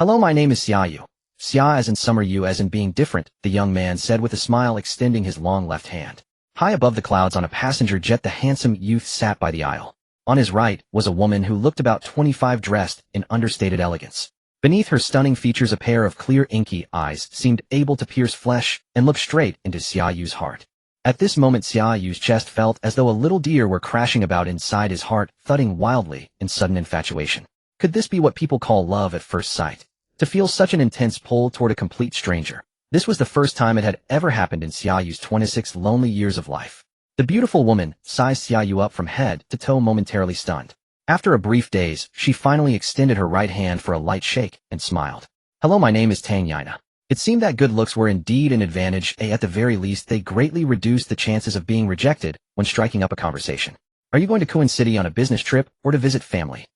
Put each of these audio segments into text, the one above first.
Hello, my name is Xia Yu. Xia as in summer, Yu as in being different, the young man said with a smile, extending his long left hand. High above the clouds on a passenger jet, the handsome youth sat by the aisle. On his right was a woman who looked about 25, dressed in understated elegance. Beneath her stunning features, a pair of clear, inky eyes seemed able to pierce flesh and look straight into Xia Yu's heart. At this moment, Xia Yu's chest felt as though a little deer were crashing about inside his heart, thudding wildly in sudden infatuation. Could this be what people call love at first sight? To feel such an intense pull toward a complete stranger. This was the first time it had ever happened in Xia Yu's 26 lonely years of life. The beautiful woman sized Xia Yu up from head to toe, momentarily stunned. After a brief daze, she finally extended her right hand for a light shake and smiled. Hello, my name is Xia Yu. It seemed that good looks were indeed an advantage, at the very least they greatly reduced the chances of being rejected when striking up a conversation. Are you going to Kuan City on a business trip or to visit family?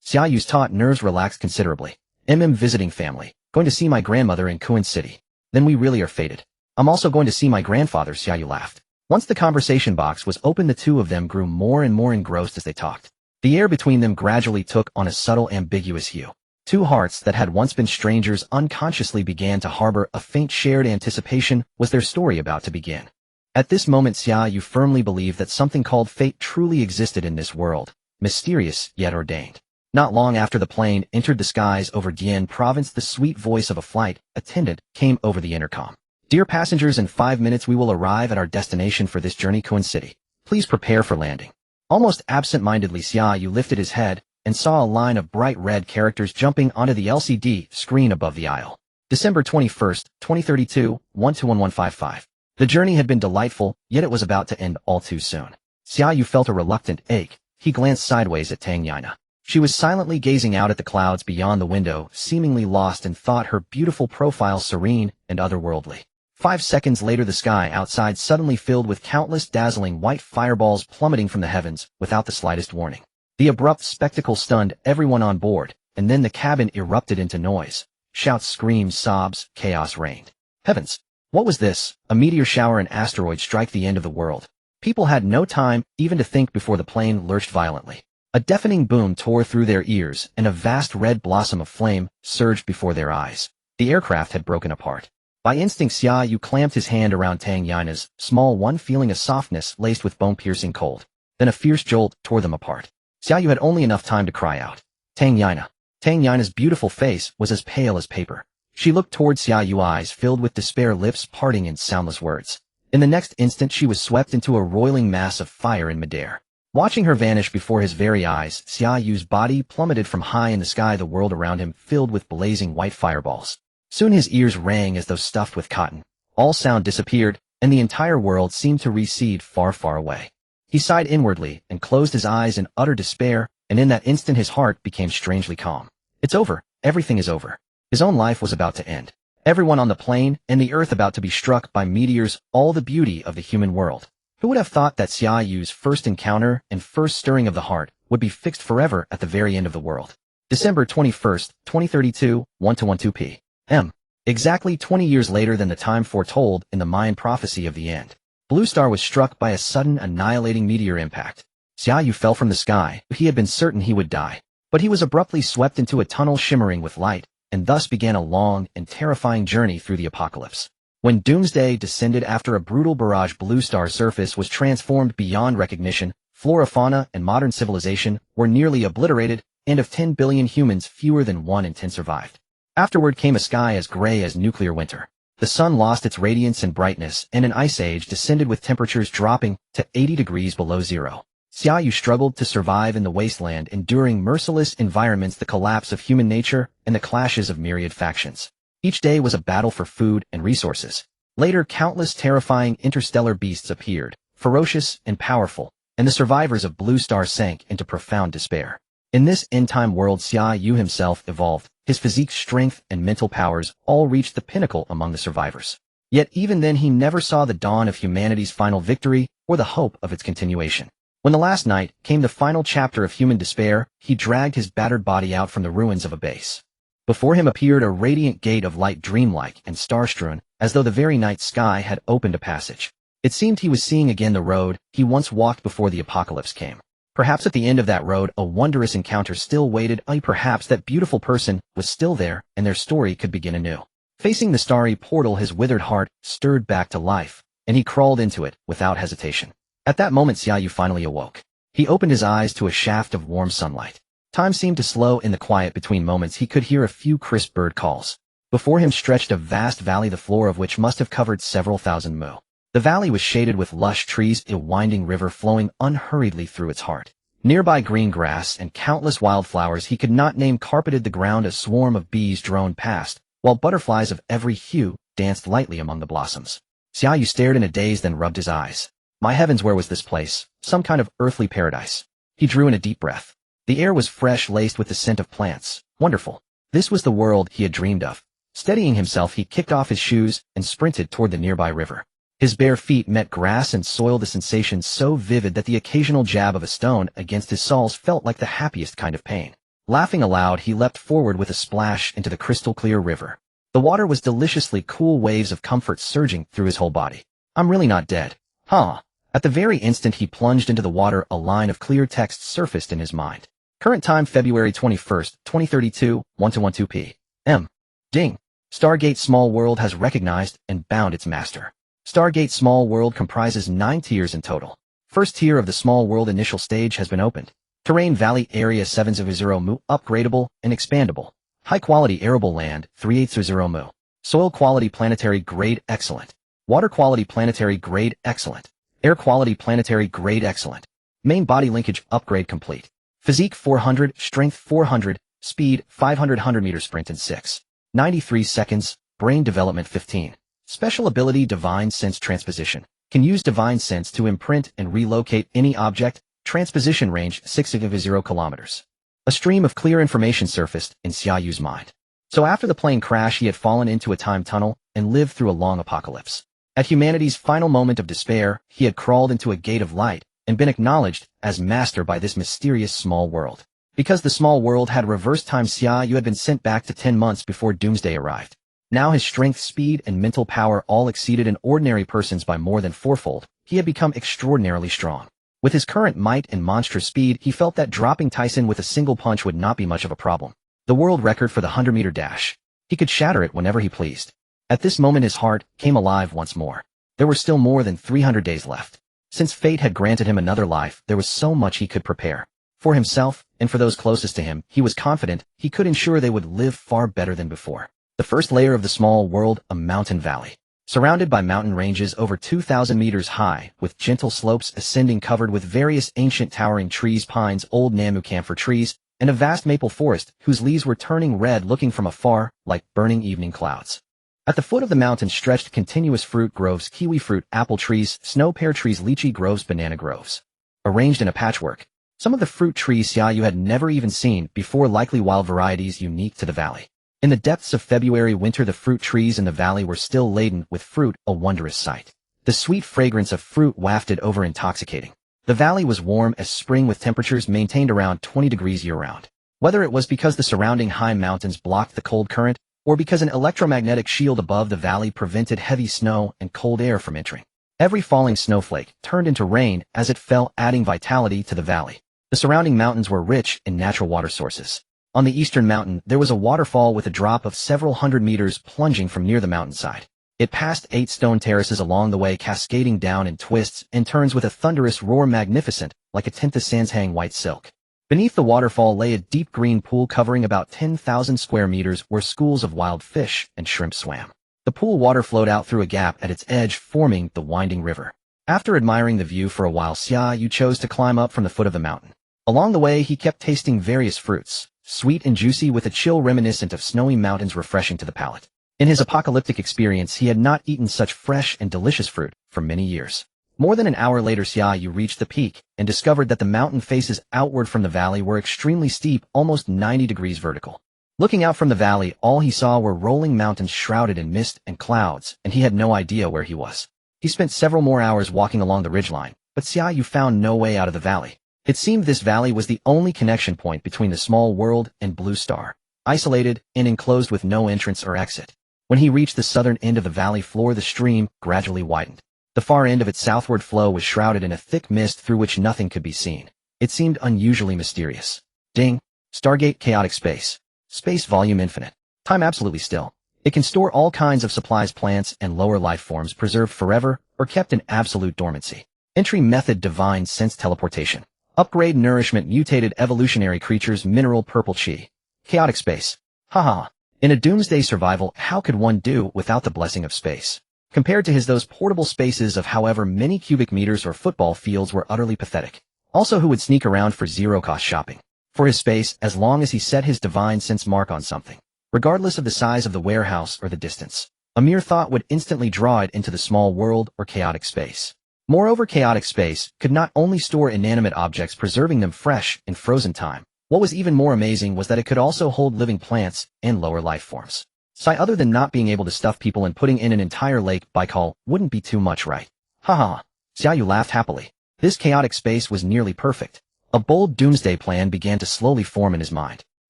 Xia Yu's taut nerves relaxed considerably. Visiting family. Going to see my grandmother in Kuan City. Then we really are fated. I'm also going to see my grandfather, Xia Yu laughed. Once the conversation box was open, the two of them grew more and more engrossed as they talked. The air between them gradually took on a subtle, ambiguous hue. Two hearts that had once been strangers unconsciously began to harbor a faint shared anticipation. Was their story about to begin? At this moment, Xia Yu firmly believed that something called fate truly existed in this world, mysterious yet ordained. Not long after the plane entered the skies over Dian province, the sweet voice of a flight attendant came over the intercom. Dear passengers, in 5 minutes we will arrive at our destination for this journey, Kuan City. Please prepare for landing. Almost absent-mindedly, Xia Yu lifted his head and saw a line of bright red characters jumping onto the LCD screen above the aisle. December 21st, 2032, 121155. The journey had been delightful, yet it was about to end all too soon. Xia Yu felt a reluctant ache. He glanced sideways at Xia Yu. She was silently gazing out at the clouds beyond the window, seemingly lost in thought, her beautiful profile serene and otherworldly. 5 seconds later, the sky outside suddenly filled with countless dazzling white fireballs plummeting from the heavens without the slightest warning. The abrupt spectacle stunned everyone on board, and then the cabin erupted into noise. Shouts, screams, sobs, chaos reigned. Heavens! What was this? A meteor shower, an asteroid strike the end of the world. People had no time even to think before the plane lurched violently. A deafening boom tore through their ears, and a vast red blossom of flame surged before their eyes. The aircraft had broken apart. By instinct, Xia Yu clamped his hand around Xia Yu's small one, feeling a softness laced with bone-piercing cold. Then a fierce jolt tore them apart. Xia Yu had only enough time to cry out. Xia Yu's beautiful face was as pale as paper. She looked toward Xia Yu, eyes filled with despair, lips parting in soundless words. In the next instant, she was swept into a roiling mass of fire in midair. Watching her vanish before his very eyes, Xia Yu's body plummeted from high in the sky, the world around him filled with blazing white fireballs. Soon his ears rang as though stuffed with cotton. All sound disappeared, and the entire world seemed to recede far, far away. He sighed inwardly and closed his eyes in utter despair, and in that instant his heart became strangely calm. It's over. Everything is over. His own life was about to end. Everyone on the plane and the earth about to be struck by meteors, all the beauty of the human world. Who would have thought that Xia Yu's first encounter and first stirring of the heart would be fixed forever at the very end of the world? December 21st, 2032, 1212 p.m. Exactly 20 years later than the time foretold in the Mayan prophecy of the end. Blue Star was struck by a sudden, annihilating meteor impact. Xia Yu fell from the sky. He had been certain he would die. But he was abruptly swept into a tunnel shimmering with light, and thus began a long and terrifying journey through the apocalypse. When doomsday descended after a brutal barrage, Blue Star's surface was transformed beyond recognition. Flora, fauna, and modern civilization were nearly obliterated, and of 10 billion humans, fewer than 1 in 10 survived. Afterward came a sky as gray as nuclear winter. The sun lost its radiance and brightness, and an ice age descended with temperatures dropping to 80 degrees below zero. Xia Yu struggled to survive in the wasteland, enduring merciless environments, the collapse of human nature, and the clashes of myriad factions. Each day was a battle for food and resources. Later, countless terrifying interstellar beasts appeared, ferocious and powerful, and the survivors of Blue Star sank into profound despair. In this end-time world, Xia Yu himself evolved. His physique, strength, and mental powers all reached the pinnacle among the survivors. Yet even then he never saw the dawn of humanity's final victory or the hope of its continuation. When the last night came, the final chapter of human despair, he dragged his battered body out from the ruins of a base. Before him appeared a radiant gate of light, dreamlike and star-strewn, as though the very night sky had opened a passage. It seemed he was seeing again the road he once walked before the apocalypse came. Perhaps at the end of that road a wondrous encounter still waited, perhaps that beautiful person was still there, and their story could begin anew. Facing the starry portal, his withered heart stirred back to life, and he crawled into it without hesitation. At that moment Xia Yu finally awoke. He opened his eyes to a shaft of warm sunlight. Time seemed to slow in the quiet between moments. He could hear a few crisp bird calls. Before him stretched a vast valley, the floor of which must have covered several thousand mu. The valley was shaded with lush trees, a winding river flowing unhurriedly through its heart. Nearby green grass and countless wildflowers he could not name carpeted the ground. A swarm of bees droned past, while butterflies of every hue danced lightly among the blossoms. Xia Yu stared in a daze, then rubbed his eyes. My heavens, where was this place? Some kind of earthly paradise. He drew in a deep breath. The air was fresh, laced with the scent of plants. Wonderful. This was the world he had dreamed of. Steadying himself, he kicked off his shoes and sprinted toward the nearby river. His bare feet met grass and soil, the sensation so vivid that the occasional jab of a stone against his soles felt like the happiest kind of pain. Laughing aloud, he leapt forward with a splash into the crystal-clear river. The water was deliciously cool, waves of comfort surging through his whole body. I'm really not dead. Huh? At the very instant he plunged into the water, a line of clear text surfaced in his mind. Current time February 21st, 2032, 1:12 p.m. Ding. Stargate Small World has recognized and bound its master. Stargate Small World comprises 9 tiers in total. First tier of the Small World initial stage has been opened. Terrain Valley Area 7/0 mu, upgradable and expandable. High quality arable land 3/8 mu. Soil quality planetary grade excellent. Water quality planetary grade excellent. Air quality planetary grade excellent. Main body linkage upgrade complete. Physique 400, strength 400, speed 500, 100-meter sprint in 6.93 seconds, brain development 15. Special ability Divine Sense Transposition. Can use Divine Sense to imprint and relocate any object. Transposition range 6.0 kilometers. A stream of clear information surfaced in Xia Yu's mind. So after the plane crash he had fallen into a time tunnel and lived through a long apocalypse. At humanity's final moment of despair, he had crawled into a gate of light and been acknowledged as master by this mysterious small world. Because the small world had reversed time, Xia Yu had been sent back to 10 months before doomsday arrived. Now his strength, speed, and mental power all exceeded an ordinary person's by more than fourfold. He had become extraordinarily strong. With his current might and monstrous speed, he felt that dropping Tyson with a single punch would not be much of a problem. The world record for the 100-meter dash. He could shatter it whenever he pleased. At this moment his heart came alive once more. There were still more than 300 days left. Since fate had granted him another life, there was so much he could prepare. For himself, and for those closest to him, he was confident he could ensure they would live far better than before. The first layer of the small world, a mountain valley. Surrounded by mountain ranges over 2,000 meters high, with gentle slopes ascending covered with various ancient towering trees, pines, old Namu camphor trees, and a vast maple forest whose leaves were turning red looking from afar like burning evening clouds. At the foot of the mountain stretched continuous fruit groves, kiwi fruit, apple trees, snow pear trees, lychee groves, banana groves. Arranged in a patchwork. Some of the fruit trees Xia Yu had never even seen before, likely wild varieties unique to the valley. In the depths of February winter, the fruit trees in the valley were still laden with fruit, a wondrous sight. The sweet fragrance of fruit wafted over, intoxicating. The valley was warm as spring with temperatures maintained around 20 degrees year-round. Whether it was because the surrounding high mountains blocked the cold current, or because an electromagnetic shield above the valley prevented heavy snow and cold air from entering. Every falling snowflake turned into rain as it fell, adding vitality to the valley. The surrounding mountains were rich in natural water sources. On the eastern mountain, there was a waterfall with a drop of several hundred meters plunging from near the mountainside. It passed 8 stone terraces along the way, cascading down in twists and turns with a thunderous roar, magnificent, like a tent of sands hang white silk. Beneath the waterfall lay a deep green pool covering about 10,000 square meters where schools of wild fish and shrimp swam. The pool water flowed out through a gap at its edge, forming the winding river. After admiring the view for a while, Xia Yu chose to climb up from the foot of the mountain. Along the way, he kept tasting various fruits, sweet and juicy with a chill reminiscent of snowy mountains, refreshing to the palate. In his apocalyptic experience, he had not eaten such fresh and delicious fruit for many years. More than an hour later, Xia Yu reached the peak and discovered that the mountain faces outward from the valley were extremely steep, almost 90 degrees vertical. Looking out from the valley, all he saw were rolling mountains shrouded in mist and clouds, and he had no idea where he was. He spent several more hours walking along the ridgeline, but Xia Yu found no way out of the valley. It seemed this valley was the only connection point between the small world and Blue Star, isolated and enclosed with no entrance or exit. When he reached the southern end of the valley floor, the stream gradually widened. The far end of its southward flow was shrouded in a thick mist through which nothing could be seen. It seemed unusually mysterious. Ding. Stargate chaotic space. Space volume infinite. Time absolutely still. It can store all kinds of supplies, plants, and lower life forms preserved forever or kept in absolute dormancy. Entry method divine sense teleportation. Upgrade nourishment mutated evolutionary creatures mineral purple chi. Chaotic space. Haha. In a doomsday survival, how could one do without the blessing of space? Compared to those portable spaces of however many cubic meters or football fields were utterly pathetic. Also, who would sneak around for zero-cost shopping? For his space, as long as he set his divine sense mark on something. Regardless of the size of the warehouse or the distance. A mere thought would instantly draw it into the small world or chaotic space. Moreover, chaotic space could not only store inanimate objects, preserving them fresh in frozen time. What was even more amazing was that it could also hold living plants and lower life forms. Other than not being able to stuff people and putting in an entire lake Baikal wouldn't be too much, right? Haha. Xia Yu laughed happily. This chaotic space was nearly perfect. A bold doomsday plan began to slowly form in his mind.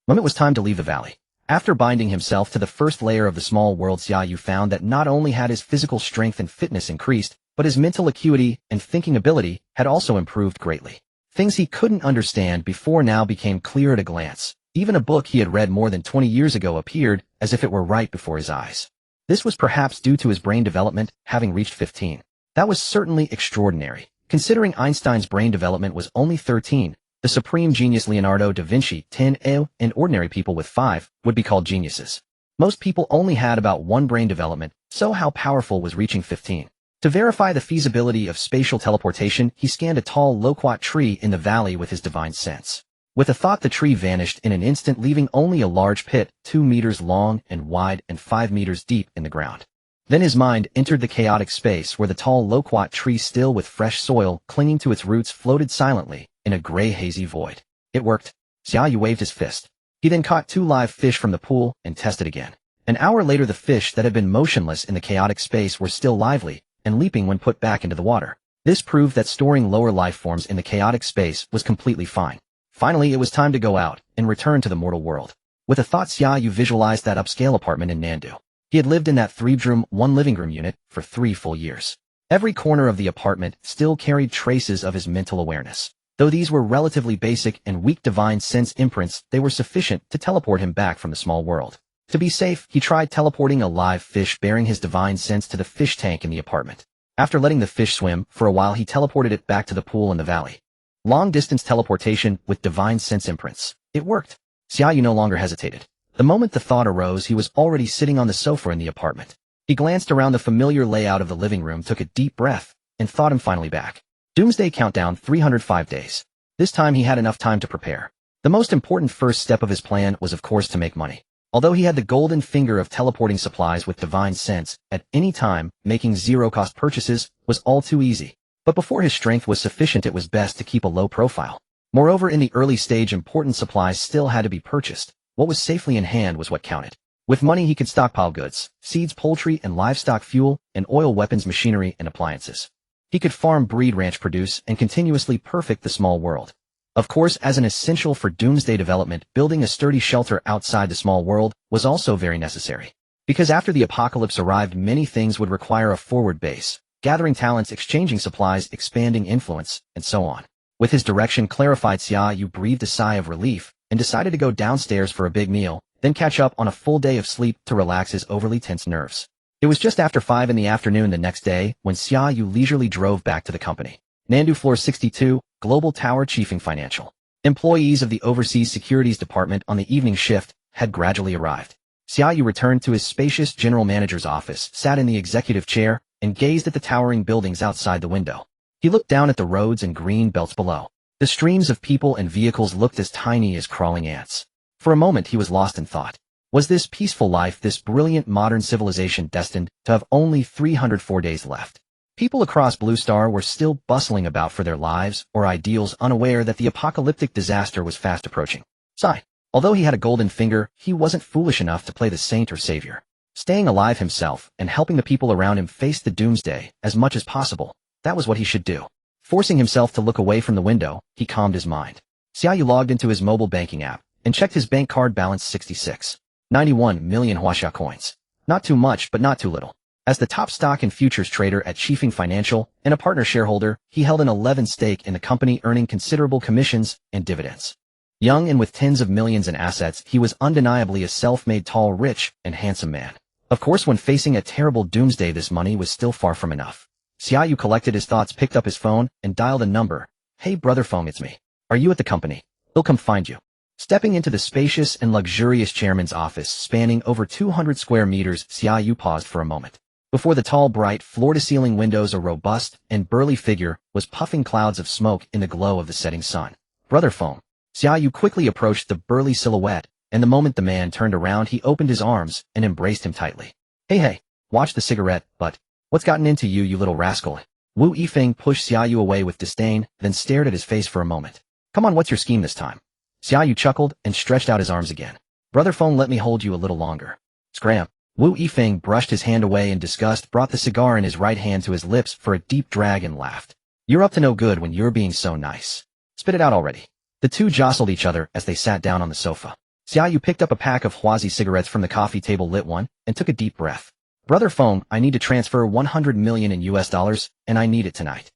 When it was time to leave the valley. After binding himself to the first layer of the small world, Xia Yu found that not only had his physical strength and fitness increased, but his mental acuity and thinking ability had also improved greatly. Things he couldn't understand before now became clear at a glance. Even a book he had read more than 20 years ago appeared as if it were right before his eyes. This was perhaps due to his brain development having reached 15. That was certainly extraordinary. Considering Einstein's brain development was only 13, the supreme genius Leonardo da Vinci 10, and ordinary people with 5 would be called geniuses. Most people only had about 1 brain development, so how powerful was reaching 15? To verify the feasibility of spatial teleportation, he scanned a tall loquat tree in the valley with his divine sense. With a thought, the tree vanished in an instant, leaving only a large pit 2 meters long and wide and 5 meters deep in the ground. Then his mind entered the chaotic space where the tall loquat tree, still with fresh soil clinging to its roots, floated silently in a gray hazy void. It worked. Xia Yu waved his fist. He then caught 2 live fish from the pool and tested again. An hour later, the fish that had been motionless in the chaotic space were still lively and leaping when put back into the water. This proved that storing lower life forms in the chaotic space was completely fine. Finally, it was time to go out and return to the mortal world. With a thought, Xia Yu visualized that upscale apartment in Nandu. He had lived in that 3-bedroom, 1-living-room unit for 3 full years. Every corner of the apartment still carried traces of his mental awareness. Though these were relatively basic and weak divine sense imprints, they were sufficient to teleport him back from the small world. To be safe, he tried teleporting a live fish bearing his divine sense to the fish tank in the apartment. After letting the fish swim for a while, he teleported it back to the pool in the valley. Long-distance teleportation with divine sense imprints. It worked. Xia Yu no longer hesitated. The moment the thought arose, he was already sitting on the sofa in the apartment. He glanced around the familiar layout of the living room, took a deep breath, and thought him finally back. Doomsday countdown, 305 days. This time he had enough time to prepare. The most important first step of his plan was, of course, to make money. Although he had the golden finger of teleporting supplies with divine sense, at any time, making zero-cost purchases was all too easy. But before his strength was sufficient, it was best to keep a low profile. Moreover, in the early stage, important supplies still had to be purchased. What was safely in hand was what counted. With money, he could stockpile goods, seeds, poultry and livestock, fuel, and oil, weapons, machinery, and appliances. He could farm, breed, ranch, produce, and continuously perfect the small world. Of course, as an essential for doomsday development, building a sturdy shelter outside the small world was also very necessary. Because after the apocalypse arrived, many things would require a forward base, gathering talents, exchanging supplies, expanding influence, and so on. With his direction clarified, Xia Yu breathed a sigh of relief and decided to go downstairs for a big meal, then catch up on a full day of sleep to relax his overly tense nerves. It was just after 5 in the afternoon the next day when Xia Yu leisurely drove back to the company. Nandu Floor 62, Global Tower. Chiefing Financial. Employees of the Overseas Securities Department on the evening shift had gradually arrived. Xia Yu returned to his spacious general manager's office, sat in the executive chair, and gazed at the towering buildings outside the window. He looked down at the roads and green belts below. The streams of people and vehicles looked as tiny as crawling ants. For a moment he was lost in thought. Was this peaceful life, this brilliant modern civilization, destined to have only 304 days left? People across Blue Star were still bustling about for their lives or ideals, unaware that the apocalyptic disaster was fast approaching. Sigh. Although he had a golden finger, he wasn't foolish enough to play the saint or savior. Staying alive himself and helping the people around him face the doomsday as much as possible, that was what he should do. Forcing himself to look away from the window, he calmed his mind. Xia Yu logged into his mobile banking app and checked his bank card balance. 66.91 million Huaxia coins. Not too much, but not too little. As the top stock and futures trader at Chiefing Financial and a partner shareholder, he held an 11 stake in the company, earning considerable commissions and dividends. Young and with tens of millions in assets, he was undeniably a self-made tall, rich, and handsome man. Of course, when facing a terrible doomsday, this money was still far from enough. Xia Yu collected his thoughts, picked up his phone, and dialed a number. "Hey brother phone, it's me. Are you at the company? They'll come find you." Stepping into the spacious and luxurious chairman's office spanning over 200 square meters, Xia Yu paused for a moment. Before the tall, bright, floor-to-ceiling windows, a robust and burly figure was puffing clouds of smoke in the glow of the setting sun. "Brother phone." Xia Yu quickly approached the burly silhouette, and the moment the man turned around, he opened his arms and embraced him tightly. Hey, watch the cigarette, but what's gotten into you, you little rascal?" Wu Yifeng pushed Xia Yu away with disdain, then stared at his face for a moment. "Come on, what's your scheme this time?" Xia Yu chuckled and stretched out his arms again. "Brother phone, let me hold you a little longer." Scram. Wu Yifeng brushed his hand away in disgust, brought the cigar in his right hand to his lips for a deep drag, and laughed. "You're up to no good when you're being so nice. Spit it out already." The two jostled each other as they sat down on the sofa. Xia Yu picked up a pack of Huazi cigarettes from the coffee table, lit one, and took a deep breath. "Brother phone, I need to transfer 100 million in US dollars, and I need it tonight."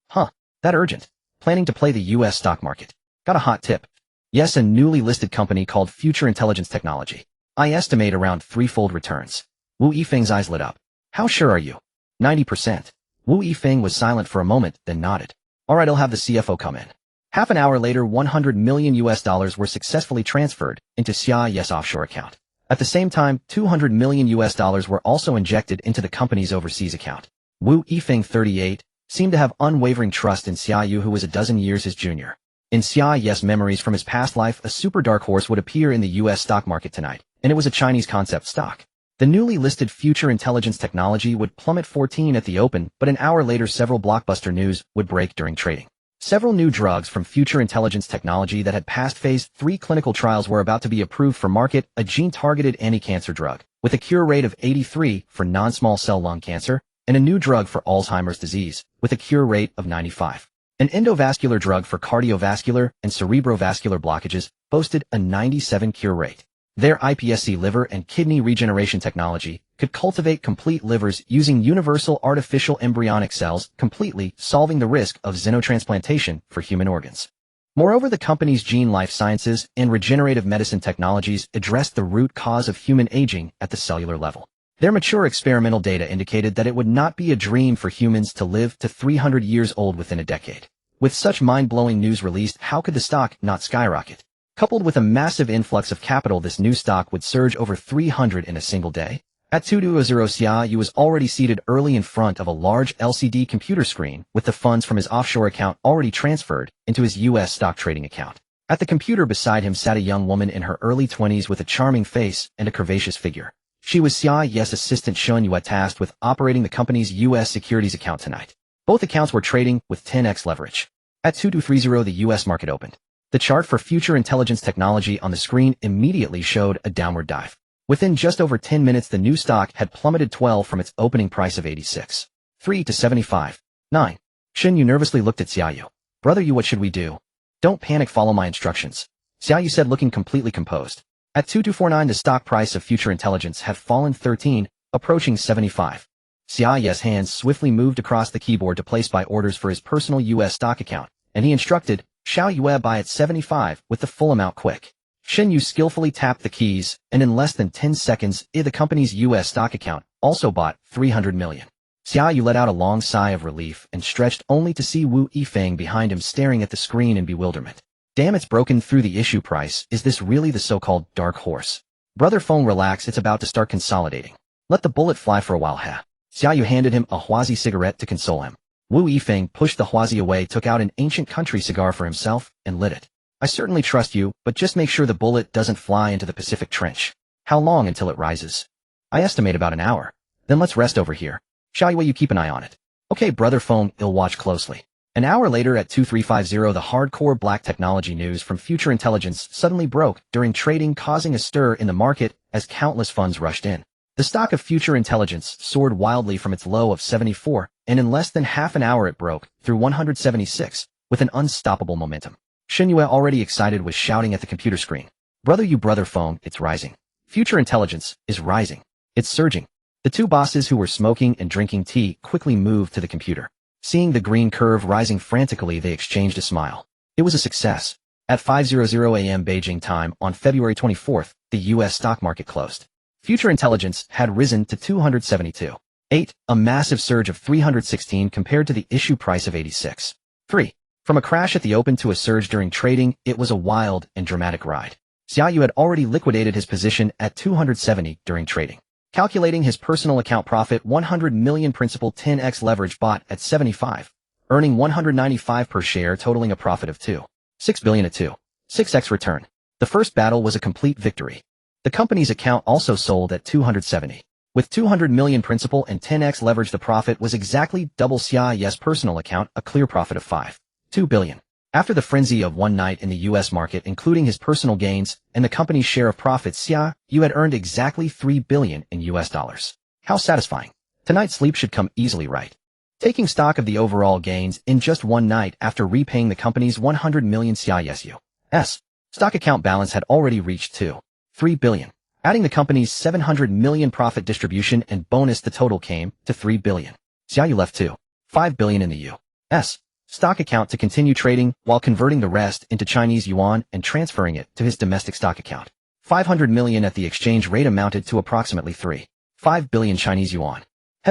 "Huh, that urgent? Planning to play the US stock market? Got a hot tip." "Yes, a newly listed company called Future Intelligence Technology. I estimate around threefold returns." Wu Yifeng's eyes lit up. "How sure are you?" 90%. Wu Yifeng was silent for a moment, then nodded. "All right, I'll have the CFO come in." Half an hour later, 100 million US dollars were successfully transferred into Xia Yu's offshore account. At the same time, 200 million US dollars were also injected into the company's overseas account. Wu Yifeng, 38, seemed to have unwavering trust in Xia Yu, who was a dozen years his junior. In Xia Yu's memories from his past life, a super dark horse would appear in the US stock market tonight, and it was a Chinese concept stock. The newly listed Future Intelligence Technology would plummet 14 at the open, but an hour later several blockbuster news would break during trading. Several new drugs from Future Intelligence Technology that had passed phase 3 clinical trials were about to be approved for market, a gene-targeted anti-cancer drug, with a cure rate of 83 for non-small cell lung cancer, and a new drug for Alzheimer's disease, with a cure rate of 95. An endovascular drug for cardiovascular and cerebrovascular blockages boasted a 97 cure rate. Their iPSC liver and kidney regeneration technology could cultivate complete livers using universal artificial embryonic cells, completely solving the risk of xenotransplantation for human organs. Moreover, the company's gene life sciences and regenerative medicine technologies addressed the root cause of human aging at the cellular level. Their mature experimental data indicated that it would not be a dream for humans to live to 300 years old within a decade. With such mind-blowing news released, how could the stock not skyrocket? Coupled with a massive influx of capital, this new stock would surge over 300 in a single day. At 2:00, Xia Yu was already seated early in front of a large LCD computer screen with the funds from his offshore account already transferred into his US stock trading account. At the computer beside him sat a young woman in her early 20s with a charming face and a curvaceous figure. She was Xia Yu's assistant Xia Yu, tasked with operating the company's US securities account tonight. Both accounts were trading with 10x leverage. At 2:30, the US market opened. The chart for Future Intelligence Technology on the screen immediately showed a downward dive. Within just over 10 minutes, the new stock had plummeted 12 from its opening price of 86.3 to 75.9. Xia Yu nervously looked at Xia Yu. "Brother Yu, what should we do?" "Don't panic, follow my instructions," Xia Yu said, looking completely composed. At 2:49, the stock price of Future Intelligence had fallen 13, approaching 75. Xia Yu's hands swiftly moved across the keyboard to place buy orders for his personal US stock account, and he instructed Xiao Yue buy at 75 with the full amount quick. Xia Yu skillfully tapped the keys, and in less than 10 seconds, the company's US stock account also bought 300 million. Xia Yu let out a long sigh of relief and stretched only to see Wu Yifeng behind him staring at the screen in bewilderment. Damn, it's broken through the issue price. Is this really the so-called dark horse? Brother phone, relax, it's about to start consolidating. Let the bullet fly for a while, ha. Xia Yu handed him a Huazi cigarette to console him. Wu Yifeng pushed the Huazi away, took out an ancient country cigar for himself, and lit it. "I certainly trust you, but just make sure the bullet doesn't fly into the Pacific Trench." "How long until it rises?" "I estimate about an hour. Then let's rest over here. Xiao Yu, you keep an eye on it." "Okay, brother phone, I'll watch closely." An hour later at 2:30, the hardcore black technology news from Future Intelligence suddenly broke during trading, causing a stir in the market as countless funds rushed in. The stock of Future Intelligence soared wildly from its low of 74, and in less than half an hour it broke through 176 with an unstoppable momentum. Xia Yu, already excited, was shouting at the computer screen. "Brother Yu, brother phone, it's rising. Future Intelligence is rising. It's surging." The two bosses who were smoking and drinking tea quickly moved to the computer. Seeing the green curve rising frantically, they exchanged a smile. It was a success. At 5:00 a.m. Beijing time on February 24th, the U.S. stock market closed. Future intelligence had risen to 272.8, a massive surge of 316 compared to the issue price of 86.3. From a crash at the open to a surge during trading, it was a wild and dramatic ride. Xia Yu had already liquidated his position at 270 during trading. Calculating his personal account profit, 100 million principal 10x leverage bought at 75, earning 195 per share, totaling a profit of 2.6 billion at 2.6x return. The first battle was a complete victory. The company's account also sold at 270. With 200 million principal and 10x leverage, the profit was exactly double Xia Yu's personal account, a clear profit of 5.2 billion. After the frenzy of one night in the U.S. market, including his personal gains and the company's share of profits, Xia Yu had earned exactly $3 billion in U.S. dollars. How satisfying. Tonight's sleep should come easily, right? Taking stock of the overall gains in just one night after repaying the company's 100 million, Xia Yu's stock account balance had already reached $2.3 billion. Adding the company's 700 million profit distribution and bonus, the total came to $3 billion. Xia Yu left $2.5 billion in the U.S. stock account to continue trading, while converting the rest into Chinese yuan and transferring it to his domestic stock account. 500 million at the exchange rate amounted to approximately 3.5 billion Chinese yuan.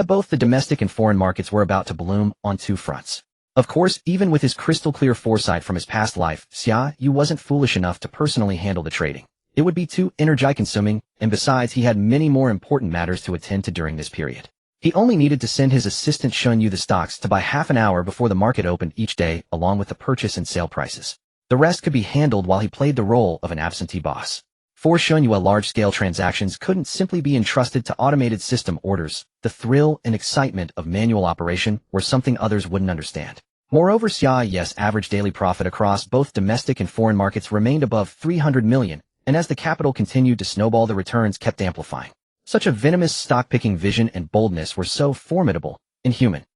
Both the domestic and foreign markets were about to bloom on two fronts. Of course, even with his crystal clear foresight from his past life, Xia Yu wasn't foolish enough to personally handle the trading. It would be too energy-consuming, and besides, he had many more important matters to attend to during this period. He only needed to send his assistant Xia Yu the stocks to buy half an hour before the market opened each day, along with the purchase and sale prices. The rest could be handled while he played the role of an absentee boss. For Xia Yu, large-scale transactions couldn't simply be entrusted to automated system orders. The thrill and excitement of manual operation were something others wouldn't understand. Moreover, Xia Yu's average daily profit across both domestic and foreign markets remained above 300 million, and as the capital continued to snowball, the returns kept amplifying. Such a venomous stock-picking vision and boldness were so formidable, inhuman.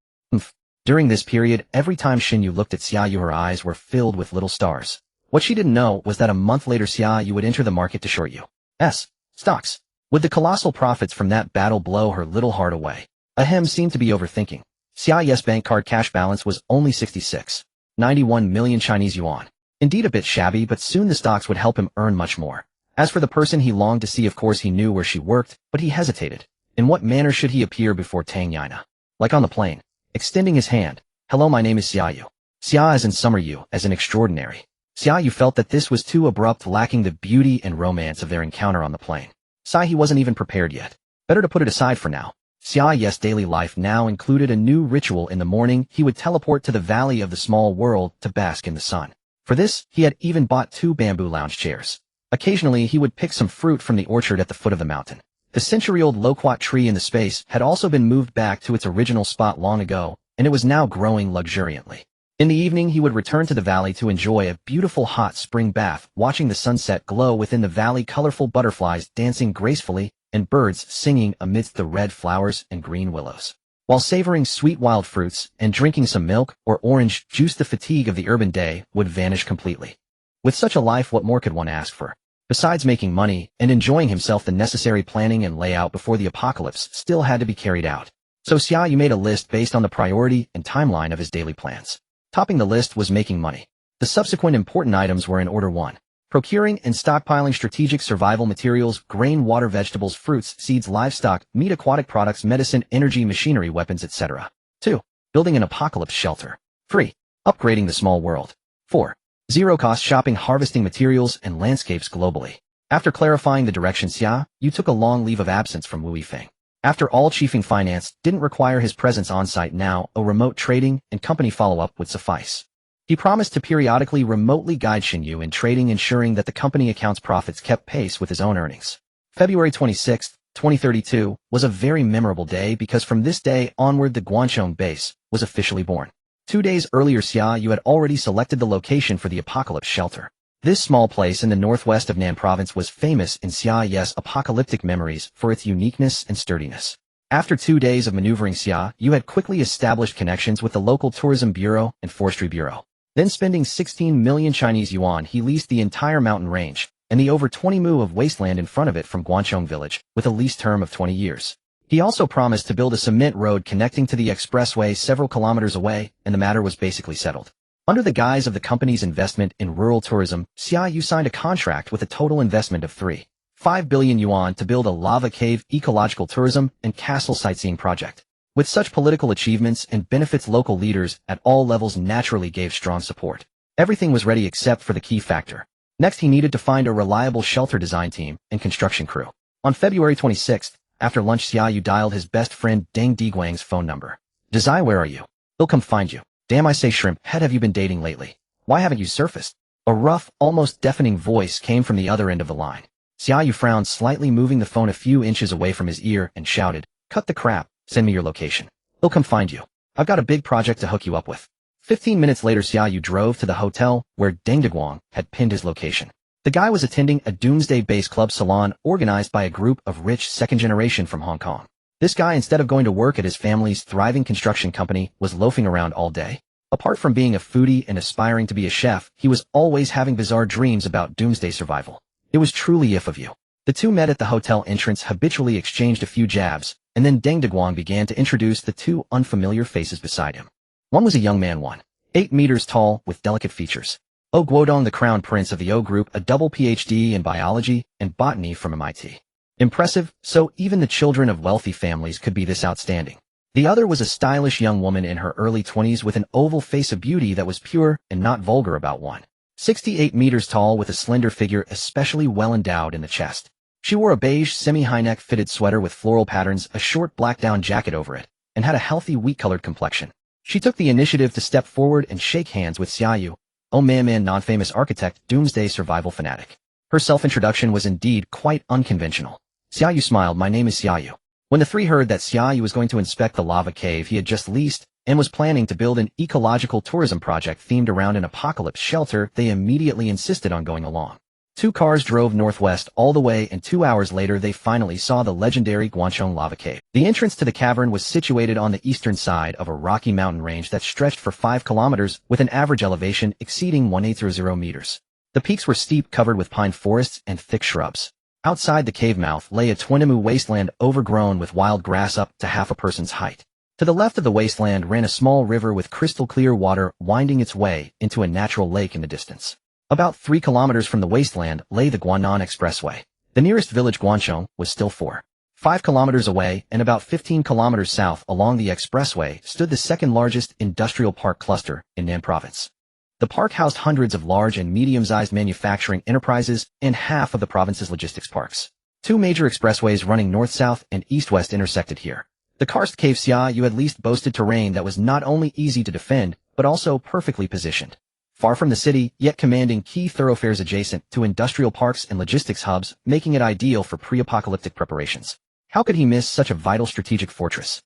During this period, every time Xia Yu looked at Xia Yu, her eyes were filled with little stars. What she didn't know was that a month later, Xia Yu would enter the market to short U.S. stocks. Would the colossal profits from that battle blow her little heart away? Ahem seemed to be overthinking. Xia Yu's bank card cash balance was only 66.91 million Chinese yuan. Indeed a bit shabby, but soon the stocks would help him earn much more. As for the person he longed to see, of course he knew where she worked, but he hesitated. In what manner should he appear before Tang Yana? Like on the plane, extending his hand. Hello, my name is Xia Yu. Xia as in summer, Yu as in extraordinary. Xia Yu felt that this was too abrupt, lacking the beauty and romance of their encounter on the plane. He wasn't even prepared yet. Better to put it aside for now. Xia Yu's daily life now included a new ritual. In the morning, he would teleport to the Valley of the Small World to bask in the sun. For this, he had even bought 2 bamboo lounge chairs. Occasionally, he would pick some fruit from the orchard at the foot of the mountain. The century-old loquat tree in the space had also been moved back to its original spot long ago, and it was now growing luxuriantly. In the evening, he would return to the valley to enjoy a beautiful hot spring bath, watching the sunset glow within the valley, colorful butterflies dancing gracefully, and birds singing amidst the red flowers and green willows. While savoring sweet wild fruits and drinking some milk or orange juice, the fatigue of the urban day would vanish completely. With such a life, what more could one ask for? Besides making money and enjoying himself, the necessary planning and layout before the apocalypse still had to be carried out. So Xia Yu made a list based on the priority and timeline of his daily plans. Topping the list was making money. The subsequent important items were in order: 1. Procuring and stockpiling strategic survival materials, grain, water, vegetables, fruits, seeds, livestock, meat, aquatic products, medicine, energy, machinery, weapons, etc. 2. Building an apocalypse shelter. 3. Upgrading the small world. 4. Zero-cost shopping, harvesting materials and landscapes globally. After clarifying the direction, Xia Yu took a long leave of absence from Wu Yifeng. After all, chiefing finance didn't require his presence on site now. A remote trading and company follow-up would suffice. He promised to periodically remotely guide Xia Yu in trading, ensuring that the company accounts profits kept pace with his own earnings. February 26, 2032 was a very memorable day because from this day onward the Guangzhou base was officially born. 2 days earlier, Xia Yu had already selected the location for the apocalypse shelter. This small place in the northwest of Nan province was famous in Xia Yu's apocalyptic memories for its uniqueness and sturdiness. After 2 days of maneuvering, Xia Yu had quickly established connections with the local tourism bureau and forestry bureau. Then, spending 16 million Chinese yuan, he leased the entire mountain range and the over 20 mu of wasteland in front of it from Guangzhou village with a lease term of 20 years. He also promised to build a cement road connecting to the expressway several kilometers away, and the matter was basically settled. Under the guise of the company's investment in rural tourism, Xia Yu signed a contract with a total investment of 3.5 billion yuan to build a lava cave ecological tourism and castle sightseeing project. With such political achievements and benefits, local leaders at all levels naturally gave strong support. Everything was ready except for the key factor. Next, he needed to find a reliable shelter design team and construction crew. On February 26th, after lunch, Xia Yu dialed his best friend Deng Diguang's phone number. Dazai, where are you? He'll come find you. Damn, I say, shrimp head, have you been dating lately? Why haven't you surfaced? A rough, almost deafening voice came from the other end of the line. Xia Yu frowned slightly, moving the phone a few inches away from his ear, and shouted, cut the crap, send me your location. He'll come find you. I've got a big project to hook you up with. 15 minutes later, Xia Yu drove to the hotel where Deng Diguang had pinned his location. The guy was attending a doomsday-based club salon organized by a group of rich second generation from Hong Kong. This guy, instead of going to work at his family's thriving construction company, was loafing around all day. Apart from being a foodie and aspiring to be a chef, he was always having bizarre dreams about doomsday survival. It was truly if of you. The two met at the hotel entrance, habitually exchanged a few jabs, and then Deng Diguang began to introduce the two unfamiliar faces beside him. One was a young man 1.8 meters tall, with delicate features. O Guodong, the crown prince of the O Group, a double PhD in biology and botany from MIT. Impressive, so even the children of wealthy families could be this outstanding. The other was a stylish young woman in her early 20s with an oval face, of beauty that was pure and not vulgar, about 1.68 meters tall, with a slender figure especially well endowed in the chest. She wore a beige semi-high-neck fitted sweater with floral patterns, a short black down jacket over it, and had a healthy wheat-colored complexion. She took the initiative to step forward and shake hands with Xia Yu. Oh man, non-famous architect, doomsday survival fanatic. Her self-introduction was indeed quite unconventional. Xia Yu smiled. My name is Xia Yu. When the three heard that Xia Yu was going to inspect the lava cave he had just leased and was planning to build an ecological tourism project themed around an apocalypse shelter, they immediately insisted on going along. 2 cars drove northwest all the way, and 2 hours later they finally saw the legendary Guanchong lava cave. The entrance to the cavern was situated on the eastern side of a rocky mountain range that stretched for 5 kilometers with an average elevation exceeding 1800 meters. The peaks were steep, covered with pine forests and thick shrubs. Outside the cave mouth lay a twinimu wasteland overgrown with wild grass up to half a person's height. To the left of the wasteland ran a small river with crystal clear water winding its way into a natural lake in the distance. About 3 kilometers from the wasteland lay the Guanan Expressway. The nearest village, Guanchong, was still 4.5 kilometers away, and about 15 kilometers south along the expressway stood the second largest industrial park cluster in Nan Province. The park housed hundreds of large and medium-sized manufacturing enterprises and half of the province's logistics parks. 2 major expressways running north-south and east-west intersected here. The karst cave Xia Yu at least boasted terrain that was not only easy to defend, but also perfectly positioned. Far from the city, yet commanding key thoroughfares adjacent to industrial parks and logistics hubs, making it ideal for pre-apocalyptic preparations. How could he miss such a vital strategic fortress?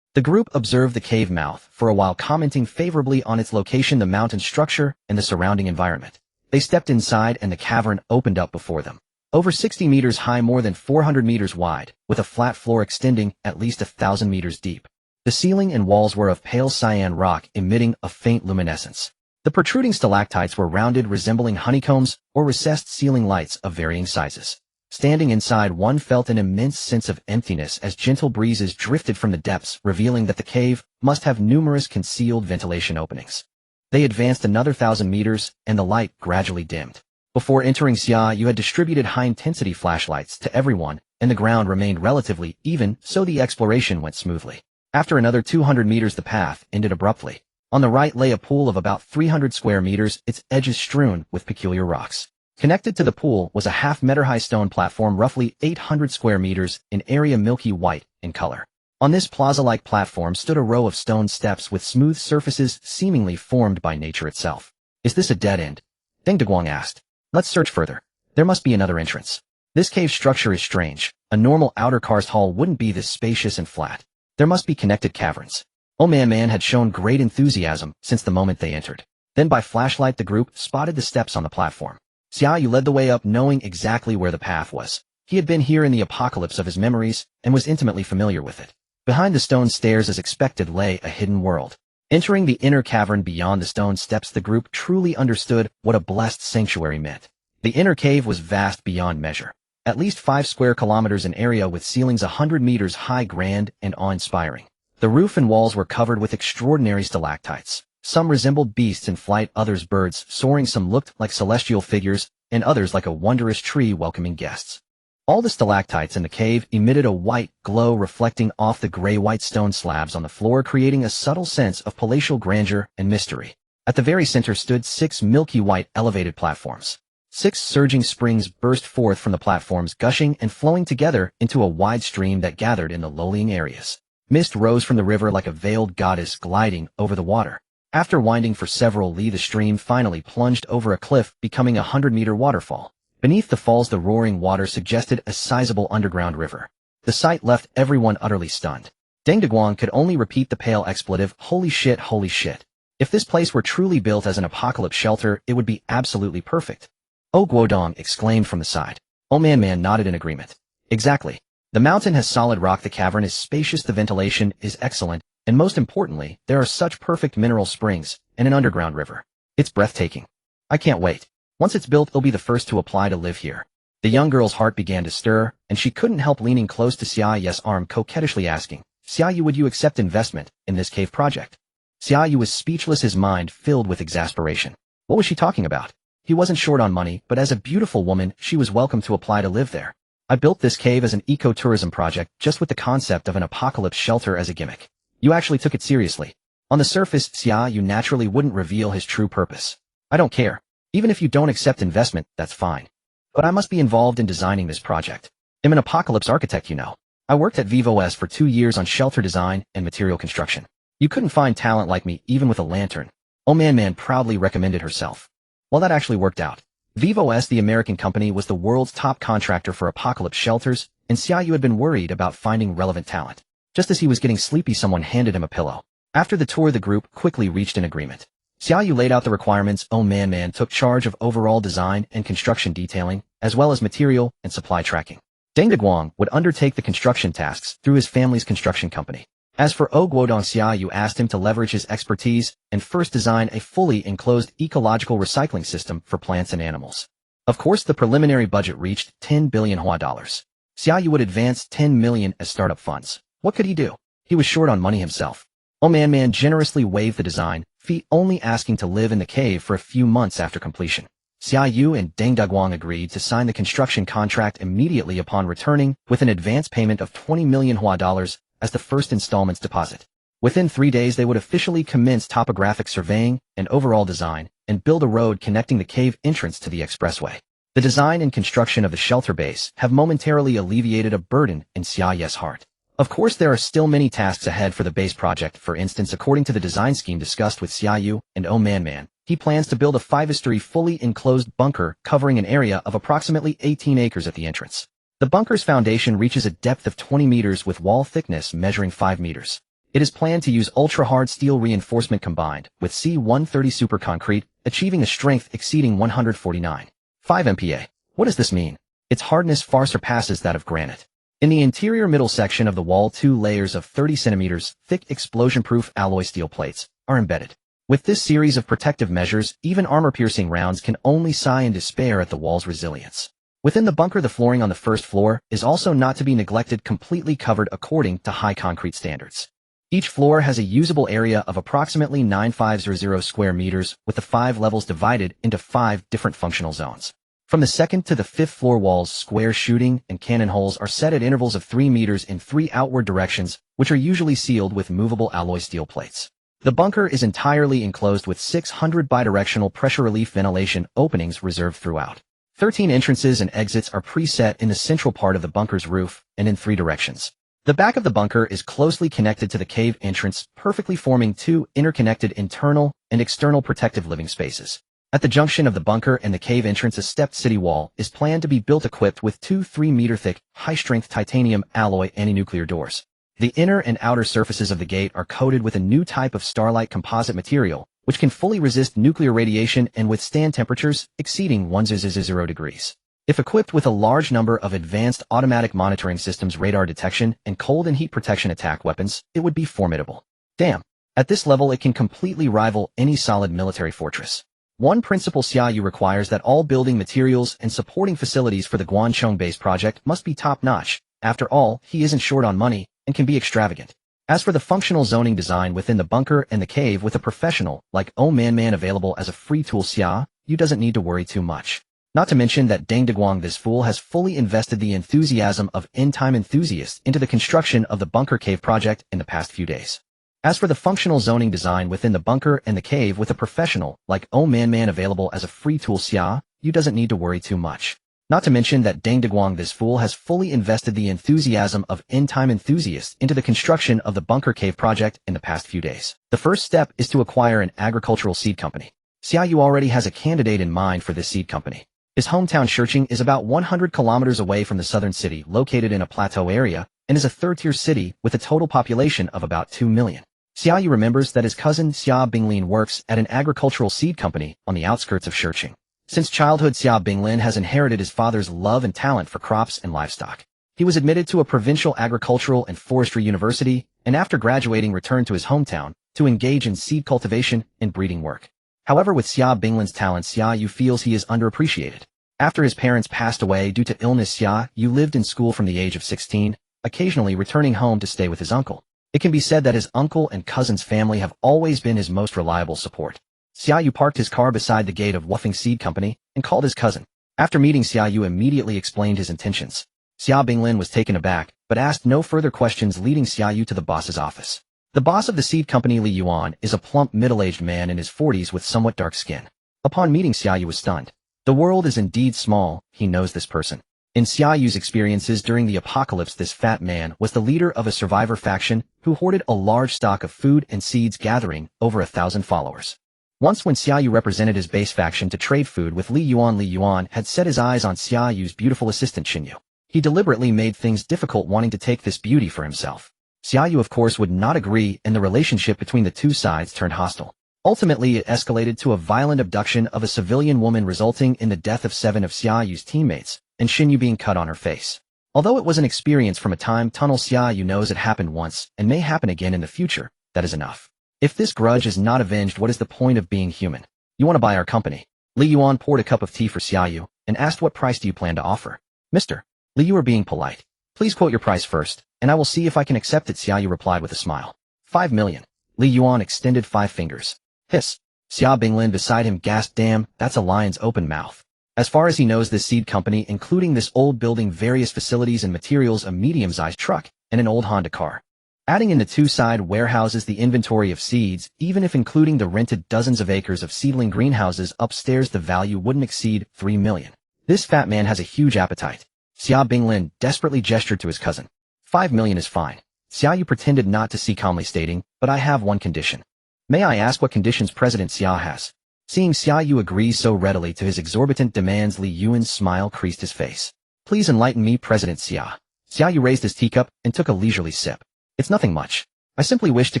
The group observed the cave mouth for a while, commenting favorably on its location, the mountain structure, and the surrounding environment. They stepped inside and the cavern opened up before them. Over 60 meters high, more than 400 meters wide, with a flat floor extending at least 1,000 meters deep. The ceiling and walls were of pale cyan rock, emitting a faint luminescence. The protruding stalactites were rounded, resembling honeycombs or recessed ceiling lights of varying sizes. Standing inside, one felt an immense sense of emptiness as gentle breezes drifted from the depths, revealing that the cave must have numerous concealed ventilation openings. They advanced another 1,000 meters, and the light gradually dimmed. Before entering, Xia Yu had distributed high-intensity flashlights to everyone, and the ground remained relatively even, so the exploration went smoothly. After another 200 meters, the path ended abruptly. On the right lay a pool of about 300 square meters, its edges strewn with peculiar rocks. Connected to the pool was a half-meter-high stone platform, roughly 800 square meters in area, milky white in color. On this plaza-like platform stood a row of stone steps with smooth surfaces seemingly formed by nature itself. Is this a dead end? Deng Diguang asked. Let's search further. There must be another entrance. This cave structure is strange. A normal outer karst hall wouldn't be this spacious and flat. There must be connected caverns. Oh man had shown great enthusiasm since the moment they entered. Then by flashlight the group spotted the steps on the platform. Xia Yu led the way up, knowing exactly where the path was. He had been here in the apocalypse of his memories and was intimately familiar with it. Behind the stone stairs, as expected, lay a hidden world. Entering the inner cavern beyond the stone steps, the group truly understood what a blessed sanctuary meant. The inner cave was vast beyond measure. at least 5 square kilometers in area with ceilings 100 meters high, grand and awe-inspiring. The roof and walls were covered with extraordinary stalactites. Some resembled beasts in flight, others birds soaring, some looked like celestial figures, and others like a wondrous tree welcoming guests. All the stalactites in the cave emitted a white glow reflecting off the gray-white stone slabs on the floor, creating a subtle sense of palatial grandeur and mystery. At the very center stood 6 milky white elevated platforms. 6 surging springs burst forth from the platforms, gushing and flowing together into a wide stream that gathered in the lowlying areas. Mist rose from the river like a veiled goddess gliding over the water. After winding for several li, the stream finally plunged over a cliff, becoming a 100-meter waterfall. Beneath the falls, the roaring water suggested a sizable underground river. The sight left everyone utterly stunned. Deng Daguang could only repeat the pale expletive, "Holy shit, holy shit." If this place were truly built as an apocalypse shelter, it would be absolutely perfect. Oh, Guodong exclaimed from the side. Oh, Man nodded in agreement. Exactly. The mountain has solid rock, the cavern is spacious, the ventilation is excellent, and most importantly, there are such perfect mineral springs and an underground river. It's breathtaking. I can't wait. Once it's built, they'll be the first to apply to live here. The young girl's heart began to stir, and she couldn't help leaning close to Xia Yu's arm, coquettishly asking, "Xia Yu, would you accept investment in this cave project?" Xia Yu was speechless, his mind filled with exasperation. What was she talking about? He wasn't short on money, but as a beautiful woman, she was welcome to apply to live there. I built this cave as an ecotourism project, just with the concept of an apocalypse shelter as a gimmick. You actually took it seriously. On the surface, Xia Yu naturally wouldn't reveal his true purpose. I don't care. Even if you don't accept investment, that's fine. But I must be involved in designing this project. I'm an apocalypse architect, you know. I worked at VivoS for 2 years on shelter design and material construction. You couldn't find talent like me, even with a lantern. Oh, Man proudly recommended herself. Well, that actually worked out. VivoS, the American company, was the world's top contractor for apocalypse shelters, and Xia Yu had been worried about finding relevant talent. Just as he was getting sleepy, someone handed him a pillow. After the tour, the group quickly reached an agreement. Xia Yu laid out the requirements. Oh, Man took charge of overall design and construction detailing, as well as material and supply tracking. Deng Daguang would undertake the construction tasks through his family's construction company. As for Oh Guodong, Xia Yu asked him to leverage his expertise and first design a fully enclosed ecological recycling system for plants and animals. Of course, the preliminary budget reached 10 billion Hua dollars. Xia Yu would advance 10 million as startup funds. What could he do? He was short on money himself. Oh, Man generously waived the design fee, only asking to live in the cave for a few months after completion. Xia Yu and Deng Daguang agreed to sign the construction contract immediately upon returning, with an advance payment of 20 million Hua dollars as the first installment's deposit. Within 3 days, they would officially commence topographic surveying and overall design, and build a road connecting the cave entrance to the expressway. The design and construction of the shelter base have momentarily alleviated a burden in Xia Yu's heart. Of course, there are still many tasks ahead for the base project. For instance, according to the design scheme discussed with Xia Yu and Oh Man, he plans to build a 5-story fully enclosed bunker covering an area of approximately 18 acres at the entrance. The bunker's foundation reaches a depth of 20 meters with wall thickness measuring 5 meters. It is planned to use ultra-hard steel reinforcement combined with C-130 super concrete, achieving a strength exceeding 149.5 MPa. What does this mean? Its hardness far surpasses that of granite. In the interior middle section of the wall, 2 layers of 30 centimeters thick explosion-proof alloy steel plates are embedded. With this series of protective measures, even armor-piercing rounds can only sigh in despair at the wall's resilience. Within the bunker, the flooring on the first floor is also not to be neglected, completely covered according to high concrete standards. Each floor has a usable area of approximately 9,500 square meters, with the 5 levels divided into 5 different functional zones. From the 2nd to the 5th floor walls, square shooting and cannon holes are set at intervals of 3 meters in 3 outward directions, which are usually sealed with movable alloy steel plates. The bunker is entirely enclosed with 600 bidirectional pressure relief ventilation openings reserved throughout. 13 entrances and exits are preset in the central part of the bunker's roof and in 3 directions. The back of the bunker is closely connected to the cave entrance, perfectly forming 2 interconnected internal and external protective living spaces. At the junction of the bunker and the cave entrance, a stepped city wall is planned to be built equipped with 2 3-meter-thick, high-strength titanium alloy anti-nuclear doors. The inner and outer surfaces of the gate are coated with a new type of starlight composite material, which can fully resist nuclear radiation and withstand temperatures exceeding 100 degrees. If equipped with a large number of advanced automatic monitoring systems, radar detection, and cold and heat protection attack weapons, it would be formidable. Damn. At this level, it can completely rival any solid military fortress. One principle Xia Yu requires that all building materials and supporting facilities for the Guangchong base project must be top-notch. After all, he isn't short on money and can be extravagant. As for the functional zoning design within the bunker and the cave with a professional like man available as a free tool, Xia Yu doesn't need to worry too much. Not to mention that Deng Deguang, this fool, has fully invested the enthusiasm of end-time enthusiasts into the construction of the bunker cave project in the past few days. As for the functional zoning design within the bunker and the cave with a professional like man available as a free tool, Xia Yu doesn't need to worry too much. Not to mention that Deng Deguang, this fool, has fully invested the enthusiasm of end-time enthusiasts into the construction of the bunker cave project in the past few days. The first step is to acquire an agricultural seed company. Xia Yu already has a candidate in mind for this seed company. His hometown Shurching is about 100 kilometers away from the southern city, located in a plateau area, and is a third-tier city with a total population of about 2 million. Xia Yu remembers that his cousin Xia Binglin works at an agricultural seed company on the outskirts of Shurching. Since childhood, Xia Binglin has inherited his father's love and talent for crops and livestock. He was admitted to a provincial agricultural and forestry university, and after graduating returned to his hometown to engage in seed cultivation and breeding work. However, with Xia Binglin's talents, Xia Yu feels he is underappreciated. After his parents passed away due to illness, Xia Yu lived in school from the age of 16, occasionally returning home to stay with his uncle. It can be said that his uncle and cousin's family have always been his most reliable support. Xia Yu parked his car beside the gate of Wuffing Seed Company and called his cousin. After meeting, Xia Yu immediately explained his intentions. Xia Binglin was taken aback, but asked no further questions, leading Xia Yu to the boss's office. The boss of the seed company, Li Yuan, is a plump, middle-aged man in his 40s with somewhat dark skin. Upon meeting, Xia Yu was stunned. The world is indeed small, he knows this person. In Xia Yu's experiences during the apocalypse, this fat man was the leader of a survivor faction who hoarded a large stock of food and seeds, gathering over 1,000 followers. Once when Xia Yu represented his base faction to trade food with Li Yuan had set his eyes on Xia Yu's beautiful assistant Xin Yu. He deliberately made things difficult, wanting to take this beauty for himself. Xia Yu, of course, would not agree, and the relationship between the two sides turned hostile. Ultimately, it escalated to a violent abduction of a civilian woman, resulting in the death of 7 of Xia Yu's teammates, and Xin Yu being cut on her face. Although it was an experience from a time tunnel, Xia Yu knows it happened once and may happen again in the future. That is enough. If this grudge is not avenged, what is the point of being human? You want to buy our company? Li Yuan poured a cup of tea for Xia Yu and asked, what price do you plan to offer? Mr. Li, you are being polite. Please quote your price first, and I will see if I can accept it, Xia Yu replied with a smile. 5 million. Li Yuan extended 5 fingers. Hiss. Xia Binglin beside him gasped, damn, that's a lion's open mouth. As far as he knows, this seed company, including this old building, various facilities and materials, a medium-sized truck, and an old Honda car. Adding in the 2 side warehouses, the inventory of seeds, even if including the rented dozens of acres of seedling greenhouses upstairs, the value wouldn't exceed 3 million. This fat man has a huge appetite. Xia Binglin desperately gestured to his cousin. 5 million is fine. Xia Yu pretended not to see, calmly stating, but I have one condition. May I ask what conditions President Xia has? Seeing Xia Yu agrees so readily to his exorbitant demands, Li Yuan's smile creased his face. Please enlighten me, President Xia. Xia Yu raised his teacup and took a leisurely sip. It's nothing much. I simply wish to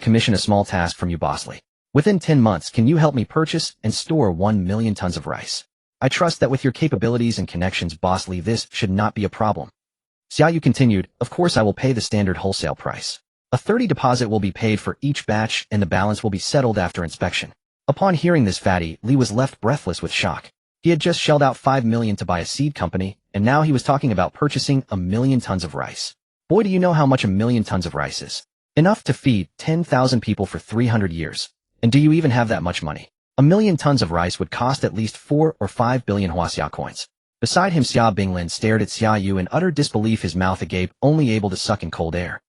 commission a small task from you, Boss Li. Within 10 months, can you help me purchase and store 1 million tons of rice? I trust that with your capabilities and connections, Boss Li, this should not be a problem. Xia Yu continued, of course I will pay the standard wholesale price. A 30 deposit will be paid for each batch, and the balance will be settled after inspection. Upon hearing this, Fatty Li was left breathless with shock. He had just shelled out 5 million to buy a seed company, and now he was talking about purchasing 1 million tons of rice. Boy, do you know how much 1 million tons of rice is. Enough to feed 10,000 people for 300 years. And do you even have that much money? 1 million tons of rice would cost at least 4 or 5 billion Huaxia coins. Beside him, Xia Binglin stared at Xia Yu in utter disbelief, his mouth agape, only able to suck in cold air.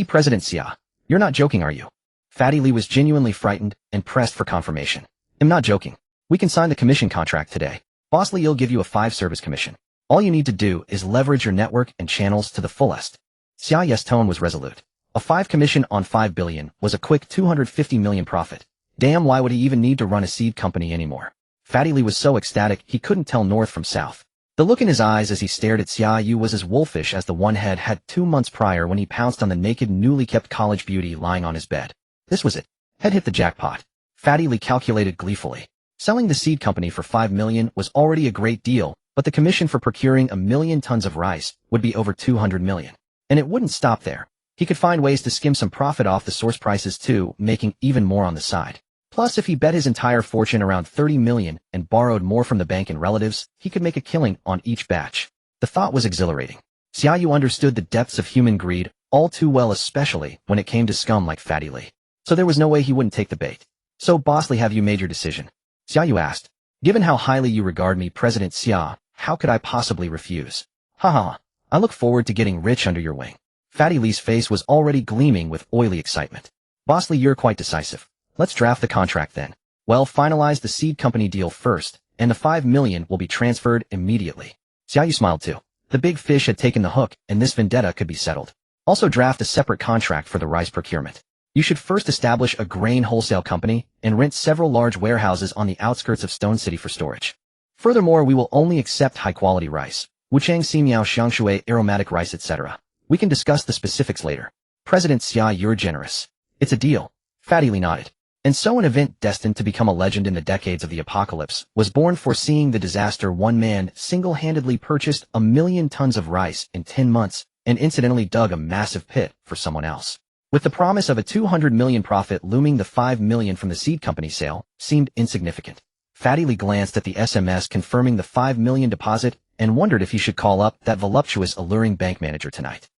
President Xia, you're not joking, are you? Fatty Li was genuinely frightened and pressed for confirmation. I'm not joking. We can sign the commission contract today. Boss Li will give you a 5-service commission. All you need to do is leverage your network and channels to the fullest. Xia Yu's tone was resolute. A 5 commission on 5 billion was a quick 250 million profit. Damn, why would he even need to run a seed company anymore? Fatty Li was so ecstatic he couldn't tell north from south. The look in his eyes as he stared at Xia Yu was as wolfish as the one had 2 months prior when he pounced on the naked, newly kept college beauty lying on his bed. This was it. Had hit the jackpot. Fatty Li calculated gleefully. Selling the seed company for 5 million was already a great deal, but the commission for procuring 1 million tons of rice would be over 200 million. And it wouldn't stop there. He could find ways to skim some profit off the source prices too, making even more on the side. Plus, if he bet his entire fortune around 30 million and borrowed more from the bank and relatives, he could make a killing on each batch. The thought was exhilarating. Xia Yu understood the depths of human greed all too well, especially when it came to scum like Fatty Lee. So there was no way he wouldn't take the bait. So, Boss Lee, have you made your decision? Xia Yu asked. Given how highly you regard me, President Xia, how could I possibly refuse? Haha, I look forward to getting rich under your wing. Fatty Lee's face was already gleaming with oily excitement. Boss Lee, you're quite decisive. Let's draft the contract then. Well, finalize the seed company deal first, and the 5 million will be transferred immediately. Xia Yu smiled too. The big fish had taken the hook, and this vendetta could be settled. Also draft a separate contract for the rice procurement. You should first establish a grain wholesale company and rent several large warehouses on the outskirts of Stone City for storage. Furthermore, we will only accept high-quality rice. Wuchang Ximiao Xiangshui aromatic rice, etc. We can discuss the specifics later. President Xia, you're generous. It's a deal. Fatty Lee nodded. And so an event destined to become a legend in the decades of the apocalypse was born, foreseeing the disaster. One man single-handedly purchased 1 million tons of rice in 10 months and incidentally dug a massive pit for someone else. With the promise of a 200 million profit looming, the 5 million from the seed company sale seemed insignificant. Fatty Lee glanced at the SMS confirming the 5 million deposit and wondered if he should call up that voluptuous, alluring bank manager tonight.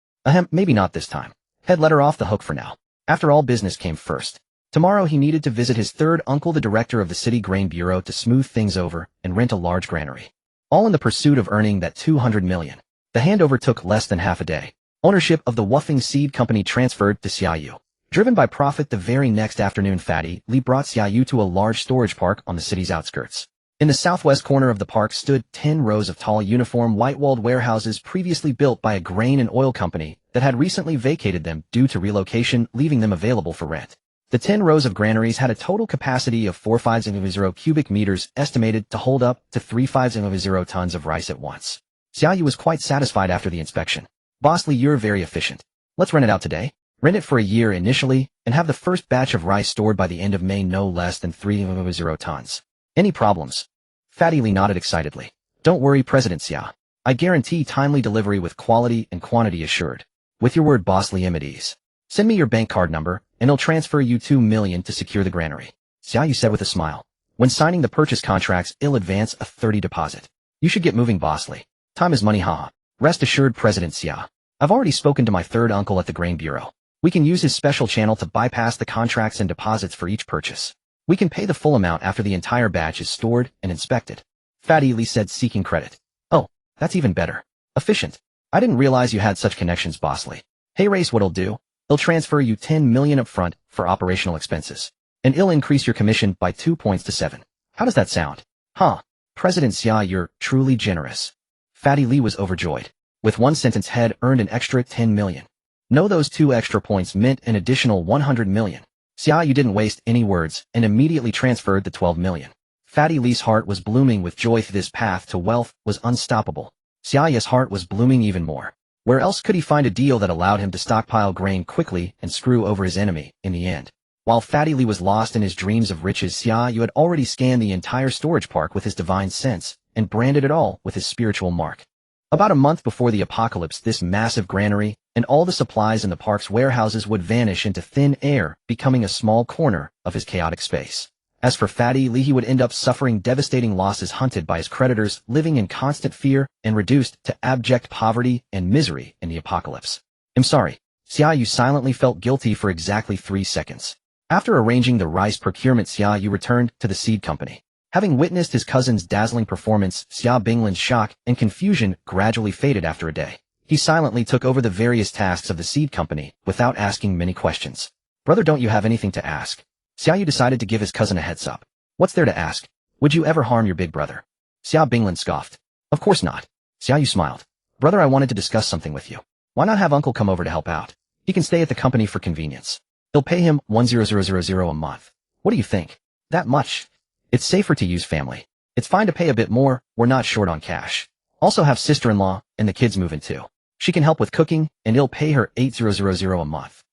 Maybe not this time. He'd let her off the hook for now. After all, business came first. Tomorrow he needed to visit his third uncle, the director of the City Grain Bureau, to smooth things over and rent a large granary. All in the pursuit of earning that 200 million. The handover took less than half a day. Ownership of the Wuffing Seed Company transferred to Xia Yu. Driven by profit, the very next afternoon Fatty Lee brought Xia Yu to a large storage park on the city's outskirts. In the southwest corner of the park stood 10 rows of tall, uniform, white-walled warehouses previously built by a grain and oil company that had recently vacated them due to relocation, leaving them available for rent. The 10 rows of granaries had a total capacity of 450 cubic meters, estimated to hold up to 350 tons of rice at once. Xia Yu was quite satisfied after the inspection. Boss Lee, you're very efficient. Let's rent it out today. Rent it for a year initially, and have the first batch of rice stored by the end of May, no less than 350 tons. Any problems? Fatty Lee nodded excitedly. Don't worry, President Xia. I guarantee timely delivery with quality and quantity assured. With your word, Boss Lee, I'm at ease. Send me your bank card number, and I'll transfer you 2 million to secure the granary. Xia Yu said with a smile. When signing the purchase contracts, I'll advance a 30 deposit. You should get moving, Boss Lee. Time is money, haha. Rest assured, President Xia. I've already spoken to my third uncle at the Grain Bureau. We can use his special channel to bypass the contracts and deposits for each purchase. We can pay the full amount after the entire batch is stored and inspected. Fatty Lee said, seeking credit. Oh, that's even better. Efficient. I didn't realize you had such connections, Boss Lee. Hey Race, what'll do? I'll transfer you 10 million up front for operational expenses. And I'll increase your commission by 2 points to 7. How does that sound? Huh. President Xia, you're truly generous. Fatty Lee was overjoyed. With one sentence, head earned an extra 10 million. No, those 2 extra points meant an additional 100 million. Xia Yu didn't waste any words and immediately transferred the 12 million. Fatty Lee's heart was blooming with joy. This path to wealth was unstoppable. Xia Yu's heart was blooming even more. Where else could he find a deal that allowed him to stockpile grain quickly and screw over his enemy in the end? While Fatty Lee was lost in his dreams of riches, Xia Yu had already scanned the entire storage park with his divine sense and branded it all with his spiritual mark. About a month before the apocalypse, this massive granary and all the supplies in the park's warehouses would vanish into thin air, becoming a small corner of his chaotic space. As for Fatty Lee, he would end up suffering devastating losses, hunted by his creditors, living in constant fear, and reduced to abject poverty and misery in the apocalypse. I'm sorry. Xia Yu silently felt guilty for exactly 3 seconds. After arranging the rice procurement, Xia Yu returned to the seed company. Having witnessed his cousin's dazzling performance, Xia Binglin's shock and confusion gradually faded after a day. He silently took over the various tasks of the seed company without asking many questions. Brother, don't you have anything to ask? Xia Yu decided to give his cousin a heads up. What's there to ask? Would you ever harm your big brother? Xia Binglin scoffed. Of course not. Xia Yu smiled. Brother, I wanted to discuss something with you. Why not have uncle come over to help out? He can stay at the company for convenience. He'll pay him 100,000 a month. What do you think? That much? It's safer to use family. It's fine to pay a bit more, we're not short on cash. Also have sister-in-law, and the kids move in too. She can help with cooking, and he'll pay her 8,000 a month.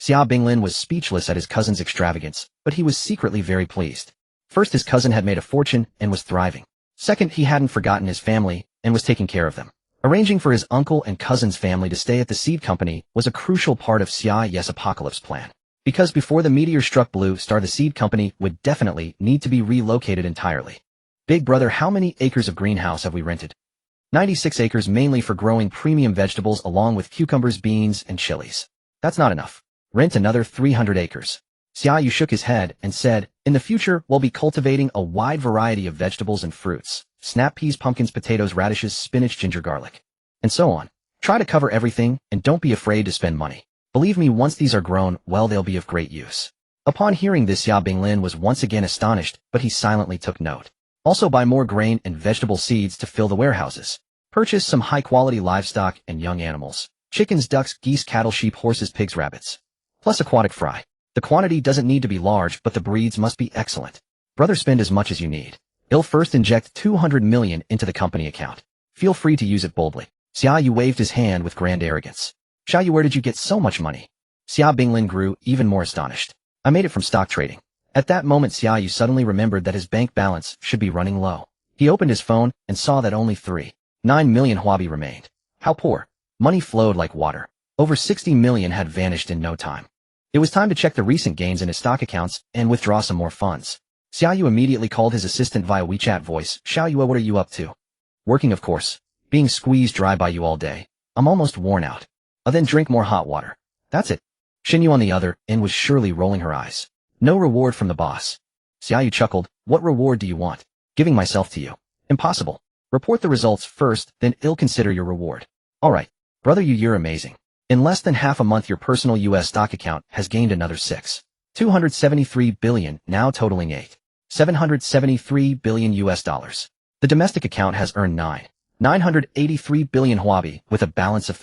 Xia Binglin was speechless at his cousin's extravagance, but he was secretly very pleased. First, his cousin had made a fortune and was thriving. Second, he hadn't forgotten his family and was taking care of them. Arranging for his uncle and cousin's family to stay at the seed company was a crucial part of Xia Yu's apocalypse plan. Because before the meteor struck Blue Star, the seed company would definitely need to be relocated entirely. Big brother, how many acres of greenhouse have we rented? 96 acres, mainly for growing premium vegetables along with cucumbers, beans, and chilies. That's not enough. Rent another 300 acres. Xia Yu shook his head and said, in the future, we'll be cultivating a wide variety of vegetables and fruits. Snap peas, pumpkins, potatoes, radishes, spinach, ginger, garlic, and so on. Try to cover everything, and don't be afraid to spend money. Believe me, once these are grown, well, they'll be of great use. Upon hearing this, Xia Binglin was once again astonished, but he silently took note. Also buy more grain and vegetable seeds to fill the warehouses. Purchase some high-quality livestock and young animals. Chickens, ducks, geese, cattle, sheep, horses, pigs, rabbits. Plus aquatic fry. The quantity doesn't need to be large, but the breeds must be excellent. Brother, spend as much as you need. I'll first inject 200 million into the company account. Feel free to use it boldly. Xia Yu waved his hand with grand arrogance. Xia Yu, where did you get so much money? Xia Binglin grew even more astonished. I made it from stock trading. At that moment, Xia Yu suddenly remembered that his bank balance should be running low. He opened his phone and saw that only 3.9 million huobi remained. How poor. Money flowed like water. Over 60 million had vanished in no time. It was time to check the recent gains in his stock accounts and withdraw some more funds. Xia Yu immediately called his assistant via WeChat voice. Xia Yu, what are you up to? Working, of course. Being squeezed dry by you all day. I'm almost worn out. I'll then drink more hot water. That's it. Xin Yu on the other end was surely rolling her eyes. No reward from the boss. Xia Yu chuckled. What reward do you want? Giving myself to you. Impossible. Report the results first, then I'll consider your reward. Alright. Brother Yu, you're amazing. In less than half a month, your personal US stock account has gained another 273 billion, now totaling 773 billion US dollars. The domestic account has earned 983 billion huobi with a balance of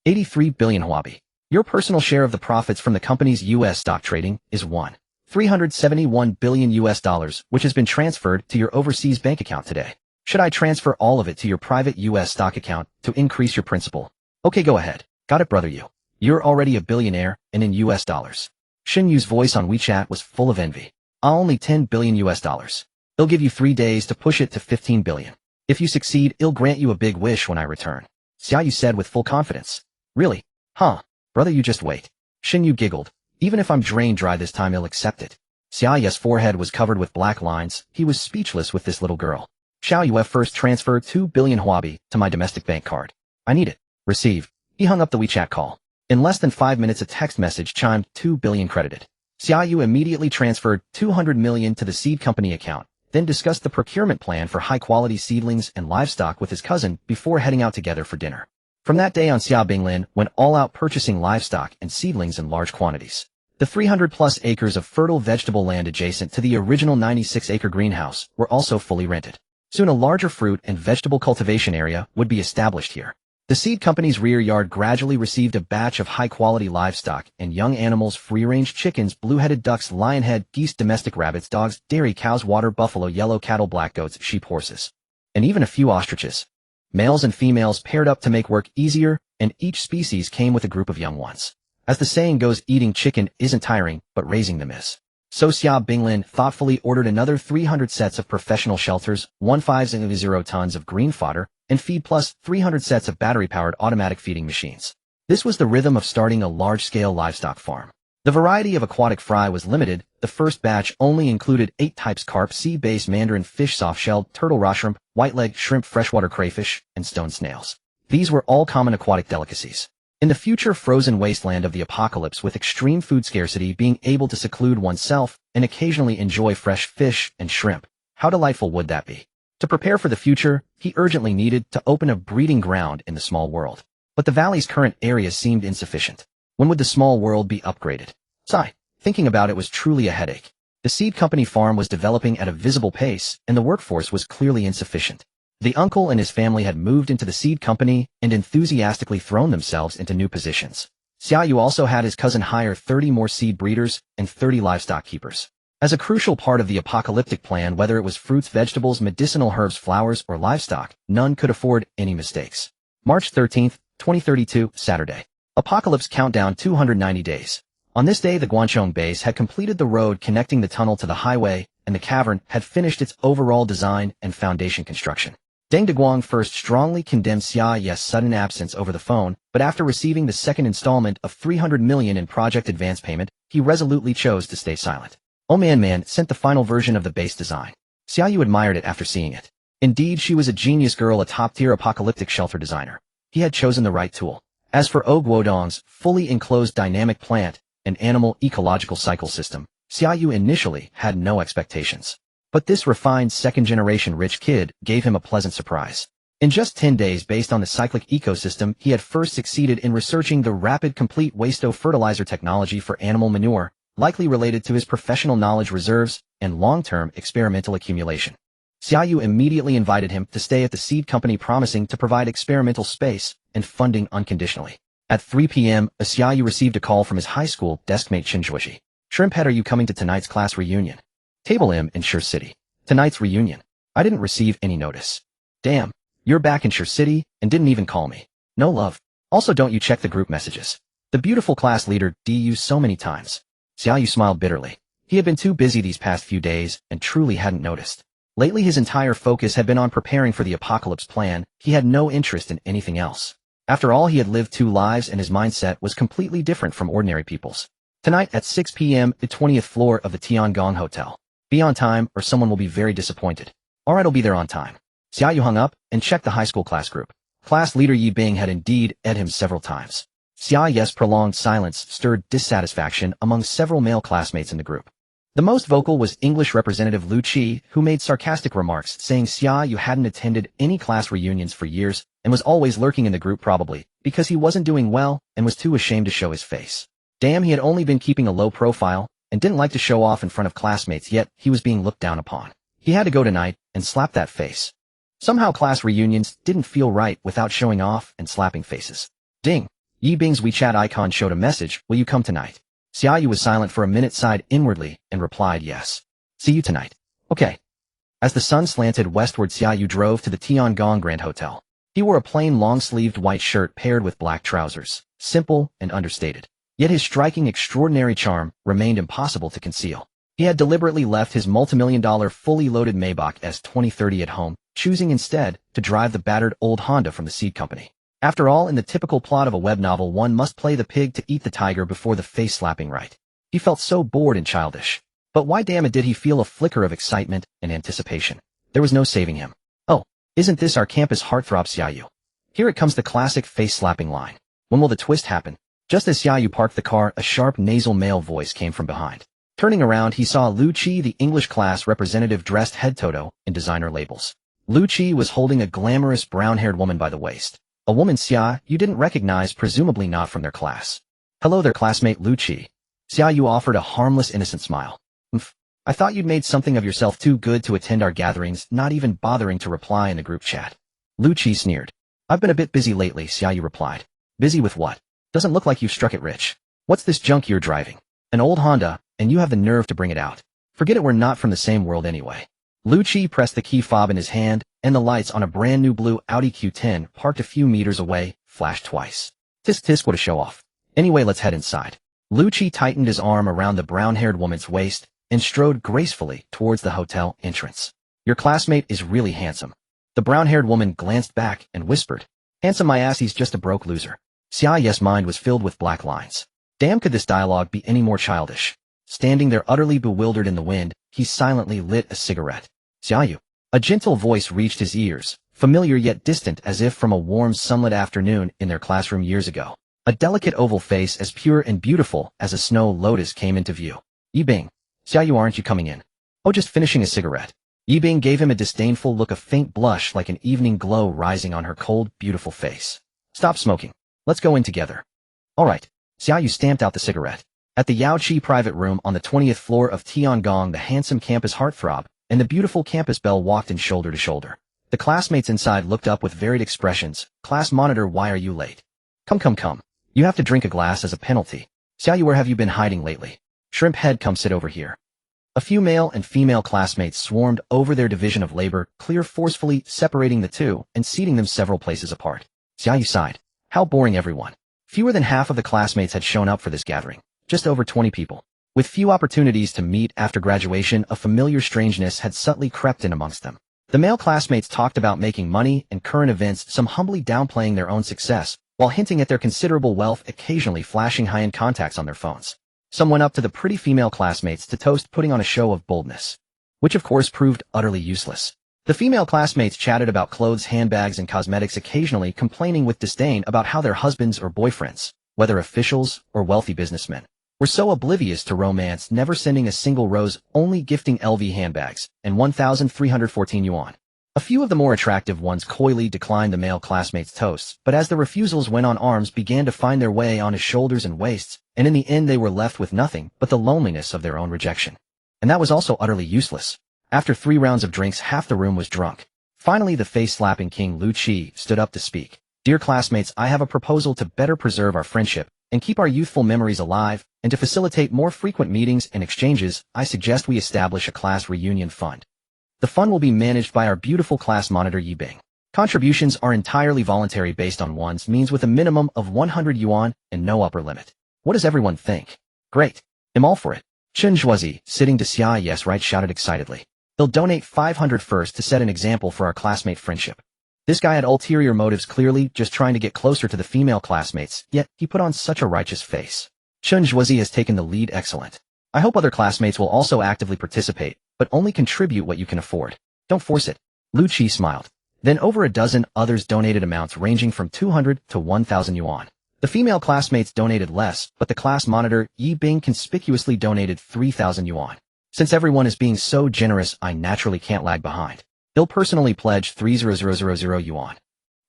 83 billion huobi. Your personal share of the profits from the company's US stock trading is 371 billion US dollars, which has been transferred to your overseas bank account today. Should I transfer all of it to your private US stock account to increase your principal? Okay, go ahead. Got it, brother Yu. You're already a billionaire, and in US dollars. Xin Yu's voice on WeChat was full of envy. Only 10 billion US dollars. I'll give you 3 days to push it to 15 billion. If you succeed, I'll grant you a big wish when I return. Xia Yu said with full confidence. Really? Huh? Brother, you just wait. Xin Yu giggled. Even if I'm drained dry this time, I'll accept it. Xia Yu's forehead was covered with black lines. He was speechless with this little girl. Xia Yu first transferred 2 billion huobi to my domestic bank card. I need it. Received. He hung up the WeChat call. In less than 5 minutes, a text message chimed. 2 billion credited. Xia Yu immediately transferred 200 million to the seed company account, then discussed the procurement plan for high-quality seedlings and livestock with his cousin before heading out together for dinner. From that day on, Xia Binglin went all out purchasing livestock and seedlings in large quantities. The 300-plus acres of fertile vegetable land adjacent to the original 96-acre greenhouse were also fully rented. Soon a larger fruit and vegetable cultivation area would be established here. The seed company's rear yard gradually received a batch of high-quality livestock and young animals: free-range chickens, blue-headed ducks, lionhead geese, domestic rabbits, dogs, dairy cows, water buffalo, yellow cattle, black goats, sheep, horses, and even a few ostriches. Males and females paired up to make work easier, and each species came with a group of young ones. As the saying goes, eating chicken isn't tiring, but raising them is. So Xia Binglin thoughtfully ordered another 300 sets of professional shelters, 150 tons of green fodder, and feed, plus 300 sets of battery-powered automatic feeding machines. This was the rhythm of starting a large-scale livestock farm. The variety of aquatic fry was limited. The first batch only included 8 types: carp, sea-bass, mandarin fish, soft-shelled, turtle, raw shrimp, white-leg shrimp, freshwater crayfish, and stone snails. These were all common aquatic delicacies. In the future frozen wasteland of the apocalypse, with extreme food scarcity, being able to seclude oneself and occasionally enjoy fresh fish and shrimp, how delightful would that be? To prepare for the future, he urgently needed to open a breeding ground in the small world. But the valley's current area seemed insufficient. When would the small world be upgraded? Sigh. Thinking about it was truly a headache. The seed company farm was developing at a visible pace, and the workforce was clearly insufficient. The uncle and his family had moved into the seed company and enthusiastically thrown themselves into new positions. Xia Yu also had his cousin hire 30 more seed breeders and 30 livestock keepers. As a crucial part of the apocalyptic plan, whether it was fruits, vegetables, medicinal herbs, flowers, or livestock, none could afford any mistakes. March 13th, 2032, Saturday. Apocalypse countdown: 290 days. On this day, the Guangchong base had completed the road connecting the tunnel to the highway, and the cavern had finished its overall design and foundation construction. Deng Deguang first strongly condemned Xia Yu's sudden absence over the phone, but after receiving the second installment of 300 million in project advance payment, he resolutely chose to stay silent. Oh man sent the final version of the base design. Xia Yu admired it after seeing it. Indeed, she was a genius girl, a top-tier apocalyptic shelter designer. He had chosen the right tool. As for O Guodong's fully enclosed dynamic plant and animal ecological cycle system, Xia Yu initially had no expectations. But this refined second-generation rich kid gave him a pleasant surprise. In just 10 days, based on the cyclic ecosystem, he had first succeeded in researching the rapid complete waste-o fertilizer technology for animal manure, likely related to his professional knowledge reserves and long-term experimental accumulation. Xia Yu immediately invited him to stay at the seed company, promising to provide experimental space and funding unconditionally. At 3 p.m., Xia Yu received a call from his high school deskmate Qin Zhuoxi. Shrimphead, are you coming to tonight's class reunion? Table M in Shur City. Tonight's reunion. I didn't receive any notice. Damn, you're back in Shur City and didn't even call me. No love. Also, don't you check the group messages? The beautiful class leader DU so many times. Xia Yu smiled bitterly. He had been too busy these past few days and truly hadn't noticed. Lately, his entire focus had been on preparing for the apocalypse plan. He had no interest in anything else. After all, he had lived 2 lives and his mindset was completely different from ordinary people's. Tonight at 6 p.m., the 20th floor of the Tiangong Hotel. Be on time or someone will be very disappointed. Alright, I'll be there on time. Xia Yu hung up and checked the high school class group. Class leader Yi Bing had indeed ed him several times. Xia Yu's prolonged silence stirred dissatisfaction among several male classmates in the group. The most vocal was English representative Lu Qi, who made sarcastic remarks saying Xia Yu hadn't attended any class reunions for years and was always lurking in the group, probably because he wasn't doing well and was too ashamed to show his face. Damn, he had only been keeping a low profile and didn't like to show off in front of classmates, yet he was being looked down upon. He had to go tonight and slap that face. Somehow class reunions didn't feel right without showing off and slapping faces. Ding! Yi Bing's WeChat icon showed a message, will you come tonight? Xia Yu was silent for a minute, sighed inwardly, and replied yes. See you tonight. Okay. As the sun slanted westward, Xia Yu drove to the Tiangong Grand Hotel. He wore a plain long-sleeved white shirt paired with black trousers, simple and understated. Yet his striking, extraordinary charm remained impossible to conceal. He had deliberately left his multimillion-dollar fully loaded Maybach S2030 at home, choosing instead to drive the battered old Honda from the seed company. After all, in the typical plot of a web novel, one must play the pig to eat the tiger before the face-slapping right. He felt so bored and childish. But why damn it did he feel a flicker of excitement and anticipation? There was no saving him. Oh, isn't this our campus heartthrob Xia Yu? Here it comes, the classic face-slapping line. When will the twist happen? Just as Xia Yu parked the car, a sharp nasal male voice came from behind. Turning around, he saw Lu Qi, the English class representative, dressed head-to-toe in designer labels. Lu Qi was holding a glamorous brown-haired woman by the waist. A woman Xia Yu didn't recognize, presumably not from their class. Hello there, classmate Lu Qi. Xia Yu offered a harmless, innocent smile. I thought you'd made something of yourself, too good to attend our gatherings, not even bothering to reply in the group chat. Lu Qi sneered. I've been a bit busy lately, Xia Yu replied. Busy with what? Doesn't look like you've struck it rich. What's this junk you're driving? An old Honda, and you have the nerve to bring it out. Forget it, we're not from the same world anyway. Lu Qi pressed the key fob in his hand, and the lights on a brand new blue Audi Q10 parked a few meters away flashed twice. Tisk tisk, what a show off. Anyway, let's head inside. Lu Qi tightened his arm around the brown-haired woman's waist and strode gracefully towards the hotel entrance. Your classmate is really handsome. The brown-haired woman glanced back and whispered. Handsome my ass, he's just a broke loser. Xia Yu's mind was filled with black lines. Damn, could this dialogue be any more childish? Standing there utterly bewildered in the wind, he silently lit a cigarette. Xia Yu. A gentle voice reached his ears, familiar yet distant as if from a warm sunlit afternoon in their classroom years ago. A delicate oval face as pure and beautiful as a snow lotus came into view. Yi Bing. Xia Yu, aren't you coming in? Oh, just finishing a cigarette. Yi Bing gave him a disdainful look, a faint blush like an evening glow rising on her cold, beautiful face. Stop smoking. Let's go in together. All right. Xia Yu stamped out the cigarette. At the Yao Qi private room on the 20th floor of Tiangong, the handsome campus heartthrob and the beautiful campus belle walked in shoulder to shoulder. The classmates inside looked up with varied expressions. Class monitor, why are you late? Come. You have to drink a glass as a penalty. Xia Yu, where have you been hiding lately? Shrimp head, come sit over here. A few male and female classmates swarmed over their division of labor, clear forcefully separating the two and seating them several places apart. Xia Yu sighed. How boring, everyone. Fewer than half of the classmates had shown up for this gathering. Just over 20 people. With few opportunities to meet after graduation, a familiar strangeness had subtly crept in amongst them. The male classmates talked about making money and current events, some humbly downplaying their own success, while hinting at their considerable wealth, occasionally flashing high-end contacts on their phones. Some went up to the pretty female classmates to toast, putting on a show of boldness, which of course proved utterly useless. The female classmates chatted about clothes, handbags, and cosmetics, occasionally complaining with disdain about how their husbands or boyfriends, whether officials or wealthy businessmen, were so oblivious to romance, never sending a single rose, only gifting LV handbags, and 1,314 yuan. A few of the more attractive ones coyly declined the male classmates' toasts, but as the refusals went on, arms began to find their way on his shoulders and waists, and in the end they were left with nothing but the loneliness of their own rejection. And that was also utterly useless. After 3 rounds of drinks, half the room was drunk. Finally, the face-slapping King Lu Qi stood up to speak. Dear classmates, I have a proposal to better preserve our friendship and keep our youthful memories alive, and to facilitate more frequent meetings and exchanges, I suggest we establish a class reunion fund. The fund will be managed by our beautiful class monitor Yi Bing. Contributions are entirely voluntary based on one's means, with a minimum of 100 yuan and no upper limit. What does everyone think? Great. I'm all for it. Chen Zhuozi, sitting to Xia Yes right, shouted excitedly. They'll donate 500 first to set an example for our classmate friendship. This guy had ulterior motives, clearly just trying to get closer to the female classmates, yet he put on such a righteous face. Chen Zhuozi has taken the lead. Excellent. I hope other classmates will also actively participate, but only contribute what you can afford. Don't force it. Lu Qi smiled. Then over a dozen others donated amounts ranging from 200 to 1,000 yuan. The female classmates donated less, but the class monitor, Yi Bing, conspicuously donated 3,000 yuan. Since everyone is being so generous, I naturally can't lag behind. He'll personally pledge 3,000 yuan.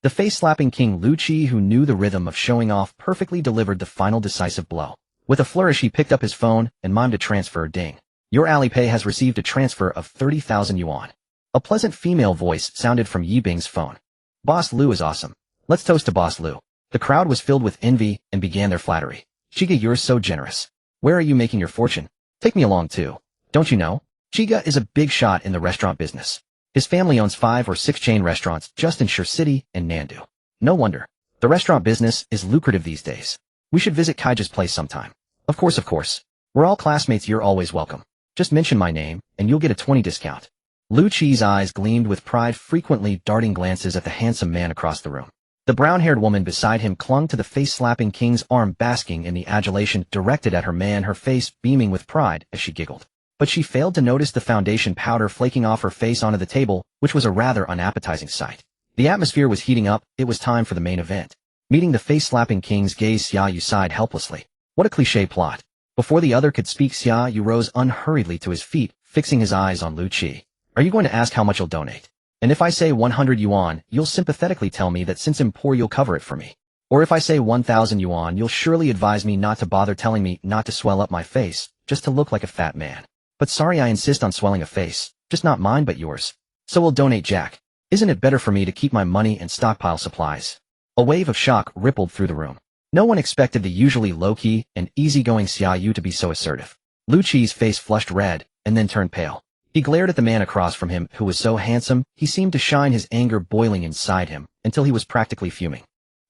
The face-slapping King Lu Qi, who knew the rhythm of showing off, perfectly delivered the final decisive blow. With a flourish, he picked up his phone and mimed a transfer. Ding. Your Alipay has received a transfer of 30,000 yuan. A pleasant female voice sounded from Yi Bing's phone. Boss Lu is awesome. Let's toast to Boss Lu. The crowd was filled with envy and began their flattery. Chiga, you're so generous. Where are you making your fortune? Take me along too. Don't you know? Chiga is a big shot in the restaurant business. His family owns 5 or 6 chain restaurants just in Shur City and Nandu. No wonder. The restaurant business is lucrative these days. We should visit Kaija's place sometime. Of course. We're all classmates. You're always welcome. Just mention my name, and you'll get a 20% discount. Lu Qi's eyes gleamed with pride, frequently darting glances at the handsome man across the room. The brown-haired woman beside him clung to the face-slapping King's arm, basking in the adulation directed at her man, her face beaming with pride as she giggled. But she failed to notice the foundation powder flaking off her face onto the table, which was a rather unappetizing sight. The atmosphere was heating up. It was time for the main event. Meeting the face-slapping King's gaze, Xia Yu sighed helplessly. What a cliché plot. Before the other could speak, Xia Yu rose unhurriedly to his feet, fixing his eyes on Lu Qi. Are you going to ask how much you'll donate? And if I say 100 yuan, you'll sympathetically tell me that since I'm poor you'll cover it for me. Or if I say 1,000 yuan, you'll surely advise me not to bother, telling me not to swell up my face, just to look like a fat man. But sorry, I insist on swelling a face, just not mine but yours. So we'll donate, Jack. Isn't it better for me to keep my money and stockpile supplies? A wave of shock rippled through the room. No one expected the usually low-key and easygoing Xia Yu to be so assertive. Lu Qi's face flushed red, and then turned pale. He glared at the man across from him, who was so handsome, he seemed to shine, his anger boiling inside him, until he was practically fuming.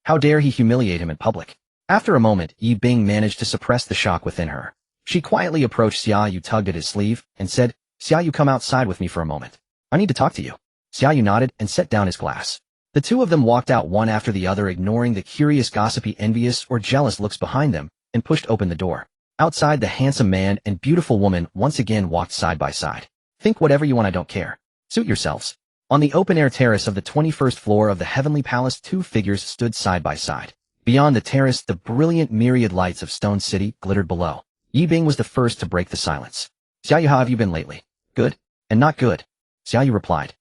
How dare he humiliate him in public? After a moment, Yi Bing managed to suppress the shock within her. She quietly approached Xia Yu, tugged at his sleeve, and said, Xia Yu, come outside with me for a moment. I need to talk to you. Xia Yu nodded and set down his glass. The two of them walked out one after the other, ignoring the curious, gossipy, envious, or jealous looks behind them, and pushed open the door. Outside, the handsome man and beautiful woman once again walked side by side. Think whatever you want, I don't care. Suit yourselves. On the open-air terrace of the 21st floor of the Heavenly Palace, 2 figures stood side by side. Beyond the terrace, the brilliant myriad lights of Stone City glittered below. Yi Bing was the first to break the silence. Xia Yu, how have you been lately? Good? And not good? Xia Yu replied.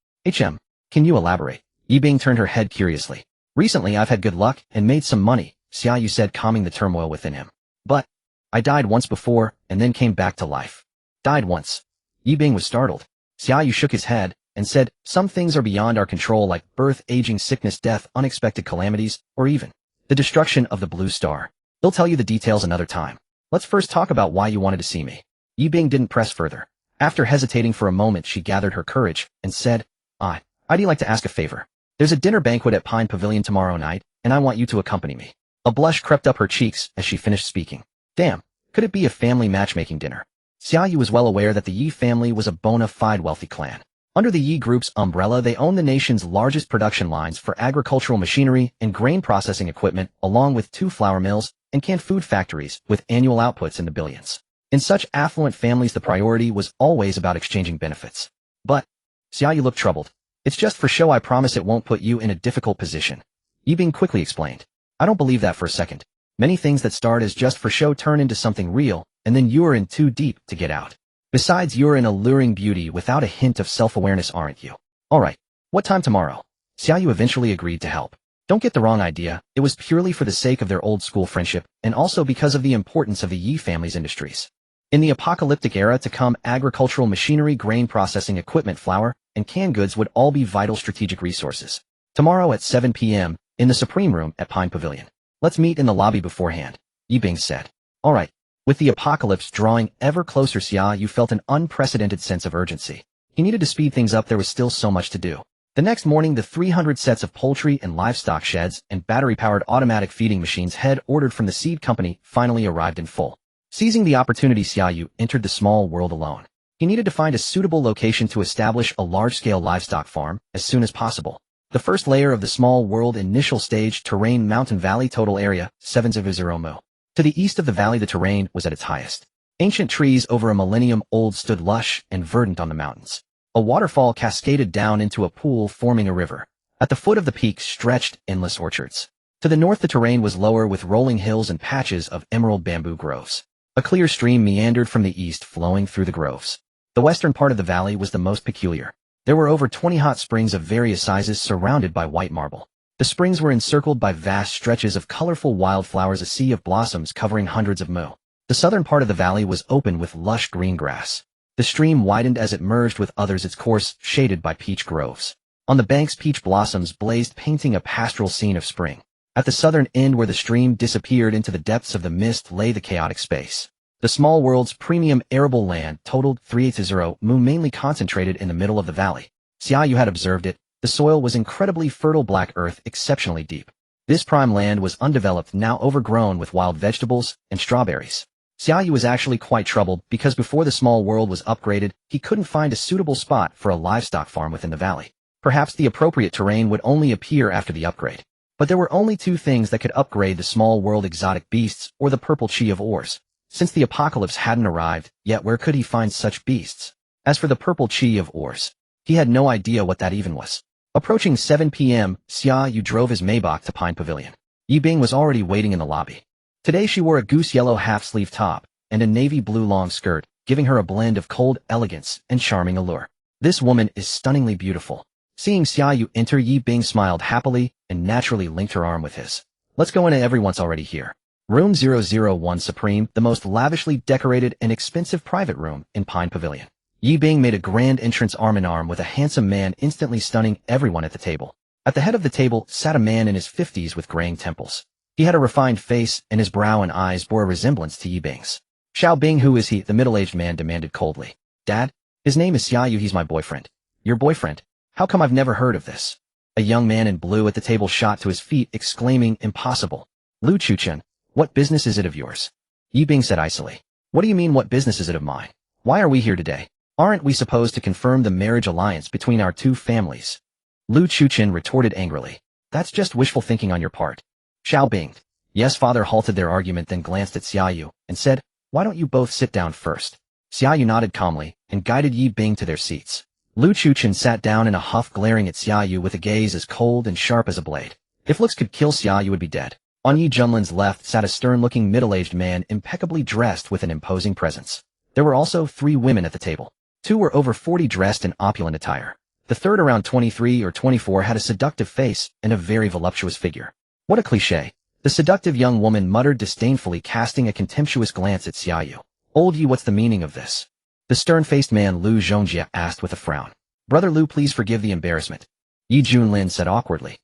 Can you elaborate? Yi Bing turned her head curiously. Recently I've had good luck and made some money, Xia Yu said, calming the turmoil within him. But I died once before and then came back to life. Died once? Yi Bing was startled. Xia Yu shook his head and said, some things are beyond our control, like birth, aging, sickness, death, unexpected calamities, or even the destruction of the blue star. They'll tell you the details another time. Let's first talk about why you wanted to see me. Yi Bing didn't press further. After hesitating for a moment, she gathered her courage and said, I'd like to ask a favor. There's a dinner banquet at Pine Pavilion tomorrow night, and I want you to accompany me. A blush crept up her cheeks as she finished speaking. Damn, could it be a family matchmaking dinner? Xia Yu was well aware that the Yi family was a bona fide wealthy clan. Under the Yi Group's umbrella, they own the nation's largest production lines for agricultural machinery and grain processing equipment, along with 2 flour mills and canned food factories with annual outputs in the billions. In such affluent families, the priority was always about exchanging benefits. But Xia Yu looked troubled. "It's just for show. I promise it won't put you in a difficult position," Yi Bing quickly explained. "I don't believe that for a second. Many things that start as just for show turn into something real, and then you're in too deep to get out. Besides, you're an alluring beauty without a hint of self-awareness, aren't you?" "Alright, what time tomorrow?" Xia Yu eventually agreed to help. Don't get the wrong idea, it was purely for the sake of their old-school friendship, and also because of the importance of the Yi family's industries. In the apocalyptic era to come, agricultural machinery, grain processing equipment, flour, and canned goods would all be vital strategic resources. "Tomorrow at 7 p.m., in the Supreme Room at Pine Pavilion. Let's meet in the lobby beforehand," Yi Bing said. "Alright." With the apocalypse drawing ever closer, Xia Yu felt an unprecedented sense of urgency. He needed to speed things up. There was still so much to do. The next morning, the 300 sets of poultry and livestock sheds and battery-powered automatic feeding machines ordered from the seed company finally arrived in full. Seizing the opportunity, Xia Yu entered the small world alone. He needed to find a suitable location to establish a large-scale livestock farm as soon as possible. The first layer of the small world initial stage terrain, mountain valley, total area 700 mu. To the east of the valley, the terrain was at its highest. Ancient trees over a millennium old stood lush and verdant on the mountains. A waterfall cascaded down into a pool, forming a river. At the foot of the peak stretched endless orchards. To the north, the terrain was lower with rolling hills and patches of emerald bamboo groves. A clear stream meandered from the east, flowing through the groves. The western part of the valley was the most peculiar. There were over 20 hot springs of various sizes surrounded by white marble. The springs were encircled by vast stretches of colorful wildflowers, a sea of blossoms covering hundreds of mu. The southern part of the valley was open with lush green grass. The stream widened as it merged with others, its course shaded by peach groves. On the banks, peach blossoms blazed, painting a pastoral scene of spring. At the southern end, where the stream disappeared into the depths of the mist, lay the chaotic space. The small world's premium arable land totaled 380 mu, mainly concentrated in the middle of the valley. Xia Yu had observed it. The soil was incredibly fertile, black earth exceptionally deep. This prime land was undeveloped, now overgrown with wild vegetables and strawberries. Xia Yu was actually quite troubled because before the small world was upgraded, he couldn't find a suitable spot for a livestock farm within the valley. Perhaps the appropriate terrain would only appear after the upgrade. But there were only 2 things that could upgrade the small world: exotic beasts or the purple chi of ores. Since the apocalypse hadn't arrived, yet where could he find such beasts? As for the purple chi of ores, he had no idea what that even was. Approaching 7 p.m., Xia Yu drove his Maybach to Pine Pavilion. Yi Bing was already waiting in the lobby. Today she wore a goose yellow half-sleeve top and a navy blue long skirt, giving her a blend of cold elegance and charming allure. "This woman is stunningly beautiful." Seeing Xia Yu enter, Yi Bing smiled happily and naturally linked her arm with his. "Let's go in, everyone's already here." Room 001 Supreme, the most lavishly decorated and expensive private room in Pine Pavilion. Yi Bing made a grand entrance arm in arm with a handsome man, instantly stunning everyone at the table. At the head of the table sat a man in his 50s with graying temples. He had a refined face, and his brow and eyes bore a resemblance to Yi Bing's. "Xiao Bing, who is he?" the middle-aged man demanded coldly. "Dad, his name is Xia Yu. He's my boyfriend." "Your boyfriend? How come I've never heard of this?" A young man in blue at the table shot to his feet, exclaiming, "Impossible. Lu Chuchen, what business is it of yours?" Yi Bing said icily. "What do you mean, what business is it of mine? Why are we here today? Aren't we supposed to confirm the marriage alliance between our 2 families?" Lu Chuchen retorted angrily. "That's just wishful thinking on your part." Xiao Bing. "Yes, father," halted their argument, then glanced at Xia Yu and said, "Why don't you both sit down first?" Xia Yu nodded calmly and guided Yi Bing to their seats. Lu Chuchen sat down in a huff, glaring at Xia Yu with a gaze as cold and sharp as a blade. If looks could kill, Xia Yu would be dead. On Yi Junlin's left sat a stern-looking middle-aged man, impeccably dressed with an imposing presence. There were also 3 women at the table. 2 were over 40, dressed in opulent attire. The third, around 23 or 24, had a seductive face and a very voluptuous figure. "What a cliché," the seductive young woman muttered disdainfully, casting a contemptuous glance at Xia Yu. "Old Yi, what's the meaning of this?" The stern-faced man Lu Zhongjie asked with a frown. "Brother Lu, please forgive the embarrassment," Yi Junlin said awkwardly.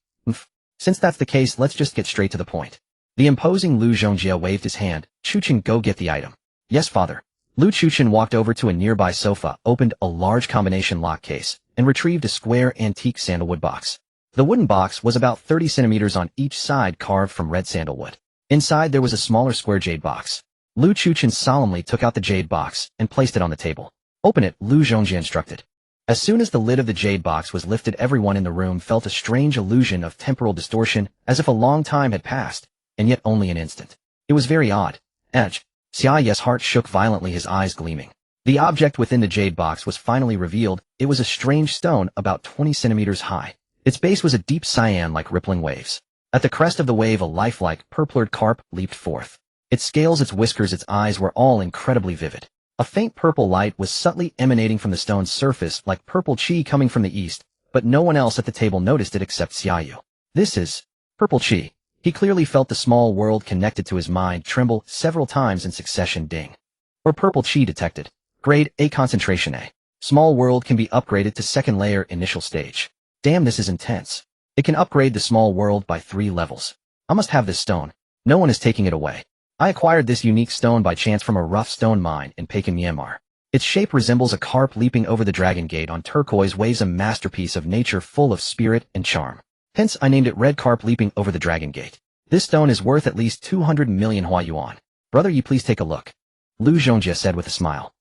Since that's the case, let's just get straight to the point." The imposing Lu Zhongjie waved his hand. "Chuchen, go get the item." "Yes, father." Lu Chuchen walked over to a nearby sofa, opened a large combination lock case, and retrieved a square antique sandalwood box. The wooden box was about 30 centimeters on each side, carved from red sandalwood. Inside there was a smaller square jade box. Lu Chuchen solemnly took out the jade box and placed it on the table. "Open it," Lu Zhongjie instructed. As soon as the lid of the jade box was lifted, everyone in the room felt a strange illusion of temporal distortion, as if a long time had passed, and yet only an instant. It was very odd. Xia Yu's heart shook violently, his eyes gleaming. The object within the jade box was finally revealed. It was a strange stone about 20 centimeters high. Its base was a deep cyan like rippling waves. At the crest of the wave, a lifelike, purplured carp leaped forth. Its scales, its whiskers, its eyes were all incredibly vivid. A faint purple light was subtly emanating from the stone's surface, like purple chi coming from the east, but no one else at the table noticed it except Xia Yu. This is purple chi. He clearly felt the small world connected to his mind tremble several times in succession. Ding. Or purple chi detected. Grade A, concentration A. Small world can be upgraded to second layer, initial stage. Damn, this is intense. It can upgrade the small world by 3 levels. I must have this stone. No one is taking it away. I acquired this unique stone by chance from a rough stone mine in Pekin, Myanmar. Its shape resembles a carp leaping over the dragon gate on turquoise waves, a masterpiece of nature full of spirit and charm. Hence, I named it Red Carp Leaping Over the Dragon Gate. This stone is worth at least 200 million Hua Yuan. Brother, you please take a look. Lu Zhongjie said with a smile.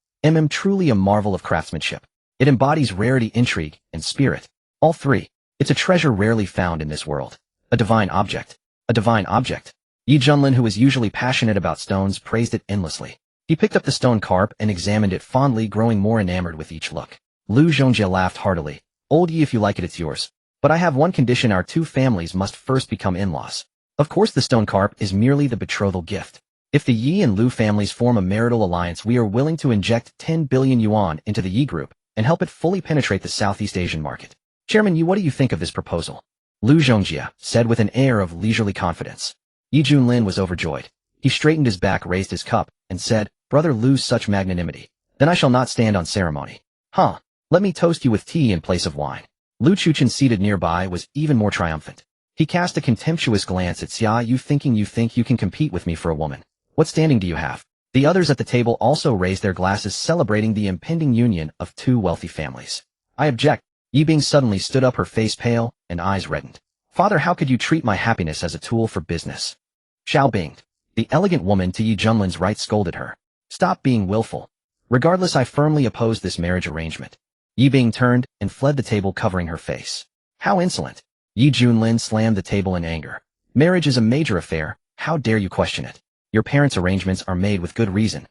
Truly a marvel of craftsmanship. It embodies rarity, intrigue, and spirit. All 3. It's a treasure rarely found in this world. A divine object. A divine object. Yi Junlin, who is usually passionate about stones, praised it endlessly. He picked up the stone carp and examined it fondly, growing more enamored with each look. Lu Zhongjie laughed heartily. Old Yi, if you like it, it's yours. But I have one condition: our 2 families must first become in-laws. Of course, the stone carp is merely the betrothal gift. If the Yi and Lu families form a marital alliance, we are willing to inject 10 billion yuan into the Yi group and help it fully penetrate the Southeast Asian market. Chairman Yi, what do you think of this proposal? Lu Zhongjie said with an air of leisurely confidence. Yi Junlin was overjoyed. He straightened his back, raised his cup, and said, Brother Lu's such magnanimity. Then I shall not stand on ceremony. Let me toast you with tea in place of wine. Lu Chuchen, seated nearby, was even more triumphant. He cast a contemptuous glance at Xia Yu, thinking, you think you can compete with me for a woman? What standing do you have? The others at the table also raised their glasses, celebrating the impending union of 2 wealthy families. I object. Yi Bing suddenly stood up, her face pale and eyes reddened. Father, how could you treat my happiness as a tool for business? Xiao Bing, the elegant woman to Yi Junlin's right, scolded her. Stop being willful. Regardless, I firmly oppose this marriage arrangement. Yi Bing turned and fled the table, covering her face. How insolent! Yi Junlin slammed the table in anger. Marriage is a major affair. How dare you question it? Your parents' arrangements are made with good reason.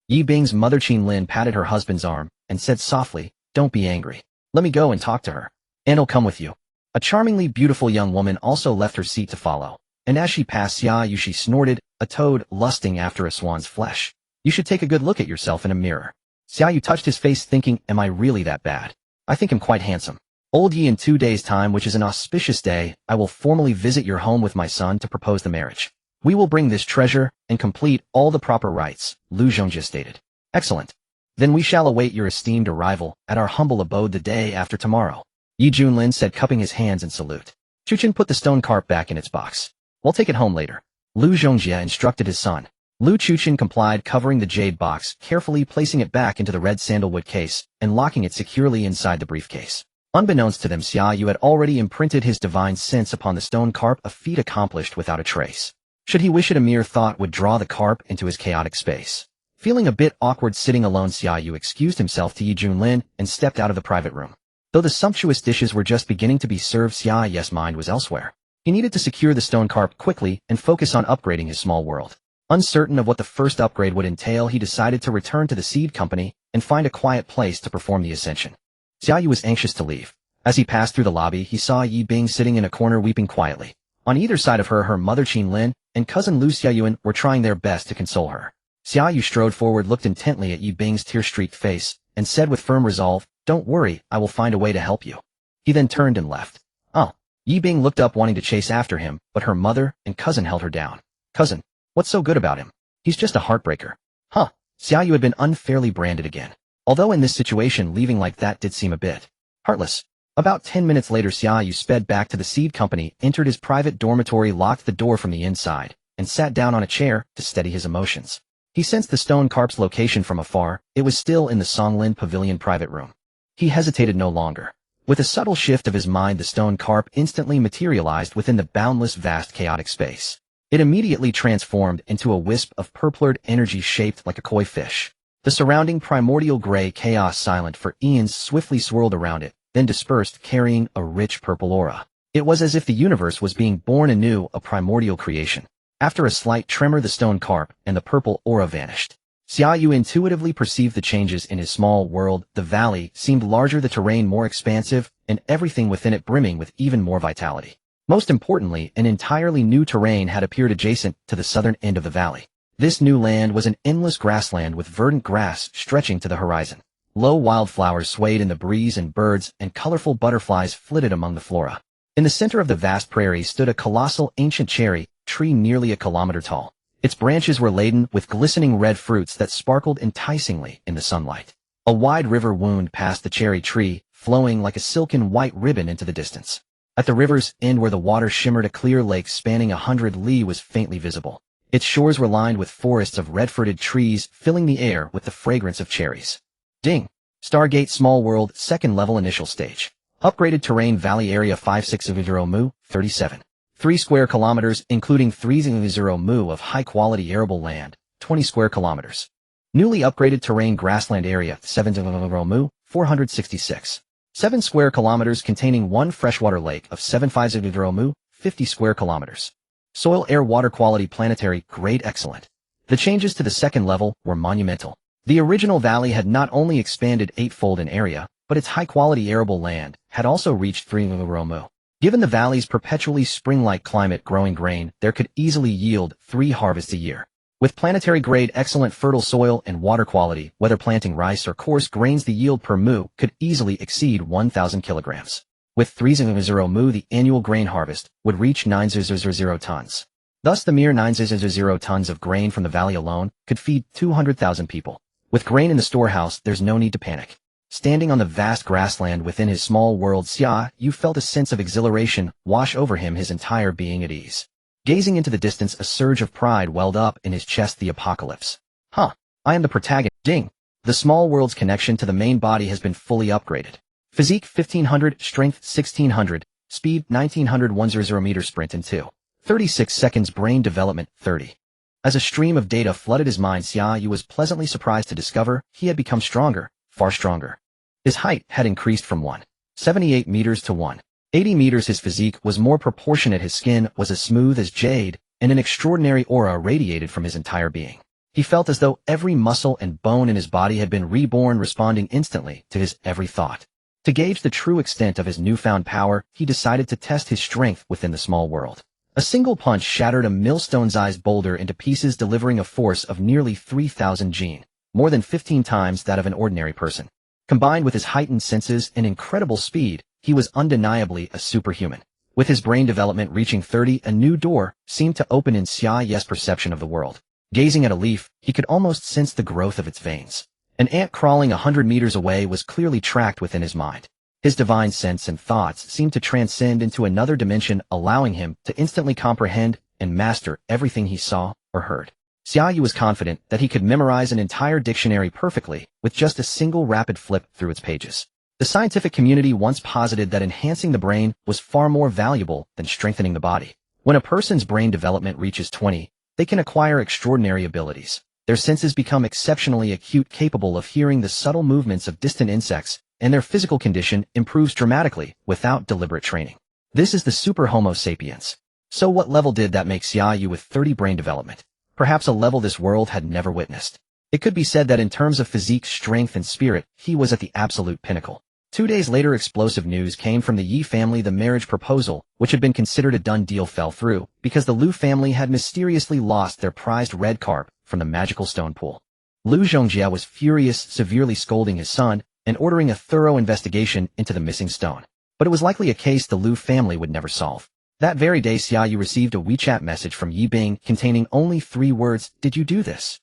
Yi Bing's mother Qin Lin patted her husband's arm and said softly, Don't be angry. Let me go and talk to her. And I'll come with you. A charmingly beautiful young woman also left her seat to follow, and as she passed Xia Yu, she snorted, a toad lusting after a swan's flesh. You should take a good look at yourself in a mirror. Xia Yu touched his face, thinking, am I really that bad? I think I'm quite handsome. Old Yi, in 2 days' time, which is an auspicious day, I will formally visit your home with my son to propose the marriage. We will bring this treasure and complete all the proper rites, Lu Zhongjie stated. Excellent. Then we shall await your esteemed arrival at our humble abode the day after tomorrow. Yi Junlin said, cupping his hands in salute. Chuchen put the stone carp back in its box. We'll take it home later. Lu Zhongjie instructed his son. Lu Chuchen complied, covering the jade box, carefully placing it back into the red sandalwood case and locking it securely inside the briefcase. Unbeknownst to them, Xia Yu had already imprinted his divine sense upon the stone carp, a feat accomplished without a trace. Should he wish it, a mere thought would draw the carp into his chaotic space. Feeling a bit awkward sitting alone, Xia Yu excused himself to Yi Junlin and stepped out of the private room. Though the sumptuous dishes were just beginning to be served, Xia Yu's mind was elsewhere. He needed to secure the stone carp quickly and focus on upgrading his small world. Uncertain of what the first upgrade would entail, he decided to return to the seed company and find a quiet place to perform the ascension. Xia Yu was anxious to leave. As he passed through the lobby, he saw Yi Bing sitting in a corner weeping quietly. On either side of her, her mother Qin Lin and cousin Lu Xiaoyuan were trying their best to console her. Xia Yu strode forward, looked intently at Yi Bing's tear-streaked face, and said with firm resolve, Don't worry, I will find a way to help you. He then turned and left. Oh. Yi Bing looked up, wanting to chase after him, but her mother and cousin held her down. Cousin, what's so good about him? He's just a heartbreaker. Xia Yu had been unfairly branded again. Although in this situation, leaving like that did seem a bit heartless. About 10 minutes later, Xia Yu sped back to the seed company, entered his private dormitory, locked the door from the inside, and sat down on a chair to steady his emotions. He sensed the stone carp's location from afar. It was still in the Songlin Pavilion private room. He hesitated no longer. With a subtle shift of his mind, the stone carp instantly materialized within the boundless, vast, chaotic space. It immediately transformed into a wisp of purplured energy shaped like a koi fish. The surrounding primordial gray chaos, silent for eons, swiftly swirled around it, then dispersed, carrying a rich purple aura. It was as if the universe was being born anew, a primordial creation. After a slight tremor, the stone carp and the purple aura vanished. Xia Yu intuitively perceived the changes in his small world. The valley seemed larger, the terrain more expansive, and everything within it brimming with even more vitality. Most importantly, an entirely new terrain had appeared adjacent to the southern end of the valley. This new land was an endless grassland with verdant grass stretching to the horizon. Low wildflowers swayed in the breeze, and birds and colorful butterflies flitted among the flora. In the center of the vast prairie stood a colossal ancient cherry tree nearly a kilometer tall. Its branches were laden with glistening red fruits that sparkled enticingly in the sunlight. A wide river wound past the cherry tree, flowing like a silken white ribbon into the distance. At the river's end, where the water shimmered, a clear lake spanning 100 li was faintly visible. Its shores were lined with forests of red-fruited trees, filling the air with the fragrance of cherries. Ding! Stargate Small World, second level, initial stage. Upgraded terrain, valley area 560 mu, 37. 3 square kilometers, including 30 mu of high-quality arable land, 20 square kilometers. Newly upgraded terrain, grassland area 70 mu, 466. 7 square kilometers, containing 1 freshwater lake of 750 mu, 50 square kilometers. Soil, air, water quality, planetary, grade excellent. The changes to the second level were monumental. The original valley had not only expanded 8-fold in area, but its high-quality arable land had also reached 3 mu. Given the valley's perpetually spring-like climate, growing grain there could easily yield 3 harvests a year. With planetary grade excellent fertile soil and water quality, whether planting rice or coarse grains, the yield per mu could easily exceed 1,000 kilograms. With 300 mu, the annual grain harvest would reach 900 tons. Thus, the mere 900 tons of grain from the valley alone could feed 200,000 people. With grain in the storehouse, there's no need to panic. Standing on the vast grassland within his small world, Xia Yu felt a sense of exhilaration wash over him, his entire being at ease. Gazing into the distance, a surge of pride welled up in his chest. The apocalypse. I am the protagonist. Ding! The small world's connection to the main body has been fully upgraded. Physique 1500, strength 1600, speed 1900, 100 meter sprint in 2:36 seconds, brain development 30. As a stream of data flooded his mind, Xia Yu was pleasantly surprised to discover he had become stronger, far stronger. His height had increased from 178 meters to 180 meters. His physique was more proportionate, his skin was as smooth as jade, and an extraordinary aura radiated from his entire being. He felt as though every muscle and bone in his body had been reborn, responding instantly to his every thought. To gauge the true extent of his newfound power, he decided to test his strength within the small world. A single punch shattered a millstone-sized boulder into pieces, delivering a force of nearly 3,000 Jin, more than 15 times that of an ordinary person. Combined with his heightened senses and incredible speed, he was undeniably a superhuman. With his brain development reaching 30, a new door seemed to open in Xia Yu's perception of the world. Gazing at a leaf, he could almost sense the growth of its veins. An ant crawling 100 meters away was clearly tracked within his mind. His divine sense and thoughts seemed to transcend into another dimension, allowing him to instantly comprehend and master everything he saw or heard. Xia Yu was confident that he could memorize an entire dictionary perfectly with just a single rapid flip through its pages. The scientific community once posited that enhancing the brain was far more valuable than strengthening the body. When a person's brain development reaches 20, they can acquire extraordinary abilities. Their senses become exceptionally acute, capable of hearing the subtle movements of distant insects, and their physical condition improves dramatically without deliberate training. This is the super Homo sapiens. So what level did that make Xia Yu with 30 brain development? Perhaps a level this world had never witnessed. It could be said that in terms of physique, strength, and spirit, he was at the absolute pinnacle. 2 days later, explosive news came from the Yi family. The marriage proposal, which had been considered a done deal, fell through because the Lu family had mysteriously lost their prized red carp from the magical stone pool. Lu Zhongjia was furious, severely scolding his son and ordering a thorough investigation into the missing stone. But it was likely a case the Lu family would never solve. That very day, Xia Yu received a WeChat message from Yi Bing containing only 3 words: "Did you do this?"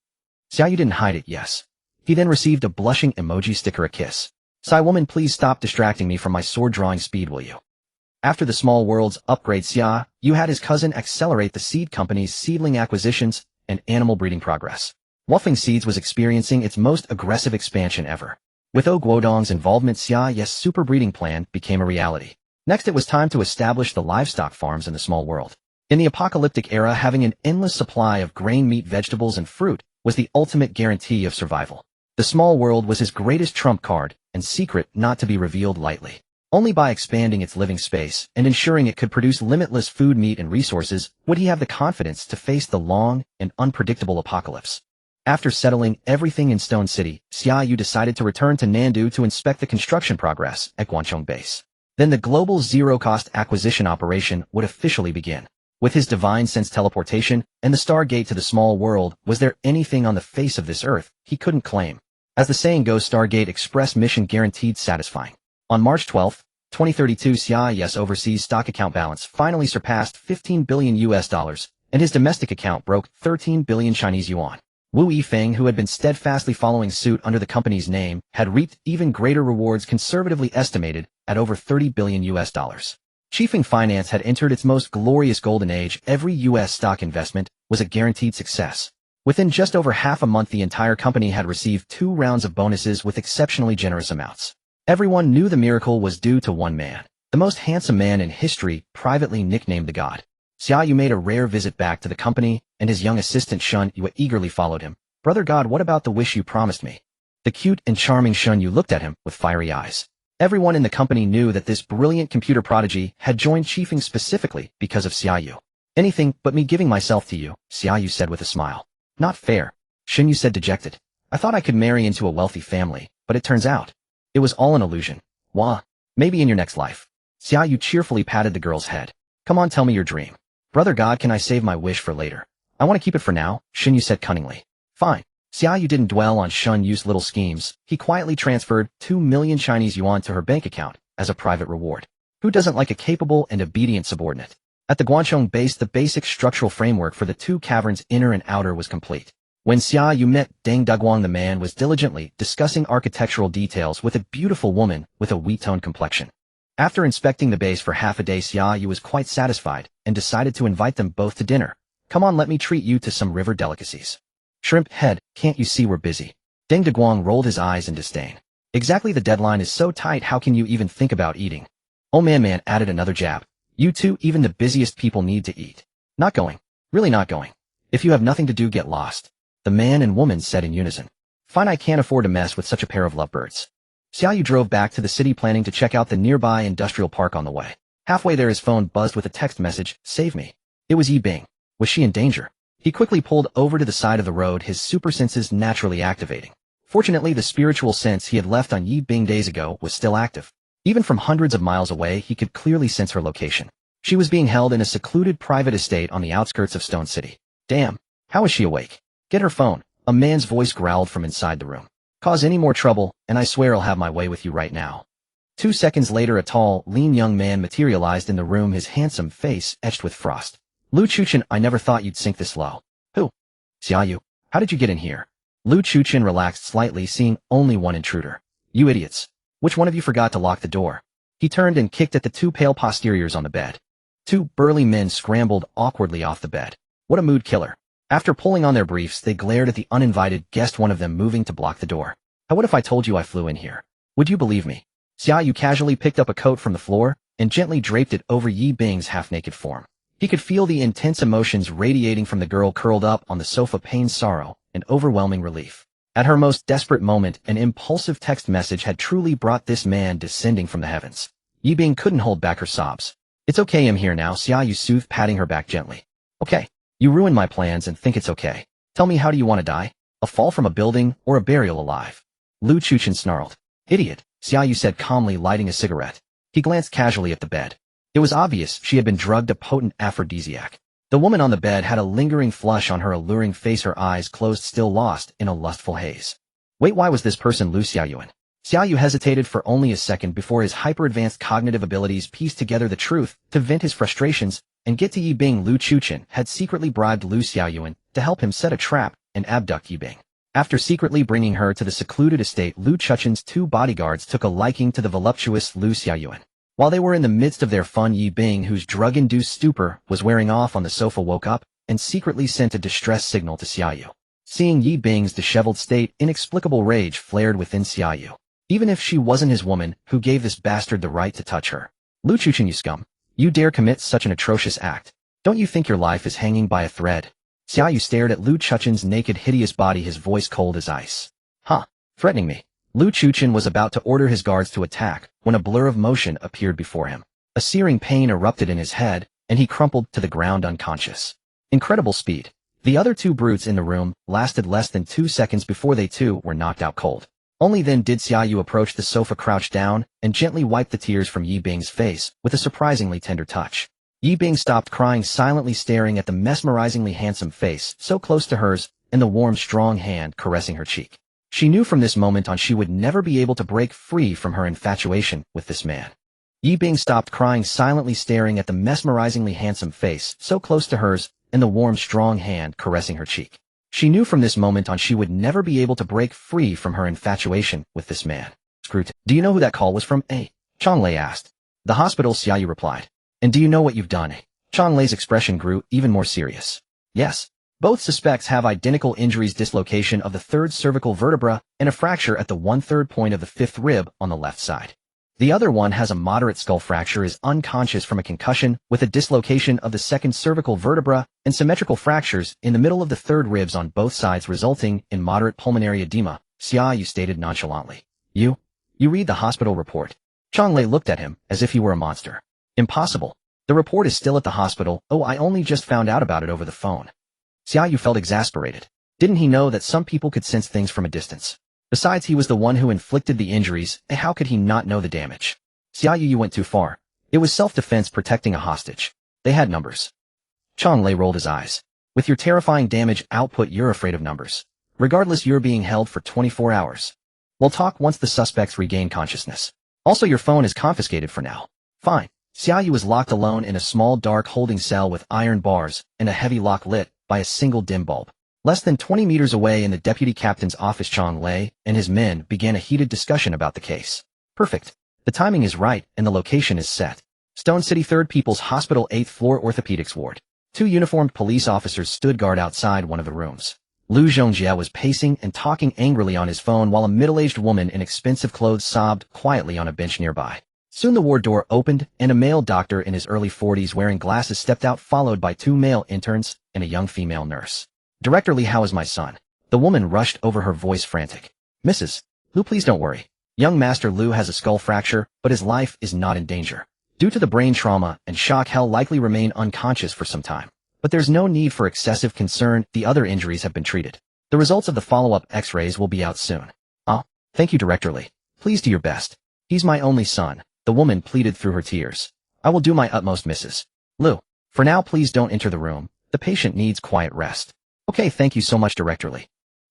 Xia Yu didn't hide it, yes. He then received a blushing emoji sticker, a kiss. "Sai woman, please stop distracting me from my sword drawing speed, will you?" After the small world's upgrade, Xia Yu had his cousin accelerate the seed company's seedling acquisitions and animal breeding progress. Wolfing Seeds was experiencing its most aggressive expansion ever. With O Guodong's involvement, Xia Yu's super breeding plan became a reality. Next, it was time to establish the livestock farms in the small world. In the apocalyptic era, having an endless supply of grain, meat, vegetables, and fruit was the ultimate guarantee of survival. The small world was his greatest trump card, and secret not to be revealed lightly. Only by expanding its living space and ensuring it could produce limitless food, meat, and resources would he have the confidence to face the long and unpredictable apocalypse. After settling everything in Stone City, Xia Yu decided to return to Nandu to inspect the construction progress at Guangchong Base. Then the global zero-cost acquisition operation would officially begin. With his divine sense teleportation and the Stargate to the small world, was there anything on the face of this earth he couldn't claim? As the saying goes, Stargate Express mission guaranteed satisfying. On March 12, 2032, Xia Yu's overseas stock account balance finally surpassed $15 billion, and his domestic account broke 13 billion Chinese yuan. Wu Yifeng, who had been steadfastly following suit under the company's name, had reaped even greater rewards, conservatively estimated at over $30 billion. Chiefing Finance had entered its most glorious golden age. Every U.S. stock investment was a guaranteed success. Within just over half a month, the entire company had received 2 rounds of bonuses with exceptionally generous amounts. Everyone knew the miracle was due to one man, the most handsome man in history, privately nicknamed the God. Xia Yu made a rare visit back to the company, and his young assistant Xia Yu eagerly followed him. "Brother God, what about the wish you promised me?" The cute and charming Xia Yu looked at him with fiery eyes. Everyone in the company knew that this brilliant computer prodigy had joined Chiefing specifically because of Xia Yu. "Anything but me giving myself to you," Xia Yu said with a smile. "Not fair," Xia Yu said dejected. "I thought I could marry into a wealthy family, but it turns out it was all an illusion. Wah, maybe in your next life." Xia Yu cheerfully patted the girl's head. "Come on, tell me your dream." "Brother God, can I save my wish for later? I want to keep it for now," Xia Yu said cunningly. "Fine." Xia Yu didn't dwell on Xia Yu's little schemes. He quietly transferred 2 million Chinese yuan to her bank account as a private reward. Who doesn't like a capable and obedient subordinate? At the Guangchong base, the basic structural framework for the 2 caverns, inner and outer, was complete. When Xia Yu met Deng Duguang, the man was diligently discussing architectural details with a beautiful woman with a wheat-toned complexion. After inspecting the base for half a day, Xia Yu was quite satisfied and decided to invite them both to dinner. "Come on, let me treat you to some river delicacies." "Shrimp head, can't you see we're busy?" Deng Duguang rolled his eyes in disdain. "Exactly, the deadline is so tight, how can you even think about eating?" Oh man added another jab. "You too, even the busiest people need to eat." "Not going. Really not going. If you have nothing to do, get lost," the man and woman said in unison. "Fine, I can't afford to mess with such a pair of lovebirds." Xia Yu drove back to the city, planning to check out the nearby industrial park on the way. Halfway there, his phone buzzed with a text message. "Save me." It was Yi Bing. Was she in danger? He quickly pulled over to the side of the road, his super senses naturally activating. Fortunately, the spiritual sense he had left on Yi Bing days ago was still active. Even from hundreds of miles away, he could clearly sense her location. She was being held in a secluded private estate on the outskirts of Stone City. "Damn, how is she awake?" "Get her phone," a man's voice growled from inside the room. "Cause any more trouble, and I swear I'll have my way with you right now." 2 seconds later, a tall, lean young man materialized in the room, his handsome face etched with frost. "Lu Chuchen, I never thought you'd sink this low." "Who?" "Xia Yu. How did you get in here?" Lu Chuchen relaxed slightly, seeing only one intruder. "You idiots. Which one of you forgot to lock the door?" He turned and kicked at the 2 pale posteriors on the bed. 2 burly men scrambled awkwardly off the bed. What a mood killer. After pulling on their briefs, they glared at the uninvited guest, one of them moving to block the door. "How, what if I told you I flew in here? Would you believe me?" Xia Yu casually picked up a coat from the floor and gently draped it over Yi Bing's half-naked form. He could feel the intense emotions radiating from the girl curled up on the sofa, pain, sorrow, and overwhelming relief. At her most desperate moment, an impulsive text message had truly brought this man descending from the heavens. Yi Bing couldn't hold back her sobs. "It's okay, I'm here now," Xia Yu soothed, patting her back gently. "Okay. You ruined my plans and think it's okay. Tell me, how do you want to die? A fall from a building or a burial alive?" Lu Chuchen snarled. "Idiot," Xia Yu said calmly, lighting a cigarette. He glanced casually at the bed. It was obvious she had been drugged a potent aphrodisiac. The woman on the bed had a lingering flush on her alluring face, her eyes closed, still lost in a lustful haze. Wait, why was this person Lu Xiaoyuan? Xia Yu hesitated for only a second before his hyper-advanced cognitive abilities pieced together the truth. To vent his frustrations and get to Yi Bing, Lu Chuchen had secretly bribed Lu Xiaoyuan to help him set a trap and abduct Yi Bing. After secretly bringing her to the secluded estate, Lu Chuchen's 2 bodyguards took a liking to the voluptuous Lu Xiaoyuan. While they were in the midst of their fun, Yi Bing, whose drug-induced stupor was wearing off on the sofa, woke up and secretly sent a distress signal to Xia Yu. Seeing Yi Bing's disheveled state, inexplicable rage flared within Xia Yu. Even if she wasn't his woman, who gave this bastard the right to touch her? "Lu Chuchen, you scum. You dare commit such an atrocious act? Don't you think your life is hanging by a thread?" Xia Yu stared at Lu Chuchen's naked, hideous body, his voice cold as ice. "Huh. threatening me. Lu Chuchen was about to order his guards to attack when a blur of motion appeared before him. A searing pain erupted in his head, and he crumpled to the ground unconscious. Incredible speed. The other two brutes in the room lasted less than 2 seconds before they too were knocked out cold. Only then did Xia Yu approach the sofa, crouch down, and gently wipe the tears from Yi Bing's face with a surprisingly tender touch. Yi Bing stopped crying, silently staring at the mesmerizingly handsome face so close to hers and the warm, strong hand caressing her cheek. She knew from this moment on she would never be able to break free from her infatuation with this man. Yi Bing stopped crying, silently staring at the mesmerizingly handsome face so close to hers and the warm, strong hand caressing her cheek. She knew from this moment on she would never be able to break free from her infatuation with this man. Scroot, do you know who that call was from? Chang Lei asked. The hospital, Xia Yu replied. And do you know what you've done? Chang Lei's expression grew even more serious. Yes. Both suspects have identical injuries: dislocation of the third cervical vertebra and a fracture at the 1/3 point of the fifth rib on the left side. The other one has a moderate skull fracture, is unconscious from a concussion with a dislocation of the second cervical vertebra and symmetrical fractures in the middle of the third ribs on both sides, resulting in moderate pulmonary edema, Xia Yu stated nonchalantly. You read the hospital report. Chang Lei looked at him as if he were a monster. Impossible. The report is still at the hospital. Oh, I only just found out about it over the phone. Xia Yu felt exasperated. Didn't he know that some people could sense things from a distance? Besides, he was the one who inflicted the injuries, and how could he not know the damage? Xia Yu went too far. It was self-defense, protecting a hostage. They had numbers. Chang Lei rolled his eyes. With your terrifying damage output, you're afraid of numbers. Regardless, you're being held for 24 hours. We'll talk once the suspects regain consciousness. Also, your phone is confiscated for now. Fine. Xia Yu was locked alone in a small dark holding cell with iron bars and a heavy lock lit by a single dim bulb. Less than 20 meters away in the deputy captain's office, Chang Lei and his men began a heated discussion about the case. Perfect. The timing is right and the location is set. Stone City 3rd People's Hospital 8th floor orthopedics ward. 2 uniformed police officers stood guard outside one of the rooms. Lu Zhongjie was pacing and talking angrily on his phone while a middle-aged woman in expensive clothes sobbed quietly on a bench nearby. Soon the ward door opened and a male doctor in his early 40s wearing glasses stepped out, followed by 2 male interns and a young female nurse. Director Lee, how is my son? The woman rushed over, her voice frantic. Mrs. Lu, please don't worry. Young Master Lu has a skull fracture, but his life is not in danger. Due to the brain trauma and shock, he'll likely remain unconscious for some time. But there's no need for excessive concern. The other injuries have been treated. The results of the follow-up x-rays will be out soon. Oh, thank you, Director Lee. Please do your best. He's my only son, the woman pleaded through her tears. I will do my utmost, Mrs. Lu. For now, please don't enter the room. The patient needs quiet rest. Okay, thank you so much, Director Lee.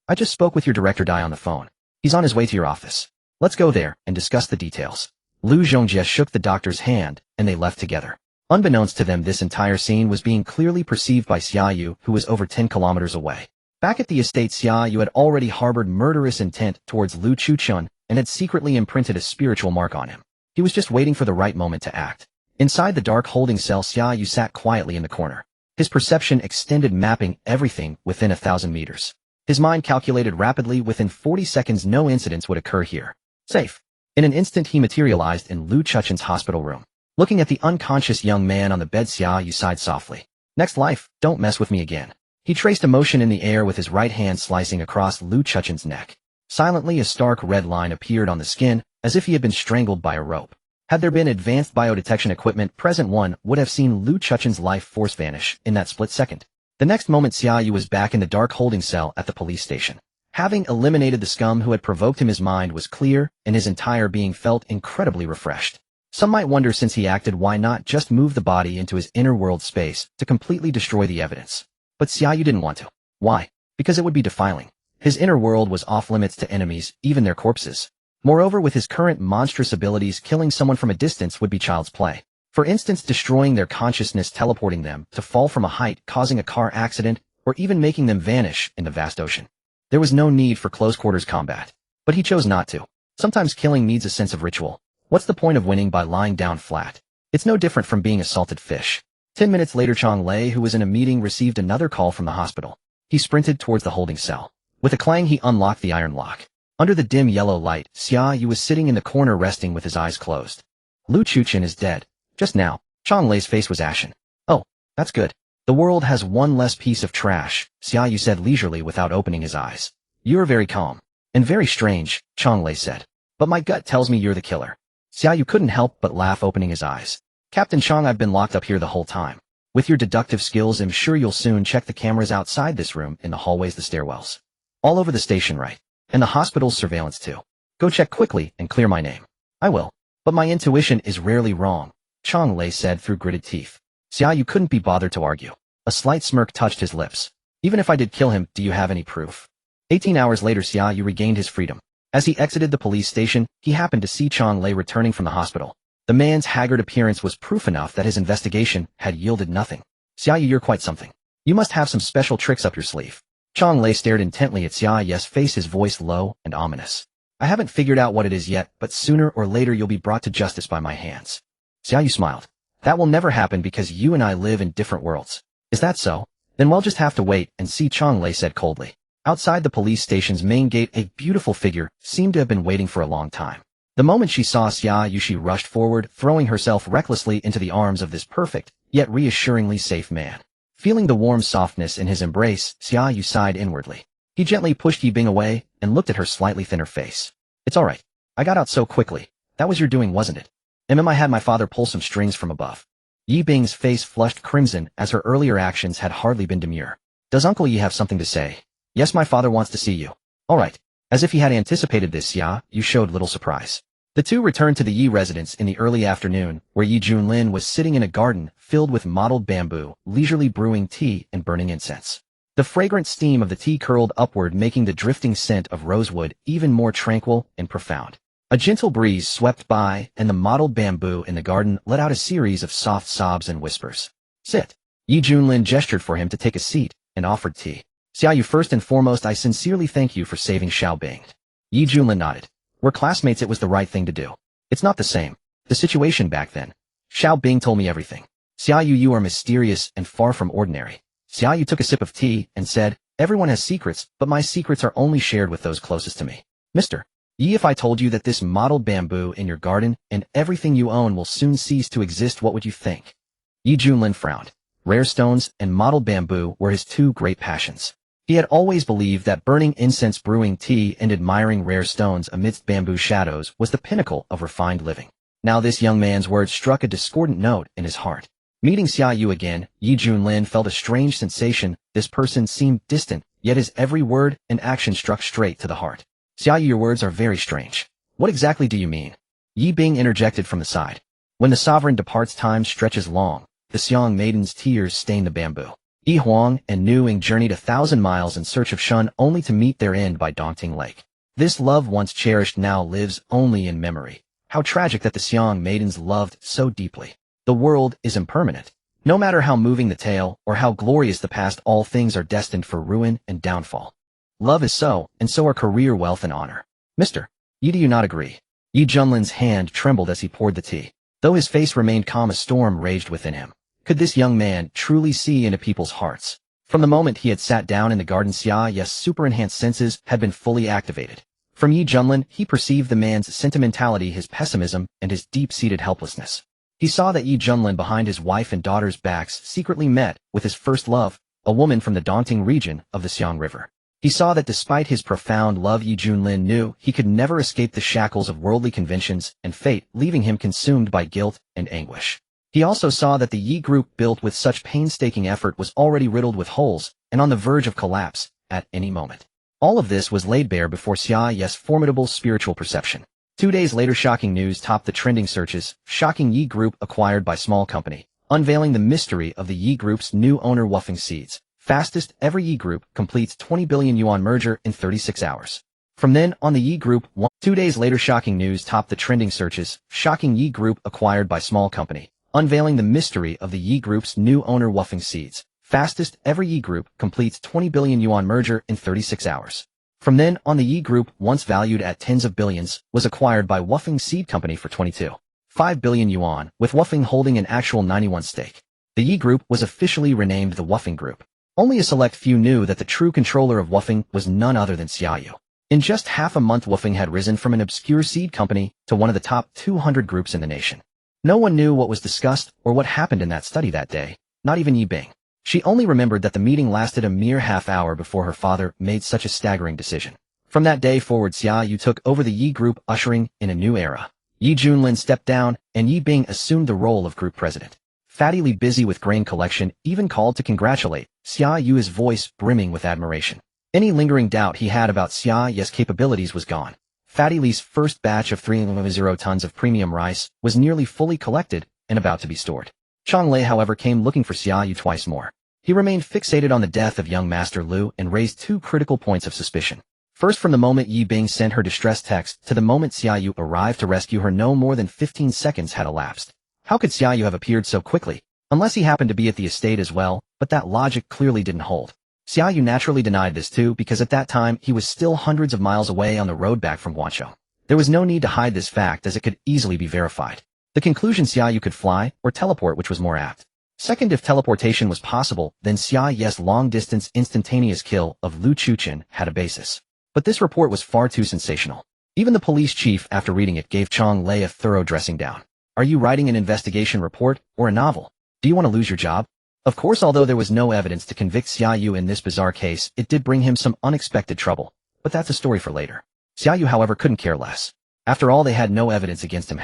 I just spoke with your Director Dai on the phone. He's on his way to your office. Let's go there and discuss the details. Lu Zhongjie shook the doctor's hand, and they left together. Unbeknownst to them, this entire scene was being clearly perceived by Xia Yu, who was over 10 kilometers away. Back at the estate, Xia Yu had already harbored murderous intent towards Lu Chuchun and had secretly imprinted a spiritual mark on him. He was just waiting for the right moment to act. Inside the dark holding cell, Xia Yu sat quietly in the corner. His perception extended, mapping everything within 1,000 meters. His mind calculated rapidly. Within 40 seconds, no incidents would occur here. Safe. In an instant, he materialized in Lu Chuchun's hospital room. Looking at the unconscious young man on the bed, Xia Yu sighed softly. Next life, don't mess with me again. He traced a motion in the air with his right hand, slicing across Lu Chuchun's neck. Silently, a stark red line appeared on the skin, as if he had been strangled by a rope. Had there been advanced biodetection equipment present, one would have seen Lu Chuchun's life force vanish in that split second. The next moment, Xia Yu was back in the dark holding cell at the police station. Having eliminated the scum who had provoked him, his mind was clear, and his entire being felt incredibly refreshed. Some might wonder, since he acted, why not just move the body into his inner world space to completely destroy the evidence? But Xia Yu didn't want to. Why? Because it would be defiling. His inner world was off limits to enemies, even their corpses. Moreover, with his current monstrous abilities, killing someone from a distance would be child's play. For instance, destroying their consciousness, teleporting them to fall from a height, causing a car accident, or even making them vanish in the vast ocean. There was no need for close-quarters combat. But he chose not to. Sometimes killing needs a sense of ritual. What's the point of winning by lying down flat? It's no different from being a salted fish. 10 minutes later, Chang Lei, who was in a meeting, received another call from the hospital. He sprinted towards the holding cell. With a clang, he unlocked the iron lock. Under the dim yellow light, Xia Yu was sitting in the corner, resting with his eyes closed. Lu Chuchun is dead. Just now. Chang Lei's face was ashen. Oh, that's good. The world has one less piece of trash, Xia Yu said leisurely without opening his eyes. You are very calm. And very strange, Chang Lei said. But my gut tells me you're the killer. Xia Yu couldn't help but laugh, opening his eyes. Captain Chang, I've been locked up here the whole time. With your deductive skills, I'm sure you'll soon check the cameras outside this room, in the hallways, the stairwells. All over the station, right? And the hospital's surveillance too. Go check quickly and clear my name. I will. But my intuition is rarely wrong, Chang Lei said through gritted teeth. Xia Yu couldn't be bothered to argue. A slight smirk touched his lips. Even if I did kill him, do you have any proof? 18 hours later, Xia Yu regained his freedom. As he exited the police station, he happened to see Chang Lei returning from the hospital. The man's haggard appearance was proof enough that his investigation had yielded nothing. Xia Yu, you're quite something. You must have some special tricks up your sleeve. Chang Lei stared intently at Xia Yu's face, his voice low and ominous. I haven't figured out what it is yet, but sooner or later you'll be brought to justice by my hands. Xia Yu smiled. That will never happen because you and I live in different worlds. Is that so? Then we'll just have to wait and see, Chang Lei said coldly. Outside the police station's main gate, a beautiful figure seemed to have been waiting for a long time. The moment she saw Xia Yu, she rushed forward, throwing herself recklessly into the arms of this perfect, yet reassuringly safe man. Feeling the warm softness in his embrace, Xia Yu sighed inwardly. He gently pushed Yi Bing away and looked at her slightly thinner face. It's all right. I got out so quickly. That was your doing, wasn't it? I had my father pull some strings from above. Yi Bing's face flushed crimson as her earlier actions had hardly been demure. Does Uncle Yi have something to say? Yes, my father wants to see you. All right. As if he had anticipated this, Xia Yu showed little surprise. The two returned to the Yi residence in the early afternoon, where Yi Junlin was sitting in a garden filled with mottled bamboo, leisurely brewing tea and burning incense. The fragrant steam of the tea curled upward, making the drifting scent of rosewood even more tranquil and profound. A gentle breeze swept by, and the mottled bamboo in the garden let out a series of soft sobs and whispers. Sit. Yi Junlin gestured for him to take a seat and offered tea. Xia Yu, first and foremost, I sincerely thank you for saving Xiao Bing. Yi Junlin nodded. We're classmates, it was the right thing to do. It's not the same. The situation back then. Xiao Bing told me everything. Xia Yu, you are mysterious and far from ordinary. Xia Yu took a sip of tea and said, everyone has secrets, but my secrets are only shared with those closest to me. Mr. Yi, if I told you that this mottled bamboo in your garden and everything you own will soon cease to exist, what would you think? Yi Junlin frowned. Rare stones and mottled bamboo were his two great passions. He had always believed that burning incense, brewing tea, and admiring rare stones amidst bamboo shadows was the pinnacle of refined living. Now this young man's words struck a discordant note in his heart. Meeting Xia Yu again, Yi Junlin felt a strange sensation. This person seemed distant, yet his every word and action struck straight to the heart. Xia Yu, your words are very strange. What exactly do you mean? Yi Bing interjected from the side. When the sovereign departs, time stretches long. The Xiang maiden's tears stain the bamboo. Yi Huang and Nu Ying journeyed 1,000 miles in search of Shun, only to meet their end by Dongting Lake. This love once cherished now lives only in memory. How tragic that the Xiang maidens loved so deeply. The world is impermanent. No matter how moving the tale or how glorious the past, all things are destined for ruin and downfall. Love is so, and so are career, wealth, and honor. Mr. Yi, do you not agree? Yi Junlin's hand trembled as he poured the tea. Though his face remained calm, a storm raged within him. Could this young man truly see into people's hearts? From the moment he had sat down in the garden, Xia Yu's super-enhanced senses had been fully activated. From Yi Junlin, he perceived the man's sentimentality, his pessimism, and his deep-seated helplessness. He saw that Yi Junlin, behind his wife and daughter's backs, secretly met with his first love, a woman from the Dongting region of the Xiang River. He saw that despite his profound love, Yi Junlin knew he could never escape the shackles of worldly conventions and fate, leaving him consumed by guilt and anguish. He also saw that the Yi group, built with such painstaking effort, was already riddled with holes and on the verge of collapse at any moment. All of this was laid bare before Xia Yu's formidable spiritual perception. 2 days later, shocking news topped the trending searches. Shocking: Yi group acquired by small company, unveiling the mystery of the Yi group's new owner. Woofing Seeds. Fastest ever Yi group completes 20 billion yuan merger in 36 hours. From then on, the Yi group won. 2 days later, shocking news topped the trending searches. Shocking: Yi group acquired by small company, unveiling the mystery of the Yi group's new owner. Woofing Seeds. Fastest ever Yi group completes 20 billion yuan merger in 36 hours. From then on, the Yi group, once valued at tens of billions, was acquired by Woofing Seed Company for 22.5 billion yuan, with Woofing holding an actual 91% stake. The Yi group was officially renamed the Woofing Group. Only a select few knew that the true controller of Woofing was none other than Xia Yu. In just half a month, Woofing had risen from an obscure seed company to one of the top 200 groups in the nation. No one knew what was discussed or what happened in that study that day, not even Yi Bing. She only remembered that the meeting lasted a mere half hour before her father made such a staggering decision. From that day forward, Xia Yu took over the Yi group, ushering in a new era. Yi Junlin stepped down, and Yi Bing assumed the role of group president. Fattily busy with grain collection, even called to congratulate Xia Yu, his voice brimming with admiration. Any lingering doubt he had about Xia Yu's capabilities was gone. Fatty Li's first batch of 3.0 tons of premium rice was nearly fully collected and about to be stored. Chang Lei, however, came looking for Xia Yu twice more. He remained fixated on the death of young Master Lu and raised two critical points of suspicion. First, from the moment Yi Bing sent her distress text to the moment Xia Yu arrived to rescue her, no more than 15 seconds had elapsed. How could Xia Yu have appeared so quickly? Unless he happened to be at the estate as well, but that logic clearly didn't hold. Xia Yu naturally denied this too, because at that time he was still hundreds of miles away on the road back from Guangzhou. There was no need to hide this fact, as it could easily be verified. The conclusion: Xia Yu could fly or teleport, which was more apt. Second, if teleportation was possible, then Xia Yu's long-distance instantaneous kill of Lu Chuchen had a basis. But this report was far too sensational. Even the police chief, after reading it, gave Chang Lei a thorough dressing down. Are you writing an investigation report or a novel? Do you want to lose your job? Of course, although there was no evidence to convict Xia Yu in this bizarre case, it did bring him some unexpected trouble. But that's a story for later. Xia Yu, however, couldn't care less. After all, they had no evidence against him.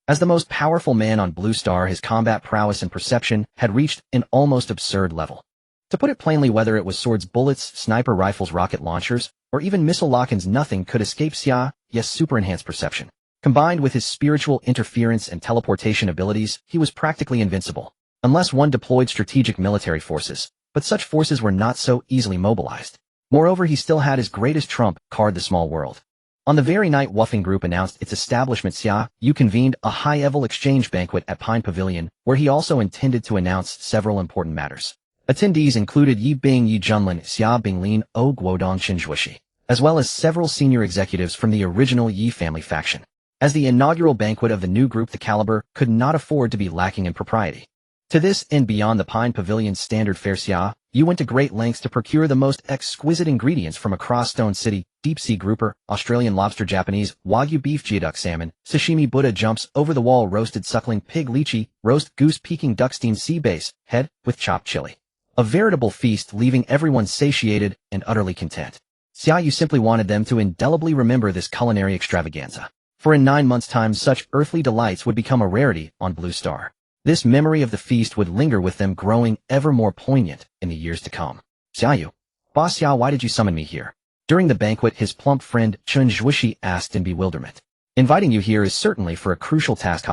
As the most powerful man on Blue Star, his combat prowess and perception had reached an almost absurd level. To put it plainly, whether it was swords, bullets, sniper rifles, rocket launchers, or even missile lock-ins, nothing could escape Xia Yu's super-enhanced perception. Combined with his spiritual interference and teleportation abilities, he was practically invincible. Unless one deployed strategic military forces, but such forces were not so easily mobilized. Moreover, he still had his greatest trump card, the small world. On the very night Wuffing Group announced its establishment, Xia Yu convened a high-level exchange banquet at Pine Pavilion, where he also intended to announce several important matters. Attendees included Yi Bing, Yi Junlin, Xia Binglin, O Guodong, Qin Zhuoxi, as well as several senior executives from the original Yi family faction. As the inaugural banquet of the new group, the caliber could not afford to be lacking in propriety. To this end, beyond the Pine Pavilion's standard fare, Xia Yu went to great lengths to procure the most exquisite ingredients from across Stone City: deep-sea grouper, Australian lobster, Japanese Wagyu beef, geoduck salmon, sashimi, Buddha jumps, over-the-wall roasted suckling pig, lychee, roast goose, Peking duck, steamed sea bass head with chopped chili. A veritable feast, leaving everyone satiated and utterly content. Xia Yu simply wanted them to indelibly remember this culinary extravaganza. For in 9 months' time, such earthly delights would become a rarity on Blue Star. This memory of the feast would linger with them, growing ever more poignant in the years to come. Xia Yu, Boss Xia, why did you summon me here? During the banquet, his plump friend Qin Zhuoxi asked in bewilderment. Inviting you here is certainly for a crucial task,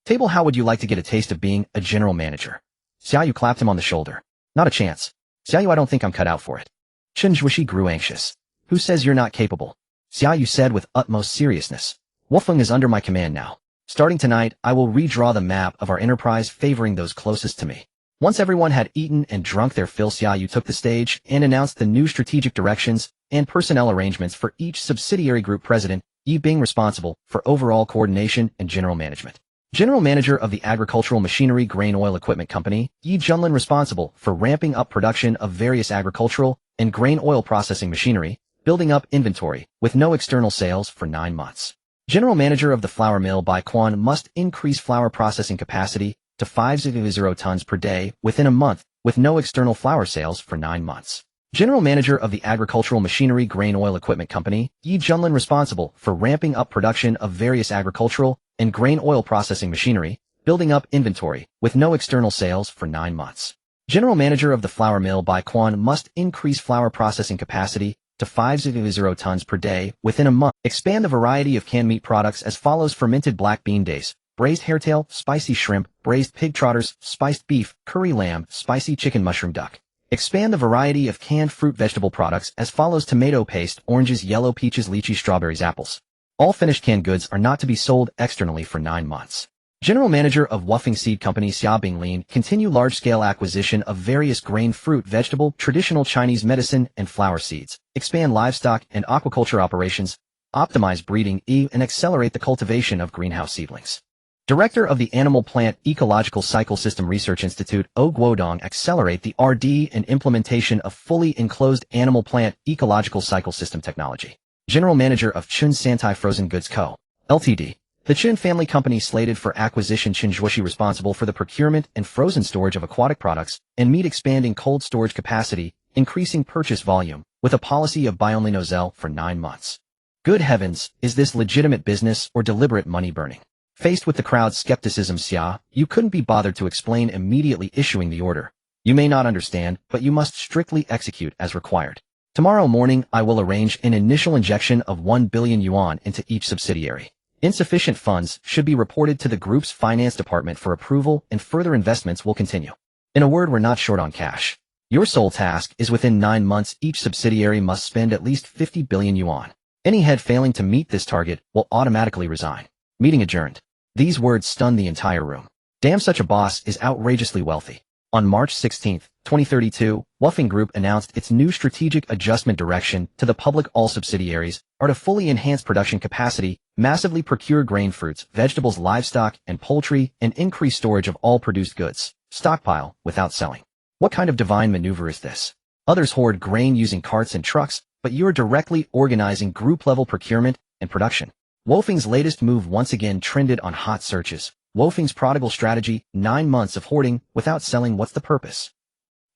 Table, how would you like to get a taste of being a general manager? Xia Yu clapped him on the shoulder. Not a chance. Xia Yu, I don't think I'm cut out for it. Qin Zhuoxi grew anxious. Who says you're not capable? Xia Yu said with utmost seriousness. Wuffing is under my command now. Starting tonight, I will redraw the map of our enterprise, favoring those closest to me. Once everyone had eaten and drunk their fill, Xia Yu took the stage and announced the new strategic directions and personnel arrangements for each subsidiary group president, Yi Bing responsible for overall coordination and general management. General manager of the agricultural machinery grain oil equipment company, Yi Junlin responsible for ramping up production of various agricultural and grain oil processing machinery, building up inventory with no external sales for 9 months. General manager of the flour mill Bai Quan must increase flour processing capacity to 5.0 tons per day within a month with no external flour sales for 9 months. General manager of the agricultural machinery grain oil equipment company, Yi Junlin responsible for ramping up production of various agricultural and grain oil processing machinery, building up inventory with no external sales for 9 months. General manager of the flour mill Bai Quan must increase flour processing capacity to 5.0 tons per day within a month. Expand the variety of canned meat products as follows: fermented black bean days, braised hairtail, spicy shrimp, braised pig trotters, spiced beef, curry lamb, spicy chicken, mushroom duck. Expand the variety of canned fruit vegetable products as follows: tomato paste, oranges, yellow peaches, lychee, strawberries, apples. All finished canned goods are not to be sold externally for 9 months. General manager of Wuffing Seed Company Xia Binglin continue large-scale acquisition of various grain, fruit, vegetable, traditional Chinese medicine, and flower seeds. Expand livestock and aquaculture operations. Optimize breeding and accelerate the cultivation of greenhouse seedlings. Director of the Animal Plant Ecological Cycle System Research Institute, O Guodong, accelerate the R&D and implementation of fully enclosed animal plant ecological cycle system technology. General manager of Chun Santai Frozen Goods Co., Ltd. The Chun family company slated for acquisition. Qin Zhuoxi responsible for the procurement and frozen storage of aquatic products and meat, expanding cold storage capacity, increasing purchase volume, with a policy of buy only nozzle for 9 months. Good heavens, is this legitimate business or deliberate money burning? Faced with the crowd's skepticism, Xia Yu couldn't be bothered to explain, immediately issuing the order. You may not understand, but you must strictly execute as required. Tomorrow morning, I will arrange an initial injection of 1 billion yuan into each subsidiary. Insufficient funds should be reported to the group's finance department for approval, and further investments will continue. In a word, we're not short on cash. Your sole task is within 9 months each subsidiary must spend at least 50 billion yuan. Any head failing to meet this target will automatically resign. Meeting adjourned. These words stunned the entire room. Damn, such a boss is outrageously wealthy. On March 16, 2032, Woofing Group announced its new strategic adjustment direction to the public. All subsidiaries are to fully enhance production capacity, massively procure grain, fruits, vegetables, livestock, and poultry, and increase storage of all produced goods. Stockpile without selling. What kind of divine maneuver is this? Others hoard grain using carts and trucks, but you're directly organizing group-level procurement and production. Woofing's latest move once again trended on hot searches. Woofing's prodigal strategy, 9 months of hoarding without selling. What's the purpose?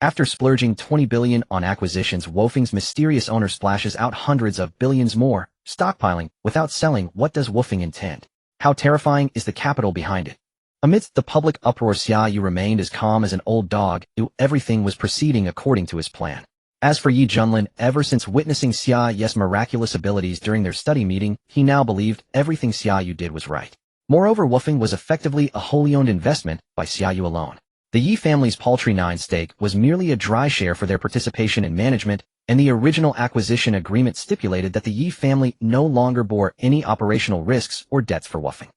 After splurging 20 billion on acquisitions, Woofing's mysterious owner splashes out hundreds of billions more. Stockpiling without selling. What does Woofing intend? How terrifying is the capital behind it? Amidst the public uproar, Xia Yu remained as calm as an old dog. Everything was proceeding according to his plan. As for Yi Junlin, ever since witnessing Xia Yu's miraculous abilities during their study meeting, he now believed everything Xia Yu did was right. Moreover, Woofing was effectively a wholly owned investment by Xia Yu alone. The Yi family's paltry 9 stake was merely a dry share for their participation in management, and the original acquisition agreement stipulated that the Yi family no longer bore any operational risks or debts for Woofing.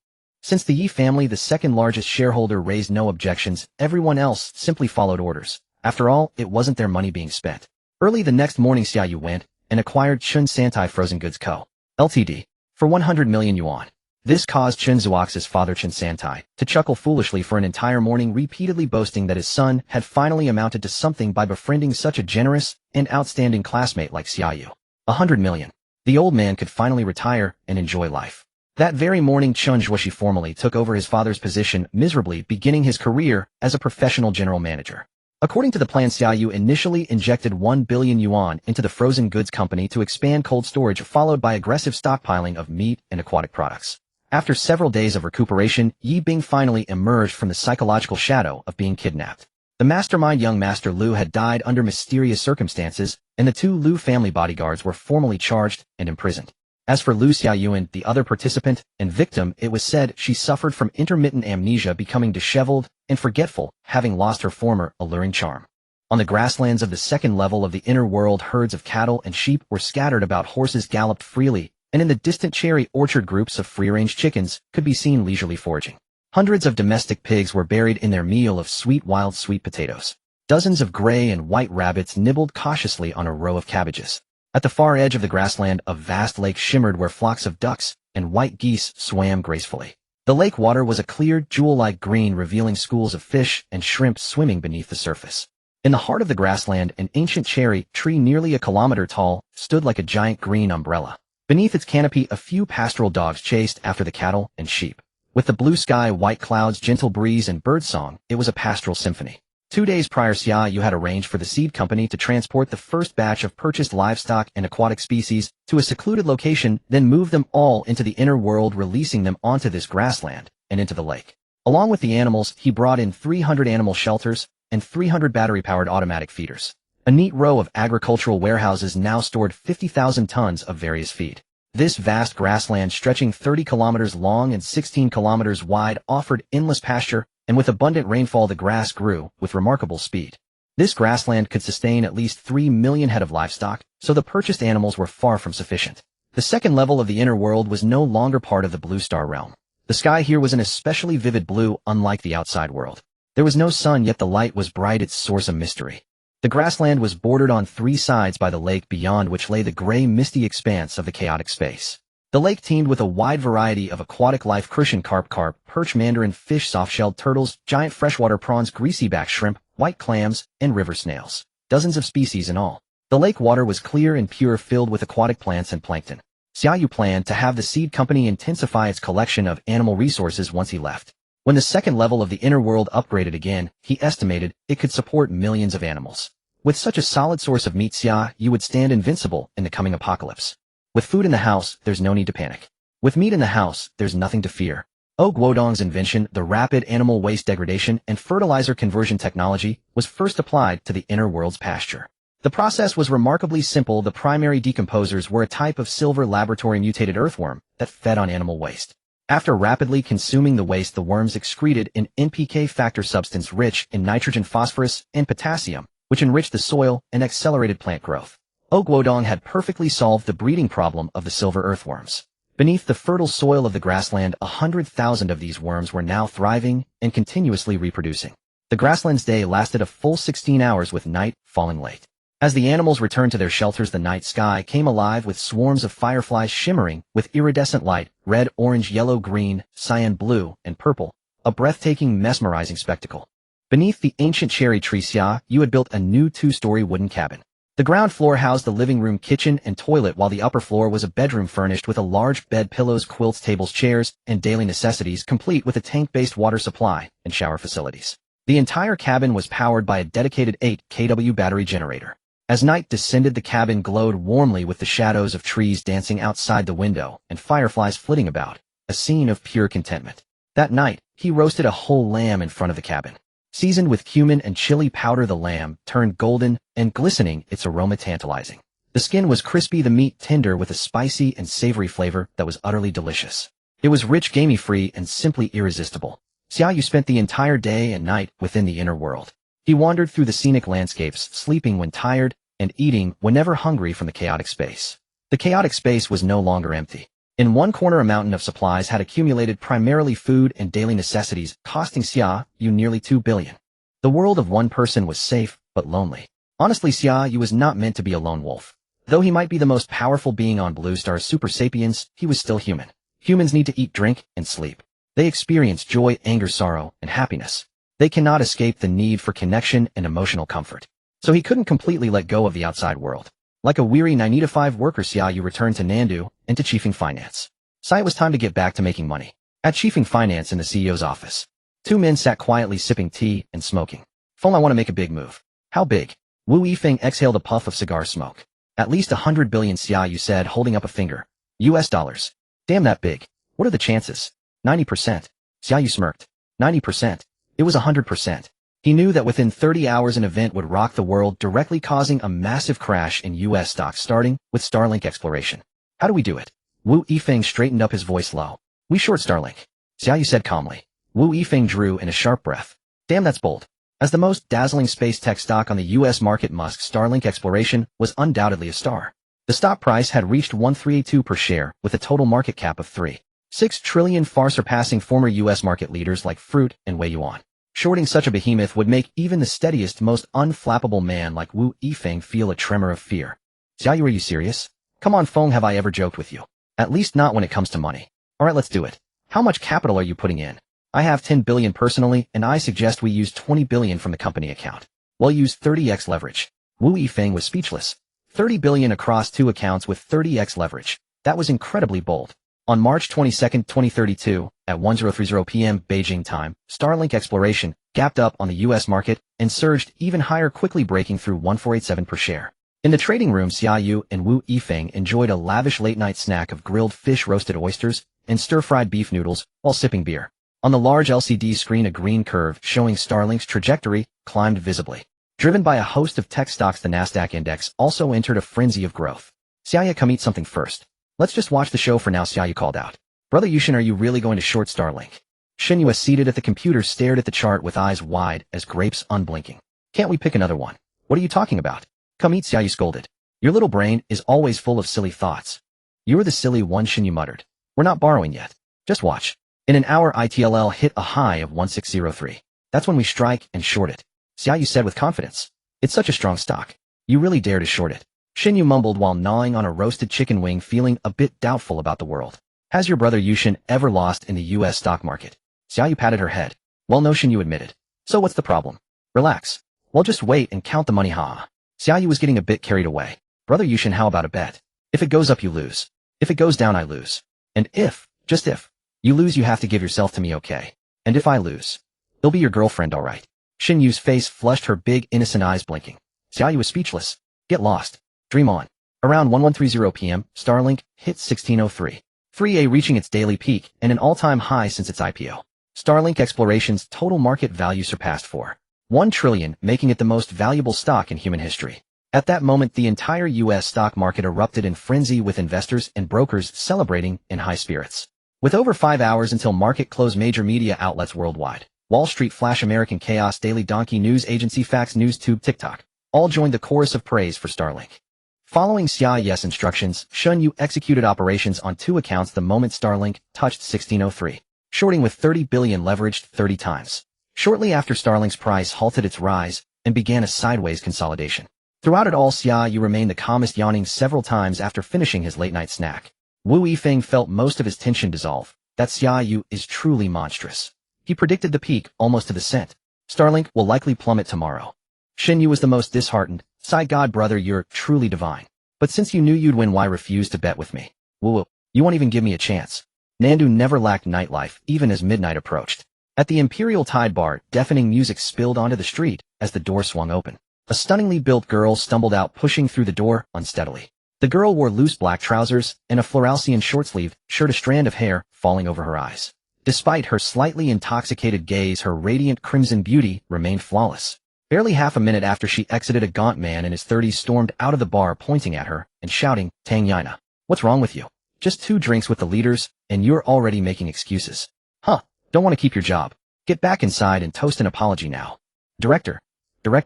Since the Yi family, the second largest shareholder, raised no objections, everyone else simply followed orders. After all, it wasn't their money being spent. Early the next morning, Xia Yu went and acquired Chun Santai Frozen Goods Co., Ltd. for 100 million yuan. This caused Chun Zuox's father, Chun Santai, to chuckle foolishly for an entire morning, repeatedly boasting that his son had finally amounted to something by befriending such a generous and outstanding classmate like Xia Yu. 100 million. The old man could finally retire and enjoy life. That very morning, Chun Zuoxi formally took over his father's position, miserably beginning his career as a professional general manager. According to the plan, Xia Yu initially injected 1 billion yuan into the frozen goods company to expand cold storage, followed by aggressive stockpiling of meat and aquatic products. After several days of recuperation, Yi Bing finally emerged from the psychological shadow of being kidnapped. The mastermind, young Master Liu, had died under mysterious circumstances, and the 2 Liu family bodyguards were formally charged and imprisoned. As for Liu Xiaoyuan, the other participant and victim, it was said she suffered from intermittent amnesia, becoming disheveled and forgetful, having lost her former alluring charm. On the grasslands of the second level of the inner world, herds of cattle and sheep were scattered about, horses galloped freely, and in the distant cherry orchard groups of free-range chickens could be seen leisurely foraging. Hundreds of domestic pigs were buried in their meal of sweet wild sweet potatoes. Dozens of gray and white rabbits nibbled cautiously on a row of cabbages. At the far edge of the grassland, a vast lake shimmered where flocks of ducks and white geese swam gracefully. The lake water was a clear, jewel-like green, revealing schools of fish and shrimp swimming beneath the surface. In the heart of the grassland, an ancient cherry tree nearly a kilometer tall stood like a giant green umbrella. Beneath its canopy, a few pastoral dogs chased after the cattle and sheep. With the blue sky, white clouds, gentle breeze, and birdsong, it was a pastoral symphony. 2 days prior, Xia Yu had arranged for the seed company to transport the first batch of purchased livestock and aquatic species to a secluded location, then move them all into the inner world, releasing them onto this grassland and into the lake. Along with the animals, he brought in 300 animal shelters and 300 battery-powered automatic feeders. A neat row of agricultural warehouses now stored 50,000 tons of various feed. This vast grassland, stretching 30 kilometers long and 16 kilometers wide, offered endless pasture, and with abundant rainfall the grass grew with remarkable speed. This grassland could sustain at least 3 million head of livestock, so the purchased animals were far from sufficient. The second level of the inner world was no longer part of the Blue Star realm. The sky here was an especially vivid blue, unlike the outside world. There was no sun, yet the light was bright, its source a mystery. The grassland was bordered on 3 sides by the lake, beyond which lay the gray, misty expanse of the chaotic space. The lake teemed with a wide variety of aquatic life: crucian carp, perch, mandarin fish, soft-shelled turtles, giant freshwater prawns, greasy-back shrimp, white clams, and river snails. Dozens of species in all. The lake water was clear and pure, filled with aquatic plants and plankton. Xia Yu planned to have the seed company intensify its collection of animal resources once he left. When the second level of the inner world upgraded again, he estimated it could support millions of animals. With such a solid source of meat, Xia, you would stand invincible in the coming apocalypse. With food in the house, there's no need to panic. With meat in the house, there's nothing to fear. Guodong's invention, the rapid animal waste degradation and fertilizer conversion technology, was first applied to the inner world's pasture. The process was remarkably simple. The primary decomposers were a type of silver laboratory mutated earthworm that fed on animal waste. After rapidly consuming the waste, the worms excreted an NPK factor substance rich in nitrogen, phosphorus, and potassium, which enriched the soil and accelerated plant growth. Guodong had perfectly solved the breeding problem of the silver earthworms. Beneath the fertile soil of the grassland, 100,000 of these worms were now thriving and continuously reproducing. The grassland's day lasted a full 16 hours, with night falling late. As the animals returned to their shelters, the night sky came alive with swarms of fireflies shimmering with iridescent light, red, orange, yellow, green, cyan, blue, and purple, a breathtaking, mesmerizing spectacle. Beneath the ancient cherry tree, Xia Yu had built a new 2-story wooden cabin. The ground floor housed the living room, kitchen, and toilet, while the upper floor was a bedroom furnished with a large bed, pillows, quilts, tables, chairs, and daily necessities, complete with a tank-based water supply and shower facilities. The entire cabin was powered by a dedicated 8 kW battery generator. As night descended, the cabin glowed warmly with the shadows of trees dancing outside the window and fireflies flitting about, a scene of pure contentment. That night, he roasted a whole lamb in front of the cabin. Seasoned with cumin and chili powder, the lamb turned golden and glistening, its aroma tantalizing. The skin was crispy, the meat tender with a spicy and savory flavor that was utterly delicious. It was rich, gamey-free, and simply irresistible. Xia Yu spent the entire day and night within the inner world. He wandered through the scenic landscapes, sleeping when tired and eating whenever hungry from the chaotic space. The chaotic space was no longer empty. In one corner, a mountain of supplies had accumulated, primarily food and daily necessities, costing Xia Yu nearly 2 billion. The world of one person was safe, but lonely. Honestly, Xia Yu was not meant to be a lone wolf. Though he might be the most powerful being on Blue Star's Super Sapiens, he was still human. Humans need to eat, drink, and sleep. They experience joy, anger, sorrow, and happiness. They cannot escape the need for connection and emotional comfort. So he couldn't completely let go of the outside world. Like a weary 9-to-5 worker, Xia Yu returned to Nandu and to Chiefing Finance. It was time to get back to making money. At Chiefing Finance, in the CEO's office, 2 men sat quietly sipping tea and smoking. "Feng, I want to make a big move." "How big?" Wu Yifeng exhaled a puff of cigar smoke. "At least 100 billion, Xia Yu said, holding up a finger. US dollars. "Damn, that big. What are the chances?" 90%. Xia Yu smirked. 90%. It was 100%. He knew that within 30 hours an event would rock the world, directly causing a massive crash in US stocks, starting with Starlink exploration. "How do we do it?" Wu Yifeng straightened up, his voice low. "We short Starlink," Xia Yu said calmly. Wu Yifeng drew in a sharp breath. "Damn, that's bold." As the most dazzling space tech stock on the US market, Musk's Starlink exploration was undoubtedly a star. The stock price had reached 1382 per share, with a total market cap of 3.6 trillion, far surpassing former US market leaders like Fruit and Wei Yuan. Shorting such a behemoth would make even the steadiest, most unflappable man like Wu Yifeng feel a tremor of fear. "Xia Yu, are you serious?" "Come on, Feng, have I ever joked with you? At least not when it comes to money." "Alright, let's do it. How much capital are you putting in?" "I have 10 billion personally, and I suggest we use 20 billion from the company account. We'll use 30x leverage." Wu Yifeng was speechless. 30 billion across 2 accounts with 30x leverage. That was incredibly bold. On March 22, 2032, at 1030 p.m. Beijing time, Starlink exploration gapped up on the U.S. market and surged even higher, quickly breaking through 1487 per share. In the trading room, Xia Yu and Wu Yifeng enjoyed a lavish late-night snack of grilled fish, roasted oysters, and stir-fried beef noodles while sipping beer. On the large LCD screen, a green curve showing Starlink's trajectory climbed visibly. Driven by a host of tech stocks, the Nasdaq index also entered a frenzy of growth. "Xia Yu, come eat something first. Let's just watch the show for now," Xia Yu called out. "Brother Yushin, are you really going to short Starlink?" Shen Yu, seated at the computer, stared at the chart with eyes wide as grapes, unblinking. "Can't we pick another one?" "What are you talking about?" "Come eat," Xia Yu scolded. "Your little brain is always full of silly thoughts." "You're the silly one," Shen Yu muttered. "We're not borrowing yet. Just watch. In an hour, ITLL hit a high of 1603. That's when we strike and short it," Xia Yu said with confidence. "It's such a strong stock. You really dare to short it?" Shen Yu mumbled while gnawing on a roasted chicken wing, feeling a bit doubtful about the world. "Has your brother Yushin ever lost in the U.S. stock market?" Xia Yu patted her head. "Well, no," Shen Yu admitted. "So what's the problem?" "Relax. Well, just wait and count the money, ha." Xia Yu was getting a bit carried away. "Brother Yushin, how about a bet? If it goes up, you lose. If it goes down, I lose. And if, just if, you lose, you have to give yourself to me, okay? And if I lose, he'll be your girlfriend, alright?" Shen Yu's face flushed, her big, innocent eyes blinking. Xia Yu was speechless. Get lost. Dream on. Around 1130 p.m., Starlink hit 1603. 3A reaching its daily peak and an all-time high since its IPO. Starlink Exploration's total market value surpassed $1 trillion, making it the most valuable stock in human history. At that moment, the entire U.S. stock market erupted in frenzy with investors and brokers celebrating in high spirits. With over 5 hours until market close, major media outlets worldwide, Wall Street Flash, American Chaos, Daily Donkey News Agency, Fax News, Tube, TikTok, all joined the chorus of praise for Starlink. Following Xia Yu's instructions, Xia Yu executed operations on 2 accounts the moment Starlink touched 1603, shorting with 30 billion leveraged 30 times. Shortly after, Starlink's price halted its rise and began a sideways consolidation. Throughout it all, Xia Yu remained the calmest, yawning several times after finishing his late-night snack. Wu Yifeng felt most of his tension dissolve. That Xia Yu is truly monstrous. He predicted the peak almost to the cent. Starlink will likely plummet tomorrow. Xia Yu was the most disheartened. Sigh, God brother, you're truly divine. But since you knew you'd win, why refuse to bet with me? Wu, you won't even give me a chance. Nandu never lacked nightlife, even as midnight approached. At the Imperial Tide Bar, deafening music spilled onto the street as the door swung open. A stunningly built girl stumbled out, pushing through the door unsteadily. The girl wore loose black trousers and a Floralsian short-sleeved shirt, a strand of hair falling over her eyes. Despite her slightly intoxicated gaze, her radiant crimson beauty remained flawless. Barely half a minute after she exited, a gaunt man in his 30s stormed out of the bar, pointing at her and shouting, "Tang Yana, what's wrong with you? Just 2 drinks with the leaders, and you're already making excuses. Huh, don't want to keep your job. Get back inside and toast an apology now." Director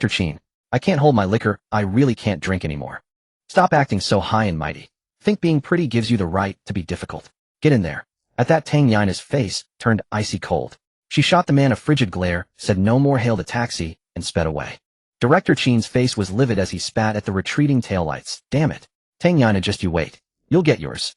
Chin, I can't hold my liquor, I really can't drink anymore. Stop acting so high and mighty. Think being pretty gives you the right to be difficult. Get in there. At that, Tang Yina's face turned icy cold. She shot the man a frigid glare, said no more, hailed a taxi, and sped away. Director Chin's face was livid as he spat at the retreating taillights. Damn it. Tang Yana, just you wait. You'll get yours.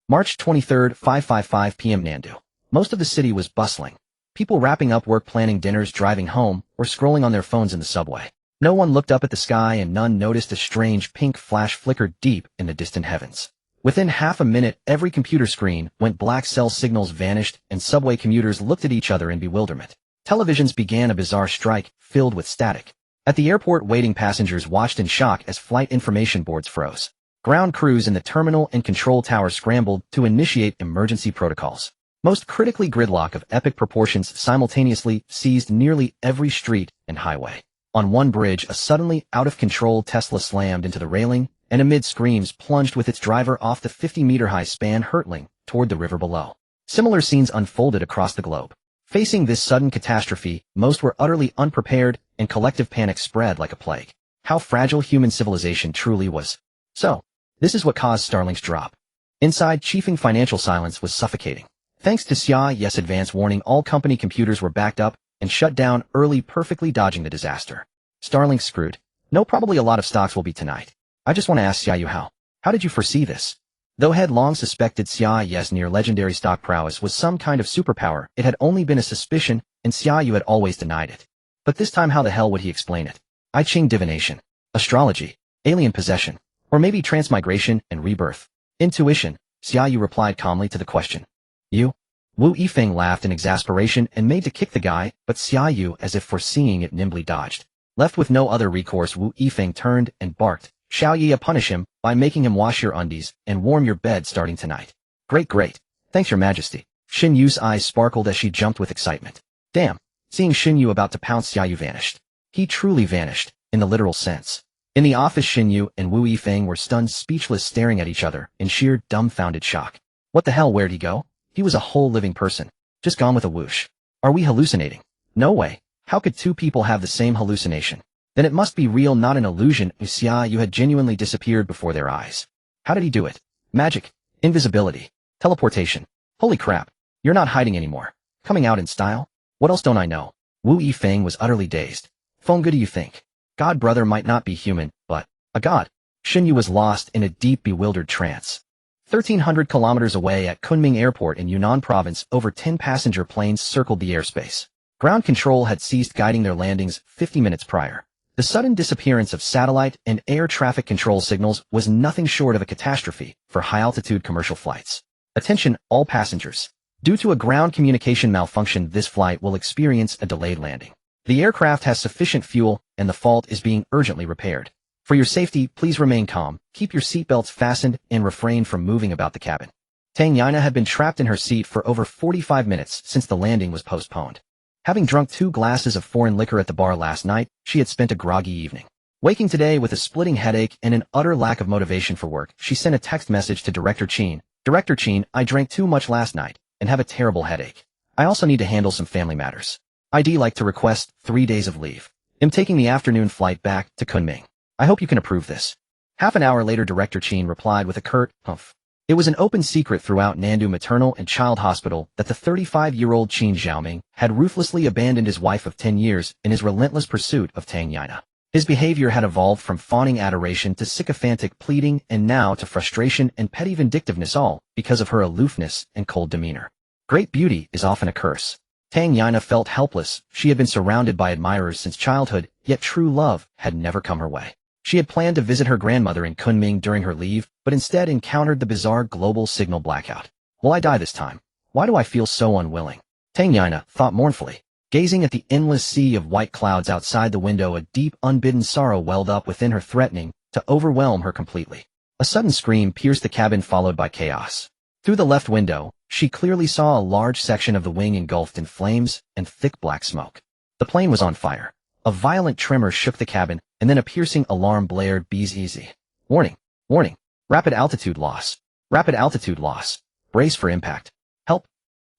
March 23rd, 5:55 p.m. Nandu. Most of the city was bustling. People wrapping up work, planning dinners, driving home, or scrolling on their phones in the subway. No one looked up at the sky, and none noticed a strange pink flash flickered deep in the distant heavens. Within half a minute, every computer screen went black, cell signals vanished, and subway commuters looked at each other in bewilderment. Televisions began a bizarre strike, filled with static. At the airport, waiting passengers watched in shock as flight information boards froze. Ground crews in the terminal and control tower scrambled to initiate emergency protocols. Most critically, gridlock of epic proportions simultaneously seized nearly every street and highway. On one bridge, a suddenly out-of-control Tesla slammed into the railing, and amid screams plunged with its driver off the 50-meter-high span, hurtling toward the river below. Similar scenes unfolded across the globe. Facing this sudden catastrophe, most were utterly unprepared, and collective panic spread like a plague. How fragile human civilization truly was. So, this is what caused Starlink's drop. Inside, chiefing financial silence was suffocating. Thanks to Xia Yu's advance warning, all company computers were backed up and shut down early, perfectly dodging the disaster. Starlink screwed. No, probably a lot of stocks will be tonight. I just want to ask Xia Yu, how did you foresee this? Though had long suspected Xia Yu's near-legendary stock prowess was some kind of superpower, it had only been a suspicion, and Xia Yu had always denied it. But this time, how the hell would he explain it? I Ching divination, astrology, alien possession, or maybe transmigration and rebirth. Intuition, Xia Yu replied calmly to the question. You? Wu Yifeng laughed in exasperation and made to kick the guy, but Xia Yu, as if foreseeing it, nimbly dodged. Left with no other recourse, Wu Yifeng turned and barked. Shall ye punish him by making him wash your undies and warm your bed starting tonight? Great. Thanks, your majesty. Xin Yu's eyes sparkled as she jumped with excitement. Damn. Seeing Xin Yu about to pounce, Xia Yu vanished. He truly vanished, in the literal sense. In the office, Xin Yu and Wu Yifeng were stunned, speechless, staring at each other in sheer dumbfounded shock. What the hell, where'd he go? He was a whole living person. Just gone with a whoosh. Are we hallucinating? No way. How could 2 people have the same hallucination? Then it must be real, not an illusion. Xia Yu had genuinely disappeared before their eyes. How did he do it? Magic, invisibility, teleportation. Holy crap. You're not hiding anymore. Coming out in style? What else don't I know? Wu Yifeng was utterly dazed. Phone good, do you think? God brother might not be human, but a god. Xin Yu was lost in a deep, bewildered trance. 1,300 kilometers away at Kunming Airport in Yunnan Province, over 10 passenger planes circled the airspace. Ground control had ceased guiding their landings 50 minutes prior. The sudden disappearance of satellite and air traffic control signals was nothing short of a catastrophe for high-altitude commercial flights. Attention, all passengers. Due to a ground communication malfunction, this flight will experience a delayed landing. The aircraft has sufficient fuel, and the fault is being urgently repaired. For your safety, please remain calm, keep your seatbelts fastened, and refrain from moving about the cabin. Tang Yana had been trapped in her seat for over 45 minutes since the landing was postponed. Having drunk 2 glasses of foreign liquor at the bar last night, she had spent a groggy evening. Waking today with a splitting headache and an utter lack of motivation for work, she sent a text message to Director Chin. Director Chin, I drank too much last night and have a terrible headache. I also need to handle some family matters. I'd like to request 3 days of leave. I'm taking the afternoon flight back to Kunming. I hope you can approve this. Half an hour later, Director Chin replied with a curt, humph. It was an open secret throughout Nandu Maternal and Child Hospital that the 35-year-old Qin Xiaoming had ruthlessly abandoned his wife of 10 years in his relentless pursuit of Tang Yana. His behavior had evolved from fawning adoration to sycophantic pleading and now to frustration and petty vindictiveness, all because of her aloofness and cold demeanor. Great beauty is often a curse. Tang Yana felt helpless. She had been surrounded by admirers since childhood, yet true love had never come her way. She had planned to visit her grandmother in Kunming during her leave, but instead encountered the bizarre global signal blackout. Will I die this time? Why do I feel so unwilling? Tang Yana thought mournfully. Gazing at the endless sea of white clouds outside the window, a deep, unbidden sorrow welled up within her, threatening to overwhelm her completely. A sudden scream pierced the cabin, followed by chaos. Through the left window, she clearly saw a large section of the wing engulfed in flames and thick black smoke. The plane was on fire. A violent tremor shook the cabin, and then a piercing alarm blared. Easy. Warning. Warning. Rapid altitude loss. Rapid altitude loss. Brace for impact. Help.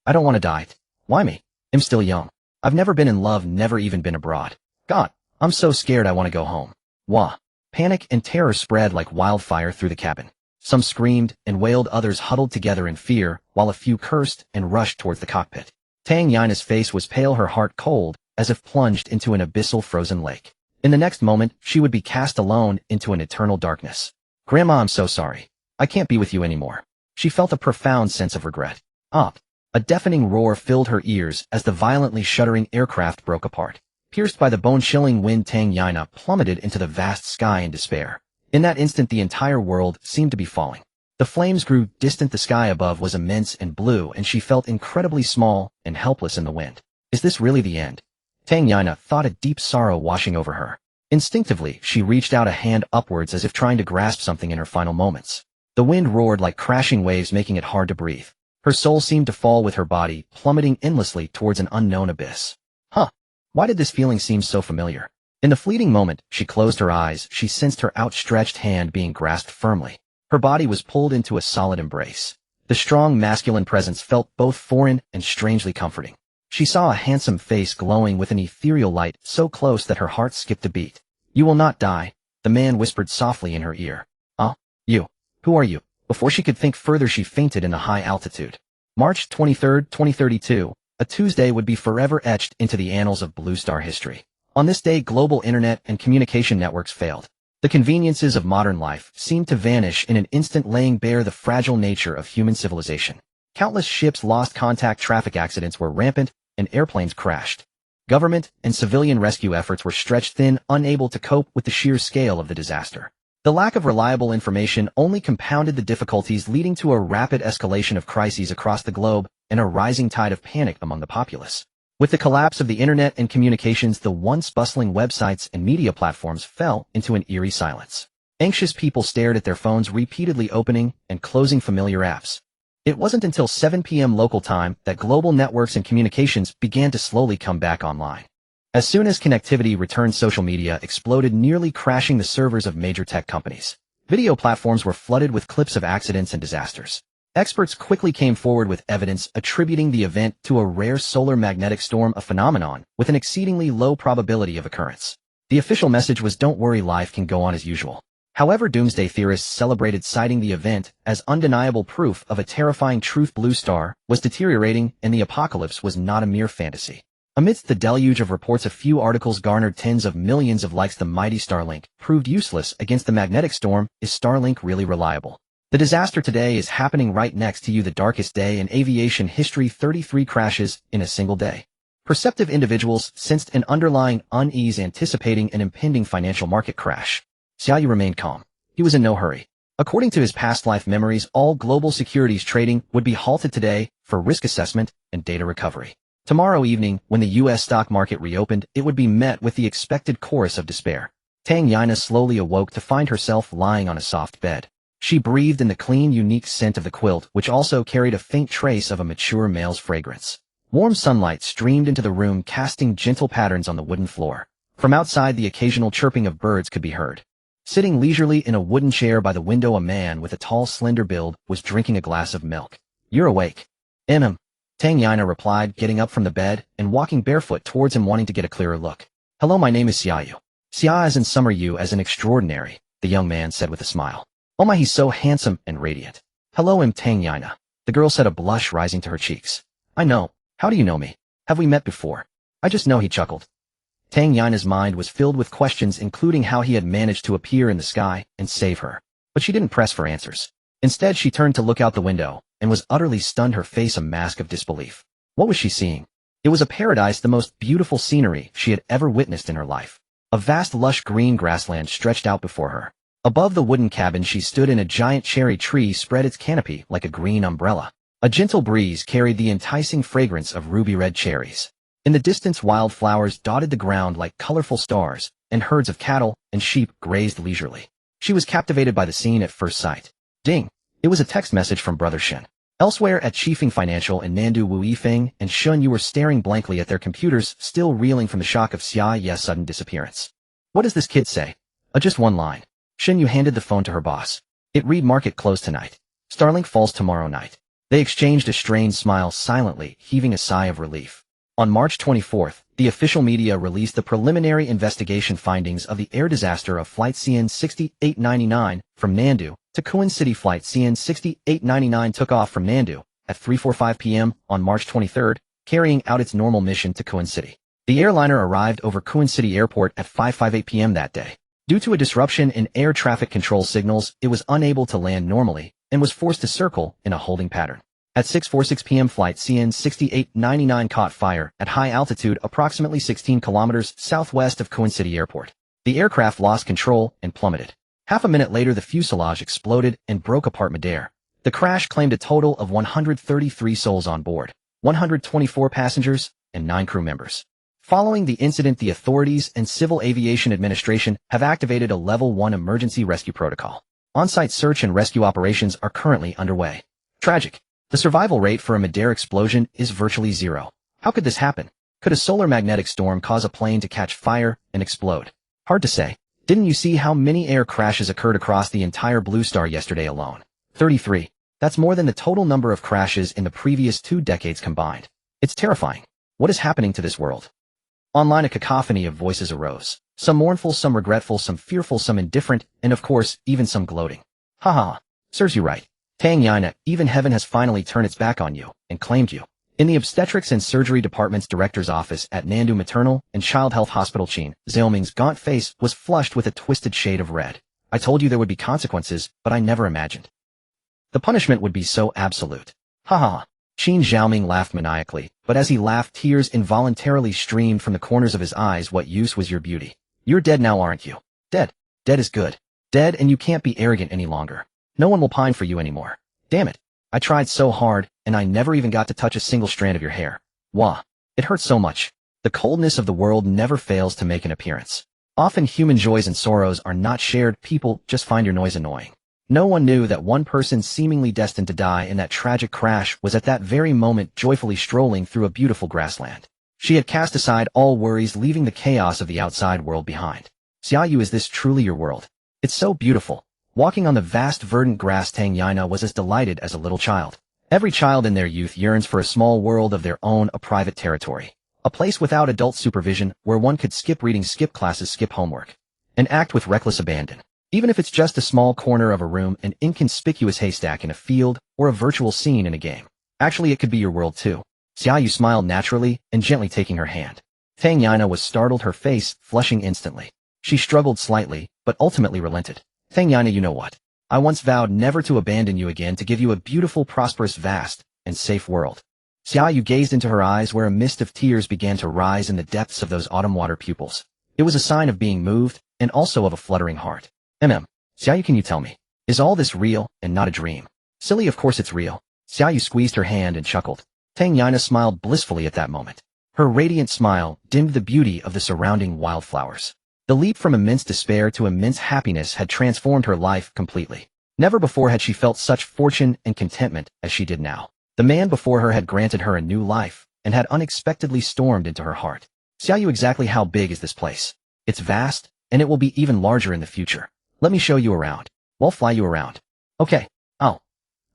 I don't want to die. Why me? I'm still young. I've never been in love, never even been abroad. God, I'm so scared I want to go home. Wah. Panic and terror spread like wildfire through the cabin. Some screamed and wailed, others huddled together in fear, while a few cursed and rushed towards the cockpit. Tang Yana's face was pale, her heart cold, as if plunged into an abyssal frozen lake. In the next moment, she would be cast alone into an eternal darkness. Grandma, I'm so sorry. I can't be with you anymore. She felt a profound sense of regret. Up. A deafening roar filled her ears as the violently shuddering aircraft broke apart. Pierced by the bone-chilling wind, Tang Yana plummeted into the vast sky in despair. In that instant, the entire world seemed to be falling. The flames grew distant, the sky above was immense and blue, and she felt incredibly small and helpless in the wind. Is this really the end? Tang Yana thought, a deep sorrow washing over her. Instinctively, she reached out a hand upwards as if trying to grasp something in her final moments. The wind roared like crashing waves, making it hard to breathe. Her soul seemed to fall with her body, plummeting endlessly towards an unknown abyss. Why did this feeling seem so familiar? In the fleeting moment she closed her eyes, she sensed her outstretched hand being grasped firmly. Her body was pulled into a solid embrace. The strong masculine presence felt both foreign and strangely comforting. She saw a handsome face glowing with an ethereal light, so close that her heart skipped a beat. You will not die, the man whispered softly in her ear. You. Who are you? Before she could think further, she fainted in the high altitude. March 23, 2032, a Tuesday, would be forever etched into the annals of Blue Star history. On this day, global internet and communication networks failed. The conveniences of modern life seemed to vanish in an instant, laying bare the fragile nature of human civilization. Countless ships lost contact, traffic accidents were rampant, and airplanes crashed. Government and civilian rescue efforts were stretched thin, unable to cope with the sheer scale of the disaster. The lack of reliable information only compounded the difficulties, leading to a rapid escalation of crises across the globe and a rising tide of panic among the populace. With the collapse of the internet and communications, the once bustling websites and media platforms fell into an eerie silence. Anxious people stared at their phones, repeatedly opening and closing familiar apps. It wasn't until 7 p.m. local time that global networks and communications began to slowly come back online. As soon as connectivity returned, social media exploded, nearly crashing the servers of major tech companies. Video platforms were flooded with clips of accidents and disasters. Experts quickly came forward with evidence attributing the event to a rare solar magnetic storm, a phenomenon with an exceedingly low probability of occurrence. The official message was, don't worry, life can go on as usual. However, doomsday theorists celebrated, citing the event as undeniable proof of a terrifying truth: Blue Star was deteriorating and the apocalypse was not a mere fantasy. Amidst the deluge of reports, a few articles garnered tens of millions of likes. The mighty Starlink proved useless against the magnetic storm. Is Starlink really reliable? The disaster today is happening right next to you. The darkest day in aviation history, 33 crashes in a single day. Perceptive individuals sensed an underlying unease, anticipating an impending financial market crash. Xia Yu remained calm. He was in no hurry. According to his past life memories, all global securities trading would be halted today for risk assessment and data recovery. Tomorrow evening, when the U.S. stock market reopened, it would be met with the expected chorus of despair. Tang Yana slowly awoke to find herself lying on a soft bed. She breathed in the clean, unique scent of the quilt, which also carried a faint trace of a mature male's fragrance. Warm sunlight streamed into the room, casting gentle patterns on the wooden floor. From outside, the occasional chirping of birds could be heard. Sitting leisurely in a wooden chair by the window, a man with a tall, slender build was drinking a glass of milk. "You're awake." Tang Yana replied, getting up from the bed and walking barefoot towards him, wanting to get a clearer look. "Hello, my name is Xia Yu." "Xia as in summer, Yu as in extraordinary," the young man said with a smile. "Oh my, he's so handsome and radiant." "Hello, Tang Yana," the girl said, a blush rising to her cheeks. "I know. How do you know me? Have we met before?" "I just know," he chuckled. Tang Yana's mind was filled with questions, including how he had managed to appear in the sky and save her. But she didn't press for answers. Instead, she turned to look out the window and was utterly stunned, her face a mask of disbelief. What was she seeing? It was a paradise, the most beautiful scenery she had ever witnessed in her life. A vast, lush green grassland stretched out before her. Above the wooden cabin she stood, in a giant cherry tree spread its canopy like a green umbrella. A gentle breeze carried the enticing fragrance of ruby-red cherries. In the distance, wildflowers dotted the ground like colorful stars, and herds of cattle and sheep grazed leisurely. She was captivated by the scene at first sight. Ding! It was a text message from Brother Shen. Elsewhere at Qifeng Financial in Nandu, Wu Yifeng and Shun Yu were staring blankly at their computers, still reeling from the shock of Xia Yu's sudden disappearance. "What does this kid say?" Just one line." Shen Yu handed the phone to her boss. It read, "Market closed tonight. Starlink falls tomorrow night." They exchanged a strained smile, silently heaving a sigh of relief. On March 24th, the official media released the preliminary investigation findings of the air disaster of Flight CN 6899 from Nandu to Kuan City. Flight CN 6899 took off from Nandu at 3:45 p.m. on March 23rd, carrying out its normal mission to Kuan City. The airliner arrived over Kuan City Airport at 5:58 p.m. that day. Due to a disruption in air traffic control signals, it was unable to land normally and was forced to circle in a holding pattern. At 6:46 p.m. Flight CN 6899 caught fire at high altitude, approximately 16 kilometers southwest of Kuan City Airport. The aircraft lost control and plummeted. Half a minute later, the fuselage exploded and broke apart midair. The crash claimed a total of 133 souls on board, 124 passengers, and 9 crew members. Following the incident, the authorities and Civil Aviation Administration have activated a Level 1 emergency rescue protocol. On-site search and rescue operations are currently underway. Tragic. The survival rate for a midair explosion is virtually zero. How could this happen? Could a solar magnetic storm cause a plane to catch fire and explode? Hard to say. Didn't you see how many air crashes occurred across the entire Blue Star yesterday alone? 33. That's more than the total number of crashes in the previous 2 decades combined. It's terrifying. What is happening to this world? Online, a cacophony of voices arose. Some mournful, some regretful, some fearful, some indifferent, and of course, even some gloating. Haha. Serves you right. Tang Yana, even heaven has finally turned its back on you and claimed you. In the Obstetrics and Surgery Department's director's office at Nandu Maternal and Child Health Hospital, Qin Xiaoming's gaunt face was flushed with a twisted shade of red. "I told you there would be consequences, but I never imagined the punishment would be so absolute." Ha. Qin Xiaoming laughed maniacally, but as he laughed, tears involuntarily streamed from the corners of his eyes. "What use was your beauty? You're dead now, aren't you?" "Dead. Dead is good. Dead, and you can't be arrogant any longer. No one will pine for you anymore. Damn it. I tried so hard, and I never even got to touch a single strand of your hair. Wah. It hurts so much." The coldness of the world never fails to make an appearance. Often human joys and sorrows are not shared. People just find your noise annoying. No one knew that one person seemingly destined to die in that tragic crash was at that very moment joyfully strolling through a beautiful grassland. She had cast aside all worries, leaving the chaos of the outside world behind. "Xia Yu, is this truly your world? It's so beautiful." Walking on the vast verdant grass, Tang Yana was as delighted as a little child. Every child in their youth yearns for a small world of their own, a private territory. A place without adult supervision, where one could skip reading, skip classes, skip homework, and act with reckless abandon. Even if it's just a small corner of a room, an inconspicuous haystack in a field, or a virtual scene in a game. Actually, it could be your world too. Xia Yu smiled naturally and gently taking her hand. Tang Yana was startled, her face flushing instantly. She struggled slightly, but ultimately relented. "Tang Yana, you know what? I once vowed never to abandon you again, to give you a beautiful, prosperous, vast, and safe world." Xia Yu gazed into her eyes, where a mist of tears began to rise in the depths of those autumn water pupils. It was a sign of being moved, and also of a fluttering heart. Xia Yu, can you tell me, is all this real and not a dream?" "Silly, of course it's real." Xia Yu squeezed her hand and chuckled. Tang Yana smiled blissfully at that moment. Her radiant smile dimmed the beauty of the surrounding wildflowers. The leap from immense despair to immense happiness had transformed her life completely. Never before had she felt such fortune and contentment as she did now. The man before her had granted her a new life, and had unexpectedly stormed into her heart. Xia Yu, exactly how big is this place? It's vast, and it will be even larger in the future. Let me show you around. We'll fly you around. Okay. Oh.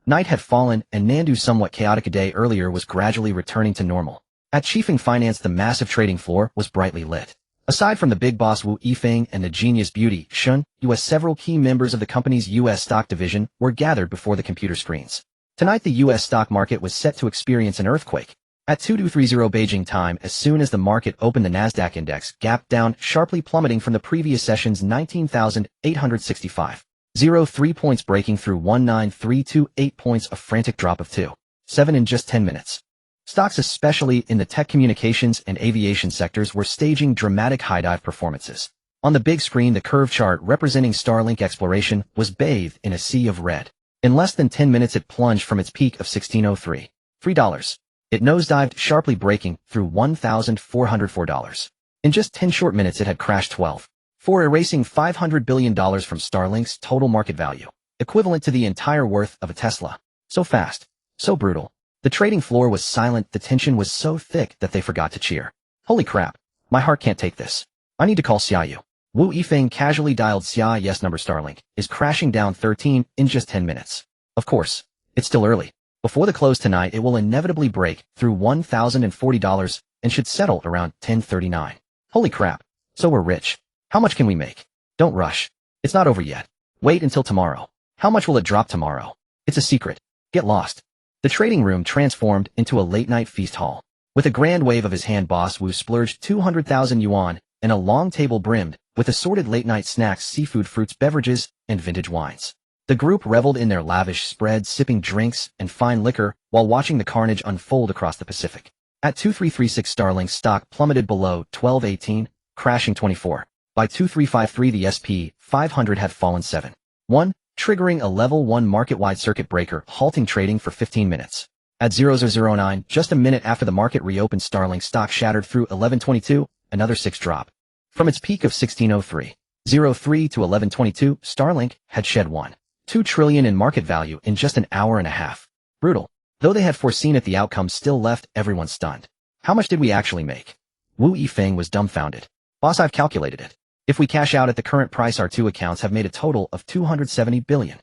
Night had fallen, and Nandu's somewhat chaotic day earlier was gradually returning to normal. At Chiefeng Finance, the massive trading floor was brightly lit. Aside from the big boss Wu Yifeng and the genius beauty Shun Yu, several key members of the company's U.S. stock division were gathered before the computer screens. Tonight the U.S. stock market was set to experience an earthquake. At 2230 Beijing time, as soon as the market opened, the Nasdaq index gapped down, sharply plummeting from the previous session's 19,865.03 points, breaking through 19,328 points, a frantic drop of 2.7 in just 10 minutes. Stocks, especially in the tech, communications, and aviation sectors, were staging dramatic high-dive performances. On the big screen, the curve chart representing Starlink exploration was bathed in a sea of red. In less than 10 minutes, it plunged from its peak of $16.03. It nosedived, sharply breaking through $1,404. In just 10 short minutes, it had crashed 12.4, erasing $500 billion from Starlink's total market value, equivalent to the entire worth of a Tesla. So fast, so brutal. The trading floor was silent. The tension was so thick that they forgot to cheer. Holy crap. My heart can't take this. I need to call Xia Yu. Wu Yifeng casually dialed Xia Yu's number. Starlink is crashing down 13 in just 10 minutes. Of course. It's still early. Before the close tonight, it will inevitably break through $1,040 and should settle around 1039. Holy crap. So we're rich. How much can we make? Don't rush. It's not over yet. Wait until tomorrow. How much will it drop tomorrow? It's a secret. Get lost. The trading room transformed into a late-night feast hall. With a grand wave of his hand, Boss Wu splurged 200,000 yuan and a long table brimmed with assorted late-night snacks, seafood, fruits, beverages, and vintage wines. The group reveled in their lavish spreads, sipping drinks and fine liquor while watching the carnage unfold across the Pacific. At 2336, Starlink's stock plummeted below 1218, crashing 24. By 2353, the SP 500 had fallen 7.1, triggering a level 1 market-wide circuit breaker, halting trading for 15 minutes. At 0009, just a minute after the market reopened, Starlink stock shattered through 1122, another 6 drop. From its peak of 1603.03 to 1122, Starlink had shed 1.2 trillion in market value in just an hour and a half. Brutal. Though they had foreseen it, the outcome still left everyone stunned. How much did we actually make? Wu Yifeng was dumbfounded. Boss, I've calculated it. If we cash out at the current price, our two accounts have made a total of 270 billion.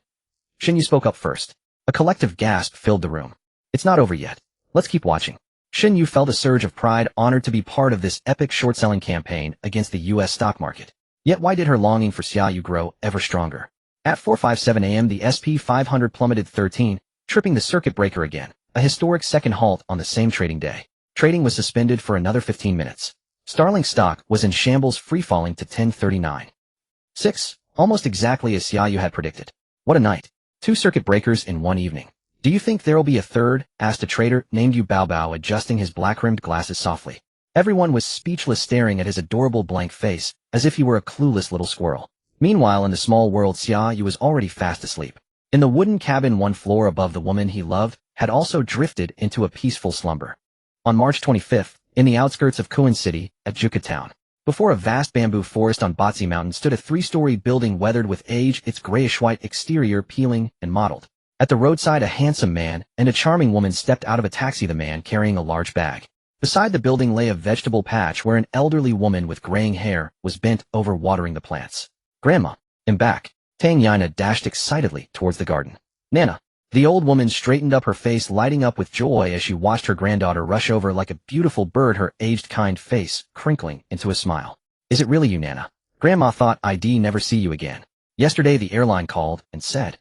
Xia Yu spoke up first. A collective gasp filled the room. It's not over yet. Let's keep watching. Xia Yu felt a surge of pride, honored to be part of this epic short-selling campaign against the U.S. stock market. Yet why did her longing for Xia Yu grow ever stronger? At 4:57 a.m., the SP 500 plummeted 13, tripping the circuit breaker again, a historic second halt on the same trading day. Trading was suspended for another 15 minutes. Starlink stock was in shambles, free-falling to 1039.6, almost exactly as Xia Yu had predicted. What a night. 2 circuit breakers in one evening. Do you think there'll be a third? Asked a trader named Yu Baobao, adjusting his black-rimmed glasses softly. Everyone was speechless, staring at his adorable blank face, as if he were a clueless little squirrel. Meanwhile, in the small world, Xia Yu was already fast asleep. In the wooden cabin 1 floor above, the woman he loved had also drifted into a peaceful slumber. On March 25th, in the outskirts of Kuan City, at Juka Town, before a vast bamboo forest on Batsi Mountain, stood a 3-story building weathered with age, its grayish-white exterior peeling and mottled. At the roadside, a handsome man and a charming woman stepped out of a taxi, the man carrying a large bag. Beside the building lay a vegetable patch where an elderly woman with graying hair was bent over watering the plants. Grandma, I'm back. Tang Yana dashed excitedly towards the garden. Nana. The old woman straightened up, her face lighting up with joy as she watched her granddaughter rush over like a beautiful bird, her aged kind face crinkling into a smile. Is it really you, Nana? Grandma thought I'd never see you again. Yesterday the airline called and said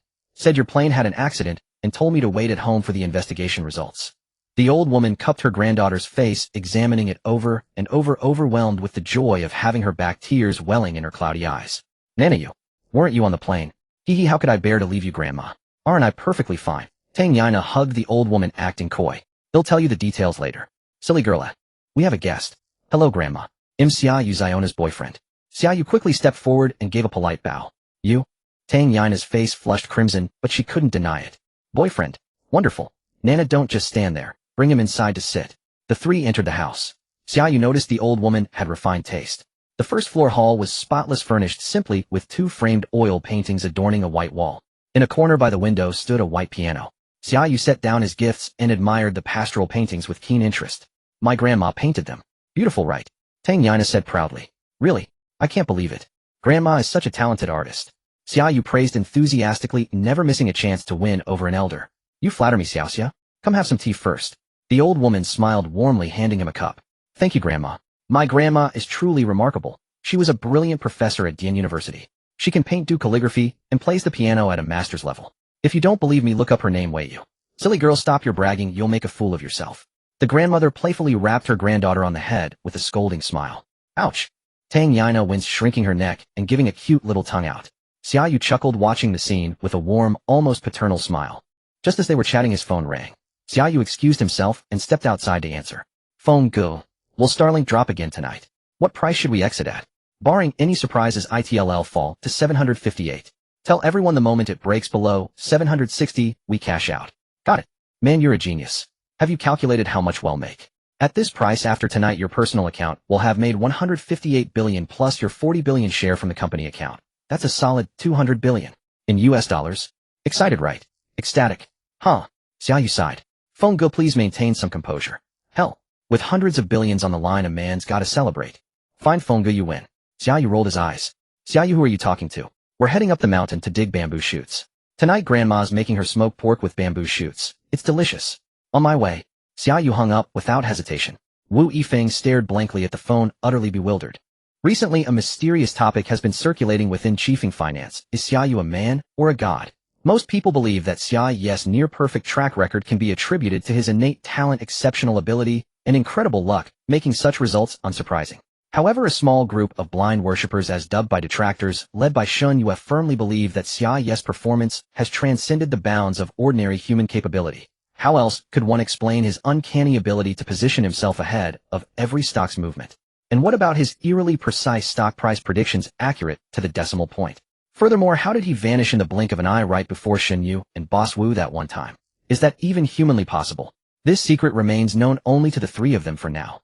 your plane had an accident and told me to wait at home for the investigation results. The old woman cupped her granddaughter's face, examining it over and over, overwhelmed with the joy of having her back, tears welling in her cloudy eyes. Nana, you weren't you on the plane? Hee, how could I bear to leave you, Grandma? Aren't I perfectly fine? Tang Yana hugged the old woman, acting coy. They'll tell you the details later. Silly girl. We have a guest. Hello, Grandma. I'm Xia Yu, Ziona's boyfriend. Xia Yu quickly stepped forward and gave a polite bow. You? Tang Yana's face flushed crimson, but she couldn't deny it. Boyfriend. Wonderful. Nana, don't just stand there. Bring him inside to sit. The three entered the house. Xia Yu noticed the old woman had refined taste. The first-floor hall was spotless, furnished simply with two framed oil paintings adorning a white wall. In a corner by the window stood a white piano. Xia Yu set down his gifts and admired the pastoral paintings with keen interest. My grandma painted them. Beautiful, right? Tang Yana said proudly. Really? I can't believe it. Grandma is such a talented artist. Xia Yu praised enthusiastically, never missing a chance to win over an elder. You flatter me, Xiaoxia. Come have some tea first. The old woman smiled warmly, handing him a cup. Thank you, Grandma. My grandma is truly remarkable. She was a brilliant professor at Dian University. She can paint, do calligraphy, and plays the piano at a master's level. If you don't believe me, look up her name, Wei Yu. Silly girl, stop your bragging, you'll make a fool of yourself. The grandmother playfully rapped her granddaughter on the head with a scolding smile. Ouch. Tang Yana winced, shrinking her neck and giving a cute little tongue out. Xia Yu chuckled, watching the scene with a warm, almost paternal smile. Just as they were chatting, his phone rang. Xia Yu excused himself and stepped outside to answer. Phone go. Will Starlink drop again tonight? What price should we exit at? Barring any surprises, ITLL fall to 758. Tell everyone the moment it breaks below 760, we cash out. Got it. Man, you're a genius. Have you calculated how much we'll make? At this price, after tonight, your personal account will have made 158 billion plus your 40 billion share from the company account. That's a solid 200 billion. In US dollars. Excited, right? Ecstatic. Huh. Xia Yu sighed. Phone go, please maintain some composure. Hell, with hundreds of billions on the line, a man's gotta celebrate. Fine, Phone go, you win. Xia Yu rolled his eyes. Xia Yu, who are you talking to? We're heading up the mountain to dig bamboo shoots. Tonight, Grandma's making her smoked pork with bamboo shoots. It's delicious. On my way. Xia Yu hung up without hesitation. Wu Yifeng stared blankly at the phone, utterly bewildered. Recently, a mysterious topic has been circulating within Chiefing Finance. Is Xia Yu a man or a god? Most people believe that Xia Yu's near-perfect track record can be attributed to his innate talent, exceptional ability, and incredible luck, making such results unsurprising. However, a small group of blind worshippers, as dubbed by detractors, led by Xun Yu, firmly believe that Xia Yu's performance has transcended the bounds of ordinary human capability. How else could one explain his uncanny ability to position himself ahead of every stock's movement? And what about his eerily precise stock price predictions, accurate to the decimal point? Furthermore, how did he vanish in the blink of an eye right before Xun Yu and Boss Wu that one time? Is that even humanly possible? This secret remains known only to the three of them for now.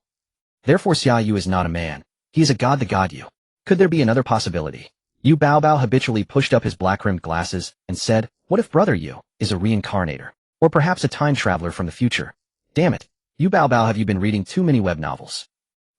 Therefore, Xia Yu is not a man. He is a god, the god Yu. Could there be another possibility? Yu Baobao habitually pushed up his black-rimmed glasses and said, what if Brother Yu is a reincarnator? Or perhaps a time traveler from the future? Damn it. Yu Baobao, have you been reading too many web novels?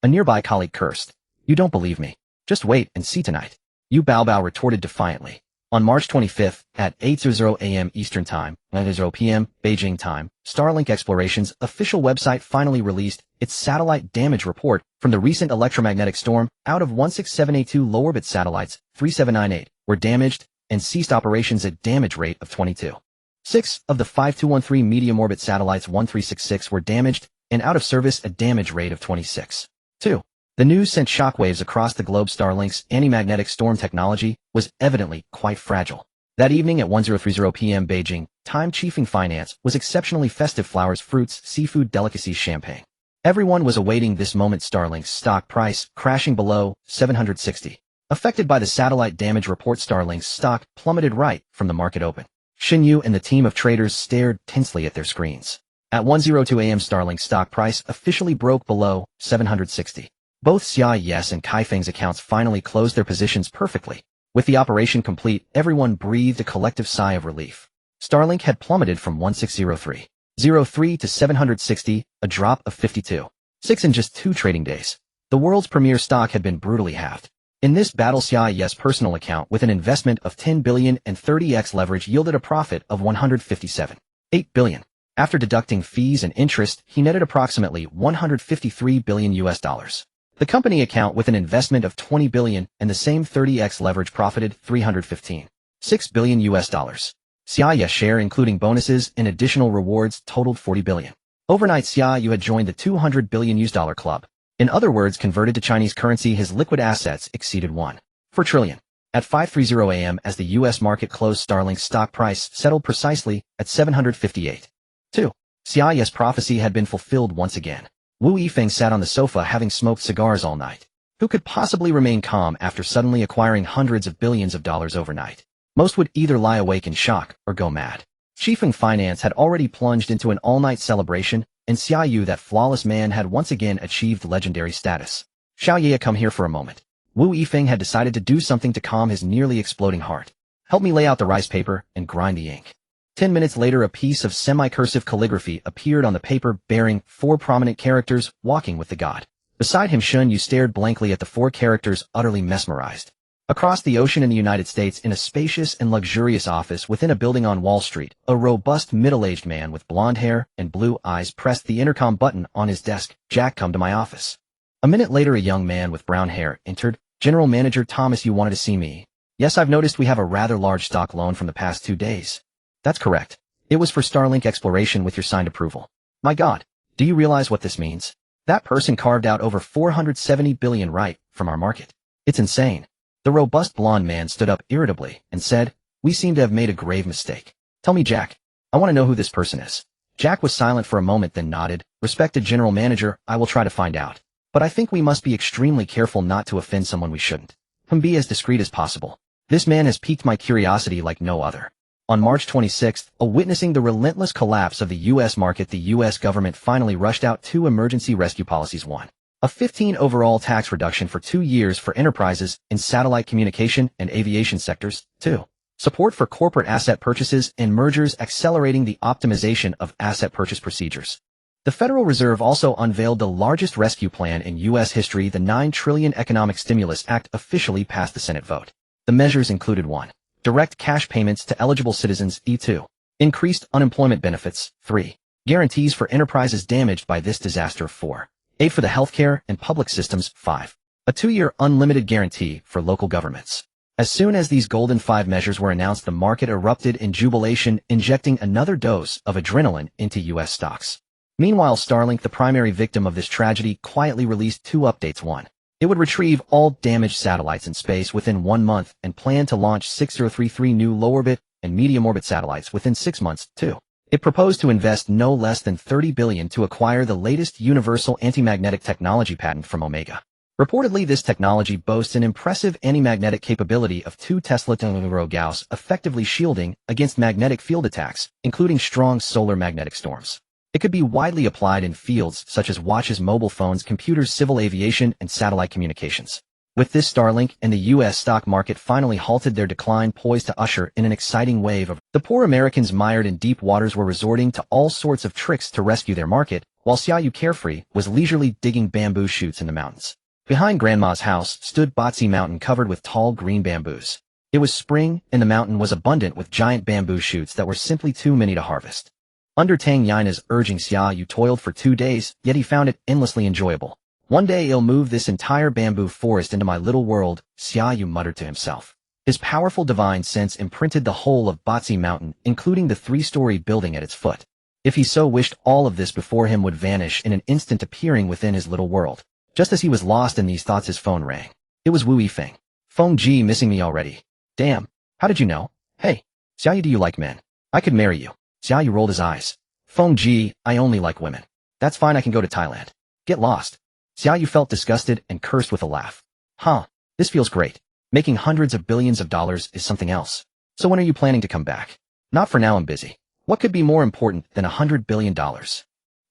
A nearby colleague cursed. You don't believe me. Just wait and see tonight. Yu Baobao retorted defiantly. On March 25th, at 8:00 a.m. Eastern Time, 9:00 p.m. Beijing Time, Starlink Exploration's official website finally released its satellite damage report from the recent electromagnetic storm. Out of 16782 low-orbit satellites, 3798 were damaged and ceased operations at damage rate of 22. 6 of the 5213 medium-orbit satellites, 1366, were damaged and out of service at damage rate of 26. 2. The news sent shockwaves across the globe. Starlink's anti-magnetic storm technology was evidently quite fragile. That evening at 1030 p.m. Beijing time, Chiefing Finance was exceptionally festive. Flowers, fruits, seafood, delicacies, champagne. Everyone was awaiting this moment. Starlink's stock price crashing below 760. Affected by the satellite damage report, Starlink's stock plummeted right from the market open. Xun Yu and the team of traders stared tensely at their screens. At 1:02 a.m. Starlink's stock price officially broke below 760. Both Xia Yu's and Kaifeng's accounts finally closed their positions perfectly. With the operation complete, everyone breathed a collective sigh of relief. Starlink had plummeted from 1603.03 to 760, a drop of 52.6 in just 2 trading days. The world's premier stock had been brutally halved. In this battle, Xia Yu's personal account, with an investment of 10 billion and 30x leverage, yielded a profit of 157.8 billion. After deducting fees and interest, he netted approximately 153 billion US dollars. The company account, with an investment of 20 billion and the same 30x leverage, profited 315.6 billion US dollars. Xia Yu's share, including bonuses and additional rewards, totaled 40 billion. Overnight, Xia Yu had joined the 200 billion US dollar club. In other words, converted to Chinese currency, his liquid assets exceeded 1.4 trillion. At 5:30 a.m. as the U.S. market closed, Starlink's stock price settled precisely at 758. 2. Xia Yu's prophecy had been fulfilled once again. Wu Yifeng sat on the sofa having smoked cigars all night. Who could possibly remain calm after suddenly acquiring hundreds of billions of dollars overnight? Most would either lie awake in shock or go mad. Chiefing Finance had already plunged into an all-night celebration, and Xia Yu, that flawless man, had once again achieved legendary status. Xiao Ye, come here for a moment. Wu Yifeng had decided to do something to calm his nearly exploding heart. Help me lay out the rice paper and grind the ink. 10 minutes later, a piece of semi-cursive calligraphy appeared on the paper bearing 4 prominent characters, walking with the god. Beside him, Xia Yu stared blankly at the 4 characters, utterly mesmerized. Across the ocean in the United States, in a spacious and luxurious office within a building on Wall Street, a robust middle-aged man with blonde hair and blue eyes pressed the intercom button on his desk. Jack, come to my office. A minute later, a young man with brown hair entered. General Manager Thomas, you wanted to see me. Yes, I've noticed we have a rather large stock loan from the past 2 days. That's correct. It was for Starlink exploration with your signed approval. My God, do you realize what this means? That person carved out over $470 billion right from our market. It's insane. The robust blonde man stood up irritably and said, we seem to have made a grave mistake. Tell me, Jack. I want to know who this person is. Jack was silent for a moment, then nodded. Respected General Manager, I will try to find out. But I think we must be extremely careful not to offend someone we shouldn't. Be as discreet as possible. This man has piqued my curiosity like no other. On March 26th, witnessing the relentless collapse of the U.S. market, the U.S. government finally rushed out 2 emergency rescue policies. 1. A 15% overall tax reduction for 2 years for enterprises in satellite communication and aviation sectors. 2. Support for corporate asset purchases and mergers, accelerating the optimization of asset purchase procedures. The Federal Reserve also unveiled the largest rescue plan in U.S. history. The $9 trillion Economic Stimulus Act officially passed the Senate vote. The measures included 1. Direct cash payments to eligible citizens. 2. Increased unemployment benefits. 3. Guarantees for enterprises damaged by this disaster. 4. Aid for the healthcare and public systems. 5. A 2-year unlimited guarantee for local governments. As soon as these golden 5 measures were announced, the market erupted in jubilation, injecting another dose of adrenaline into U.S. stocks. Meanwhile, Starlink, the primary victim of this tragedy, quietly released 2 updates. 1. It would retrieve all damaged satellites in space within 1 month and plan to launch 6033 new low-orbit and medium-orbit satellites within 6 months. 2. It proposed to invest no less than $30 billion to acquire the latest universal anti-magnetic technology patent from Omega. Reportedly, this technology boasts an impressive anti-magnetic capability of 2 Tesla Gauss, effectively shielding against magnetic field attacks, including strong solar magnetic storms. It could be widely applied in fields such as watches, mobile phones, computers, civil aviation, and satellite communications. With this, Starlink and the U.S. stock market finally halted their decline, poised to usher in an exciting wave of the poor Americans mired in deep waters were resorting to all sorts of tricks to rescue their market, while Xia Yu, carefree, was leisurely digging bamboo shoots in the mountains. Behind Grandma's house stood Botsy Mountain, covered with tall green bamboos. It was spring, and the mountain was abundant with giant bamboo shoots that were simply too many to harvest. Under Tang Yina's urging, Xia Yu toiled for 2 days, yet he found it endlessly enjoyable. One day I'll move this entire bamboo forest into my little world, Xia Yu muttered to himself. His powerful divine sense imprinted the whole of Botsy Mountain, including the 3-story building at its foot. If he so wished, all of this before him would vanish in an instant, appearing within his little world. Just as he was lost in these thoughts, his phone rang. It was Wu Yifeng. Phone G, missing me already. Damn. How did you know? Hey. Xia Yu, do you like men? I could marry you. Xia Yu rolled his eyes. Phone G, I only like women. That's fine, I can go to Thailand. Get lost. Xia Yu felt disgusted and cursed with a laugh. Huh, this feels great. Making hundreds of billions of dollars is something else. So when are you planning to come back? Not for now, I'm busy. What could be more important than $100 billion?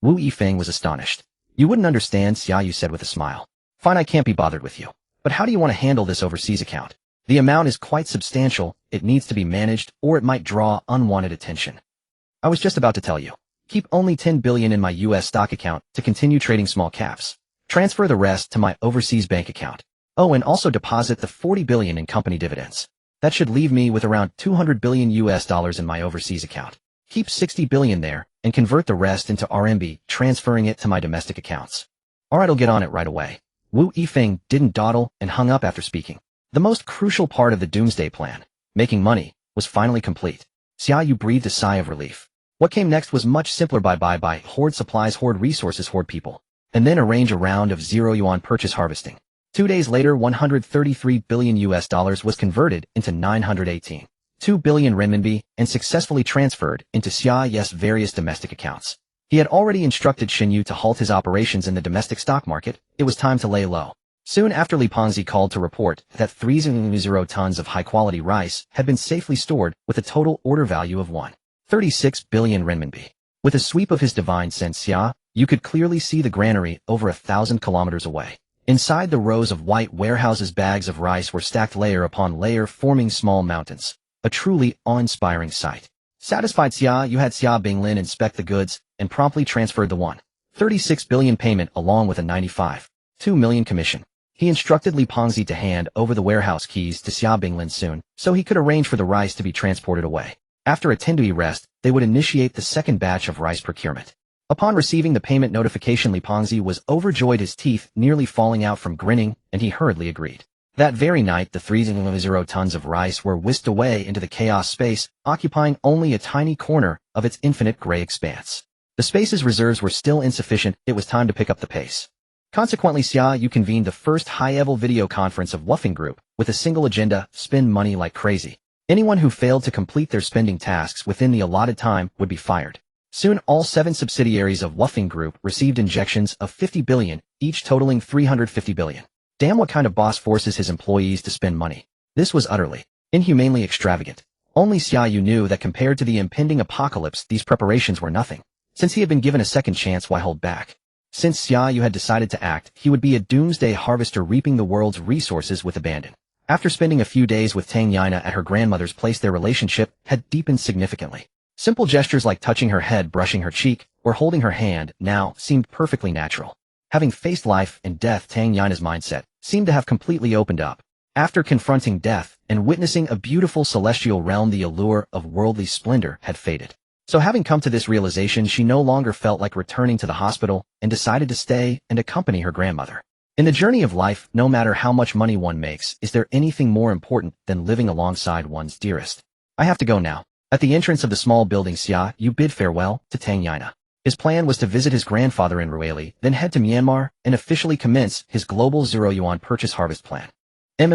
Wu Yifeng was astonished. You wouldn't understand, Xia Yu said with a smile. Fine, I can't be bothered with you. But how do you want to handle this overseas account? The amount is quite substantial, it needs to be managed, or it might draw unwanted attention. I was just about to tell you. Keep only $10 billion in my U.S. stock account to continue trading small caps. Transfer the rest to my overseas bank account. Oh, and also deposit the $40 billion in company dividends. That should leave me with around $200 billion US dollars in my overseas account. Keep $60 billion there and convert the rest into RMB, transferring it to my domestic accounts. Alright, I'll get on it right away. Wu Yifeng didn't dawdle and hung up after speaking. The most crucial part of the doomsday plan, making money, was finally complete. Xia Yu breathed a sigh of relief. What came next was much simpler. Buy, hoard supplies, hoard resources, hoard people. And then arrange a round of 0 yuan purchase harvesting. 2 days later, $133 billion US dollars was converted into 918.2 billion renminbi and successfully transferred into Xia Yu's various domestic accounts. He had already instructed Xia Yu to halt his operations in the domestic stock market. It was time to lay low. Soon after, Li Ponzi called to report that 30 tons of high-quality rice had been safely stored with a total order value of 136 billion renminbi. With a sweep of his divine sense, Xia Yu could clearly see the granary over 1,000 kilometers away. Inside the rows of white warehouses, bags of rice were stacked layer upon layer, forming small mountains. A truly awe-inspiring sight. Satisfied, Xia Yu had Xia Binglin inspect the goods and promptly transferred the 1.36 billion payment along with a 95.2 million commission. He instructed Li Pengzi to hand over the warehouse keys to Xia Binglin soon, so he could arrange for the rice to be transported away. After a 10-day rest, they would initiate the second batch of rice procurement. Upon receiving the payment notification, Li Pengzi was overjoyed, his teeth nearly falling out from grinning, and he hurriedly agreed. That very night, the 3.0 tons of rice were whisked away into the chaos space, occupying only a tiny corner of its infinite gray expanse. The space's reserves were still insufficient. It was time to pick up the pace. Consequently, Xia Yu convened the first high-level video conference of Woofing Group, with a single agenda: spend money like crazy. Anyone who failed to complete their spending tasks within the allotted time would be fired. Soon, all 7 subsidiaries of Woofing Group received injections of 50 billion, each totaling 350 billion. Damn, what kind of boss forces his employees to spend money? This was utterly, inhumanely extravagant. Only Xia Yu knew that compared to the impending apocalypse, these preparations were nothing. Since he had been given a second chance, why hold back? Since Xia Yu had decided to act, he would be a doomsday harvester, reaping the world's resources with abandon. After spending a few days with Tang Yana at her grandmother's place, their relationship had deepened significantly. Simple gestures like touching her head, brushing her cheek, or holding her hand now seemed perfectly natural. Having faced life and death, Tang Yana's mindset seemed to have completely opened up. After confronting death and witnessing a beautiful celestial realm, the allure of worldly splendor had faded. So having come to this realization, she no longer felt like returning to the hospital and decided to stay and accompany her grandmother. In the journey of life, no matter how much money one makes, is there anything more important than living alongside one's dearest? I have to go now. At the entrance of the small building, Xia Yu bid farewell to Tang Yana. His plan was to visit his grandfather in Ruili, then head to Myanmar and officially commence his global zero-yuan purchase harvest plan.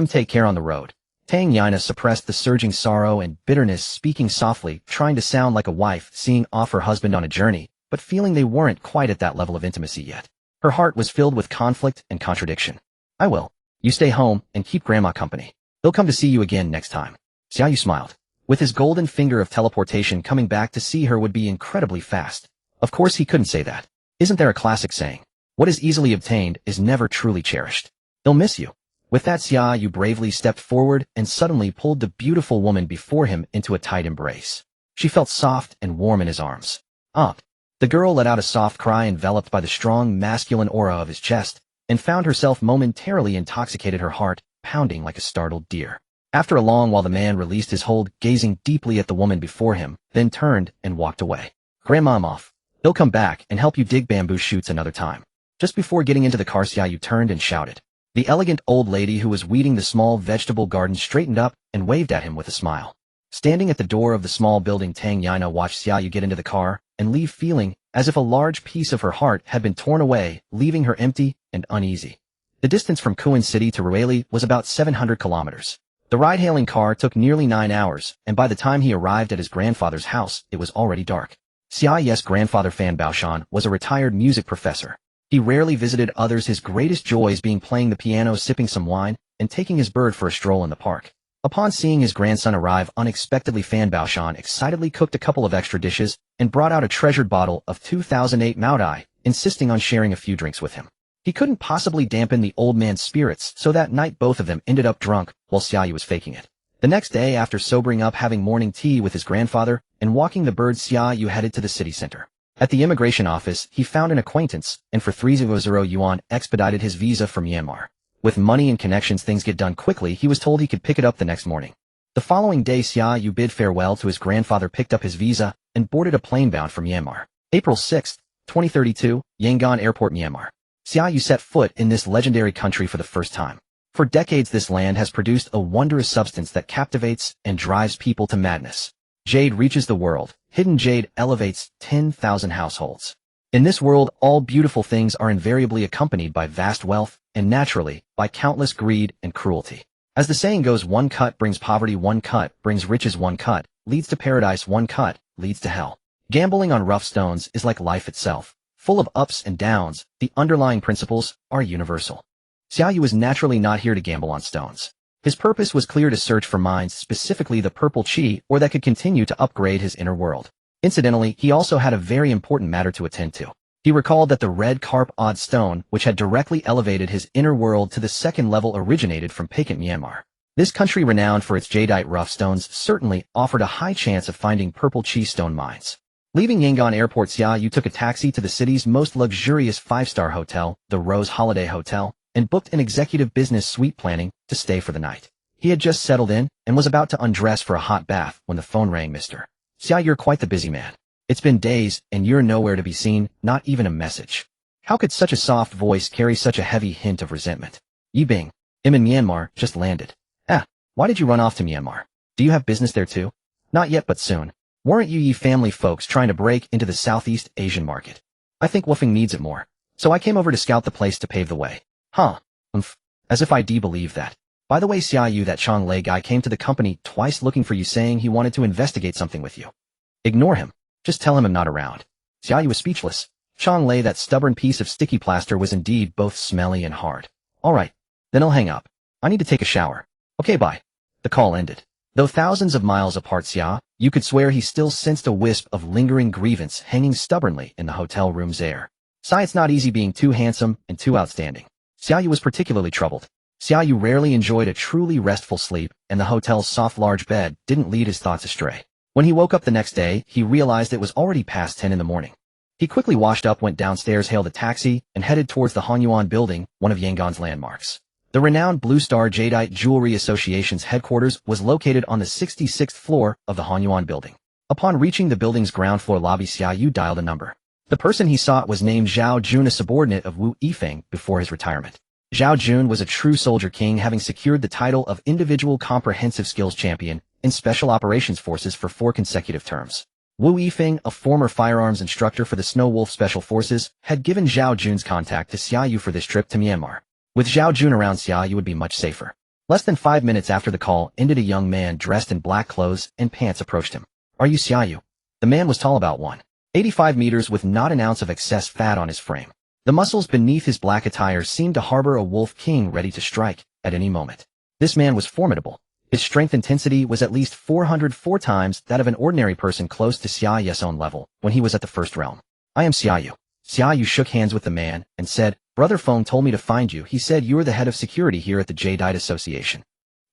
Take care on the road. Tang Yana suppressed the surging sorrow and bitterness, speaking softly, trying to sound like a wife seeing off her husband on a journey, but feeling they weren't quite at that level of intimacy yet. Her heart was filled with conflict and contradiction. I will. You stay home and keep Grandma company. He'll come to see you again next time. Xia Yu smiled. With his golden finger of teleportation, coming back to see her would be incredibly fast. Of course he couldn't say that. Isn't there a classic saying? What is easily obtained is never truly cherished. He'll miss you. With that, Xia Yu bravely stepped forward and suddenly pulled the beautiful woman before him into a tight embrace. She felt soft and warm in his arms. The girl let out a soft cry, enveloped by the strong masculine aura of his chest, and found herself momentarily intoxicated, her heart pounding like a startled deer. After a long while, the man released his hold, gazing deeply at the woman before him, then turned and walked away. Grandma, I'm off. He'll come back and help you dig bamboo shoots another time. Just before getting into the car, Xia Yu turned and shouted. The elegant old lady who was weeding the small vegetable garden straightened up and waved at him with a smile. Standing at the door of the small building, Tang Yana watched Xia Yu get into the car and leave, feeling as if a large piece of her heart had been torn away, leaving her empty and uneasy. The distance from Kuan City to Ruili was about 700 kilometers. The ride-hailing car took nearly 9 hours, and by the time he arrived at his grandfather's house, it was already dark. Xia Yu's grandfather, Fan Baoshan, was a retired music professor. He rarely visited others, his greatest joys being playing the piano, sipping some wine, and taking his bird for a stroll in the park. Upon seeing his grandson arrive unexpectedly, Fan Baoshan excitedly cooked a couple of extra dishes and brought out a treasured bottle of 2008 Maodai, insisting on sharing a few drinks with him. He couldn't possibly dampen the old man's spirits, so that night both of them ended up drunk while Xia Yu was faking it. The next day, after sobering up, having morning tea with his grandfather, and walking the bird, Xia Yu headed to the city center. At the immigration office, he found an acquaintance, and for 300 yuan expedited his visa for Myanmar. With money and connections, things get done quickly. He was told he could pick it up the next morning. The following day, Xia Yu bid farewell to his grandfather, picked up his visa, and boarded a plane bound for Myanmar. April 6, 2032, Yangon Airport, Myanmar. Xia Yu set foot in this legendary country for the first time. For decades, this land has produced a wondrous substance that captivates and drives people to madness. Jade reaches the world. Hidden jade elevates 10,000 households. In this world, all beautiful things are invariably accompanied by vast wealth, and naturally, by countless greed and cruelty. As the saying goes, one cut brings poverty, one cut brings riches, one cut leads to paradise, one cut leads to hell. Gambling on rough stones is like life itself, full of ups and downs. The underlying principles are universal. Xia Yu was naturally not here to gamble on stones. His purpose was clear: to search for mines, specifically the purple chi, or that could continue to upgrade his inner world. Incidentally, he also had a very important matter to attend to. He recalled that the red carp odd stone, which had directly elevated his inner world to the second level, originated from Pakan, Myanmar. This country, renowned for its jadeite rough stones, certainly offered a high chance of finding purple chi stone mines. Leaving Yangon Airport, Xia Yu took a taxi to the city's most luxurious five-star hotel, the Rose Holiday Hotel, and booked an executive business suite planning to stay for the night. He had just settled in and was about to undress for a hot bath when the phone rang. Mr. Xia, you're quite the busy man. It's been days, and you're nowhere to be seen, not even a message. How could such a soft voice carry such a heavy hint of resentment? Yi Bing, I'm in Myanmar, just landed. Why did you run off to Myanmar? Do you have business there too? Not yet, but soon. Weren't you ye family folks trying to break into the Southeast Asian market? I think Woofing needs it more. So I came over to scout the place to pave the way. Huh. As if I believe that. By the way, Xia Yu, that Chong Lei guy came to the company twice looking for you, saying he wanted to investigate something with you. Ignore him. Just tell him I'm not around. Xia Yu was speechless. Chong Lei, that stubborn piece of sticky plaster, was indeed both smelly and hard. Alright. Then I'll hang up. I need to take a shower. Okay, bye. The call ended. Though thousands of miles apart, Xia Yu could swear he still sensed a wisp of lingering grievance hanging stubbornly in the hotel room's air. It's not easy being too handsome and too outstanding. Xia Yu was particularly troubled. Xia Yu rarely enjoyed a truly restful sleep, and the hotel's soft large bed didn't lead his thoughts astray. When he woke up the next day, he realized it was already past 10 in the morning. He quickly washed up, went downstairs, hailed a taxi, and headed towards the Hanyuan building, one of Yangon's landmarks. The renowned Blue Star Jadeite Jewelry Association's headquarters was located on the 66th floor of the Hanyuan building. Upon reaching the building's ground floor lobby, Xia Yu dialed a number. The person he sought was named Zhao Jun, a subordinate of Wu Yifeng before his retirement. Zhao Jun was a true soldier king, having secured the title of Individual Comprehensive Skills Champion in Special Operations Forces for 4 consecutive terms. Wu Yifeng, a former firearms instructor for the Snow Wolf Special Forces, had given Zhao Jun's contact to Xia Yu for this trip to Myanmar. With Zhao Jun around, Xia Yu would be much safer. Less than 5 minutes after the call ended, a young man dressed in black clothes and pants approached him. Are you Xia Yu? The man was tall, about 185 meters, with not an ounce of excess fat on his frame. The muscles beneath his black attire seemed to harbor a wolf king ready to strike at any moment. This man was formidable. His strength intensity was at least 404 times that of an ordinary person close to Xia Yu's own level when he was at the first realm. I am Xia Yu. Xia Yu shook hands with the man and said, Brother Feng told me to find you. He said you are the head of security here at the Jadeite Association.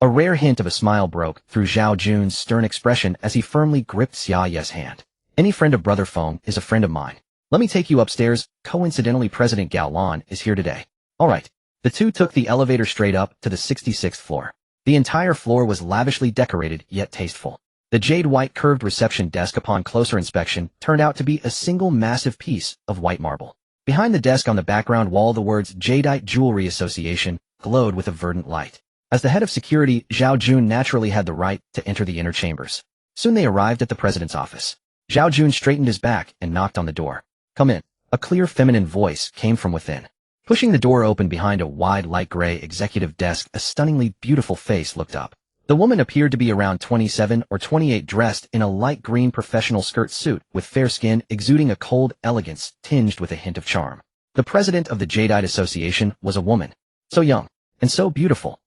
A rare hint of a smile broke through Zhao Jun's stern expression as he firmly gripped Xia Yu's hand. Any friend of Brother Feng is a friend of mine. Let me take you upstairs. Coincidentally, President Gao Lan is here today. Alright. The two took the elevator straight up to the 66th floor. The entire floor was lavishly decorated, yet tasteful. The jade-white curved reception desk, upon closer inspection, turned out to be a single massive piece of white marble. Behind the desk, on the background wall, the words Jadeite Jewelry Association glowed with a verdant light. As the head of security, Zhao Jun naturally had the right to enter the inner chambers. Soon they arrived at the president's office. Zhao Jun straightened his back and knocked on the door. Come in. A clear feminine voice came from within. Pushing the door open, behind a wide light gray executive desk, a stunningly beautiful face looked up. The woman appeared to be around 27 or 28, dressed in a light green professional skirt suit, with fair skin exuding a cold elegance tinged with a hint of charm. The president of the Jadeite Association was a woman. So young and so beautiful.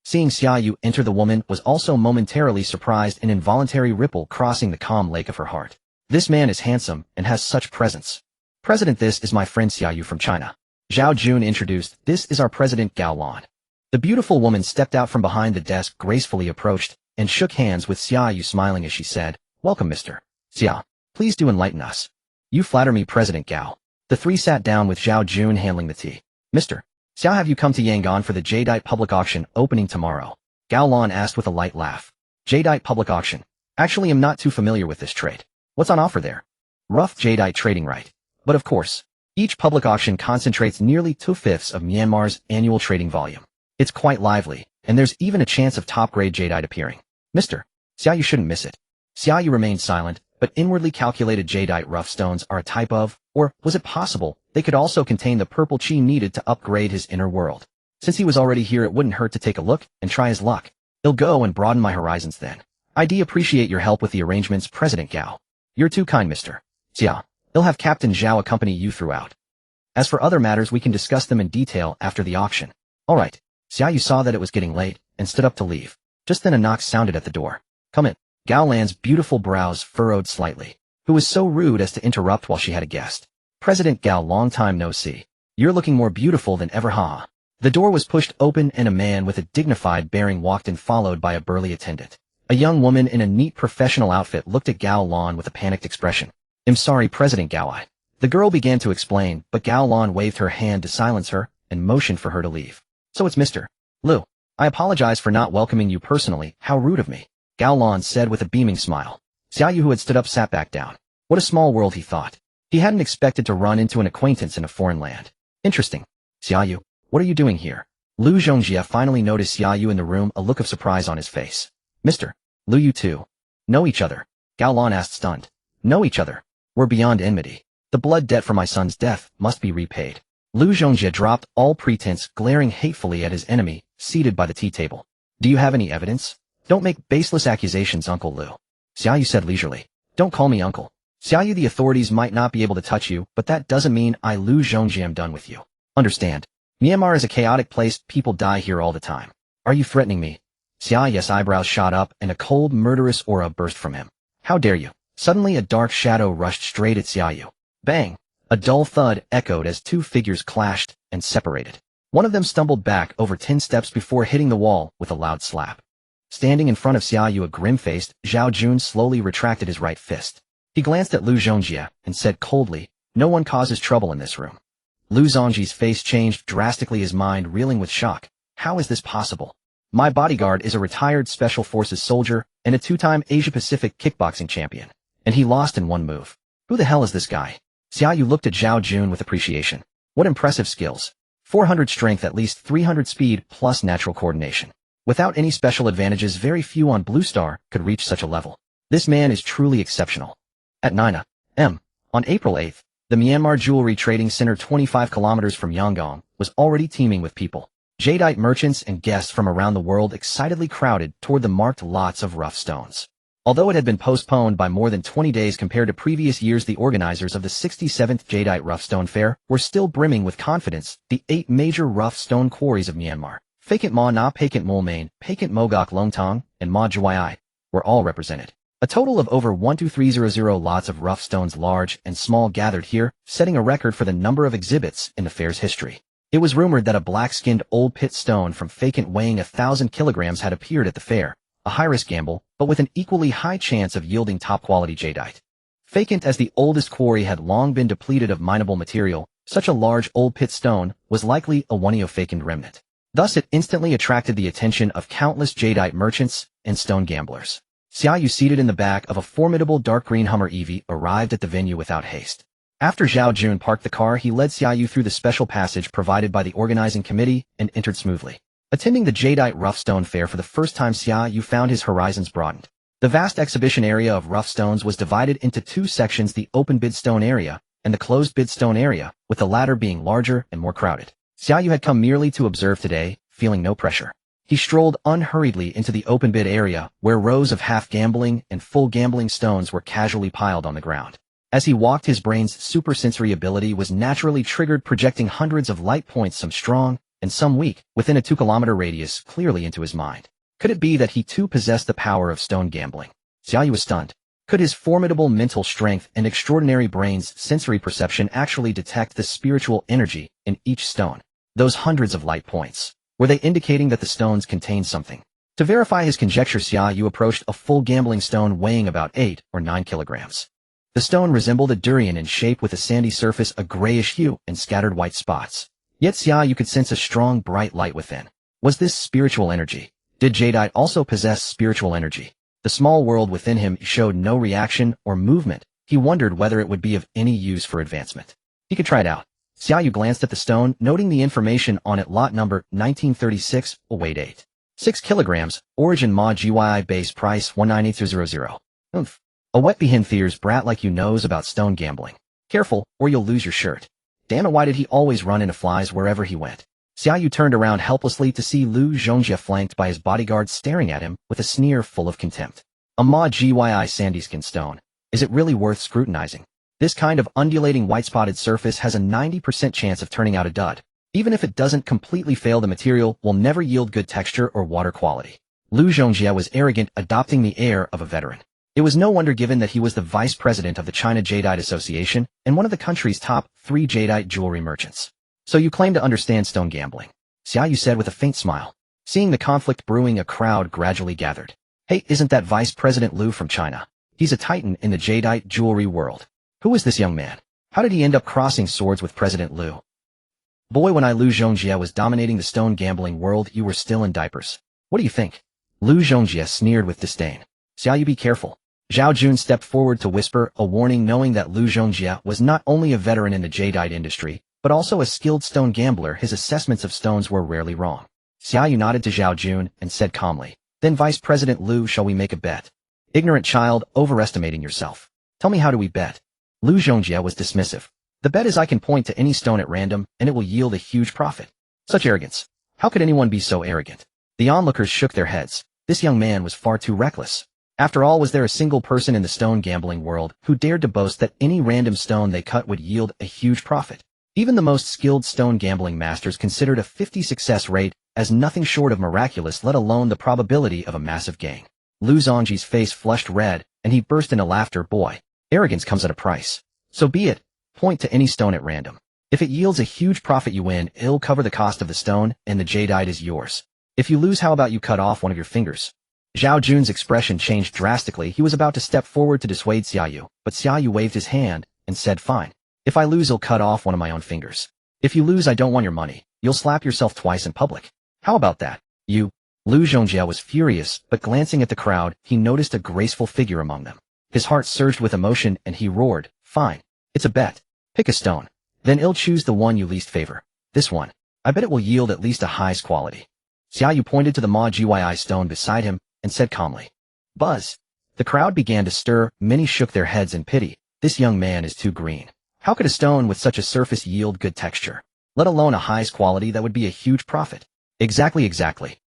Seeing Xia Yu enter, the woman was also momentarily surprised, an involuntary ripple crossing the calm lake of her heart. This man is handsome and has such presence. President, this is my friend Xia Yu from China. Zhao Jun introduced. This is our president, Gao Lan. The beautiful woman stepped out from behind the desk, gracefully approached, and shook hands with Xia Yu, smiling as she said, Welcome, Mr. Xia. Please do enlighten us. You flatter me, President Gao. The three sat down, with Zhao Jun handling the tea. Mr. Xia, have you come to Yangon for the Jadeite public auction opening tomorrow? Gao Lan asked with a light laugh. Jadeite public auction. Actually, I'm not too familiar with this trade. What's on offer there? Rough jadeite trading, right? But of course. Each public auction concentrates nearly 2/5 of Myanmar's annual trading volume. It's quite lively, and there's even a chance of top-grade jadeite appearing. Mr. Xia, you shouldn't miss it. Xia Yu remained silent, but inwardly calculated jadeite rough stones are a type of, or was it possible, they could also contain the purple chi needed to upgrade his inner world. Since he was already here, it wouldn't hurt to take a look and try his luck. He'll go and broaden my horizons then. I'd appreciate your help with the arrangements, President Gao. You're too kind, Mr. Xia. He'll have Captain Zhao accompany you throughout. As for other matters, we can discuss them in detail after the auction. Alright. Xia Yu saw that it was getting late and stood up to leave. Just then a knock sounded at the door. Come in. Gao Lan's beautiful brows furrowed slightly. Who was so rude as to interrupt while she had a guest? President Gao, long time no see. You're looking more beautiful than ever, huh? The door was pushed open and a man with a dignified bearing walked in, followed by a burly attendant. A young woman in a neat professional outfit looked at Gao Lan with a panicked expression. I'm sorry, President Gao. The girl began to explain, but Gao Lan waved her hand to silence her and motioned for her to leave. So it's Mr. Liu. I apologize for not welcoming you personally. How rude of me. Gao Lan said with a beaming smile. Xia Yu, who had stood up, sat back down. What a small world, he thought. He hadn't expected to run into an acquaintance in a foreign land. Interesting. Xia Yu, what are you doing here? Lu Zhongjie finally noticed Xia Yu in the room, a look of surprise on his face. Mr. Liu, you two know each other? Gao Lan asked, stunned. Know each other? We're beyond enmity. The blood debt for my son's death must be repaid. Lu Zhongjie dropped all pretense, glaring hatefully at his enemy, seated by the tea table. Do you have any evidence? Don't make baseless accusations, Uncle Liu. Xia Yu said leisurely. Don't call me uncle. Xia Yu, the authorities might not be able to touch you, but that doesn't mean I, Lu Zhongjie, am done with you. Understand? Myanmar is a chaotic place, people die here all the time. Are you threatening me? Xia Yu's eyebrows shot up and a cold, murderous aura burst from him. How dare you? Suddenly a dark shadow rushed straight at Xia Yu. Bang! A dull thud echoed as two figures clashed and separated. One of them stumbled back over 10 steps before hitting the wall with a loud slap. Standing in front of Xia Yu, a grim-faced Zhao Jun slowly retracted his right fist. He glanced at Lu Zhongjie and said coldly, "No one causes trouble in this room." Lu Zhongjie's face changed drastically, his mind reeling with shock. How is this possible? My bodyguard is a retired Special Forces soldier and a two-time Asia-Pacific kickboxing champion. And he lost in one move. Who the hell is this guy? Xia Yu looked at Zhao Jun with appreciation. What impressive skills. 400 strength, at least 300 speed, plus natural coordination. Without any special advantages, very few on Blue Star could reach such a level. This man is truly exceptional. At 9 a.m. on April 8th, the Myanmar Jewelry Trading Center, 25 kilometers from Yangon, was already teeming with people. Jadeite merchants and guests from around the world excitedly crowded toward the marked lots of rough stones. Although it had been postponed by more than 20 days compared to previous years, the organizers of the 67th Jadeite Rough Stone Fair were still brimming with confidence. The 8 major rough stone quarries of Myanmar, Phakant Ma Na, Phakant Mulmain, Phakant Mogok Longtong, and Ma Jwai, were all represented. A total of over 12300 lots of rough stones, large and small, gathered here, setting a record for the number of exhibits in the fair's history. It was rumored that a black-skinned old pit stone from Phakant weighing 1,000 kilograms had appeared at the fair, a high-risk gamble, but with an equally high chance of yielding top-quality jadeite. Phakant, as the oldest quarry, had long been depleted of mineable material. Such a large old pit stone was likely a Phakant remnant. Thus it instantly attracted the attention of countless jadeite merchants and stone gamblers. Xia Yu, seated in the back of a formidable dark green Hummer EV, arrived at the venue without haste. After Zhao Jun parked the car, he led Xia Yu through the special passage provided by the organizing committee and entered smoothly. Attending the Jadeite Rough Stone Fair for the first time, Xia Yu found his horizons broadened. The vast exhibition area of rough stones was divided into 2 sections, the open bid stone area and the closed bid stone area, with the latter being larger and more crowded. Xia Yu had come merely to observe today, feeling no pressure. He strolled unhurriedly into the open bid area, where rows of half-gambling and full gambling stones were casually piled on the ground. As he walked, his brain's supersensory ability was naturally triggered, projecting hundreds of light points, some strong and some weak, within a 2-kilometer radius, clearly into his mind. Could it be that he too possessed the power of stone gambling? Xia Yu was stunned. Could his formidable mental strength and extraordinary brain's sensory perception actually detect the spiritual energy in each stone? Those hundreds of light points, were they indicating that the stones contained something? To verify his conjecture, Xia Yu approached a full gambling stone weighing about 8 or 9 kilograms. The stone resembled a durian in shape, with a sandy surface, a grayish hue, and scattered white spots. Yet Xia Yu could sense a strong, bright light within. Was this spiritual energy? Did jadeite also possess spiritual energy? The small world within him showed no reaction or movement. He wondered whether it would be of any use for advancement. He could try it out. Xia Yu glanced at the stone, noting the information on it: lot number 1936, weight 8.6 kilograms, origin Ma Gyi, base price 19800. Oomph. A wet behin there's brat like you knows about stone gambling. Careful, or you'll lose your shirt. Damn it, why did he always run into flies wherever he went? Xia Yu turned around helplessly to see Lu Zhongjie flanked by his bodyguards staring at him with a sneer full of contempt. A Ma Gyi sandy-skin stone. Is it really worth scrutinizing? This kind of undulating white-spotted surface has a 90% chance of turning out a dud. Even if it doesn't completely fail, the material will never yield good texture or water quality. Lu Zhongjie was arrogant, adopting the air of a veteran. It was no wonder given that he was the vice president of the China Jadeite Association and one of the country's top 3 jadeite jewelry merchants. So you claim to understand stone gambling, Xia Yu said with a faint smile. Seeing the conflict brewing, a crowd gradually gathered. Hey, isn't that Vice President Liu from China? He's a titan in the jadeite jewelry world. Who is this young man? How did he end up crossing swords with President Liu? Boy, when Liu Zhongjie was dominating the stone gambling world, you were still in diapers. What do you think? Liu Zhongjie sneered with disdain. Xia Yu, be careful. Zhao Jun stepped forward to whisper a warning, knowing that Liu Zhongjie was not only a veteran in the jadeite industry, but also a skilled stone gambler. His assessments of stones were rarely wrong. Xia Yu nodded to Zhao Jun and said calmly, "Then Vice President Liu, shall we make a bet?" "Ignorant child, overestimating yourself. Tell me, how do we bet?" Liu Zhongjie was dismissive. "The bet is I can point to any stone at random, and it will yield a huge profit." Such arrogance. How could anyone be so arrogant? The onlookers shook their heads. This young man was far too reckless. After all, was there a single person in the stone gambling world who dared to boast that any random stone they cut would yield a huge profit? Even the most skilled stone gambling masters considered a 50 success rate as nothing short of miraculous, let alone the probability of a massive gain. Liu Zhongjie's face flushed red, and he burst into laughter. "Boy, arrogance comes at a price. So be it. Point to any stone at random. If it yields a huge profit, you win. It'll cover the cost of the stone, and the jadeite is yours. If you lose, how about you cut off one of your fingers?" Zhao Jun's expression changed drastically. He was about to step forward to dissuade Xia Yu, but Xia Yu waved his hand and said, "Fine. If I lose, I'll cut off one of my own fingers. If you lose, I don't want your money. You'll slap yourself twice in public. How about that? You?" Liu Zhongjie was furious, but glancing at the crowd, he noticed a graceful figure among them. His heart surged with emotion, and he roared, "Fine. It's a bet. Pick a stone. Then I'll choose the one you least favor. This one. I bet it will yield at least a highest quality." Xia Yu pointed to the Ma Gyi stone beside him and said calmly, "Buzz." The crowd began to stir. Many shook their heads in pity. This young man is too green. How could a stone with such a surface yield good texture? Let alone a highest quality that would be a huge profit. Exactly.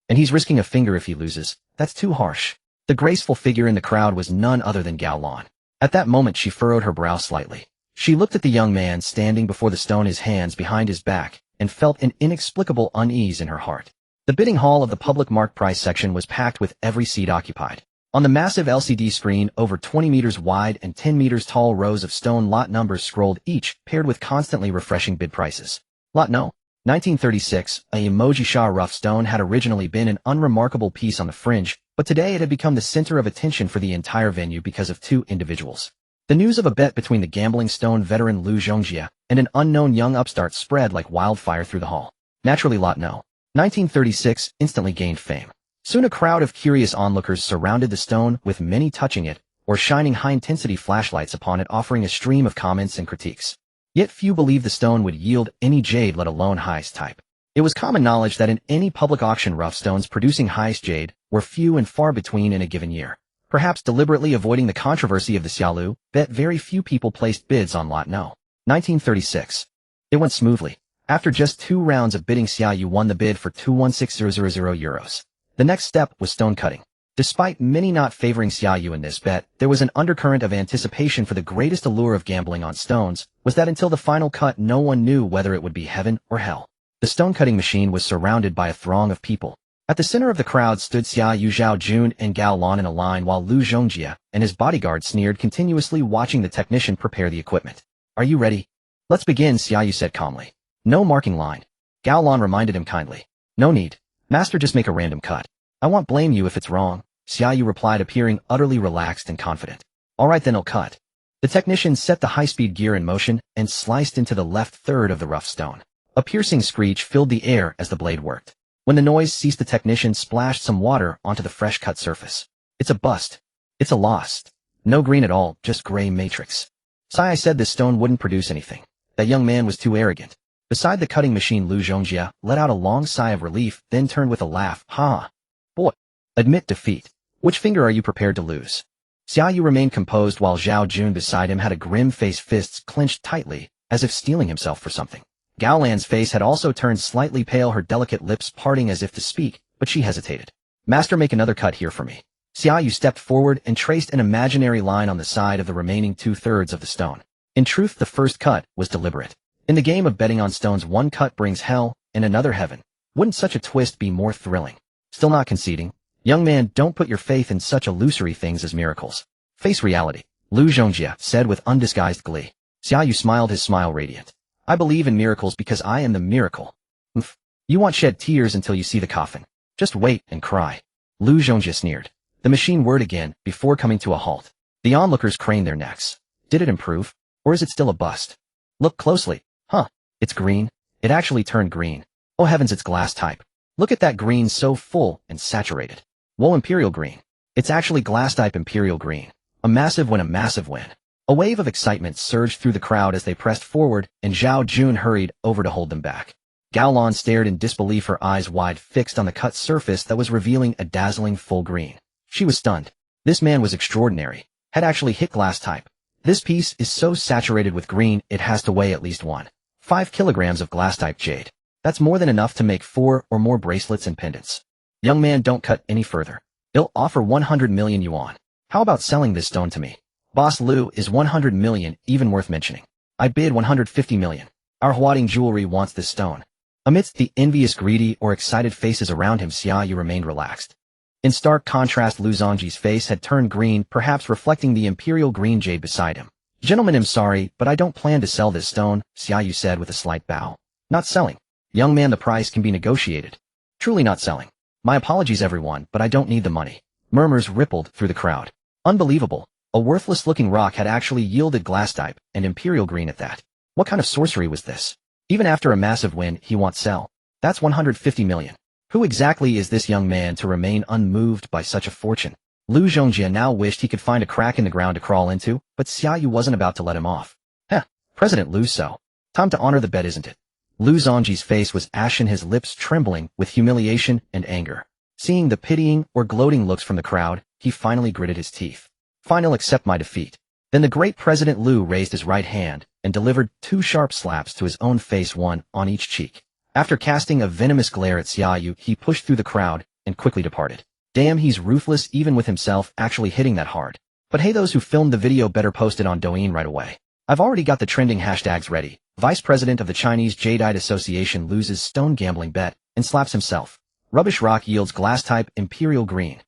And he's risking a finger if he loses. That's too harsh. The graceful figure in the crowd was none other than Gao Lan. At that moment she furrowed her brow slightly. She looked at the young man standing before the stone, his hands behind his back, and felt an inexplicable unease in her heart. The bidding hall of the public mark price section was packed with every seat occupied. On the massive LCD screen, over 20 meters wide and 10 meters tall, rows of stone lot numbers scrolled, each paired with constantly refreshing bid prices. Lot No. 1936, a emoji Shah rough stone, had originally been an unremarkable piece on the fringe, but today it had become the center of attention for the entire venue because of 2 individuals. The news of a bet between the gambling stone veteran Liu Zhongjie and an unknown young upstart spread like wildfire through the hall. Naturally, Lot No. 1936 instantly gained fame. Soon a crowd of curious onlookers surrounded the stone, with many touching it or shining high-intensity flashlights upon it, offering a stream of comments and critiques. Yet few believed the stone would yield any jade, let alone highest type. It was common knowledge that in any public auction, rough stones producing highest jade were few and far between in a given year. Perhaps deliberately avoiding the controversy of the Xia Lu bet, very few people placed bids on Lot No. 1936. It went smoothly. After just 2 rounds of bidding, Xia Yu won the bid for €216,000. The next step was stone cutting. Despite many not favoring Xia Yu in this bet, there was an undercurrent of anticipation, for the greatest allure of gambling on stones was that until the final cut no one knew whether it would be heaven or hell. The stone cutting machine was surrounded by a throng of people. At the center of the crowd stood Xia Yu, Zhao Jun, and Gao Lan in a line, while Liu Zhongjie and his bodyguard sneered continuously, watching the technician prepare the equipment. "Are you ready?" "Let's begin," Xia Yu said calmly. "No marking line," Gao Lan reminded him kindly. "No need. Master, just make a random cut. I won't blame you if it's wrong," Xia Yu replied, appearing utterly relaxed and confident. "All right, then I'll cut." The technician set the high-speed gear in motion and sliced into the left third of the rough stone. A piercing screech filled the air as the blade worked. When the noise ceased, the technician splashed some water onto the fresh-cut surface. "It's a bust. It's a lost. No green at all, just gray matrix." I said this stone wouldn't produce anything. That young man was too arrogant. Beside the cutting machine, Liu Zhongjie let out a long sigh of relief, then turned with a laugh. "Ha! Boy, admit defeat. Which finger are you prepared to lose?" Xia Yu remained composed, while Zhao Jun beside him had a grim face, fists clenched tightly, as if steeling himself for something. Gao Lan's face had also turned slightly pale, her delicate lips parting as if to speak, but she hesitated. "Master, make another cut here for me." Xia Yu stepped forward and traced an imaginary line on the side of the remaining 2/3 of the stone. In truth, the first cut was deliberate. In the game of betting on stones, one cut brings hell and another heaven. Wouldn't such a twist be more thrilling? Still not conceding? "Young man, don't put your faith in such illusory things as miracles. Face reality, Lu Zhongjie said with undisguised glee. Xia Yu smiled, his smile radiant. I believe in miracles because I am the miracle. Oof. You won't shed tears until you see the coffin. Just wait and cry. Lu Zhongjie sneered. The machine whirred again, before coming to a halt. The onlookers craned their necks. Did it improve? Or is it still a bust? Look closely. Huh. It's green. It actually turned green. Oh heavens, it's glass type. Look at that green, so full and saturated. Whoa, imperial green. It's actually glass type imperial green. A massive win, a massive win. A wave of excitement surged through the crowd as they pressed forward, and Zhao Jun hurried over to hold them back. Gao Lan stared in disbelief, her eyes wide fixed on the cut surface that was revealing a dazzling full green. She was stunned. This man was extraordinary. Had actually hit glass type. This piece is so saturated with green, it has to weigh at least 1.5 kilograms of glass type jade. That's more than enough to make 4 or more bracelets and pendants. Young man, don't cut any further. I'll offer 100 million yuan. How about selling this stone to me? Boss Lu, is 100 million even worth mentioning? I bid 150 million. Our Huading jewelry wants this stone. Amidst the envious, greedy, or excited faces around him, Xia Yu remained relaxed. In stark contrast, Lu Zhongjie's face had turned green, perhaps reflecting the imperial green jade beside him. Gentlemen, I'm sorry, but I don't plan to sell this stone, Xia Yu said with a slight bow. Not selling. Young man, the price can be negotiated. Truly not selling. My apologies everyone, but I don't need the money. Murmurs rippled through the crowd. Unbelievable. A worthless-looking rock had actually yielded glass type, and imperial green at that. What kind of sorcery was this? Even after a massive win, he won't sell. That's 150 million. Who exactly is this young man to remain unmoved by such a fortune? Lu Zhongjie now wished he could find a crack in the ground to crawl into, but Xia Yu wasn't about to let him off. Heh, President Lu, so. Time to honor the bet, isn't it? Lu Zhongjie's face was ashen, his lips trembling with humiliation and anger. Seeing the pitying or gloating looks from the crowd, he finally gritted his teeth. Fine, I'll accept my defeat. Then the great President Lu raised his right hand and delivered 2 sharp slaps to his own face, one on each cheek. After casting a venomous glare at Xia Yu, he pushed through the crowd and quickly departed. Damn, he's ruthless even with himself actually hitting that hard. But hey, those who filmed the video better post it on Douyin right away. I've already got the trending hashtags ready. Vice President of the Chinese Jadeite Association loses stone gambling bet and slaps himself. Rubbish rock yields glass type imperial green.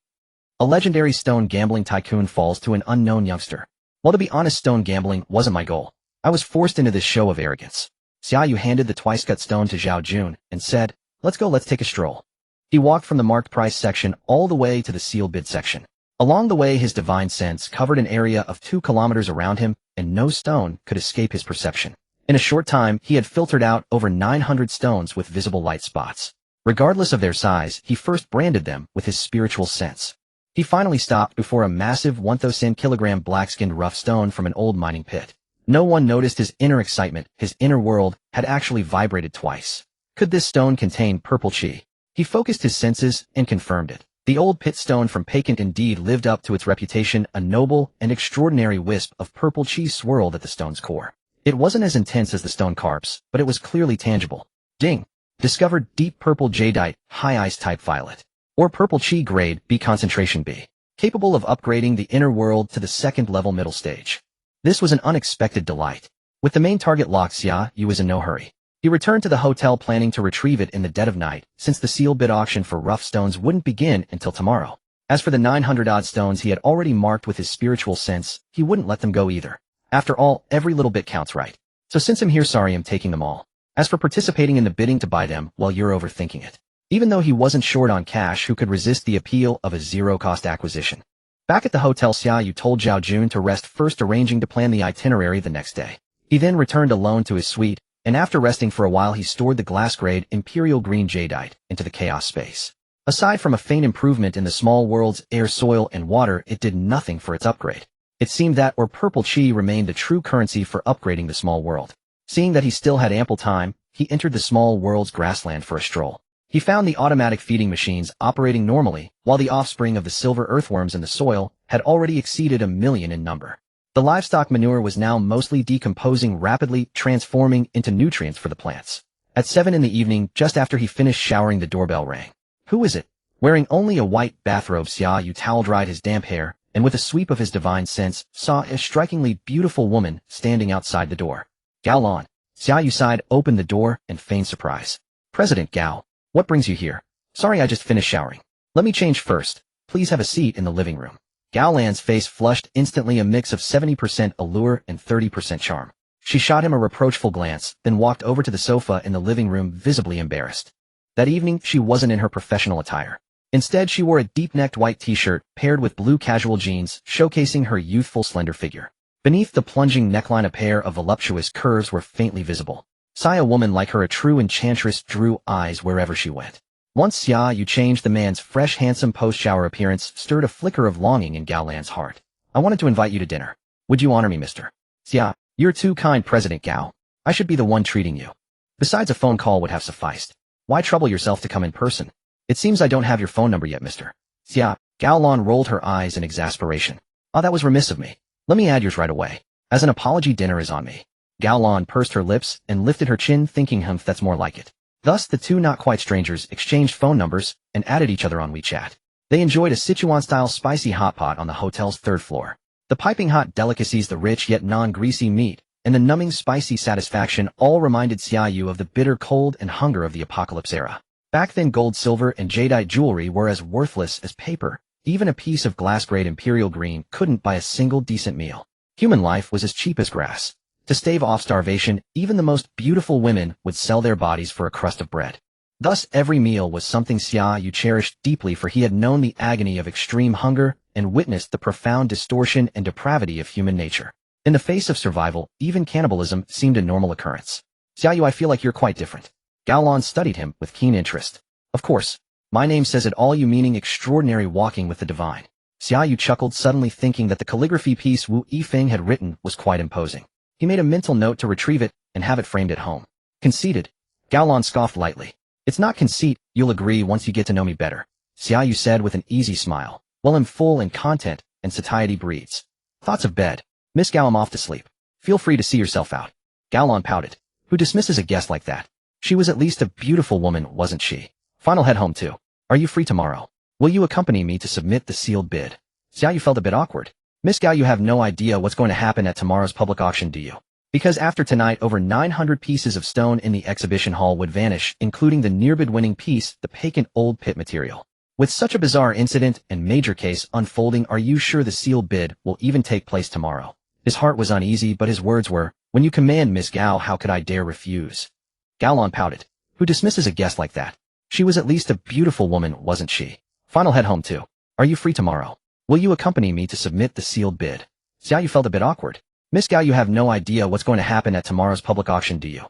A legendary stone gambling tycoon falls to an unknown youngster. Well, to be honest, stone gambling wasn't my goal. I was forced into this show of arrogance. Xia Yu handed the twice-cut stone to Zhao Jun and said, let's go, let's take a stroll. He walked from the marked price section all the way to the sealed bid section. Along the way, his divine sense covered an area of 2 kilometers around him, and no stone could escape his perception. In a short time, he had filtered out over 900 stones with visible light spots. Regardless of their size, he first branded them with his spiritual sense. He finally stopped before a massive 1,000 kilogram black-skinned rough stone from an old mining pit. No one noticed his inner excitement. His inner world had actually vibrated twice. Could this stone contain purple chi? He focused his senses and confirmed it. The old pit stone from Peking indeed lived up to its reputation. A noble and extraordinary wisp of purple chi swirled at the stone's core. It wasn't as intense as the stone carps, but it was clearly tangible. Ding! Discovered deep purple jadeite, high ice type violet. Or purple chi grade B concentration B. Capable of upgrading the inner world to the 2nd level middle stage. This was an unexpected delight. With the main target locked, Xia Yu was in no hurry. He returned to the hotel planning to retrieve it in the dead of night, since the sealed bid auction for rough stones wouldn't begin until tomorrow. As for the 900-odd stones he had already marked with his spiritual sense, he wouldn't let them go either. After all, every little bit counts, right? So since I'm here, sorry, I'm taking them all. As for participating in the bidding to buy them, well, you're overthinking it. Even though he wasn't short on cash, who could resist the appeal of a zero-cost acquisition? Back at the hotel, Xia Yu told Zhao Jun to rest first, arranging to plan the itinerary the next day. He then returned alone to his suite, and after resting for a while he stored the glass-grade imperial green jadeite into the chaos space. Aside from a faint improvement in the small world's air, soil, and water, it did nothing for its upgrade. It seemed that or purple chi remained the true currency for upgrading the small world. Seeing that he still had ample time, he entered the small world's grassland for a stroll. He found the automatic feeding machines operating normally, while the offspring of the silver earthworms in the soil had already exceeded 1 million in number. The livestock manure was now mostly decomposing rapidly, transforming into nutrients for the plants. At 7 in the evening, just after he finished showering, the doorbell rang. Who is it? Wearing only a white bathrobe, Xia Yu towel-dried his damp hair, and with a sweep of his divine sense, saw a strikingly beautiful woman standing outside the door. Gao Lan. Xia Yu sighed, opened the door, and feigned surprise. President Gao. What brings you here? Sorry, I just finished showering. Let me change first. Please have a seat in the living room. Gao Lan's face flushed instantly, a mix of 70% allure and 30% charm. She shot him a reproachful glance, then walked over to the sofa in the living room, visibly embarrassed. That evening, she wasn't in her professional attire. Instead, she wore a deep-necked white t-shirt paired with blue casual jeans, showcasing her youthful, slender figure. Beneath the plunging neckline, a pair of voluptuous curves were faintly visible. A woman like her, a true enchantress, drew eyes wherever she went. Once Xia Yu changed, the man's fresh, handsome post-shower appearance stirred a flicker of longing in Gao Lan's heart. I wanted to invite you to dinner. Would you honor me, Mr. Xia? You're too kind, President Gao. I should be the one treating you. Besides, a phone call would have sufficed. Why trouble yourself to come in person? It seems I don't have your phone number yet, Mr. Xia. Gao Lan rolled her eyes in exasperation. Oh, that was remiss of me. Let me add yours right away. As an apology, dinner is on me. Gao Lan pursed her lips and lifted her chin, thinking, humph, that's more like it. Thus, the two not-quite strangers exchanged phone numbers and added each other on WeChat. They enjoyed a Sichuan-style spicy hot pot on the hotel's third floor. The piping hot delicacies, the rich yet non-greasy meat, and the numbing spicy satisfaction all reminded Xia Yu of the bitter cold and hunger of the apocalypse era. Back then, gold, silver, and jadeite jewelry were as worthless as paper. Even a piece of glass-grade imperial green couldn't buy a single decent meal. Human life was as cheap as grass. To stave off starvation, even the most beautiful women would sell their bodies for a crust of bread. Thus, every meal was something Xia Yu cherished deeply, for he had known the agony of extreme hunger and witnessed the profound distortion and depravity of human nature. In the face of survival, even cannibalism seemed a normal occurrence. Xia Yu, I feel like you're quite different. Gao Lan studied him with keen interest. Of course. My name says it all, you, meaning extraordinary, walking with the divine. Xia Yu chuckled, suddenly thinking that the calligraphy piece Wu Yifeng had written was quite imposing. He made a mental note to retrieve it and have it framed at home. Conceited. Gao Lan scoffed lightly. It's not conceit, you'll agree once you get to know me better. Xia Yu said with an easy smile. Well, I'm full in content, and satiety breeds thoughts of bed. Miss Gao, I'm off to sleep. Feel free to see yourself out. Gao Lan pouted. Who dismisses a guest like that? She was at least a beautiful woman, wasn't she? Fine, I'll head home too. Are you free tomorrow? Will you accompany me to submit the sealed bid? Xia Yu felt a bit awkward. Miss Gao, you have no idea what's going to happen at tomorrow's public auction, do you? Because after tonight, over 900 pieces of stone in the exhibition hall would vanish, including the near-bid-winning piece, the vacant old pit material. With such a bizarre incident and major case unfolding, are you sure the sealed bid will even take place tomorrow? His heart was uneasy, but his words were, when you command, Miss Gao, how could I dare refuse? Gao Lan pouted. Who dismisses a guest like that? She was at least a beautiful woman, wasn't she? Fine, I'll head home too. Are you free tomorrow? Will you accompany me to submit the sealed bid? Xia Yu felt a bit awkward. Miss Gao, you have no idea what's going to happen at tomorrow's public auction, do you?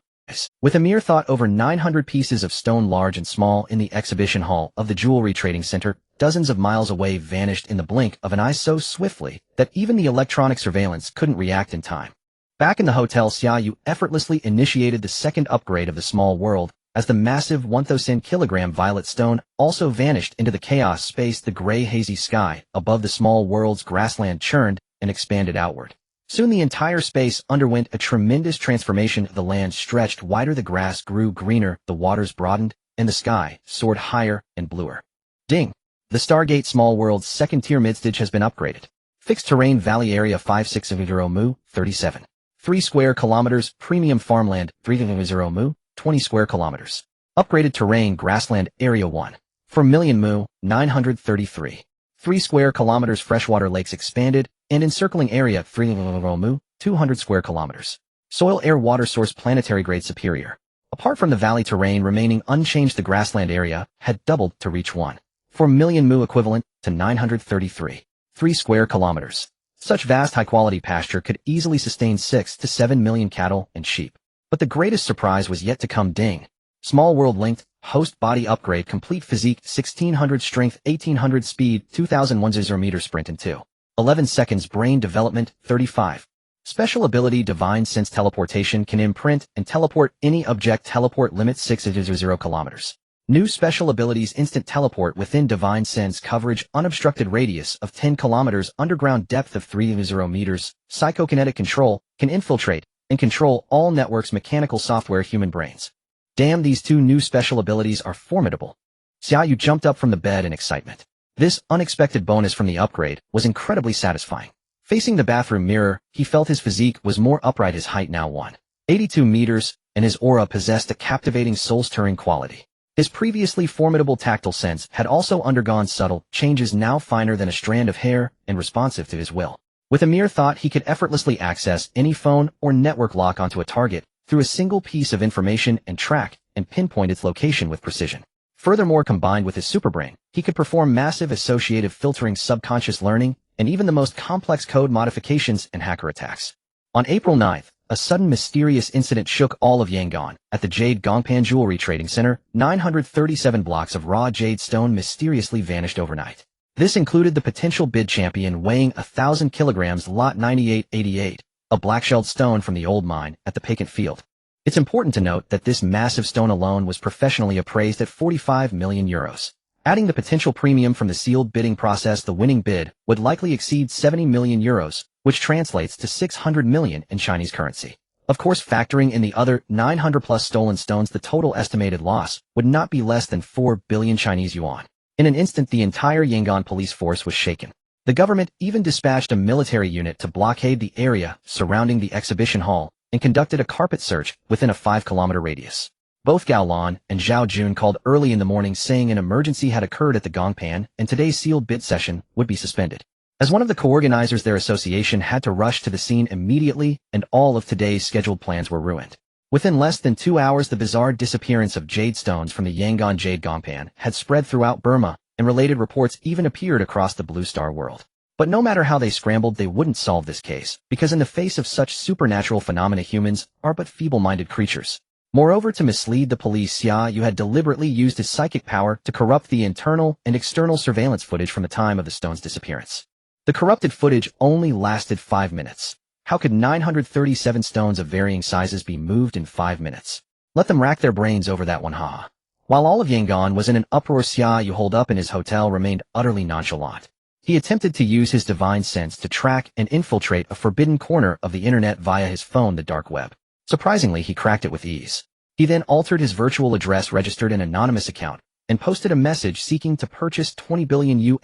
With a mere thought, over 900 pieces of stone, large and small, in the exhibition hall of the jewelry trading center, dozens of miles away, vanished in the blink of an eye, so swiftly that even the electronic surveillance couldn't react in time. Back in the hotel, Xia Yu effortlessly initiated the second upgrade of the small world, as the massive 1,000 kilogram violet stone also vanished into the chaos space. The gray hazy sky above the small world's grassland churned and expanded outward. Soon the entire space underwent a tremendous transformation. The land stretched wider, the grass grew greener, the waters broadened, and the sky soared higher and bluer. Ding! The Stargate Small World's second-tier midstage has been upgraded. Fixed terrain valley area 560 mu, 37. 3 square kilometers, premium farmland 300 mu, 20 square kilometers. Upgraded terrain grassland area 1. 4 million mu, 933. 3 square kilometers freshwater lakes expanded, and encircling area 300 mu, 200 square kilometers. Soil air water source planetary grade superior. Apart from the valley terrain remaining unchanged, the grassland area had doubled to reach 1. 4 million mu, equivalent to 933. 3 square kilometers. Such vast high-quality pasture could easily sustain 6 to 7 million cattle and sheep. But the greatest surprise was yet to come. Ding! Small world linked, host body upgrade, complete physique, 1600 strength, 1800 speed, 2010 meter sprint in 2:11 seconds, brain development, 35. Special ability divine sense teleportation, can imprint and teleport any object, teleport limit 600 kilometers. New special abilities, instant teleport within divine sense coverage, unobstructed radius of 10 kilometers, underground depth of 30 meters, psychokinetic control, can infiltrate and control all networks, mechanical software, human brains. Damn, these two new special abilities are formidable. Xia Yu jumped up from the bed in excitement. This unexpected bonus from the upgrade was incredibly satisfying. Facing the bathroom mirror, he felt his physique was more upright, his height now 182 meters, and his aura possessed a captivating soul-stirring quality. His previously formidable tactile sense had also undergone subtle changes, now finer than a strand of hair and responsive to his will. With a mere thought, he could effortlessly access any phone or network lock onto a target through a single piece of information and track and pinpoint its location with precision. Furthermore, combined with his superbrain, he could perform massive associative filtering, subconscious learning, and even the most complex code modifications and hacker attacks. On April 9th, a sudden mysterious incident shook all of Yangon. At the Jade Gongpan Jewelry Trading Center, 937 blocks of raw jade stone mysteriously vanished overnight. This included the potential bid champion weighing 1,000 kilograms Lot 9888, a black-shelled stone from the old mine at the Paquet Field. It's important to note that this massive stone alone was professionally appraised at 45 million euros. Adding the potential premium from the sealed bidding process, the winning bid would likely exceed 70 million euros, which translates to 600 million in Chinese currency. Of course, factoring in the other 900-plus stolen stones, the total estimated loss would not be less than 4 billion Chinese yuan. In an instant, the entire Yangon police force was shaken. The government even dispatched a military unit to blockade the area surrounding the exhibition hall and conducted a carpet search within a 5-kilometer radius. Both Gao Lan and Zhao Jun called early in the morning saying an emergency had occurred at the Gongpan and today's sealed bid session would be suspended. As one of the co-organizers, their association had to rush to the scene immediately, and all of today's scheduled plans were ruined. Within less than 2 hours, the bizarre disappearance of jade stones from the Yangon Jade Gongpan had spread throughout Burma, and related reports even appeared across the Blue Star world. But no matter how they scrambled, they wouldn't solve this case, because in the face of such supernatural phenomena, humans are but feeble-minded creatures. Moreover, to mislead the police, Xia Yu had deliberately used his psychic power to corrupt the internal and external surveillance footage from the time of the stone's disappearance. The corrupted footage only lasted 5 minutes. How could 937 stones of varying sizes be moved in 5 minutes? Let them rack their brains over that one, haha. While all of Yangon was in an uproar, Xia Yu, holed up in his hotel, remained utterly nonchalant. He attempted to use his divine sense to track and infiltrate a forbidden corner of the internet via his phone, the dark web. Surprisingly, he cracked it with ease. He then altered his virtual address, registered an anonymous account, and posted a message seeking to purchase $20 billion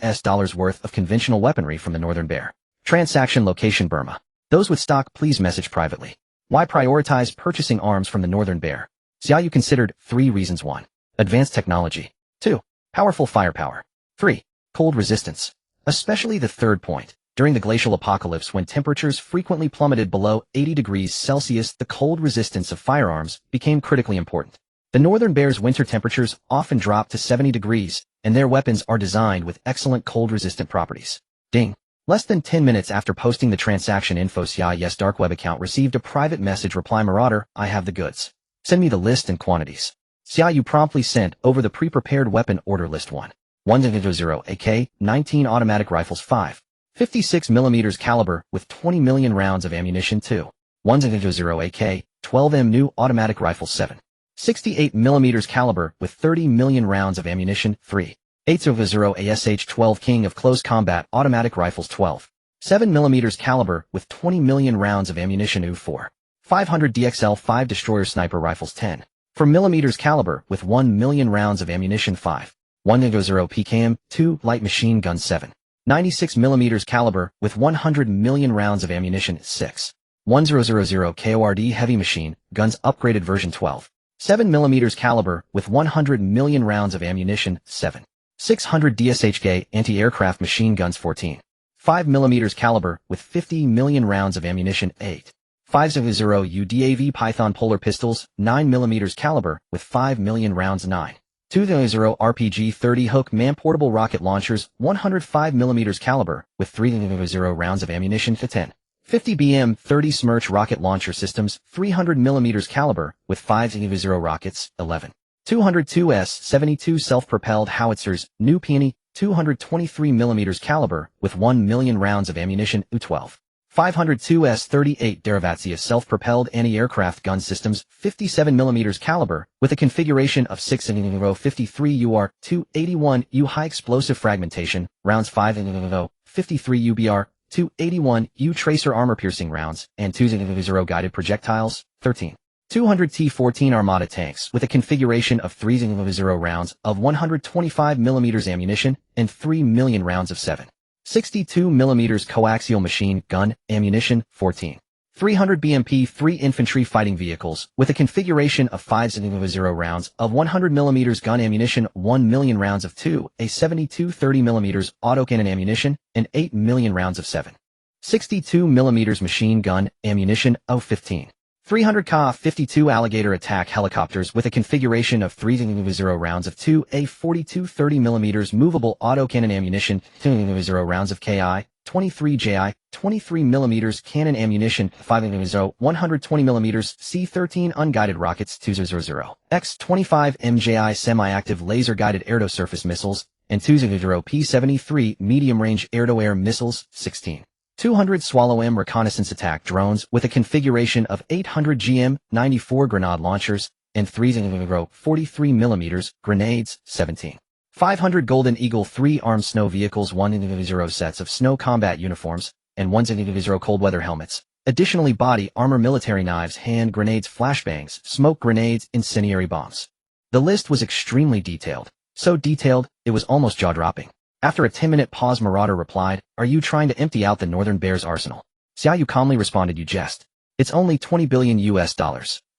worth of conventional weaponry from the Northern Bear. Transaction location: Burma. Those with stock, please message privately. Why prioritize purchasing arms from the Northern Bear? Xia Yu considered 3 reasons. 1. Advanced technology. 2. Powerful firepower. 3. Cold resistance. Especially the third point. During the glacial apocalypse, when temperatures frequently plummeted below 80 degrees Celsius, the cold resistance of firearms became critically important. The Northern Bear's winter temperatures often drop to 70 degrees, and their weapons are designed with excellent cold-resistant properties. Ding. Less than 10 minutes after posting the transaction info, Xia Yu's dark web account received a private message reply: Marauder, I have the goods. Send me the list and quantities. Xia Yu promptly sent over the pre-prepared weapon order list: 1. 100 AK-19 automatic rifles, 5. 56mm caliber with 20 million rounds of ammunition, 2. 100 AK-12M new automatic rifles, 7. 68mm caliber with 30 million rounds of ammunition, 3. 800 ASH-12 King of Close Combat automatic rifles, 12. 7mm caliber with 20 million rounds of ammunition, 4. 500 DXL-5 destroyer sniper rifles, 10. 4mm caliber with 1 million rounds of ammunition, 5. 100 PKM-2 light machine gun, 7. 96mm caliber with 100 million rounds of ammunition, 6. 1000 KORD heavy machine guns upgraded version, 12. 7mm caliber with 100 million rounds of ammunition, 7. 600 DSHK anti-aircraft machine guns, 14. 5mm caliber with 50 million rounds of ammunition, 8. 500 UDAV Python polar pistols, 9mm caliber with 5 million rounds, 9. 200 RPG-30 Hook man-portable rocket launchers, 105mm caliber with 300 rounds of ammunition, 10. 50 BM-30 Smerch rocket launcher systems, 300mm caliber with 500 rockets, 11. 202 S-72 self-propelled howitzers, new peony, 223mm caliber with 1 million rounds of ammunition, 12. 502 S-38 Derivatia self-propelled anti-aircraft gun systems, 57mm caliber with a configuration of 653 UR-281U high explosive fragmentation rounds, 553 UBR 281U tracer armor-piercing rounds, and 200 guided projectiles, 13. 200 T-14 Armada tanks with a configuration of 300 rounds of 125mm ammunition and 3 million rounds of 7. 62mm coaxial machine gun ammunition, 14. 300 BMP 3 infantry fighting vehicles with a configuration of 5.0 rounds of 100 mm gun ammunition, 1 million rounds of 2A72 30 mm autocannon ammunition, and 8 million rounds of 7.62 mm machine gun ammunition, 15. 300 Ka-52 alligator attack helicopters with a configuration of 3.0 rounds of 2A42 30 mm movable autocannon ammunition, 2.0 rounds of Ki-23 23 mm cannon ammunition, 5.0 120 mm C-13 unguided rockets, 2.0 X-25 MJI semi-active laser-guided air-to-surface missiles, and 2.0 P-73 medium-range air-to-air missiles, 16. 200 Swallow M reconnaissance attack drones with a configuration of 800 GM-94 grenade launchers and 3.0 43 mm grenades, 17. 500 Golden Eagle 3 armed snow vehicles, 1.0 sets of snow combat uniforms, and 1.0 cold weather helmets. Additionally, body armor, military knives, hand grenades, flashbangs, smoke grenades, incendiary bombs. The list was extremely detailed. So detailed, it was almost jaw-dropping. After a 10-minute pause, Marauder replied, "Are you trying to empty out the Northern Bear's arsenal?" Xia Yu calmly responded, "You jest. It's only $20 billion,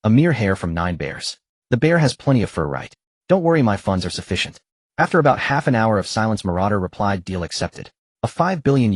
a mere hair from 9 bears. The bear has plenty of fur, right? Don't worry, my funds are sufficient." After about half an hour of silence, Marauder replied, "Deal accepted. A $5 billion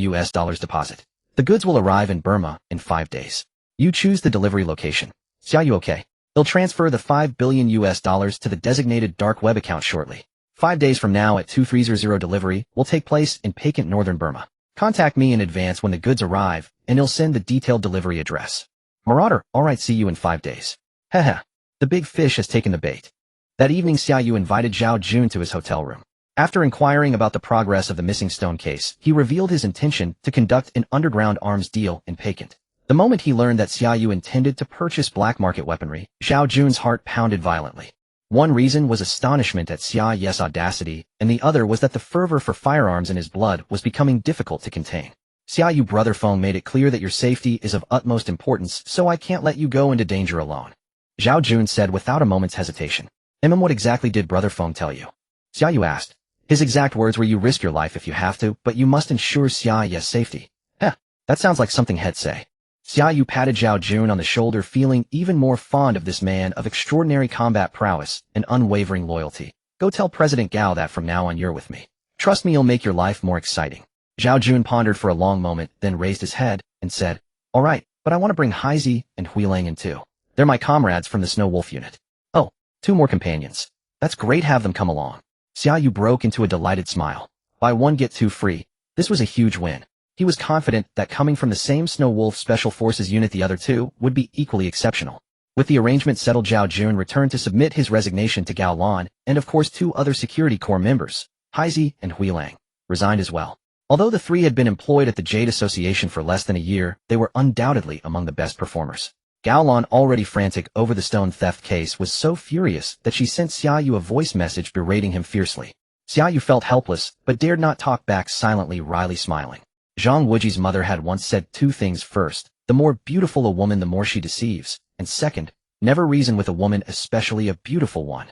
deposit. The goods will arrive in Burma in 5 days. You choose the delivery location." Xia Yu, okay. They'll transfer the $5 billion to the designated dark web account shortly. 5 days from now at 2300 delivery will take place in Pakant, Northern Burma. Contact me in advance when the goods arrive, and he'll send the detailed delivery address. Marauder, alright, see you in 5 days. Haha. The big fish has taken the bait. That evening, Xia Yu invited Zhao Jun to his hotel room. After inquiring about the progress of the missing stone case, he revealed his intention to conduct an underground arms deal in Pakant. The moment he learned that Xia Yu intended to purchase black market weaponry, Zhao Jun's heart pounded violently. One reason was astonishment at Xia Yu's audacity, and the other was that the fervor for firearms in his blood was becoming difficult to contain. "Xia Yu, Brother Feng made it clear that your safety is of utmost importance, so I can't let you go into danger alone," Zhao Jun said without a moment's hesitation. "What exactly did Brother Feng tell you?" Xia Yu asked. "His exact words were, you risk your life if you have to, but you must ensure Xia Yu's safety." That sounds like something he'd say. Xia Yu patted Zhao Jun on the shoulder, feeling even more fond of this man of extraordinary combat prowess and unwavering loyalty. "Go tell President Gao that from now on you're with me. Trust me, you'll make your life more exciting." Zhao Jun pondered for a long moment, then raised his head and said, "All right, but I want to bring Haizi and Huilang in too. They're my comrades from the Snow Wolf unit." "Oh, 2 more companions. That's great, have them come along." Xia Yu broke into a delighted smile. Buy one get 2 free. This was a huge win. He was confident that coming from the same Snow Wolf Special Forces unit, the other 2 would be equally exceptional. With the arrangement settled, Zhao Jun returned to submit his resignation to Gao Lan, and of course 2 other security corps members, Haizi and Huilang, resigned as well. Although the 3 had been employed at the Jade Association for less than a year, they were undoubtedly among the best performers. Gao Lan, already frantic over the stone theft case, was so furious that she sent Xia Yu a voice message berating him fiercely. Xia Yu felt helpless, but dared not talk back, silently, wryly smiling. Zhang Wuji's mother had once said 2 things. First, the more beautiful a woman, the more she deceives. And second, never reason with a woman, especially a beautiful one.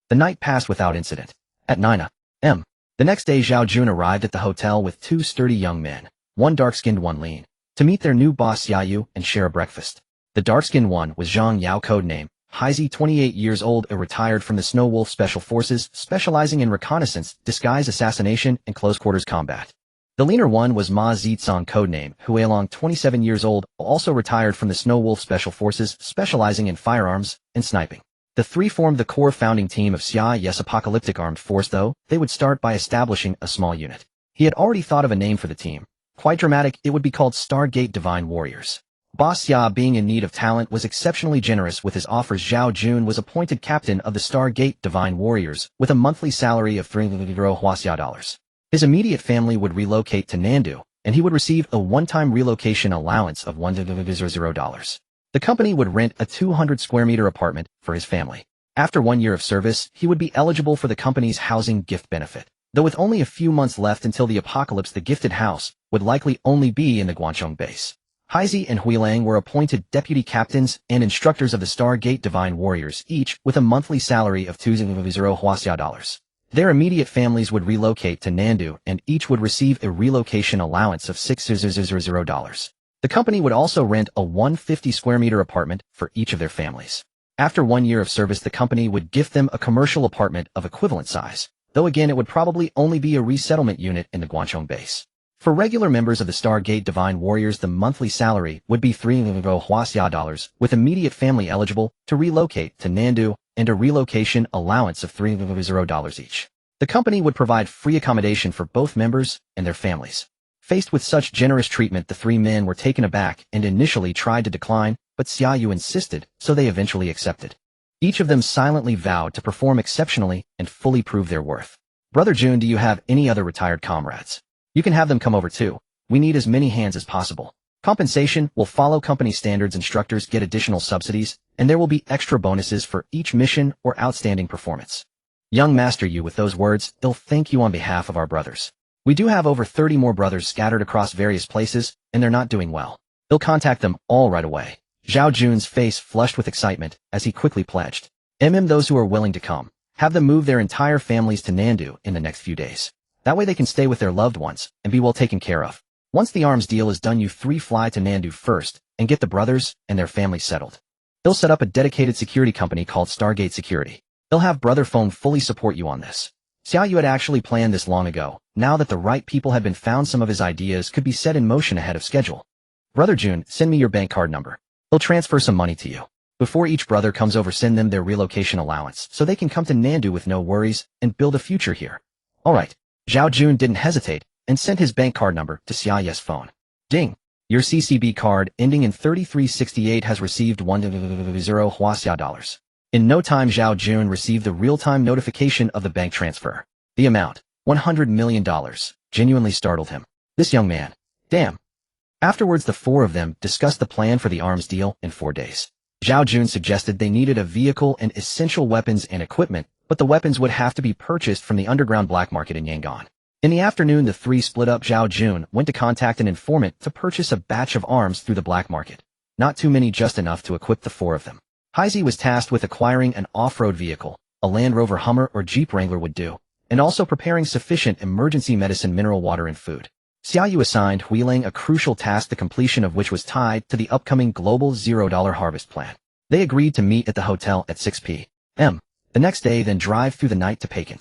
The night passed without incident. At 9 a.m. the next day, Zhao Jun arrived at the hotel with 2 sturdy young men, one dark-skinned, one lean, to meet their new boss Xia Yu and share a breakfast. The dark-skinned one was Zhang Yao, codename Haizi, 28 years old, a retired from the Snow Wolf Special Forces, specializing in reconnaissance, disguise, assassination, and close-quarters combat. The leaner one was Ma Zitsong, codename Huilong, 27 years old, also retired from the Snow Wolf Special Forces, specializing in firearms and sniping. The 3 formed the core founding team of Xia Yu's apocalyptic armed force, though they would start by establishing a small unit. He had already thought of a name for the team. Quite dramatic, it would be called Stargate Divine Warriors. Boss Xia, being in need of talent, was exceptionally generous with his offers. Zhao Jun was appointed captain of the Stargate Divine Warriors with a monthly salary of $3,000. His immediate family would relocate to Nandu, and he would receive a one-time relocation allowance of $1,000. The company would rent a 200-square-meter apartment for his family. After 1 year of service, he would be eligible for the company's housing gift benefit. Though with only a few months left until the apocalypse, the gifted house would likely only be in the Guangzhou base. Haizi and Huilang were appointed deputy captains and instructors of the Stargate Divine Warriors, each with a monthly salary of $2,000. Their immediate families would relocate to Nandu, and each would receive a relocation allowance of $6,000. The company would also rent a 150 square meter apartment for each of their families. After 1 year of service, the company would gift them a commercial apartment of equivalent size, though again it would probably only be a resettlement unit in the Guangzhou base. For regular members of the Stargate Divine Warriors, the monthly salary would be $3,000, with immediate family eligible to relocate to Nandu and a relocation allowance of $3,000 each. The company would provide free accommodation for both members and their families. Faced with such generous treatment, the three men were taken aback and initially tried to decline, but Xia Yu insisted, so they eventually accepted. Each of them silently vowed to perform exceptionally and fully prove their worth. Brother Jun, do you have any other retired comrades? You can have them come over too. We need as many hands as possible. Compensation will follow company standards. Instructors get additional subsidies, and there will be extra bonuses for each mission or outstanding performance. Young Master Yu, with those words, I'll thank you on behalf of our brothers. We do have over 30 more brothers scattered across various places, and they're not doing well. They'll contact them all right away. Zhao Jun's face flushed with excitement as he quickly pledged. Those who are willing to come, have them move their entire families to Nandu in the next few days. That way they can stay with their loved ones and be well taken care of. Once the arms deal is done, you three fly to Nandu first and get the brothers and their families settled. They'll set up a dedicated security company called Stargate Security. They'll have Brother Phone fully support you on this. Xia Yu had actually planned this long ago. Now that the right people had been found, some of his ideas could be set in motion ahead of schedule. Brother Jun, send me your bank card number. They'll transfer some money to you. Before each brother comes over, send them their relocation allowance so they can come to Nandu with no worries and build a future here. Alright. Zhao Jun didn't hesitate and sent his bank card number to Xia Yu's phone. Ding! Your CCB card ending in 3368 has received $1,000. In no time, Zhao Jun received the real-time notification of the bank transfer. The amount, $100 million, genuinely startled him. This young man. Damn. Afterwards, the four of them discussed the plan for the arms deal in 4 days. Zhao Jun suggested they needed a vehicle and essential weapons and equipment, but the weapons would have to be purchased from the underground black market in Yangon. In the afternoon, the three split up. Zhao Jun went to contact an informant to purchase a batch of arms through the black market. Not too many, just enough to equip the four of them. Heisey was tasked with acquiring an off-road vehicle, a Land Rover Hummer or Jeep Wrangler would do, and also preparing sufficient emergency medicine, mineral water, and food. Xia Yu assigned Huiling a crucial task, the completion of which was tied to the upcoming global $0 harvest plan. They agreed to meet at the hotel at 6 p.m. the next day, then drive through the night to Peking.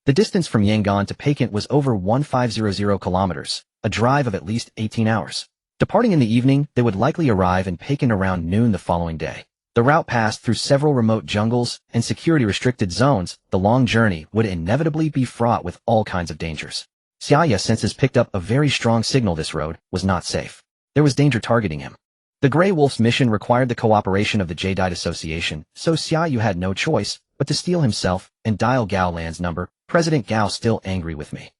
The distance from Yangon to Peking was over 1500 kilometers, a drive of at least 18 hours. Departing in the evening, they would likely arrive in Peking around noon the following day. The route passed through several remote jungles and security-restricted zones. The long journey would inevitably be fraught with all kinds of dangers. Xia Yu's senses picked up a very strong signal. This road was not safe. There was danger targeting him. The Grey Wolf's mission required the cooperation of the Jadeite Association, so Xia Yu had no choice but to steel himself and dial Gao Lan's number. President Gao, still angry with me.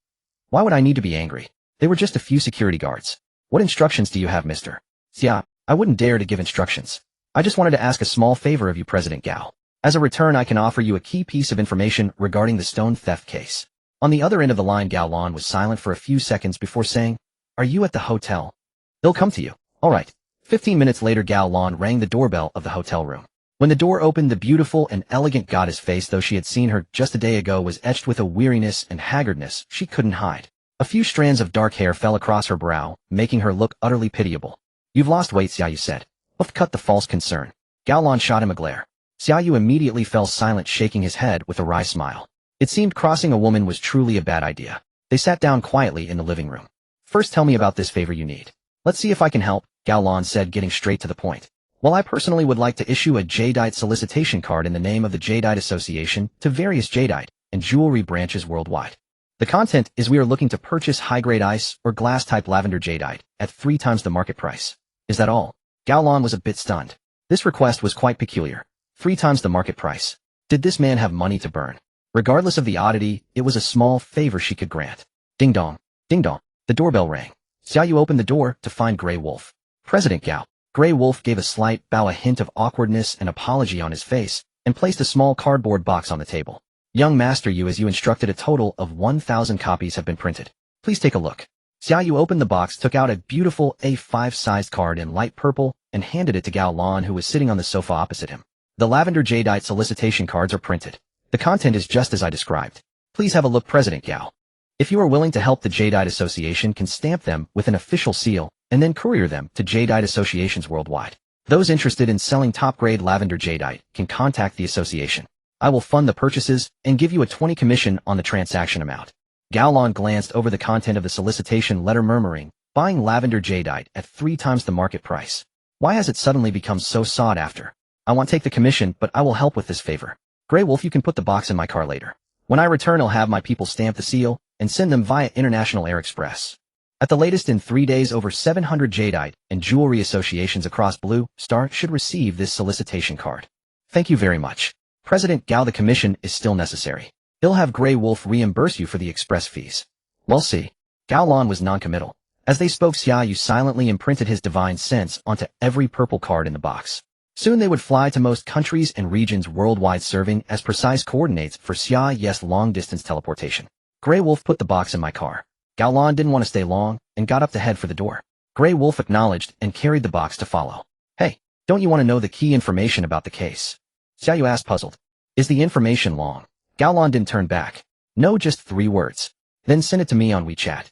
Why would I need to be angry? They were just a few security guards. What instructions do you have, mister? Xia, I wouldn't dare to give instructions. I just wanted to ask a small favor of you, President Gao. As a return, I can offer you a key piece of information regarding the stone theft case. On the other end of the line, Gao Lan was silent for a few seconds before saying, Are you at the hotel? They'll come to you. All right. 15 minutes later, Gao Lan rang the doorbell of the hotel room. When the door opened, the beautiful and elegant goddess face, though she had seen her just a day ago, was etched with a weariness and haggardness she couldn't hide. A few strands of dark hair fell across her brow, making her look utterly pitiable. You've lost weight, Xia Yu said. Let's cut the false concern. Gao Lan shot him a glare. Xia Yu immediately fell silent, shaking his head with a wry smile. It seemed crossing a woman was truly a bad idea. They sat down quietly in the living room. First, tell me about this favor you need. Let's see if I can help, Gao Lan said, getting straight to the point. Well, I personally would like to issue a Jadeite solicitation card in the name of the Jadeite Association to various Jadeite and jewelry branches worldwide. The content is we are looking to purchase high-grade ice or glass-type lavender Jadeite at 3 times the market price. Is that all? Gao Lan was a bit stunned. This request was quite peculiar. 3 times the market price. Did this man have money to burn? Regardless of the oddity, it was a small favor she could grant. Ding dong. Ding dong. The doorbell rang. Xia Yu opened the door to find Grey Wolf. President Gao. Grey Wolf gave a slight bow, a hint of awkwardness and apology on his face, and placed a small cardboard box on the table. Young Master Yu, as you instructed, a total of 1,000 copies have been printed. Please take a look. Xia Yu opened the box, took out a beautiful A5-sized card in light purple, and handed it to Gao Lan, who was sitting on the sofa opposite him. The lavender Jadeite solicitation cards are printed. The content is just as I described. Please have a look, President Gao. If you are willing to help, the Jadeite Association can stamp them with an official seal and then courier them to jadeite associations worldwide. Those interested in selling top-grade lavender jadeite can contact the association. I will fund the purchases and give you a 20 commission on the transaction amount. Gao Lan glanced over the content of the solicitation letter, murmuring, buying lavender jadeite at 3 times the market price. Why has it suddenly become so sought after? I won't take the commission, but I will help with this favor. Grey Wolf, you can put the box in my car later. When I return, I'll have my people stamp the seal and send them via International Air Express. At the latest, in 3 days, over 700 jadeite and jewelry associations across Blue Star should receive this solicitation card. Thank you very much. President Gao, the commission is still necessary. He'll have Grey Wolf reimburse you for the express fees. We'll see. Gao Lan was non-committal. As they spoke, Xia Yu silently imprinted his divine sense onto every purple card in the box. Soon they would fly to most countries and regions worldwide, serving as precise coordinates for Xia Yu's long-distance teleportation. Grey Wolf, put the box in my car. Gao Lan didn't want to stay long and got up to head for the door. Grey Wolf acknowledged and carried the box to follow. Hey, don't you want to know the key information about the case? Xia Yu asked, puzzled. Is the information long? Gao Lan didn't turn back. No, just 3 words. Then send it to me on WeChat.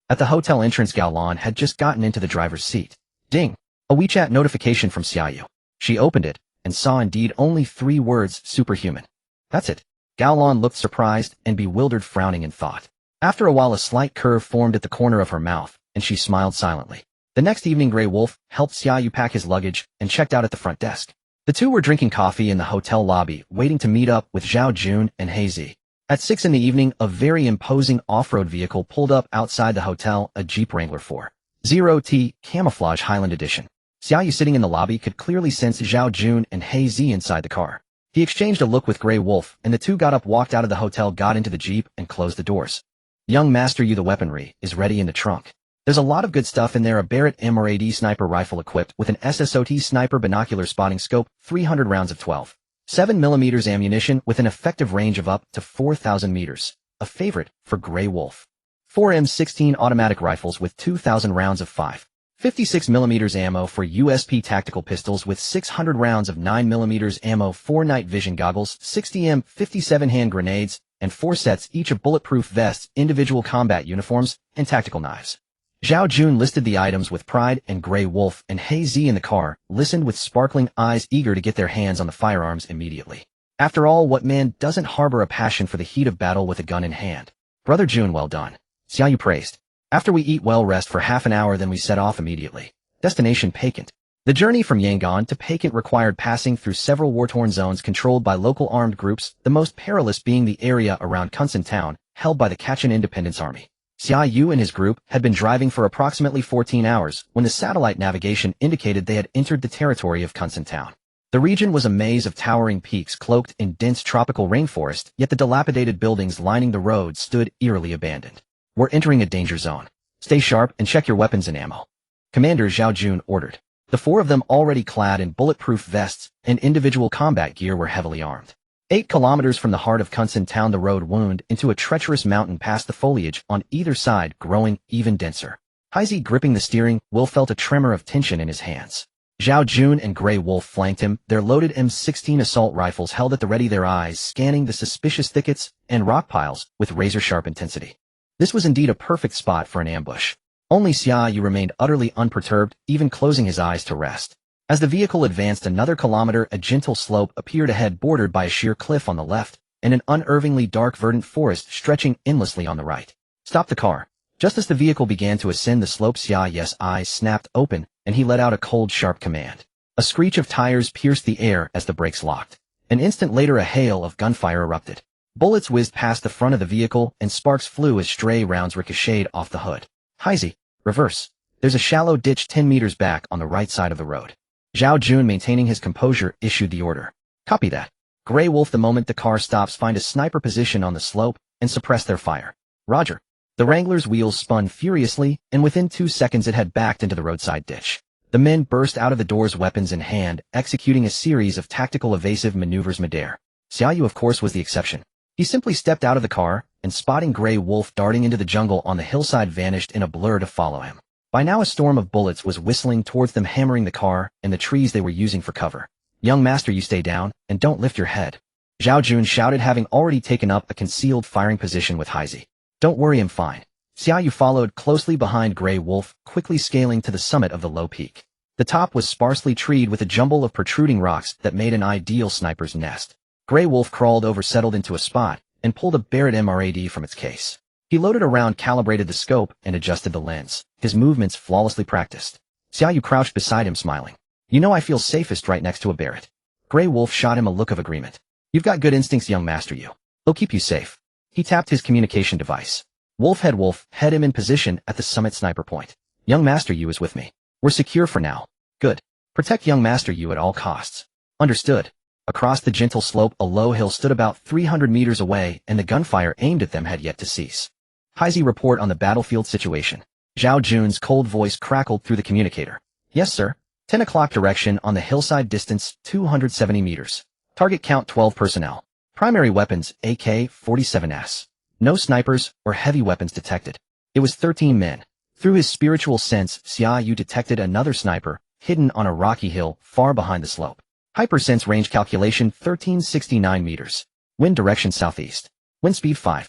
At the hotel entrance, Gao Lan had just gotten into the driver's seat. Ding! A WeChat notification from Xia Yu. She opened it and saw indeed only 3 words, superhuman. That's it. Gao Lan looked surprised and bewildered, frowning in thought. After a while, a slight curve formed at the corner of her mouth, and she smiled silently. The next evening, Grey Wolf helped Xia Yu pack his luggage and checked out at the front desk. The two were drinking coffee in the hotel lobby, waiting to meet up with Zhao Jun and He Zi. At 6 in the evening, a very imposing off-road vehicle pulled up outside the hotel, a Jeep Wrangler 4.0T Camouflage Highland Edition. Xia Yu, sitting in the lobby, could clearly sense Zhao Jun and He Zi inside the car. He exchanged a look with Grey Wolf, and the two got up, walked out of the hotel, got into the Jeep, and closed the doors. Young Master Yu, the weaponry is ready in the trunk. There's a lot of good stuff in there: a Barrett MRAD sniper rifle equipped with an SSOT sniper binocular spotting scope, 300 rounds of 12.7mm ammunition with an effective range of up to 4,000 meters, a favorite for Grey Wolf. 4 M16 automatic rifles with 2,000 rounds of 5.56mm ammo for USP tactical pistols with 600 rounds of 9mm ammo, 4 night vision goggles, 60 M57 hand grenades, and 4 sets each of bulletproof vests, individual combat uniforms, and tactical knives. Zhao Jun listed the items with pride, and Grey Wolf and He Zi in the car listened with sparkling eyes, eager to get their hands on the firearms immediately. After all, what man doesn't harbor a passion for the heat of battle with a gun in hand? Brother Jun, well done. Xia Yu praised. After we eat well, rest for half an hour, then we set off immediately. Destination Peking. The journey from Yangon to Peking required passing through several war-torn zones controlled by local armed groups, the most perilous being the area around Kunsan town, held by the Kachin Independence Army. Xia Yu and his group had been driving for approximately 14 hours when the satellite navigation indicated they had entered the territory of Kunsan town. The region was a maze of towering peaks cloaked in dense tropical rainforest, yet the dilapidated buildings lining the road stood eerily abandoned. We're entering a danger zone. Stay sharp and check your weapons and ammo. Commander Zhao Jun ordered. The 4 of them, already clad in bulletproof vests and individual combat gear, were heavily armed. 8 kilometers from the heart of Kunsan town, the road wound into a treacherous mountain past the foliage on either side growing even denser. He Zi, gripping the steering wheel, felt a tremor of tension in his hands. Zhao Jun and Grey Wolf flanked him, their loaded M16 assault rifles held at the ready, their eyes scanning the suspicious thickets and rock piles with razor-sharp intensity. This was indeed a perfect spot for an ambush. Only Xia Yu remained utterly unperturbed, even closing his eyes to rest. As the vehicle advanced another kilometer, a gentle slope appeared ahead, bordered by a sheer cliff on the left and an unervingly dark verdant forest stretching endlessly on the right. Stop the car. Just as the vehicle began to ascend the slope, Xia Yu's eyes snapped open, and he let out a cold, sharp command. A screech of tires pierced the air as the brakes locked. An instant later, a hail of gunfire erupted. Bullets whizzed past the front of the vehicle, and sparks flew as stray rounds ricocheted off the hood. He Zi, reverse. There's a shallow ditch 10 meters back on the right side of the road. Zhao Jun, maintaining his composure, issued the order. Copy that. Grey Wolf, the moment the car stops, find a sniper position on the slope and suppress their fire. Roger. The Wrangler's wheels spun furiously, and within 2 seconds it had backed into the roadside ditch. The men burst out of the doors, weapons in hand, executing a series of tactical evasive maneuvers midair. Xia Yu, of course, was the exception. He simply stepped out of the car, and spotting Grey Wolf darting into the jungle on the hillside, vanished in a blur to follow him. By now a storm of bullets was whistling towards them, hammering the car and the trees they were using for cover. Young Master, you stay down, and don't lift your head. Zhao Jun shouted, having already taken up a concealed firing position with He Zi. Don't worry, I'm fine. Xia Yu followed closely behind Grey Wolf, quickly scaling to the summit of the low peak. The top was sparsely treed with a jumble of protruding rocks that made an ideal sniper's nest. Grey Wolf crawled over, settled into a spot, and pulled a Barrett MRAD from its case. He loaded a round, calibrated the scope, and adjusted the lens, his movements flawlessly practiced. Xia Yu crouched beside him, smiling. You know I feel safest right next to a Barrett. Grey Wolf shot him a look of agreement. You've got good instincts, young Master Yu. They'll keep you safe. He tapped his communication device. Wolf had him in position at the summit sniper point. Young Master Yu is with me. We're secure for now. Good. Protect young Master Yu at all costs. Understood. Across the gentle slope, a low hill stood about 300 meters away, and the gunfire aimed at them had yet to cease. Heisey, report on the battlefield situation. Zhao Jun's cold voice crackled through the communicator. Yes, sir. 10 o'clock direction on the hillside, distance 270 meters. Target count 12 personnel. Primary weapons AK-47S. No snipers or heavy weapons detected. It was 13 men. Through his spiritual sense, Xia Yu detected another sniper, hidden on a rocky hill far behind the slope. Hypersense range calculation 1369 meters. Wind direction southeast. Wind speed 3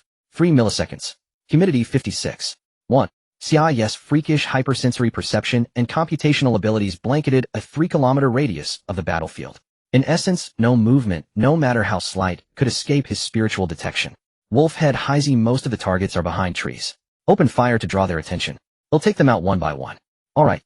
milliseconds. Humidity 56. 1. Xia Yu's freakish hypersensory perception and computational abilities blanketed a 3-kilometer radius of the battlefield. In essence, no movement, no matter how slight, could escape his spiritual detection. Wolfhead Heisey, most of the targets are behind trees. Open fire to draw their attention. They'll take them out one by one. All right.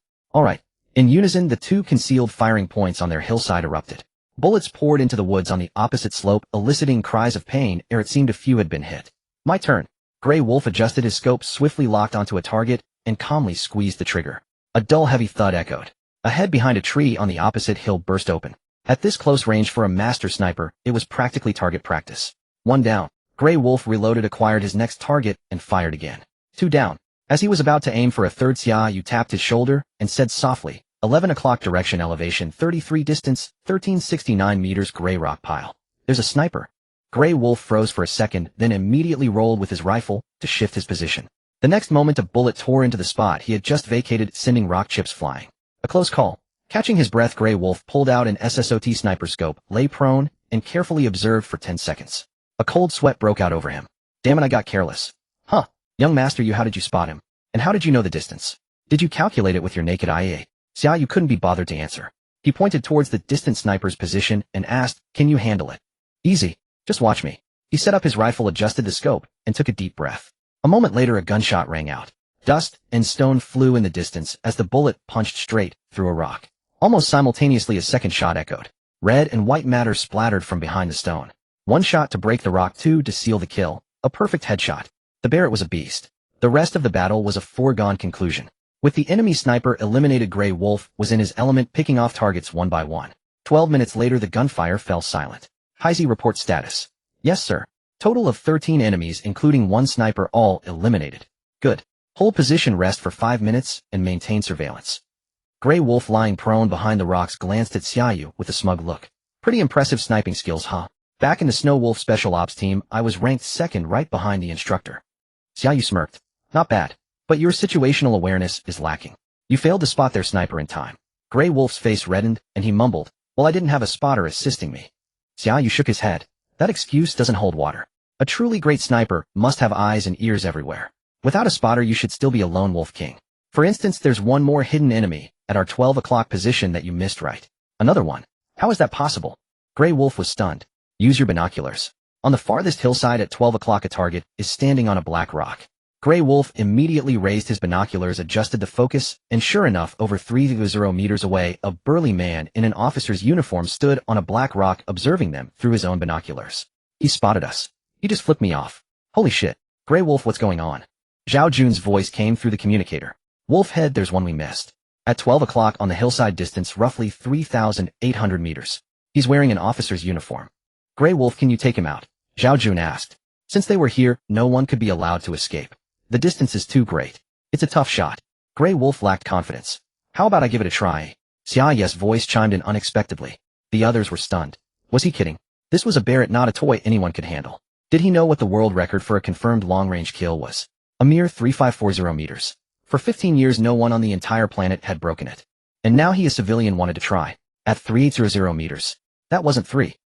In unison, the two concealed firing points on their hillside erupted. Bullets poured into the woods on the opposite slope, eliciting cries of pain ere it seemed a few had been hit. My turn. Grey Wolf adjusted his scope, swiftly locked onto a target, and calmly squeezed the trigger. A dull, heavy thud echoed. A head behind a tree on the opposite hill burst open. At this close range for a master sniper, it was practically target practice. 1 down. Grey Wolf reloaded, acquired his next target, and fired again. 2 down. As he was about to aim for a third, Xia Yu tapped his shoulder and said softly, 11 o'clock direction, elevation 33, distance 1369 meters, gray rock pile. There's a sniper. Grey Wolf froze for a second, then immediately rolled with his rifle to shift his position. The next moment, a bullet tore into the spot he had just vacated, sending rock chips flying. A close call. Catching his breath, Grey Wolf pulled out an SSOT sniper scope, lay prone, and carefully observed for 10 seconds. A cold sweat broke out over him. Damn it, I got careless. Huh. Young Master Yu, how did you spot him? And how did you know the distance? Did you calculate it with your naked eye? Xia Yu couldn't be bothered to answer. He pointed towards the distant sniper's position and asked, can you handle it? Easy. Just watch me. He set up his rifle, adjusted the scope, and took a deep breath. A moment later, a gunshot rang out. Dust and stone flew in the distance as the bullet punched straight through a rock. Almost simultaneously, a second shot echoed. Red and white matter splattered from behind the stone. 1 shot to break the rock, 2 to seal the kill. A perfect headshot. The Barrett was a beast. The rest of the battle was a foregone conclusion. With the enemy sniper eliminated, Grey Wolf was in his element, picking off targets one by one. 12 minutes later, the gunfire fell silent. Heisey, report status. Yes, sir. Total of 13 enemies, including 1 sniper, all eliminated. Good. Hold position, rest for 5 minutes, and maintain surveillance. Grey Wolf, lying prone behind the rocks, glanced at Xia Yu with a smug look. Pretty impressive sniping skills, huh? Back in the Snow Wolf Special Ops team, I was ranked second, right behind the instructor. Xia Yu smirked. Not bad. But your situational awareness is lacking. You failed to spot their sniper in time. Grey Wolf's face reddened, and he mumbled, well, I didn't have a spotter assisting me. Xia Yu shook his head. That excuse doesn't hold water. A truly great sniper must have eyes and ears everywhere. Without a spotter, you should still be a lone wolf king. For instance, there's one more hidden enemy at our 12 o'clock position that you missed, right? Another one. How is that possible? Grey Wolf was stunned. Use your binoculars. On the farthest hillside at 12 o'clock, a target is standing on a black rock. Grey Wolf immediately raised his binoculars, adjusted the focus, and sure enough, over 30 meters away, a burly man in an officer's uniform stood on a black rock, observing them through his own binoculars. He spotted us. He just flipped me off. Holy shit. Grey Wolf, what's going on? Zhao Jun's voice came through the communicator. Wolfhead, there's one we missed. At 12 o'clock on the hillside, distance roughly 3,800 meters. He's wearing an officer's uniform. Grey Wolf, can you take him out? Zhao Jun asked. Since they were here, no one could be allowed to escape. The distance is too great. It's a tough shot. Grey Wolf lacked confidence. How about I give it a try? Xia Yu's voice chimed in unexpectedly. The others were stunned. Was he kidding? This was a Barrett, not a toy anyone could handle. Did he know what the world record for a confirmed long-range kill was? A mere 3540 meters. For 15 years, no one on the entire planet had broken it. And now he, a civilian, wanted to try. At 3800 meters. That wasn't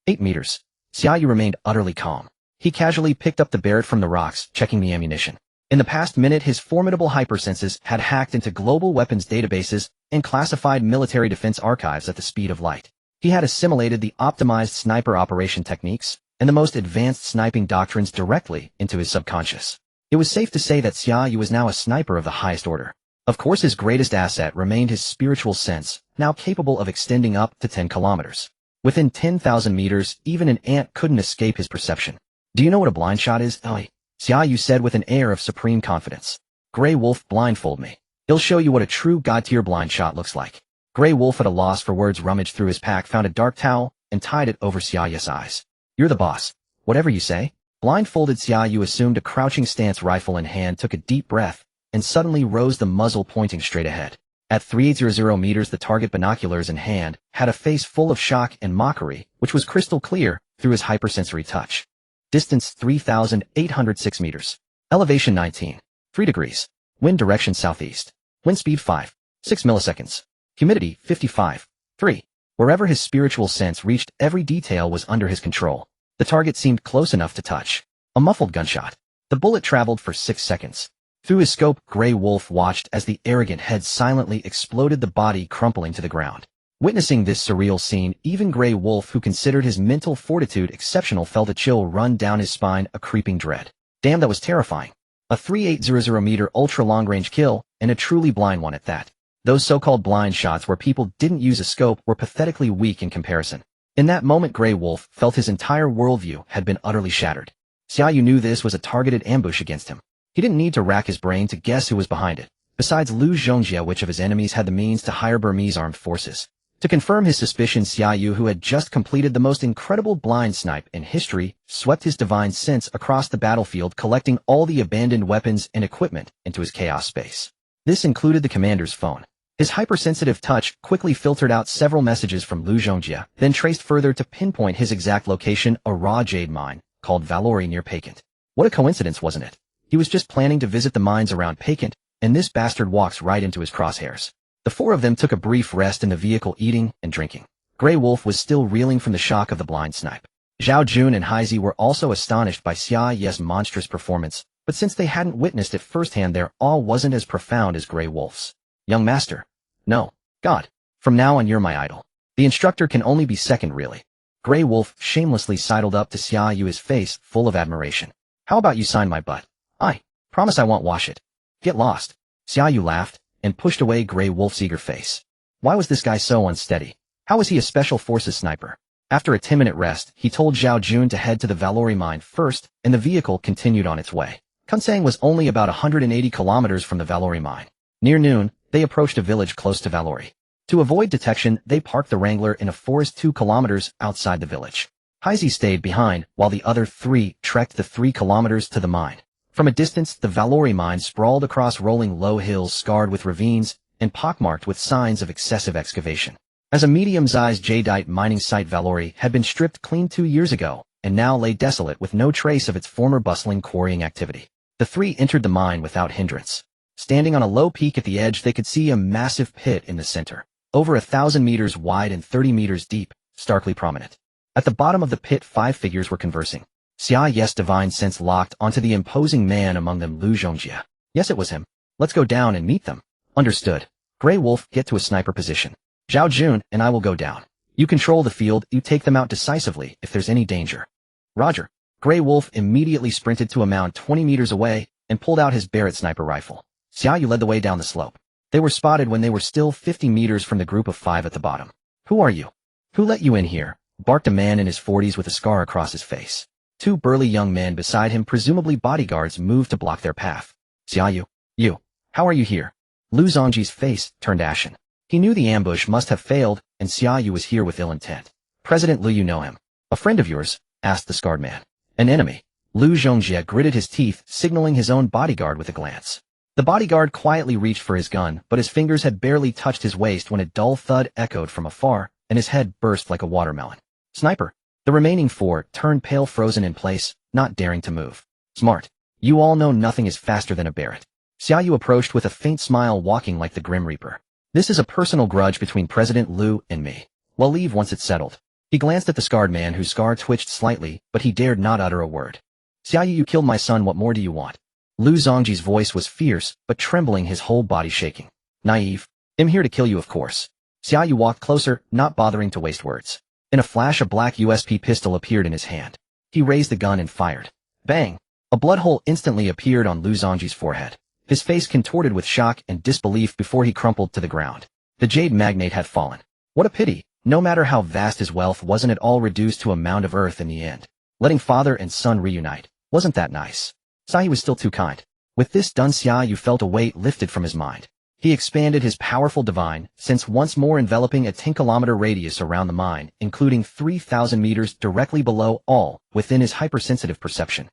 8 meters. Xia Yu remained utterly calm. He casually picked up the Barrett from the rocks, checking the ammunition. In the past minute, his formidable hypersenses had hacked into global weapons databases and classified military defense archives at the speed of light. He had assimilated the optimized sniper operation techniques and the most advanced sniping doctrines directly into his subconscious. It was safe to say that Xia Yu was now a sniper of the highest order. Of course, his greatest asset remained his spiritual sense, now capable of extending up to 10 kilometers. Within 10,000 meters, even an ant couldn't escape his perception. Do you know what a blind shot is, Ellie? Xia Yu said with an air of supreme confidence. Grey Wolf, blindfold me. He'll show you what a true god-tier blind shot looks like. Grey Wolf, at a loss for words, rummaged through his pack, found a dark towel, and tied it over Xia Yu's eyes. You're the boss. Whatever you say. Blindfolded, Xia Yu assumed a crouching stance, rifle in hand, took a deep breath, and suddenly rose, the muzzle pointing straight ahead. At 300 meters, the target, binoculars in hand, had a face full of shock and mockery, which was crystal clear through his hypersensory touch. Distance 3,806 meters. Elevation 19. 3 degrees. Wind direction southeast. Wind speed 5. 6 milliseconds. Humidity 55. 3. Wherever his spiritual sense reached, every detail was under his control. The target seemed close enough to touch. A muffled gunshot. The bullet traveled for 6 seconds. Through his scope, Grey Wolf watched as the arrogant head silently exploded, the body crumpling to the ground. Witnessing this surreal scene, even Grey Wolf, who considered his mental fortitude exceptional, felt a chill run down his spine, a creeping dread. Damn, that was terrifying. A 3,800-meter ultra-long-range kill, and a truly blind one at that. Those so-called blind shots where people didn't use a scope were pathetically weak in comparison. In that moment, Grey Wolf felt his entire worldview had been utterly shattered. Xia Yu knew this was a targeted ambush against him. He didn't need to rack his brain to guess who was behind it. Besides Lu Zhongjie, which of his enemies had the means to hire Burmese armed forces? To confirm his suspicions, Xia Yu, who had just completed the most incredible blind snipe in history, swept his divine sense across the battlefield, collecting all the abandoned weapons and equipment into his chaos space. This included the commander's phone. His hypersensitive touch quickly filtered out several messages from Lu Zhongjie, then traced further to pinpoint his exact location, a raw jade mine called Valori near Pakant. What a coincidence, wasn't it? He was just planning to visit the mines around Pakant, and this bastard walks right into his crosshairs. The four of them took a brief rest in the vehicle, eating and drinking. Grey Wolf was still reeling from the shock of the blind snipe. Zhao Jun and Haizi were also astonished by Xia Yu's monstrous performance, but since they hadn't witnessed it firsthand, their awe wasn't as profound as Grey Wolf's. Young master. No. God. From now on, you're my idol. The instructor can only be second, really. Grey Wolf shamelessly sidled up to Xia Yu, his face full of admiration. How about you sign my butt? I promise I won't wash it. Get lost. Xia Yu laughed and pushed away Grey Wolf's eager face. Why was this guy so unsteady? How was he a special forces sniper? After a 10-minute rest, he told Zhao Jun to head to the Valori mine first, and the vehicle continued on its way. Kunsang was only about 180 kilometers from the Valori mine. Near noon, they approached a village close to Valori. To avoid detection, they parked the Wrangler in a forest 2 kilometers outside the village. Haizi stayed behind, while the other 3 trekked the 3 kilometers to the mine. From a distance, the Valori mine sprawled across rolling low hills scarred with ravines and pockmarked with signs of excessive excavation. As a medium-sized jadeite mining site, Valori had been stripped clean 2 years ago, and now lay desolate with no trace of its former bustling quarrying activity. The 3 entered the mine without hindrance. Standing on a low peak at the edge, they could see a massive pit in the center, over 1,000 meters wide and 30 meters deep, starkly prominent. At the bottom of the pit, 5 figures were conversing. Xia Yu's divine sense locked onto the imposing man among them, Lu Zhongjie. Yes, it was him. Let's go down and meet them. Understood. Grey Wolf, get to a sniper position. Zhao Jun and I will go down. You control the field, you take them out decisively if there's any danger. Roger. Grey Wolf immediately sprinted to a mound 20 meters away and pulled out his Barrett sniper rifle. Xia Yu led the way down the slope. They were spotted when they were still 50 meters from the group of 5 at the bottom. Who are you? Who let you in here? Barked a man in his 40s with a scar across his face. 2 burly young men beside him, presumably bodyguards, moved to block their path. Xia Yu, you. How are you here? Lu Zhongjie's face turned ashen. He knew the ambush must have failed, and Xia Yu was here with ill intent. President Lu, you know him. A friend of yours? Asked the scarred man. An enemy. Lu Zhongjie gritted his teeth, signaling his own bodyguard with a glance. The bodyguard quietly reached for his gun, but his fingers had barely touched his waist when a dull thud echoed from afar, and his head burst like a watermelon. Sniper. The remaining 4 turned pale, frozen in place, not daring to move. Smart. You all know nothing is faster than a Barrett. Xia Yu approached with a faint smile, walking like the Grim Reaper. This is a personal grudge between President Lu and me. We'll leave once it's settled. He glanced at the scarred man, whose scar twitched slightly, but he dared not utter a word. Xia Yu, you killed my son, what more do you want? Lu Zongji's voice was fierce, but trembling, his whole body shaking. Naive. I'm here to kill you, of course. Xia Yu walked closer, not bothering to waste words. In a flash, a black USP pistol appeared in his hand. He raised the gun and fired. Bang! A blood hole instantly appeared on Lu Zongji's forehead. His face contorted with shock and disbelief before he crumpled to the ground. The jade magnate had fallen. What a pity. No matter how vast his wealth, wasn't it all reduced to a mound of earth in the end? Letting father and son reunite. Wasn't that nice? Sai was still too kind. With this done, Xia Yu felt a weight lifted from his mind. He expanded his powerful divine sense, once more enveloping a 10-kilometer radius around the mine, including 3,000 meters directly below, all within his hypersensitive perception.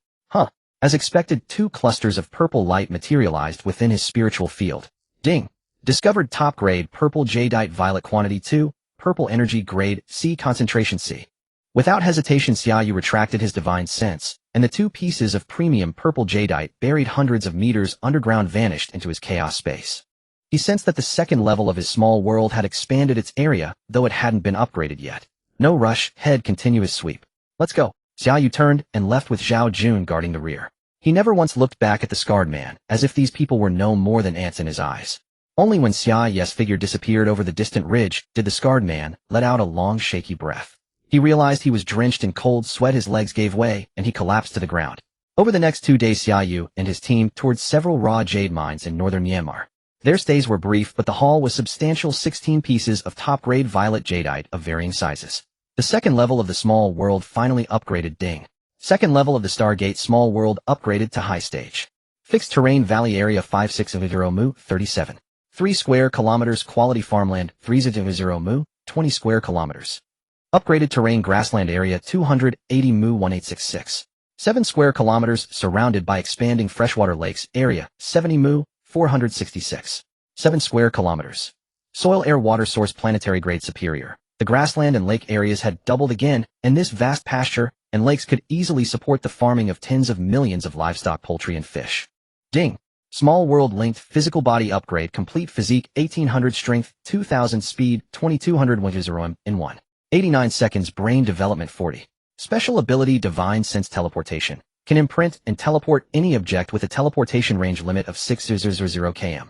As expected, 2 clusters of purple light materialized within his spiritual field. Ding! Discovered top-grade purple jadeite violet quantity 2, purple energy grade C concentration C. Without hesitation, Xia Yu retracted his divine sense, and the 2 pieces of premium purple jadeite buried hundreds of meters underground vanished into his chaos space. He sensed that the second level of his small world had expanded its area, though it hadn't been upgraded yet. No rush, head continuous sweep. Let's go. Xia Yu turned and left with Zhao Jun guarding the rear. He never once looked back at the scarred man, as if these people were no more than ants in his eyes. Only when Xia Yu's figure disappeared over the distant ridge did the scarred man let out a long shaky breath. He realized he was drenched in cold sweat, his legs gave way, and he collapsed to the ground. Over the next 2 days, Xia Yu and his team toured several raw jade mines in northern Myanmar. Their stays were brief, but the haul was substantial: 16 pieces of top-grade violet jadeite of varying sizes. The second level of the small world finally upgraded. Ding. Second level of the Stargate small world upgraded to high stage. Fixed terrain valley area 5600 mu 37. 3 square kilometers quality farmland 300 mu 20 square kilometers. Upgraded terrain grassland area 280 mu 1866. 7 square kilometers surrounded by expanding freshwater lakes area 70 mu 466. 7 square kilometers. Soil air water source planetary grade superior. The grassland and lake areas had doubled again, and this vast pasture and lakes could easily support the farming of tens of millions of livestock, poultry, and fish. Ding. Small world linked physical body upgrade complete: physique 1800 strength 2000 speed 2200 m in 1:89 seconds. Brain development 40. Special ability divine sense teleportation. Can imprint and teleport any object with a teleportation range limit of 600 km.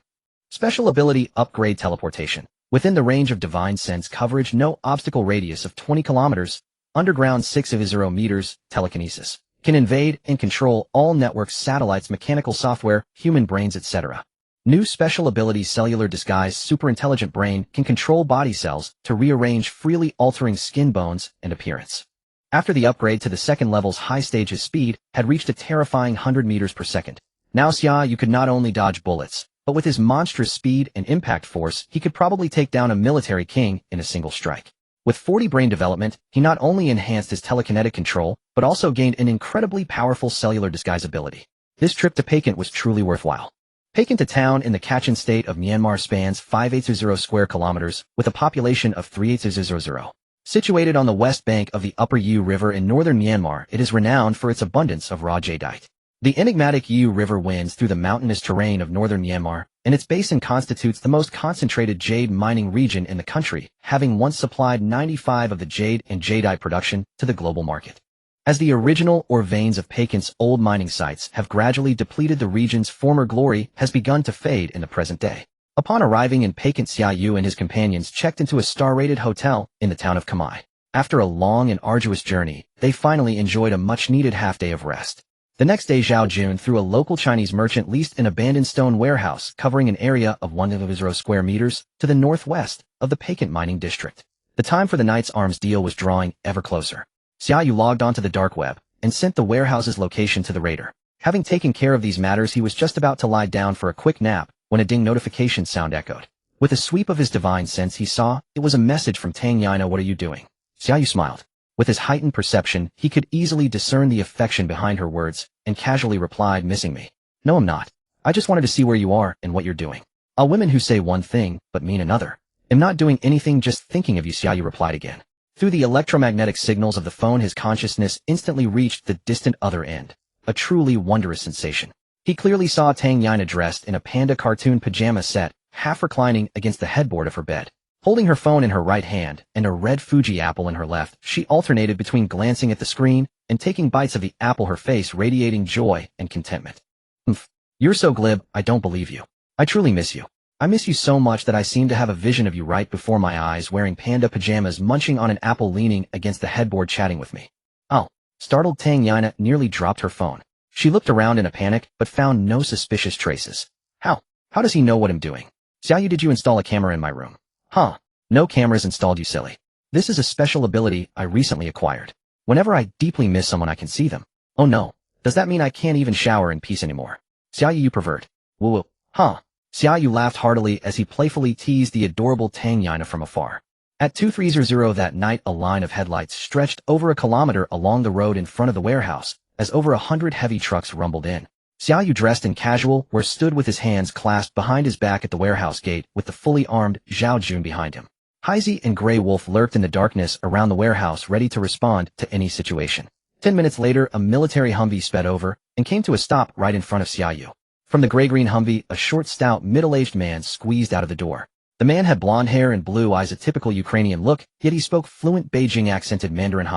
Special ability upgrade teleportation. Within the range of divine sense coverage, no obstacle radius of 20 kilometers, underground 600 meters, telekinesis. Can invade and control all networks, satellites, mechanical software, human brains, etc. New special ability cellular disguise. Superintelligent brain can control body cells to rearrange freely, altering skin, bones, and appearance. After the upgrade to the second level's high stage, his speed had reached a terrifying 100 meters per second. Now Xia Yu could not only dodge bullets, but with his monstrous speed and impact force, he could probably take down a military king in a single strike. With 40 brain development, he not only enhanced his telekinetic control, but also gained an incredibly powerful cellular disguise ability. This trip to Paikant was truly worthwhile. Paikant, a town in the Kachin state of Myanmar, spans 580 square kilometers, with a population of 3800. Situated on the west bank of the Upper Yu River in northern Myanmar, it is renowned for its abundance of raw jadeite. The enigmatic Yu River winds through the mountainous terrain of northern Myanmar, and its basin constitutes the most concentrated jade mining region in the country, having once supplied 95% of the jade and jadeite production to the global market. As the original ore veins of Paikant's old mining sites have gradually depleted, the region's former glory has begun to fade in the present day. Upon arriving in Paikant, Xia Yu and his companions checked into a star-rated hotel in the town of Kamai. After a long and arduous journey, they finally enjoyed a much-needed half-day of rest. The next day, Zhao Jun, through a local Chinese merchant, leased an abandoned stone warehouse covering an area of 100 square meters to the northwest of the Paikant mining district. The time for the Knights Arms deal was drawing ever closer. Xia Yu logged onto the dark web and sent the warehouse's location to the raider. Having taken care of these matters, he was just about to lie down for a quick nap when a ding notification sound echoed. With a sweep of his divine sense, he saw it was a message from Tang Yana. "What are you doing?" Xia Yu smiled. With his heightened perception, he could easily discern the affection behind her words, and casually replied, "Missing me?" "No, I'm not. I just wanted to see where you are and what you're doing." "All women who say one thing, but mean another." "I'm not doing anything, just thinking of you," Xia Yu replied again. Through the electromagnetic signals of the phone, his consciousness instantly reached the distant other end. A truly wondrous sensation. He clearly saw Tang Yana dressed in a panda cartoon pajama set, half reclining against the headboard of her bed. Holding her phone in her right hand and a red Fuji apple in her left, she alternated between glancing at the screen and taking bites of the apple, her face radiating joy and contentment. "Humph. You're so glib, I don't believe you. I truly miss you. I miss you so much that I seem to have a vision of you right before my eyes wearing panda pajamas munching on an apple leaning against the headboard chatting with me. Oh. Startled Tang Yana nearly dropped her phone. She looked around in a panic, but found no suspicious traces. How does he know what I'm doing? Xia Yu, did you install a camera in my room? Huh. No cameras installed, you silly. This is a special ability I recently acquired. Whenever I deeply miss someone, I can see them. Oh no. Does that mean I can't even shower in peace anymore? Xia Yu, you pervert. Woo. Huh. Xia Yu laughed heartily as he playfully teased the adorable Tang Yana from afar. At 2300 that night, a line of headlights stretched over a kilometer along the road in front of the warehouse, as over 100 heavy trucks rumbled in. Xia Yu, dressed in casual wear, stood with his hands clasped behind his back at the warehouse gate with the fully armed Zhao Jun behind him. Heisey and Grey Wolf lurked in the darkness around the warehouse, ready to respond to any situation. 10 minutes later, a military Humvee sped over and came to a stop right in front of Xia Yu. From the gray-green Humvee, a short, stout, middle-aged man squeezed out of the door. The man had blonde hair and blue eyes, a typical Ukrainian look, yet he spoke fluent Beijing-accented Mandarin.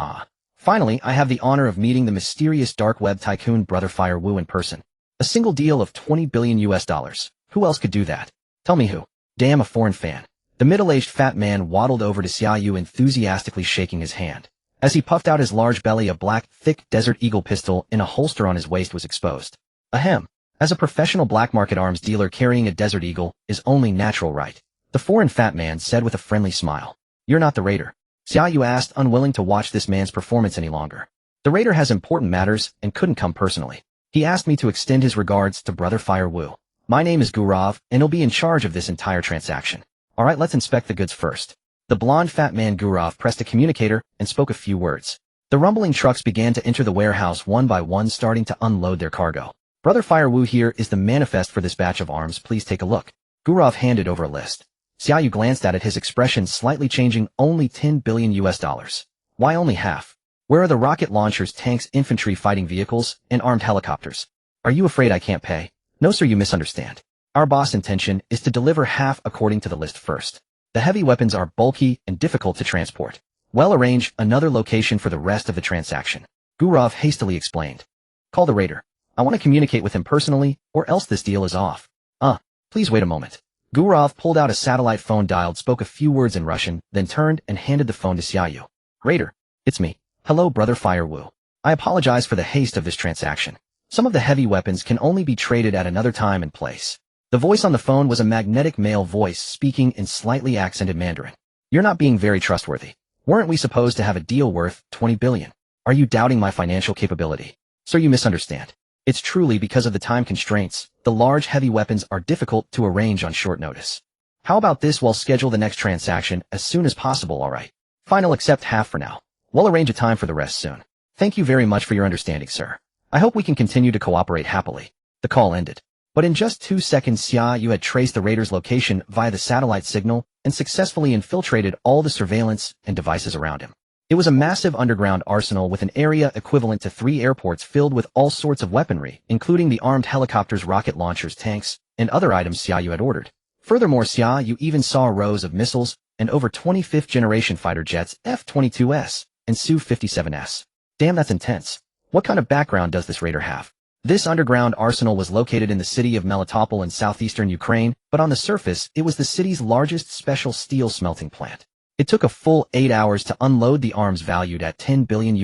Finally, I have the honor of meeting the mysterious dark web tycoon Brother Fire Wu in person. A single deal of $20 billion. Who else could do that? Tell me who. Damn, a foreign fan. The middle-aged fat man waddled over to Xia Yu, enthusiastically shaking his hand. As he puffed out his large belly, a black, thick Desert Eagle pistol in a holster on his waist was exposed. Ahem. As a professional black market arms dealer, carrying a Desert Eagle is only natural, right? The foreign fat man said with a friendly smile. You're not the raider? Xia Yu asked, unwilling to watch this man's performance any longer. The raider has important matters and couldn't come personally. He asked me to extend his regards to Brother Fire Wu. My name is Gurav, and he'll be in charge of this entire transaction. Alright, let's inspect the goods first. The blonde fat man Gurav pressed a communicator and spoke a few words. The rumbling trucks began to enter the warehouse one by one, starting to unload their cargo. Brother Fire Wu, here is the manifest for this batch of arms, please take a look. Gurav handed over a list. Xia Yu glanced at it, his expression slightly changing. Only $10 billion. Why only half? Where are the rocket launchers, tanks, infantry, fighting vehicles, and armed helicopters? Are you afraid I can't pay? No sir, you misunderstand. Our boss' intention is to deliver half according to the list first. The heavy weapons are bulky and difficult to transport. We'll arrange another location for the rest of the transaction. Gurav hastily explained. Call the raider. I want to communicate with him personally, or else this deal is off. Please wait a moment. Gurav pulled out a satellite phone, dialed, spoke a few words in Russian, then turned and handed the phone to Xia Yu. Raider, it's me. Hello, Brother Fire Wu. I apologize for the haste of this transaction. Some of the heavy weapons can only be traded at another time and place. The voice on the phone was a magnetic male voice speaking in slightly accented Mandarin. You're not being very trustworthy. Weren't we supposed to have a deal worth $20 billion? Are you doubting my financial capability? Sir, you misunderstand. It's truly because of the time constraints. The large heavy weapons are difficult to arrange on short notice. How about this? We'll schedule the next transaction as soon as possible, alright? Fine, I'll accept half for now. We'll arrange a time for the rest soon. Thank you very much for your understanding, sir. I hope we can continue to cooperate happily. The call ended. But in just 2 seconds, Xia Yu had traced the raider's location via the satellite signal and successfully infiltrated all the surveillance and devices around him. It was a massive underground arsenal with an area equivalent to 3 airports filled with all sorts of weaponry, including the armed helicopters, rocket launchers, tanks, and other items Xia Yu had ordered. Furthermore, Xia Yu even saw rows of missiles and over 25th-generation fighter jets, F-22S and Su-57S. Damn, that's intense. What kind of background does this raider have? This underground arsenal was located in the city of Melitopol in southeastern Ukraine, but on the surface, it was the city's largest special steel smelting plant. It took a full 8 hours to unload the arms valued at $10 billion.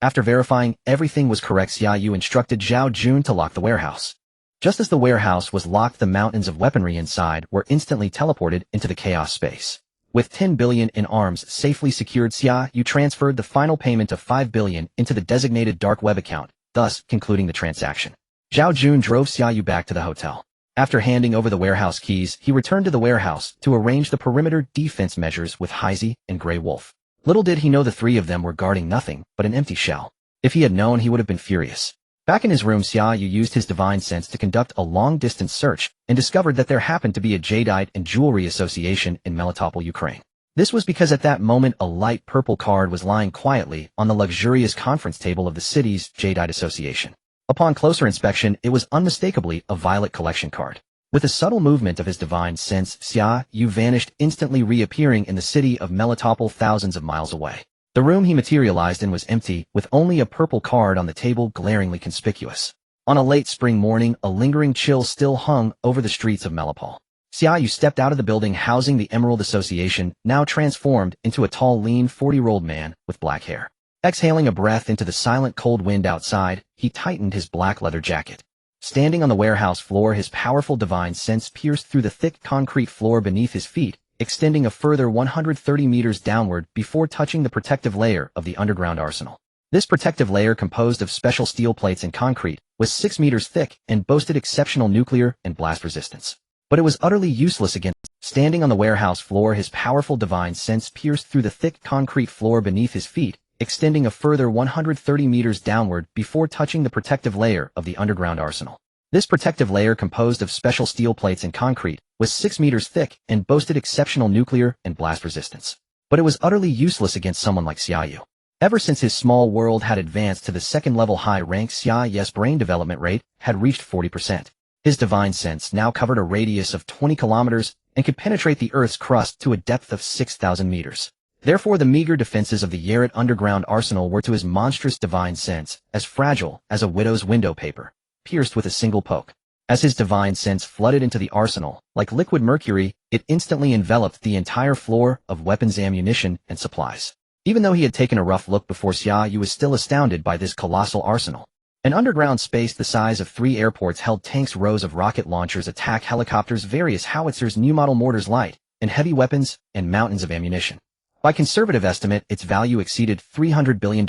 After verifying everything was correct, Xia Yu instructed Zhao Jun to lock the warehouse. Just as the warehouse was locked, the mountains of weaponry inside were instantly teleported into the chaos space. With $10 billion in arms safely secured, Xia Yu transferred the final payment of $5 billion into the designated dark web account, thus concluding the transaction. Zhao Jun drove Xia Yu back to the hotel. After handing over the warehouse keys, he returned to the warehouse to arrange the perimeter defense measures with Heisey and Grey Wolf. Little did he know the 3 of them were guarding nothing but an empty shell. If he had known, he would have been furious. Back in his room, Xia Yu used his divine sense to conduct a long-distance search and discovered that there happened to be a jadeite and jewelry association in Melitopol, Ukraine. This was because at that moment a light purple card was lying quietly on the luxurious conference table of the city's jadeite association. Upon closer inspection, it was unmistakably a violet collection card. With a subtle movement of his divine sense, Xia Yu vanished, instantly reappearing in the city of Melitopol thousands of miles away. The room he materialized in was empty, with only a purple card on the table glaringly conspicuous. On a late spring morning, a lingering chill still hung over the streets of Melipal. Xia Yu stepped out of the building housing the Emerald Association, now transformed into a tall, lean, 40-year-old man with black hair. Exhaling a breath into the silent cold wind outside, he tightened his black leather jacket. Standing on the warehouse floor, his powerful divine sense pierced through the thick concrete floor beneath his feet, extending a further 130 meters downward before touching the protective layer of the underground arsenal. This protective layer, composed of special steel plates and concrete, was 6 meters thick and boasted exceptional nuclear and blast resistance. But it was utterly useless against. Standing on the warehouse floor, his powerful divine sense pierced through the thick concrete floor beneath his feet, extending a further 130 meters downward before touching the protective layer of the underground arsenal. This protective layer, composed of special steel plates and concrete, was 6 meters thick and boasted exceptional nuclear and blast resistance. But it was utterly useless against someone like Xia Yu. Ever since his small world had advanced to the second-level high rank, Xia Yu's brain development rate had reached 40%. His divine sense now covered a radius of 20 kilometers and could penetrate the Earth's crust to a depth of 6,000 meters. Therefore, the meager defenses of the Yaret underground arsenal were to his monstrous divine sense as fragile as a widow's window paper, pierced with a single poke. As his divine sense flooded into the arsenal, like liquid mercury, it instantly enveloped the entire floor of weapons, ammunition, and supplies. Even though he had taken a rough look before, Xia Yu was still astounded by this colossal arsenal. An underground space the size of 3 airports held tanks, rows of rocket launchers, attack helicopters, various howitzers, new model mortars, light and heavy weapons, and mountains of ammunition. By conservative estimate, its value exceeded $300 billion.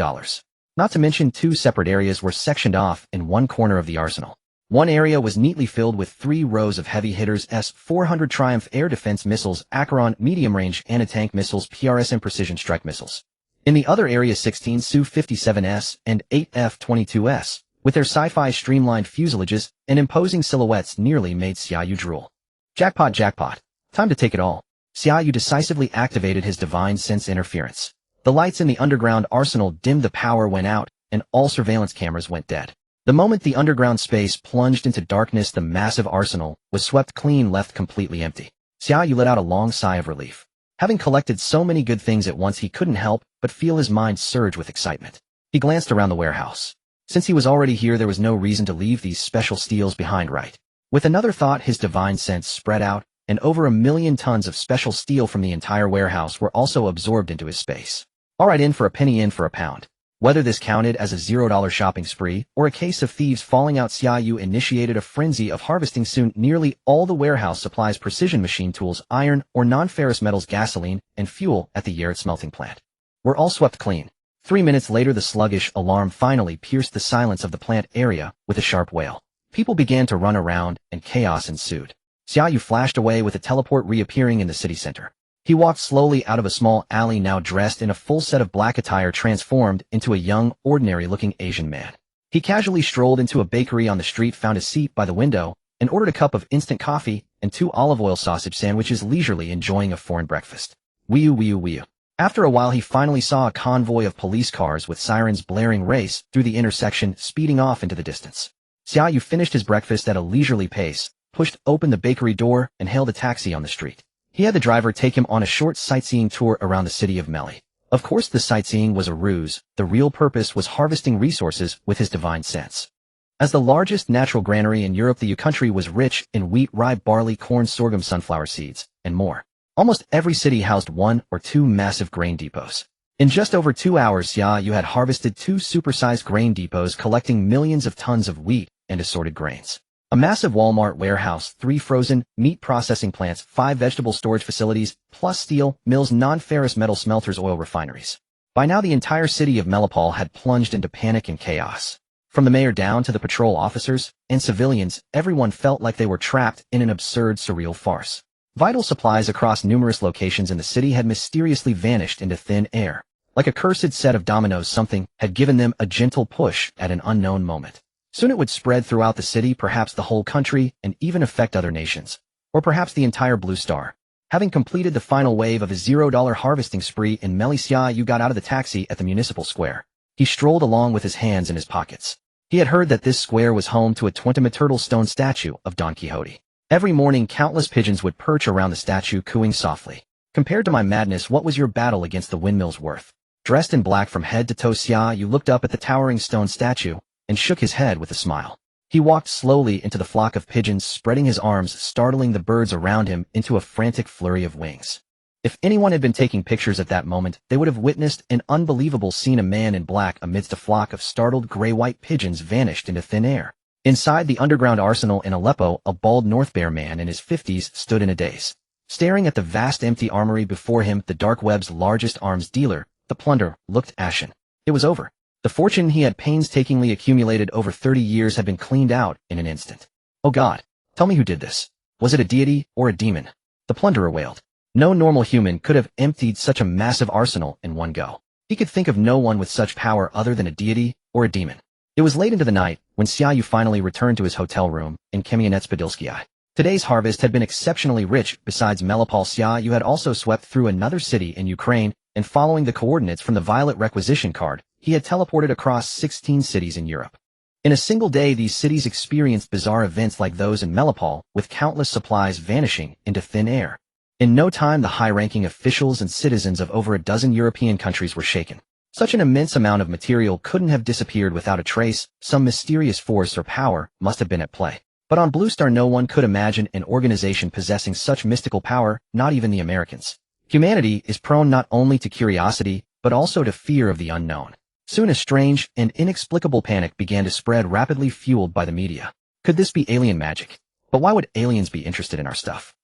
Not to mention 2 separate areas were sectioned off in one corner of the arsenal. One area was neatly filled with 3 rows of heavy hitters S-400 Triumph air defense missiles, Acheron medium-range anti-tank missiles, PRSM precision strike missiles. In the other area, 16 Su-57S and 8 F-22S, with their sci-fi streamlined fuselages and imposing silhouettes, nearly made Xia Yu drool. Jackpot, jackpot. Time to take it all. Xia Yu decisively activated his divine sense interference. The lights in the underground arsenal dimmed, the power went out, and all surveillance cameras went dead. The moment the underground space plunged into darkness, the massive arsenal was swept clean, left completely empty. Xia Yu let out a long sigh of relief. Having collected so many good things at once, he couldn't help but feel his mind surge with excitement. He glanced around the warehouse. Since he was already here, there was no reason to leave these special steels behind, right? With another thought, his divine sense spread out, and over 1 million tons of special steel from the entire warehouse were also absorbed into his space. All right, in for a penny, in for a pound. Whether this counted as a $0 shopping spree or a case of thieves falling out, Xia Yu initiated a frenzy of harvesting. Soon, nearly all the warehouse supplies, precision machine tools, iron or non-ferrous metals, gasoline, and fuel at the Yaret smelting plant were all swept clean. 3 minutes later, the sluggish alarm finally pierced the silence of the plant area with a sharp wail. People began to run around, and chaos ensued. Xia Yu flashed away with a teleport, reappearing in the city center. He walked slowly out of a small alley, now dressed in a full set of black attire, transformed into a young, ordinary-looking Asian man. He casually strolled into a bakery on the street, found a seat by the window, and ordered a cup of instant coffee and 2 olive oil sausage sandwiches, leisurely enjoying a foreign breakfast. Wee-oo, wee-oo, wee-oo. After a while, he finally saw a convoy of police cars with sirens blaring race through the intersection, speeding off into the distance. Xia Yu finished his breakfast at a leisurely pace, pushed open the bakery door, and hailed a taxi on the street. He had the driver take him on a short sightseeing tour around the city of Meli. Of course, the sightseeing was a ruse. The real purpose was harvesting resources with his divine sense. As the largest natural granary in Europe, the country was rich in wheat, rye, barley, corn, sorghum, sunflower seeds, and more. Almost every city housed 1 or 2 massive grain depots. In just over 2 hours, Xia Yu had harvested 2 supersized grain depots, collecting millions of tons of wheat and assorted grains. A massive Walmart warehouse, 3 frozen meat processing plants, 5 vegetable storage facilities, plus steel mills, non-ferrous metal smelters, oil refineries. By now, the entire city of Melipal had plunged into panic and chaos. From the mayor down to the patrol officers and civilians, everyone felt like they were trapped in an absurd, surreal farce. Vital supplies across numerous locations in the city had mysteriously vanished into thin air. Like a cursed set of dominoes, something had given them a gentle push at an unknown moment. Soon it would spread throughout the city, perhaps the whole country, and even affect other nations. Or perhaps the entire Blue Star. Having completed the final wave of his $0 harvesting spree in Meli, Xia Yu got out of the taxi at the municipal square. He strolled along with his hands in his pockets. He had heard that this square was home to a 20-meter stone statue of Don Quixote. Every morning, countless pigeons would perch around the statue, cooing softly. Compared to my madness, what was your battle against the windmills worth? Dressed in black from head to toe, Xia Yu looked up at the towering stone statue and shook his head with a smile. He walked slowly into the flock of pigeons, spreading his arms, startling the birds around him into a frantic flurry of wings. If anyone had been taking pictures at that moment, they would have witnessed an unbelievable scene. A man in black amidst a flock of startled gray-white pigeons vanished into thin air. Inside the underground arsenal in Aleppo, a bald North Bear man in his 50s stood in a daze. Staring at the vast empty armory before him, the dark web's largest arms dealer, the plunderer, looked ashen. It was over. The fortune he had painstakingly accumulated over 30 years had been cleaned out in an instant. Oh God, tell me who did this. Was it a deity or a demon? The plunderer wailed. No normal human could have emptied such a massive arsenal in one go. He could think of no one with such power other than a deity or a demon. It was late into the night when Xia Yu finally returned to his hotel room in Kamianets-Podilskyi. Today's harvest had been exceptionally rich. Besides Melipol, Xia Yu had also swept through another city in Ukraine, and following the coordinates from the violet requisition card, he had teleported across 16 cities in Europe. In a single day, these cities experienced bizarre events like those in Melipol, with countless supplies vanishing into thin air. In no time, the high-ranking officials and citizens of over a dozen European countries were shaken. Such an immense amount of material couldn't have disappeared without a trace. Some mysterious force or power must have been at play. But on Blue Star, no one could imagine an organization possessing such mystical power, not even the Americans. Humanity is prone not only to curiosity, but also to fear of the unknown. Soon a strange and inexplicable panic began to spread, rapidly fueled by the media. Could this be alien magic? But why would aliens be interested in our stuff?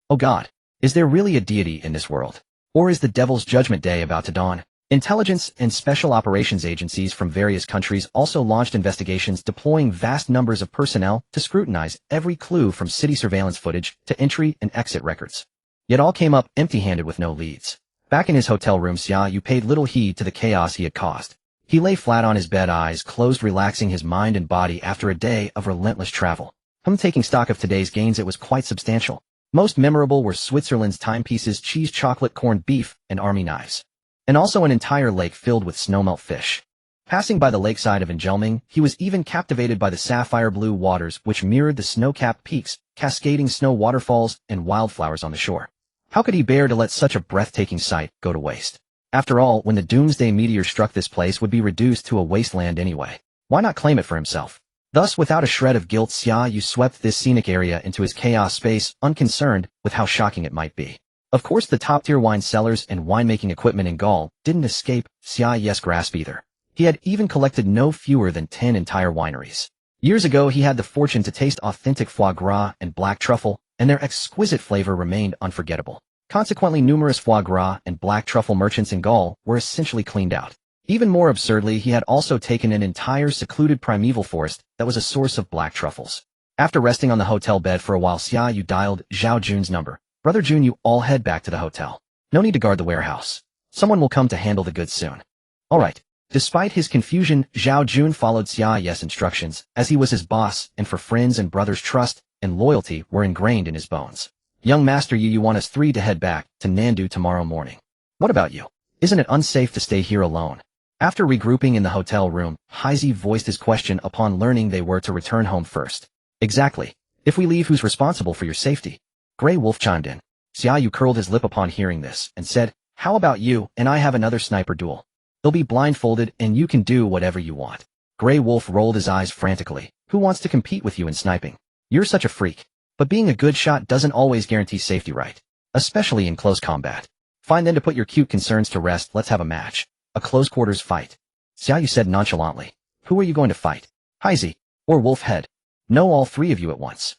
Oh God, is there really a deity in this world? Or is the devil's judgment day about to dawn? Intelligence and special operations agencies from various countries also launched investigations, deploying vast numbers of personnel to scrutinize every clue from city surveillance footage to entry and exit records. Yet all came up empty-handed with no leads. Back in his hotel room, Xia Yu paid little heed to the chaos he had caused. He lay flat on his bed, eyes closed, relaxing his mind and body after a day of relentless travel. Taking stock of today's gains, it was quite substantial. Most memorable were Switzerland's timepieces, cheese, chocolate, corned beef, and army knives. And also an entire lake filled with snowmelt fish. Passing by the lakeside of Angelming, he was even captivated by the sapphire blue waters which mirrored the snow-capped peaks, cascading snow waterfalls, and wildflowers on the shore. How could he bear to let such a breathtaking sight go to waste? After all, when the doomsday meteor struck, this place would be reduced to a wasteland anyway. Why not claim it for himself? Thus, without a shred of guilt, Xia Yu swept this scenic area into his chaos space, unconcerned with how shocking it might be. Of course, the top-tier wine cellars and winemaking equipment in Gaul didn't escape Xia Yu's grasp either. He had even collected no fewer than 10 entire wineries. Years ago, he had the fortune to taste authentic foie gras and black truffle, and their exquisite flavor remained unforgettable. Consequently, numerous foie gras and black truffle merchants in Gaul were essentially cleaned out. Even more absurdly, he had also taken an entire secluded primeval forest that was a source of black truffles. After resting on the hotel bed for a while, Xia Yu dialed Zhao Jun's number. Brother Jun, you all head back to the hotel. No need to guard the warehouse. Someone will come to handle the goods soon. All right. Despite his confusion, Zhao Jun followed Xia Yu's instructions, as he was his boss, and for friends and brothers, trust and loyalty were ingrained in his bones. Young Master Yu, you want us three to head back to Nandu tomorrow morning. What about you? Isn't it unsafe to stay here alone? After regrouping in the hotel room, Heisey voiced his question upon learning they were to return home first. Exactly. If we leave, who's responsible for your safety? Grey Wolf chimed in. Xia Yu curled his lip upon hearing this, and said, how about you and I have another sniper duel? They'll be blindfolded and you can do whatever you want. Grey Wolf rolled his eyes frantically. Who wants to compete with you in sniping? You're such a freak. But being a good shot doesn't always guarantee safety, right? Especially in close combat. Fine then, to put your cute concerns to rest, let's have a match. A close-quarters fight. Xia Yu said nonchalantly. Who are you going to fight? Heisey. Or Wolfhead? No, all three of you at once.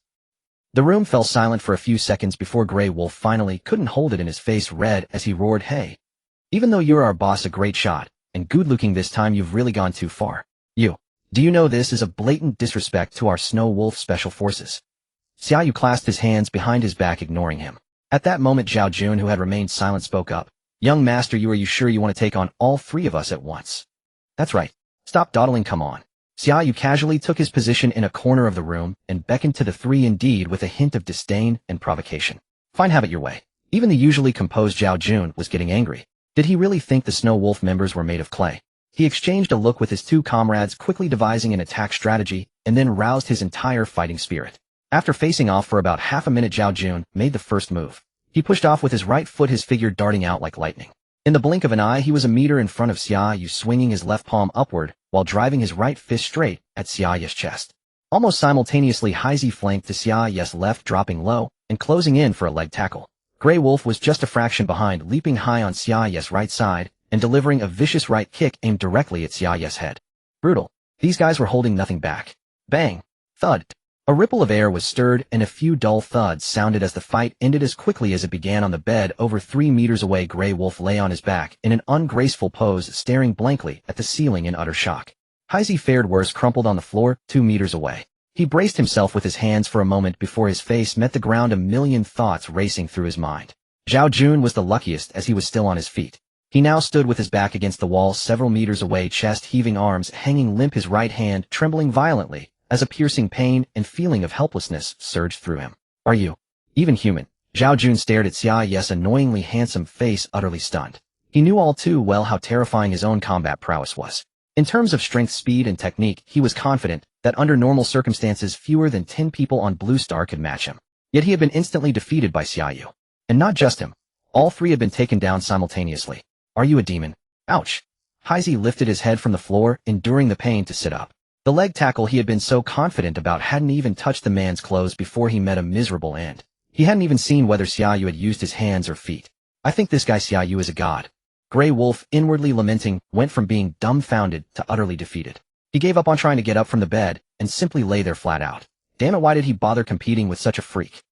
The room fell silent for a few seconds before Grey Wolf finally couldn't hold it in his face red as he roared, hey. Even though you're our boss, a great shot, and good-looking this time, you've really gone too far. You. Do you know this is a blatant disrespect to our Snow Wolf Special Forces? Xia Yu clasped his hands behind his back, ignoring him. At that moment, Zhao Jun, who had remained silent, spoke up. Young Master Yu, are you sure you want to take on all three of us at once? That's right. Stop dawdling, come on. Xia Yu casually took his position in a corner of the room and beckoned to the three, indeed with a hint of disdain and provocation. Fine, have it your way. Even the usually composed Zhao Jun was getting angry. Did he really think the Snow Wolf members were made of clay? He exchanged a look with his two comrades, quickly devising an attack strategy, and then roused his entire fighting spirit. After facing off for about half a minute, Zhao Jun made the first move. He pushed off with his right foot, his figure darting out like lightning. In the blink of an eye, he was a meter in front of Xia Yu, swinging his left palm upward while driving his right fist straight at Xia Yu's chest. Almost simultaneously, Heisey flanked to Xia Yu's left, dropping low and closing in for a leg tackle. Grey Wolf was just a fraction behind, leaping high on Xia Yu's right side and delivering a vicious right kick aimed directly at Xia Yu's head. Brutal. These guys were holding nothing back. Bang! Thud! A ripple of air was stirred and a few dull thuds sounded as the fight ended as quickly as it began. On the bed over 3 meters away, Grey Wolf lay on his back in an ungraceful pose, staring blankly at the ceiling in utter shock. Heisey fared worse, crumpled on the floor 2 meters away. He braced himself with his hands for a moment before his face met the ground, a million thoughts racing through his mind. Zhao Jun was the luckiest, as he was still on his feet. He now stood with his back against the wall several meters away, chest heaving, arms hanging limp, his right hand trembling violently as a piercing pain and feeling of helplessness surged through him. Are you even human? Zhao Jun stared at Xia Yu's annoyingly handsome face, utterly stunned. He knew all too well how terrifying his own combat prowess was. In terms of strength, speed, and technique, he was confident that under normal circumstances fewer than 10 people on Blue Star could match him. Yet he had been instantly defeated by Xia Yu. And not just him. All three had been taken down simultaneously. Are you a demon? Ouch. Heisey lifted his head from the floor, enduring the pain, to sit up. The leg tackle he had been so confident about hadn't even touched the man's clothes before he met a miserable end. He hadn't even seen whether Xia Yu had used his hands or feet. I think this guy Xia Yu is a god. Grey Wolf, inwardly lamenting, went from being dumbfounded to utterly defeated. He gave up on trying to get up from the bed and simply lay there flat out. Damn it, why did he bother competing with such a freak?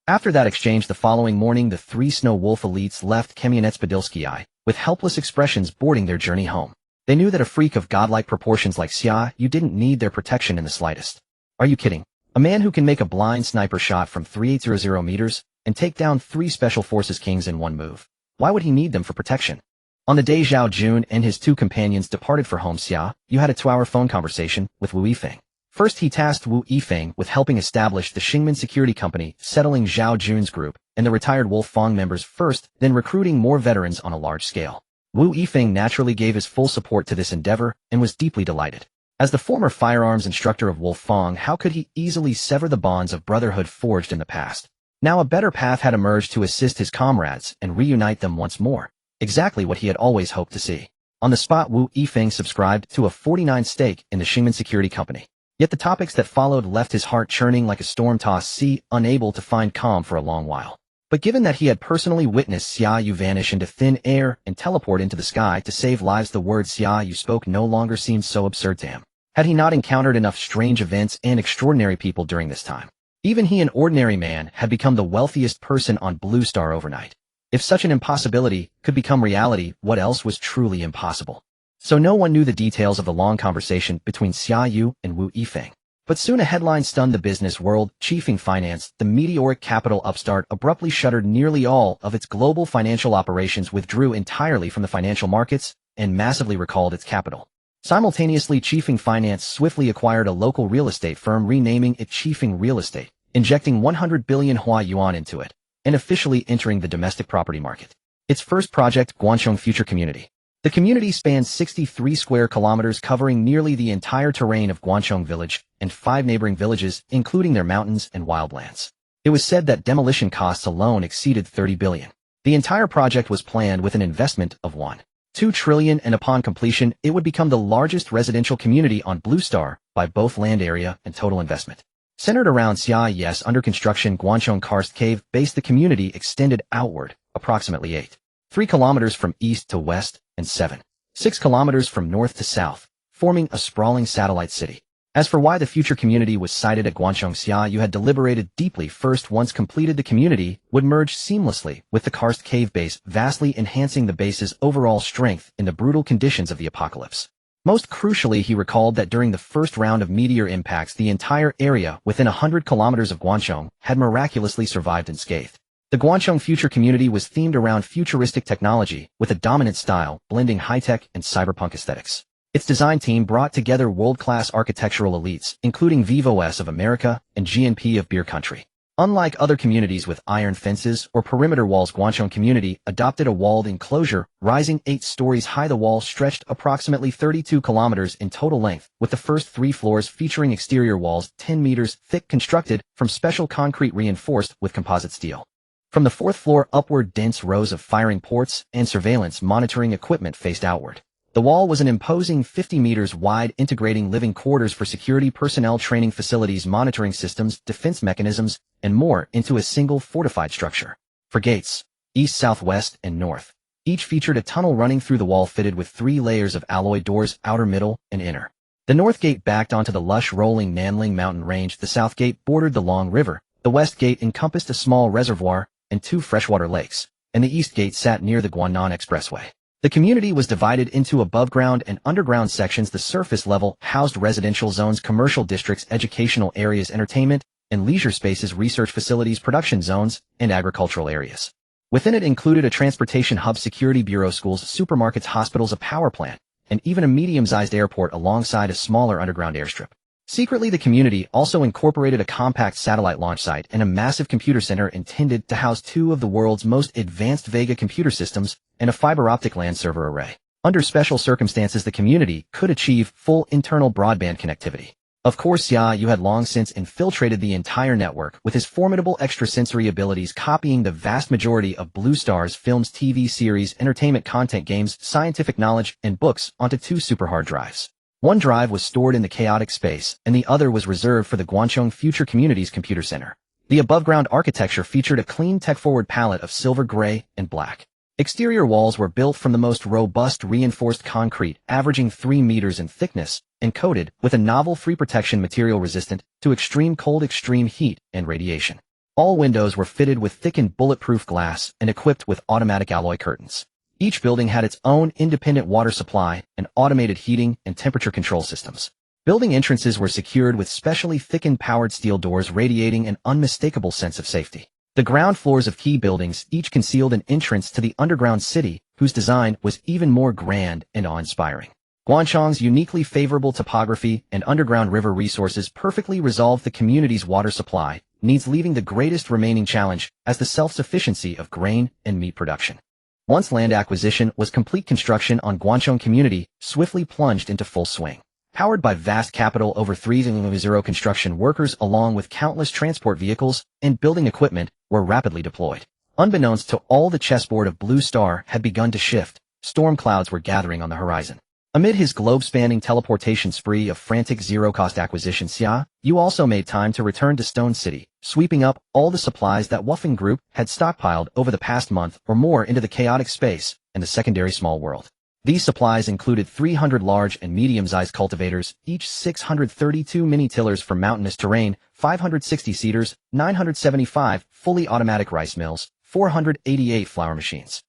After that exchange the following morning, the 3 Snow Wolf elites left Kamianets-Podilskyi with helpless expressions, boarding their journey home. They knew that a freak of godlike proportions like Xia Yu didn't need their protection in the slightest. Are you kidding? A man who can make a blind sniper shot from 3800 meters and take down 3 Special Forces kings in one move. Why would he need them for protection? On the day Zhao Jun and his 2 companions departed for home, Xia Yu had a 2-hour phone conversation with Wu Yifeng. First, he tasked Wu Yifeng with helping establish the Xingmen Security Company, settling Zhao Jun's group and the retired Wolf Fang members first, then recruiting more veterans on a large scale. Wu Yifeng naturally gave his full support to this endeavor and was deeply delighted. As the former firearms instructor of Wolf Fang, how could he easily sever the bonds of brotherhood forged in the past? Now a better path had emerged to assist his comrades and reunite them once more. Exactly what he had always hoped to see. On the spot, Wu Yifeng subscribed to a 49 stake in the Xingmen Security Company. Yet the topics that followed left his heart churning like a storm-tossed sea, unable to find calm for a long while. But given that he had personally witnessed Xia Yu vanish into thin air and teleport into the sky to save lives, the words Xia Yu spoke no longer seemed so absurd to him. Had he not encountered enough strange events and extraordinary people during this time? Even he, an ordinary man, had become the wealthiest person on Blue Star overnight. If such an impossibility could become reality, what else was truly impossible? So no one knew the details of the long conversation between Xia Yu and Wu Yifeng. But soon a headline stunned the business world. Chiefing Finance, the meteoric capital upstart, abruptly shuttered nearly all of its global financial operations, withdrew entirely from the financial markets, and massively recalled its capital. Simultaneously, Chiefing Finance swiftly acquired a local real estate firm, renaming it Chiefing Real Estate, injecting 100 billion Hua Yuan into it, and officially entering the domestic property market. Its first project, Guangchong Future Community. The community spans 63 square kilometers, covering nearly the entire terrain of Guangchong Village and 5 neighboring villages, including their mountains and wildlands. It was said that demolition costs alone exceeded 30 billion. The entire project was planned with an investment of 1.2 trillion, and upon completion, it would become the largest residential community on Blue Star by both land area and total investment. Centered around Xia Yu's under construction Guangchong Karst Cave base, the community extended outward approximately 3 kilometers from east to west and 6 kilometers from north to south, forming a sprawling satellite city. As for why the future community was sited at Guangchong, Xia Yu had deliberated deeply. First, once completed, the community would merge seamlessly with the Karst Cave base, vastly enhancing the base's overall strength in the brutal conditions of the apocalypse. Most crucially, he recalled that during the first round of meteor impacts, the entire area within 100 kilometers of Guangchong had miraculously survived unscathed. The Guangchong Future Community was themed around futuristic technology, with a dominant style blending high-tech and cyberpunk aesthetics. Its design team brought together world-class architectural elites, including Vivos of America and GNP of Beer Country. Unlike other communities with iron fences or perimeter walls, Guangchong Community adopted a walled enclosure, rising 8 stories high. The wall stretched approximately 32 kilometers in total length, with the first 3 floors featuring exterior walls 10 meters thick, constructed from special concrete reinforced with composite steel. From the 4th floor upward, dense rows of firing ports and surveillance monitoring equipment faced outward. The wall was an imposing 50 meters wide, integrating living quarters for security personnel, training facilities, monitoring systems, defense mechanisms, and more into a single fortified structure. For gates, east, south, west, and north, each featured a tunnel running through the wall fitted with 3 layers of alloy doors, outer, middle, and inner. The north gate backed onto the lush rolling Nanling mountain range, the south gate bordered the Long River, the west gate encompassed a small reservoir and 2 freshwater lakes, and the east gate sat near the Guanan Expressway. The community was divided into above-ground and underground sections. The surface level housed residential zones, commercial districts, educational areas, entertainment and leisure spaces, research facilities, production zones, and agricultural areas. Within it included a transportation hub, security bureau, schools, supermarkets, hospitals, a power plant, and even a medium-sized airport alongside a smaller underground airstrip. Secretly, the community also incorporated a compact satellite launch site and a massive computer center intended to house 2 of the world's most advanced Vega computer systems and a fiber optic LAN server array. Under special circumstances, the community could achieve full internal broadband connectivity. Of course, Xia Yu had long since infiltrated the entire network with his formidable extrasensory abilities, copying the vast majority of Blue Star's films, TV series, entertainment content, games, scientific knowledge, and books onto 2 super hard drives. One drive was stored in the chaotic space, and the other was reserved for the Guangchong Future Community's computer center. The above-ground architecture featured a clean tech-forward palette of silver, gray, and black. Exterior walls were built from the most robust reinforced concrete, averaging 3 meters in thickness, and coated with a novel free protection material resistant to extreme cold, extreme heat, and radiation. All windows were fitted with thickened bulletproof glass and equipped with automatic alloy curtains. Each building had its own independent water supply and automated heating and temperature control systems. Building entrances were secured with specially thickened powered steel doors, radiating an unmistakable sense of safety. The ground floors of key buildings each concealed an entrance to the underground city, whose design was even more grand and awe-inspiring. Guangchong's uniquely favorable topography and underground river resources perfectly resolved the community's water supply needs, leaving the greatest remaining challenge as the self-sufficiency of grain and meat production. Once land acquisition was complete, construction on Guangchong community swiftly plunged into full swing. Powered by vast capital, over 3,000 construction workers along with countless transport vehicles and building equipment were rapidly deployed. Unbeknownst to all, the chessboard of Blue Star had begun to shift. Storm clouds were gathering on the horizon. Amid his globe-spanning teleportation spree of frantic zero-cost acquisition, Xia Yu also made time to return to Stone City, sweeping up all the supplies that Wuffing Group had stockpiled over the past month or more into the chaotic space and the secondary small world. These supplies included 300 large and medium-sized cultivators, each 632 mini-tillers for mountainous terrain, 560 seeders, 975 fully automatic rice mills, 488 flour machines.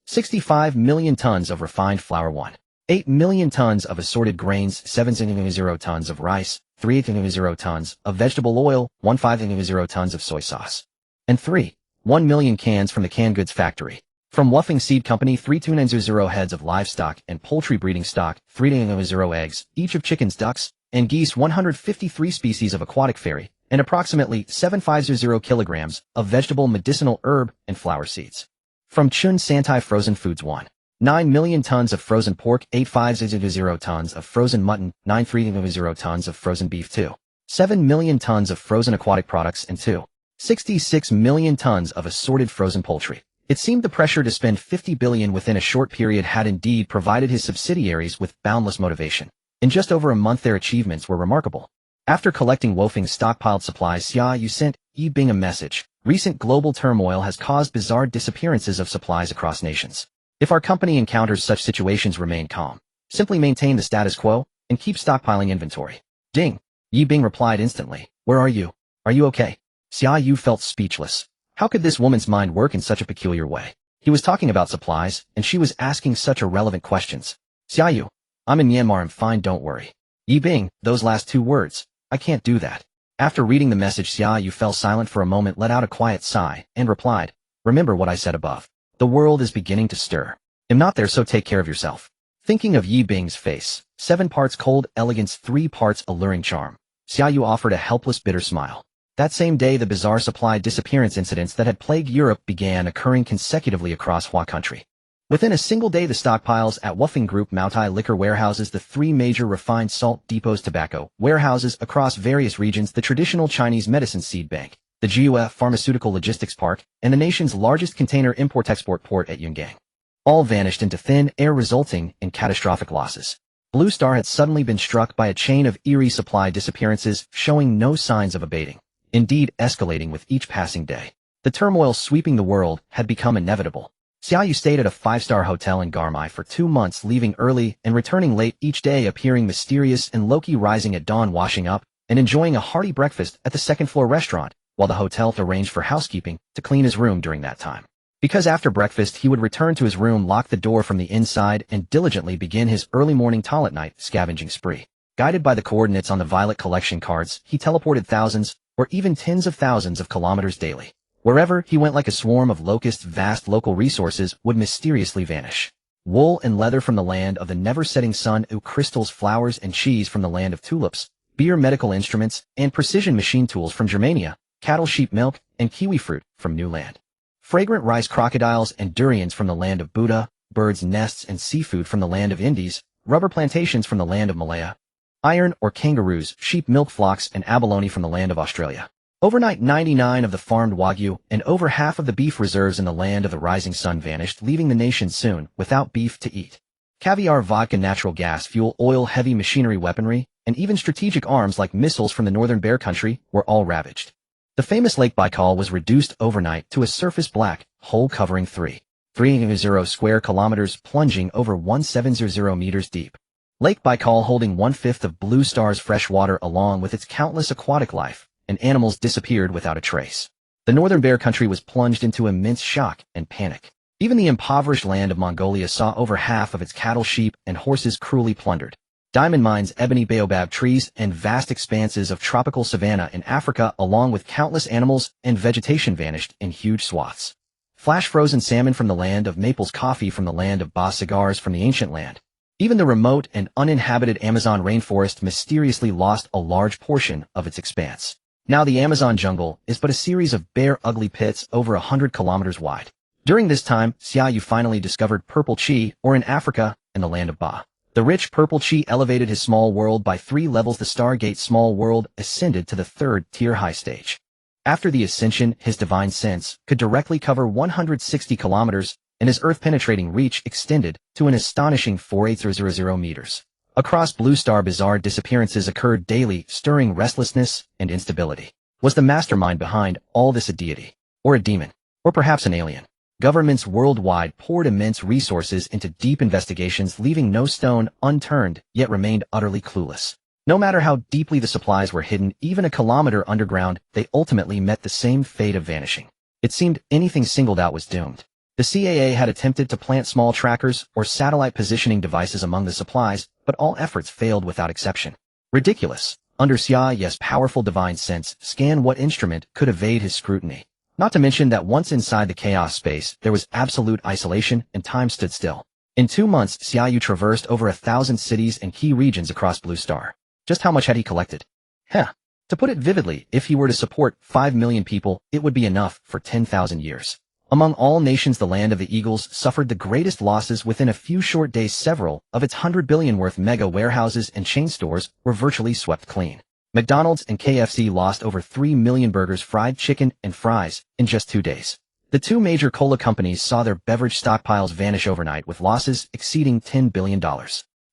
65 million tons of refined flour, 8 million tons of assorted grains, 7,000 tons of rice, 3,000 tons of vegetable oil, 1,500 tons of soy sauce, and 1 million cans from the canned goods factory. From Wuffing Seed Company, 3,290 heads of livestock and poultry breeding stock, 3,000 eggs, each of chickens, ducks, and geese, 153 species of aquatic fairy, and approximately 750 kilograms of vegetable, medicinal, herb, and flower seeds. From Chun Santai Frozen Foods, 9 million tons of frozen pork, 8,500 tons of frozen mutton, 9,300 tons of frozen beef, 7 million tons of frozen aquatic products, and 66 million tons of assorted frozen poultry. It seemed the pressure to spend 50 billion within a short period had indeed provided his subsidiaries with boundless motivation. In just over a month, their achievements were remarkable. After collecting Wuffing's stockpiled supplies, Xia Yu sent Yi Bing a message. Recent global turmoil has caused bizarre disappearances of supplies across nations. If our company encounters such situations, remain calm. Simply maintain the status quo and keep stockpiling inventory. Ding! Yi Bing replied instantly. Where are you? Are you okay? Xia Yu felt speechless. How could this woman's mind work in such a peculiar way? He was talking about supplies, and she was asking such irrelevant questions. Xia Yu, I'm in Myanmar, I'm fine, don't worry. Yi Bing, those last 2 words. I can't do that. After reading the message, Xia Yu fell silent for a moment, let out a quiet sigh, and replied, remember what I said above. The world is beginning to stir. I'm not there, so take care of yourself. Thinking of Yi Bing's face, 7 parts cold elegance, 3 parts alluring charm, Xia Yu offered a helpless, bitter smile. That same day, the bizarre supply disappearance incidents that had plagued Europe began occurring consecutively across Hua country. Within a single day, the stockpiles at Wuffing Group, Moutai liquor warehouses, the 3 major refined salt depots, tobacco warehouses across various regions, the traditional Chinese medicine seed bank, the GUF Pharmaceutical Logistics Park, and the nation's largest container import-export port at Yungang. all vanished into thin air, resulting in catastrophic losses. Blue Star had suddenly been struck by a chain of eerie supply disappearances, showing no signs of abating, indeed escalating with each passing day. The turmoil sweeping the world had become inevitable. Xia Yu stayed at a five-star hotel in Garmai for 2 months, leaving early and returning late each day, appearing mysterious and low-key, rising at dawn, washing up, and enjoying a hearty breakfast at the second-floor restaurant, while the hotel arranged for housekeeping to clean his room during that time. Because after breakfast he would return to his room, lock the door from the inside, and diligently begin his early morning toilet night scavenging spree. Guided by the coordinates on the violet collection cards, he teleported thousands, or even tens of thousands of kilometers daily. Wherever he went, like a swarm of locusts, vast local resources would mysteriously vanish. Wool and leather from the land of the never-setting sun, crystals, flowers, and cheese from the land of tulips, beer, medical instruments, and precision machine tools from Germania, cattle, sheep milk, and kiwi fruit from New Land. Fragrant rice, crocodiles, and durians from the land of Buddha, birds' nests and seafood from the land of Indies, rubber plantations from the land of Malaya, iron or kangaroos, sheep milk flocks, and abalone from the land of Australia. Overnight, 99 of the farmed Wagyu and over half of the beef reserves in the land of the rising sun vanished, leaving the nation soon without beef to eat. Caviar, vodka, natural gas, fuel, oil, heavy machinery, weaponry, and even strategic arms like missiles from the northern bear country were all ravaged. The famous Lake Baikal was reduced overnight to a surface black hole covering 3.30 square kilometers, plunging over 1700 meters deep. Lake Baikal, holding 1/5 of Blue Star's fresh water along with its countless aquatic life and animals, disappeared without a trace. The northern bear country was plunged into immense shock and panic. Even the impoverished land of Mongolia saw over half of its cattle, sheep, and horses cruelly plundered. Diamond mines, ebony baobab trees, and vast expanses of tropical savanna in Africa, along with countless animals and vegetation, vanished in huge swaths. Flash frozen salmon from the land of maples, coffee from the land of Ba, cigars from the ancient land. Even the remote and uninhabited Amazon rainforest mysteriously lost a large portion of its expanse. Now the Amazon jungle is but a series of bare, ugly pits over 100 kilometers wide. During this time, Xia Yu finally discovered purple chi, or in Africa, in the land of Ba. The rich purple chi elevated his small world by 3 levels. The Stargate small world ascended to the 3rd tier high stage. After the ascension, his divine sense could directly cover 160 kilometers, and his earth-penetrating reach extended to an astonishing 4,800 meters. Across Blue Star, bizarre disappearances occurred daily, stirring restlessness and instability. Was the mastermind behind all this a deity? Or a demon? Or perhaps an alien? Governments worldwide poured immense resources into deep investigations, leaving no stone unturned, yet remained utterly clueless. No matter how deeply the supplies were hidden, even a kilometer underground, they ultimately met the same fate of vanishing. It seemed anything singled out was doomed. The CAA had attempted to plant small trackers or satellite positioning devices among the supplies, but all efforts failed without exception. Ridiculous. Under Xia Yu's powerful divine sense, scan what instrument could evade his scrutiny. Not to mention that once inside the chaos space, there was absolute isolation and time stood still. In 2 months, Xia Yu traversed over 1,000 cities and key regions across Blue Star. Just how much had he collected? To put it vividly, if he were to support 5 million people, it would be enough for 10,000 years. Among all nations, the land of the eagles suffered the greatest losses. Within a few short days, several of its 100 billion worth mega warehouses and chain stores were virtually swept clean. McDonald's and KFC lost over 3 million burgers, fried chicken, and fries in just 2 days. The 2 major cola companies saw their beverage stockpiles vanish overnight, with losses exceeding $10 billion.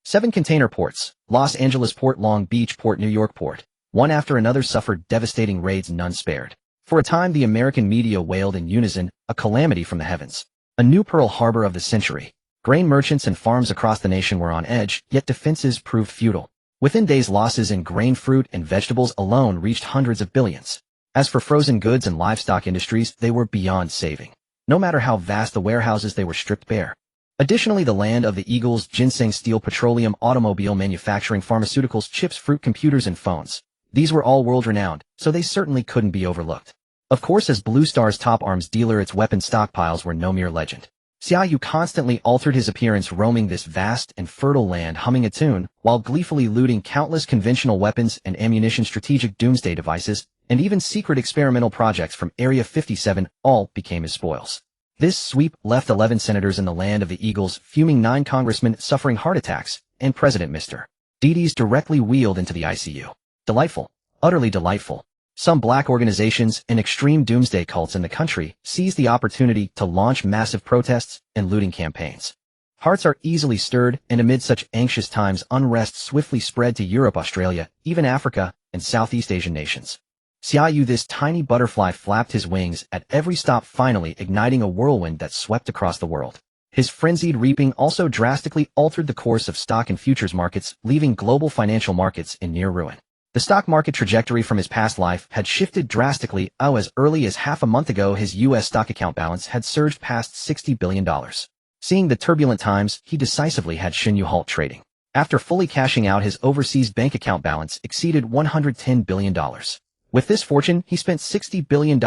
7 container ports, Los Angeles Port, Long Beach Port, New York Port, one after another, suffered devastating raids, none spared. For a time, the American media wailed in unison, a calamity from the heavens. A new Pearl Harbor of the century. Grain merchants and farms across the nation were on edge, yet defenses proved futile. Within days, losses in grain, fruit, and vegetables alone reached hundreds of billions. As for frozen goods and livestock industries, they were beyond saving. No matter how vast the warehouses, they were stripped bare. Additionally, the land of the eagles, ginseng, steel, petroleum, automobile manufacturing, pharmaceuticals, chips, fruit, computers, and phones. These were all world-renowned, so they certainly couldn't be overlooked. Of course, as Blue Star's top arms dealer, its weapon stockpiles were no mere legend. Xia Yu constantly altered his appearance, roaming this vast and fertile land, humming a tune, while gleefully looting countless conventional weapons and ammunition, strategic doomsday devices, and even secret experimental projects from Area 57, all became his spoils. This sweep left 11 senators in the land of the eagles fuming, 9 congressmen suffering heart attacks, and President Mr. Didi's directly wheeled into the ICU. Delightful. Utterly delightful. Some black organizations and extreme doomsday cults in the country seized the opportunity to launch massive protests and looting campaigns. Hearts are easily stirred, and amid such anxious times, unrest swiftly spread to Europe, Australia, even Africa, and Southeast Asian nations. Xia Yu, this tiny butterfly, flapped his wings at every stop, finally igniting a whirlwind that swept across the world. His frenzied reaping also drastically altered the course of stock and futures markets, leaving global financial markets in near ruin. The stock market trajectory from his past life had shifted drastically. As early as half a month ago, his U.S. stock account balance had surged past $60 billion. Seeing the turbulent times, he decisively had Xia Yu halt trading. After fully cashing out, his overseas bank account balance exceeded $110 billion. With this fortune, he spent $60 billion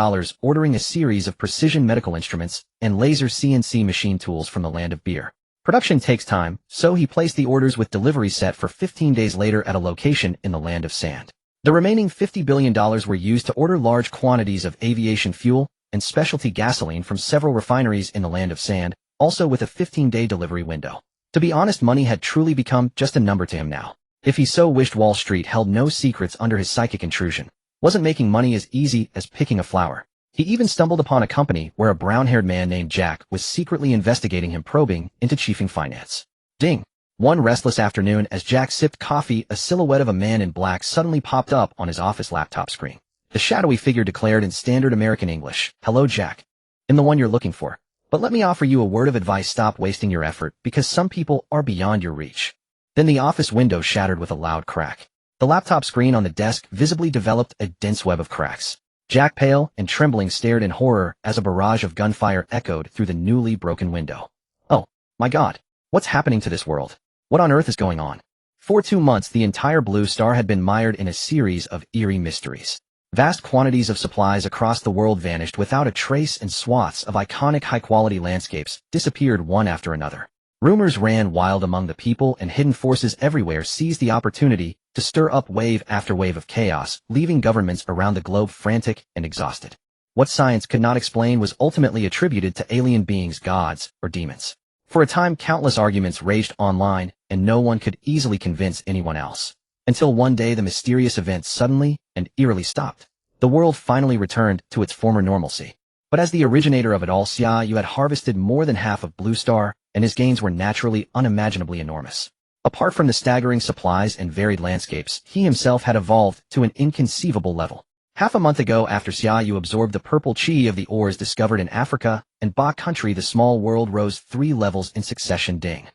ordering a series of precision medical instruments and laser CNC machine tools from the land of beer. Production takes time, so he placed the orders with delivery set for 15 days later at a location in the land of sand. The remaining $50 billion were used to order large quantities of aviation fuel and specialty gasoline from several refineries in the land of sand, also with a 15-day delivery window. To be honest, money had truly become just a number to him now. If he so wished, Wall Street held no secrets under his psychic intrusion. Wasn't making money as easy as picking a flower. He even stumbled upon a company where a brown-haired man named Jack was secretly investigating him, probing into chiefing finance. Ding! One restless afternoon, as Jack sipped coffee, a silhouette of a man in black suddenly popped up on his office laptop screen. The shadowy figure declared in standard American English, "Hello, Jack. I'm the one you're looking for. But let me offer you a word of advice: stop wasting your effort, because some people are beyond your reach." Then the office window shattered with a loud crack. The laptop screen on the desk visibly developed a dense web of cracks. Jack, pale and trembling, stared in horror as a barrage of gunfire echoed through the newly broken window. "Oh, my God. What's happening to this world? What on earth is going on?" For 2 months, the entire Blue Star had been mired in a series of eerie mysteries. Vast quantities of supplies across the world vanished without a trace, and swaths of iconic high-quality landscapes disappeared one after another. Rumors ran wild among the people, and hidden forces everywhere seized the opportunity to stir up wave after wave of chaos, leaving governments around the globe frantic and exhausted. What science could not explain was ultimately attributed to alien beings, gods, or demons. For a time, countless arguments raged online, and no one could easily convince anyone else. Until one day, the mysterious event suddenly and eerily stopped. The world finally returned to its former normalcy. But as the originator of it all, Xia Yu had harvested more than half of Blue Star, and his gains were naturally unimaginably enormous. Apart from the staggering supplies and varied landscapes, he himself had evolved to an inconceivable level. Half a month ago, after Xia Yu absorbed the purple chi of the ores discovered in Africa and Ba country, the small world rose 3 levels in succession. Ding.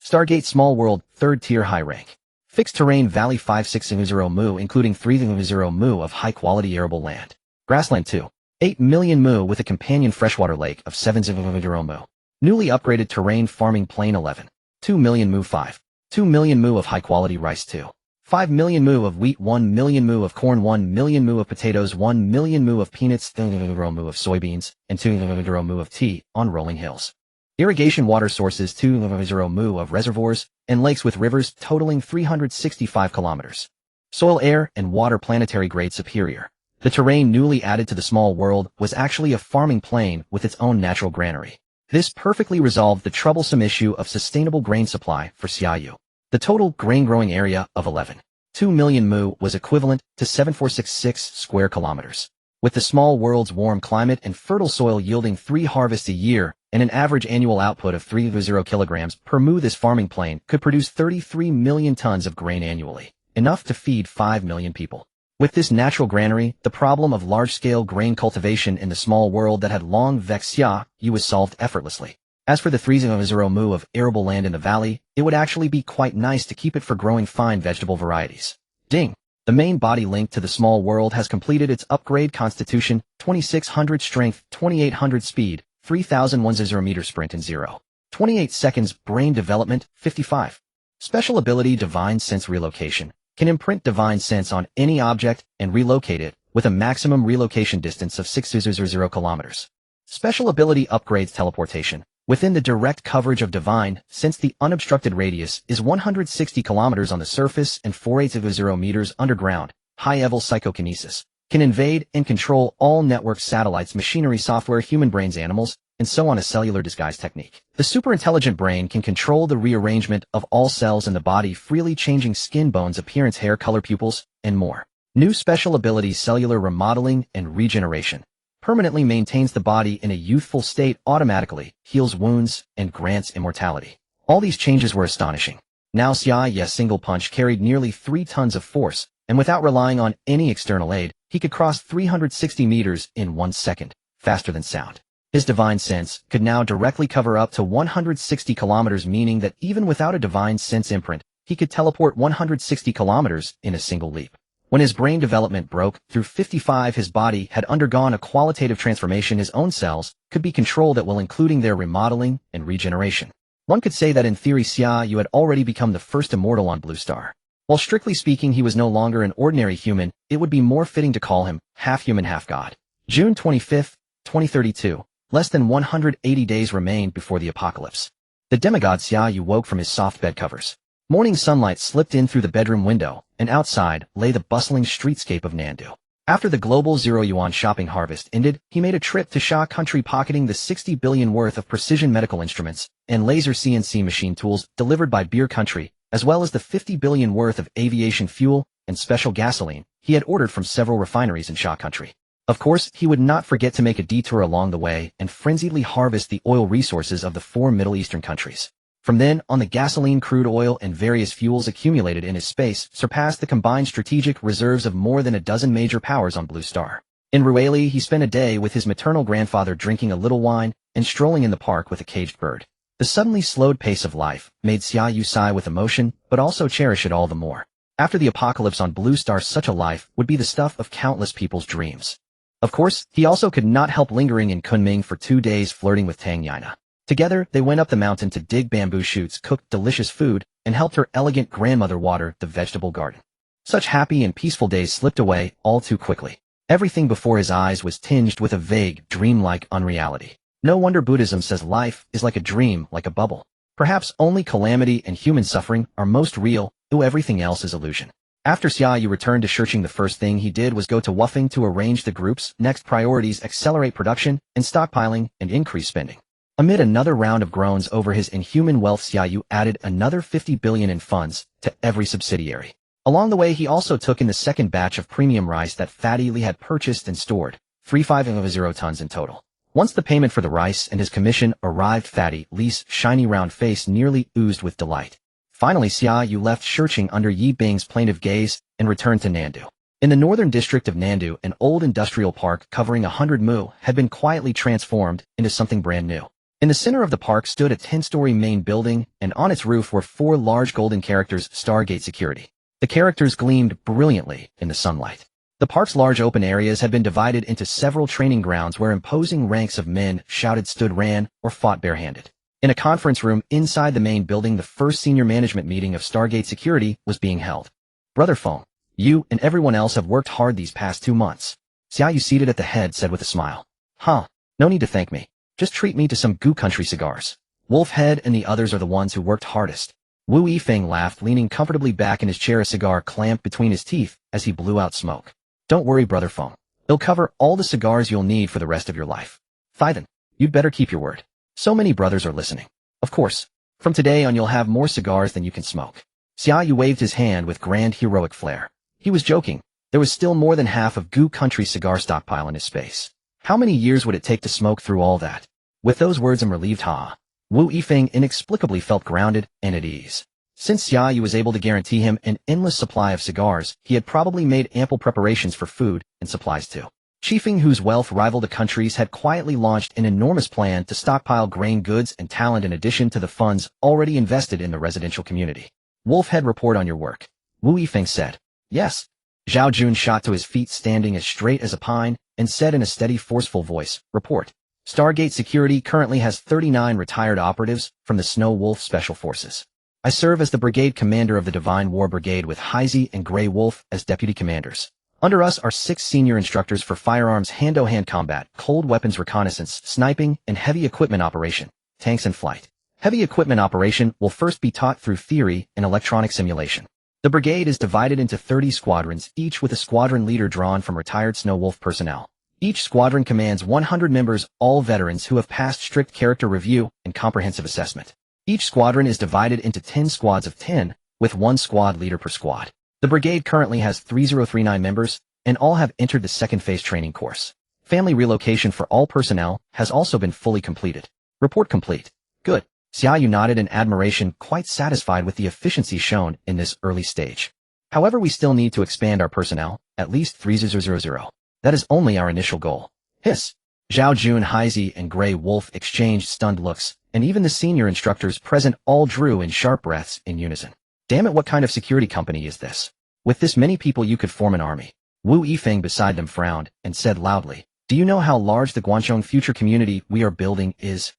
Stargate Small World, 3rd tier high rank. Fixed terrain Valley 5600 mu, including 300 mu of high-quality arable land. Grassland 2. 8 million mu with a companion freshwater lake of 700 mu. Newly upgraded terrain farming plain 11. 2 million mu 5. 2 million mu of high-quality rice 2. 5 million mu of wheat, 1 million mu of corn, 1 million mu of potatoes, 1 million mu of peanuts, 2 mu of soybeans, and 2 mu of tea on rolling hills. Irrigation water sources, 2 mu of reservoirs, and lakes with rivers totaling 365 kilometers. Soil, air, and water planetary grade superior. The terrain newly added to the small world was actually a farming plain with its own natural granary. This perfectly resolved the troublesome issue of sustainable grain supply for Xia Yu. The total grain-growing area of 11.2 million mu was equivalent to 7,466 square kilometers. With the small world's warm climate and fertile soil yielding 3 harvests a year and an average annual output of 3.0 kilograms per mu, this farming plain could produce 33 million tons of grain annually, enough to feed 5 million people. With this natural granary, the problem of large-scale grain cultivation in the small world that had long vexed Xia Yu was solved effortlessly. As for the 3.0 mu of arable land in the valley, it would actually be quite nice to keep it for growing fine vegetable varieties. Ding! The main body linked to the small world has completed its upgrade. Constitution, 2600 strength, 2800 speed, 3010 meter sprint in 0.28 seconds. Brain development, 55. Special ability Divine Sense Relocation. Can imprint Divine Sense on any object and relocate it with a maximum relocation distance of 600 kilometers. Special ability upgrades Teleportation. Within the direct coverage of Divine Sense, the unobstructed radius is 160 kilometers on the surface and 480 meters underground. High-level Psychokinesis. Can invade and control all networks, satellites, machinery, software, human brains, animals, and so on. A cellular disguise technique. The super-intelligent brain can control the rearrangement of all cells in the body, freely changing skin, bones, appearance, hair color, pupils, and more. New special abilities: cellular remodeling and regeneration. Permanently maintains the body in a youthful state automatically, heals wounds, and grants immortality. All these changes were astonishing. Now Xia Yu's single punch carried nearly 3 tons of force, and without relying on any external aid, he could cross 360 meters in 1 second, faster than sound. His divine sense could now directly cover up to 160 kilometers, meaning that even without a divine sense imprint, he could teleport 160 kilometers in a single leap. When his brain development broke through 55, his body had undergone a qualitative transformation. His own cells could be controlled at will, including their remodeling and regeneration. One could say that in theory Xia Yu had already become the first immortal on Blue Star. While strictly speaking he was no longer an ordinary human, it would be more fitting to call him half-human, half-god. June 25, 2032. Less than 180 days remained before the apocalypse. The demigod Xia Yu woke from his soft bed covers. Morning sunlight slipped in through the bedroom window, and outside lay the bustling streetscape of Nandu. After the global zero-yuan shopping harvest ended, he made a trip to Xia country, pocketing the 60 billion worth of precision medical instruments and laser CNC machine tools delivered by Beer Country, as well as the 50 billion worth of aviation fuel and special gasoline he had ordered from several refineries in Xia country. Of course, he would not forget to make a detour along the way and frenziedly harvest the oil resources of the 4 Middle Eastern countries. From then on, the gasoline, crude oil, and various fuels accumulated in his space surpassed the combined strategic reserves of more than a dozen major powers on Blue Star. In Rueli, he spent a day with his maternal grandfather, drinking a little wine and strolling in the park with a caged bird. The suddenly slowed pace of life made Xia Yu sigh with emotion, but also cherish it all the more. After the apocalypse on Blue Star, such a life would be the stuff of countless people's dreams. Of course, he also could not help lingering in Kunming for 2 days, flirting with Tang Yana. Together, they went up the mountain to dig bamboo shoots, cooked delicious food, and helped her elegant grandmother water the vegetable garden. Such happy and peaceful days slipped away all too quickly. Everything before his eyes was tinged with a vague, dreamlike unreality. No wonder Buddhism says life is like a dream, like a bubble. Perhaps only calamity and human suffering are most real, though everything else is illusion. After Xia Yu returned to Shurqing, the first thing he did was go to Wufeng to arrange the group's next priorities: accelerate production and stockpiling and increase spending. Amid another round of groans over his inhuman wealth, Xia Yu added another 50 billion in funds to every subsidiary. Along the way, he also took in the second batch of premium rice that Fatty Li had purchased and stored, 350 tons in total. Once the payment for the rice and his commission arrived, Fatty Li's shiny round face nearly oozed with delight. Finally, Xia Yu left Shurqing under Yi Bing's plaintive gaze and returned to Nandu. In the northern district of Nandu, an old industrial park covering 100 mu had been quietly transformed into something brand new. In the center of the park stood a 10-story main building, and on its roof were 4 large golden characters: Stargate Security. The characters gleamed brilliantly in the sunlight. The park's large open areas had been divided into several training grounds where imposing ranks of men shouted, stood, ran, or fought barehanded. In a conference room inside the main building, the first senior management meeting of Stargate Security was being held. Brother Feng, you and everyone else have worked hard these past 2 months. Xia Yu, seated at the head, said with a smile. No need to thank me. Just treat me to some Gu Country cigars. Wolfhead and the others are the ones who worked hardest. Wu Yifeng laughed, leaning comfortably back in his chair, a cigar clamped between his teeth as he blew out smoke. Don't worry, Brother Feng. It'll cover all the cigars you'll need for the rest of your life. Then, you'd better keep your word. So many brothers are listening. Of course, from today on you'll have more cigars than you can smoke. Xia Yu waved his hand with grand heroic flair. He was joking. There was still more than half of Gu Country's cigar stockpile in his space. How many years would it take to smoke through all that? With those words and relieved Wu Yifeng inexplicably felt grounded and at ease. Since Xia Yu was able to guarantee him an endless supply of cigars, he had probably made ample preparations for food and supplies too. Qifeng, whose wealth rivaled the country's, had quietly launched an enormous plan to stockpile grain, goods, and talent in addition to the funds already invested in the residential community. Wolfhead, report on your work. Wu Yifeng said. Yes. Zhao Jun shot to his feet, standing as straight as a pine, and said in a steady, forceful voice, report. Stargate Security currently has 39 retired operatives from the Snow Wolf Special Forces. I serve as the brigade commander of the Divine War Brigade with Heisey and Grey Wolf as deputy commanders. Under us are 6 senior instructors for firearms, hand-to-hand combat, cold weapons reconnaissance, sniping, and heavy equipment operation, tanks and flight. Heavy equipment operation will first be taught through theory and electronic simulation. The brigade is divided into 30 squadrons, each with a squadron leader drawn from retired Snow Wolf personnel. Each squadron commands 100 members, all veterans who have passed strict character review and comprehensive assessment. Each squadron is divided into 10 squads of 10, with 1 squad leader per squad. The brigade currently has 3039 members, and all have entered the second phase training course. Family relocation for all personnel has also been fully completed. Report complete. Good. Xia Yu nodded in admiration, quite satisfied with the efficiency shown in this early stage. However, we still need to expand our personnel, at least 3000. That is only our initial goal. Hiss. Zhao Jun, Haizi, and Grey Wolf exchanged stunned looks, and even the senior instructors present all drew in sharp breaths in unison. Damn it, what kind of security company is this? With this many people you could form an army. Wu Yifeng beside them frowned and said loudly, do you know how large the Guangzhou future community we are building is?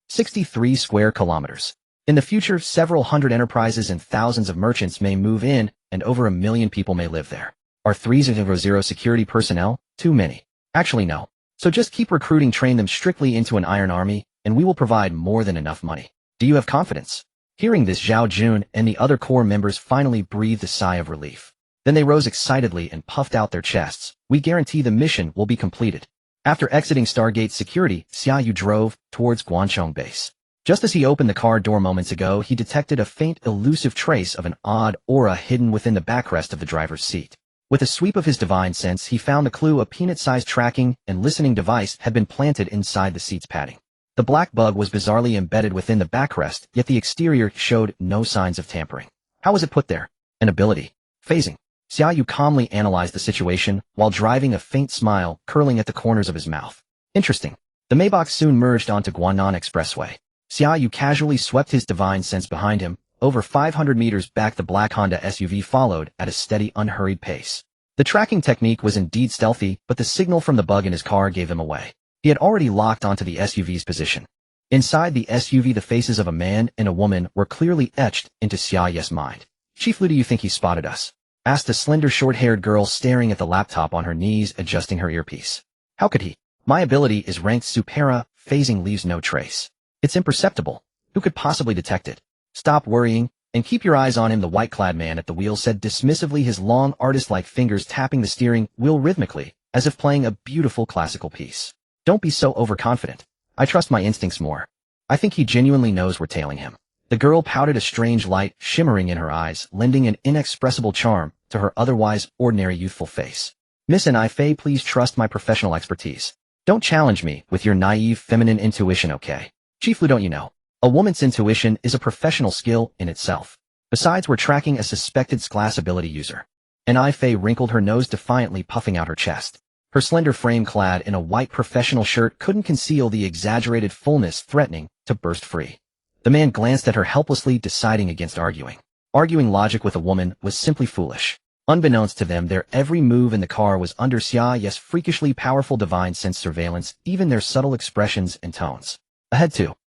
63 square kilometers. In the future, several hundred enterprises and thousands of merchants may move in, and over 1 million people may live there. Are 300 security personnel too many? Actually, no. So just keep recruiting, train them strictly into an iron army, and we will provide more than enough money. Do you have confidence? Hearing this, Zhao Jun and the other core members finally breathed a sigh of relief. Then they rose excitedly and puffed out their chests. We guarantee the mission will be completed. After exiting Stargate security, Xia Yu drove towards Guangzhou base. Just as he opened the car door moments ago, he detected a faint, elusive trace of an odd aura hidden within the backrest of the driver's seat. With a sweep of his divine sense, he found the clue: a peanut-sized tracking and listening device had been planted inside the seat's padding. The black bug was bizarrely embedded within the backrest, yet the exterior showed no signs of tampering. How was it put there? An ability. Phasing. Xia Yu calmly analyzed the situation, while driving, a faint smile curling at the corners of his mouth. Interesting. The Maybach soon merged onto Guanan Expressway. Xia Yu casually swept his divine sense behind him. Over 500 meters back, the black Honda SUV followed at a steady, unhurried pace. The tracking technique was indeed stealthy, but the signal from the bug in his car gave him away. He had already locked onto the SUV's position. Inside the SUV, the faces of a man and a woman were clearly etched into Xia Yu's mind. Chiefly, do you think he spotted us? Asked a slender, short-haired girl staring at the laptop on her knees, adjusting her earpiece. How could he? My ability is ranked Supera, phasing leaves no trace. It's imperceptible. Who could possibly detect it? Stop worrying, and keep your eyes on him, the white-clad man at the wheel said dismissively, his long, artist-like fingers tapping the steering wheel rhythmically, as if playing a beautiful classical piece. Don't be so overconfident. I trust my instincts more. I think he genuinely knows we're tailing him. The girl pouted, a strange light shimmering in her eyes, lending an inexpressible charm to her otherwise ordinary youthful face. Miss Fei, please trust my professional expertise. Don't challenge me with your naive feminine intuition, okay? Chiefly, don't you know? A woman's intuition is a professional skill in itself. Besides, we're tracking a suspected class ability user. Fei wrinkled her nose defiantly, puffing out her chest. Her slender frame, clad in a white professional shirt, couldn't conceal the exaggerated fullness threatening to burst free. The man glanced at her helplessly, deciding against arguing. Arguing logic with a woman was simply foolish. Unbeknownst to them, their every move in the car was under Xia Yu's freakishly powerful divine sense surveillance, even their subtle expressions and tones. Ahead,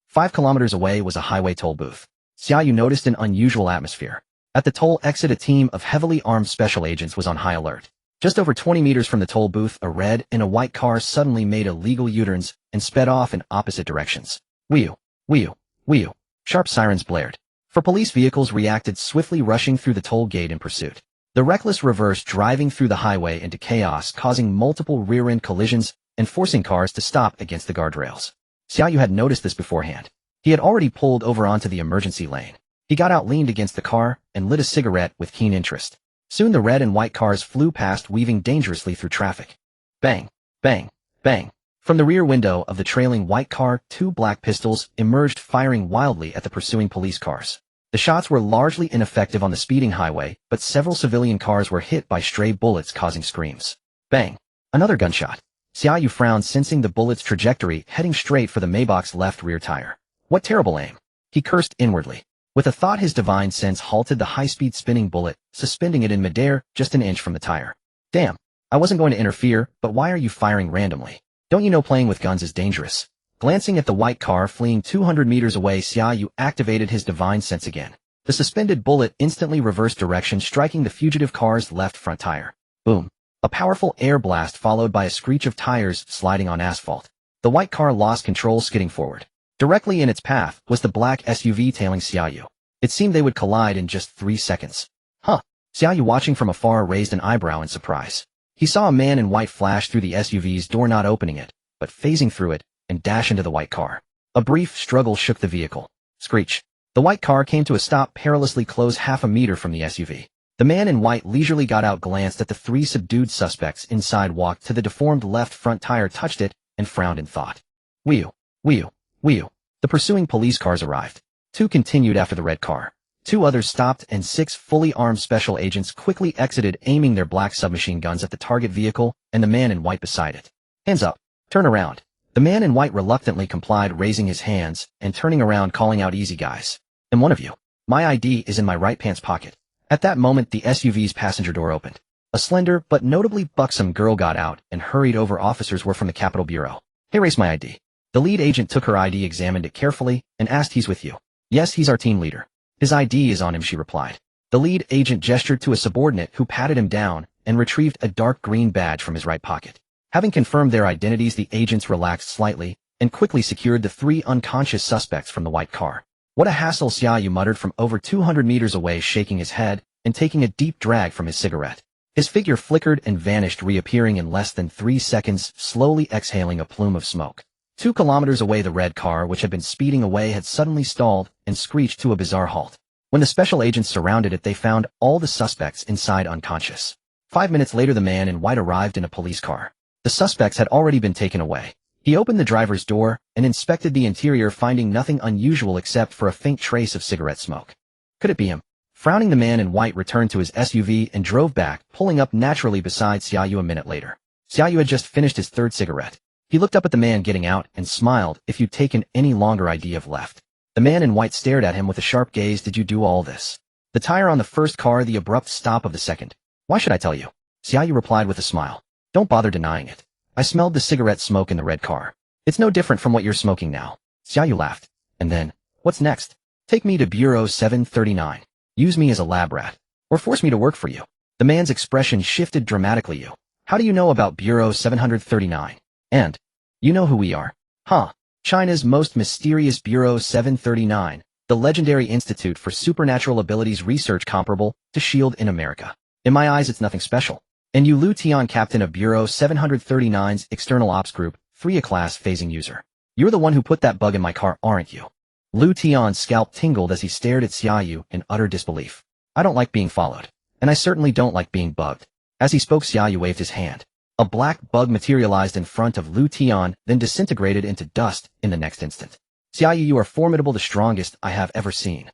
5 kilometers away, was a highway toll booth. Xia Yu noticed an unusual atmosphere. At the toll exit, a team of heavily armed special agents was on high alert. Just over 20 meters from the toll booth, a red and a white car suddenly made illegal U-turns and sped off in opposite directions. Whew, whew, whew. Sharp sirens blared. For police vehicles reacted swiftly, rushing through the toll gate in pursuit. The reckless reverse, driving through the highway into chaos, causing multiple rear-end collisions and forcing cars to stop against the guardrails. Xia Yu had noticed this beforehand. He had already pulled over onto the emergency lane. He got out, leaned against the car, and lit a cigarette with keen interest. Soon the red and white cars flew past, weaving dangerously through traffic. Bang, bang, bang. From the rear window of the trailing white car, 2 black pistols emerged, firing wildly at the pursuing police cars. The shots were largely ineffective on the speeding highway, but several civilian cars were hit by stray bullets, causing screams. Bang. Another gunshot. Xia Yu frowned, sensing the bullet's trajectory heading straight for the Maybach's left rear tire. What terrible aim. He cursed inwardly. With a thought, his divine sense halted the high-speed spinning bullet, suspending it in midair just an inch from the tire. Damn. I wasn't going to interfere, but why are you firing randomly? Don't you know playing with guns is dangerous? Glancing at the white car fleeing 200 meters away, Xia Yu activated his divine sense again. The suspended bullet instantly reversed direction, striking the fugitive car's left front tire. Boom. A powerful air blast followed by a screech of tires sliding on asphalt. The white car lost control, skidding forward. Directly in its path was the black SUV tailing Xia Yu. It seemed they would collide in just 3 seconds. Huh. Xia Yu, watching from afar, raised an eyebrow in surprise. He saw a man in white flash through the SUV's door, not opening it, but phasing through it, and dash into the white car. A brief struggle shook the vehicle. Screech. The white car came to a stop, perilously close, half a meter from the SUV. The The man in white leisurely got out, glanced at the three subdued suspects inside, walked to the deformed left front tire, touched it, and frowned in thought. Whew, whew, whew. The pursuing police cars arrived. 2 continued after the red car. 2 others stopped, and 6 fully armed special agents quickly exited, aiming their black submachine guns at the target vehicle and the man in white beside it. Hands up. Turn around. The man in white reluctantly complied, raising his hands and turning around, calling out, "Easy, guys. I'm one of you. My ID is in my right pants pocket." At that moment, the SUV's passenger door opened. A slender but notably buxom girl got out and hurried over. Officers were from the Capitol Bureau. "Hey, race my ID." The lead agent took her ID, examined it carefully, and asked, "He's with you?" "Yes, he's our team leader." "His ID is on him," she replied. The lead agent gestured to a subordinate who patted him down and retrieved a dark green badge from his right pocket. Having confirmed their identities, the agents relaxed slightly and quickly secured the 3 unconscious suspects from the white car. "What a hassle," Xia Yu muttered from over 200 meters away, shaking his head and taking a deep drag from his cigarette. His figure flickered and vanished, reappearing in less than 3 seconds, slowly exhaling a plume of smoke. 2 kilometers away, the red car, which had been speeding away, had suddenly stalled and screeched to a bizarre halt. When the special agents surrounded it, they found all the suspects inside unconscious. 5 minutes later, the man in white arrived in a police car. The suspects had already been taken away. He opened the driver's door and inspected the interior, finding nothing unusual except for a faint trace of cigarette smoke. Could it be him? Frowning, the man in white returned to his SUV and drove back, pulling up naturally beside Xia Yu a minute later. Xia Yu had just finished his 3rd cigarette. He looked up at the man getting out and smiled. "If you'd taken any longer, I'd have left." The man in white stared at him with a sharp gaze. "Did you do all this?" "The tire on the first car, the abrupt stop of the second." "Why should I tell you?" Xia Yu replied with a smile. "Don't bother denying it. I smelled the cigarette smoke in the red car. It's no different from what you're smoking now." Xia Yu laughed. "And then, what's next? Take me to Bureau 739. Use me as a lab rat. Or force me to work for you." The man's expression shifted dramatically. "You. How do you know about Bureau 739? And, you know who we are?" "Huh. China's most mysterious Bureau 739, the legendary Institute for Supernatural Abilities research comparable to SHIELD in America. In my eyes, it's nothing special. And you, Lu Tian, captain of Bureau 739's External Ops Group, 3, a class phasing user. You're the one who put that bug in my car, aren't you?" Lu Tian's scalp tingled as he stared at Xia Yu in utter disbelief. "I don't like being followed. And I certainly don't like being bugged." As he spoke, Xia Yu waved his hand. A black bug materialized in front of Lu Tian, then disintegrated into dust in the next instant. "Xia Yu, you are formidable, the strongest I have ever seen."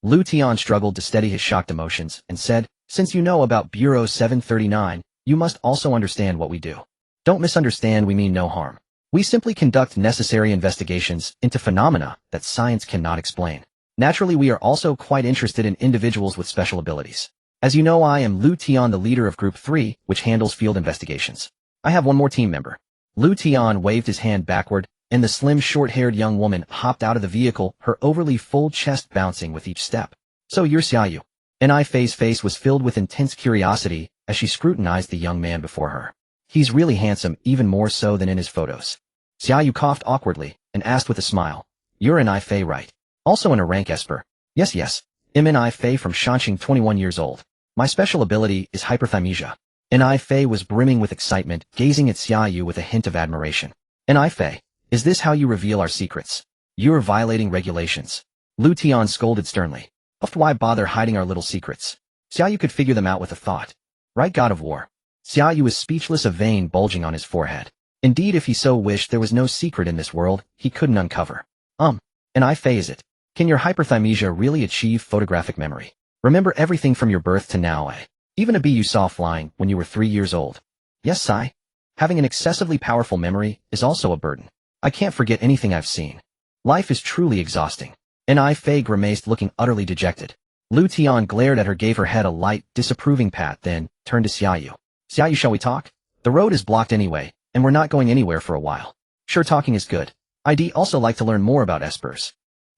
Lu Tian struggled to steady his shocked emotions and said, "Since you know about Bureau 739, you must also understand what we do." "Don't misunderstand, we mean no harm. We simply conduct necessary investigations into phenomena that science cannot explain. Naturally, we are also quite interested in individuals with special abilities. As you know, I am Lu Tian, the leader of Group 3, which handles field investigations. I have one more team member." Lu Tian waved his hand backward, and the slim, short-haired young woman hopped out of the vehicle, her overly full chest bouncing with each step. "So you're Xia Yu." An Fei's face was filled with intense curiosity as she scrutinized the young man before her. "He's really handsome, even more so than in his photos." Xia Yu coughed awkwardly and asked with a smile, "You're an Fei, right? Also in a rank Esper?" Yes. I'm an Fei from Shanxing, 21 years old. My special ability is hyperthymesia." An Fei was brimming with excitement, gazing at Xia Yu with a hint of admiration. "An Fei, is this how you reveal our secrets? You're violating regulations." Lu Tian scolded sternly. "Why bother hiding our little secrets? Xia Yu could figure them out with a thought. Right, God of War?" Xia Yu was speechless, a vein bulging on his forehead. Indeed, if he so wished, there was no secret in this world he couldn't uncover. An Fei, is it? Can your hyperthymesia really achieve photographic memory? Remember everything from your birth to now, eh? Even a bee you saw flying when you were 3 years old?" "Yes, Sai. Having an excessively powerful memory is also a burden. I can't forget anything I've seen. Life is truly exhausting." An Fei grimaced, looking utterly dejected. Lu Tian glared at her, gave her head a light, disapproving pat, then turned to Xia Yu. "Xia Yu, shall we talk? The road is blocked anyway, and we're not going anywhere for a while." "Sure, talking is good. I'd also like to learn more about espers."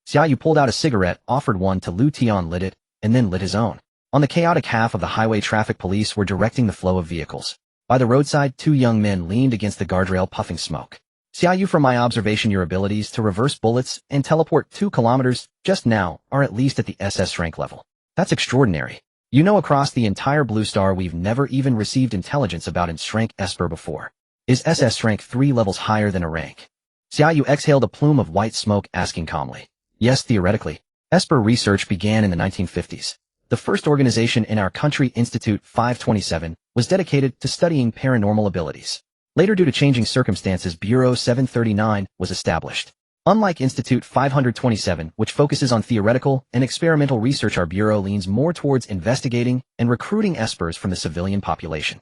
Xia Yu pulled out a cigarette, offered one to Lu Tian, lit it, and then lit his own. On the chaotic half of the highway, traffic police were directing the flow of vehicles. By the roadside, 2 young men leaned against the guardrail, puffing smoke. "Xia Yu, from my observation, your abilities to reverse bullets and teleport 2 kilometers just now are at least at the SS rank level. That's extraordinary. You know, across the entire Blue Star, we've never even received intelligence about its rank Esper before. Is SS rank 3 levels higher than a rank?" Xia Yu exhaled a plume of white smoke, asking calmly. "Yes, theoretically. Esper research began in the 1950s. the first organization in our country. Institute 527 was dedicated to studying paranormal abilities. Later, due to changing circumstances, Bureau 739 was established. Unlike Institute 527, which focuses on theoretical and experimental research, our bureau leans more towards investigating and recruiting espers from the civilian population.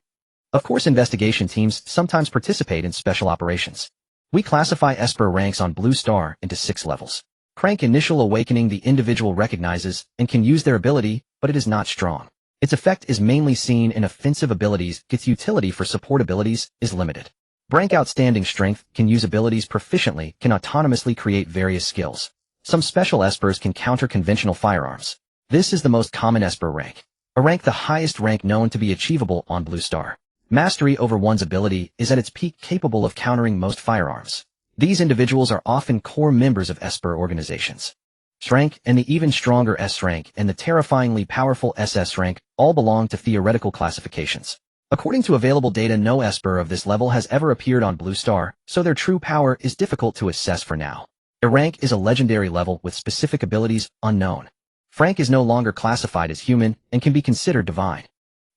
Of course, investigation teams sometimes participate in special operations. We classify esper ranks on Blue Star into 6 levels. Crank initial awakening: the individual recognizes and can use their ability, but it is not strong. Its effect is mainly seen in offensive abilities. Its utility for support abilities is limited. Brank outstanding strength: can use abilities proficiently, can autonomously create various skills. Some special espers can counter conventional firearms. This is the most common esper rank. A rank, the highest rank known to be achievable on Blue Star. Mastery over one's ability is at its peak, capable of countering most firearms. These individuals are often core members of esper organizations. S rank and the even stronger S rank and the terrifyingly powerful SS rank all belong to theoretical classifications. According to available data, no esper of this level has ever appeared on Blue Star, so their true power is difficult to assess for now. A rank is a legendary level with specific abilities unknown. Frank is no longer classified as human and can be considered divine.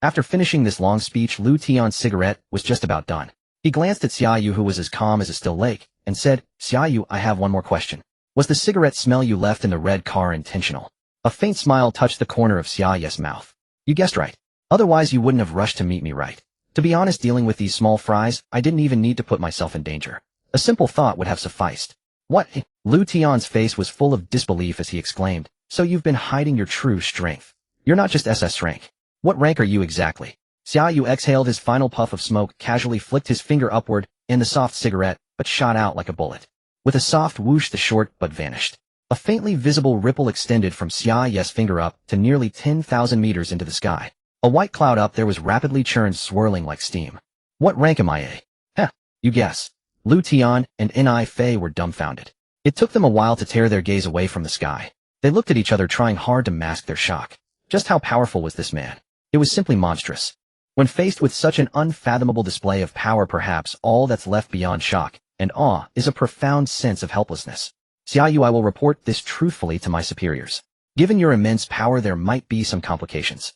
After finishing this long speech, Lu Tian's cigarette was just about done. He glanced at Xia Yu, who was as calm as a still lake, and said, "Xia Yu, I have one more question. Was the cigarette smell you left in the red car intentional?" A faint smile touched the corner of Xia Yu's mouth. "You guessed right. Otherwise you wouldn't have rushed to meet me, right? To be honest, dealing with these small fries, I didn't even need to put myself in danger. A simple thought would have sufficed." "What?" Lu Tian's face was full of disbelief as he exclaimed, "So you've been hiding your true strength. You're not just SS rank. What rank are you exactly?" Xia Yu exhaled his final puff of smoke, casually flicked his finger upward, and the soft cigarette, but shot out like a bullet. With a soft whoosh, the short butt vanished. A faintly visible ripple extended from Xia Yu's finger up to nearly 10,000 meters into the sky. A white cloud up there was rapidly churned, swirling like steam. "What rank am I, eh?" "Heh, you guess." Lu Tian and Ni Fei were dumbfounded. It took them a while to tear their gaze away from the sky. They looked at each other, trying hard to mask their shock. Just how powerful was this man? It was simply monstrous. When faced with such an unfathomable display of power, perhaps all that's left beyond shock and awe is a profound sense of helplessness. "Xia Yu, I will report this truthfully to my superiors. Given your immense power, there might be some complications."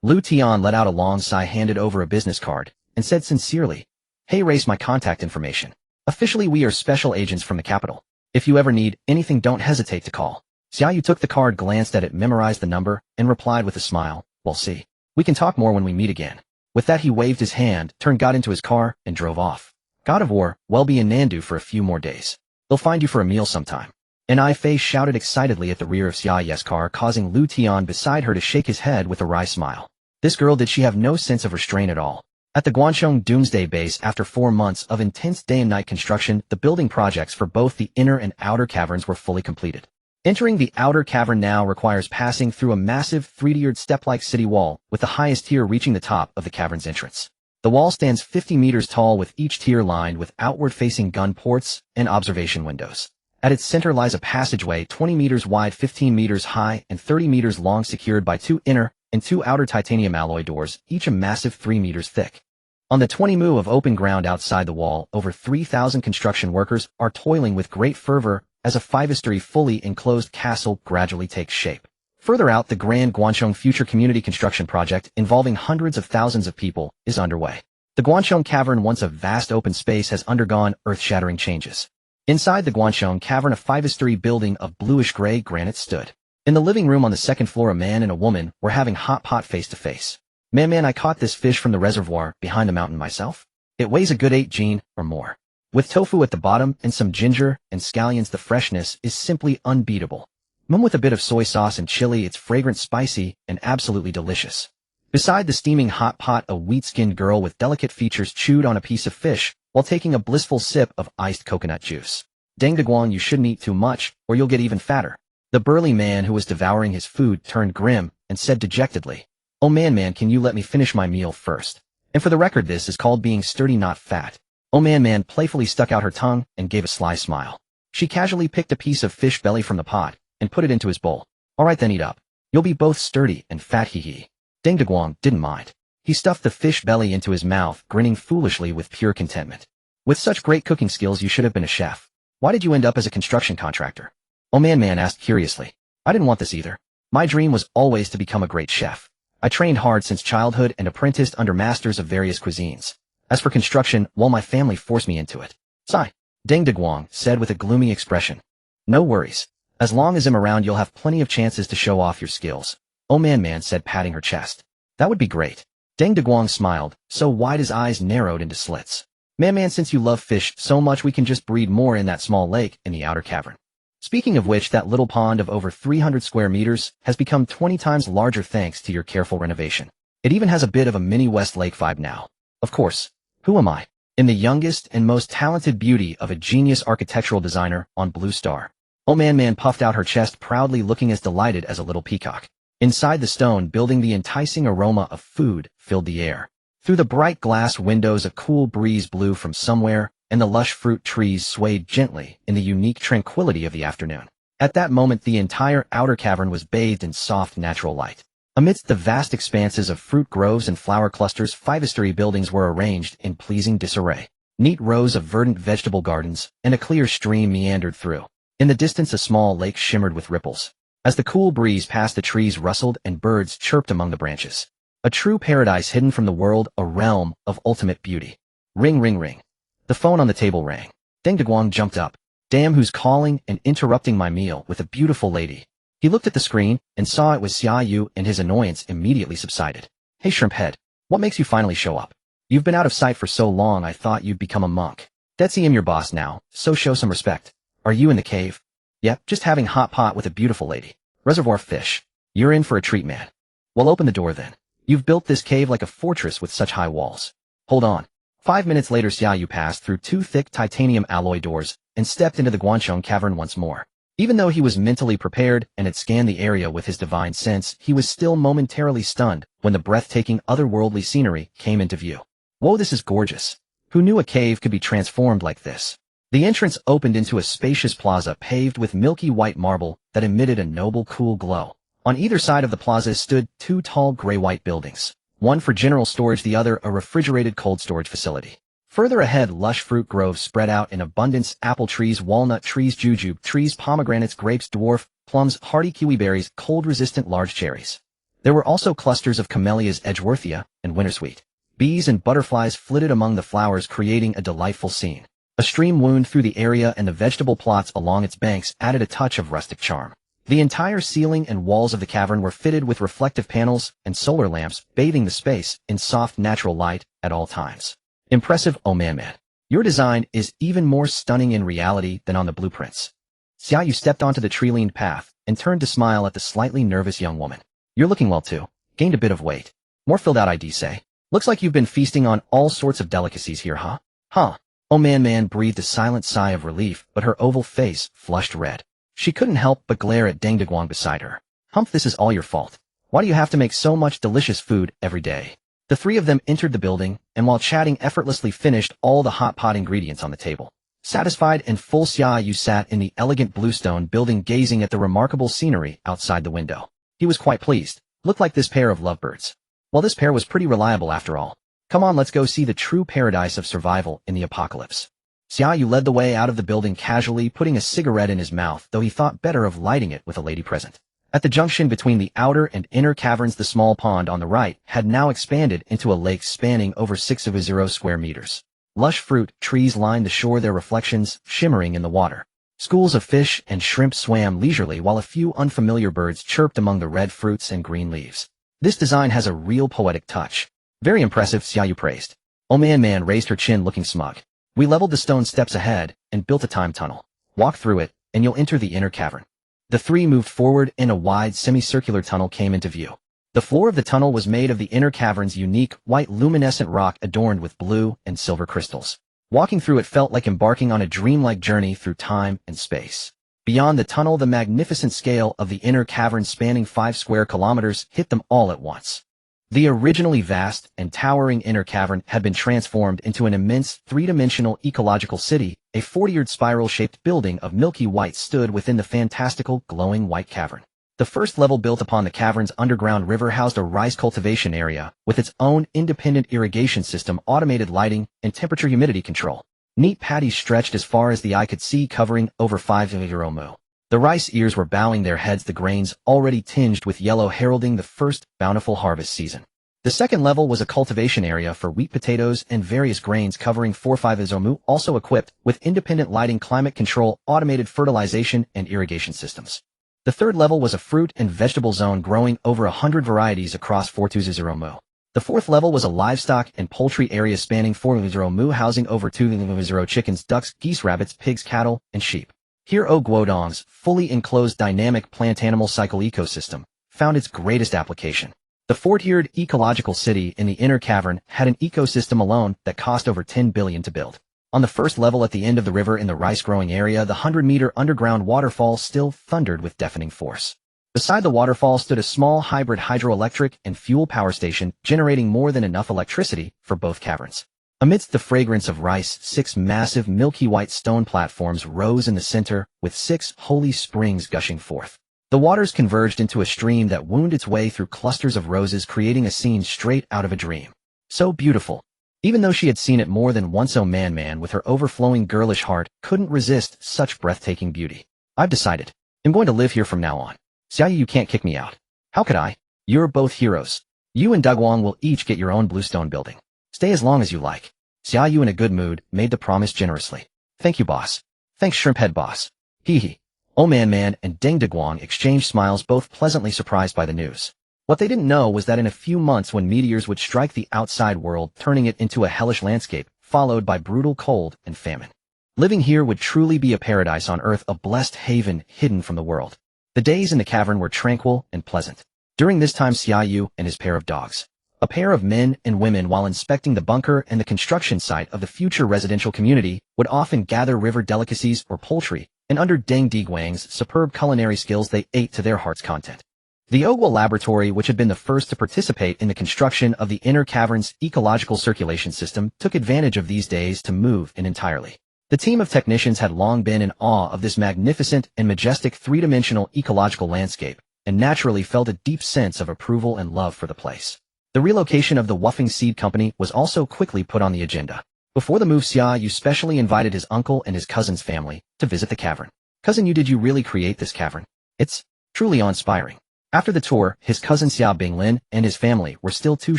Lu Tian let out a long sigh, handed over a business card, and said sincerely, "Hey, erase my contact information. Officially, we are special agents from the capital. If you ever need anything, don't hesitate to call." Xia Yu took the card, glanced at it, memorized the number, and replied with a smile, "We'll see. We can talk more when we meet again." With that, he waved his hand, got into his car, and drove off. "God of War, we'll be in Nandu for a few more days. They'll find you for a meal sometime." Ni Fei shouted excitedly at the rear of Xia Yu's car, causing Lu Tian beside her to shake his head with a wry smile. This girl, did she have no sense of restraint at all? At the Guangchong Doomsday Base, after 4 months of intense day and night construction, the building projects for both the inner and outer caverns were fully completed. Entering the outer cavern now requires passing through a massive 3-tiered step-like city wall, with the highest tier reaching the top of the cavern's entrance. The wall stands 50 meters tall, with each tier lined with outward-facing gun ports and observation windows. At its center lies a passageway 20 meters wide, 15 meters high, and 30 meters long, secured by 2 inner and 2 outer titanium alloy doors, each a massive 3 meters thick. On the 20 mu of open ground outside the wall, over 3,000 construction workers are toiling with great fervor as a 5-story fully enclosed castle gradually takes shape. Further out, the Grand Guangchong Future Community Construction Project, involving hundreds of thousands of people, is underway. The Guangchong Cavern, once a vast open space, has undergone earth-shattering changes. Inside the Guangchong Cavern, a 5-story building of bluish-gray granite stood. In the living room on the 2nd floor, a man and a woman were having hot pot face-to-face. Man, I caught this fish from the reservoir behind the mountain myself. It weighs a good 8 gene or more. With tofu at the bottom and some ginger and scallions, the freshness is simply unbeatable. With a bit of soy sauce and chili, it's fragrant, spicy, and absolutely delicious. Beside the steaming hot pot, a wheat-skinned girl with delicate features chewed on a piece of fish while taking a blissful sip of iced coconut juice. "Deng de Guang, you shouldn't eat too much, or you'll get even fatter." The burly man who was devouring his food turned grim and said dejectedly, "Oh man, can you let me finish my meal first? And for the record, this is called being sturdy, not fat." Oh man playfully stuck out her tongue and gave a sly smile. She casually picked a piece of fish belly from the pot and put it into his bowl. "All right then, eat up. You'll be both sturdy and fat, hee." Deng de Guang didn't mind. He stuffed the fish belly into his mouth, grinning foolishly with pure contentment. "With such great cooking skills, you should have been a chef. Why did you end up as a construction contractor?" Oh man asked curiously. "I didn't want this either. My dream was always to become a great chef. I trained hard since childhood and apprenticed under masters of various cuisines. As for construction, well, my family forced me into it. Sigh. Ding Deguang said with a gloomy expression. No worries. As long as I'm around, you'll have plenty of chances to show off your skills. Oh man said, patting her chest. That would be great. Deng Deguang smiled, so wide his eyes narrowed into slits. Man, since you love fish so much, we can just breed more in that small lake in the outer cavern. Speaking of which, that little pond of over 300 square meters has become 20 times larger thanks to your careful renovation. It even has a bit of a mini West Lake vibe now. Of course, who am I? I'm the youngest and most talented beauty of a genius architectural designer on Blue Star. Oh man puffed out her chest proudly, looking as delighted as a little peacock. Inside the stone building, the enticing aroma of food filled the air. Through the bright glass windows, a cool breeze blew from somewhere, and the lush fruit trees swayed gently in the unique tranquility of the afternoon. At that moment, the entire outer cavern was bathed in soft natural light. Amidst the vast expanses of fruit groves and flower clusters, 5-story buildings were arranged in pleasing disarray. Neat rows of verdant vegetable gardens and a clear stream meandered through. In the distance, a small lake shimmered with ripples. As the cool breeze passed, the trees rustled and birds chirped among the branches. A true paradise hidden from the world, a realm of ultimate beauty. Ring. The phone on the table rang. Deng Deguang jumped up. Damn, who's calling and interrupting my meal with a beautiful lady? He looked at the screen and saw it was Xia Yu, and his annoyance immediately subsided. Hey shrimp head, what makes you finally show up? You've been out of sight for so long, I thought you'd become a monk. Detsy, I'm your boss now, so show some respect. Are you in the cave? Yep, just having hot pot with a beautiful lady. Reservoir fish. You're in for a treat, man. Well, open the door then. You've built this cave like a fortress with such high walls. Hold on. 5 minutes later, Xia Yu passed through 2 thick titanium alloy doors and stepped into the Guancheng cavern once more. Even though he was mentally prepared and had scanned the area with his divine sense, he was still momentarily stunned when the breathtaking otherworldly scenery came into view. Whoa, this is gorgeous. Who knew a cave could be transformed like this? The entrance opened into a spacious plaza paved with milky white marble that emitted a noble cool glow. On either side of the plaza stood 2 tall gray-white buildings, one for general storage, the other a refrigerated cold storage facility. Further ahead, lush fruit groves spread out in abundance: apple trees, walnut trees, jujube trees, pomegranates, grapes, dwarf, plums, hardy kiwi berries, cold-resistant large cherries. There were also clusters of camellias, edgeworthia, and wintersweet. Bees and butterflies flitted among the flowers, creating a delightful scene. A stream wound through the area, and the vegetable plots along its banks added a touch of rustic charm. The entire ceiling and walls of the cavern were fitted with reflective panels and solar lamps, bathing the space in soft natural light at all times. Impressive, oh man. Your design is even more stunning in reality than on the blueprints. Xia Yu stepped onto the tree-lined path and turned to smile at the slightly nervous young woman. You're looking well too. Gained a bit of weight. More filled out, I'd say. Looks like you've been feasting on all sorts of delicacies here, huh? Huh. Oh man breathed a silent sigh of relief, but her oval face flushed red. She couldn't help but glare at Deng Deguang beside her. Humph, this is all your fault. Why do you have to make so much delicious food every day? The 3 of them entered the building, and while chatting effortlessly finished all the hot pot ingredients on the table. Satisfied and full, Xia Yu sat in the elegant bluestone building, gazing at the remarkable scenery outside the window. He was quite pleased. Looked like this pair of lovebirds. Well, this pair was pretty reliable after all. Come on, let's go see the true paradise of survival in the apocalypse. Xia Yu led the way out of the building casually, putting a cigarette in his mouth, though he thought better of lighting it with a lady present. At the junction between the outer and inner caverns, the small pond on the right had now expanded into a lake spanning over 6 square meters. Lush fruit trees lined the shore, their reflections shimmering in the water. Schools of fish and shrimp swam leisurely, while a few unfamiliar birds chirped among the red fruits and green leaves. This design has a real poetic touch. Very impressive, Xia Yu praised. Oh man raised her chin, looking smug. We leveled the stone steps ahead and built a time tunnel. Walk through it, and you'll enter the inner cavern. The 3 moved forward, and a wide semicircular tunnel came into view. The floor of the tunnel was made of the inner cavern's unique white luminescent rock adorned with blue and silver crystals. Walking through it felt like embarking on a dreamlike journey through time and space. Beyond the tunnel, the magnificent scale of the inner cavern, spanning 5 square kilometers, hit them all at once. The originally vast and towering inner cavern had been transformed into an immense 3-dimensional ecological city. A 40-yard spiral-shaped building of milky white stood within the fantastical, glowing white cavern. The first level, built upon the cavern's underground river, housed a rice cultivation area with its own independent irrigation system, automated lighting, and temperature-humidity control. Neat paddies stretched as far as the eye could see, covering over 5 mu. The rice ears were bowing their heads, the grains already tinged with yellow heralding the first bountiful harvest season. The second level was a cultivation area for wheat, potatoes, and various grains covering 4-5 izomu, also equipped with independent lighting, climate control, automated fertilization, and irrigation systems. The third level was a fruit and vegetable zone growing over 100 varieties across 4-2 izomu. The fourth level was a livestock and poultry area spanning 4 izomu, housing over 2 izomu chickens, ducks, geese, rabbits, pigs, cattle, and sheep. Here Guodong's fully enclosed dynamic plant-animal cycle ecosystem found its greatest application. The four-tiered ecological city in the inner cavern had an ecosystem alone that cost over 10 billion to build. On the first level at the end of the river in the rice-growing area, the 100-meter underground waterfall still thundered with deafening force. Beside the waterfall stood a small hybrid hydroelectric and fuel power station generating more than enough electricity for both caverns. Amidst the fragrance of rice, 6 massive milky white stone platforms rose in the center, with 6 holy springs gushing forth. The waters converged into a stream that wound its way through clusters of roses, creating a scene straight out of a dream. So beautiful. Even though she had seen it more than once, Man with her overflowing girlish heart couldn't resist such breathtaking beauty. I've decided. I'm going to live here from now on. Xia Yu, you can't kick me out. How could I? You're both heroes. You and Dugwang will each get your own bluestone building. Stay as long as you like. Xia Yu, in a good mood, made the promise generously. Thank you, boss. Thanks, Shrimphead boss. Hee hee. Man and Deng Dugwang exchanged smiles, both pleasantly surprised by the news. What they didn't know was that in a few months, when meteors would strike the outside world, turning it into a hellish landscape, followed by brutal cold and famine. Living here would truly be a paradise on Earth, a blessed haven hidden from the world. The days in the cavern were tranquil and pleasant. During this time, Xia Yu and his pair of dogs, a pair of men and women, while inspecting the bunker and the construction site of the future residential community, would often gather river delicacies or poultry, and under Deng Diguang's superb culinary skills they ate to their heart's content. The Ogwa laboratory, which had been the first to participate in the construction of the inner cavern's ecological circulation system, took advantage of these days to move in entirely. The team of technicians had long been in awe of this magnificent and majestic three-dimensional ecological landscape, and naturally felt a deep sense of approval and love for the place. The relocation of the Woofing Seed Company was also quickly put on the agenda. Before the move, Xia Yu specially invited his uncle and his cousin's family to visit the cavern. Cousin Yu, did you really create this cavern? It's truly awe-inspiring. After the tour, his cousin Xia Binglin and his family were still too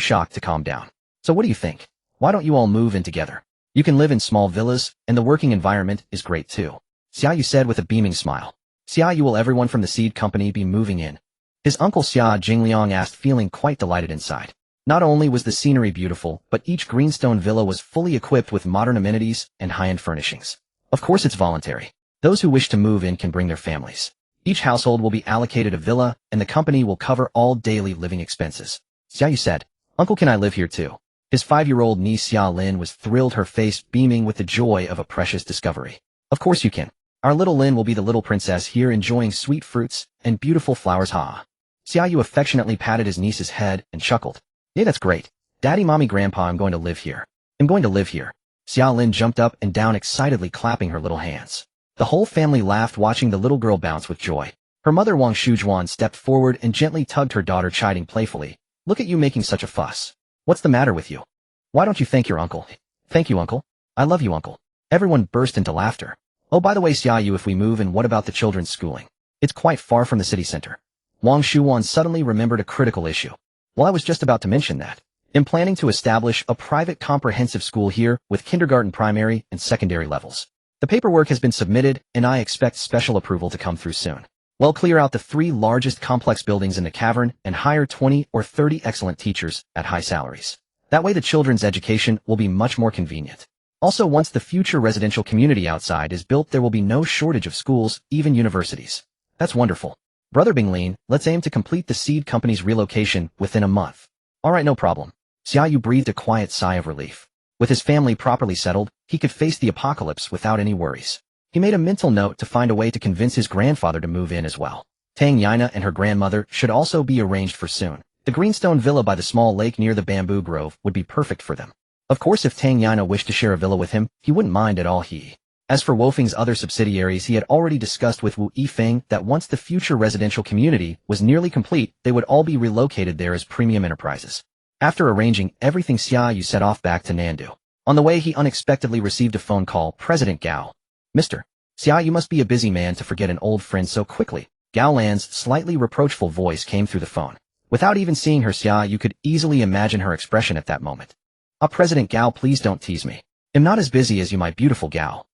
shocked to calm down. So what do you think? Why don't you all move in together? You can live in small villas, and the working environment is great too. Xia Yu said with a beaming smile. Xia Yu, will everyone from the seed company be moving in? His uncle Xia Jingliang asked, feeling quite delighted inside. Not only was the scenery beautiful, but each greenstone villa was fully equipped with modern amenities and high-end furnishings. Of course, it's voluntary. Those who wish to move in can bring their families. Each household will be allocated a villa, and the company will cover all daily living expenses. Xia Yu said, Uncle, can I live here too? His 5-year-old niece Xia Lin was thrilled, her face beaming with the joy of a precious discovery. Of course you can. Our little Lin will be the little princess here, enjoying sweet fruits and beautiful flowers. Xia Yu affectionately patted his niece's head and chuckled. Yeah, that's great. Daddy, Mommy, Grandpa, I'm going to live here. I'm going to live here. Xia Lin jumped up and down excitedly, clapping her little hands. The whole family laughed, watching the little girl bounce with joy. Her mother Wang Shujuan stepped forward and gently tugged her daughter, chiding playfully. Look at you making such a fuss. What's the matter with you? Why don't you thank your uncle? Thank you, uncle. I love you, uncle. Everyone burst into laughter. Oh, by the way, Xia Yu, if we move in, what about the children's schooling? It's quite far from the city center. Wang Shujuan suddenly remembered a critical issue. Well, I was just about to mention that. I'm planning to establish a private comprehensive school here with kindergarten, primary, and secondary levels. The paperwork has been submitted, and I expect special approval to come through soon. Well, clear out the 3 largest complex buildings in the cavern and hire 20 or 30 excellent teachers at high salaries. That way the children's education will be much more convenient. Also, once the future residential community outside is built, there will be no shortage of schools, even universities. That's wonderful. Brother Binglin, let's aim to complete the seed company's relocation within a month. All right, no problem. Xia Yu breathed a quiet sigh of relief. With his family properly settled, he could face the apocalypse without any worries. He made a mental note to find a way to convince his grandfather to move in as well. Tang Yana and her grandmother should also be arranged for soon. The greenstone villa by the small lake near the bamboo grove would be perfect for them. Of course, if Tang Yana wished to share a villa with him, he wouldn't mind at all. As for Wofing's other subsidiaries, he had already discussed with Wu Yifeng that once the future residential community was nearly complete, they would all be relocated there as premium enterprises. After arranging everything, Xia Yu set off back to Nandu. On the way, he unexpectedly received a phone call. President Gao. Mr. Xia, you must be a busy man to forget an old friend so quickly. Gao Lan's slightly reproachful voice came through the phone. Without even seeing her, Xia, you could easily imagine her expression at that moment. President Gao, please don't tease me. I'm not as busy as you, my beautiful Gao.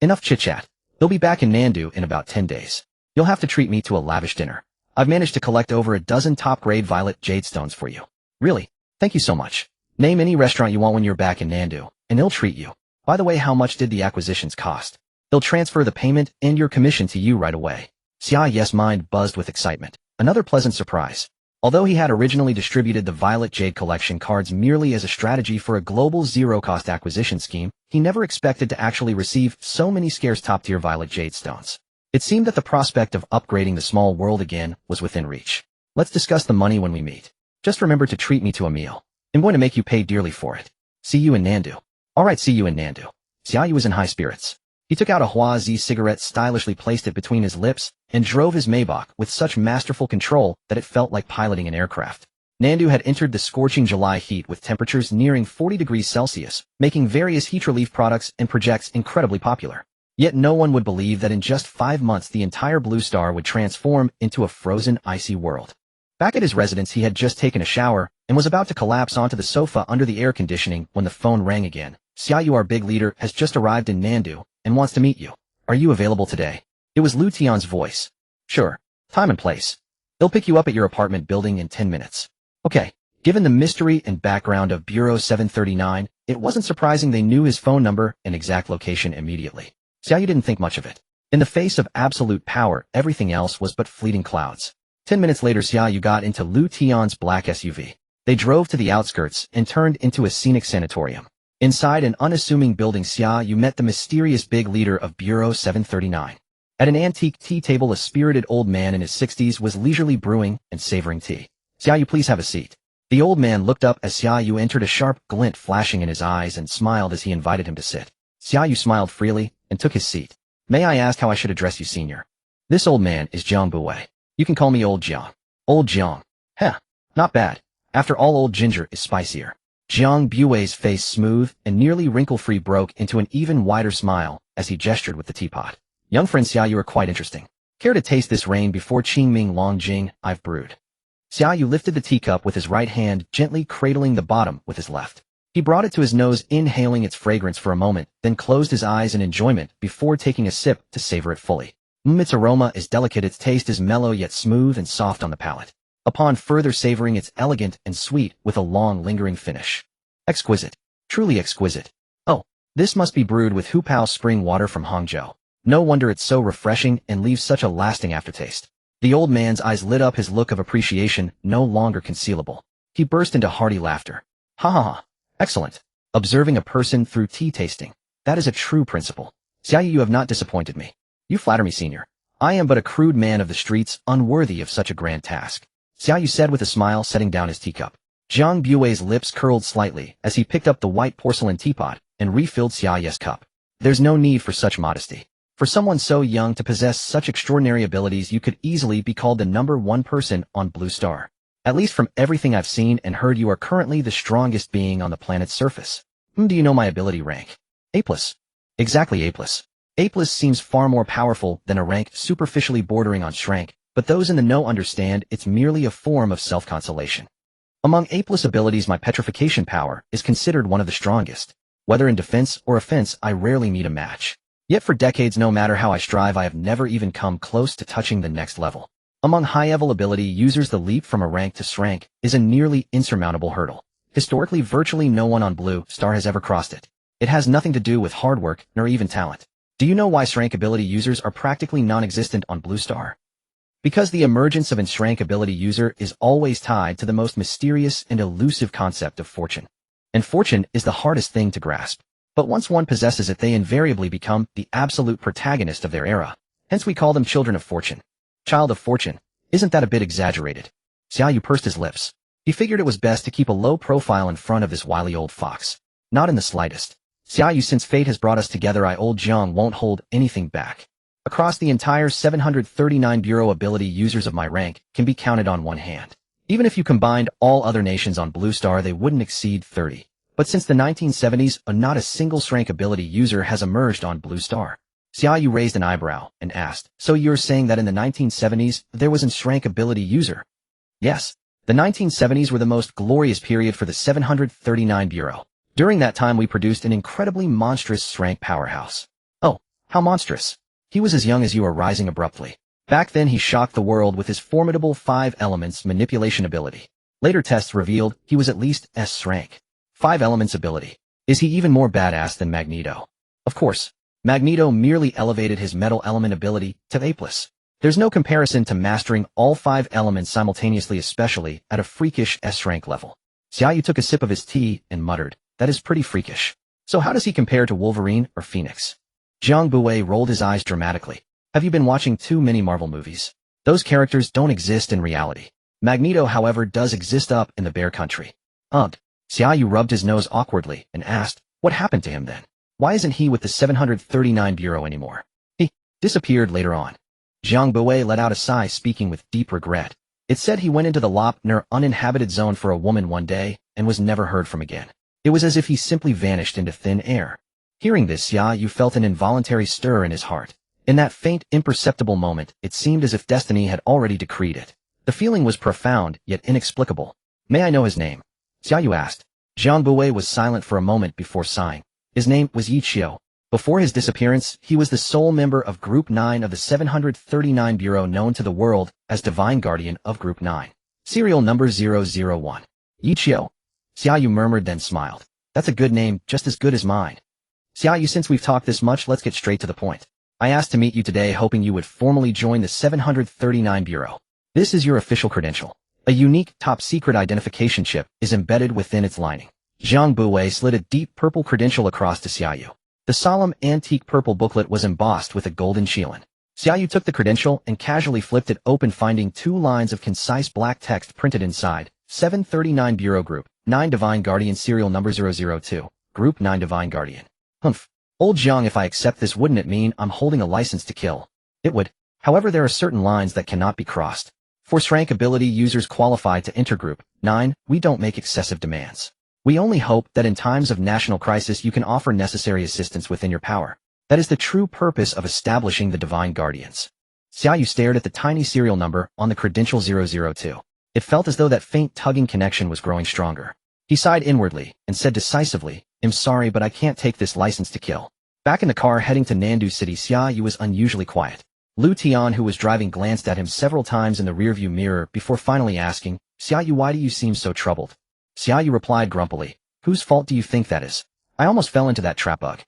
Enough chit-chat. They'll be back in Nandu in about 10 days. You'll have to treat me to a lavish dinner. I've managed to collect over a dozen top-grade violet jade stones for you. Really? Thank you so much. Name any restaurant you want when you're back in Nandu, and they'll treat you. By the way, how much did the acquisitions cost? They'll transfer the payment and your commission to you right away. Xia's mind buzzed with excitement. Another pleasant surprise. Although he had originally distributed the Violet Jade Collection cards merely as a strategy for a global zero-cost acquisition scheme, he never expected to actually receive so many scarce top-tier Violet Jade stones. It seemed that the prospect of upgrading the small world again was within reach. Let's discuss the money when we meet. Just remember to treat me to a meal. I'm going to make you pay dearly for it. See you in Nandu. Alright, see you in Nandu. Xia Yu was in high spirits. He took out a Huazi cigarette, stylishly placed it between his lips, and drove his Maybach with such masterful control that it felt like piloting an aircraft. Nandu had entered the scorching July heat with temperatures nearing 40 degrees Celsius, making various heat relief products and projects incredibly popular. Yet no one would believe that in just 5 months the entire Blue Star would transform into a frozen, icy world. Back at his residence, he had just taken a shower and was about to collapse onto the sofa under the air conditioning when the phone rang again. Xia Yu, our big leader, has just arrived in Nandu and wants to meet you. Are you available today? It was Lu Tian's voice. Sure. Time and place. They'll pick you up at your apartment building in 10 minutes. Okay. Given the mystery and background of Bureau 739, it wasn't surprising they knew his phone number and exact location immediately. Xia Yu didn't think much of it. In the face of absolute power, everything else was but fleeting clouds. 10 minutes later, Xia Yu got into Lu Tian's black SUV. They drove to the outskirts and turned into a scenic sanatorium. Inside an unassuming building, Xia Yu met the mysterious big leader of Bureau 739. At an antique tea table, a spirited old man in his 60s was leisurely brewing and savoring tea. Xia Yu, please have a seat. The old man looked up as Xia Yu entered, a sharp glint flashing in his eyes, and smiled as he invited him to sit. Xia Yu smiled freely and took his seat. May I ask how I should address you, senior? This old man is Jiang Buwei. You can call me Old Jiang. Old Jiang. Heh, not bad. After all, old ginger is spicier. Jiang Buwei's face, smooth and nearly wrinkle-free, broke into an even wider smile as he gestured with the teapot. Young friend Xia Yu, are quite interesting. Care to taste this rain before Qingming Longjing I've brewed? Xia Yu lifted the teacup with his right hand, gently cradling the bottom with his left. He brought it to his nose, inhaling its fragrance for a moment, then closed his eyes in enjoyment before taking a sip to savor it fully. Its aroma is delicate, its taste is mellow yet smooth and soft on the palate. Upon further savoring, it's elegant and sweet with a long, lingering finish. Exquisite. Truly exquisite. Oh, this must be brewed with Hupao spring water from Hangzhou. No wonder it's so refreshing and leaves such a lasting aftertaste. The old man's eyes lit up, his look of appreciation no longer concealable. He burst into hearty laughter. Ha ha ha. Excellent. Observing a person through tea tasting. That is a true principle. Xia Yu, you have not disappointed me. You flatter me, senior. I am but a crude man of the streets, unworthy of such a grand task. Xia Yu said with a smile, setting down his teacup. Jiang Buwei's lips curled slightly as he picked up the white porcelain teapot and refilled Xia Yu's cup. There's no need for such modesty. For someone so young to possess such extraordinary abilities, you could easily be called the #1 person on Blue Star. At least from everything I've seen and heard, you are currently the strongest being on the planet's surface. Do you know my ability rank? A+. Exactly, A+. A+ seems far more powerful than a rank superficially bordering on shrank, but those in the know understand it's merely a form of self-consolation. Among A+ abilities, my petrification power is considered one of the strongest. Whether in defense or offense, I rarely meet a match. Yet for decades, no matter how I strive, I have never even come close to touching the next level. Among high-level ability users, the leap from a rank to shrank is a nearly insurmountable hurdle. Historically, virtually no one on Blue Star has ever crossed it. It has nothing to do with hard work, nor even talent. Do you know why shrank ability users are practically non-existent on Blue Star? Because the emergence of a shrank ability user is always tied to the most mysterious and elusive concept of fortune. And fortune is the hardest thing to grasp. But once one possesses it, they invariably become the absolute protagonist of their era. Hence we call them children of fortune. Child of fortune. Isn't that a bit exaggerated? Xia Yu pursed his lips. He figured it was best to keep a low profile in front of this wily old fox. Not in the slightest. Xia Yu, since fate has brought us together, I, Old Jiang, won't hold anything back. Across the entire 739 Bureau, ability users of my rank can be counted on one hand. Even if you combined all other nations on Blue Star, they wouldn't exceed 30. But since the 1970s, not a single shrank ability user has emerged on Blue Star. Xia Yu raised an eyebrow and asked, so you're saying that in the 1970s, there was an shrankability user? Yes. The 1970s were the most glorious period for the 739 Bureau. During that time we produced an incredibly monstrous shrank powerhouse. Oh, how monstrous. He was as young as you are, rising abruptly. Back then he shocked the world with his formidable 5 elements manipulation ability. Later tests revealed he was at least S rank. 5 elements ability. Is he even more badass than Magneto? Of course. Magneto merely elevated his metal element ability to A+. There's no comparison to mastering all 5 elements simultaneously, especially at a freakish S-rank level. Xia Yu took a sip of his tea and muttered, that is pretty freakish. So how does he compare to Wolverine or Phoenix? Jiang Buwei rolled his eyes dramatically. Have you been watching too many Marvel movies? Those characters don't exist in reality. Magneto, however, does exist up in the Bear Country. Ugh. Xia Yu rubbed his nose awkwardly and asked, what happened to him then? Why isn't he with the 739 Bureau anymore? He disappeared later on. Jiang Buwei let out a sigh, speaking with deep regret. It said he went into the Lopner uninhabited zone for a woman one day and was never heard from again. It was as if he simply vanished into thin air. Hearing this, Xia Yu felt an involuntary stir in his heart. In that faint, imperceptible moment, it seemed as if destiny had already decreed it. The feeling was profound, yet inexplicable. May I know his name? Xia Yu asked. Jiang Buwei was silent for a moment before sighing. His name was Yi Qiu. Before his disappearance, he was the sole member of Group 9 of the 739 Bureau, known to the world as Divine Guardian of Group 9. Serial number 001. Yi Qiu. Xia Yu murmured, then smiled. That's a good name, just as good as mine. Xia Yu, since we've talked this much, let's get straight to the point. I asked to meet you today hoping you would formally join the 739 Bureau. This is your official credential. A unique, top-secret identification chip is embedded within its lining. Jiang Buwei slid a deep purple credential across to Xia Yu. The solemn, antique purple booklet was embossed with a golden shilin. Xia Yu took the credential and casually flipped it open, finding 2 lines of concise black text printed inside. 739 Bureau Group 9 Divine Guardian, serial number 002. Group 9 Divine Guardian. Humph. Old Jiang, if I accept this, wouldn't it mean I'm holding a license to kill? It would. However, there are certain lines that cannot be crossed. For shrankability users qualified to enter Group 9, we don't make excessive demands. We only hope that in times of national crisis you can offer necessary assistance within your power. That is the true purpose of establishing the Divine Guardians. Xia Yu stared at the tiny serial number on the credential 002. It felt as though that faint tugging connection was growing stronger. He sighed inwardly and said decisively, I'm sorry, but I can't take this license to kill. Back in the car heading to Nandu City, Xia Yu was unusually quiet. Lu Tian, who was driving, glanced at him several times in the rearview mirror before finally asking, Xia Yu, why do you seem so troubled? Xia Yu replied grumpily, whose fault do you think that is? I almost fell into that trap bug.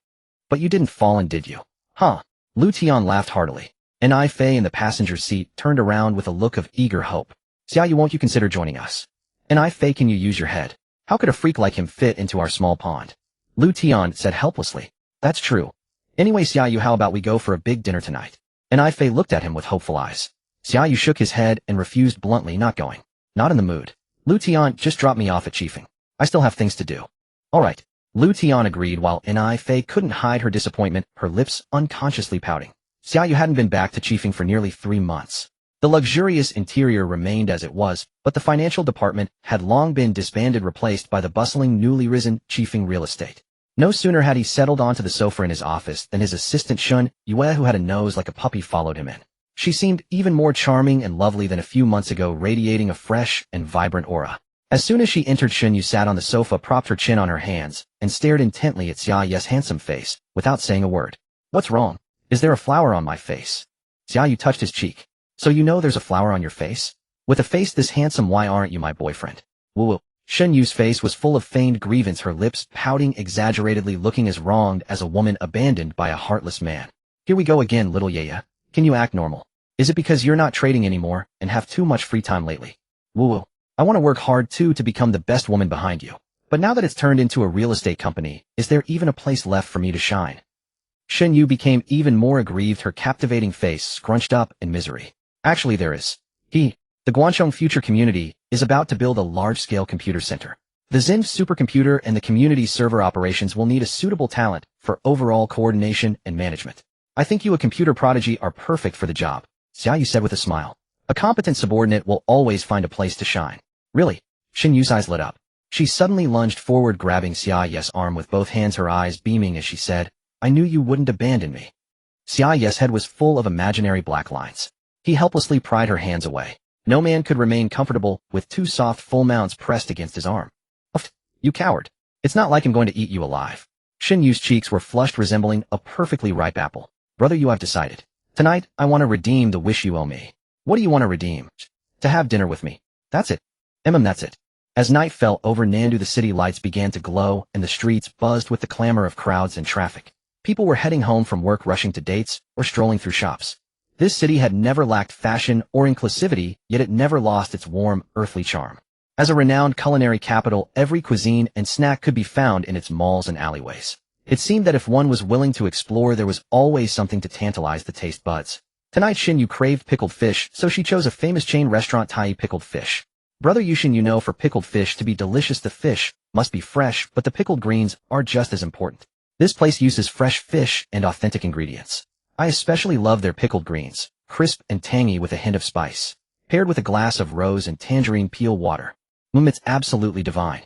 But you didn't fall in, did you? Huh? Lu Tian laughed heartily. And I Fei in the passenger seat turned around with a look of eager hope. Xia Yu, won't you consider joining us? And I Fei, can you use your head? How could a freak like him fit into our small pond? Lu Tian said helplessly. That's true. Anyway, Xia Yu, how about we go for a big dinner tonight? And I Fei looked at him with hopeful eyes. Xia Yu shook his head and refused bluntly, not going. Not in the mood. Lu Tian, just drop me off at Chiefing. I still have things to do. All right. Lu Tian agreed while N.I. Fei couldn't hide her disappointment, her lips unconsciously pouting. Xia Yu hadn't been back to Chiefing for nearly 3 months. The luxurious interior remained as it was, but the financial department had long been disbanded, replaced by the bustling, newly risen Chiefing real estate. No sooner had he settled onto the sofa in his office than his assistant Shun Yue, who had a nose like a puppy, followed him in. She seemed even more charming and lovely than a few months ago, radiating a fresh and vibrant aura. As soon as she entered, Shun Yu sat on the sofa, propped her chin on her hands, and stared intently at Xia Yu's handsome face, without saying a word. What's wrong? Is there a flower on my face? Xia Yu touched his cheek. So you know there's a flower on your face? With a face this handsome, why aren't you my boyfriend? Woo-woo. Shun Yu's face was full of feigned grievance, her lips pouting exaggeratedly, looking as wronged as a woman abandoned by a heartless man. Here we go again, little Yaya. Can you act normal? Is it because you're not trading anymore and have too much free time lately? Woo-woo. I want to work hard too to become the best woman behind you. But now that it's turned into a real estate company, is there even a place left for me to shine? Shun Yu became even more aggrieved, her captivating face scrunched up in misery. Actually, there is. The Guangchong Future Community is about to build a large-scale computer center. The Zen supercomputer and the community server operations will need a suitable talent for overall coordination and management. I think you, a computer prodigy, are perfect for the job, Xia Yu said with a smile. A competent subordinate will always find a place to shine. Really? Shun Yu's eyes lit up. She suddenly lunged forward, grabbing Xia Yu's arm with both hands, her eyes beaming as she said, I knew you wouldn't abandon me. Xia Yu's head was full of imaginary black lines. He helplessly pried her hands away. No man could remain comfortable with two soft full mounts pressed against his arm. Uff, you coward. It's not like I'm going to eat you alive. Xia Yu's cheeks were flushed, resembling a perfectly ripe apple. Brother, you have decided. Tonight, I want to redeem the wish you owe me. What do you want to redeem? To have dinner with me. That's it. That's it. As night fell over Nandu, the city lights began to glow and the streets buzzed with the clamor of crowds and traffic. People were heading home from work, rushing to dates, or strolling through shops. This city had never lacked fashion or inclusivity, yet it never lost its warm, earthly charm. As a renowned culinary capital, every cuisine and snack could be found in its malls and alleyways. It seemed that if one was willing to explore, there was always something to tantalize the taste buds. Tonight Xia Yu craved pickled fish, so she chose a famous chain restaurant Thai pickled fish. Brother Yushin, you know, for pickled fish to be delicious, the fish must be fresh, but the pickled greens are just as important. This place uses fresh fish and authentic ingredients. I especially love their pickled greens, crisp and tangy with a hint of spice, paired with a glass of rose and tangerine peel water. It's absolutely divine.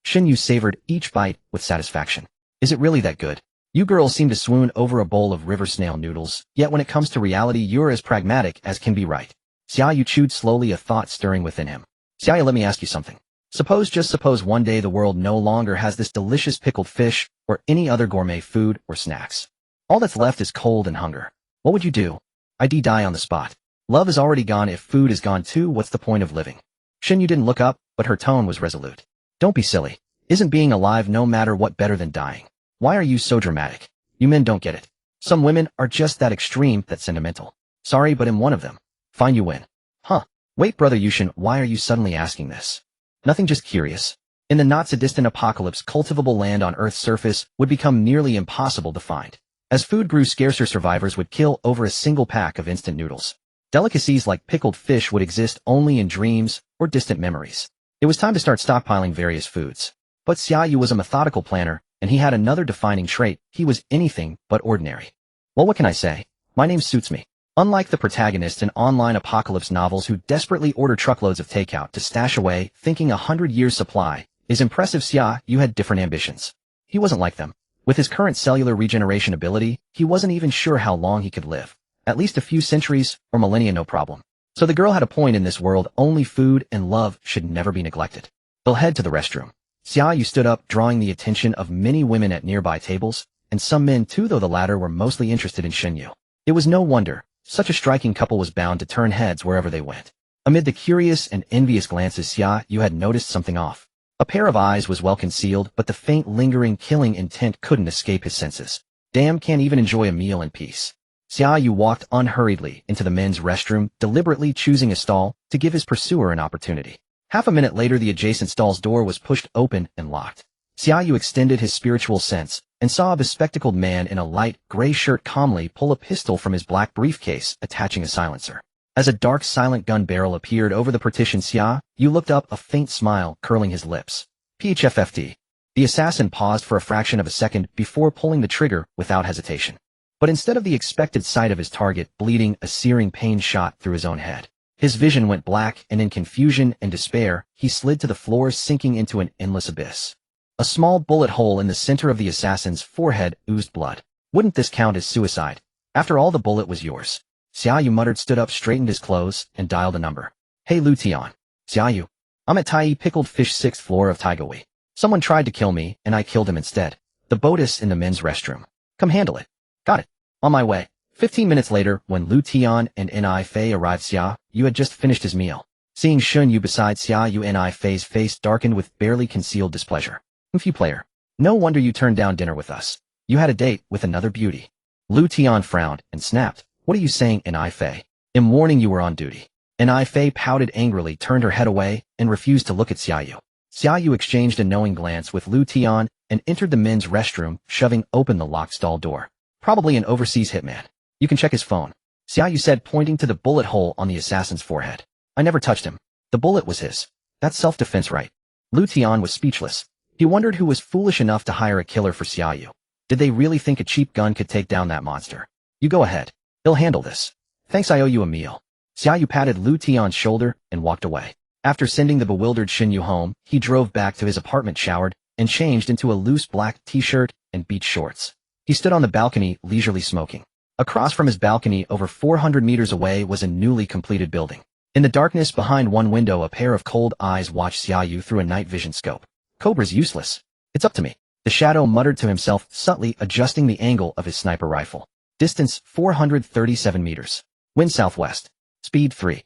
Xia Yu savored each bite with satisfaction. Is it really that good? You girls seem to swoon over a bowl of river snail noodles, yet when it comes to reality, you're as pragmatic as can be, right? Xia Yu chewed slowly, a thought stirring within him. Xia Yu, let me ask you something. Just suppose one day the world no longer has this delicious pickled fish or any other gourmet food or snacks. All that's left is cold and hunger. What would you do? I'd die on the spot. Love is already gone. If food is gone too, what's the point of living? Xia Yu didn't look up, but her tone was resolute. Don't be silly. Isn't being alive no matter what better than dying? Why are you so dramatic? You men don't get it. Some women are just that extreme, that sentimental. Sorry, but I'm one of them. Fine, you win. Huh. Wait, Brother Yushin, why are you suddenly asking this? Nothing, just curious. In the not-so-distant apocalypse, cultivable land on Earth's surface would become nearly impossible to find. As food grew scarcer, survivors would kill over a single pack of instant noodles. Delicacies like pickled fish would exist only in dreams or distant memories. It was time to start stockpiling various foods. But Xia Yu was a methodical planner, and he had another defining trait: he was anything but ordinary. Well, what can I say? My name suits me. Unlike the protagonists in online apocalypse novels who desperately order truckloads of takeout to stash away, thinking 100 years' supply is impressive, Xia Yu had different ambitions. He wasn't like them. With his current cellular regeneration ability, he wasn't even sure how long he could live. At least a few centuries or millennia, no problem. So the girl had a point. In this world, only food and love should never be neglected. They'll head to the restroom. Xia Yu stood up, drawing the attention of many women at nearby tables, and some men too, though the latter were mostly interested in Xia Yu. It was no wonder. Such a striking couple was bound to turn heads wherever they went. Amid the curious and envious glances, Xia Yu had noticed something off. A pair of eyes was well concealed, but the faint, lingering, killing intent couldn't escape his senses. Damn, can't even enjoy a meal in peace. Xia Yu walked unhurriedly into the men's restroom, deliberately choosing a stall to give his pursuer an opportunity. Half a minute later, the adjacent stall's door was pushed open and locked. Xia Yu extended his spiritual sense and saw a bespectacled man in a light gray shirt calmly pull a pistol from his black briefcase, attaching a silencer. As a dark, silent gun barrel appeared over the partition, Xia Yu looked up, a faint smile curling his lips. PHFFD. The assassin paused for a fraction of a second before pulling the trigger without hesitation. But instead of the expected sight of his target bleeding, a searing pain shot through his own head. His vision went black, and in confusion and despair, he slid to the floor, sinking into an endless abyss. A small bullet hole in the center of the assassin's forehead oozed blood. Wouldn't this count as suicide? After all, the bullet was yours. Xia Yu muttered, stood up, straightened his clothes, and dialed a number. Hey, Lu Tian. Xia Yu. I'm at Tai Pickled Fish, 6th floor of Taigawei. Someone tried to kill me, and I killed him instead. The botus in the men's restroom. Come handle it. Got it. On my way. 15 minutes later, when Lu Tian and Ni Fei arrived, Xia Yu had just finished his meal. Seeing Xun Yu beside Xia Yu, Ni Fei's face darkened with barely concealed displeasure. You player. No wonder you turned down dinner with us. You had a date with another beauty. Lu Tian frowned and snapped. What are you saying, Ni Fei? I'm warning you were on duty. Ni Fei pouted angrily, turned her head away, and refused to look at Xia Yu. Xia Yu exchanged a knowing glance with Lu Tian and entered the men's restroom, shoving open the locked stall door. Probably an overseas hitman. You can check his phone. Xia Yu said, pointing to the bullet hole on the assassin's forehead. I never touched him. The bullet was his. That's self-defense, right? Lu Tian was speechless. He wondered who was foolish enough to hire a killer for Xia Yu. Did they really think a cheap gun could take down that monster? You go ahead. He'll handle this. Thanks, I owe you a meal. Xia Yu patted Lu Tian's shoulder and walked away. After sending the bewildered Xia Yu home, he drove back to his apartment, showered, and changed into a loose black t-shirt and beach shorts. He stood on the balcony, leisurely smoking. Across from his balcony, over 400 meters away, was a newly completed building. In the darkness behind one window, a pair of cold eyes watched Xia Yu through a night vision scope. Cobra's useless. It's up to me. The shadow muttered to himself, subtly adjusting the angle of his sniper rifle. Distance 437 meters. Wind southwest. Speed 3.6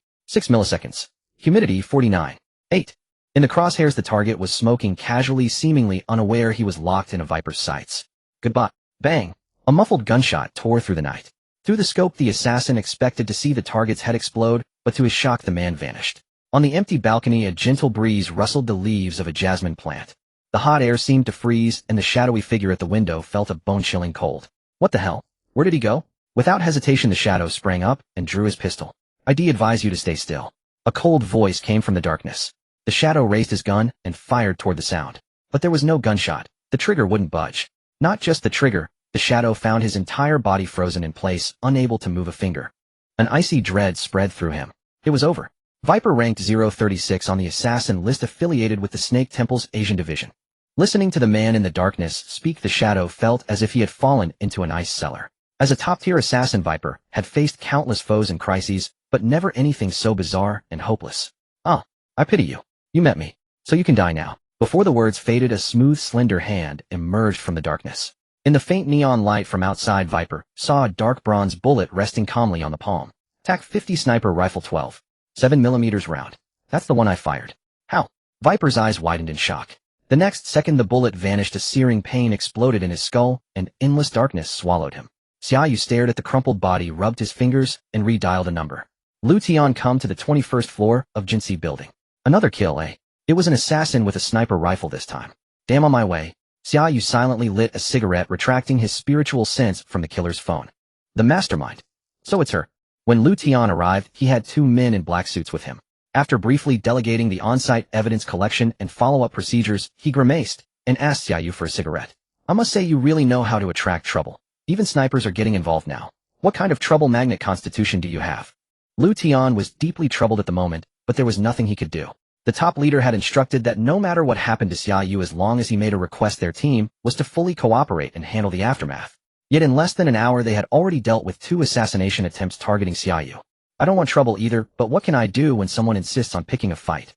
milliseconds. Humidity 49.8. In the crosshairs, the target was smoking casually, seemingly unaware he was locked in a Viper's sights. Goodbye. Bang. A muffled gunshot tore through the night. Through the scope, the assassin expected to see the target's head explode, but to his shock, the man vanished. On the empty balcony, a gentle breeze rustled the leaves of a jasmine plant. The hot air seemed to freeze, and the shadowy figure at the window felt a bone-chilling cold. What the hell? Where did he go? Without hesitation, the shadow sprang up and drew his pistol. "I advise you to stay still." A cold voice came from the darkness. The shadow raised his gun and fired toward the sound. But there was no gunshot. The trigger wouldn't budge. Not just the trigger, the shadow found his entire body frozen in place, unable to move a finger. An icy dread spread through him. It was over. Viper ranked 036 on the assassin list, affiliated with the Snake Temple's Asian division. Listening to the man in the darkness speak, the shadow felt as if he had fallen into an ice cellar. As a top-tier assassin, Viper had faced countless foes and crises, but never anything so bizarre and hopeless. "Ah, I pity you. You met me, so you can die now." Before the words faded, a smooth, slender hand emerged from the darkness. In the faint neon light from outside, Viper saw a dark bronze bullet resting calmly on the palm. TAC 50 sniper rifle 12. 7mm round. That's the one I fired. How? Viper's eyes widened in shock. The next second, the bullet vanished, a searing pain exploded in his skull, and endless darkness swallowed him. Xia Yu stared at the crumpled body, rubbed his fingers, and redialed a number. Lu Tian, come to the 21st floor of Jinxi building. Another kill, eh? It was an assassin with a sniper rifle this time. Damn, on my way. Xia Yu silently lit a cigarette, retracting his spiritual sense from the killer's phone. The mastermind. So it's her. When Lu Tian arrived, he had 2 men in black suits with him. After briefly delegating the on-site evidence collection and follow-up procedures, he grimaced and asked Xia Yu for a cigarette. "I must say you really know how to attract trouble. Even snipers are getting involved now. What kind of trouble magnet constitution do you have?" Lu Tian was deeply troubled at the moment, but there was nothing he could do. The top leader had instructed that no matter what happened to Xia Yu, as long as he made a request, their team was to fully cooperate and handle the aftermath. Yet in less than an hour, they had already dealt with 2 assassination attempts targeting Xia Yu. "I don't want trouble either, but what can I do when someone insists on picking a fight?"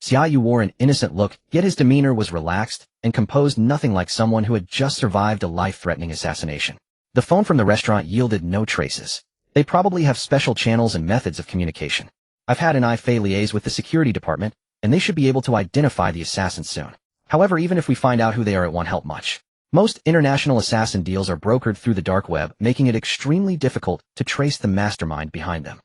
Xia Yu wore an innocent look, yet his demeanor was relaxed and composed, nothing like someone who had just survived a life-threatening assassination. The phone from the restaurant yielded no traces. They probably have special channels and methods of communication. I've had an eye liaise with the security department, and they should be able to identify the assassins soon. However, even if we find out who they are, it won't help much. Most international assassin deals are brokered through the dark web, making it extremely difficult to trace the mastermind behind them.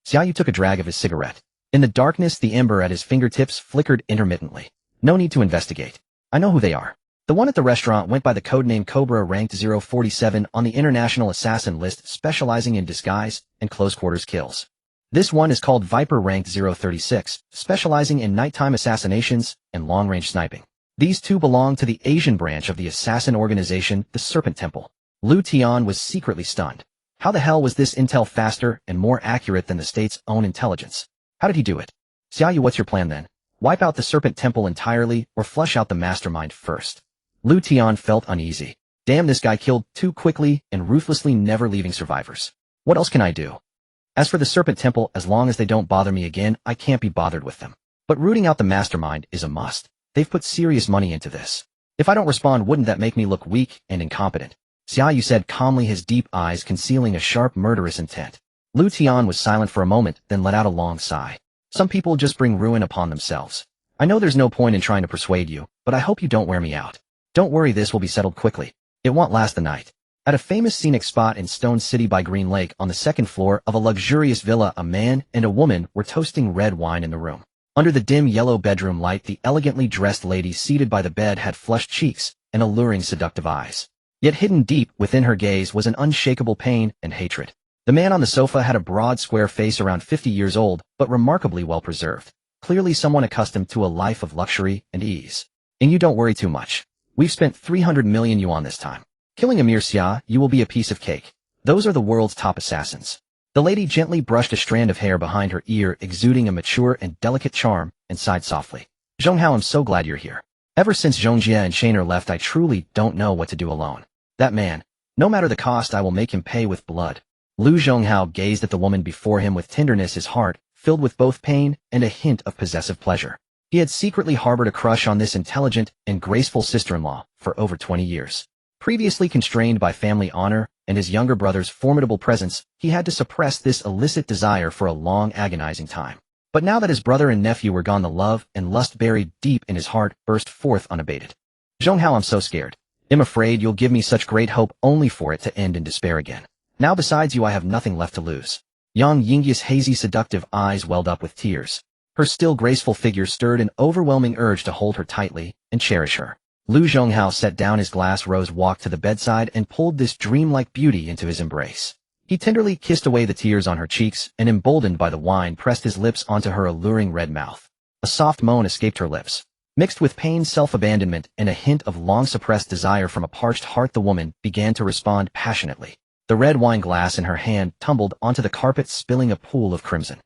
Xia Yu took a drag of his cigarette. In the darkness, the ember at his fingertips flickered intermittently. "No need to investigate. I know who they are. The one at the restaurant went by the codename Cobra, ranked 047 on the international assassin list, specializing in disguise and close-quarters kills. This one is called Viper, ranked 036, specializing in nighttime assassinations and long-range sniping. These 2 belong to the Asian branch of the assassin organization, the Serpent Temple." Lu Tian was secretly stunned. How the hell was this intel faster and more accurate than the state's own intelligence? How did he do it? "Xia Yu, what's your plan then? Wipe out the Serpent Temple entirely, or flush out the mastermind first?" Lu Tian felt uneasy. Damn, this guy killed too quickly and ruthlessly, never leaving survivors. What else can I do? As for the Serpent Temple, as long as they don't bother me again, I can't be bothered with them. But rooting out the mastermind is a must. They've put serious money into this. If I don't respond, wouldn't that make me look weak and incompetent? Xia Yu said calmly, his deep eyes concealing a sharp, murderous intent. Lu Tian was silent for a moment, then let out a long sigh. "Some people just bring ruin upon themselves. I know there's no point in trying to persuade you, but I hope you don't wear me out. Don't worry, this will be settled quickly. It won't last the night." At a famous scenic spot in Stone City by Green Lake, on the 2nd floor of a luxurious villa, a man and a woman were toasting red wine in the room. Under the dim yellow bedroom light, the elegantly dressed lady seated by the bed had flushed cheeks and alluring, seductive eyes. Yet hidden deep within her gaze was an unshakable pain and hatred. The man on the sofa had a broad, square face, around 50 years old, but remarkably well preserved. Clearly someone accustomed to a life of luxury and ease. "And you don't worry too much. We've spent 300 million yuan this time. Killing Emir Xia Yu will be a piece of cake. Those are the world's top assassins." The lady gently brushed a strand of hair behind her ear, exuding a mature and delicate charm, and sighed softly. "Zhonghao, I'm so glad you're here. Ever since Zhongjia and Shaner left, I truly don't know what to do alone. That man, No matter the cost, I will make him pay with blood. Lu Zhonghao gazed at the woman before him with tenderness, his heart filled with both pain and a hint of possessive pleasure. He had secretly harbored a crush on this intelligent and graceful sister-in-law for over 20 years. Previously constrained by family honor and his younger brother's formidable presence, he had to suppress this illicit desire for a long, agonizing time. But now that his brother and nephew were gone, the love and lust buried deep in his heart burst forth unabated. Zhonghao, I'm so scared. I'm afraid you'll give me such great hope only for it to end in despair again. Now besides you I have nothing left to lose. Yang Yingya's hazy seductive eyes welled up with tears. Her still graceful figure stirred an overwhelming urge to hold her tightly and cherish her. Lu Zhonghao set down his glass rose, walked to the bedside, and pulled this dreamlike beauty into his embrace. He tenderly kissed away the tears on her cheeks, and emboldened by the wine, pressed his lips onto her alluring red mouth. A soft moan escaped her lips. Mixed with pain, self-abandonment, and a hint of long-suppressed desire from a parched heart, the woman began to respond passionately. The red wine glass in her hand tumbled onto the carpet, spilling a pool of crimson.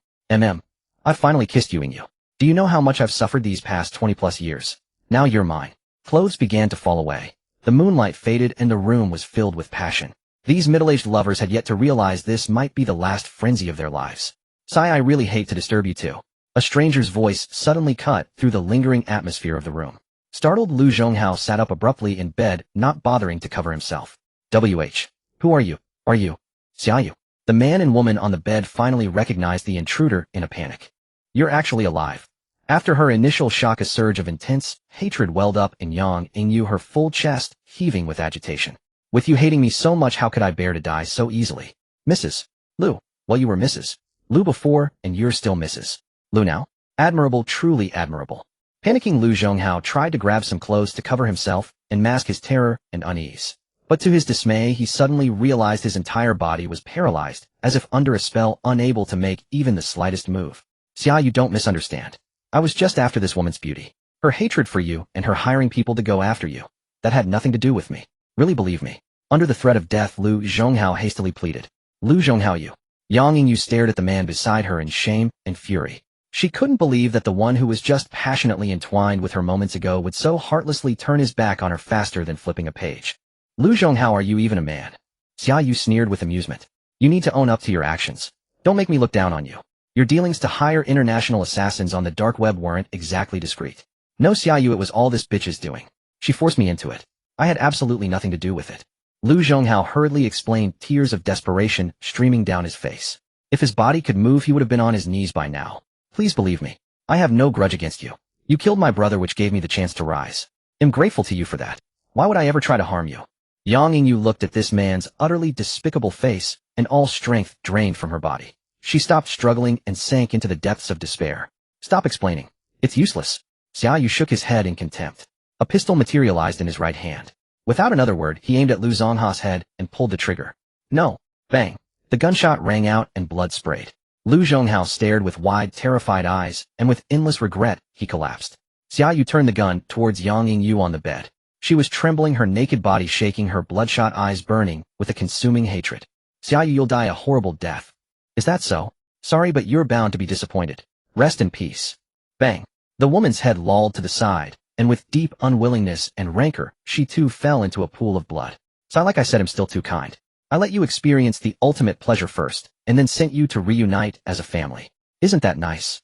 I've finally kissed you, Yu. Do you know how much I've suffered these past 20-plus years? Now you're mine. Clothes began to fall away. The moonlight faded and the room was filled with passion. These middle-aged lovers had yet to realize this might be the last frenzy of their lives. Sai, I really hate to disturb you too. A stranger's voice suddenly cut through the lingering atmosphere of the room. Startled, Lu Zhonghao sat up abruptly in bed, not bothering to cover himself. Who are you? Are you Xia Yu? The man and woman on the bed finally recognized the intruder in a panic. You're actually alive. After her initial shock, a surge of intense hatred welled up in Yang Yingyu, her full chest heaving with agitation. With you hating me so much, how could I bear to die so easily? Mrs. Lu. Well, you were Mrs. Lu before, and you're still Mrs. Lu now? Admirable, truly admirable. Panicking, Lu Zhonghao tried to grab some clothes to cover himself and mask his terror and unease. But to his dismay, he suddenly realized his entire body was paralyzed, as if under a spell, unable to make even the slightest move. Xia, you don't misunderstand. I was just after this woman's beauty. Her hatred for you and her hiring people to go after you. That had nothing to do with me. Really, believe me. Under the threat of death, Lu Zhonghao hastily pleaded. Lu Zhonghao, you. Yang Yingyu stared at the man beside her in shame and fury. She couldn't believe that the one who was just passionately entwined with her moments ago would so heartlessly turn his back on her faster than flipping a page. Lu Zhonghao, are you even a man? Xia Yu sneered with amusement. You need to own up to your actions. Don't make me look down on you. Your dealings to hire international assassins on the dark web weren't exactly discreet. No, Xia Yu, it was all this bitch's doing. She forced me into it. I had absolutely nothing to do with it. Lu Zhonghao hurriedly explained, tears of desperation streaming down his face. If his body could move, he would have been on his knees by now. Please believe me. I have no grudge against you. You killed my brother, which gave me the chance to rise. I'm grateful to you for that. Why would I ever try to harm you? Yang Yingyu looked at this man's utterly despicable face, and all strength drained from her body. She stopped struggling and sank into the depths of despair. Stop explaining. It's useless. Xia Yu shook his head in contempt. A pistol materialized in his right hand. Without another word, he aimed at Lu Zhonghao's head and pulled the trigger. No. Bang. The gunshot rang out and blood sprayed. Lu Zhonghao stared with wide, terrified eyes, and with endless regret, he collapsed. Xia Yu turned the gun towards Yang Yingyu on the bed. She was trembling, her naked body shaking, her bloodshot eyes burning with a consuming hatred. Xia Yu, you'll die a horrible death. Is that so? Sorry, but you're bound to be disappointed. Rest in peace. Bang. The woman's head lolled to the side, and with deep unwillingness and rancor, she too fell into a pool of blood. So like I said, I'm still too kind. I let you experience the ultimate pleasure first, and then sent you to reunite as a family. Isn't that nice?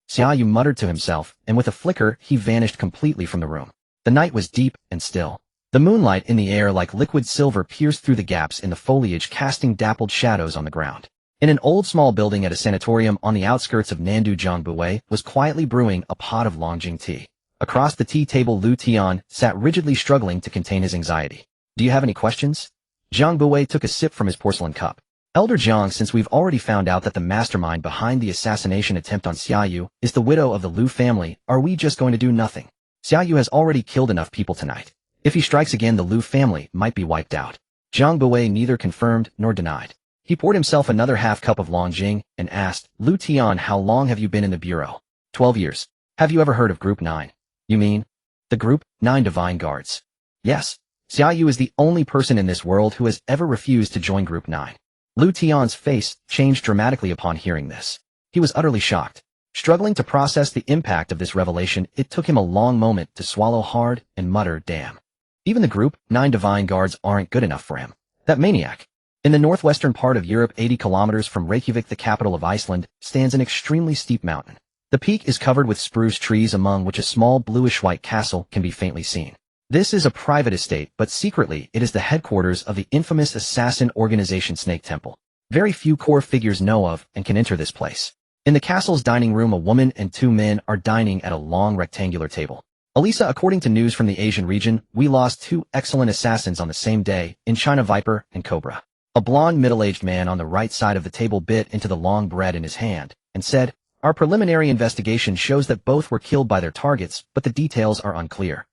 Xia Yu muttered to himself, and with a flicker, he vanished completely from the room. The night was deep and still. The moonlight in the air like liquid silver pierced through the gaps in the foliage, casting dappled shadows on the ground. In an old small building at a sanatorium on the outskirts of Nandu, Zhang Buwei was quietly brewing a pot of Longjing tea. Across the tea table, Lu Tian sat rigidly, struggling to contain his anxiety. Do you have any questions? Zhang Buwei took a sip from his porcelain cup. Elder Zhang, since we've already found out that the mastermind behind the assassination attempt on Xia Yu is the widow of the Lu family, are we just going to do nothing? Xia Yu has already killed enough people tonight. If he strikes again, the Lu family might be wiped out. Zhang Buwei neither confirmed nor denied. He poured himself another half cup of Longjing and asked, Lu Tian, how long have you been in the bureau? 12 years. Have you ever heard of Group 9? You mean the Group 9 Divine Guards? Yes. Xia Yu is the only person in this world who has ever refused to join Group 9. Lu Tian's face changed dramatically upon hearing this. He was utterly shocked. Struggling to process the impact of this revelation, it took him a long moment to swallow hard and mutter, damn. Even the Group 9 Divine Guards aren't good enough for him. That maniac. In the northwestern part of Europe, 80 kilometers from Reykjavik, the capital of Iceland, stands an extremely steep mountain. The peak is covered with spruce trees, among which a small bluish-white castle can be faintly seen. This is a private estate, but secretly it is the headquarters of the infamous assassin organization Snake Temple. Very few core figures know of and can enter this place. In the castle's dining room, a woman and two men are dining at a long rectangular table. Elisa, according to news from the Asian region, we lost two excellent assassins on the same day, in China Viper and Cobra. A blond middle-aged man on the right side of the table bit into the long bread in his hand and said, "Our preliminary investigation shows that both were killed by their targets, but the details are unclear."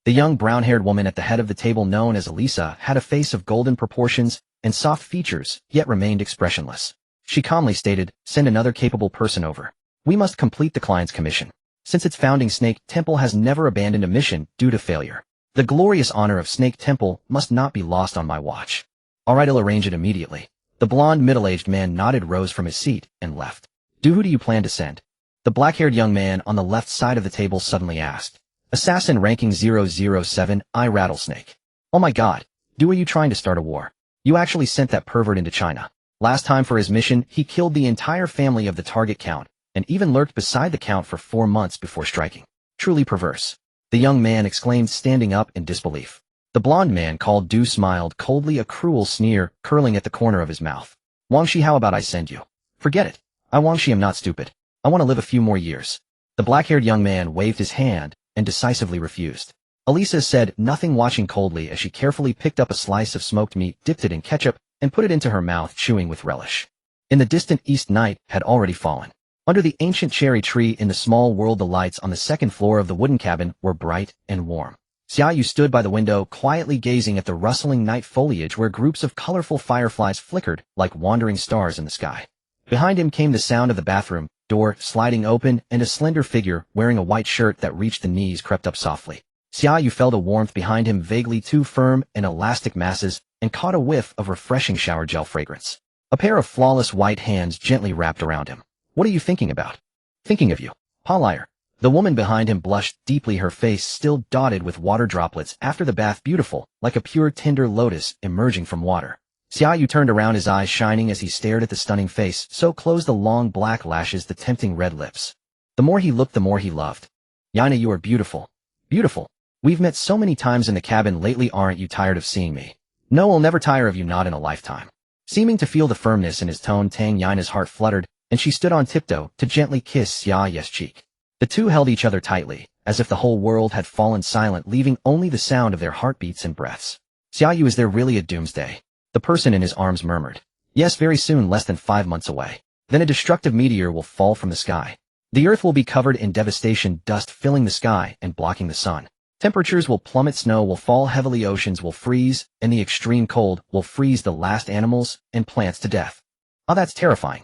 The young brown-haired woman at the head of the table, known as Elisa, had a face of golden proportions and soft features, yet remained expressionless. She calmly stated, "Send another capable person over. We must complete the client's commission. Since its founding, Snake Temple has never abandoned a mission due to failure. The glorious honor of Snake Temple must not be lost on my watch." "All right, I'll arrange it immediately." The blond middle-aged man nodded, rose from his seat, and left. Who do you plan to send?" The black-haired young man on the left side of the table suddenly asked. "Assassin ranking 007, I Rattlesnake." "Oh my god, are you trying to start a war? You actually sent that pervert into China. Last time for his mission, he killed the entire family of the target count, and even lurked beside the count for 4 months before striking. Truly perverse." The young man exclaimed, standing up in disbelief. The blond man called Du smiled coldly, a cruel sneer curling at the corner of his mouth. "Wangshi, how about I send you?" "Forget it. I Wangshi am not stupid. I want to live a few more years." The black-haired young man waved his hand and decisively refused. Elisa said nothing, watching coldly as she carefully picked up a slice of smoked meat, dipped it in ketchup, and put it into her mouth, chewing with relish. In the distant east, night had already fallen. Under the ancient cherry tree in the small world, the lights on the second floor of the wooden cabin were bright and warm. Xia Yu stood by the window, quietly gazing at the rustling night foliage where groups of colorful fireflies flickered like wandering stars in the sky. Behind him came the sound of the bathroom door sliding open, and a slender figure wearing a white shirt that reached the knees crept up softly. Xia Yu felt a warmth behind him, vaguely too firm and elastic masses, and caught a whiff of refreshing shower gel fragrance. A pair of flawless white hands gently wrapped around him. "What are you thinking about?" "Thinking of you. Pa liar." The woman behind him blushed deeply, her face still dotted with water droplets after the bath, beautiful, like a pure tender lotus emerging from water. Xia Yu turned around, his eyes shining as he stared at the stunning face, so close, the long black lashes, the tempting red lips. The more he looked, the more he loved. "Yana, you are beautiful. Beautiful. We've met so many times in the cabin lately, aren't you tired of seeing me?" "No, I'll never tire of you, not in a lifetime." Seeming to feel the firmness in his tone, Tang Yina's heart fluttered, and she stood on tiptoe to gently kiss Xia Yu's cheek. The two held each other tightly, as if the whole world had fallen silent, leaving only the sound of their heartbeats and breaths. "Xia Yu, is there really a doomsday?" The person in his arms murmured. "Yes, very soon, less than 5 months away. Then a destructive meteor will fall from the sky. The earth will be covered in devastation, dust filling the sky and blocking the sun. Temperatures will plummet, snow will fall heavily, oceans will freeze, and the extreme cold will freeze the last animals and plants to death." "Oh, that's terrifying.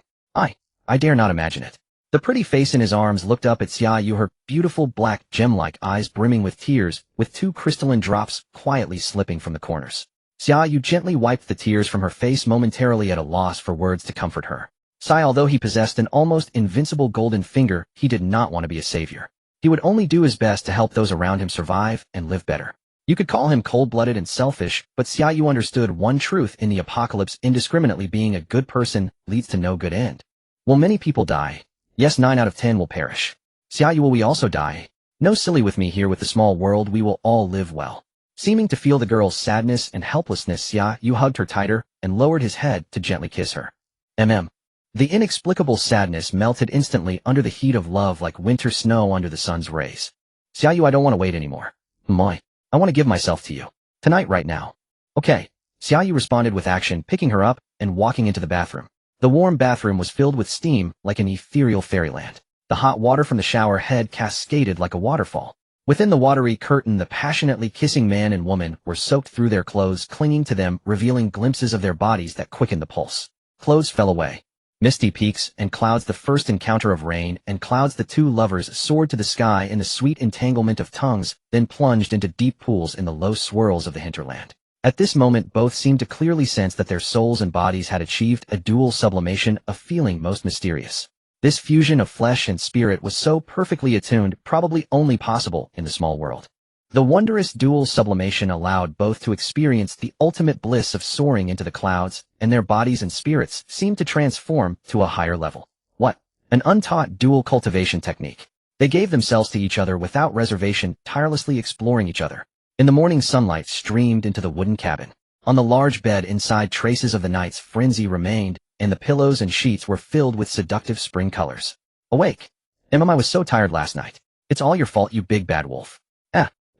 I dare not imagine it." The pretty face in his arms looked up at Xia Yu, her beautiful black gem-like eyes brimming with tears, with 2 crystalline drops quietly slipping from the corners. Xia Yu gently wiped the tears from her face, momentarily at a loss for words to comfort her. Although he possessed an almost invincible golden finger, he did not want to be a savior. He would only do his best to help those around him survive and live better. You could call him cold-blooded and selfish, but Xia Yu understood one truth in the apocalypse: indiscriminately being a good person leads to no good end. "Will many people die?" "Yes, 9 out of 10 will perish." "Xia Yu, will we also die?" "No, silly, with me here with the small world we will all live well." Seeming to feel the girl's sadness and helplessness, Xia Yu hugged her tighter and lowered his head to gently kiss her. The inexplicable sadness melted instantly under the heat of love like winter snow under the sun's rays. "Xia Yu, I don't want to wait anymore. I want to give myself to you. Tonight, right now." "Okay." Xia Yu responded with action, picking her up and walking into the bathroom. The warm bathroom was filled with steam like an ethereal fairyland. The hot water from the shower head cascaded like a waterfall. Within the watery curtain, the passionately kissing man and woman were soaked through, their clothes clinging to them, revealing glimpses of their bodies that quickened the pulse. Clothes fell away. Misty peaks and clouds, the first encounter of rain and clouds, the two lovers soared to the sky in the sweet entanglement of tongues, then plunged into deep pools in the low swirls of the hinterland. At this moment, both seemed to clearly sense that their souls and bodies had achieved a dual sublimation, a feeling most mysterious. This fusion of flesh and spirit was so perfectly attuned, probably only possible in the small world. The wondrous dual sublimation allowed both to experience the ultimate bliss of soaring into the clouds, and their bodies and spirits seemed to transform to a higher level. What? An untaught dual cultivation technique. They gave themselves to each other without reservation, tirelessly exploring each other. In the morning sunlight streamed into the wooden cabin. On the large bed inside, traces of the night's frenzy remained, and the pillows and sheets were filled with seductive spring colors. Awake. I was so tired last night. It's all your fault, you big bad wolf.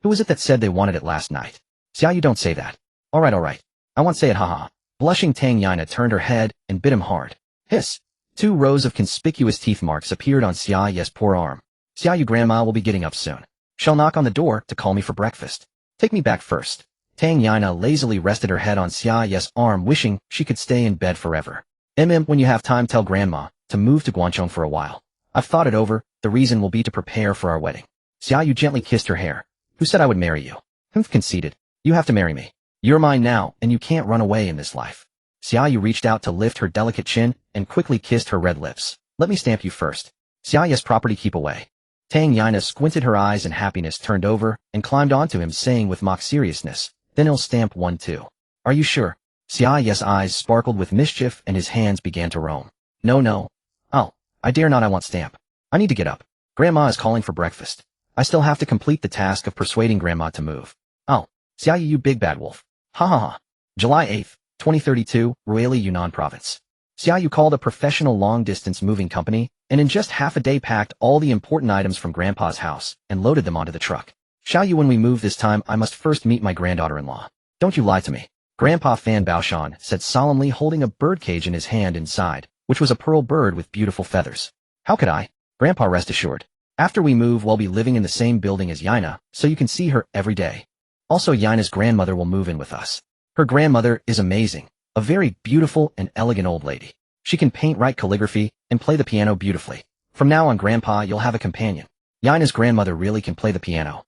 Who was it that said they wanted it last night? Xia Yu, don't say that. Alright. I won't say it, haha. Blushing, Tang Yana turned her head and bit him hard. Hiss. 2 rows of conspicuous teeth marks appeared on Xia Yu's poor arm. Xia Yu, grandma will be getting up soon. She'll knock on the door to call me for breakfast. Take me back first. Tang Yana lazily rested her head on Xia Yu's arm, wishing she could stay in bed forever. When you have time, tell grandma to move to Guangzhou for a while. I've thought it over. The reason will be to prepare for our wedding. Xia Yu gently kissed her hair. Who said I would marry you? Humph conceded. You have to marry me. You're mine now, and you can't run away in this life. Xia Yu reached out to lift her delicate chin and quickly kissed her red lips. Let me stamp you first. Xia Yu's property, keep away. Tang Yana squinted her eyes and happiness turned over and climbed onto him, saying with mock seriousness, then he'll stamp one too. Are you sure? Xia Yu's eyes sparkled with mischief and his hands began to roam. No. Oh, I dare not, I want stamp. I need to get up. Grandma is calling for breakfast. I still have to complete the task of persuading grandma to move. Oh, Xia Yu, you big bad wolf. Ha. July 8th, 2032, Ruili, Yunnan Province. Xia Yu called a professional long-distance moving company, and in just half a day packed all the important items from Grandpa's house and loaded them onto the truck. Xia Yu, when we move this time, I must first meet my granddaughter-in-law. Don't you lie to me. Grandpa Fan Baoshan said solemnly, holding a birdcage in his hand inside, which was a pearl bird with beautiful feathers. How could I? Grandpa, rest assured. After we move, we'll be living in the same building as Yaina, so you can see her every day. Also, Yaina's grandmother will move in with us. Her grandmother is amazing, a very beautiful and elegant old lady. She can paint, write calligraphy, and play the piano beautifully. From now on, Grandpa, you'll have a companion. Yaina's grandmother really can play the piano.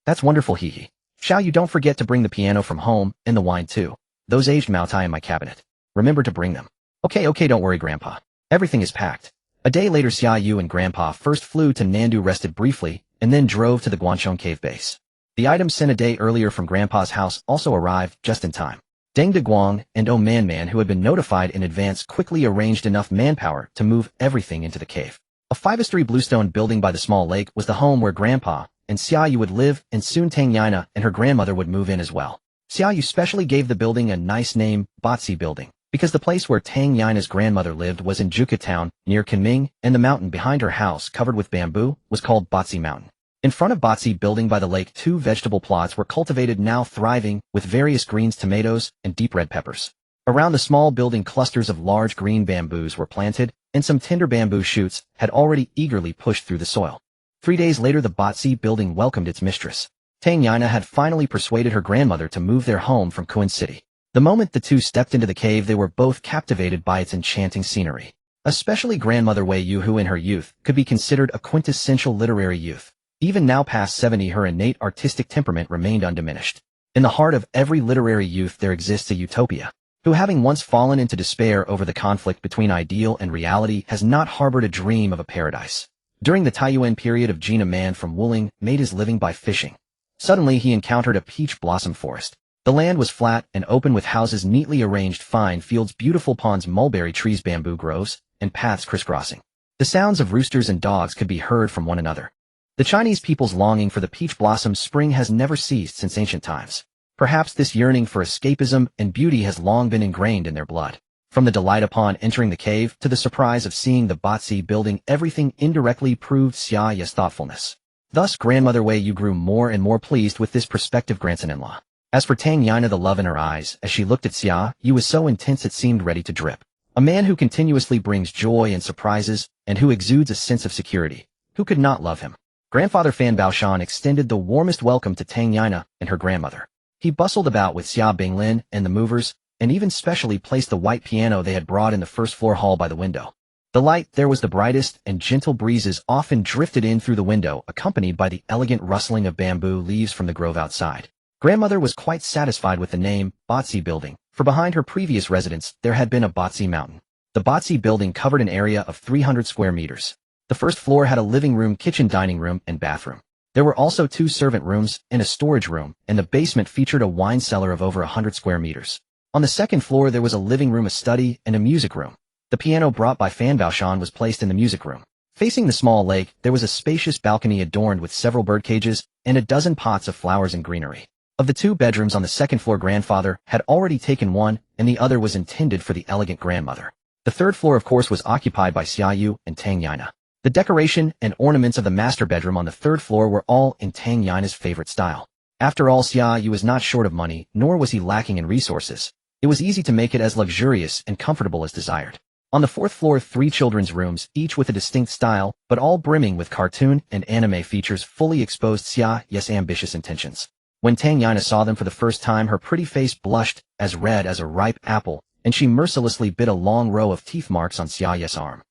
That's wonderful, hee. Xiao Yu, don't forget to bring the piano from home, and the wine too. Those aged Maotai in my cabinet. Remember to bring them. Okay, don't worry, Grandpa. Everything is packed. A day later, Xia Yu and Grandpa first flew to Nandu, rested briefly, and then drove to the Guangchong cave base. The items sent a day earlier from Grandpa's house also arrived just in time. Deng De Guang and Oh Man, who had been notified in advance, quickly arranged enough manpower to move everything into the cave. A 5-story bluestone building by the small lake was the home where Grandpa and Xia Yu would live, and soon Tang Yana and her grandmother would move in as well. Xia Yu specially gave the building a nice name, Batsi Building, because the place where Tang Yana's grandmother lived was in Juka Town, near Kunming, and the mountain behind her house, covered with bamboo, was called Batsi Mountain. In front of Batsi Building by the lake, 2 vegetable plots were cultivated, now thriving, with various greens, tomatoes, and deep red peppers. Around the small building, clusters of large green bamboos were planted, and some tender bamboo shoots had already eagerly pushed through the soil. 3 days later, the Batsi Building welcomed its mistress. Tang Yana had finally persuaded her grandmother to move their home from Kuan City. The moment the two stepped into the cave, they were both captivated by its enchanting scenery. Especially grandmother Wei Yu, who in her youth could be considered a quintessential literary youth. Even now past 70, her innate artistic temperament remained undiminished. In the heart of every literary youth there exists a utopia, who, having once fallen into despair over the conflict between ideal and reality, has not harbored a dream of a paradise. During the Taiyuan period of Jin, a man from Wuling made his living by fishing. Suddenly he encountered a peach blossom forest. The land was flat and open, with houses neatly arranged, fine fields, beautiful ponds, mulberry trees, bamboo groves, and paths crisscrossing. The sounds of roosters and dogs could be heard from one another. The Chinese people's longing for the peach blossom spring has never ceased since ancient times. Perhaps this yearning for escapism and beauty has long been ingrained in their blood. From the delight upon entering the cave to the surprise of seeing the Batsi Building, everything indirectly proved Xia Yu's thoughtfulness. Thus, Grandmother Wei Yu grew more and more pleased with this prospective grandson-in-law. As for Tang Yana, the love in her eyes as she looked at Xia Yu was so intense it seemed ready to drip. A man who continuously brings joy and surprises, and who exudes a sense of security. Who could not love him? Grandfather Fan Baoshan extended the warmest welcome to Tang Yana and her grandmother. He bustled about with Xia Binglin and the movers, and even specially placed the white piano they had brought in the first-floor hall by the window. The light there was the brightest, and gentle breezes often drifted in through the window, accompanied by the elegant rustling of bamboo leaves from the grove outside. Grandmother was quite satisfied with the name, Batsi Building, for behind her previous residence there had been a Batsi Mountain. The Batsi Building covered an area of 300 square meters. The first floor had a living room, kitchen, dining room, and bathroom. There were also 2 servant rooms and a storage room, and the basement featured a wine cellar of over 100 square meters. On the second floor there was a living room, a study, and a music room. The piano brought by Fan Baoshan was placed in the music room. Facing the small lake, there was a spacious balcony adorned with several bird cages and a dozen pots of flowers and greenery. Of the 2 bedrooms on the second floor, grandfather had already taken one, and the other was intended for the elegant grandmother. The third floor, of course, was occupied by Xia Yu and Tang Yana. The decoration and ornaments of the master bedroom on the third floor were all in Tang Yana's favorite style. After all, Xia Yu was not short of money, nor was he lacking in resources. It was easy to make it as luxurious and comfortable as desired. On the fourth floor, 3 children's rooms, each with a distinct style, but all brimming with cartoon and anime features, fully exposed Xia Yu's ambitious intentions. When Tang Yana saw them for the first time, her pretty face blushed as red as a ripe apple, and she mercilessly bit a long row of teeth marks on Xia Yu's arm.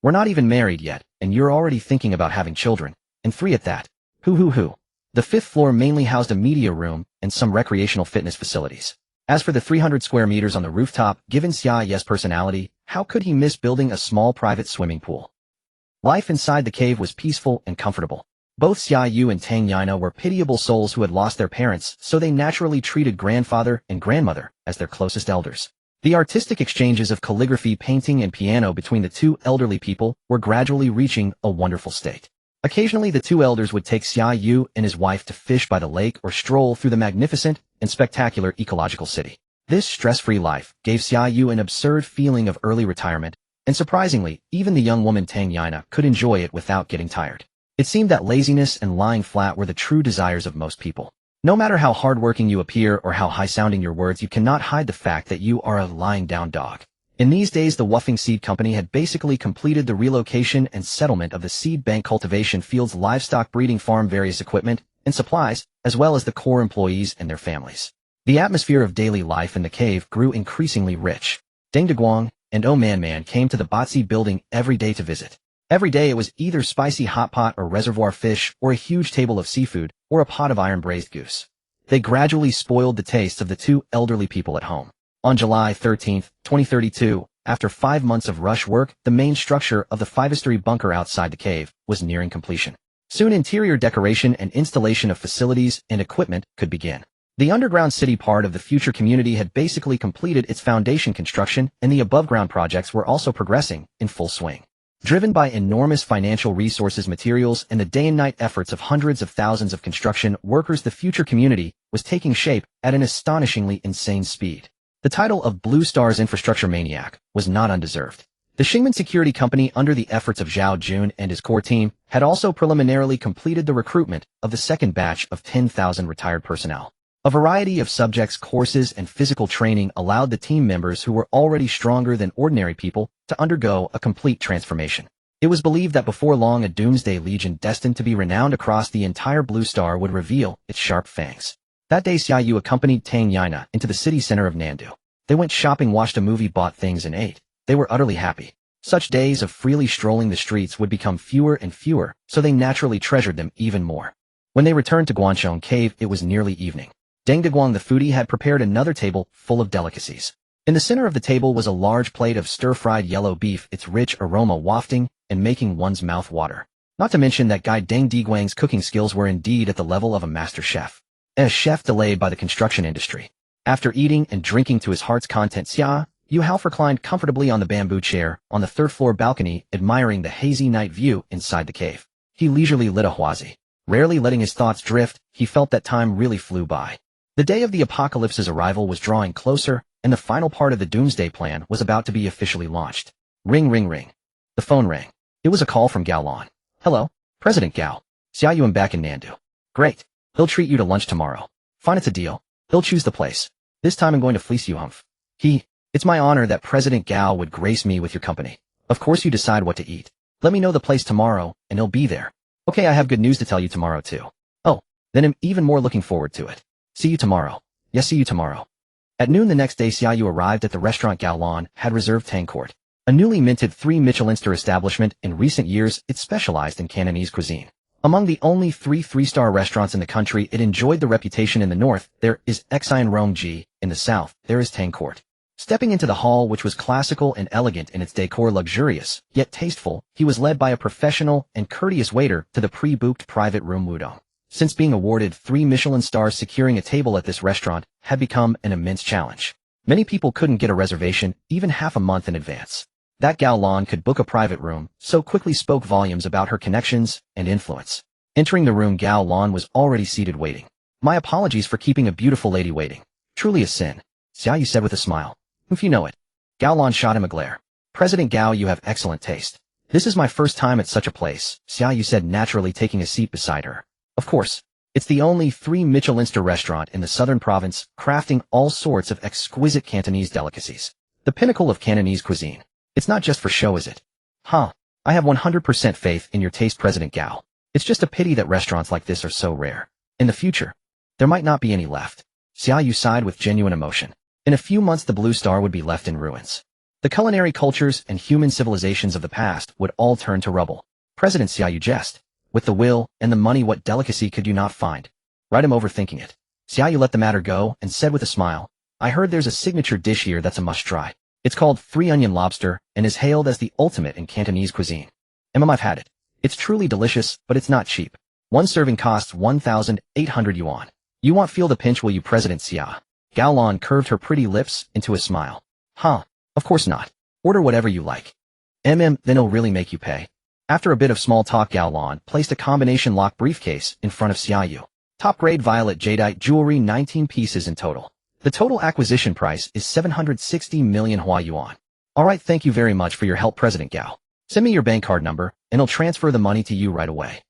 We're not even married yet, and you're already thinking about having children, and 3 at that. Hoo. The 5th floor mainly housed a media room and some recreational fitness facilities. As for the 300 square meters on the rooftop, given Xia Yu's personality, how could he miss building a small private swimming pool? Life inside the cave was peaceful and comfortable. Both Xia Yu and Tang Yana were pitiable souls who had lost their parents, so they naturally treated grandfather and grandmother as their closest elders. The artistic exchanges of calligraphy, painting, and piano between the 2 elderly people were gradually reaching a wonderful state. Occasionally the 2 elders would take Xia Yu and his wife to fish by the lake or stroll through the magnificent and spectacular ecological city. This stress-free life gave Xia Yu an absurd feeling of early retirement, and surprisingly, even the young woman Tang Yana could enjoy it without getting tired. It seemed that laziness and lying flat were the true desires of most people. No matter how hardworking you appear or how high-sounding your words, you cannot hide the fact that you are a lying-down dog. In these days, the Woofing Seed Company had basically completed the relocation and settlement of the seed bank, cultivation fields, livestock breeding farm, various equipment and supplies, as well as the core employees and their families. The atmosphere of daily life in the cave grew increasingly rich. Deng Deguang and Oh Man came to the Batsi building every day to visit. Every day it was either spicy hot pot or reservoir fish, or a huge table of seafood, or a pot of iron braised goose. They gradually spoiled the tastes of the 2 elderly people at home. On July 13, 2032, after 5 months of rush work, the main structure of the 5-story bunker outside the cave was nearing completion. Soon interior decoration and installation of facilities and equipment could begin. The underground city part of the future community had basically completed its foundation construction, and the above-ground projects were also progressing in full swing. Driven by enormous financial resources, materials, and the day and night efforts of hundreds of thousands of construction workers, the future community was taking shape at an astonishingly insane speed. The title of Blue Star's infrastructure maniac was not undeserved. The Xingmen Security Company, under the efforts of Zhao Jun and his core team, had also preliminarily completed the recruitment of the second batch of 10,000 retired personnel. A variety of subjects, courses, and physical training allowed the team members who were already stronger than ordinary people to undergo a complete transformation. It was believed that before long a doomsday legion destined to be renowned across the entire Blue Star would reveal its sharp fangs. That day Xia Yu accompanied Tang Yana into the city center of Nandu. They went shopping, watched a movie, bought things, and ate. They were utterly happy. Such days of freely strolling the streets would become fewer and fewer, so they naturally treasured them even more. When they returned to Guanchong Cave, it was nearly evening. Deng Deguang the foodie had prepared another table full of delicacies. In the center of the table was a large plate of stir-fried yellow beef, its rich aroma wafting and making one's mouth water. Not to mention that guy Deng Deguang's cooking skills were indeed at the level of a master chef. A chef delayed by the construction industry. After eating and drinking to his heart's content, Xia Yu half reclined comfortably on the bamboo chair on the third-floor balcony, admiring the hazy night view inside the cave. He leisurely lit a huazi. Rarely letting his thoughts drift, he felt that time really flew by. The day of the apocalypse's arrival was drawing closer, and the final part of the doomsday plan was about to be officially launched. Ring, ring, ring. The phone rang. It was a call from Gao Lan. Hello, President Gao. Xia Yu, I'm back in Nandu. Great. He'll treat you to lunch tomorrow. Fine, it's a deal. He'll choose the place. This time I'm going to fleece you, humph. It's my honor that President Gao would grace me with your company. Of course you decide what to eat. Let me know the place tomorrow, and he'll be there. Okay, I have good news to tell you tomorrow too. Oh, then I'm even more looking forward to it. See you tomorrow. Yes, see you tomorrow. At noon the next day, Xia Yu arrived at the restaurant Gao Lan had reserved Tang Court. A newly minted 3 Michelin-star establishment. In recent years, it specialized in Cantonese cuisine. Among the only 3 3-star restaurants in the country, it enjoyed the reputation. In the north, there is Xian Rongji. In the south, there is Tang Court. Stepping into the hall, which was classical and elegant in its decor, luxurious, yet tasteful, he was led by a professional and courteous waiter to the pre-booked private room Wudong. Since being awarded 3 Michelin stars, securing a table at this restaurant had become an immense challenge. Many people couldn't get a reservation even half a month in advance. That Gao Lan could book a private room so quickly spoke volumes about her connections and influence. Entering the room, Gao Lan was already seated waiting. My apologies for keeping a beautiful lady waiting. Truly a sin, Xia Yu said with a smile. If you know it. Gao Lan shot him a glare. President Gao, you have excellent taste. This is my first time at such a place, Xia Yu said, naturally taking a seat beside her. Of course. It's the only 3 Michelin-star restaurant in the southern province, crafting all sorts of exquisite Cantonese delicacies. The pinnacle of Cantonese cuisine. It's not just for show, is it? Huh. I have 100% faith in your taste, President Gao. It's just a pity that restaurants like this are so rare. In the future, there might not be any left. Xia Yu sighed with genuine emotion. In a few months, the Blue Star would be left in ruins. The culinary cultures and human civilizations of the past would all turn to rubble. President Xia Yu jest. With the will and the money, what delicacy could you not find? Right, I'm overthinking it. Xia Yu let the matter go and said with a smile, I heard there's a signature dish here that's a must-try. It's called 3-onion lobster and is hailed as the ultimate in Cantonese cuisine. I've had it. It's truly delicious, but it's not cheap. One serving costs 1,800 yuan. You won't feel the pinch, will you, President Xia? Gao Lan curved her pretty lips into a smile. Huh, of course not. Order whatever you like. Then it'll really make you pay. After a bit of small talk, Gao Lan placed a combination lock briefcase in front of Xia Yu. Top-grade violet jadeite jewelry, 19 pieces in total. The total acquisition price is 760 million Hua Yuan. Alright, thank you very much for your help, President Gao. Send me your bank card number, and I'll transfer the money to you right away.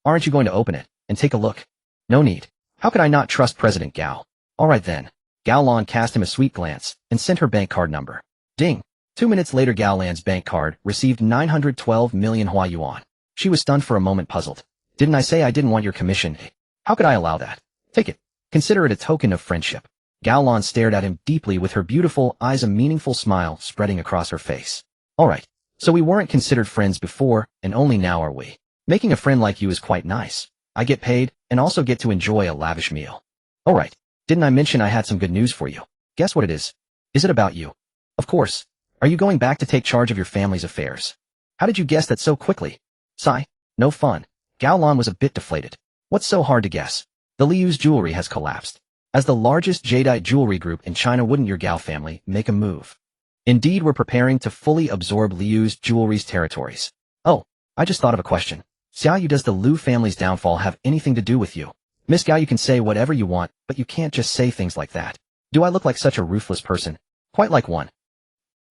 Aren't you going to open it and take a look? No need. How could I not trust President Gao? Alright then. Gao Lan cast him a sweet glance and sent her bank card number. Ding. 2 minutes later, Gao Lan's bank card received 912 million Hua Yuan. She was stunned for a moment, puzzled. Didn't I say I didn't want your commission? How could I allow that? Take it. Consider it a token of friendship. Gao Lan stared at him deeply with her beautiful eyes, a meaningful smile spreading across her face. Alright. So we weren't considered friends before, and only now are we. Making a friend like you is quite nice. I get paid, and also get to enjoy a lavish meal. Alright. Didn't I mention I had some good news for you? Guess what it is? Is it about you? Of course. Are you going back to take charge of your family's affairs? How did you guess that so quickly? Sigh. No fun. Gao Lan was a bit deflated. What's so hard to guess? The Liu's jewelry has collapsed. As the largest jadeite jewelry group in China, wouldn't your Gao family make a move? Indeed, we're preparing to fully absorb Liu's jewelry's territories. Oh, I just thought of a question. Xia Yu, does the Liu family's downfall have anything to do with you? Miss Gao, you can say whatever you want, but you can't just say things like that. Do I look like such a ruthless person? Quite like one.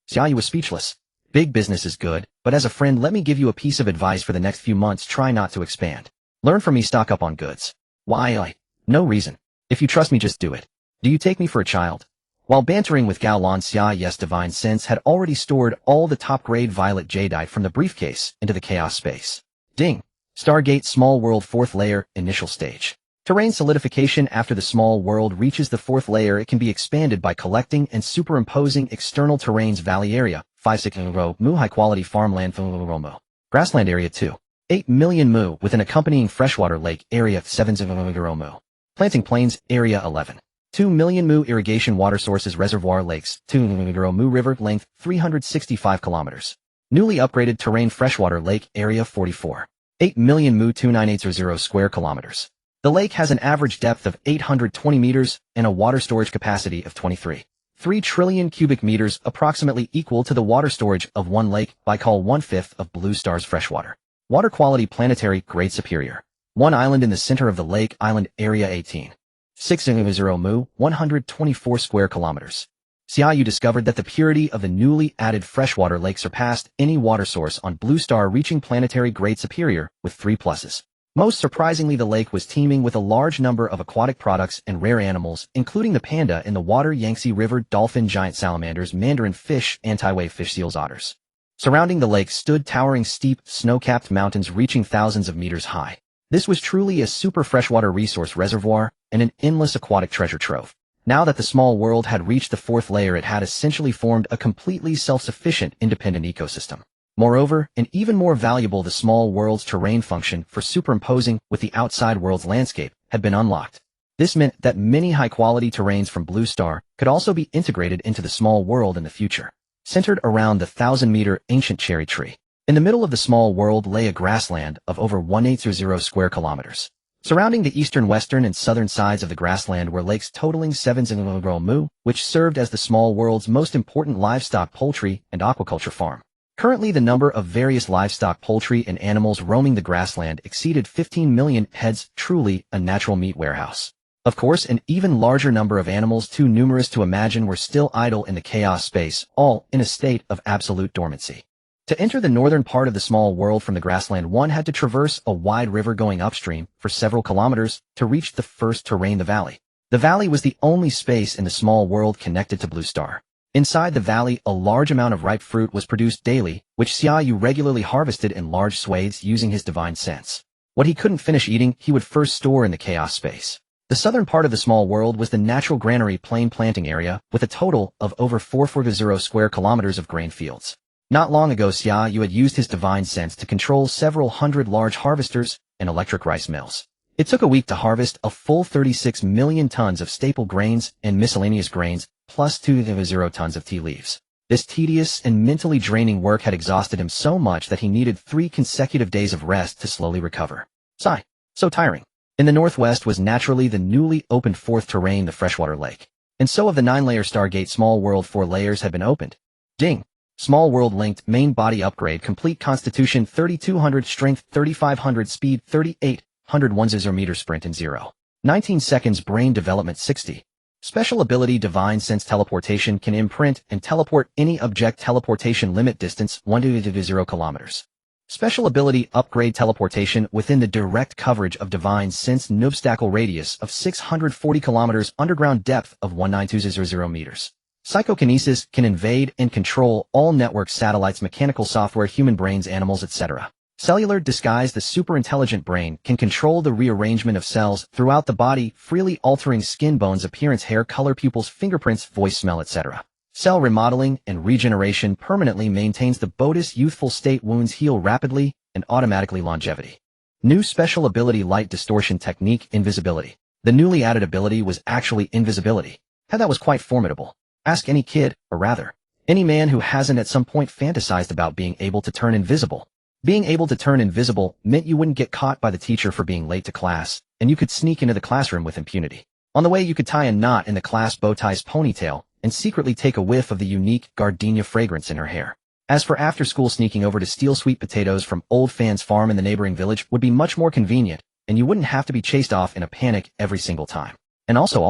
Xia Yu was speechless. Big business is good, but as a friend, let me give you a piece of advice for the next few months. Try not to expand. Learn from me, stock up on goods. Why? No reason. If you trust me, just do it. Do you take me for a child? While bantering with Gao Lan, Xia Yu's divine sense had already stored all the top-grade violet jadeite from the briefcase into the chaos space. Ding. Stargate Small World 4th Layer, Initial Stage. Terrain solidification. After the small world reaches the 4th layer, it can be expanded by collecting and superimposing external terrains. Valley area, 5 mu. High-quality farmland, mu. Grassland area, 2. 8 million mu, with an accompanying freshwater lake area, 7 mu. Planting plains, area, 11. 2 million mu. Irrigation water sources, reservoir lakes, 2 mu. River, length, 365 kilometers. Newly upgraded terrain, freshwater lake, area, 44. 8 million mu. 2980 square kilometers. The lake has an average depth of 820 meters and a water storage capacity of 3 trillion cubic meters, approximately equal to the water storage of one lake, Baikal, 1/5 of Blue Star's freshwater. Water quality, planetary, grade superior. One island in the center of the lake, island, area 18. 6.0 mu, 124 square kilometers. Xia Yu discovered that the purity of the newly added freshwater lake surpassed any water source on Blue Star, reaching planetary grade superior with 3 pluses. Most surprisingly, the lake was teeming with a large number of aquatic products and rare animals, including the panda in the water, Yangtze River dolphin, giant salamanders, mandarin fish, anti-wave fish, seals, otters. Surrounding the lake stood towering steep, snow-capped mountains reaching thousands of meters high. This was truly a super freshwater resource reservoir and an endless aquatic treasure trove. Now that the small world had reached the 4th layer, it had essentially formed a completely self-sufficient, independent ecosystem. Moreover, and even more valuable, the small world's terrain function for superimposing with the outside world's landscape had been unlocked. This meant that many high-quality terrains from Blue Star could also be integrated into the small world in the future, centered around the 1,000-meter ancient cherry tree. In the middle of the small world lay a grassland of over 180 square kilometers. Surrounding the eastern, western, and southern sides of the grassland were lakes totaling 7 mu, which served as the small world's most important livestock, poultry, and aquaculture farm. Currently, the number of various livestock, poultry, and animals roaming the grassland exceeded 15 million heads, truly a natural meat warehouse. Of course, an even larger number of animals, too numerous to imagine, were still idle in the chaos space, all in a state of absolute dormancy. To enter the northern part of the small world from the grassland, one had to traverse a wide river going upstream for several kilometers to reach the first terrain, the valley. The valley was the only space in the small world connected to Blue Star. Inside the valley, a large amount of ripe fruit was produced daily, which Xia Yu regularly harvested in large swathes using his divine sense. What he couldn't finish eating, he would first store in the chaos space. The southern part of the small world was the natural granary plain planting area, with a total of over 440 square kilometers of grain fields. Not long ago, Xia Yu had used his divine sense to control several hundred large harvesters and electric rice mills. It took a week to harvest a full 36 million tons of staple grains and miscellaneous grains, plus 2.0 tons of tea leaves. This tedious and mentally draining work had exhausted him so much that he needed 3 consecutive days of rest to slowly recover. Sigh. So tiring. In the northwest was naturally the newly opened fourth terrain, the freshwater lake. And so of the 9-layer Stargate small world, 4 layers had been opened. Ding. Small world linked, main body upgrade complete, constitution 3200, strength 3500, speed 3800, 10 meter sprint in 0.19 seconds, brain development 60. Special ability divine sense teleportation, can imprint and teleport any object, teleportation limit distance 1 to 0 kilometers. Special ability upgrade teleportation within the direct coverage of divine sense, no obstacle radius of 640 kilometers, underground depth of 19200 meters. Psychokinesis can invade and control all network satellites, mechanical software, human brains, animals, etc. Cellular disguise, the superintelligent brain can control the rearrangement of cells throughout the body, freely altering skin, bones, appearance, hair color, pupils, fingerprints, voice, smell, etc. Cell remodeling and regeneration permanently maintains the body's youthful state, wounds heal rapidly and automatically, longevity. New special ability light distortion technique, invisibility. The newly added ability was actually invisibility. That was quite formidable. Ask any kid, or rather, any man who hasn't at some point fantasized about being able to turn invisible. Being able to turn invisible meant you wouldn't get caught by the teacher for being late to class, and you could sneak into the classroom with impunity. On the way, you could tie a knot in the class bow tie's ponytail and secretly take a whiff of the unique gardenia fragrance in her hair. As for after school, sneaking over to steal sweet potatoes from Old Fan's farm in the neighboring village would be much more convenient, and you wouldn't have to be chased off in a panic every single time. And also,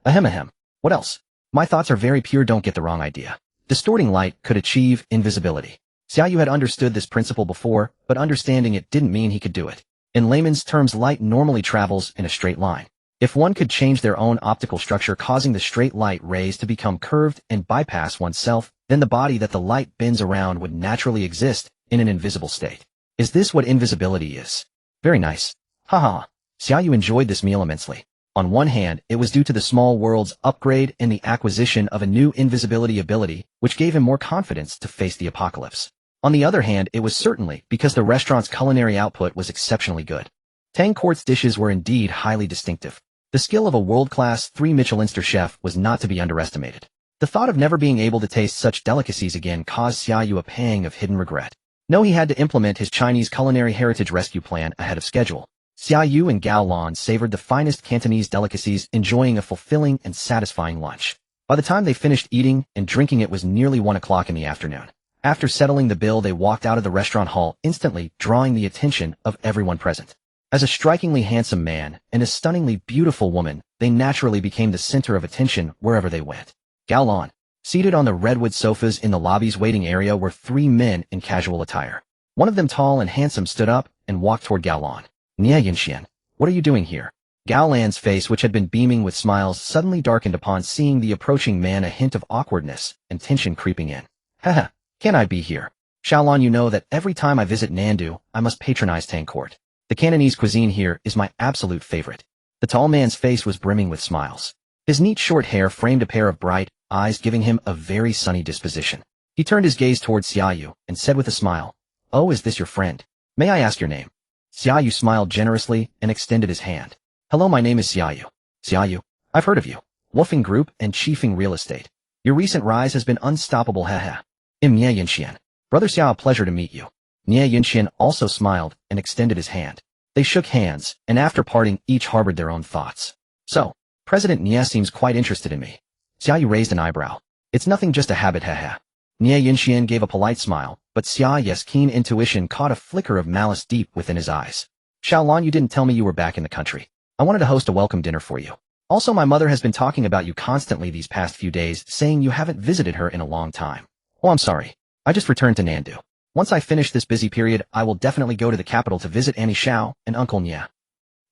ahem. What else? My thoughts are very pure, don't get the wrong idea. Distorting light could achieve invisibility. Xia Yu had understood this principle before, but understanding it didn't mean he could do it. In layman's terms, light normally travels in a straight line. If one could change their own optical structure, causing the straight light rays to become curved and bypass oneself, then the body that the light bends around would naturally exist in an invisible state. Is this what invisibility is? Very nice. Haha. Xia Yu enjoyed this meal immensely. On one hand, it was due to the small world's upgrade and the acquisition of a new invisibility ability, which gave him more confidence to face the apocalypse. On the other hand, it was certainly because the restaurant's culinary output was exceptionally good. Tang Court's dishes were indeed highly distinctive. The skill of a world-class 3 Michelin-star chef was not to be underestimated. The thought of never being able to taste such delicacies again caused Xia Yu a pang of hidden regret. No, he had to implement his Chinese culinary heritage rescue plan ahead of schedule. Xia Yu and Gao Lan savored the finest Cantonese delicacies, enjoying a fulfilling and satisfying lunch. By the time they finished eating and drinking, it was nearly 1 o'clock in the afternoon. After settling the bill, they walked out of the restaurant hall, instantly drawing the attention of everyone present. As a strikingly handsome man and a stunningly beautiful woman, they naturally became the center of attention wherever they went. Gao Lan. Seated on the redwood sofas in the lobby's waiting area were 3 men in casual attire. One of them, tall and handsome, stood up and walked toward Gao Lan. Niayanxian, what are you doing here? Gao Lan's face, which had been beaming with smiles, suddenly darkened upon seeing the approaching man, a hint of awkwardness and tension creeping in. Haha, can I be here? Xiaolan, you know that every time I visit Nandu, I must patronize Tang Court. The Cantonese cuisine here is my absolute favorite. The tall man's face was brimming with smiles. His neat short hair framed a pair of bright eyes, giving him a very sunny disposition. He turned his gaze towards Xia Yu and said with a smile, "Oh, is this your friend? May I ask your name?" Xia Yu smiled generously and extended his hand. "Hello, my name is Xia Yu. Xia Yu, I've heard of you. Woofing Group and Chiefing Real Estate. Your recent rise has been unstoppable, haha. Nye Yunxian. Brother Xia, a pleasure to meet you. Nye Yunxian also smiled and extended his hand. They shook hands, and after parting, each harbored their own thoughts. So, President Nye seems quite interested in me. Xia Yu raised an eyebrow. It's nothing, just a habit, haha. Nye Yunxian gave a polite smile, but Xia Yu's keen intuition caught a flicker of malice deep within his eyes. Xiaolon, you didn't tell me you were back in the country. I wanted to host a welcome dinner for you. Also, my mother has been talking about you constantly these past few days, saying you haven't visited her in a long time. Oh, I'm sorry. I just returned to Nandu. Once I finish this busy period, I will definitely go to the capital to visit Annie Xiao and Uncle Nia.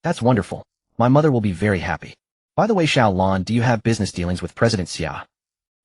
That's wonderful. My mother will be very happy. By the way, Xiaolon, do you have business dealings with President Xia?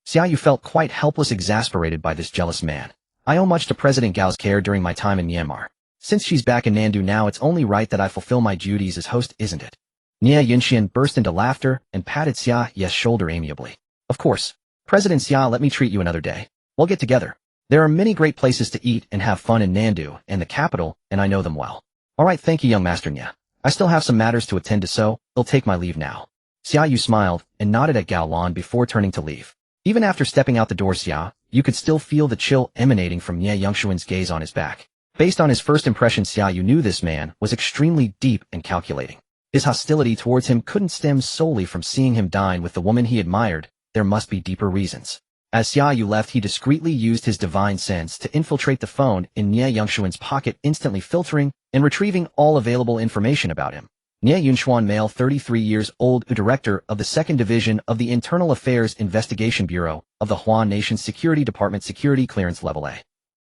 Xia Yu felt quite helpless, exasperated by this jealous man. I owe much to President Gao's care during my time in Myanmar. Since she's back in Nandu now, it's only right that I fulfill my duties as host, isn't it? Nye Yunxian burst into laughter and patted Xia Yu's shoulder amiably. Of course. President Xia, let me treat you another day. We'll get together. There are many great places to eat and have fun in Nandu and the capital, and I know them well. Alright, thank you, young Master Nye. I still have some matters to attend to, so I'll take my leave now. Xia Yu smiled and nodded at Gao Lan before turning to leave. Even after stepping out the door, Xia Yu could still feel the chill emanating from Nye Yunxian's gaze on his back. Based on his first impression, Xia Yu knew this man was extremely deep and calculating. His hostility towards him couldn't stem solely from seeing him dine with the woman he admired. There must be deeper reasons. As Xia Yu left, he discreetly used his divine sense to infiltrate the phone in Nye Yunxian's pocket, instantly filtering and retrieving all available information about him. Nye Yunxian, male, 33 years old, director of the 2nd Division of the Internal Affairs Investigation Bureau of the Huan Nation's Security Department, security clearance level A.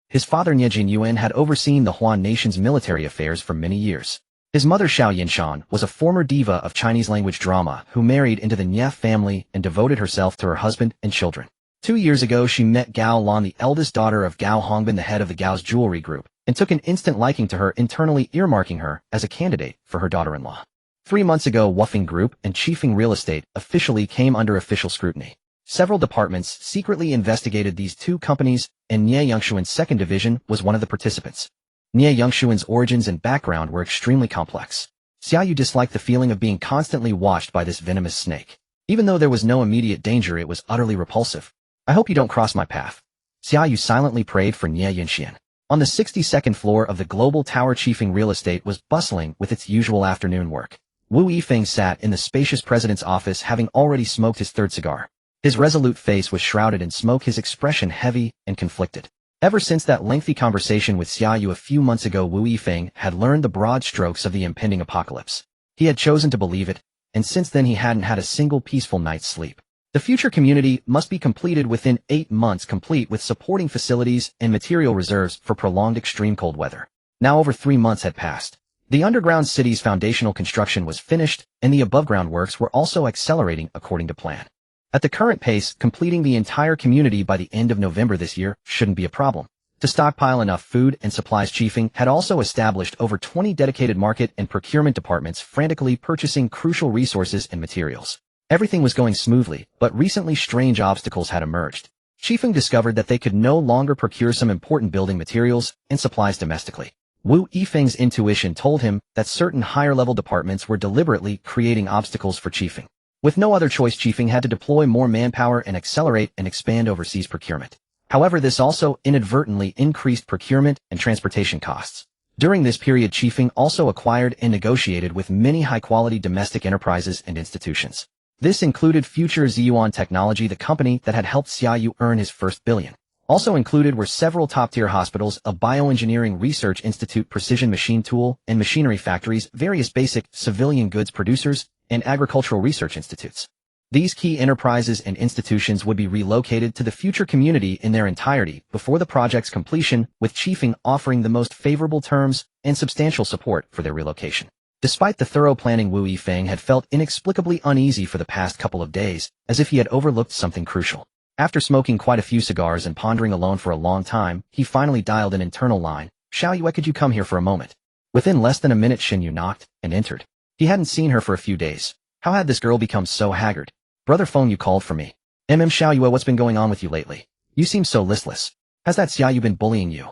His father, Nye Jinyuan, had overseen the Huan Nation's military affairs for many years. His mother, Xiao Yinshan, was a former diva of Chinese-language drama who married into the Nye family and devoted herself to her husband and children. 2 years ago, she met Gao Lan, the eldest daughter of Gao Hongbin, the head of the Gao's jewelry group, and took an instant liking to her, internally earmarking her as a candidate for her daughter-in-law. 3 months ago, Woofing Group and Chiefing Real Estate officially came under official scrutiny. Several departments secretly investigated these two companies, and Nye Yunxian's 2nd Division was one of the participants. Nye Yunxian's origins and background were extremely complex. Xia Yu disliked the feeling of being constantly watched by this venomous snake. Even though there was no immediate danger, it was utterly repulsive. I hope you don't cross my path. Xia Yu silently prayed for Nye Yunxian. On the 62nd floor of the Global Tower, Chiefing Real Estate was bustling with its usual afternoon work. Wu Yifeng sat in the spacious president's office, having already smoked his third cigar. His resolute face was shrouded in smoke, his expression heavy and conflicted. Ever since that lengthy conversation with Xia Yu a few months ago, Wu Yifeng had learned the broad strokes of the impending apocalypse. He had chosen to believe it, and since then he hadn't had a single peaceful night's sleep. The future community must be completed within 8 months, complete with supporting facilities and material reserves for prolonged extreme cold weather. Now over 3 months had passed. The underground city's foundational construction was finished, and the above-ground works were also accelerating according to plan. At the current pace, completing the entire community by the end of November this year shouldn't be a problem. To stockpile enough food and supplies, Chiefing had also established over 20 dedicated market and procurement departments, frantically purchasing crucial resources and materials. Everything was going smoothly, but recently strange obstacles had emerged. Chiefing discovered that they could no longer procure some important building materials and supplies domestically. Wu Yifeng's intuition told him that certain higher-level departments were deliberately creating obstacles for Chiefing. With no other choice, Chiefing had to deploy more manpower and accelerate and expand overseas procurement. However, this also inadvertently increased procurement and transportation costs. During this period, Chiefing also acquired and negotiated with many high-quality domestic enterprises and institutions. This included Future Ziyuan Technology, the company that had helped Xia Yu earn his first billion. Also included were several top-tier hospitals, a bioengineering research institute, precision machine tool and machinery factories, various basic civilian goods producers, and agricultural research institutes. These key enterprises and institutions would be relocated to the future community in their entirety before the project's completion, with Chiefing offering the most favorable terms and substantial support for their relocation. Despite the thorough planning, Wu Yifeng had felt inexplicably uneasy for the past couple of days, as if he had overlooked something crucial. After smoking quite a few cigars and pondering alone for a long time, he finally dialed an internal line. Xiao Yu, could you come here for a moment? Within less than a minute, Xin Yu knocked and entered. He hadn't seen her for a few days. How had this girl become so haggard? Brother Feng, you called for me. Xiao Yu, what's been going on with you lately? You seem so listless. Has that Xia Yu been bullying you?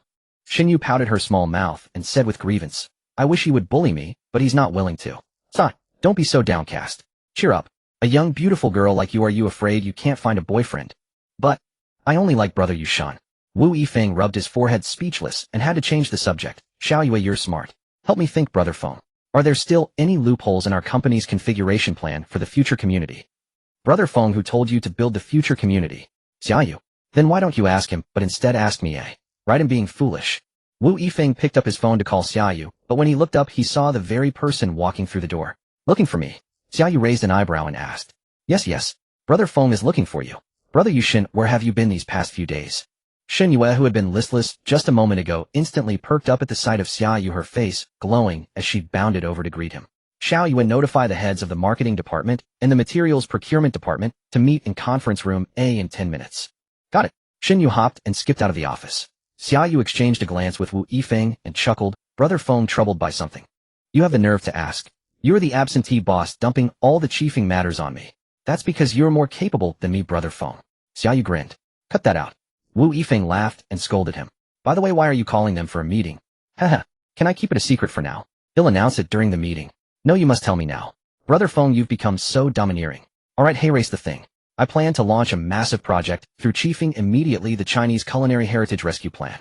Xin Yu pouted her small mouth and said with grievance, I wish he would bully me, but he's not willing to. Son, don't be so downcast. Cheer up. A young beautiful girl like you, are you afraid you can't find a boyfriend? But, I only like brother Yushan. Wu Yifeng rubbed his forehead speechless and had to change the subject. Xia Yu, you're smart. Help me think, brother Feng. Are there still any loopholes in our company's configuration plan for the future community? Brother Feng, who told you to build the future community? Xia Yu. Then why don't you ask him, but instead ask me, eh? Right, I'm being foolish. Wu Yifeng picked up his phone to call Xia Yu, but when he looked up he saw the very person walking through the door. Looking for me? Xia Yu raised an eyebrow and asked. Yes. Brother Feng is looking for you. Brother Yushin, where have you been these past few days? Shen Yue, who had been listless just a moment ago, instantly perked up at the sight of Xia Yu, her face glowing as she bounded over to greet him. Xiao Yue, notify the heads of the marketing department and the materials procurement department to meet in conference room A in 10 minutes. Got it. Shen Yu hopped and skipped out of the office. Xia Yu exchanged a glance with Wu Yifeng and chuckled, Brother Feng troubled by something. You have the nerve to ask. You're the absentee boss dumping all the chiefing matters on me. That's because you're more capable than me, Brother Feng. Xia Yu grinned. Cut that out. Wu Yifeng laughed and scolded him. By the way, why are you calling them for a meeting? Haha, can I keep it a secret for now? He'll announce it during the meeting. No, you must tell me now. Brother Feng, you've become so domineering. Alright, hey, race the thing. I plan to launch a massive project through chiefing immediately the Chinese Culinary Heritage Rescue Plan.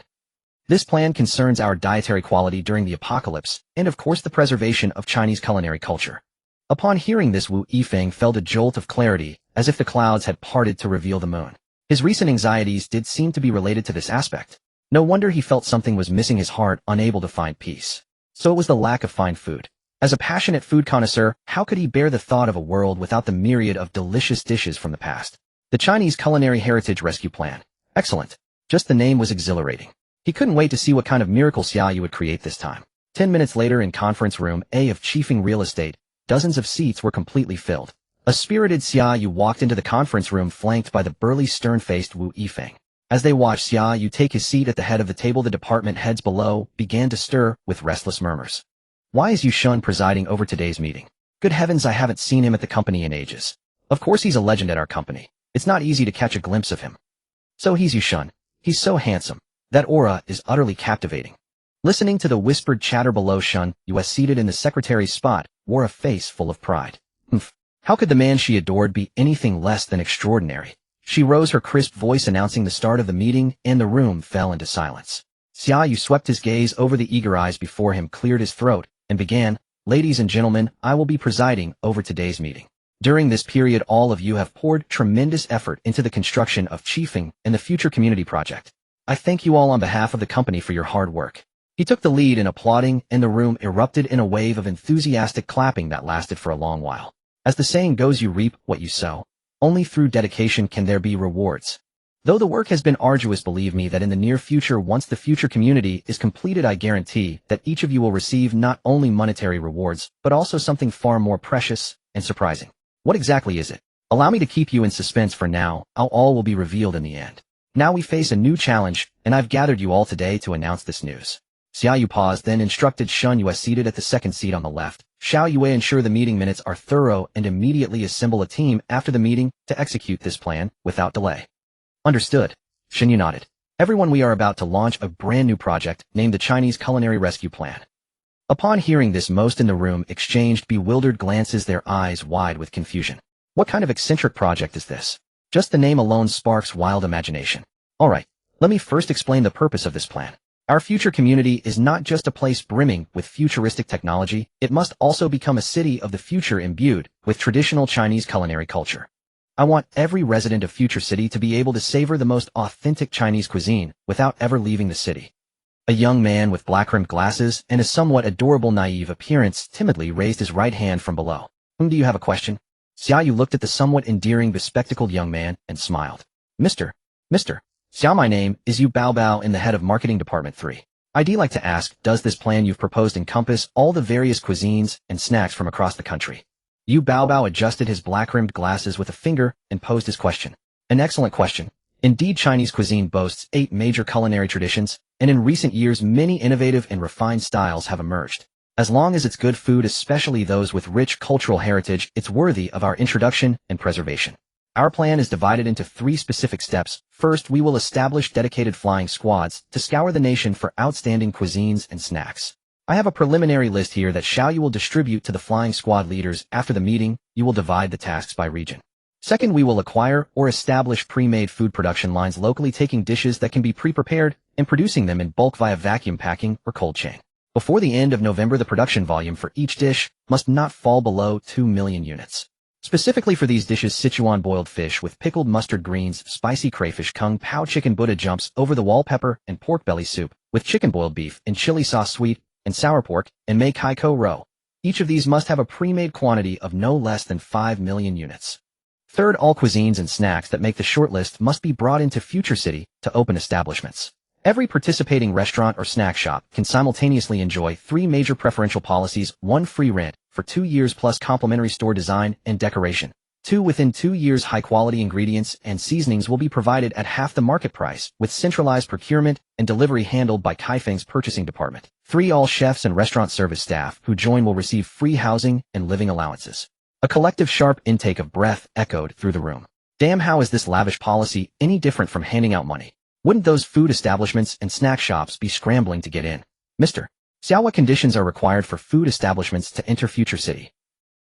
This plan concerns our dietary quality during the apocalypse and of course the preservation of Chinese culinary culture. Upon hearing this, Wu Yifeng felt a jolt of clarity as if the clouds had parted to reveal the moon. His recent anxieties did seem to be related to this aspect. No wonder he felt something was missing his heart, unable to find peace. So it was the lack of fine food. As a passionate food connoisseur, how could he bear the thought of a world without the myriad of delicious dishes from the past? The Chinese Culinary Heritage Rescue Plan. Excellent. Just the name was exhilarating. He couldn't wait to see what kind of miracle Xia Yu would create this time. 10 minutes later in conference room A of Chiefing Real Estate, dozens of seats were completely filled. A spirited Xia Yu walked into the conference room flanked by the burly stern-faced Wu Yifeng. As they watched Xia Yu take his seat at the head of the table, the department heads below began to stir with restless murmurs. Why is Yushan presiding over today's meeting? Good heavens, I haven't seen him at the company in ages. Of course he's a legend at our company. It's not easy to catch a glimpse of him. So he's Yushan. He's so handsome. That aura is utterly captivating. Listening to the whispered chatter below, Shen Yue, seated in the secretary's spot, wore a face full of pride. How could the man she adored be anything less than extraordinary? She rose, her crisp voice announcing the start of the meeting, and the room fell into silence. Xia Yu swept his gaze over the eager eyes before him, cleared his throat, and began, Ladies and gentlemen, I will be presiding over today's meeting. During this period, all of you have poured tremendous effort into the construction of Chiefing and the Future Community Project. I thank you all on behalf of the company for your hard work. He took the lead in applauding, and the room erupted in a wave of enthusiastic clapping that lasted for a long while. As the saying goes, you reap what you sow. Only through dedication can there be rewards. Though the work has been arduous, believe me that in the near future, once the future community is completed, I guarantee that each of you will receive not only monetary rewards, but also something far more precious and surprising. What exactly is it? Allow me to keep you in suspense for now. All will be revealed in the end. Now we face a new challenge, and I've gathered you all today to announce this news. Xia Yu paused, then instructed Shen Yue, seated at the second seat on the left. Xiao Yue, ensure the meeting minutes are thorough and immediately assemble a team after the meeting to execute this plan without delay. Understood. Shen Yu nodded. Everyone, we are about to launch a brand new project named the Chinese Culinary Rescue Plan. Upon hearing this, most in the room exchanged bewildered glances, their eyes wide with confusion. What kind of eccentric project is this? Just the name alone sparks wild imagination. Alright, let me first explain the purpose of this plan. Our future community is not just a place brimming with futuristic technology, it must also become a city of the future imbued with traditional Chinese culinary culture. I want every resident of Future City to be able to savor the most authentic Chinese cuisine without ever leaving the city. A young man with black-rimmed glasses and a somewhat adorable naive appearance timidly raised his right hand from below. Do you have a question? Xia Yu looked at the somewhat endearing bespectacled young man and smiled. Mr. Xiao, my name is Yu Baobao, in the head of Marketing Department 3. I'd like to ask, does this plan you've proposed encompass all the various cuisines and snacks from across the country? Yu Baobao adjusted his black-rimmed glasses with a finger and posed his question. An excellent question. Indeed, Chinese cuisine boasts 8 major culinary traditions, and in recent years many innovative and refined styles have emerged. As long as it's good food, especially those with rich cultural heritage, it's worthy of our introduction and preservation. Our plan is divided into 3 specific steps. First, we will establish dedicated flying squads to scour the nation for outstanding cuisines and snacks. I have a preliminary list here that Xia Yu will distribute to the flying squad leaders. After the meeting, you will divide the tasks by region. Second, we will acquire or establish pre-made food production lines locally, taking dishes that can be pre-prepared and producing them in bulk via vacuum packing or cold chain. Before the end of November, the production volume for each dish must not fall below 2 million units. Specifically for these dishes, Sichuan boiled fish with pickled mustard greens, spicy crayfish, kung pao chicken Buddha jumps over the wall pepper, and pork belly soup with chicken boiled beef and chili sauce, sweet and sour pork, and mei kai ko roe. Each of these must have a pre-made quantity of no less than 5 million units. Third, all cuisines and snacks that make the shortlist must be brought into Future City to open establishments. Every participating restaurant or snack shop can simultaneously enjoy 3 major preferential policies: 1 free rent for 2 years plus complimentary store design and decoration. 2 within 2 years high-quality ingredients and seasonings will be provided at half the market price, with centralized procurement and delivery handled by Kaifeng's purchasing department. 3 all chefs and restaurant service staff who join will receive free housing and living allowances. A collective sharp intake of breath echoed through the room. Damn, how is this lavish policy any different from handing out money? Wouldn't those food establishments and snack shops be scrambling to get in? Mr. Xiao, what conditions are required for food establishments to enter Future City?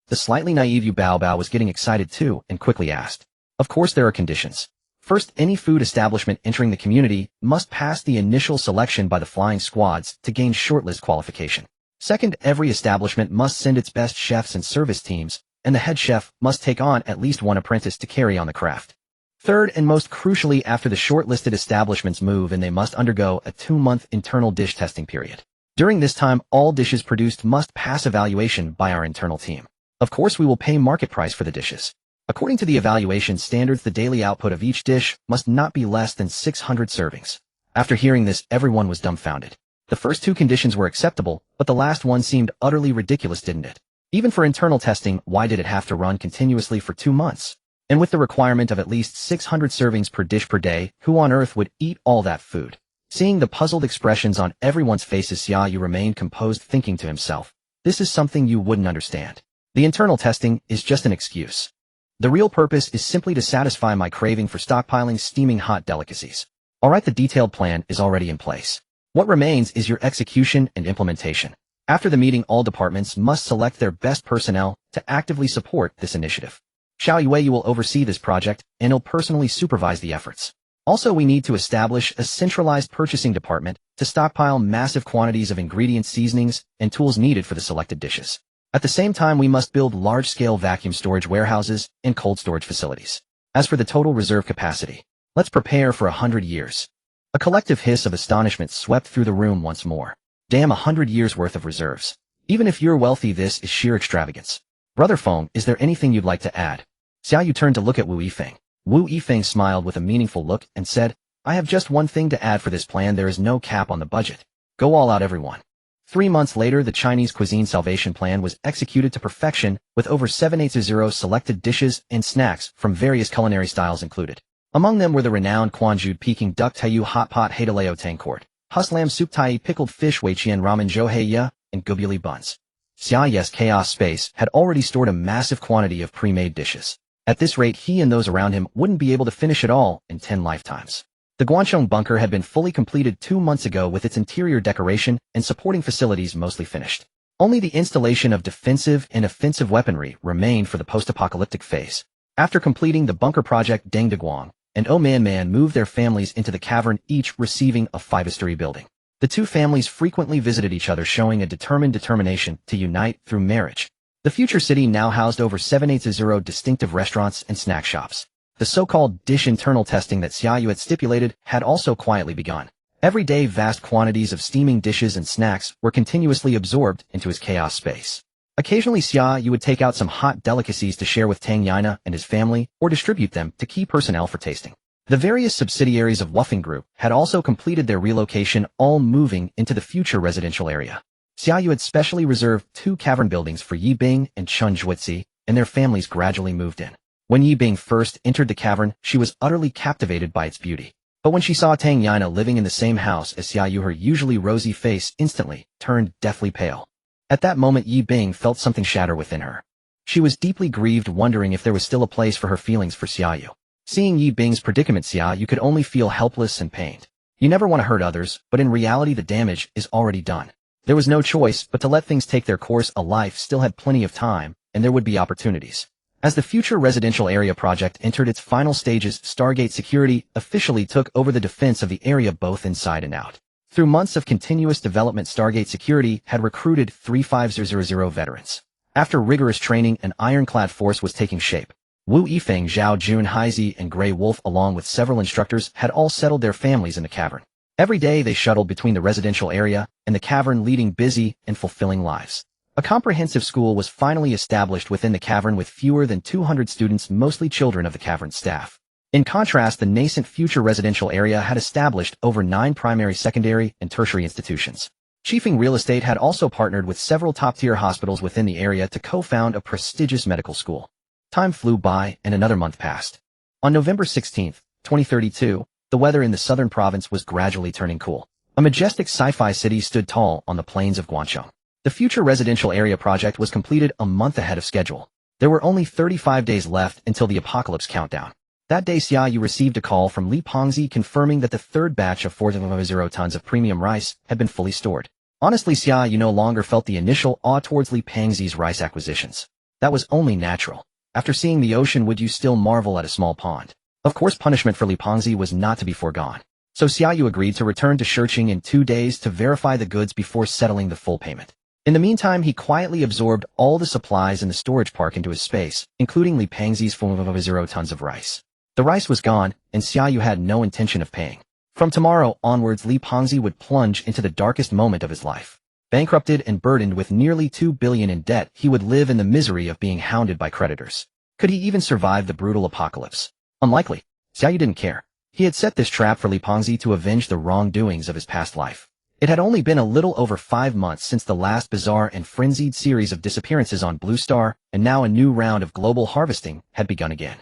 The slightly naive Yu Baobao was getting excited too and quickly asked. Of course there are conditions. First, any food establishment entering the community must pass the initial selection by the flying squads to gain shortlist qualification. Second, every establishment must send its best chefs and service teams, and the head chef must take on at least 1 apprentice to carry on the craft. Third, and most crucially, after the shortlisted establishments move in, they must undergo a 2-month internal dish testing period. During this time, all dishes produced must pass evaluation by our internal team. Of course, we will pay market price for the dishes. According to the evaluation standards, the daily output of each dish must not be less than 600 servings. After hearing this, everyone was dumbfounded. The first 2 conditions were acceptable, but the last one seemed utterly ridiculous, didn't it? Even for internal testing, why did it have to run continuously for 2 months? And with the requirement of at least 600 servings per dish per day, who on earth would eat all that food? Seeing the puzzled expressions on everyone's faces, Xia Yu remained composed, thinking to himself, this is something you wouldn't understand. The internal testing is just an excuse. The real purpose is simply to satisfy my craving for stockpiling steaming hot delicacies. Alright, the detailed plan is already in place. What remains is your execution and implementation. After the meeting, all departments must select their best personnel to actively support this initiative. Xiao Yu will oversee this project, and he'll personally supervise the efforts. Also, we need to establish a centralized purchasing department to stockpile massive quantities of ingredients, seasonings, and tools needed for the selected dishes. At the same time, we must build large-scale vacuum storage warehouses and cold storage facilities. As for the total reserve capacity, let's prepare for 100 years. A collective hiss of astonishment swept through the room once more. Damn, 100 years worth of reserves. Even if you're wealthy, this is sheer extravagance. Brother Feng, is there anything you'd like to add? Xia Yu turned to look at Wu Yifeng. Wu Yifeng smiled with a meaningful look and said, I have just one thing to add for this plan. There is no cap on the budget. Go all out, everyone. 3 months later, the Chinese cuisine salvation plan was executed to perfection, with over 780 selected dishes and snacks from various culinary styles included. Among them were the renowned Quanzhou Peking duck Taiyu hot pot Haidaleo tangcourt, Hus lamb soup tai pickled fish Weiqian ramen zhouheiya, and gubuli buns. Xia Yu's chaos space had already stored a massive quantity of pre-made dishes. At this rate, he and those around him wouldn't be able to finish it all in 10 lifetimes. The Guanchong bunker had been fully completed 2 months ago, with its interior decoration and supporting facilities mostly finished. Only the installation of defensive and offensive weaponry remained for the post-apocalyptic phase. After completing the bunker project, Deng Deguang and Oh Man moved their families into the cavern, each receiving a 5-story building. The 2 families frequently visited each other, showing a determined determination to unite through marriage. The future city now housed over 780 distinctive restaurants and snack shops. The so-called dish internal testing that Xia Yu had stipulated had also quietly begun. Every day, vast quantities of steaming dishes and snacks were continuously absorbed into his chaos space. Occasionally, Xia Yu would take out some hot delicacies to share with Tang Yana and his family, or distribute them to key personnel for tasting. The various subsidiaries of Wuffing Group had also completed their relocation, all moving into the future residential area. Xia Yu had specially reserved 2 cavern buildings for Yi Bing and Chun Zhuizi, and their families gradually moved in. When Yi Bing first entered the cavern, she was utterly captivated by its beauty. But when she saw Tang Yana living in the same house as Xia Yu, her usually rosy face instantly turned deathly pale. At that moment, Yi Bing felt something shatter within her. She was deeply grieved, wondering if there was still a place for her feelings for Xia Yu. Seeing Yi Bing's predicament, Xia Yu could only feel helpless and pained. You never want to hurt others, but in reality the damage is already done. There was no choice but to let things take their course. A life still had plenty of time, and there would be opportunities. As the future residential area project entered its final stages, Stargate Security officially took over the defense of the area both inside and out. Through months of continuous development, Stargate Security had recruited 3500 veterans. After rigorous training, an ironclad force was taking shape. Wu Yifeng, Zhao Jun, Haizi, and Grey Wolf, along with several instructors, had all settled their families in the cavern. Every day they shuttled between the residential area and the cavern, leading busy and fulfilling lives. A comprehensive school was finally established within the cavern with fewer than 200 students, mostly children of the cavern staff. In contrast, the nascent future residential area had established over 9 primary, secondary, and tertiary institutions. Chiefing Real Estate had also partnered with several top-tier hospitals within the area to co-found a prestigious medical school. Time flew by, and another month passed. On November 16, 2032, the weather in the southern province was gradually turning cool. A majestic sci-fi city stood tall on the plains of Guangzhou. The future residential area project was completed a month ahead of schedule. There were only 35 days left until the apocalypse countdown. That day, Xia Yu received a call from Li Pengzi confirming that the third batch of 400 tons of premium rice had been fully stored. Honestly, Xia Yu no longer felt the initial awe towards Li Pengzi's rice acquisitions. That was only natural. After seeing the ocean, would you still marvel at a small pond? Of course, punishment for Li Pengzi was not to be foregone. So Xia Yu agreed to return to Shurqing in 2 days to verify the goods before settling the full payment. In the meantime, he quietly absorbed all the supplies in the storage park into his space, including Li Pengzi's 400 tons of rice. The rice was gone, and Xia Yu had no intention of paying. From tomorrow onwards, Li Pengzi would plunge into the darkest moment of his life. Bankrupted and burdened with nearly 2 billion in debt, he would live in the misery of being hounded by creditors. Could he even survive the brutal apocalypse? Unlikely. Xia Yu didn't care. He had set this trap for Li Pengzi to avenge the wrongdoings of his past life. It had only been a little over 5 months since the last bizarre and frenzied series of disappearances on Blue Star, and now a new round of global harvesting had begun again.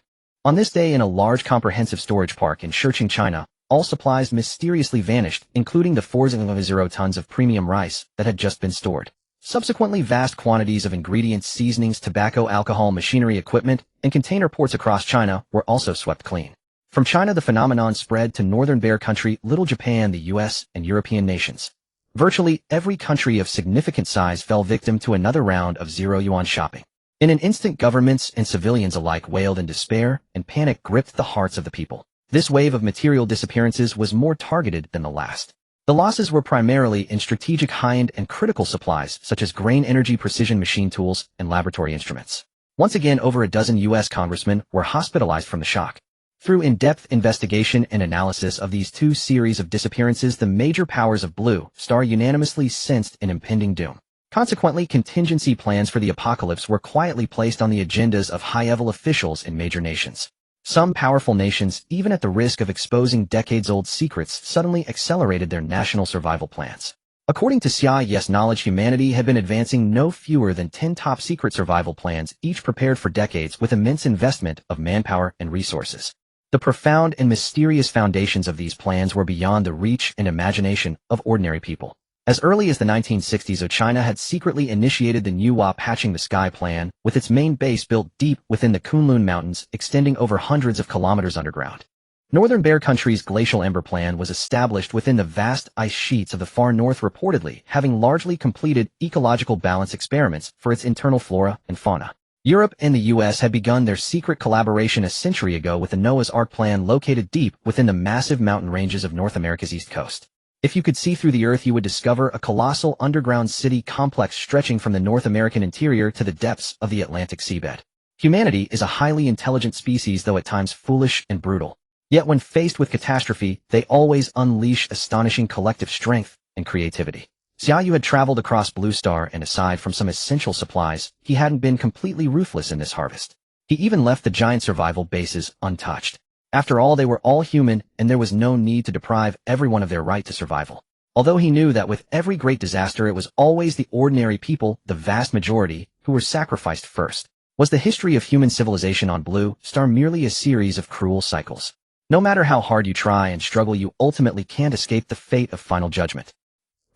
On this day, in a large comprehensive storage park in Shurqing, China, all supplies mysteriously vanished, including the 400 tons of premium rice that had just been stored. Subsequently, vast quantities of ingredients, seasonings, tobacco, alcohol, machinery, equipment, and container ports across China were also swept clean. From China, the phenomenon spread to Northern Bear Country, Little Japan, the US, and European nations. Virtually every country of significant size fell victim to another round of zero-yuan shopping. In an instant, governments and civilians alike wailed in despair, and panic gripped the hearts of the people. This wave of material disappearances was more targeted than the last. The losses were primarily in strategic high-end and critical supplies such as grain, energy, precision machine tools, and laboratory instruments. Once again, over a dozen U.S. congressmen were hospitalized from the shock. Through in-depth investigation and analysis of these 2 series of disappearances, the major powers of Blue Star unanimously sensed an impending doom. Consequently, contingency plans for the apocalypse were quietly placed on the agendas of high-level officials in major nations. Some powerful nations, even at the risk of exposing decades-old secrets, suddenly accelerated their national survival plans. According to Xia Yu's knowledge, humanity had been advancing no fewer than 10 top-secret survival plans, each prepared for decades with immense investment of manpower and resources. The profound and mysterious foundations of these plans were beyond the reach and imagination of ordinary people. As early as the 1960s, China had secretly initiated the Nuwa Patching the Sky plan, with its main base built deep within the Kunlun Mountains, extending over hundreds of kilometers underground. Northern Bear Country's Glacial Ember plan was established within the vast ice sheets of the far north, reportedly having largely completed ecological balance experiments for its internal flora and fauna. Europe and the US had begun their secret collaboration a century ago with the Noah's Ark plan, located deep within the massive mountain ranges of North America's east coast. If you could see through the earth, you would discover a colossal underground city complex stretching from the North American interior to the depths of the Atlantic seabed. Humanity is a highly intelligent species, though at times foolish and brutal. Yet when faced with catastrophe, they always unleash astonishing collective strength and creativity. Xia Yu had traveled across Blue Star, and aside from some essential supplies, he hadn't been completely ruthless in this harvest. He even left the giant survival bases untouched. After all, they were all human, and there was no need to deprive everyone of their right to survival. Although he knew that with every great disaster, it was always the ordinary people, the vast majority, who were sacrificed first. Was the history of human civilization on Blue Star merely a series of cruel cycles? No matter how hard you try and struggle, you ultimately can't escape the fate of final judgment.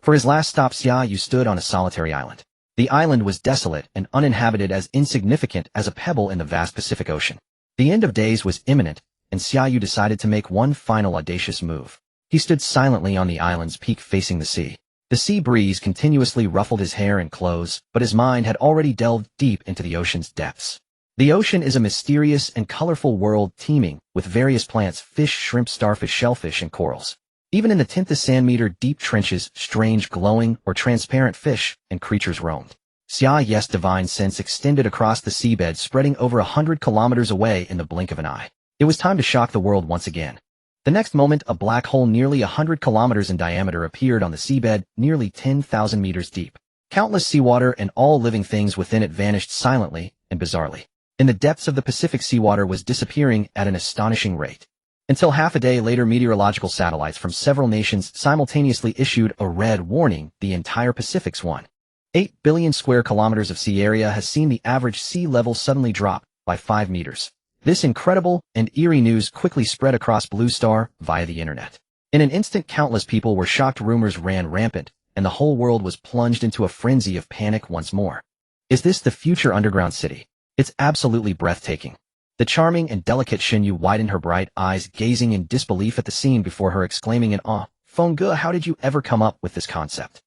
For his last stop, Xia Yu stood on a solitary island. The island was desolate and uninhabited, as insignificant as a pebble in the vast Pacific Ocean. The end of days was imminent, and Xia Yu decided to make one final audacious move. He stood silently on the island's peak facing the sea. The sea breeze continuously ruffled his hair and clothes, but his mind had already delved deep into the ocean's depths. The ocean is a mysterious and colorful world teeming with various plants, fish, shrimp, starfish, shellfish, and corals. Even in the 10th sand-meter deep trenches, strange glowing or transparent fish and creatures roamed. Xia Yu's divine sense extended across the seabed, spreading over 100 kilometers away in the blink of an eye. It was time to shock the world once again. The next moment, a black hole nearly 100 kilometers in diameter appeared on the seabed, nearly 10,000 meters deep. Countless seawater and all living things within it vanished silently and bizarrely. In the depths of the Pacific, seawater was disappearing at an astonishing rate. Until half a day later, meteorological satellites from several nations simultaneously issued a red warning: the entire Pacific's 1.8 billion square kilometers of sea area has seen the average sea level suddenly drop by 5 meters. This incredible and eerie news quickly spread across Blue Star via the internet. In an instant, countless people were shocked, rumors ran rampant, and the whole world was plunged into a frenzy of panic once more. Is this the future underground city? It's absolutely breathtaking. The charming and delicate Xia Yu widened her bright eyes, gazing in disbelief at the scene before her, exclaiming in awe, "Fengge, how did you ever come up with this concept?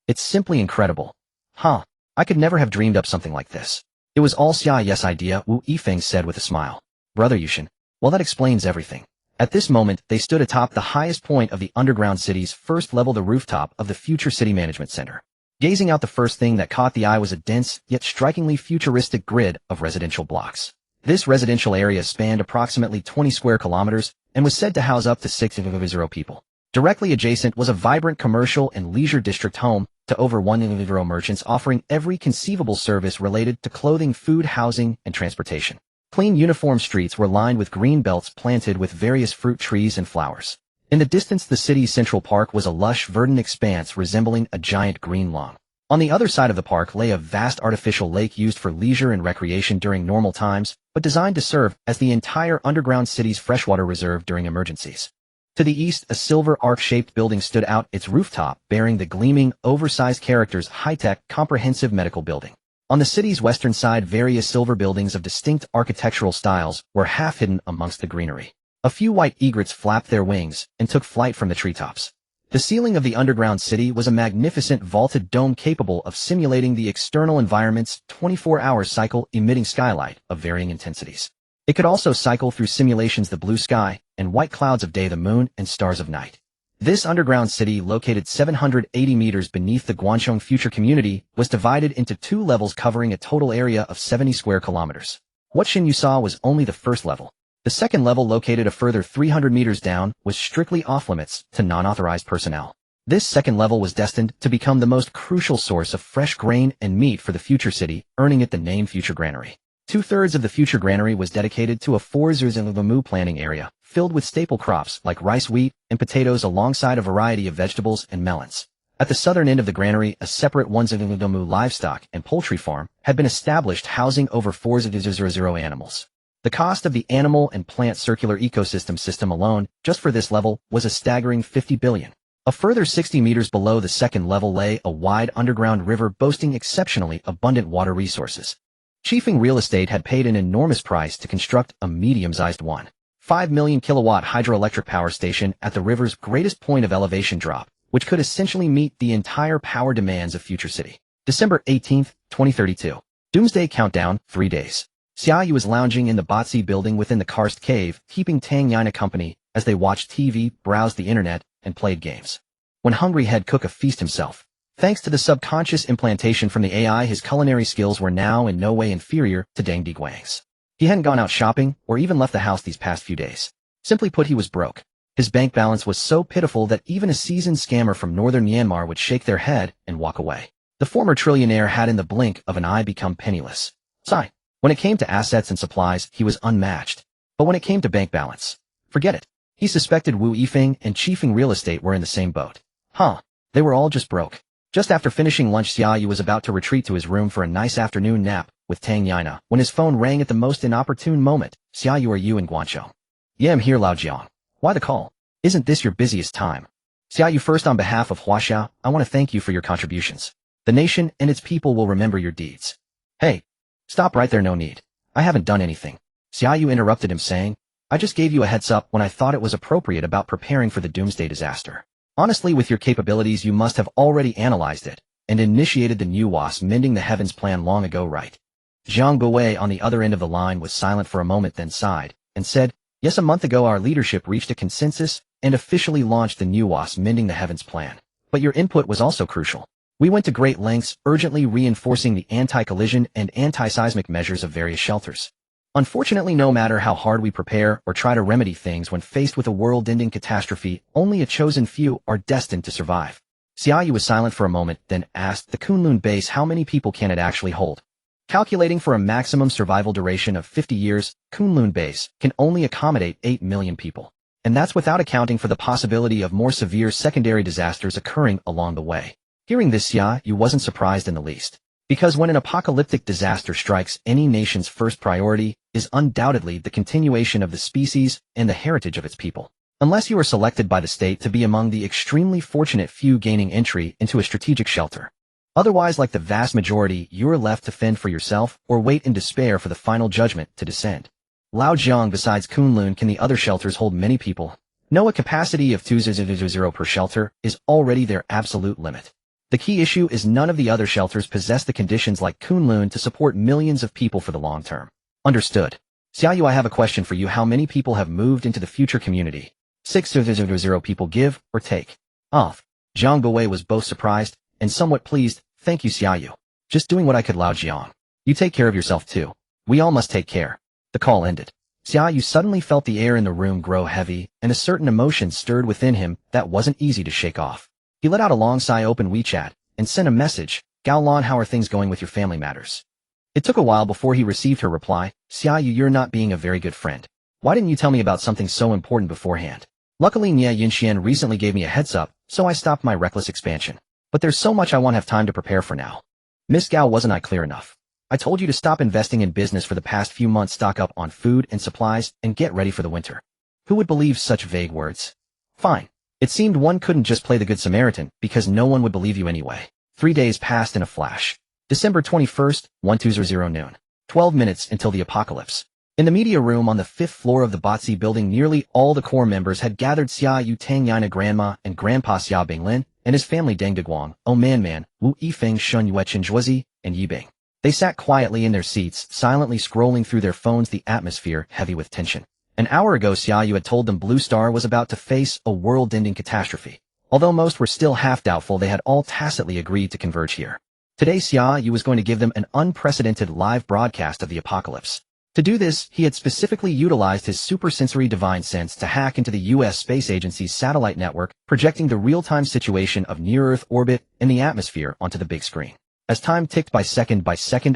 It's simply incredible." "Huh, I could never have dreamed up something like this. It was all Xia Yu's idea," Wu Yifeng said with a smile. "Brother Yushin, well, that explains everything." At this moment, they stood atop the highest point of the underground city's first level, the rooftop of the future city management center. Gazing out, the first thing that caught the eye was a dense, yet strikingly futuristic grid of residential blocks. This residential area spanned approximately 20 square kilometers and was said to house up to 6,000 people. Directly adjacent was a vibrant commercial and leisure district home to over 1,000 merchants, offering every conceivable service related to clothing, food, housing, and transportation. Clean, uniform streets were lined with green belts planted with various fruit trees and flowers. In the distance, the city's central park was a lush, verdant expanse resembling a giant green lawn. On the other side of the park lay a vast artificial lake used for leisure and recreation during normal times, but designed to serve as the entire underground city's freshwater reserve during emergencies. To the east, a silver arc-shaped building stood out, its rooftop bearing the gleaming, oversized characters high-tech, comprehensive medical building. On the city's western side, various silver buildings of distinct architectural styles were half hidden amongst the greenery. A few white egrets flapped their wings and took flight from the treetops. The ceiling of the underground city was a magnificent vaulted dome capable of simulating the external environment's 24-hour cycle, emitting skylight of varying intensities. It could also cycle through simulations: the blue sky and white clouds of day, the moon and stars of night. This underground city, located 780 meters beneath the Guangzhou future community, was divided into 2 levels covering a total area of 70 square kilometers. What Xia Yu saw was only the first level. The second level, located a further 300 meters down, was strictly off-limits to non-authorized personnel. This second level was destined to become the most crucial source of fresh grain and meat for the future city, earning it the name Future Granary. 2/3 of the future granary was dedicated to a 4,000 planting area, filled with staple crops like rice, wheat, and potatoes, alongside a variety of vegetables and melons. At the southern end of the granary, a separate 1,000 livestock and poultry farm had been established, housing over 4,000 animals. The cost of the animal and plant circular ecosystem system alone, just for this level, was a staggering 50 billion. A further 60 meters below the second level lay a wide underground river boasting exceptionally abundant water resources. Chiefing Real Estate had paid an enormous price to construct a medium-sized 1.5 million kilowatt hydroelectric power station at the river's greatest point of elevation drop, which could essentially meet the entire power demands of future city. December 18, 2032. Doomsday Countdown, 3 days. Xia Yu was lounging in the Batsi building within the karst cave, keeping Tang Yana company as they watched TV, browsed the internet, and played games. When hungry, he'd cook a feast himself. Thanks to the subconscious implantation from the AI, his culinary skills were now in no way inferior to Deng Diguang's. He hadn't gone out shopping or even left the house these past few days. Simply put, he was broke. His bank balance was so pitiful that even a seasoned scammer from northern Myanmar would shake their head and walk away. The former trillionaire had in the blink of an eye become penniless. Sigh. When it came to assets and supplies, he was unmatched. But when it came to bank balance, forget it. He suspected Wu Yifeng and Chiefing Real Estate were in the same boat. They were all just broke. Just after finishing lunch, Xia Yu was about to retreat to his room for a nice afternoon nap with Tang Yana when his phone rang at the most inopportune moment. "Xia Yu, are you in Guangzhou?" "Yeah, I'm here, Lao Jiang. Why the call? Isn't this your busiest time?" "Xia Yu, first, on behalf of Huaxia, I want to thank you for your contributions. The nation and its people will remember your deeds." "Hey, stop right there, no need. I haven't done anything." Xia Yu interrupted him, saying, "I just gave you a heads up when I thought it was appropriate about preparing for the doomsday disaster. Honestly, with your capabilities, you must have already analyzed it and initiated the new WASP mending the heavens plan long ago, right? Zhang Buwei on the other end of the line was silent for a moment, then sighed and said, yes, a month ago our leadership reached a consensus and officially launched the new WASP mending the heavens plan. But your input was also crucial. We went to great lengths, urgently reinforcing the anti-collision and anti-seismic measures of various shelters. Unfortunately, no matter how hard we prepare or try to remedy things when faced with a world-ending catastrophe, only a chosen few are destined to survive. Xia Yu was silent for a moment, then asked, the Kunlun base, how many people can it actually hold? Calculating for a maximum survival duration of 50 years, Kunlun base can only accommodate 8 million people. And that's without accounting for the possibility of more severe secondary disasters occurring along the way. Hearing this, Xia Yu wasn't surprised in the least. Because when an apocalyptic disaster strikes, any nation's first priority is undoubtedly the continuation of the species and the heritage of its people. Unless you are selected by the state to be among the extremely fortunate few gaining entry into a strategic shelter. Otherwise, like the vast majority, you are left to fend for yourself or wait in despair for the final judgment to descend. Lao Jiang, besides Kunlun, can the other shelters hold many people? No, a capacity of 200 per shelter is already their absolute limit. The key issue is none of the other shelters possess the conditions like Kunlun to support millions of people for the long term. Understood. Xia Yu, I have a question for you. How many people have moved into the future community? 600 people, give or take. Off. Zhang Buwei was both surprised and somewhat pleased. Thank you, Xia Yu. Just doing what I could, Lao Jiang. You take care of yourself too. We all must take care. The call ended. Xia Yu suddenly felt the air in the room grow heavy, and a certain emotion stirred within him that wasn't easy to shake off. He let out a long sigh, opened WeChat, and sent a message, Gao Lan, how are things going with your family matters? It took a while before he received her reply, Xia Yu, you're not being a very good friend. Why didn't you tell me about something so important beforehand? Luckily, Nia Yinxian recently gave me a heads up, so I stopped my reckless expansion. But there's so much I won't have time to prepare for now. Miss Gao, wasn't I clear enough? I told you to stop investing in business for the past few months, stock up on food and supplies, and get ready for the winter. Who would believe such vague words? Fine. It seemed one couldn't just play the Good Samaritan, because no one would believe you anyway. 3 days passed in a flash. December 21st, 1200 noon. 12 minutes until the apocalypse. In the media room on the 5th floor of the Batsi building, nearly all the core members had gathered. Xia Yu, Tang Yana, Grandma and Grandpa Xia Binglin, and his family Deng Deguang, Oh Man, Wu Yifeng, Shun Yuechen Zhuozi, and Yibing. They sat quietly in their seats, silently scrolling through their phones, the atmosphere heavy with tension. An hour ago, Xia Yu had told them Blue Star was about to face a world-ending catastrophe. Although most were still half doubtful, they had all tacitly agreed to converge here. Today, Xia Yu was going to give them an unprecedented live broadcast of the apocalypse. To do this, he had specifically utilized his supersensory divine sense to hack into the U.S. Space Agency's satellite network, projecting the real-time situation of near-Earth orbit and the atmosphere onto the big screen. As time ticked by second,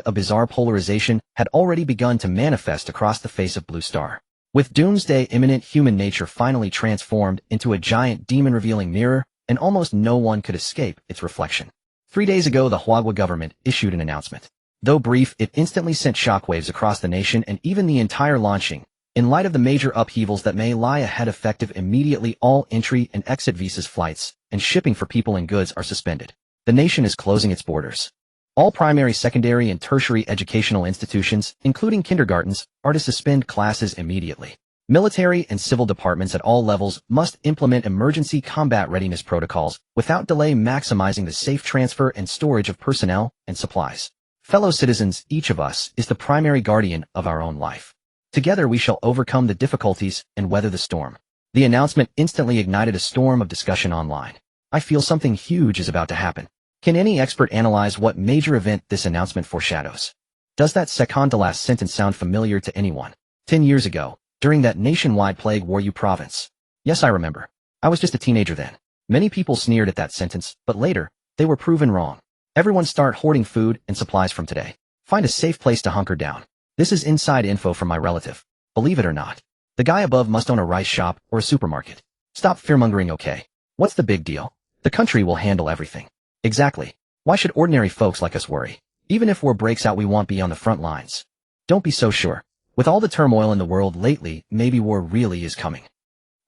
a bizarre polarization had already begun to manifest across the face of Blue Star. With doomsday imminent, human nature finally transformed into a giant demon-revealing mirror, and almost no one could escape its reflection. 3 days ago, the Huagua government issued an announcement. Though brief, it instantly sent shockwaves across the nation and even the entire launching. In light of the major upheavals that may lie ahead, effective immediately, all entry and exit visas, flights, and shipping for people and goods are suspended. The nation is closing its borders. All primary, secondary, and tertiary educational institutions, including kindergartens, are to suspend classes immediately. Military and civil departments at all levels must implement emergency combat readiness protocols without delay, maximizing the safe transfer and storage of personnel and supplies. Fellow citizens, each of us is the primary guardian of our own life. Together we shall overcome the difficulties and weather the storm. The announcement instantly ignited a storm of discussion online. I feel something huge is about to happen. Can any expert analyze what major event this announcement foreshadows? Does that second to last sentence sound familiar to anyone? 10 years ago, during that nationwide plague war, Yu province. Yes, I remember. I was just a teenager then. Many people sneered at that sentence, but later, they were proven wrong. Everyone start hoarding food and supplies from today. Find a safe place to hunker down. This is inside info from my relative. Believe it or not. The guy above must own a rice shop or a supermarket. Stop fearmongering, okay? What's the big deal? The country will handle everything. Exactly. Why should ordinary folks like us worry? Even if war breaks out, we won't be on the front lines. Don't be so sure. With all the turmoil in the world lately, maybe war really is coming.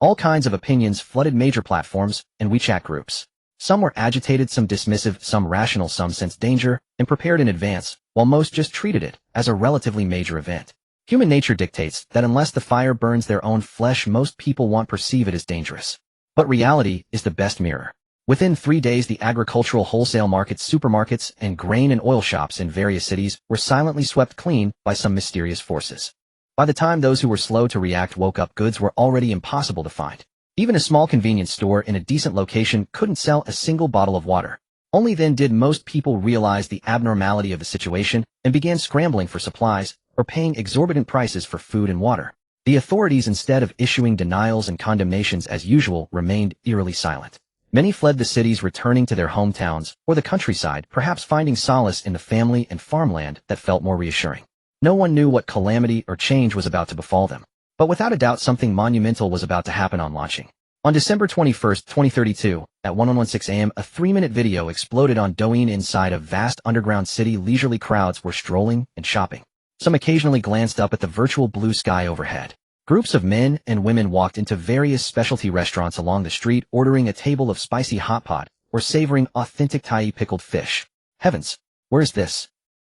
All kinds of opinions flooded major platforms and WeChat groups. Some were agitated, some dismissive, some rational, some sensed danger and prepared in advance, while most just treated it as a relatively major event. Human nature dictates that unless the fire burns their own flesh, most people won't perceive it as dangerous. But reality is the best mirror. Within 3 days, the agricultural wholesale markets, supermarkets, and grain and oil shops in various cities were silently swept clean by some mysterious forces. By the time those who were slow to react woke up, goods were already impossible to find. Even a small convenience store in a decent location couldn't sell a single bottle of water. Only then did most people realize the abnormality of the situation and began scrambling for supplies or paying exorbitant prices for food and water. The authorities, instead of issuing denials and condemnations as usual, remained eerily silent. Many fled the cities, returning to their hometowns or the countryside, perhaps finding solace in the family and farmland that felt more reassuring. No one knew what calamity or change was about to befall them. But without a doubt, something monumental was about to happen on launching. On December 21, 2032, at 1:16 a.m., a 3-minute video exploded on Douyin. Inside a vast underground city, leisurely crowds were strolling and shopping. Some occasionally glanced up at the virtual blue sky overhead. Groups of men and women walked into various specialty restaurants along the street, ordering a table of spicy hot pot or savoring authentic Thai pickled fish. Heavens, where is this?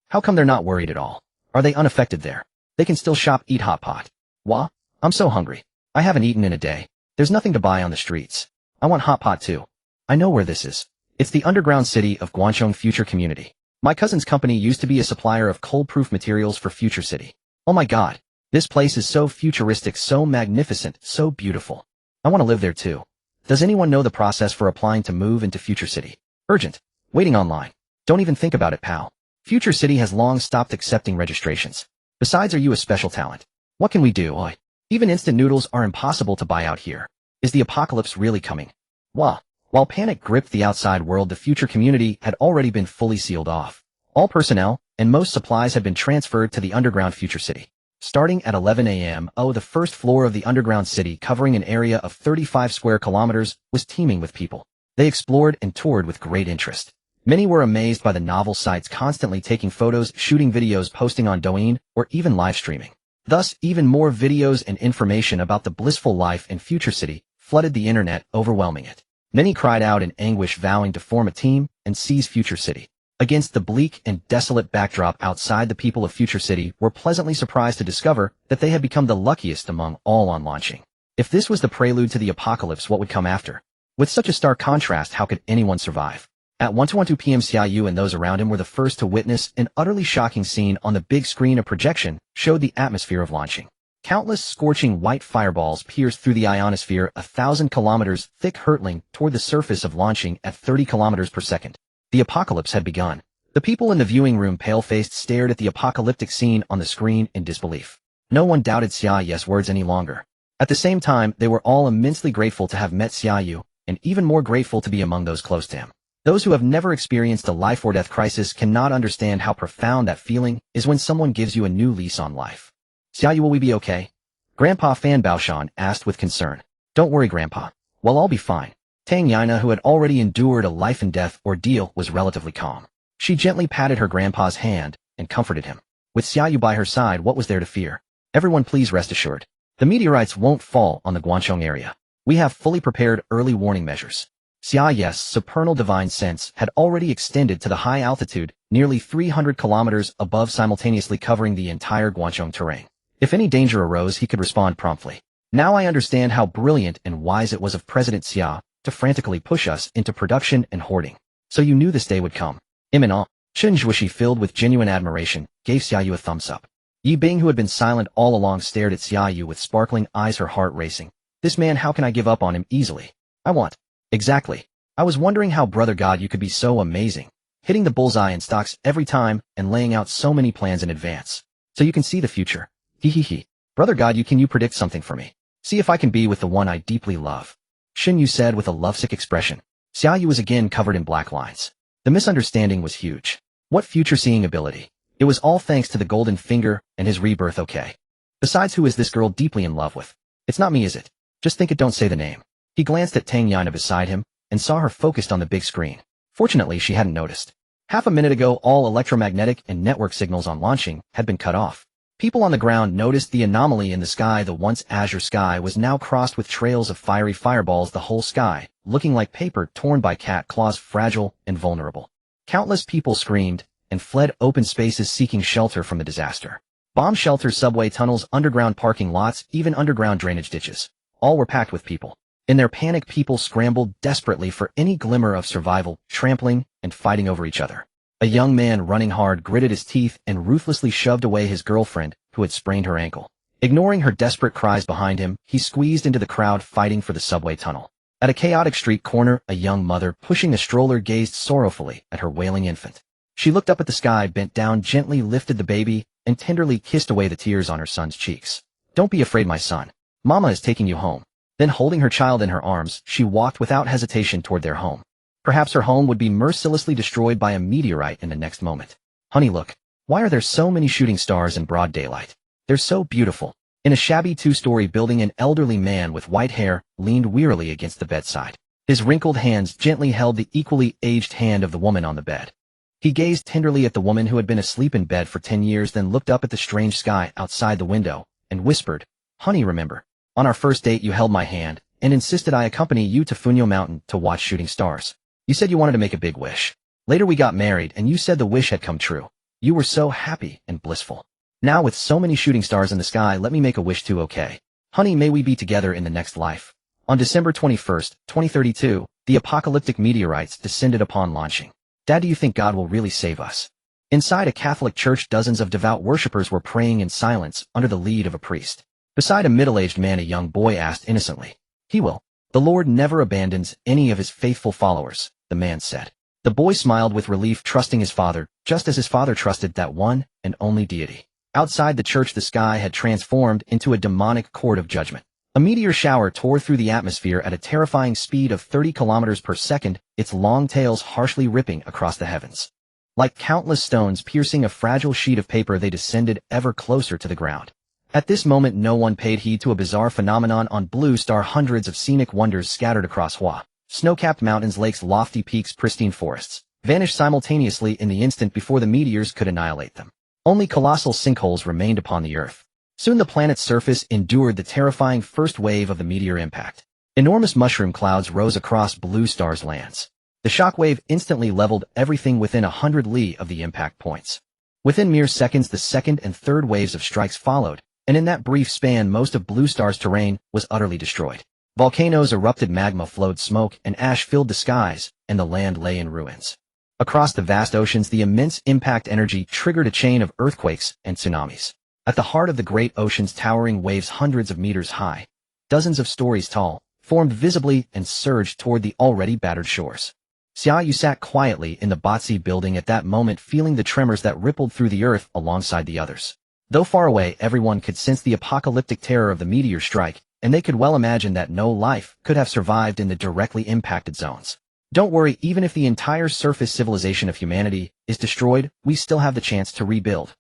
How come they're not worried at all? Are they unaffected there? They can still shop, eat hot pot. Wah, I'm so hungry. I haven't eaten in a day. There's nothing to buy on the streets. I want hot pot too. I know where this is. It's the underground city of Guangzhou Future Community. My cousin's company used to be a supplier of cold-proof materials for Future City. Oh my god. This place is so futuristic, so magnificent, so beautiful. I want to live there too. Does anyone know the process for applying to move into Future City? Urgent. Waiting online. Don't even think about it, pal. Future City has long stopped accepting registrations. Besides, are you a special talent? What can we do? Oi. Even instant noodles are impossible to buy out here. Is the apocalypse really coming? Wah. While panic gripped the outside world, the Future Community had already been fully sealed off. All personnel and most supplies had been transferred to the underground Future City. Starting at 11 a.m., the first floor of the underground city, covering an area of 35 square kilometers, was teeming with people. They explored and toured with great interest. Many were amazed by the novel sights, constantly taking photos, shooting videos, posting on Douyin, or even live streaming. Thus, even more videos and information about the blissful life in Future City flooded the internet, overwhelming it. Many cried out in anguish, vowing to form a team and seize Future City. Against the bleak and desolate backdrop outside, the people of Future City were pleasantly surprised to discover that they had become the luckiest among all on launching. If this was the prelude to the apocalypse, what would come after? With such a stark contrast, how could anyone survive? At 1:12 p.m., Xia Yu and those around him were the first to witness an utterly shocking scene on the big screen. A projection showed the atmosphere of launching. Countless scorching white fireballs pierced through the ionosphere 1,000 kilometers thick, hurtling toward the surface of launching at 30 kilometers per second. The apocalypse had begun. The people in the viewing room, pale-faced, stared at the apocalyptic scene on the screen in disbelief. No one doubted Xia Yu's words any longer. At the same time, they were all immensely grateful to have met Xia Yu, and even more grateful to be among those close to him. Those who have never experienced a life-or-death crisis cannot understand how profound that feeling is when someone gives you a new lease on life. Xia Yu, will we be okay? Grandpa Fan Baoshan asked with concern. Don't worry, Grandpa. We'll all be fine. Tang Yana, who had already endured a life-and-death ordeal, was relatively calm. She gently patted her grandpa's hand and comforted him. With Xia Yu by her side, what was there to fear? Everyone, please rest assured. The meteorites won't fall on the Guangzhou area. We have fully prepared early warning measures. Xia Yu's supernal divine sense had already extended to the high altitude, nearly 300 kilometers above, simultaneously covering the entire Guangzhou terrain. If any danger arose, he could respond promptly. Now I understand how brilliant and wise it was of President Xia to frantically push us into production and hoarding. So you knew this day would come. Imminent. Chen Zhuoxi, filled with genuine admiration, gave Xia Yu a thumbs up. Yi Bing, who had been silent all along, stared at Xia Yu with sparkling eyes, her heart racing. This man, how can I give up on him easily? I want. Exactly. I was wondering how, Brother God, you could be so amazing, hitting the bullseye in stocks every time and laying out so many plans in advance. So you can see the future. He. Brother God, can you predict something for me? See if I can be with the one I deeply love. Shin Yu said with a lovesick expression. Xia Yu was again covered in black lines. The misunderstanding was huge. What future-seeing ability? It was all thanks to the golden finger and his rebirth, okay? Besides, who is this girl deeply in love with? It's not me, is it? Just think it, don't say the name. He glanced at Tang Yana beside him and saw her focused on the big screen. Fortunately, she hadn't noticed. Half a minute ago, all electromagnetic and network signals on launching had been cut off. People on the ground noticed the anomaly in the sky. The once azure sky was now crossed with trails of fiery fireballs, the whole sky looking like paper torn by cat claws, fragile and vulnerable. Countless people screamed and fled open spaces, seeking shelter from the disaster. Bomb shelters, subway tunnels, underground parking lots, even underground drainage ditches. All were packed with people. In their panic, people scrambled desperately for any glimmer of survival, trampling and fighting over each other. A young man running hard gritted his teeth and ruthlessly shoved away his girlfriend, who had sprained her ankle. Ignoring her desperate cries behind him, he squeezed into the crowd fighting for the subway tunnel. At a chaotic street corner, a young mother pushing a stroller gazed sorrowfully at her wailing infant. She looked up at the sky, bent down, gently lifted the baby, and tenderly kissed away the tears on her son's cheeks. "Don't be afraid, my son. Mama is taking you home." Then, holding her child in her arms, she walked without hesitation toward their home. Perhaps her home would be mercilessly destroyed by a meteorite in the next moment. "Honey, look. Why are there so many shooting stars in broad daylight? They're so beautiful." In a shabby two-story building, an elderly man with white hair leaned wearily against the bedside. His wrinkled hands gently held the equally aged hand of the woman on the bed. He gazed tenderly at the woman who had been asleep in bed for 10 years, then looked up at the strange sky outside the window and whispered, "Honey, remember, on our first date you held my hand and insisted I accompany you to Funyo Mountain to watch shooting stars. You said you wanted to make a big wish. Later we got married and you said the wish had come true. You were so happy and blissful. Now with so many shooting stars in the sky, let me make a wish too, okay? Honey, may we be together in the next life." On December 21st, 2032, the apocalyptic meteorites descended upon launching. "Dad, do you think God will really save us?" Inside a Catholic church, dozens of devout worshippers were praying in silence under the lead of a priest. Beside a middle-aged man, a young boy asked innocently, "He will. The Lord never abandons any of his faithful followers," the man said. The boy smiled with relief, trusting his father, just as his father trusted that one and only deity. Outside the church, the sky had transformed into a demonic court of judgment. A meteor shower tore through the atmosphere at a terrifying speed of 30 kilometers per second, its long tails harshly ripping across the heavens. Like countless stones piercing a fragile sheet of paper, they descended ever closer to the ground. At this moment, no one paid heed to a bizarre phenomenon on Blue Star. Hundreds of scenic wonders scattered across Hua. Snow-capped mountains, lakes, lofty peaks, pristine forests, vanished simultaneously in the instant before the meteors could annihilate them. Only colossal sinkholes remained upon the Earth. Soon the planet's surface endured the terrifying first wave of the meteor impact. Enormous mushroom clouds rose across Blue Star's lands. The shockwave instantly leveled everything within 100 li of the impact points. Within mere seconds, the second and third waves of strikes followed, and in that brief span, most of Blue Star's terrain was utterly destroyed. Volcanoes erupted, magma flowed, smoke and ash filled the skies, and the land lay in ruins. Across the vast oceans, the immense impact energy triggered a chain of earthquakes and tsunamis. At the heart of the great oceans, towering waves hundreds of meters high, dozens of stories tall, formed visibly and surged toward the already battered shores. Xia Yu sat quietly in the Batsi building at that moment, feeling the tremors that rippled through the earth alongside the others. Though far away, everyone could sense the apocalyptic terror of the meteor strike, and they could well imagine that no life could have survived in the directly impacted zones. "Don't worry, even if the entire surface civilization of humanity is destroyed, we still have the chance to rebuild,"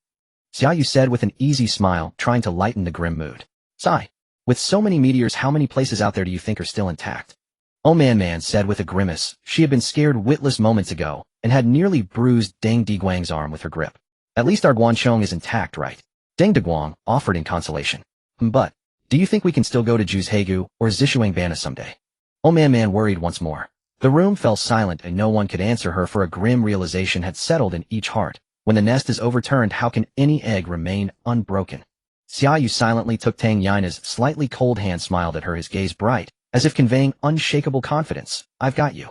Xia Yu said with an easy smile, trying to lighten the grim mood. "Sigh. With so many meteors, how many places out there do you think are still intact?" "Oh man said with a grimace. She had been scared witless moments ago, and had nearly bruised Deng Diguang's arm with her grip. "At least our Guanchong is intact, right?" Deng Diguang offered in consolation. "But, do you think we can still go to Juzhegu or Zishuangbana someday?" Oh man worried once more. The room fell silent and no one could answer her, for a grim realization had settled in each heart. When the nest is overturned, how can any egg remain unbroken? Xia Yu silently took Tang Yina's slightly cold hand, smiled at her, his gaze bright, as if conveying unshakable confidence. "I've got you."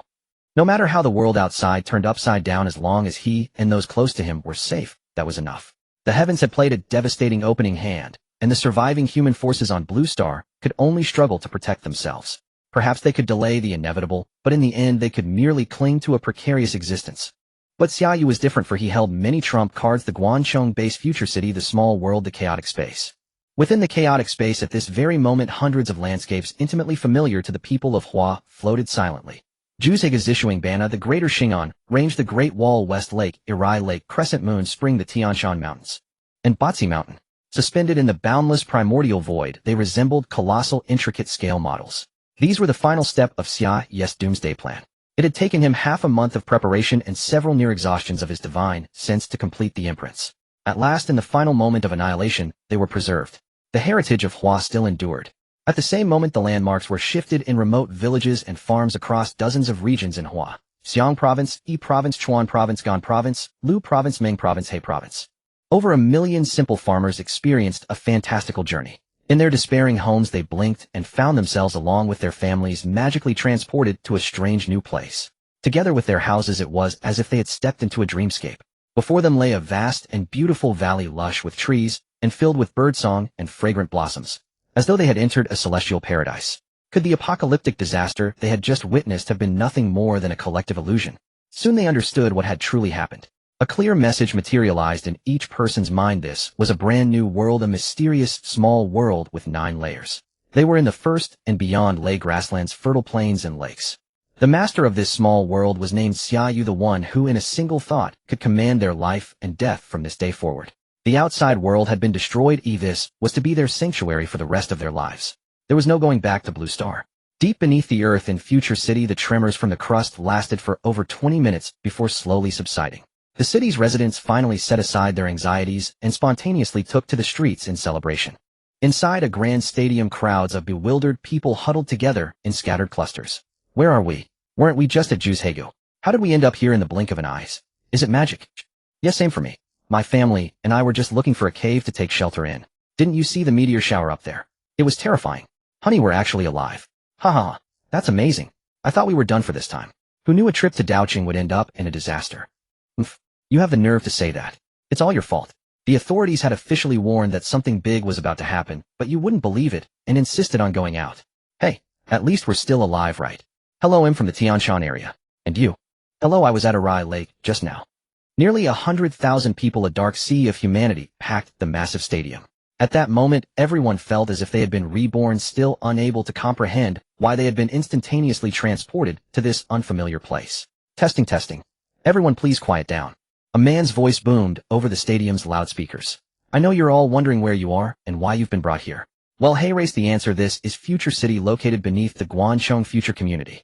No matter how the world outside turned upside down, as long as he and those close to him were safe, that was enough. The heavens had played a devastating opening hand, and the surviving human forces on Blue Star could only struggle to protect themselves. Perhaps they could delay the inevitable, but in the end they could merely cling to a precarious existence. But Xia Yu was different, for he held many trump cards: the Guanchong-based future city, the small world, the chaotic space. Within the chaotic space at this very moment, hundreds of landscapes intimately familiar to the people of Hua floated silently. Juzhega, Zishuangbana, the Greater Xing'an, ranged the Great Wall, West Lake, Irai Lake, Crescent Moon Spring, the Tianshan Mountains, and Batsi Mountain. Suspended in the boundless primordial void, they resembled colossal, intricate scale models. These were the final step of Xia Yu's doomsday plan. It had taken him half a month of preparation and several near exhaustions of his divine sense to complete the imprints. At last, in the final moment of annihilation, they were preserved. The heritage of Hua still endured. At the same moment, the landmarks were shifted in remote villages and farms across dozens of regions in Hua. Xiang Province, Yi Province, Chuan Province, Gan Province, Lu Province, Ming Province, He Province. Over 1 million simple farmers experienced a fantastical journey. In their despairing homes they blinked and found themselves along with their families magically transported to a strange new place. Together with their houses it was as if they had stepped into a dreamscape. Before them lay a vast and beautiful valley lush with trees and filled with birdsong and fragrant blossoms, as though they had entered a celestial paradise. Could the apocalyptic disaster they had just witnessed have been nothing more than a collective illusion? Soon they understood what had truly happened. A clear message materialized in each person's mind. This was a brand new world, a mysterious small world with 9 layers. They were in the first and beyond lay grasslands, fertile plains and lakes. The master of this small world was named Xia Yu, the one who in a single thought could command their life and death from this day forward. The outside world had been destroyed. This was to be their sanctuary for the rest of their lives. There was no going back to Blue Star. Deep beneath the earth in Future City, the tremors from the crust lasted for over 20 minutes before slowly subsiding. The city's residents finally set aside their anxieties and spontaneously took to the streets in celebration. Inside a grand stadium, crowds of bewildered people huddled together in scattered clusters. Where are we? Weren't we just at Xia Yu? How did we end up here in the blink of an eye? Is it magic? Yes, same for me. My family and I were just looking for a cave to take shelter in. Didn't you see the meteor shower up there? It was terrifying. Honey, we're actually alive. Haha, that's amazing. I thought we were done for this time. Who knew a trip to Daoqing would end up in a disaster? You have the nerve to say that. It's all your fault. The authorities had officially warned that something big was about to happen, but you wouldn't believe it and insisted on going out. Hey, at least we're still alive, right? Hello, I'm from the Tianshan area. And you? Hello, I was at Arai Lake just now. Nearly 100,000 people, a dark sea of humanity, packed the massive stadium. At that moment, everyone felt as if they had been reborn, still unable to comprehend why they had been instantaneously transported to this unfamiliar place. Testing, testing. Everyone please quiet down. A man's voice boomed over the stadium's loudspeakers. I know you're all wondering where you are and why you've been brought here. Well, hey, race the answer. This is Future City, located beneath the Guangchong Future Community.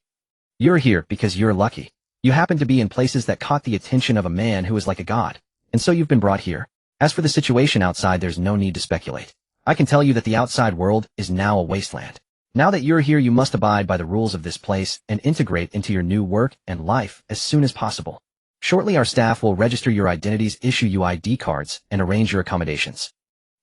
You're here because you're lucky. You happen to be in places that caught the attention of a man who is like a god, and so you've been brought here. As for the situation outside, there's no need to speculate. I can tell you that the outside world is now a wasteland. Now that you're here, you must abide by the rules of this place and integrate into your new work and life as soon as possible. Shortly, our staff will register your identities, issue you ID cards, and arrange your accommodations.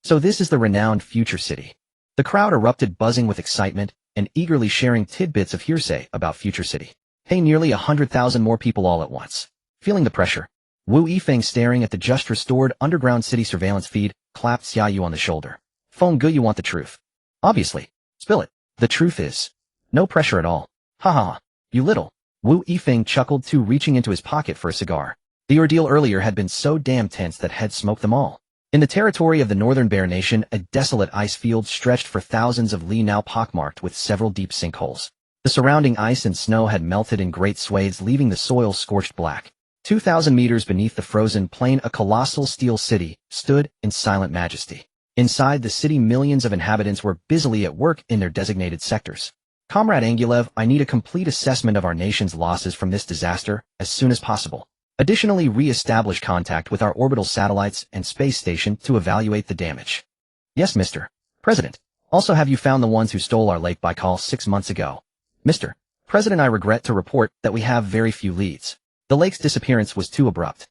So this is the renowned Future City. The crowd erupted, buzzing with excitement and eagerly sharing tidbits of hearsay about Future City. Hey, nearly 100,000 more people all at once. Feeling the pressure, Wu Yifeng, staring at the just restored underground city surveillance feed, clapped Xia Yu on the shoulder. Feng Gu, you want the truth? Obviously. Spill it. The truth is, no pressure at all. Haha, you little. Wu Yifeng chuckled too, reaching into his pocket for a cigar. The ordeal earlier had been so damn tense that had smoked them all. In the territory of the Northern Bear Nation, a desolate ice field stretched for thousands of li, now pockmarked with several deep sinkholes. The surrounding ice and snow had melted in great swathes, leaving the soil scorched black. 2,000 meters beneath the frozen plain, a colossal steel city stood in silent majesty. Inside the city, millions of inhabitants were busily at work in their designated sectors. Comrade Angulev, I need a complete assessment of our nation's losses from this disaster as soon as possible. Additionally, re-establish contact with our orbital satellites and space station to evaluate the damage. Yes, Mr. President. Also, have you found the ones who stole our lake by call 6 months ago? Mr. President, I regret to report that we have very few leads. The lake's disappearance was too abrupt.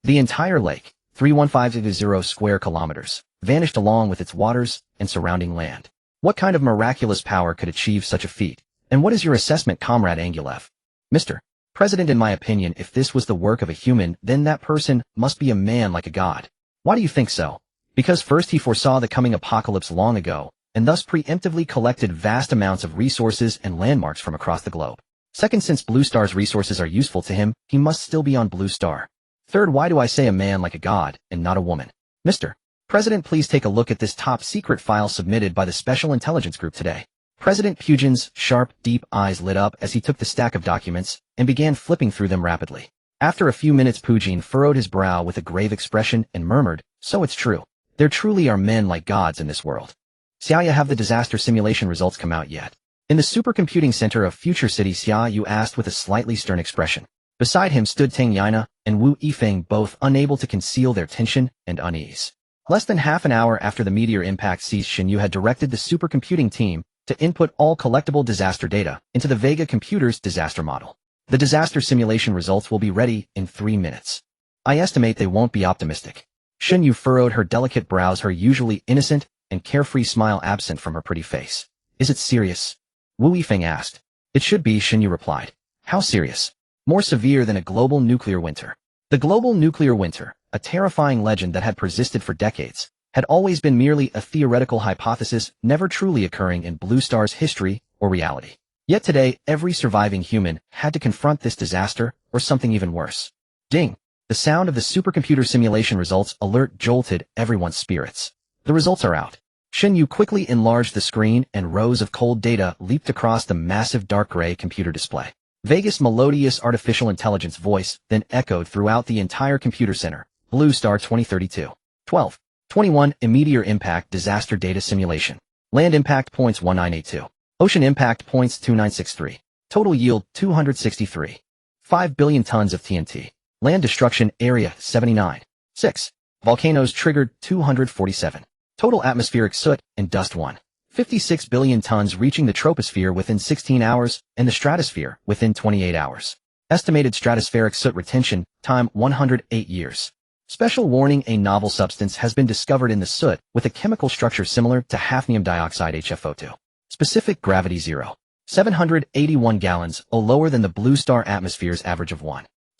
The entire lake, 31500 square kilometers, vanished along with its waters and surrounding land. What kind of miraculous power could achieve such a feat? And what is your assessment, Comrade Angulev? Mr. President, in my opinion, if this was the work of a human, then that person must be a man like a god. Why do you think so? Because first, he foresaw the coming apocalypse long ago, and thus preemptively collected vast amounts of resources and landmarks from across the globe. Second, since Blue Star's resources are useful to him, he must still be on Blue Star. Third, why do I say a man like a god and not a woman? Mr. President, please take a look at this top-secret file submitted by the Special Intelligence Group today. President Pugin's sharp, deep eyes lit up as he took the stack of documents and began flipping through them rapidly. After a few minutes, Pugin furrowed his brow with a grave expression and murmured, so it's true. There truly are men like gods in this world. Xia Yu, have the disaster simulation results come out yet? In the supercomputing center of Future City, Xia Yu asked with a slightly stern expression. Beside him stood Tang Yana and Wu Yifeng, both unable to conceal their tension and unease. Less than half an hour after the meteor impact ceased, Xia Yu had directed the supercomputing team to input all collectible disaster data into the Vega computer's disaster model. The disaster simulation results will be ready in 3 minutes. I estimate they won't be optimistic. Xia Yu furrowed her delicate brows, her usually innocent and carefree smile absent from her pretty face. Is it serious? Wu Yifeng asked. It should be, Xia Yu replied. How serious? More severe than a global nuclear winter. The global nuclear winter, a terrifying legend that had persisted for decades, had always been merely a theoretical hypothesis never truly occurring in Blue Star's history or reality. Yet today, every surviving human had to confront this disaster or something even worse. Ding! The sound of the supercomputer simulation results alert jolted everyone's spirits. The results are out. Xia Yu quickly enlarged the screen and rows of cold data leaped across the massive dark gray computer display. Vegas' melodious artificial intelligence voice then echoed throughout the entire computer center. Blue Star 2032. 12. 21. Meteor impact disaster data simulation. Land impact points 1982. Ocean impact points 2963. Total yield 263. 5 billion tons of TNT. Land destruction area 79. 6. Volcanoes triggered 247. Total atmospheric soot and dust 1. 56 billion tons reaching the troposphere within 16 hours and the stratosphere within 28 hours. Estimated stratospheric soot retention time 108 years. Special warning: a novel substance has been discovered in the soot with a chemical structure similar to hafnium dioxide HFO2. Specific gravity 0. 781 gallons, or lower than the Blue Star atmosphere's average of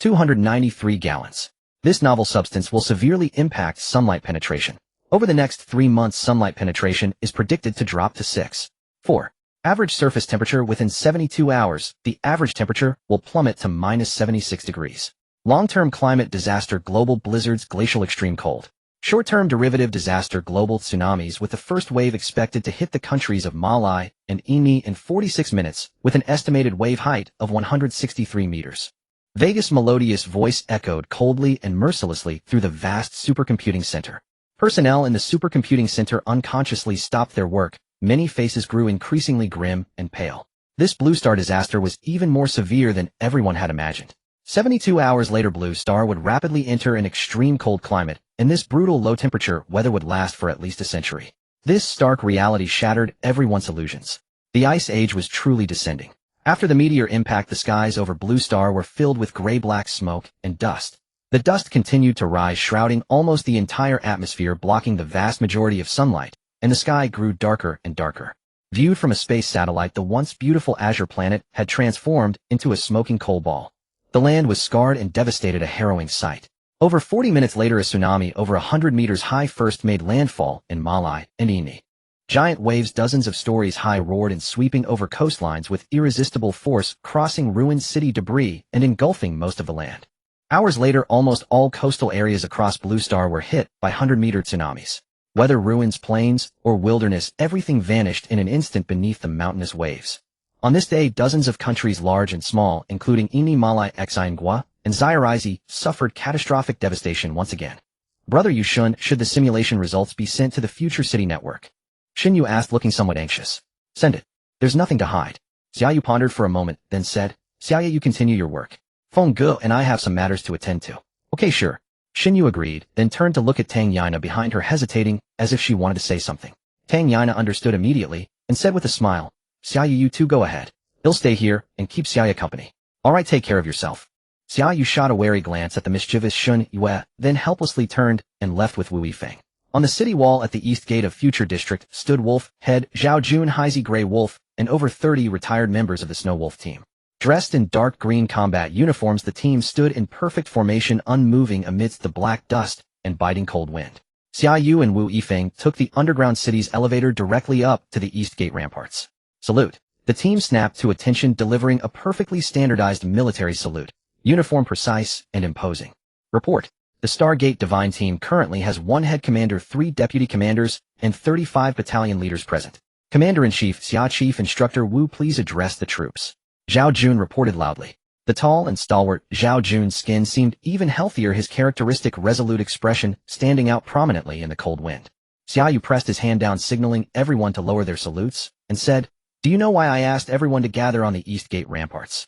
293 gallons. This novel substance will severely impact sunlight penetration. Over the next 3 months, sunlight penetration is predicted to drop to 6. 4. Average surface temperature within 72 hours, the average temperature will plummet to minus 76 degrees. Long-term climate disaster: global blizzards, glacial extreme cold. Short-term derivative disaster: global tsunamis, with the first wave expected to hit the countries of Malai and Ini in 46 minutes, with an estimated wave height of 163 meters. Vegas' melodious voice echoed coldly and mercilessly through the vast supercomputing center. Personnel in the supercomputing center unconsciously stopped their work. Many faces grew increasingly grim and pale. This Blue Star disaster was even more severe than everyone had imagined. 72 hours later, Blue Star would rapidly enter an extreme cold climate, and this brutal low-temperature weather would last for at least a century. This stark reality shattered everyone's illusions. The Ice Age was truly descending. After the meteor impact, the skies over Blue Star were filled with gray-black smoke and dust. The dust continued to rise, shrouding almost the entire atmosphere, blocking the vast majority of sunlight, and the sky grew darker and darker. Viewed from a space satellite, the once beautiful azure planet had transformed into a smoking coal ball. The land was scarred and devastated, a harrowing sight. Over 40 minutes later, a tsunami over 100 meters high first made landfall in Malai and Ini. Giant waves dozens of stories high roared and sweeping over coastlines with irresistible force, crossing ruined city debris and engulfing most of the land. Hours later, almost all coastal areas across Blue Star were hit by 100-meter tsunamis. Whether ruins, plains, or wilderness, everything vanished in an instant beneath the mountainous waves. On this day, dozens of countries large and small, including Ini, Malai, Xia, and Xia, suffered catastrophic devastation once again. Brother Yushun, should the simulation results be sent to the future city network? Xia Yu asked, looking somewhat anxious. Send it. There's nothing to hide. Xia Yu pondered for a moment, then said, Xia, you continue your work. Feng Ge and I have some matters to attend to. Okay, sure. Xia Yu agreed, then turned to look at Tang Yana behind her, hesitating, as if she wanted to say something. Tang Yana understood immediately, and said with a smile, Xia Yu, you two go ahead. He'll stay here, and keep Xia Yu company. Alright, take care of yourself. Xia Yu shot a wary glance at the mischievous Xun Yue, then helplessly turned and left with Wu Yifeng. On the city wall at the east gate of Future District stood Wolf, Head, Zhao Jun, Heisey Grey Wolf, and over 30 retired members of the Snow Wolf team. Dressed in dark green combat uniforms, the team stood in perfect formation, unmoving amidst the black dust and biting cold wind. Xia Yu and Wu Yifeng took the underground city's elevator directly up to the east gate ramparts. Salute. The team snapped to attention, delivering a perfectly standardized military salute, uniform precise and imposing. Report. The Stargate Divine Team currently has 1 head commander, 3 deputy commanders, and 35 battalion leaders present. Commander-in-Chief, Xia Chief Instructor Wu, please address the troops. Zhao Jun reported loudly. The tall and stalwart Zhao Jun's skin seemed even healthier, his characteristic resolute expression standing out prominently in the cold wind. Xia Yu pressed his hand down, signaling everyone to lower their salutes, and said, Do you know why I asked everyone to gather on the East Gate ramparts?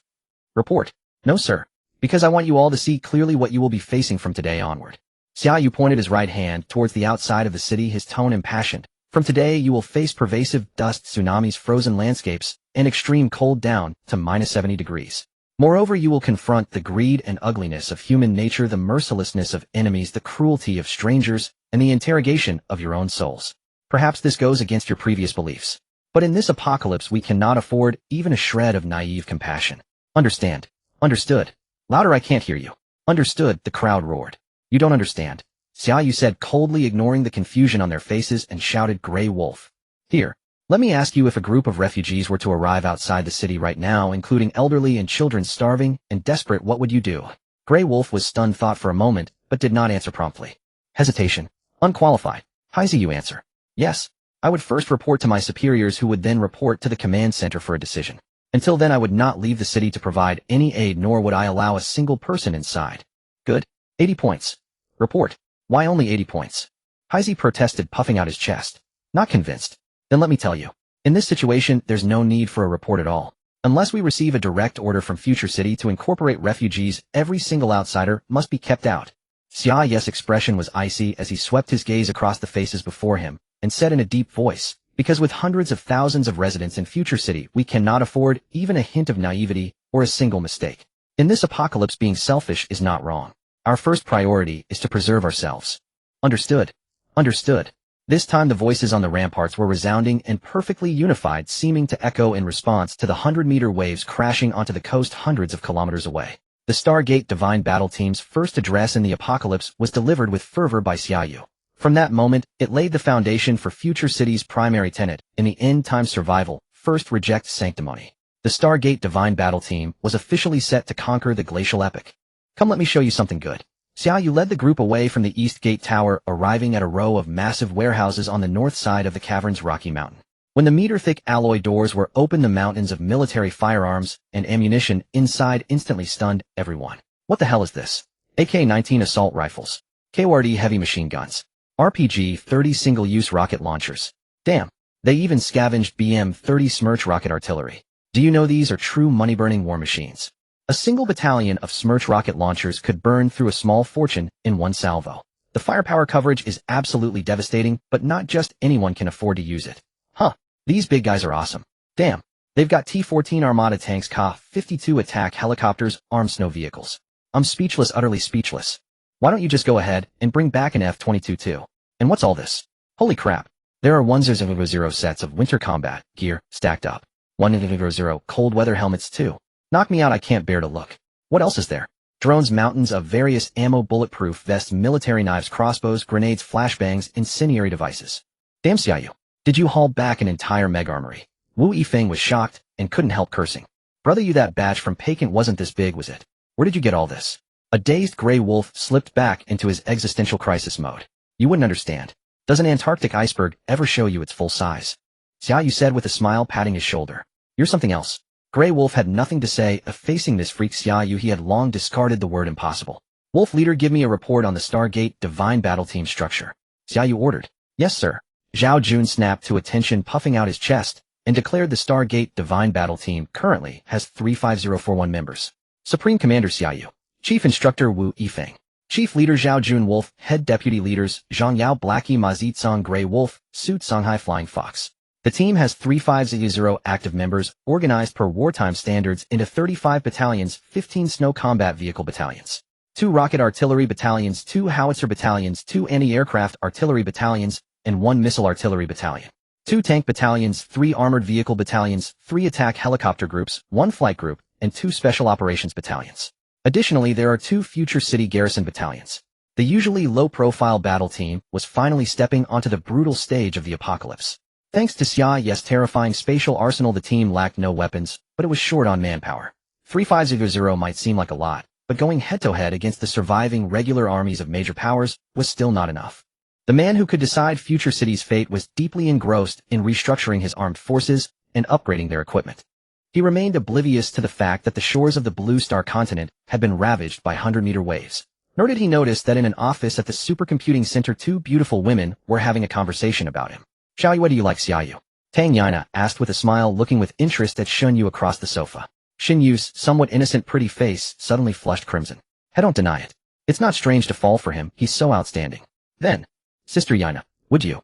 Report. No, sir. Because I want you all to see clearly what you will be facing from today onward. Xia Yu pointed his right hand towards the outside of the city, his tone impassioned. From today you will face pervasive dust, tsunamis, frozen landscapes, and extreme cold down to minus 70 degrees. Moreover, you will confront the greed and ugliness of human nature, the mercilessness of enemies, the cruelty of strangers, and the interrogation of your own souls. Perhaps this goes against your previous beliefs. But in this apocalypse we cannot afford even a shred of naive compassion. Understand. Understood. Louder, I can't hear you. Understood, the crowd roared. You don't understand. Xia Yu said, coldly ignoring the confusion on their faces, and shouted, Grey Wolf. Here. Let me ask you, if a group of refugees were to arrive outside the city right now, including elderly and children starving and desperate, what would you do? Grey Wolf was stunned thought for a moment, but did not answer promptly. Hesitation. Unqualified. Xia Yu answer. Yes. I would first report to my superiors, who would then report to the command center for a decision. Until then I would not leave the city to provide any aid, nor would I allow a single person inside. Good. 80 points. Report. Why only 80 points? Xia protested, puffing out his chest. Not convinced. Then let me tell you. In this situation, there's no need for a report at all. Unless we receive a direct order from Future City to incorporate refugees, every single outsider must be kept out. Xia Yu's expression was icy as he swept his gaze across the faces before him, and said in a deep voice, because with hundreds of thousands of residents in Future City, we cannot afford even a hint of naivety or a single mistake. In this apocalypse, being selfish is not wrong. Our first priority is to preserve ourselves. Understood. Understood. This time the voices on the ramparts were resounding and perfectly unified, seeming to echo in response to the 100-meter waves crashing onto the coast hundreds of kilometers away. The Stargate Divine Battle Team's first address in the apocalypse was delivered with fervor by Xia Yu. From that moment, it laid the foundation for Future City's primary tenet in the end-time survival: first reject sanctimony. The Stargate Divine Battle Team was officially set to conquer the glacial epoch. Come, let me show you something good. Xia Yu led the group away from the East Gate Tower, arriving at a row of massive warehouses on the north side of the cavern's rocky mountain. When the meter-thick alloy doors were opened, the mountains of military firearms and ammunition inside instantly stunned everyone. What the hell is this? AK-19 assault rifles, KWRD heavy machine guns, RPG-30 single-use rocket launchers. Damn, they even scavenged BM-30 Smerch rocket artillery. Do you know these are true money-burning war machines? A single battalion of Smerch rocket launchers could burn through a small fortune in one salvo. The firepower coverage is absolutely devastating, but not just anyone can afford to use it. Huh, these big guys are awesome. Damn, they've got T-14 Armada tanks, Ka-52 attack helicopters, armed snow vehicles. I'm speechless, utterly speechless. Why don't you just go ahead and bring back an F-22 too? And what's all this? Holy crap. There are 100 sets of winter combat gear stacked up. 100 cold weather helmets too. Knock me out, I can't bear to look. What else is there? Drones, mountains of various ammo, bulletproof vests, military knives, crossbows, grenades, flashbangs, incendiary devices. Damn, Xia Yu. Did you haul back an entire meg armory? Wu Yifeng was shocked and couldn't help cursing. Brother, you, that batch from Pekin wasn't this big, was it? Where did you get all this? A dazed Grey Wolf slipped back into his existential crisis mode. You wouldn't understand. Does an Antarctic iceberg ever show you its full size? Xia Yu said with a smile, patting his shoulder. You're something else. Grey Wolf had nothing to say. Facing this freak Xia Yu, he had long discarded the word impossible. Wolf leader, give me a report on the Stargate Divine Battle Team structure. Xia Yu ordered. Yes, sir. Zhao Jun snapped to attention, puffing out his chest, and declared the Stargate Divine Battle Team currently has 35041 members. Supreme Commander Xia Yu. Chief Instructor Wu Yifeng. Chief Leader Zhao Jun Wolf. Head Deputy Leaders Zhang Yao, Blackie, Ma Zitsong, Grey Wolf, Suit Songhai, Flying Fox. The team has 350 active members, organized per wartime standards into 35 battalions, 15 snow combat vehicle battalions, 2 rocket artillery battalions, 2 howitzer battalions, 2 anti-aircraft artillery battalions, and 1 missile artillery battalion, 2 tank battalions, 3 armored vehicle battalions, 3 attack helicopter groups, 1 flight group, and 2 special operations battalions. Additionally, there are 2 Future City garrison battalions. The usually low-profile battle team was finally stepping onto the brutal stage of the apocalypse. Thanks to Xia Yu's terrifying spatial arsenal, the team lacked no weapons, but it was short on manpower. 350 might seem like a lot, but going head-to-head against the surviving regular armies of major powers was still not enough. The man who could decide Future City's fate was deeply engrossed in restructuring his armed forces and upgrading their equipment. He remained oblivious to the fact that the shores of the Blue Star continent had been ravaged by 100-meter waves. Nor did he notice that in an office at the supercomputing center 2 beautiful women were having a conversation about him. Xiao Yu, what do you like, Xia Yu? Tang Yana asked with a smile, looking with interest at Xun Yu across the sofa. Xun Yu's somewhat innocent pretty face suddenly flushed crimson. I don't deny it. It's not strange to fall for him, he's so outstanding. Then, Sister Yana, would you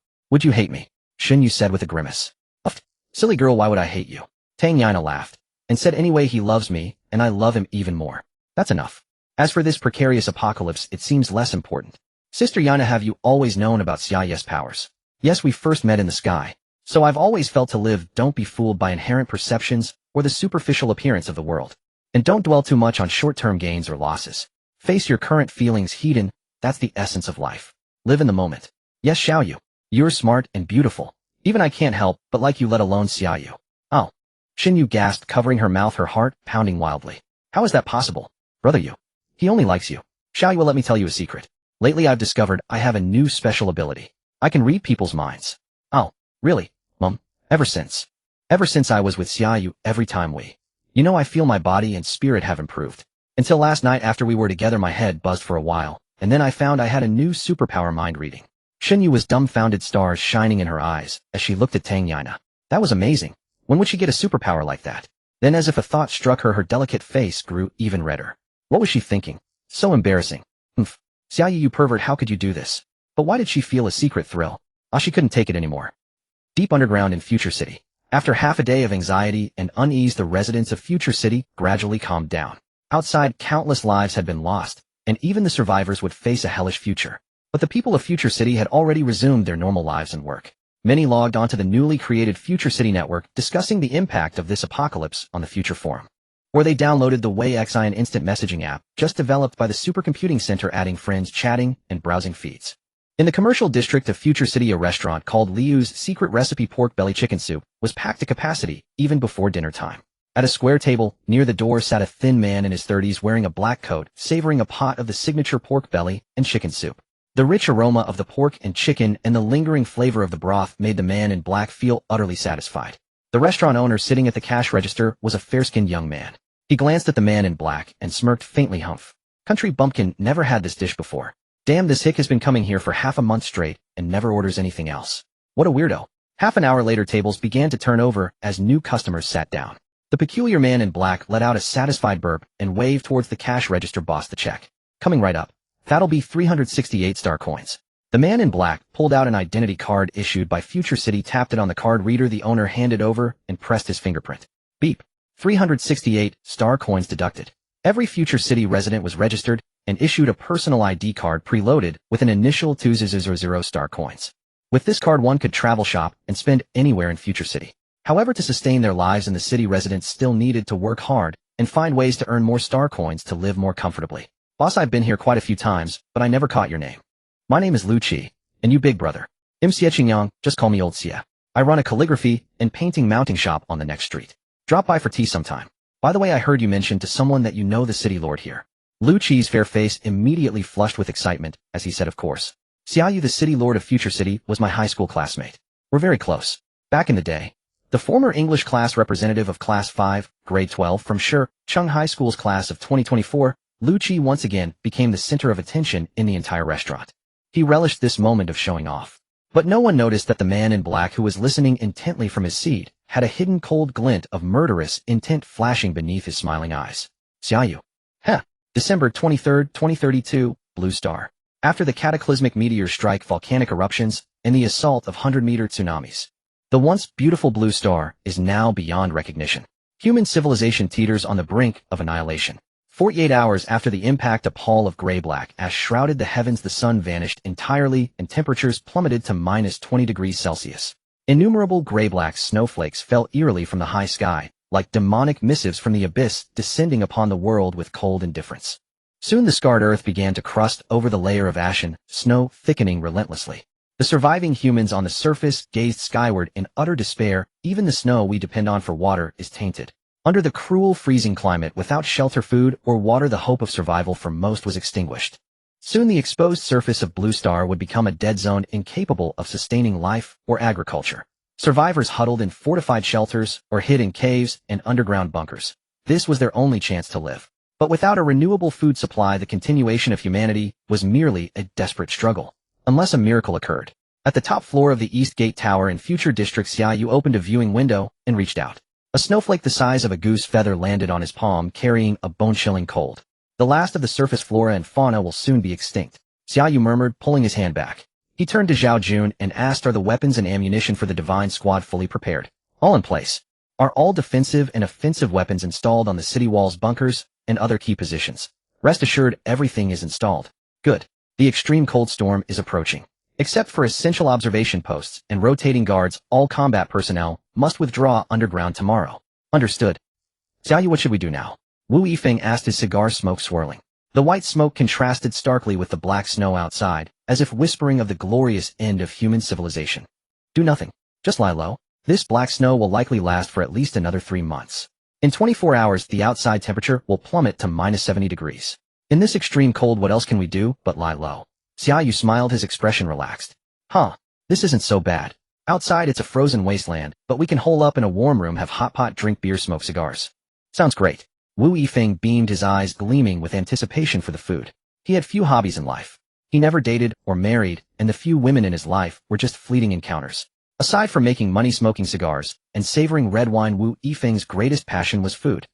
hate me? Xun Yu said with a grimace. Uff, silly girl, why would I hate you? Tang Yana laughed, and said anyway he loves me, and I love him even more. That's enough. As for this precarious apocalypse, it seems less important. Sister Yana, have you always known about Xia Yu's powers? Yes, we first met in the sky. So I've always felt to live, don't be fooled by inherent perceptions or the superficial appearance of the world. And don't dwell too much on short-term gains or losses. Face your current feelings heed-in, that's the essence of life. Live in the moment. Yes, Xiao Yu. You're smart and beautiful. Even I can't help but like you, let alone Xia Yu. Oh. Xin Yu gasped, covering her mouth, her heart pounding wildly. How is that possible? Brother Yu. He only likes you. Xiao Yu, let me tell you a secret. Lately I've discovered I have a new special ability. I can read people's minds. Oh, really, Mum? Ever since I was with Xia Yu, every time I feel my body and spirit have improved. Until last night after we were together my head buzzed for a while, and then I found I had a new superpower, mind reading. Xin Yu was dumbfounded, stars shining in her eyes as she looked at Tang Yana. That was amazing. When would she get a superpower like that? Then as if a thought struck her, her delicate face grew even redder. What was she thinking? So embarrassing. Xia Yu, you pervert, how could you do this? But why did she feel a secret thrill? She couldn't take it anymore. Deep underground in Future City. After half a day of anxiety and unease, the residents of Future City gradually calmed down. Outside, countless lives had been lost, and even the survivors would face a hellish future. But the people of Future City had already resumed their normal lives and work. Many logged onto the newly created Future City network, discussing the impact of this apocalypse on the future forum. Or they downloaded the WeiXi, an instant messaging app just developed by the Supercomputing Center, adding friends, chatting, and browsing feeds. In the commercial district of Future City, a restaurant called Liu's Secret Recipe Pork Belly Chicken Soup was packed to capacity even before dinner time. At a square table, near the door sat a thin man in his 30s wearing a black coat, savoring a pot of the signature pork belly and chicken soup. The rich aroma of the pork and chicken and the lingering flavor of the broth made the man in black feel utterly satisfied. The restaurant owner sitting at the cash register was a fair-skinned young man. He glanced at the man in black and smirked faintly. Humph. Country bumpkin, never had this dish before. Damn, this hick has been coming here for half a month straight and never orders anything else. What a weirdo. Half an hour later, tables began to turn over as new customers sat down. The peculiar man in black let out a satisfied burp and waved towards the cash register boss. The check. Coming right up. That'll be 368 star coins. The man in black pulled out an identity card issued by Future City, tapped it on the card reader the owner handed over, and pressed his fingerprint. Beep. 368 star coins deducted. Every Future City resident was registered and issued a personal ID card preloaded with an initial 200 star coins. With this card, one could travel, shop, and spend anywhere in Future City. However, to sustain their lives in the city, residents still needed to work hard and find ways to earn more star coins to live more comfortably. Boss, I've been here quite a few times, but I never caught your name. My name is Lu Qi, and you, big brother. Xia Qingyang, just call me Old Xia. I run a calligraphy and painting mounting shop on the next street. Drop by for tea sometime. By the way, I heard you mention to someone that you know the city lord here. Lu Qi's fair face immediately flushed with excitement as he said, of course. Xia Yu, the city lord of Future City, was my high school classmate. We're very close. Back in the day. The former English class representative of Class 5, Grade 12 from Chung High School's class of 2024, Lu Qi once again became the center of attention in the entire restaurant. He relished this moment of showing off. But no one noticed that the man in black, who was listening intently from his seat, had a hidden cold glint of murderous intent flashing beneath his smiling eyes. Xia Yu. Heh. December 23, 2032, Blue Star. After the cataclysmic meteor strike, volcanic eruptions, and the assault of 100-meter tsunamis, the once beautiful Blue Star is now beyond recognition. Human civilization teeters on the brink of annihilation. 48 hours after the impact, a pall of gray-black ash shrouded the heavens. The sun vanished entirely and temperatures plummeted to minus 20 degrees Celsius. Innumerable gray-black snowflakes fell eerily from the high sky, like demonic missives from the abyss, descending upon the world with cold indifference. Soon the scarred earth began to crust over the layer of ashen snow, thickening relentlessly. The surviving humans on the surface gazed skyward in utter despair. Even the snow we depend on for water is tainted. Under the cruel freezing climate, without shelter, food, or water, the hope of survival for most was extinguished. Soon the exposed surface of Blue Star would become a dead zone, incapable of sustaining life or agriculture. Survivors huddled in fortified shelters or hid in caves and underground bunkers. This was their only chance to live. But without a renewable food supply, the continuation of humanity was merely a desperate struggle. Unless a miracle occurred. At the top floor of the East Gate Tower in Future District, Xia Yu opened a viewing window and reached out. A snowflake the size of a goose feather landed on his palm, carrying a bone-chilling cold. The last of the surface flora and fauna will soon be extinct, Xia Yu murmured, pulling his hand back. He turned to Zhao Jun and asked, are the weapons and ammunition for the Divine Squad fully prepared? All in place. Are all defensive and offensive weapons installed on the city walls, bunkers, and other key positions? Rest assured, everything is installed. Good. The extreme cold storm is approaching. Except for essential observation posts and rotating guards, all combat personnel must withdraw underground tomorrow. Understood. Xia Yu, what should we do now? Wu Yifeng asked, his cigar smoke swirling. The white smoke contrasted starkly with the black snow outside, as if whispering of the glorious end of human civilization. Do nothing. Just lie low. This black snow will likely last for at least another 3 months. In 24 hours, the outside temperature will plummet to minus 70 degrees. In this extreme cold, what else can we do but lie low? Xia Yu smiled, his expression relaxed. Huh. This isn't so bad. Outside it's a frozen wasteland, but we can hole up in a warm room, have hot pot, drink beer, smoke cigars. Sounds great. Wu Yifeng beamed, his eyes gleaming with anticipation for the food. He had few hobbies in life. He never dated or married, and the few women in his life were just fleeting encounters. Aside from making money smoking cigars and savoring red wine, Wu Yifeng's greatest passion was food.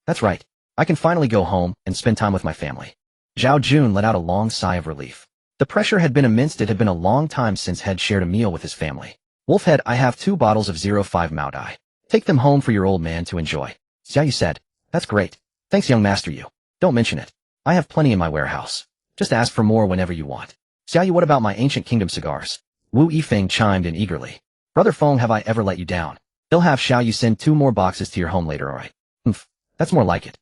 That's right. I can finally go home and spend time with my family. Zhao Jun let out a long sigh of relief. The pressure had been immense. It had been a long time since he had shared a meal with his family. Wolfhead, I have 2 bottles of 05 Mao Dai. Take them home for your old man to enjoy. Xia Yu said. That's great. Thanks, young master Yu. Don't mention it. I have plenty in my warehouse. Just ask for more whenever you want. Xia Yu, what about my ancient kingdom cigars? Wu Yifeng chimed in eagerly. Brother Feng, have I ever let you down? They'll have Xiao Yu send 2 more boxes to your home later, alright? That's more like it.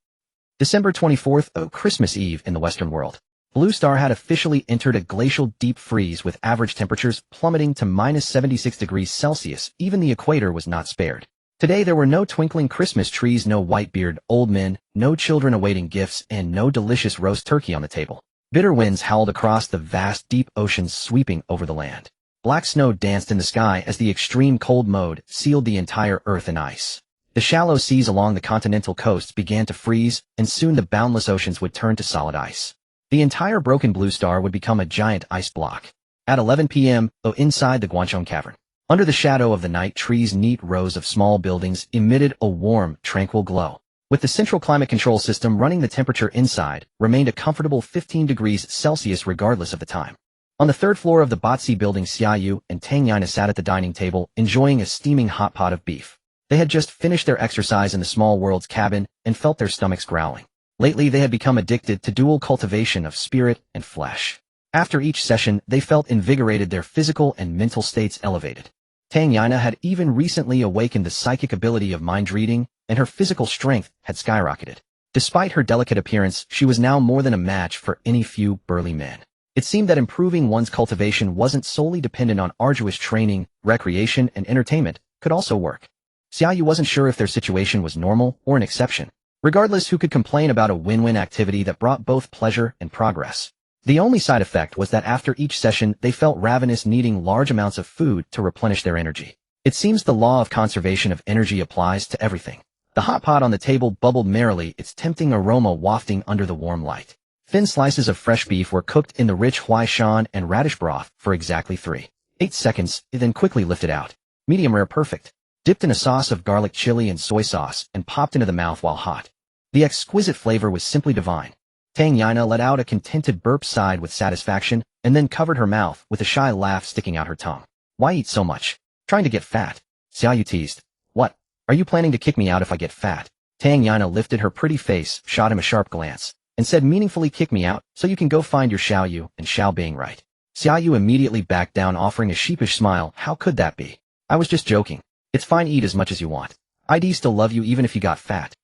December 24th, Christmas Eve in the Western world. Blue Star had officially entered a glacial deep freeze with average temperatures plummeting to minus 76 degrees Celsius. Even the equator was not spared. Today there were no twinkling Christmas trees, no white-bearded old men, no children awaiting gifts, and no delicious roast turkey on the table. Bitter winds howled across the vast deep oceans, sweeping over the land. Black snow danced in the sky as the extreme cold mode sealed the entire earth in ice. The shallow seas along the continental coasts began to freeze, and soon the boundless oceans would turn to solid ice. The entire broken Blue Star would become a giant ice block. At 11 p.m., inside the Guanchong Cavern, under the shadow of the night trees, neat rows of small buildings emitted a warm, tranquil glow. With the central climate control system running, the temperature inside remained a comfortable 15 degrees Celsius regardless of the time. On the 3rd floor of the Batsi building, Xia Yu and Tang Yana sat at the dining table, enjoying a steaming hot pot of beef. They had just finished their exercise in the small world's cabin and felt their stomachs growling. Lately, they had become addicted to dual cultivation of spirit and flesh. After each session, they felt invigorated, their physical and mental states elevated. Tang Yana had even recently awakened the psychic ability of mind reading, and her physical strength had skyrocketed. Despite her delicate appearance, she was now more than a match for any few burly men. It seemed that improving one's cultivation wasn't solely dependent on arduous training, recreation, and entertainment could also work. Xia Yu wasn't sure if their situation was normal or an exception. Regardless, who could complain about a win-win activity that brought both pleasure and progress? The only side effect was that after each session, they felt ravenous, needing large amounts of food to replenish their energy. It seems the law of conservation of energy applies to everything. The hot pot on the table bubbled merrily, its tempting aroma wafting under the warm light. Thin slices of fresh beef were cooked in the rich huaishan and radish broth for exactly 3.8 seconds, then quickly lifted out. Medium rare, perfect. Dipped in a sauce of garlic, chili, and soy sauce, and popped into the mouth while hot. The exquisite flavor was simply divine. Tang Yana let out a contented burp, sighed with satisfaction, and then covered her mouth with a shy laugh sticking out her tongue. Why eat so much? Trying to get fat. Xia Yu teased. What? Are you planning to kick me out if I get fat? Tang Yana lifted her pretty face, shot him a sharp glance, and said meaningfully, kick me out, so you can go find your Xiao Yu and Xiao Bing, right? Xia Yu immediately backed down, offering a sheepish smile. How could that be? I was just joking. It's fine, eat as much as you want. I'd still love you even if you got fat.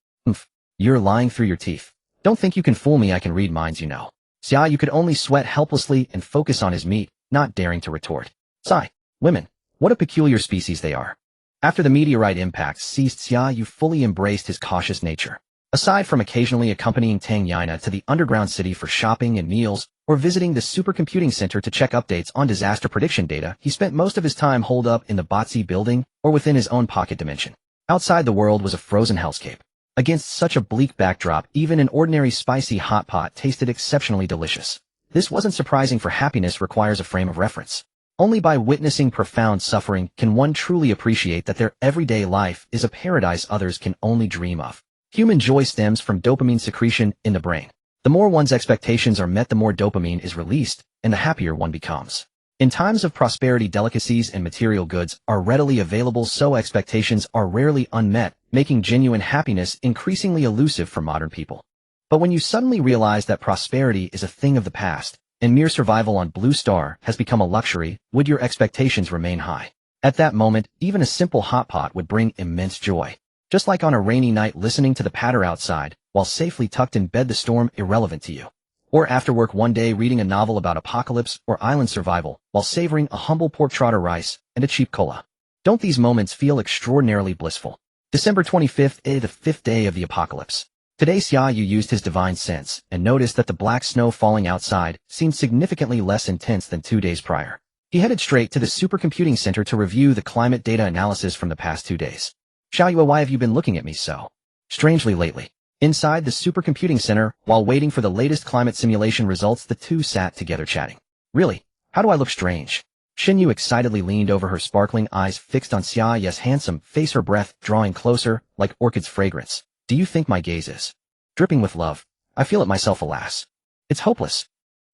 You're lying through your teeth. Don't think you can fool me, I can read minds, you know. Xia Yu could only sweat helplessly and focus on his meat, not daring to retort. Sigh. Women. What a peculiar species they are. After the meteorite impacts ceased, Xia Yu fully embraced his cautious nature. Aside from occasionally accompanying Tang Yana to the underground city for shopping and meals, or visiting the supercomputing center to check updates on disaster prediction data, he spent most of his time holed up in the Batsi building or within his own pocket dimension. Outside, the world was a frozen hellscape. Against such a bleak backdrop, even an ordinary spicy hot pot tasted exceptionally delicious. This wasn't surprising, for happiness requires a frame of reference. Only by witnessing profound suffering can one truly appreciate that their everyday life is a paradise others can only dream of. Human joy stems from dopamine secretion in the brain. The more one's expectations are met, the more dopamine is released, and the happier one becomes. In times of prosperity, delicacies and material goods are readily available, so expectations are rarely unmet, making genuine happiness increasingly elusive for modern people. But when you suddenly realize that prosperity is a thing of the past, and mere survival on Blue Star has become a luxury, would your expectations remain high? At that moment, even a simple hot pot would bring immense joy. Just like on a rainy night listening to the patter outside, while safely tucked in bed, the storm irrelevant to you. Or after work one day reading a novel about apocalypse or island survival, while savoring a humble pork trotter rice and a cheap cola. Don't these moments feel extraordinarily blissful? December 25th, the 5th day of the apocalypse. Today Xia Yu used his divine sense and noticed that the black snow falling outside seemed significantly less intense than 2 days prior. He headed straight to the supercomputing center to review the climate data analysis from the past 2 days. Xia Yu, why have you been looking at me so strangely lately? Inside the supercomputing center, while waiting for the latest climate simulation results, the two sat together chatting. Really? How do I look strange? Xia Yu excitedly leaned over, her sparkling eyes fixed on Xia Yu's handsome face, her breath drawing closer, like orchid's fragrance. Do you think my gaze is dripping with love? I feel it myself, alas. It's hopeless.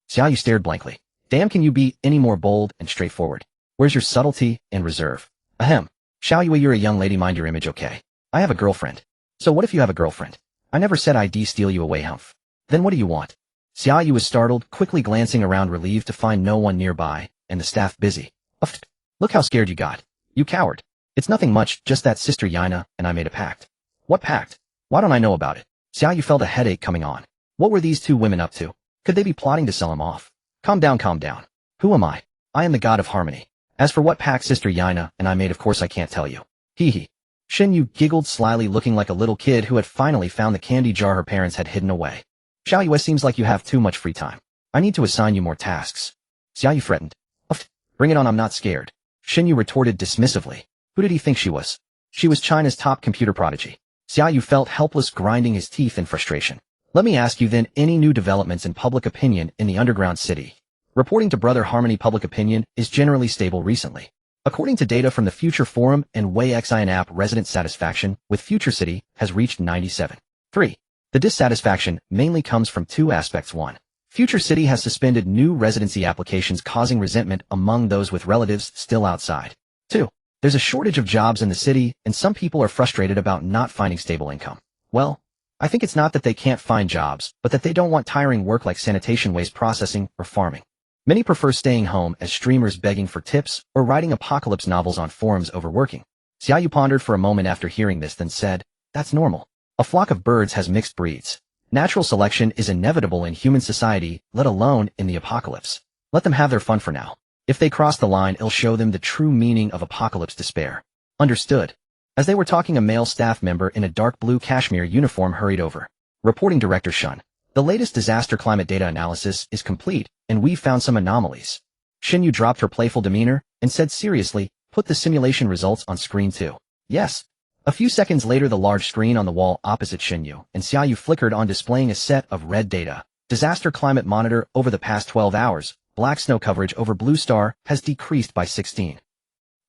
Xia Yu stared blankly. Damn, can you be any more bold and straightforward? Where's your subtlety and reserve? Ahem. Xia Yu, you're a young lady, mind your image, okay? I have a girlfriend. So what if you have a girlfriend? I never said I'd steal you away, humph. Then what do you want? Xia Yu was startled, quickly glancing around, relieved to find no one nearby, and the staff busy. Uff, look how scared you got. You coward. It's nothing much, just that Sister Yana and I made a pact. What pact? Why don't I know about it? Xia Yu felt a headache coming on. What were these two women up to? Could they be plotting to sell him off? Calm down, calm down. Who am I? I am the god of harmony. As for what pact Sister Yana and I made, of course I can't tell you. Hee hee. Xia Yu giggled slyly, looking like a little kid who had finally found the candy jar her parents had hidden away. Xia Yu, it seems like you have too much free time. I need to assign you more tasks. Xia Yu threatened. Uff, bring it on, I'm not scared. Xia Yu retorted dismissively. Who did he think she was? She was China's top computer prodigy. Xia Yu felt helpless, grinding his teeth in frustration. Let me ask you then, any new developments in public opinion in the underground city? Reporting to Brother Harmony, public opinion is generally stable recently. According to data from the Future Forum and WayXIN app, resident satisfaction with Future City has reached 97. 3. The dissatisfaction mainly comes from two aspects. 1. Future City has suspended new residency applications, causing resentment among those with relatives still outside. 2. There's a shortage of jobs in the city, and some people are frustrated about not finding stable income. Well, I think it's not that they can't find jobs, but that they don't want tiring work like sanitation, waste processing, or farming. Many prefer staying home as streamers, begging for tips or writing apocalypse novels on forums over working. Xia Yu pondered for a moment after hearing this, then said, that's normal. A flock of birds has mixed breeds. Natural selection is inevitable in human society, let alone in the apocalypse. Let them have their fun for now. If they cross the line, it'll show them the true meaning of apocalypse despair. Understood. As they were talking, a male staff member in a dark blue cashmere uniform hurried over. Reporting Director Shun. The latest disaster climate data analysis is complete, and we've found some anomalies. Xia Yu dropped her playful demeanor and said seriously, put the simulation results on screen too. Yes. A few seconds later, the large screen on the wall opposite Xia Yu and Xia Yu flickered on, displaying a set of red data. Disaster climate monitor: over the past 12 hours, black snow coverage over Blue Star has decreased by 16.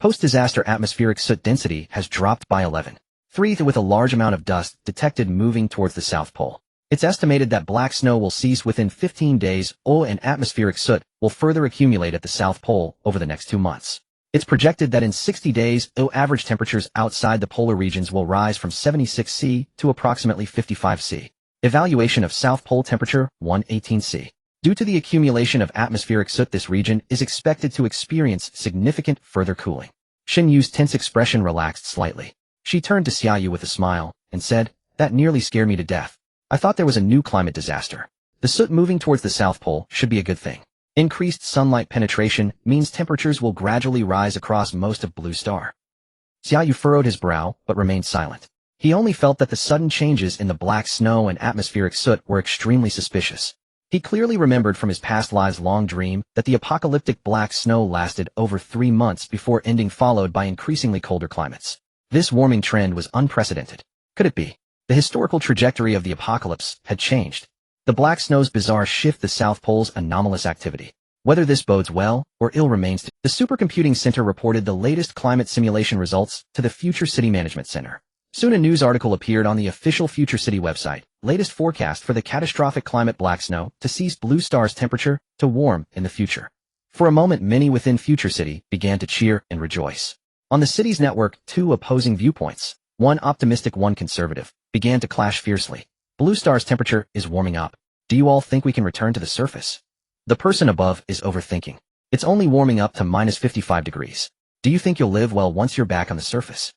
Post-disaster atmospheric soot density has dropped by 11. 3. With a large amount of dust detected moving towards the South Pole. It's estimated that black snow will cease within 15 days, and atmospheric soot will further accumulate at the South Pole over the next 2 months. It's projected that in 60 days, average temperatures outside the polar regions will rise from 76 C to approximately 55 C. Evaluation of South Pole temperature, 118 C. Due to the accumulation of atmospheric soot, this region is expected to experience significant further cooling. Xia Yu's tense expression relaxed slightly. She turned to Xia Yu with a smile and said, that nearly scared me to death. I thought there was a new climate disaster. The soot moving towards the South Pole should be a good thing. Increased sunlight penetration means temperatures will gradually rise across most of Blue Star. Xia Yu furrowed his brow, but remained silent. He only felt that the sudden changes in the black snow and atmospheric soot were extremely suspicious. He clearly remembered from his past lives' long dream that the apocalyptic black snow lasted over 3 months before ending, followed by increasingly colder climates. This warming trend was unprecedented. Could it be? The historical trajectory of the apocalypse had changed. The black snow's bizarre shift, the South Pole's anomalous activity. Whether this bodes well or ill remains. The Supercomputing Center reported the latest climate simulation results to the Future City Management Center. Soon a news article appeared on the official Future City website. Latest forecast for the catastrophic climate: black snow to cease, Blue Star's temperature to warm in the future. For a moment, many within Future City began to cheer and rejoice. On the city's network, two opposing viewpoints, one optimistic, one conservative, began to clash fiercely. Blue Star's temperature is warming up. Do you all think we can return to the surface? The person above is overthinking. It's only warming up to minus 55 degrees. Do you think you'll live well once you're back on the surface?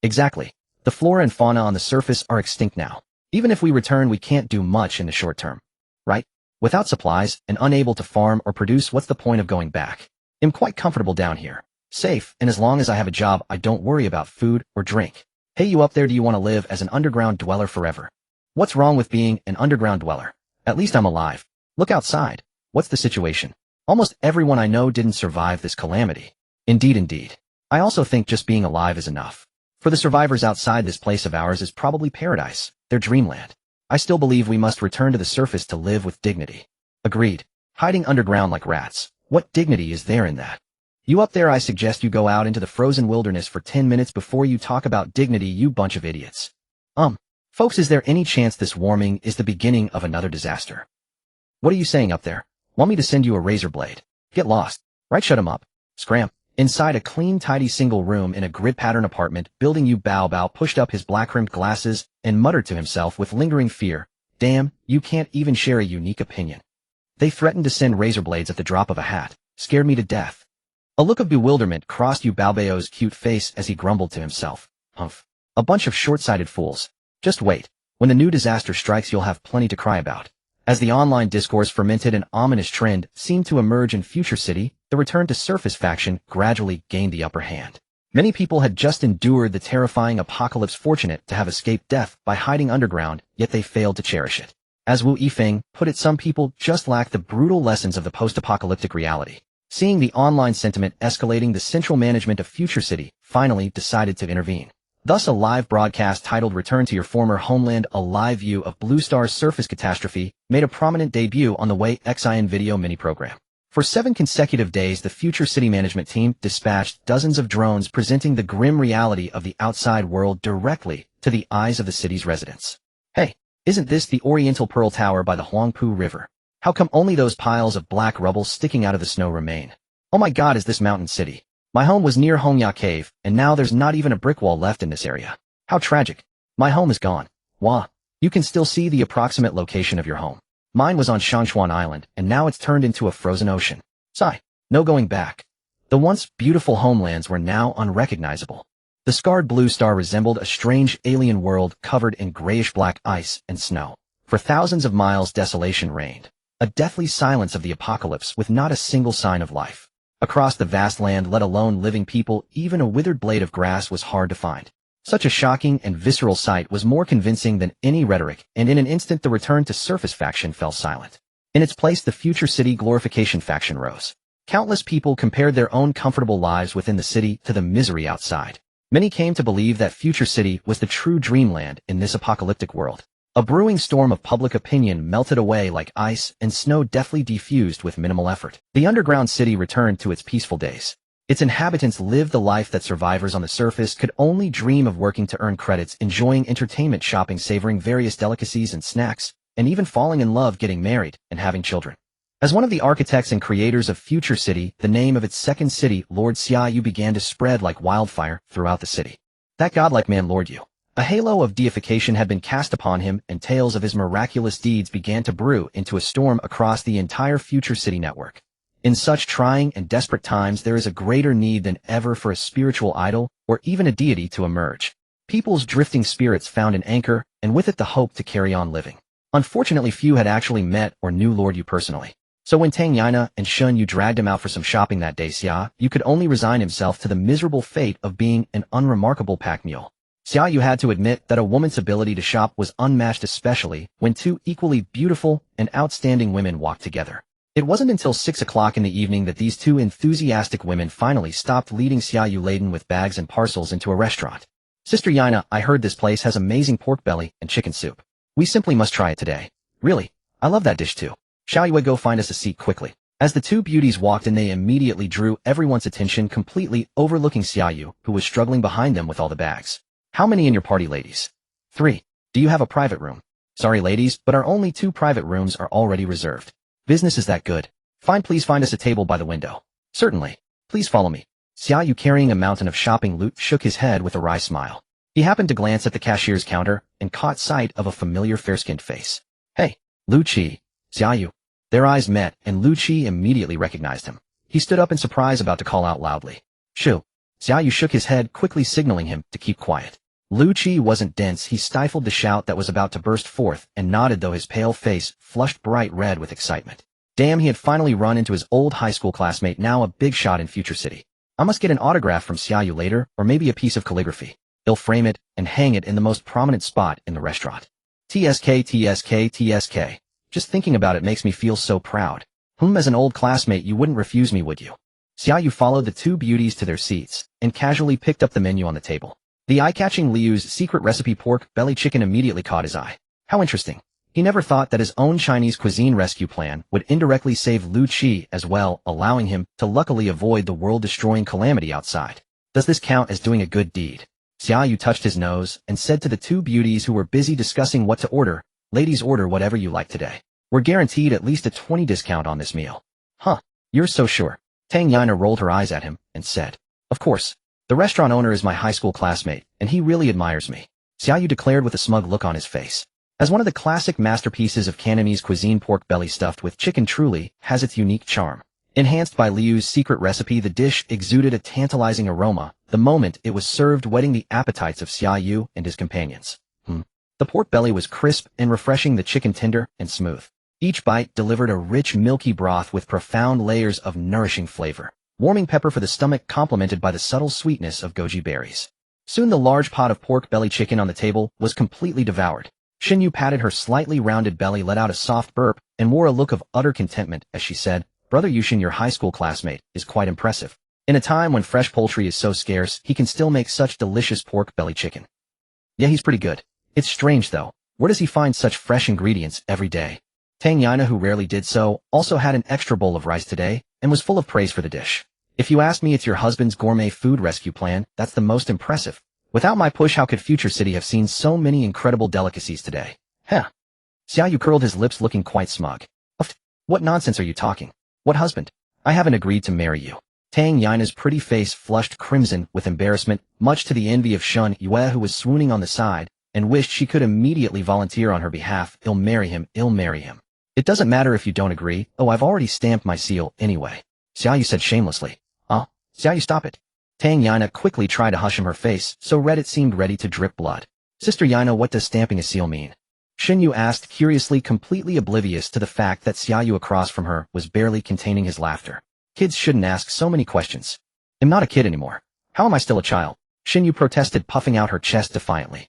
Exactly. The flora and fauna on the surface are extinct now. Even if we return, we can't do much in the short term. Right? Without supplies and unable to farm or produce, what's the point of going back? I'm quite comfortable down here. Safe, and as long as I have a job, I don't worry about food or drink. Hey, you up there, do you want to live as an underground dweller forever? What's wrong with being an underground dweller? At least I'm alive. Look outside. What's the situation? Almost everyone I know didn't survive this calamity. Indeed. I also think just being alive is enough. For the survivors outside, this place of ours is probably paradise, their dreamland. I still believe we must return to the surface to live with dignity. Agreed. Hiding underground like rats. What dignity is there in that? You up there, I suggest you go out into the frozen wilderness for 10 minutes before you talk about dignity, you bunch of idiots. Folks, is there any chance this warming is the beginning of another disaster? What are you saying up there? Want me to send you a razor blade? Get lost. Right, shut him up. Scram. Inside a clean, tidy single room in a grid-pattern apartment building, you Bao pushed up his black-rimmed glasses and muttered to himself with lingering fear, damn, you can't even share a unique opinion. They threatened to send razor blades at the drop of a hat. Scared me to death. A look of bewilderment crossed Yu Bao's cute face as he grumbled to himself. Humph. A bunch of short-sighted fools. Just wait. When the new disaster strikes, you'll have plenty to cry about. As the online discourse fermented, an ominous trend seemed to emerge in Future City. The return to surface faction gradually gained the upper hand. Many people had just endured the terrifying apocalypse, fortunate to have escaped death by hiding underground, yet they failed to cherish it. As Wu Yifeng put it, some people just lack the brutal lessons of the post-apocalyptic reality. Seeing the online sentiment escalating, the central management of Future City finally decided to intervene. Thus, a live broadcast titled Return to Your Former Homeland, a live view of Blue Star's surface catastrophe, made a prominent debut on the WeixIn video mini-program. For 7 consecutive days, the Future City management team dispatched dozens of drones presenting the grim reality of the outside world directly to the eyes of the city's residents. Hey, isn't this the Oriental Pearl Tower by the Huangpu River? How come only those piles of black rubble sticking out of the snow remain? Oh my god, is this Mountain City? My home was near Hongya Cave, and now there's not even a brick wall left in this area. How tragic. My home is gone. Wah. You can still see the approximate location of your home. Mine was on Shangshuan Island, and now it's turned into a frozen ocean. Sigh. No going back. The once beautiful homelands were now unrecognizable. The scarred Blue Star resembled a strange alien world covered in grayish-black ice and snow. For thousands of miles, desolation reigned. A deathly silence of the apocalypse with not a single sign of life. Across the vast land, let alone living people, even a withered blade of grass was hard to find. Such a shocking and visceral sight was more convincing than any rhetoric, and in an instant the return to surface faction fell silent. In its place, the Future City glorification faction rose. Countless people compared their own comfortable lives within the city to the misery outside. Many came to believe that Future City was the true dreamland in this apocalyptic world. A brewing storm of public opinion melted away like ice, and snow deftly defused with minimal effort. The underground city returned to its peaceful days. Its inhabitants lived the life that survivors on the surface could only dream of, working to earn credits, enjoying entertainment, shopping, savoring various delicacies and snacks, and even falling in love, getting married, and having children. As one of the architects and creators of Future City, the name of its second city, Lord Xia Yu, began to spread like wildfire throughout the city. That godlike man, Lord Yu. A halo of deification had been cast upon him, and tales of his miraculous deeds began to brew into a storm across the entire Future City network. In such trying and desperate times, there is a greater need than ever for a spiritual idol, or even a deity, to emerge. People's drifting spirits found an anchor, and with it the hope to carry on living. Unfortunately, few had actually met or knew Lord Yu personally. So when Tang Yana and Shun Yu dragged him out for some shopping that day, Xia Yu could only resign himself to the miserable fate of being an unremarkable pack mule. Xia Yu had to admit that a woman's ability to shop was unmatched, especially when 2 equally beautiful and outstanding women walked together. It wasn't until 6 o'clock in the evening that these 2 enthusiastic women finally stopped, leading Xia Yu laden with bags and parcels into a restaurant. Sister Yana, I heard this place has amazing pork belly and chicken soup. We simply must try it today. Really? I love that dish too. Shall you go find us a seat quickly? As the 2 beauties walked in, they immediately drew everyone's attention, completely overlooking Xia Yu, who was struggling behind them with all the bags. How many in your party, ladies? 3. Do you have a private room? Sorry, ladies, but our only 2 private rooms are already reserved. Business is that good. Fine, please find us a table by the window. Certainly. Please follow me. Xia Yu, carrying a mountain of shopping loot, shook his head with a wry smile. He happened to glance at the cashier's counter and caught sight of a familiar fair-skinned face. Hey, Lu Qi. Xia Yu. Their eyes met, and Lu Qi immediately recognized him. He stood up in surprise, about to call out loudly. Shoo! Xia Yu shook his head, quickly signaling him to keep quiet. Lu Qi wasn't dense. He stifled the shout that was about to burst forth, and nodded, though his pale face flushed bright red with excitement. Damn, he had finally run into his old high school classmate, now a big shot in Future City. I must get an autograph from Xia Yu later, or maybe a piece of calligraphy. He'll frame it and hang it in the most prominent spot in the restaurant. TSK, TSK, TSK. Just thinking about it makes me feel so proud. As an old classmate, you wouldn't refuse me, would you? Xia Yu followed the two beauties to their seats, and casually picked up the menu on the table. The eye-catching Liu's secret recipe pork belly chicken immediately caught his eye. How interesting. He never thought that his own Chinese cuisine rescue plan would indirectly save Lu Qi as well, allowing him to luckily avoid the world-destroying calamity outside. Does this count as doing a good deed? Xia Yu touched his nose and said to the two beauties who were busy discussing what to order, ladies, order whatever you like today. We're guaranteed at least a 20% discount on this meal. Huh, you're so sure. Tang Yana rolled her eyes at him and said, Of course. The restaurant owner is my high school classmate, and he really admires me. Xia Yu declared with a smug look on his face. As one of the classic masterpieces of Cantonese cuisine, pork belly stuffed with chicken truly has its unique charm. Enhanced by Liu's secret recipe, the dish exuded a tantalizing aroma the moment it was served, whetting the appetites of Xia Yu and his companions. The pork belly was crisp and refreshing, the chicken tender and smooth. Each bite delivered a rich, milky broth with profound layers of nourishing flavor. Warming pepper for the stomach, complemented by the subtle sweetness of goji berries. Soon the large pot of pork belly chicken on the table was completely devoured. Xia Yu patted her slightly rounded belly, let out a soft burp, and wore a look of utter contentment as she said, Brother Yushin, your high school classmate, is quite impressive. In a time when fresh poultry is so scarce, he can still make such delicious pork belly chicken. Yeah, he's pretty good. It's strange though, where does he find such fresh ingredients every day? Tang Yana, who rarely did so, also had an extra bowl of rice today, and was full of praise for the dish. If you ask me, it's your husband's gourmet food rescue plan that's the most impressive. Without my push, how could Future City have seen so many incredible delicacies today? Huh. Xia Yu curled his lips, looking quite smug. What nonsense are you talking? What husband? I haven't agreed to marry you. Tang Yana's pretty face flushed crimson with embarrassment, much to the envy of Xun Yue, who was swooning on the side, and wished she could immediately volunteer on her behalf. I'll marry him, I'll marry him. It doesn't matter if you don't agree. Oh, I've already stamped my seal anyway. Xia Yu said shamelessly. Xia Yu, stop it. Tang Yana quickly tried to hush him, her face so red it seemed ready to drip blood. Sister Yana, what does stamping a seal mean? Xin Yu asked curiously, completely oblivious to the fact that Xia Yu across from her was barely containing his laughter. Kids shouldn't ask so many questions. I'm not a kid anymore. How am I still a child? Xin Yu protested, puffing out her chest defiantly.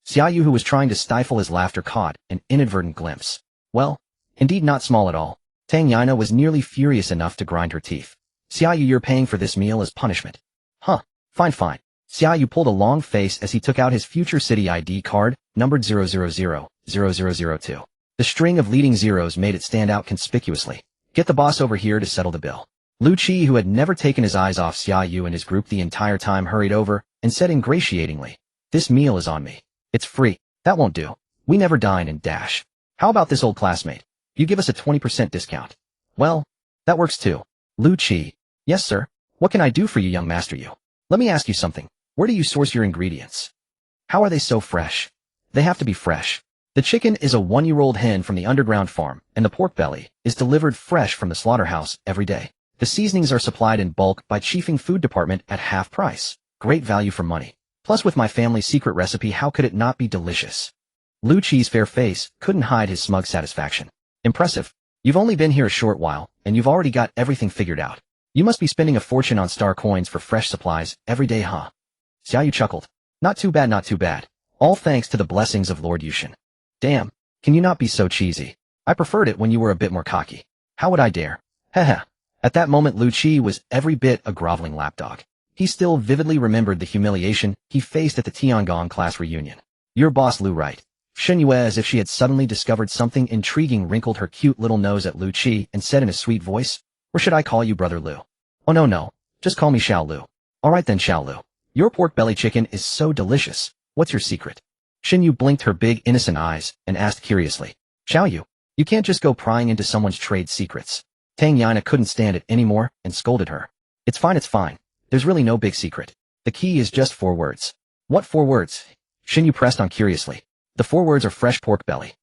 Xia Yu, who was trying to stifle his laughter, caught an inadvertent glimpse. Well, indeed not small at all. Tang Yana was nearly furious enough to grind her teeth. Xia Yu, you're paying for this meal as punishment. Huh, fine. Xia Yu pulled a long face as he took out his Future City ID card, numbered 0000002. The string of leading zeros made it stand out conspicuously. Get the boss over here to settle the bill. Lu Qi, who had never taken his eyes off Xia Yu and his group the entire time, hurried over and said ingratiatingly, This meal is on me. It's free. That won't do. We never dine and dash. How about this, old classmate? You give us a 20% discount. Well, that works too. Lu Qi. Yes, sir. What can I do for you, young master Yu? Let me ask you something. Where do you source your ingredients? How are they so fresh? They have to be fresh. The chicken is a 1-year-old hen from the underground farm, and the pork belly is delivered fresh from the slaughterhouse every day. The seasonings are supplied in bulk by Chiefing Food Department at half price. Great value for money. Plus, with my family's secret recipe, how could it not be delicious? Lu Qi's fair face couldn't hide his smug satisfaction. Impressive. You've only been here a short while, and you've already got everything figured out. You must be spending a fortune on star coins for fresh supplies every day, huh? Xia Yu chuckled. Not too bad. All thanks to the blessings of Lord Yushin. Damn, can you not be so cheesy? I preferred it when you were a bit more cocky. How would I dare? Heh. At that moment, Lu Qi was every bit a groveling lapdog. He still vividly remembered the humiliation he faced at the Tiangong class reunion. Your boss Lu, right? Xin Yue, as if she had suddenly discovered something intriguing, wrinkled her cute little nose at Lu Qi and said in a sweet voice, Or should I call you Brother Lu? Oh no. Just call me Xiao Lu. Alright then, Xiao Lu. Your pork belly chicken is so delicious. What's your secret? Xin Yu blinked her big innocent eyes and asked curiously. Xiao Yu, you can't just go prying into someone's trade secrets. Tang Yana couldn't stand it anymore and scolded her. It's fine. There's really no big secret. The key is just 4 words. What 4 words? Xin Yu pressed on curiously. The 4 words are fresh pork belly.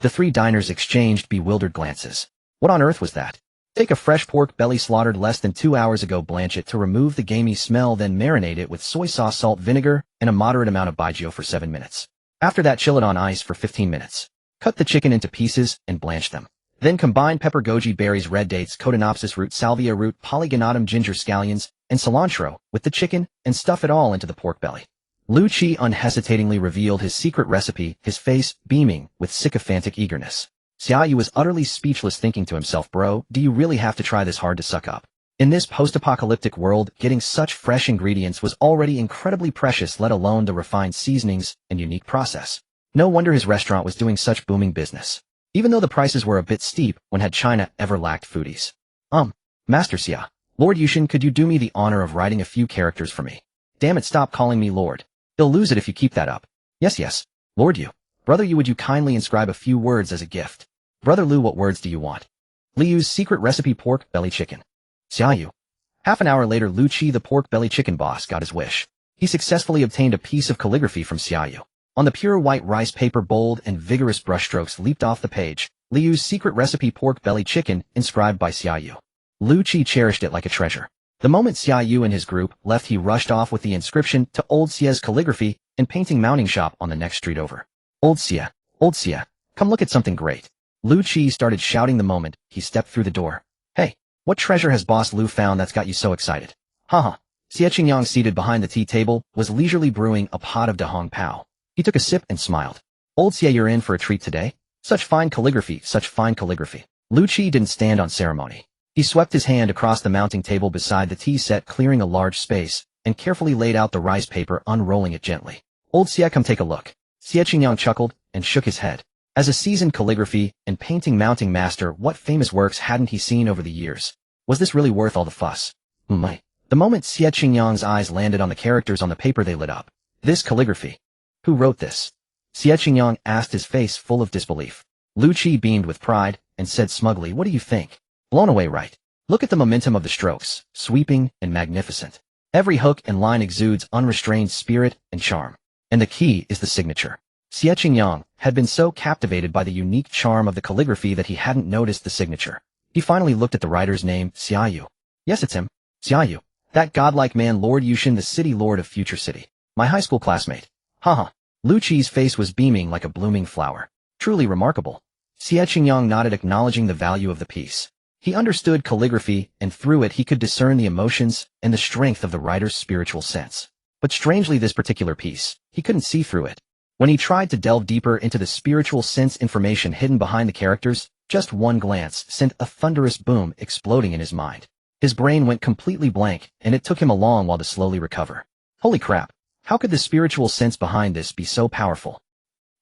The three diners exchanged bewildered glances. What on earth was that? Take a fresh pork belly slaughtered less than 2 hours ago, blanch it to remove the gamey smell, then marinate it with soy sauce, salt, vinegar, and a moderate amount of baijiu for 7 minutes. After that, chill it on ice for 15 minutes. Cut the chicken into pieces and blanch them. Then combine pepper, goji berries, red dates, cotinopsis root, salvia root, polygonatum, ginger, scallions, and cilantro with the chicken and stuff it all into the pork belly. Lu Qi unhesitatingly revealed his secret recipe, his face beaming with sycophantic eagerness. Xia Yu was utterly speechless, thinking to himself, bro, do you really have to try this hard to suck up? In this post-apocalyptic world, getting such fresh ingredients was already incredibly precious, let alone the refined seasonings and unique process. No wonder his restaurant was doing such booming business. Even though the prices were a bit steep, when had China ever lacked foodies? Master Xia, Lord Yushin, could you do me the honor of writing a few characters for me? Damn it, stop calling me Lord. He'll lose it if you keep that up. Yes, Lord Yu. Brother Yu, would you kindly inscribe a few words as a gift? Brother Lu, what words do you want? Liu's secret recipe, pork belly chicken. Xia Yu. Half an hour later, Lu Qi, the pork belly chicken boss, got his wish. He successfully obtained a piece of calligraphy from Xia Yu. On the pure white rice paper, bold and vigorous brushstrokes leaped off the page. Liu's secret recipe, pork belly chicken, inscribed by Xia Yu. Lu Qi cherished it like a treasure. The moment Xia Yu and his group left, he rushed off with the inscription to Old Xia's calligraphy and painting mounting shop on the next street over. Old Xia, come look at something great. Lu Qi started shouting the moment he stepped through the door. Hey, what treasure has Boss Lu found that's got you so excited? Haha. Xie Qingyang, seated behind the tea table, was leisurely brewing a pot of Da Hong Pao. He took a sip and smiled. Old Xia, you're in for a treat today? Such fine calligraphy, such fine calligraphy. Lu Qi didn't stand on ceremony. He swept his hand across the mounting table beside the tea set, clearing a large space, and carefully laid out the rice paper, unrolling it gently. Old Xia, come take a look. Xie Qingyang chuckled and shook his head. As a seasoned calligraphy and painting mounting master, what famous works hadn't he seen over the years? Was this really worth all the fuss? The moment Xie Qingyang's eyes landed on the characters on the paper, they lit up. This calligraphy. Who wrote this? Xie Qingyang asked, his face full of disbelief. Lu Qi beamed with pride and said smugly, what do you think? Blown away, right? Look at the momentum of the strokes, sweeping and magnificent. Every hook and line exudes unrestrained spirit and charm. And the key is the signature. Xie Qingyang had been so captivated by the unique charm of the calligraphy that he hadn't noticed the signature. He finally looked at the writer's name, Xia Yu. Yes, it's him. Xia Yu. That godlike man, Lord Yushin, the city lord of Future City. My high school classmate. Haha. Lu Qi's face was beaming like a blooming flower. Truly remarkable. Xie Qingyang nodded, acknowledging the value of the piece. He understood calligraphy, and through it he could discern the emotions and the strength of the writer's spiritual sense. But strangely, this particular piece, he couldn't see through it. When he tried to delve deeper into the spiritual sense information hidden behind the characters, just one glance sent a thunderous boom exploding in his mind. His brain went completely blank, and it took him a long while to slowly recover. Holy crap! How could the spiritual sense behind this be so powerful?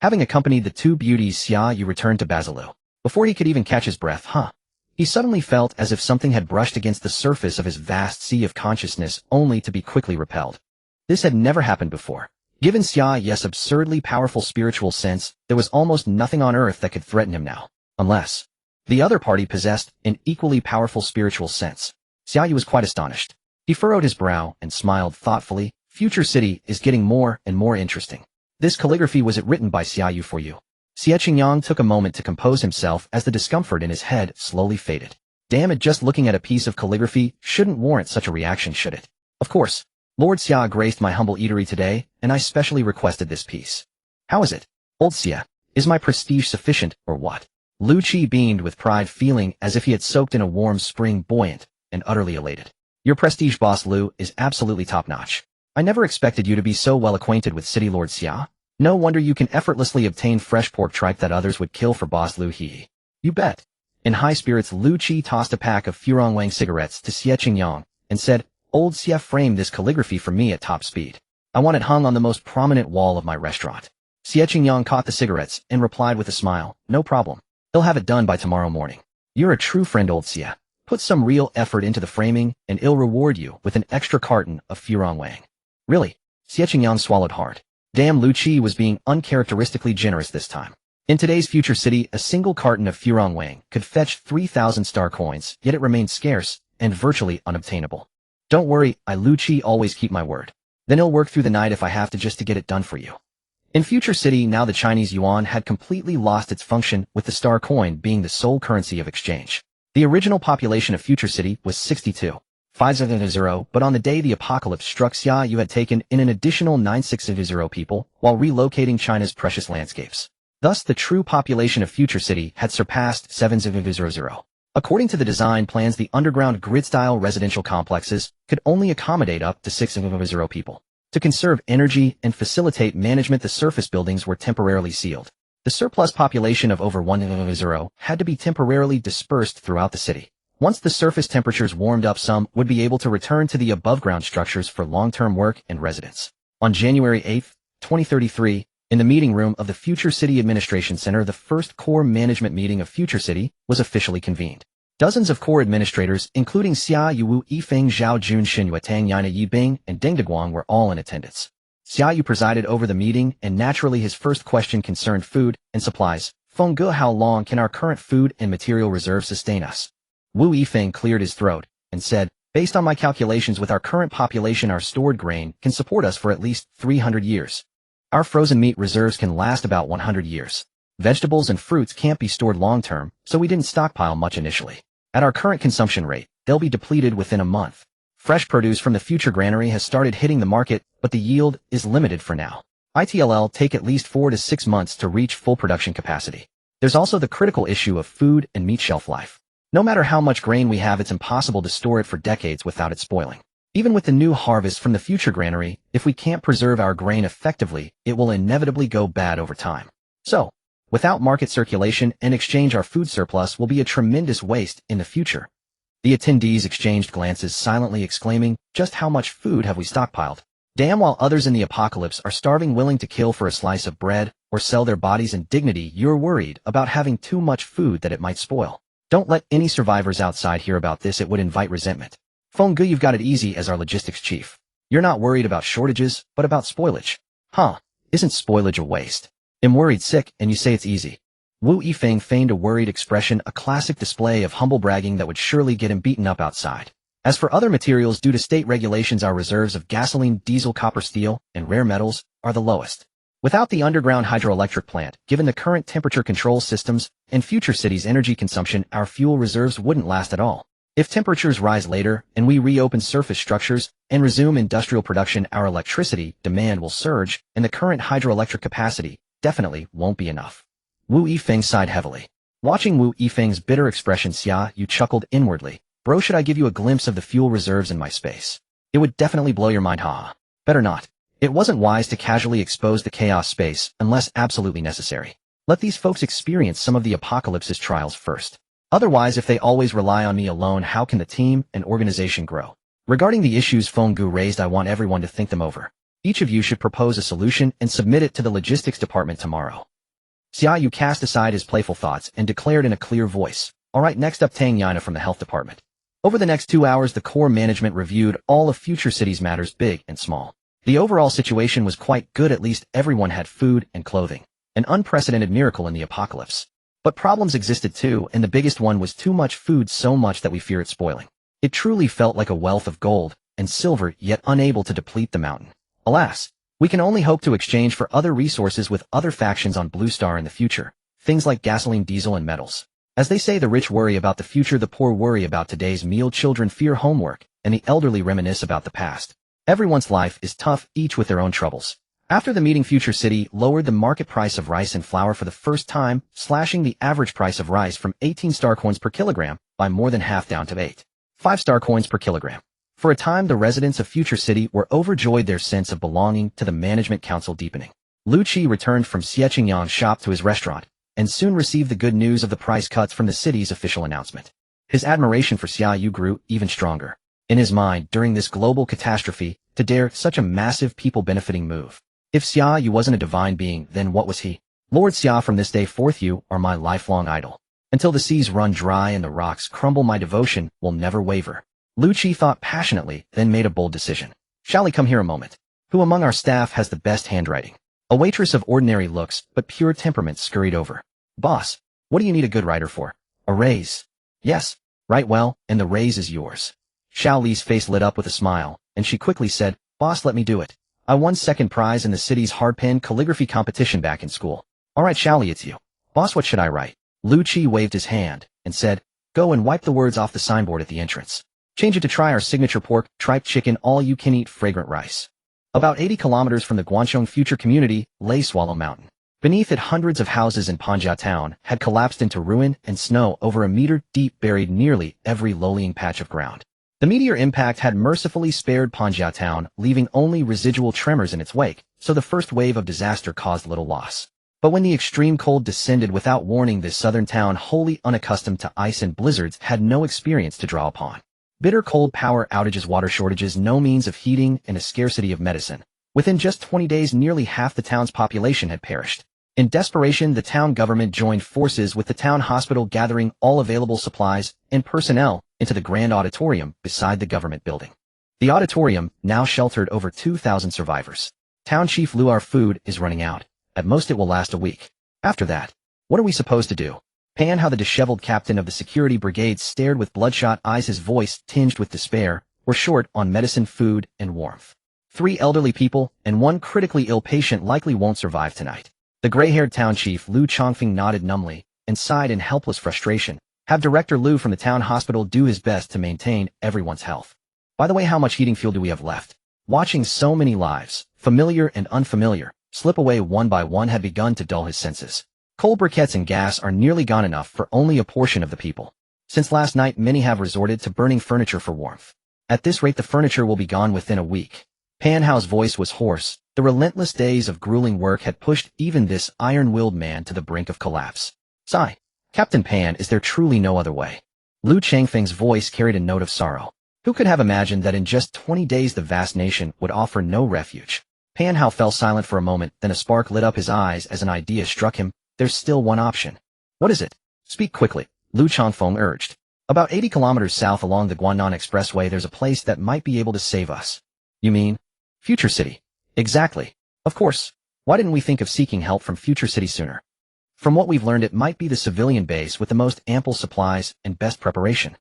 Having accompanied the two beauties, Xia Yu returned to Basilu. Before he could even catch his breath, he suddenly felt as if something had brushed against the surface of his vast sea of consciousness, only to be quickly repelled. This had never happened before. Given Xia Yu's absurdly powerful spiritual sense, there was almost nothing on earth that could threaten him now. Unless the other party possessed an equally powerful spiritual sense. Xia Yu was quite astonished. He furrowed his brow and smiled thoughtfully. Future City is getting more and more interesting. This calligraphy, was it written by Xia Yu for you? Xie Qingyang took a moment to compose himself as the discomfort in his head slowly faded. Damn it, just looking at a piece of calligraphy shouldn't warrant such a reaction, should it? Of course. Lord Xia graced my humble eatery today, and I specially requested this piece. How is it? Old Xia, is my prestige sufficient, or what? Lu Qi beamed with pride, feeling as if he had soaked in a warm spring, buoyant and utterly elated. Your prestige, Boss Lu, is absolutely top-notch. I never expected you to be so well acquainted with City Lord Xia. No wonder you can effortlessly obtain fresh pork tripe that others would kill for Boss Lu. Hee. You bet. In high spirits, Lu Qi tossed a pack of Furong Wang cigarettes to Xie Qingyang and said, Old Xia framed this calligraphy for me at top speed. I want it hung on the most prominent wall of my restaurant. Xie Qingyang caught the cigarettes and replied with a smile, no problem. He'll have it done by tomorrow morning. You're a true friend, Old Xia. Put some real effort into the framing, and he'll reward you with an extra carton of Furong Wang. Really? Xie Qingyang swallowed hard. Damn, Lu Qi was being uncharacteristically generous this time. In today's Future City, a single carton of Furong Wang could fetch 3,000 star coins, yet it remained scarce and virtually unobtainable. Don't worry, I Lu Qi always keep my word. Then he'll work through the night if I have to just to get it done for you. In Future City, now the Chinese yuan had completely lost its function, with the star coin being the sole currency of exchange. The original population of Future City was 62,500, but on the day the apocalypse struck, Xia Yu had taken in an additional 9,600 people while relocating China's precious landscapes. Thus, the true population of Future City had surpassed 7,000. According to the design plans, the underground grid-style residential complexes could only accommodate up to 6,000 people. To conserve energy and facilitate management, the surface buildings were temporarily sealed. The surplus population of over 1,000 had to be temporarily dispersed throughout the city. Once the surface temperatures warmed up, some would be able to return to the above-ground structures for long-term work and residence. On January 8, 2033, in the meeting room of the Future City Administration Center, the first core management meeting of Future City was officially convened. Dozens of core administrators, including Xia Yu, Wu Yifeng, Zhao Jun, Xinhua Tang, Yana Yibing, and Deng Deguang, were all in attendance. Xia Yu presided over the meeting, and naturally his first question concerned food and supplies. Feng Ge, how long can our current food and material reserves sustain us? Wu Yifeng cleared his throat and said, based on my calculations, with our current population, our stored grain can support us for at least 300 years. Our frozen meat reserves can last about 100 years. Vegetables and fruits can't be stored long-term, so we didn't stockpile much initially. At our current consumption rate, they'll be depleted within a month. Fresh produce from the future granary has started hitting the market, but the yield is limited for now. It'll take at least 4 to 6 months to reach full production capacity. There's also the critical issue of food and meat shelf life. No matter how much grain we have, it's impossible to store it for decades without it spoiling. Even with the new harvest from the future granary, if we can't preserve our grain effectively, it will inevitably go bad over time. So, without market circulation and exchange, our food surplus will be a tremendous waste in the future. The attendees exchanged glances, silently exclaiming, just how much food have we stockpiled? Damn, while others in the apocalypse are starving, willing to kill for a slice of bread or sell their bodies in dignity, you're worried about having too much food that it might spoil. Don't let any survivors outside hear about this, it would invite resentment. Feng Ge, you've got it easy as our logistics chief. You're not worried about shortages, but about spoilage. Huh, isn't spoilage a waste? I'm worried sick, and you say it's easy. Wu Yifeng feigned a worried expression, a classic display of humble bragging that would surely get him beaten up outside. As for other materials, due to state regulations, our reserves of gasoline, diesel, copper, steel, and rare metals are the lowest. Without the underground hydroelectric plant, given the current temperature control systems and Future City's energy consumption, our fuel reserves wouldn't last at all. If temperatures rise later and we reopen surface structures and resume industrial production, our electricity demand will surge, and the current hydroelectric capacity definitely won't be enough. Wu Yifeng sighed heavily. Watching Wu Yifeng's bitter expression, Xia Yu chuckled inwardly. Bro, should I give you a glimpse of the fuel reserves in my space? It would definitely blow your mind, haha. Better not. It wasn't wise to casually expose the chaos space unless absolutely necessary. Let these folks experience some of the apocalypse's trials first. Otherwise, if they always rely on me alone, how can the team and organization grow? Regarding the issues Feng Ge raised, I want everyone to think them over. Each of you should propose a solution and submit it to the logistics department tomorrow. Xia Yu cast aside his playful thoughts and declared in a clear voice, alright, next up Tang Yana from the health department. Over the next 2 hours, the core management reviewed all of Future City's matters, big and small. The overall situation was quite good, at least everyone had food and clothing. An unprecedented miracle in the apocalypse. But problems existed too, and the biggest one was too much food, so much that we fear it spoiling. It truly felt like a wealth of gold and silver, yet unable to deplete the mountain. Alas, we can only hope to exchange for other resources with other factions on Blue Star in the future, things like gasoline, diesel, and metals. As they say, the rich worry about the future, the poor worry about today's meal, children fear homework, and the elderly reminisce about the past. Everyone's life is tough, each with their own troubles. After the meeting, Future City lowered the market price of rice and flour for the first time, slashing the average price of rice from 18 star coins per kilogram by more than half down to 5 star coins per kilogram. For a time, the residents of Future City were overjoyed, their sense of belonging to the management council deepening. Lu Qi returned from Xieqingyang's shop to his restaurant, and soon received the good news of the price cuts from the city's official announcement. His admiration for Xia Yu grew even stronger. In his mind, during this global catastrophe, to dare such a massive people-benefiting move. If Xia Yu wasn't a divine being, then what was he? Lord Xia, from this day forth you are my lifelong idol. Until the seas run dry and the rocks crumble, my devotion will never waver. Lu Qi thought passionately, then made a bold decision. Shall we come here a moment? Who among our staff has the best handwriting? A waitress of ordinary looks, but pure temperament scurried over. Boss, what do you need a good writer for? A raise. Yes, right, well, and the raise is yours. Xiao Li's face lit up with a smile, and she quickly said, Boss, let me do it. I won second prize in the city's hardpin calligraphy competition back in school. Alright, Xiaoli, it's you. Boss, what should I write? Lu Qi waved his hand and said, go and wipe the words off the signboard at the entrance. Change it to try our signature pork, tripe chicken, all-you-can-eat fragrant rice. About 80 kilometers from the Guangchong Future Community lay Swallow Mountain. Beneath it, hundreds of houses in Panjia town had collapsed into ruin, and snow over a meter deep buried nearly every low-lying patch of ground. The meteor impact had mercifully spared Panjia town, leaving only residual tremors in its wake, so the first wave of disaster caused little loss. But when the extreme cold descended without warning, this southern town, wholly unaccustomed to ice and blizzards, had no experience to draw upon. Bitter cold, power outages, water shortages, no means of heating, and a scarcity of medicine. Within just 20 days, nearly half the town's population had perished. In desperation, the town government joined forces with the town hospital, gathering all available supplies and personnel into the grand auditorium beside the government building. The auditorium now sheltered over 2,000 survivors. Town Chief Lu, our food is running out. At most it will last a week. After that, what are we supposed to do? Pan Hao, the disheveled captain of the security brigade, stared with bloodshot eyes, his voice tinged with despair. We're short on medicine, food, and warmth. 3 elderly people and 1 critically ill patient likely won't survive tonight. The gray-haired town chief Lu Chongfeng nodded numbly and sighed in helpless frustration. Have Director Lu from the town hospital do his best to maintain everyone's health. By the way, how much heating fuel do we have left? Watching so many lives, familiar and unfamiliar, slip away one by one had begun to dull his senses. Coal briquettes and gas are nearly gone, enough for only a portion of the people. Since last night, many have resorted to burning furniture for warmth. At this rate, the furniture will be gone within a week. Pan Hao's voice was hoarse. The relentless days of grueling work had pushed even this iron-willed man to the brink of collapse. Sigh. Captain Pan, is there truly no other way? Lu Changfeng's voice carried a note of sorrow. Who could have imagined that in just 20 days the vast nation would offer no refuge? Pan Hao fell silent for a moment, then a spark lit up his eyes as an idea struck him. There's still one option. What is it? Speak quickly, Lu Changfeng urged. About 80 kilometers south along the Guangnan Expressway, there's a place that might be able to save us. You mean? Future City. Exactly. Of course. Why didn't we think of seeking help from Future City sooner? From what we've learned, it might be the civilian base with the most ample supplies and best preparation.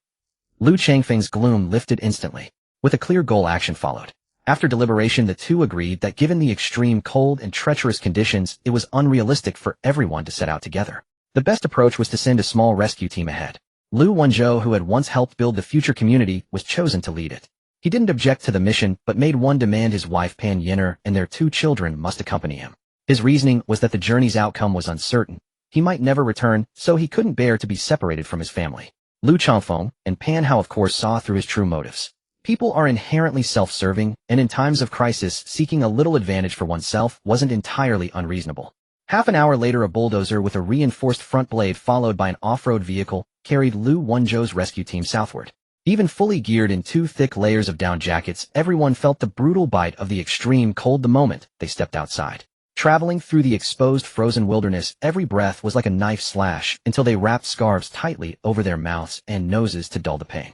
Lu Changfeng's gloom lifted instantly. With a clear goal, action followed. After deliberation, the two agreed that given the extreme cold and treacherous conditions, it was unrealistic for everyone to set out together. The best approach was to send a small rescue team ahead. Lu Wenzhou, who had once helped build the future community, was chosen to lead it. He didn't object to the mission, but made one demand: his wife Pan Yin'er and their 2 children must accompany him. His reasoning was that the journey's outcome was uncertain. He might never return, so he couldn't bear to be separated from his family. Lu Changfeng and Pan Hao, of course, saw through his true motives. People are inherently self-serving, and in times of crisis, seeking a little advantage for oneself wasn't entirely unreasonable. Half an hour later, a bulldozer with a reinforced front blade followed by an off-road vehicle carried Lu Wenzhou's rescue team southward. Even fully geared in 2 thick layers of down jackets, everyone felt the brutal bite of the extreme cold the moment they stepped outside. Traveling through the exposed frozen wilderness, every breath was like a knife slash until they wrapped scarves tightly over their mouths and noses to dull the pain.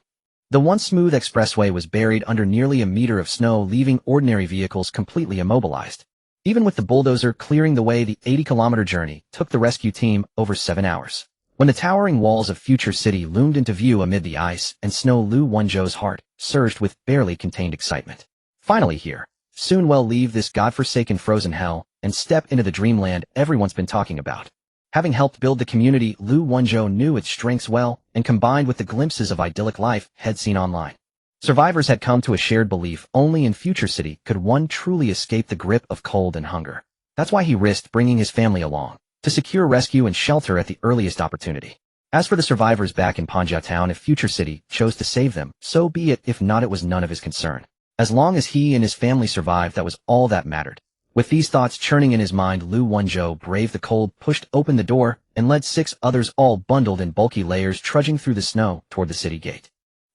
The once smooth expressway was buried under nearly a meter of snow, leaving ordinary vehicles completely immobilized. Even with the bulldozer clearing the way, the 80-kilometer journey took the rescue team over 7 hours. When the towering walls of Future City loomed into view amid the ice and snow, Lu Wenzhou's heart surged with barely contained excitement. Finally here. Soon we'll leave this godforsaken frozen hell and step into the dreamland everyone's been talking about. Having helped build the community, Lu Wenzhou knew its strengths well, and combined with the glimpses of idyllic life he'd seen online. Survivors had come to a shared belief: only in Future City could one truly escape the grip of cold and hunger. That's why he risked bringing his family along, to secure rescue and shelter at the earliest opportunity. As for the survivors back in Panjia town, if Future City chose to save them, so be it. If not, it was none of his concern. As long as he and his family survived, that was all that mattered. With these thoughts churning in his mind, Lu Wenzhou braved the cold, pushed open the door, and led 6 others, all bundled in bulky layers, trudging through the snow toward the city gate.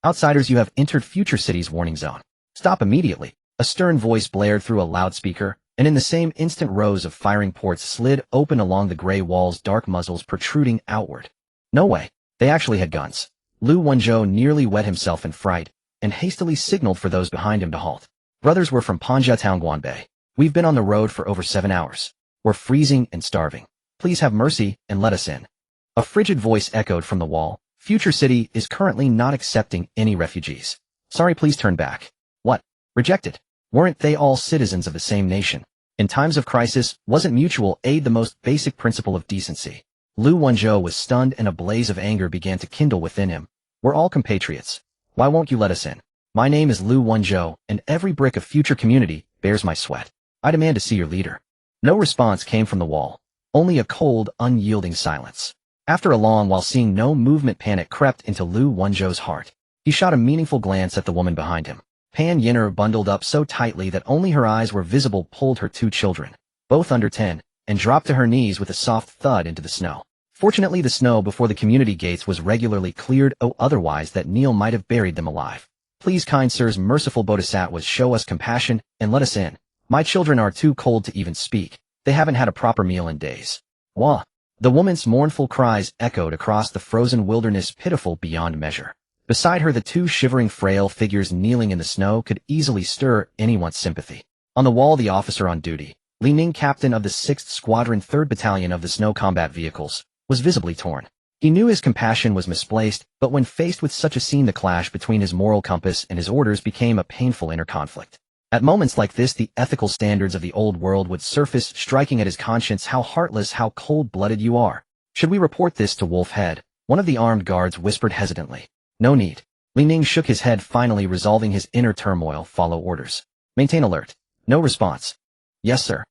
Outsiders, you have entered Future City's warning zone. Stop immediately. A stern voice blared through a loudspeaker, and in the same instant rows of firing ports slid open along the gray walls, dark muzzles protruding outward. No way. They actually had guns. Lu Wenzhou nearly wet himself in fright, and hastily signaled for those behind him to halt. Brothers, we're from Panjia town, Guanbei. We've been on the road for over 7 hours. We're freezing and starving. Please have mercy and let us in. A frigid voice echoed from the wall. Future City is currently not accepting any refugees. Sorry, please turn back. What? Rejected? Weren't they all citizens of the same nation? In times of crisis, wasn't mutual aid the most basic principle of decency? Lu Wenzhou was stunned and a blaze of anger began to kindle within him. We're all compatriots. Why won't you let us in? My name is Lu Wenzhou, and every brick of future community bears my sweat. I demand to see your leader. No response came from the wall. Only a cold, unyielding silence. After a long while, seeing no movement, panic crept into Lu Wenzhou's heart. He shot a meaningful glance at the woman behind him. Pan Yin'er, bundled up so tightly that only her eyes were visible, pulled her 2 children, both under 10, and dropped to her knees with a soft thud into the snow. Fortunately, the snow before the community gates was regularly cleared, otherwise that Neil might have buried them alive. Please, kind sirs, merciful bodhisattvas, show us compassion and let us in. My children are too cold to even speak. They haven't had a proper meal in days. Wah! The woman's mournful cries echoed across the frozen wilderness, pitiful beyond measure. Beside her, the 2 shivering, frail figures kneeling in the snow could easily stir anyone's sympathy. On the wall, the officer on duty, Li Ning, captain of the 6th Squadron, 3rd Battalion of the Snow Combat Vehicles, was visibly torn. He knew his compassion was misplaced, but when faced with such a scene, the clash between his moral compass and his orders became a painful inner conflict. At moments like this, the ethical standards of the old world would surface, striking at his conscience. How heartless, how cold-blooded you are. Should we report this to Wolf Head? One of the armed guards whispered hesitantly. No need. Li Ning shook his head, finally resolving his inner turmoil. Follow orders. Maintain alert. No response. Yes, sir.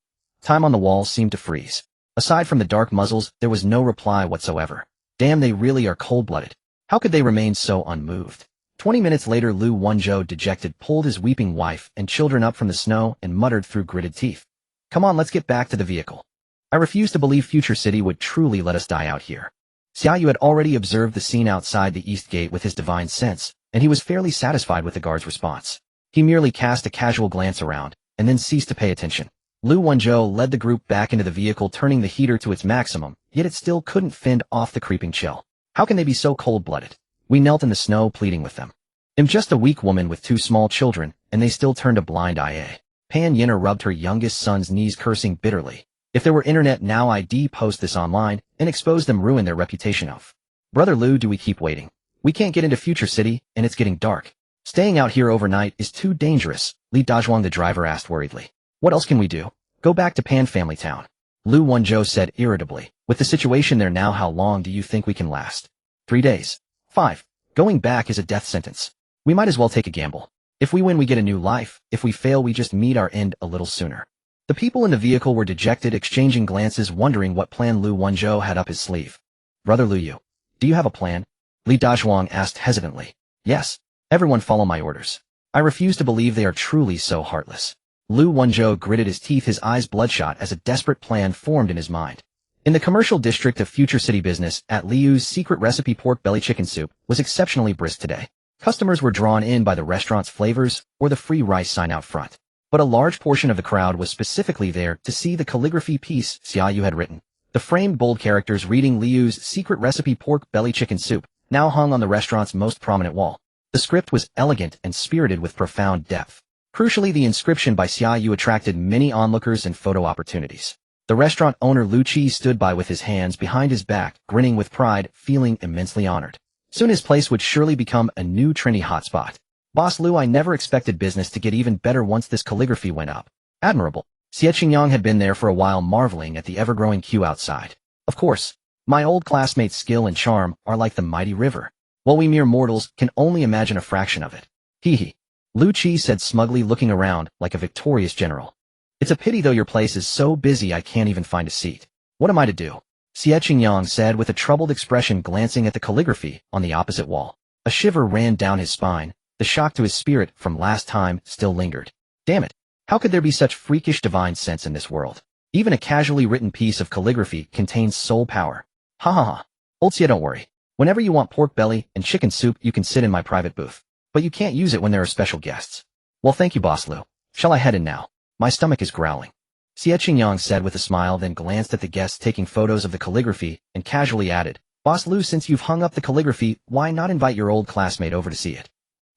Time on the wall seemed to freeze. Aside from the dark muzzles, there was no reply whatsoever. Damn, they really are cold-blooded. How could they remain so unmoved? 20 minutes later, Lu Wenzhou, dejected, pulled his weeping wife and children up from the snow and muttered through gritted teeth. Come on, let's get back to the vehicle. I refuse to believe Future City would truly let us die out here. Xia Yu had already observed the scene outside the east gate with his divine sense, and he was fairly satisfied with the guard's response. He merely cast a casual glance around, and then ceased to pay attention. Lu Wenzhou led the group back into the vehicle, turning the heater to its maximum, yet it still couldn't fend off the creeping chill. How can they be so cold-blooded? We knelt in the snow, pleading with them. I'm just a weak woman with 2 small children, and they still turned a blind eye. Pan Yin'er rubbed her youngest son's knees, cursing bitterly. If there were internet now, I'd post this online and expose them, ruin their reputation of. Brother Lu, do we keep waiting? We can't get into Future City, and it's getting dark. Staying out here overnight is too dangerous, Li Dazhuang, the driver, asked worriedly. What else can we do? Go back to Pan Family Town. Lu Wenzhou said irritably. With the situation there now, how long do you think we can last? 3 days. 5. Going back is a death sentence. We might as well take a gamble. If we win, we get a new life. If we fail, we just meet our end a little sooner. The people in the vehicle were dejected, exchanging glances, wondering what plan Lu Wenzhou had up his sleeve. Brother Lu Yu, do you have a plan? Li Dazhuang asked hesitantly. Yes. Everyone follow my orders. I refuse to believe they are truly so heartless. Lu Wenzhou gritted his teeth, his eyes bloodshot as a desperate plan formed in his mind. In the commercial district of Future City, business at Liu's secret recipe pork belly chicken soup was exceptionally brisk today. Customers were drawn in by the restaurant's flavors or the free rice sign out front. But a large portion of the crowd was specifically there to see the calligraphy piece Xia Yu had written. The framed bold characters reading Liu's secret recipe pork belly chicken soup now hung on the restaurant's most prominent wall. The script was elegant and spirited with profound depth. Crucially, the inscription by Xia Yu attracted many onlookers and photo opportunities. The restaurant owner Lu Qi stood by with his hands behind his back, grinning with pride, feeling immensely honored. Soon his place would surely become a new trendy hotspot. Boss Lu, I never expected business to get even better once this calligraphy went up. Admirable. Xie Qingyang had been there for a while, marveling at the ever-growing queue outside. Of course, my old classmates' skill and charm are like the mighty river, while we mere mortals can only imagine a fraction of it. Hee hee. Lu Qi said smugly, looking around like a victorious general. It's a pity though, your place is so busy I can't even find a seat. What am I to do? Xie Qingyang said with a troubled expression, glancing at the calligraphy on the opposite wall. A shiver ran down his spine. The shock to his spirit from last time still lingered. Damn it. How could there be such freakish divine sense in this world? Even a casually written piece of calligraphy contains soul power. Ha ha ha. Old Xie, don't worry. Whenever you want pork belly and chicken soup, you can sit in my private booth. But you can't use it when there are special guests. Well, thank you, Boss Lu. Shall I head in now? My stomach is growling. Xie Qingyang said with a smile, then glanced at the guests taking photos of the calligraphy and casually added, Boss Lu, since you've hung up the calligraphy, why not invite your old classmate over to see it?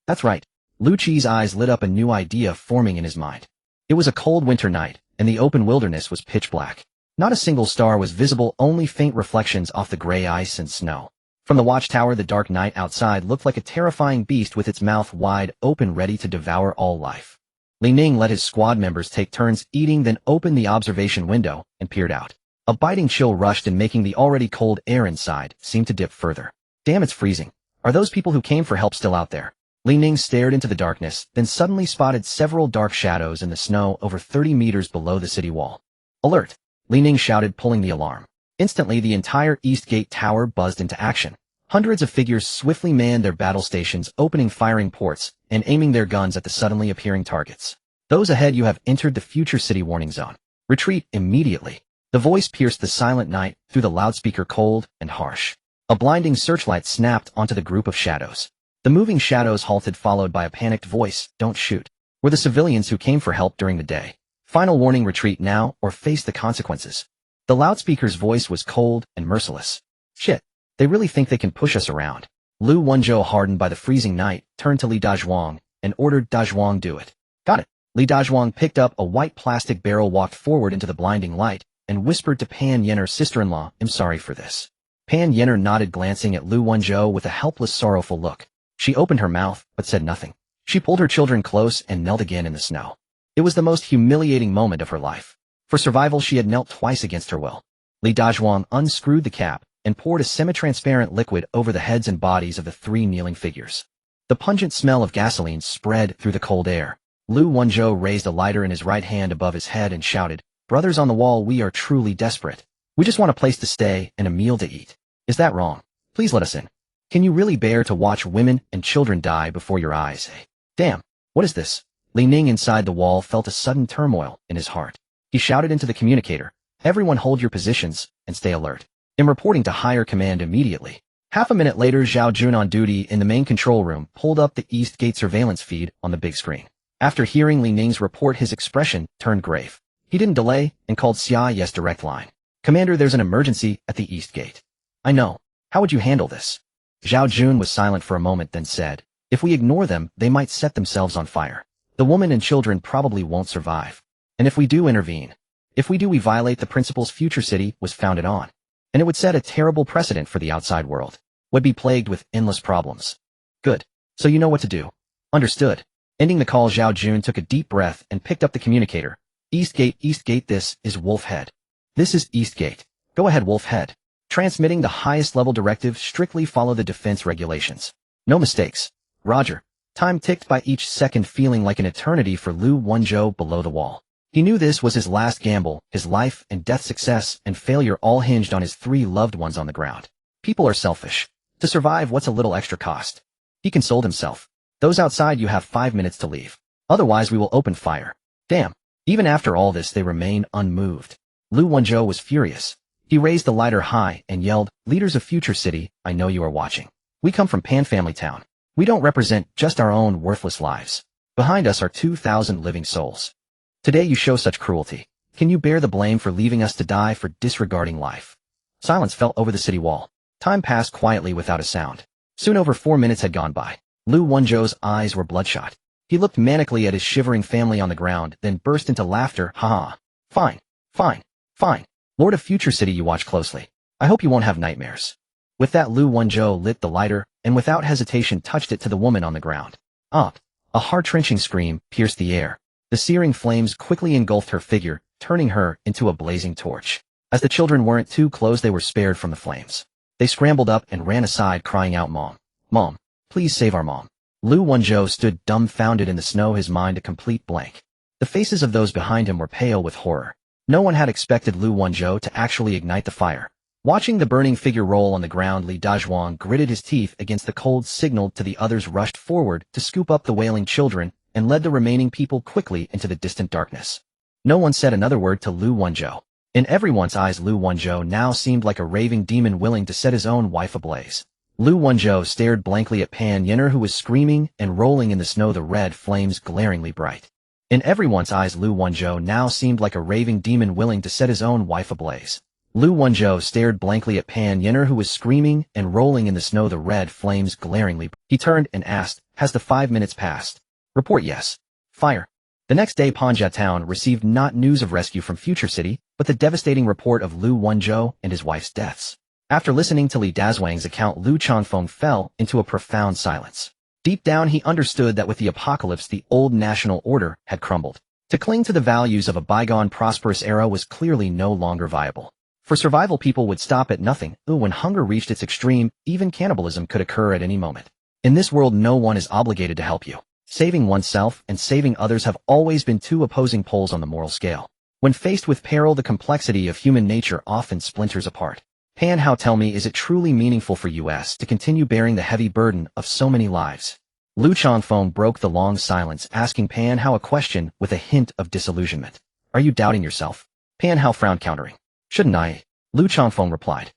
That's right. Lu Qi's eyes lit up, a new idea forming in his mind. It was a cold winter night, and the open wilderness was pitch black. Not a single star was visible, only faint reflections off the gray ice and snow. From the watchtower, the dark night outside looked like a terrifying beast with its mouth wide open, ready to devour all life. Li Ning let his squad members take turns eating, then opened the observation window and peered out. A biting chill rushed in, making the already cold air inside seem to dip further. Damn, it's freezing. Are those people who came for help still out there? Li Ning stared into the darkness, then suddenly spotted several dark shadows in the snow over 30 meters below the city wall. Alert! Li Ning shouted, pulling the alarm. Instantly, the entire East Gate Tower buzzed into action. Hundreds of figures swiftly manned their battle stations, opening firing ports and aiming their guns at the suddenly appearing targets. Those ahead, you have entered the future city warning zone. Retreat immediately. The voice pierced the silent night through the loudspeaker, cold and harsh. A blinding searchlight snapped onto the group of shadows. The moving shadows halted, followed by a panicked voice, "Don't shoot." Were the civilians who came for help during the day. Final warning, retreat now or face the consequences. The loudspeaker's voice was cold and merciless. Shit, they really think they can push us around. Lu Wenzhou, hardened by the freezing night, turned to Li Dazhuang and ordered, "Dazhuang, do it." Got it. Li Dazhuang picked up a white plastic barrel, walked forward into the blinding light, and whispered to Pan Yenner, "Sister-in-law, I'm sorry for this." Pan Yenner nodded, glancing at Lu Wenzhou with a helpless, sorrowful look. She opened her mouth, but said nothing. She pulled her children close and knelt again in the snow. It was the most humiliating moment of her life. For survival, she had knelt twice against her will. Li Dazhuang unscrewed the cap and poured a semi-transparent liquid over the heads and bodies of the three kneeling figures. The pungent smell of gasoline spread through the cold air. Lu Wenzhou raised a lighter in his right hand above his head and shouted, "Brothers on the wall, we are truly desperate. We just want a place to stay and a meal to eat. Is that wrong? Please let us in. Can you really bear to watch women and children die before your eyes, eh? Damn, what is this?" Li Ning inside the wall felt a sudden turmoil in his heart. He shouted into the communicator, "Everyone hold your positions and stay alert. I'm reporting to higher command immediately." Half a minute later, Zhao Jun, on duty in the main control room, pulled up the East Gate surveillance feed on the big screen. After hearing Li Ning's report, his expression turned grave. He didn't delay and called Xia Yu's direct line. "Commander, there's an emergency at the East Gate." "I know. How would you handle this?" Zhao Jun was silent for a moment, then said, "If we ignore them, they might set themselves on fire. The women and children probably won't survive. And if we do intervene, we violate the principles future city was founded on. And it would set a terrible precedent for the outside world. Would be plagued with endless problems." "Good. So you know what to do." "Understood." Ending the call, Zhao Jun took a deep breath and picked up the communicator. East Gate, this is Wolf Head." "This is East Gate. Go ahead, Wolf Head. Transmitting the highest level directive, strictly follow the defense regulations. No mistakes." "Roger." Time ticked by, each second feeling like an eternity for Lu Wenzhou below the wall. He knew this was his last gamble. His life and death, success and failure all hinged on his three loved ones on the ground. People are selfish. To survive, what's a little extra cost? He consoled himself. "Those outside, you have 5 minutes to leave. Otherwise, we will open fire." Damn. Even after all this, they remained unmoved. Lu Wenzhou was furious. He raised the lighter high and yelled, "Leaders of Future City, I know you are watching. We come from Pan Family Town. We don't represent just our own worthless lives. Behind us are 2,000 living souls. Today you show such cruelty. Can you bear the blame for leaving us to die for disregarding life?" Silence fell over the city wall. Time passed quietly without a sound. Soon over 4 minutes had gone by. Lu Wenzhou's eyes were bloodshot. He looked manically at his shivering family on the ground, then burst into laughter. "Ha ha. Fine. Lord of Future City, you watch closely. I hope you won't have nightmares." With that, Lu Wenzhou lit the lighter, and without hesitation touched it to the woman on the ground. Up! A heart-wrenching scream pierced the air. The searing flames quickly engulfed her figure, turning her into a blazing torch. As the children weren't too close, they were spared from the flames. They scrambled up and ran aside, crying out, "Mom! Mom! Please save our mom." Lu Wenzhou stood dumbfounded in the snow, his mind a complete blank. The faces of those behind him were pale with horror. No one had expected Lu Wenzhou to actually ignite the fire. Watching the burning figure roll on the ground, Li Dazhuang gritted his teeth against the cold, signaled to the others, rushed forward to scoop up the wailing children, and led the remaining people quickly into the distant darkness. No one said another word to Lu Wenzhou. In everyone's eyes, Lu Wenzhou now seemed like a raving demon willing to set his own wife ablaze. Lu Wenzhou stared blankly at Pan Yenner, who was screaming and rolling in the snow, the red flames glaringly bright. In everyone's eyes, Lu Wenzhou now seemed like a raving demon willing to set his own wife ablaze. Lu Wenzhou stared blankly at Pan Yenner, who was screaming and rolling in the snow, the red flames glaringly bright. He turned and asked, "Has the 5 minutes passed?" "Report yes." "Fire." The next day, Panja Town received not news of rescue from Future City, but the devastating report of Lu Wenzhou and his wife's deaths. After listening to Li Dazhuang's account, Lu Chanfeng fell into a profound silence. Deep down he understood that with the apocalypse the old national order had crumbled. To cling to the values of a bygone prosperous era was clearly no longer viable. For survival people would stop at nothing. When hunger reached its extreme, even cannibalism could occur at any moment. In this world no one is obligated to help you. Saving oneself and saving others have always been two opposing poles on the moral scale. When faced with peril, the complexity of human nature often splinters apart. Pan Hao, tell me, is it truly meaningful for us to continue bearing the heavy burden of so many lives? Lu Changfeng broke the long silence, asking Pan Hao a question with a hint of disillusionment. Are you doubting yourself? Pan Hao frowned, countering. Shouldn't I? Lu Changfeng replied.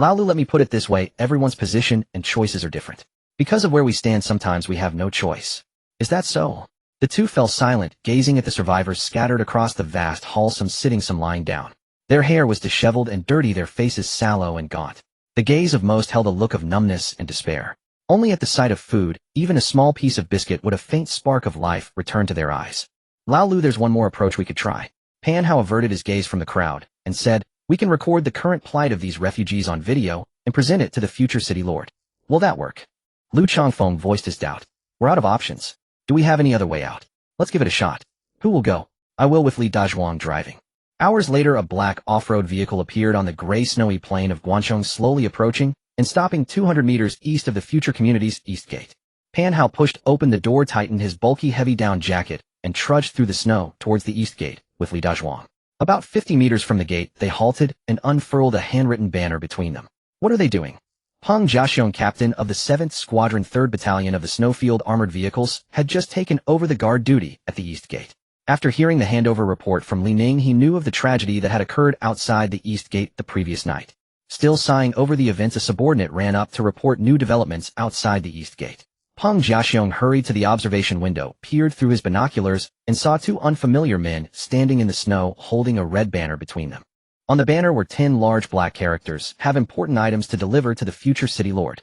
Laolu, let me put it this way, everyone's position and choices are different. Because of where we stand, sometimes we have no choice. Is that so? The two fell silent, gazing at the survivors scattered across the vast hall, some sitting, some lying down. Their hair was disheveled and dirty, their faces sallow and gaunt. The gaze of most held a look of numbness and despair. Only at the sight of food, even a small piece of biscuit, would a faint spark of life return to their eyes. Laolu, there's one more approach we could try. Pan Hao averted his gaze from the crowd and said, we can record the current plight of these refugees on video and present it to the future city lord. Will that work? Lu Changfeng voiced his doubt. We're out of options. Do we have any other way out? Let's give it a shot. Who will go? I will, with Li Dazhuang driving. Hours later, a black off-road vehicle appeared on the gray snowy plain of Guangchong, slowly approaching and stopping 200 meters east of the future community's east gate. Pan Hao pushed open the door, tightened his bulky heavy down jacket, and trudged through the snow towards the east gate with Li Dazhuang. About 50 meters from the gate, they halted and unfurled a handwritten banner between them. What are they doing? Peng Jiaxiong, captain of the 7th Squadron 3rd Battalion of the Snowfield Armored Vehicles, had just taken over the guard duty at the east gate. After hearing the handover report from Li Ning, he knew of the tragedy that had occurred outside the east gate the previous night. Still sighing over the events, a subordinate ran up to report new developments outside the east gate. Peng Jiaxiong hurried to the observation window, peered through his binoculars, and saw two unfamiliar men standing in the snow holding a red banner between them. On the banner were 10 large black characters, have important items to deliver to the future city lord.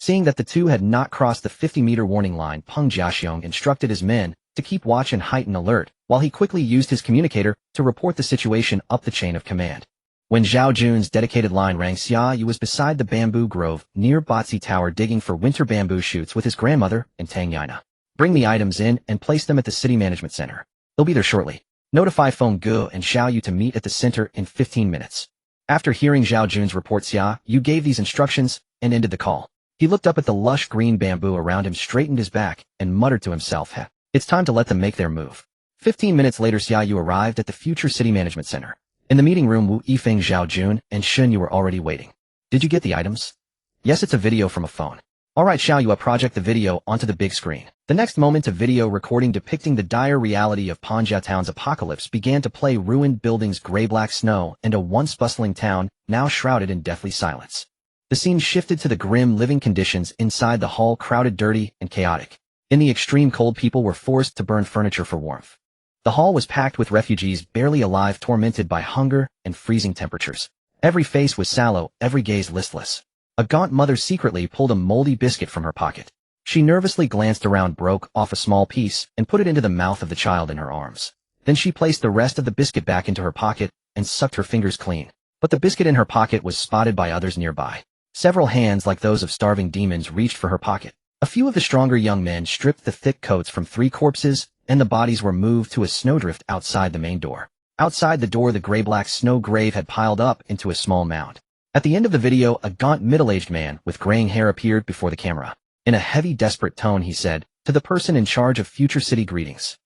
Seeing that the two had not crossed the 50-meter warning line, Peng Jiaxiong instructed his men to keep watch and heighten alert, while he quickly used his communicator to report the situation up the chain of command. When Zhao Jun's dedicated line rang, Xia Yu was beside the bamboo grove near Batzi Tower digging for winter bamboo shoots with his grandmother and Tang Yana. Bring the items in and place them at the city management center. They'll be there shortly. Notify Feng Gu and Xiao Yu to meet at the center in 15 minutes. After hearing Zhao Jun's report, Xia Yu gave these instructions and ended the call. He looked up at the lush green bamboo around him, straightened his back, and muttered to himself, it's time to let them make their move. 15 minutes later, Xia Yu arrived at the future city management center. In the meeting room, Wu Yifeng, Zhao Jun, and Shun Yu were already waiting. Did you get the items? Yes, it's a video from a phone. Alright, Xiao Yu, I project the video onto the big screen. The next moment, a video recording depicting the dire reality of Panjia Town's apocalypse began to play. Ruined buildings, gray-black snow, and a once bustling town, now shrouded in deathly silence. The scene shifted to the grim living conditions inside the hall, crowded, dirty, and chaotic. In the extreme cold, people were forced to burn furniture for warmth. The hall was packed with refugees, barely alive, tormented by hunger and freezing temperatures. Every face was sallow, every gaze listless. A gaunt mother secretly pulled a moldy biscuit from her pocket. She nervously glanced around, broke off a small piece, and put it into the mouth of the child in her arms. Then she placed the rest of the biscuit back into her pocket and sucked her fingers clean. But the biscuit in her pocket was spotted by others nearby. Several hands, like those of starving demons, reached for her pocket. A few of the stronger young men stripped the thick coats from 3 corpses, and the bodies were moved to a snowdrift outside the main door. Outside the door, the gray-black snow grave had piled up into a small mound. At the end of the video, a gaunt middle-aged man with graying hair appeared before the camera. In a heavy, desperate tone, he said, to the person in charge of future city, greetings.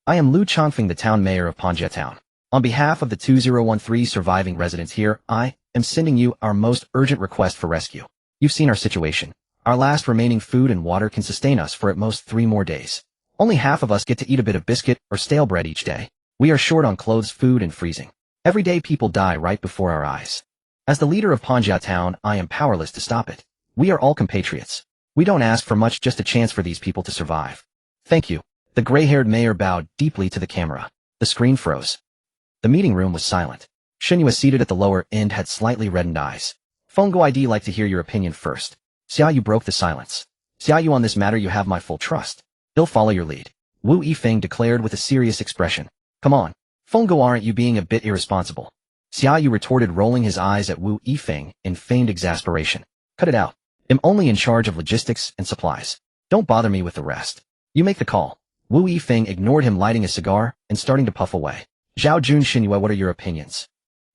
I am Lu Changfeng, the town mayor of Panjia Town. On behalf of the 2013 surviving residents here, I am sending you our most urgent request for rescue. You've seen our situation. Our last remaining food and water can sustain us for at most 3 more days. Only half of us get to eat a bit of biscuit or stale bread each day. We are short on clothes, food, and freezing. Every day people die right before our eyes. As the leader of Panjia Town, I am powerless to stop it. We are all compatriots. We don't ask for much, just a chance for these people to survive. Thank you. The gray-haired mayor bowed deeply to the camera. The screen froze. The meeting room was silent. Shenhua, seated at the lower end, had slightly reddened eyes. Fenggu, I'd like to hear your opinion first. Xia Yu broke the silence. Xia Yu, on this matter you have my full trust. He'll follow your lead. Wu Yifeng declared with a serious expression. Come on. Fenggu, aren't you being a bit irresponsible? Xia Yu retorted, rolling his eyes at Wu Yifeng in feigned exasperation. Cut it out. I'm only in charge of logistics and supplies. Don't bother me with the rest. You make the call. Wu Yifeng ignored him, lighting a cigar and starting to puff away. Zhao Jun, Xinyue, what are your opinions?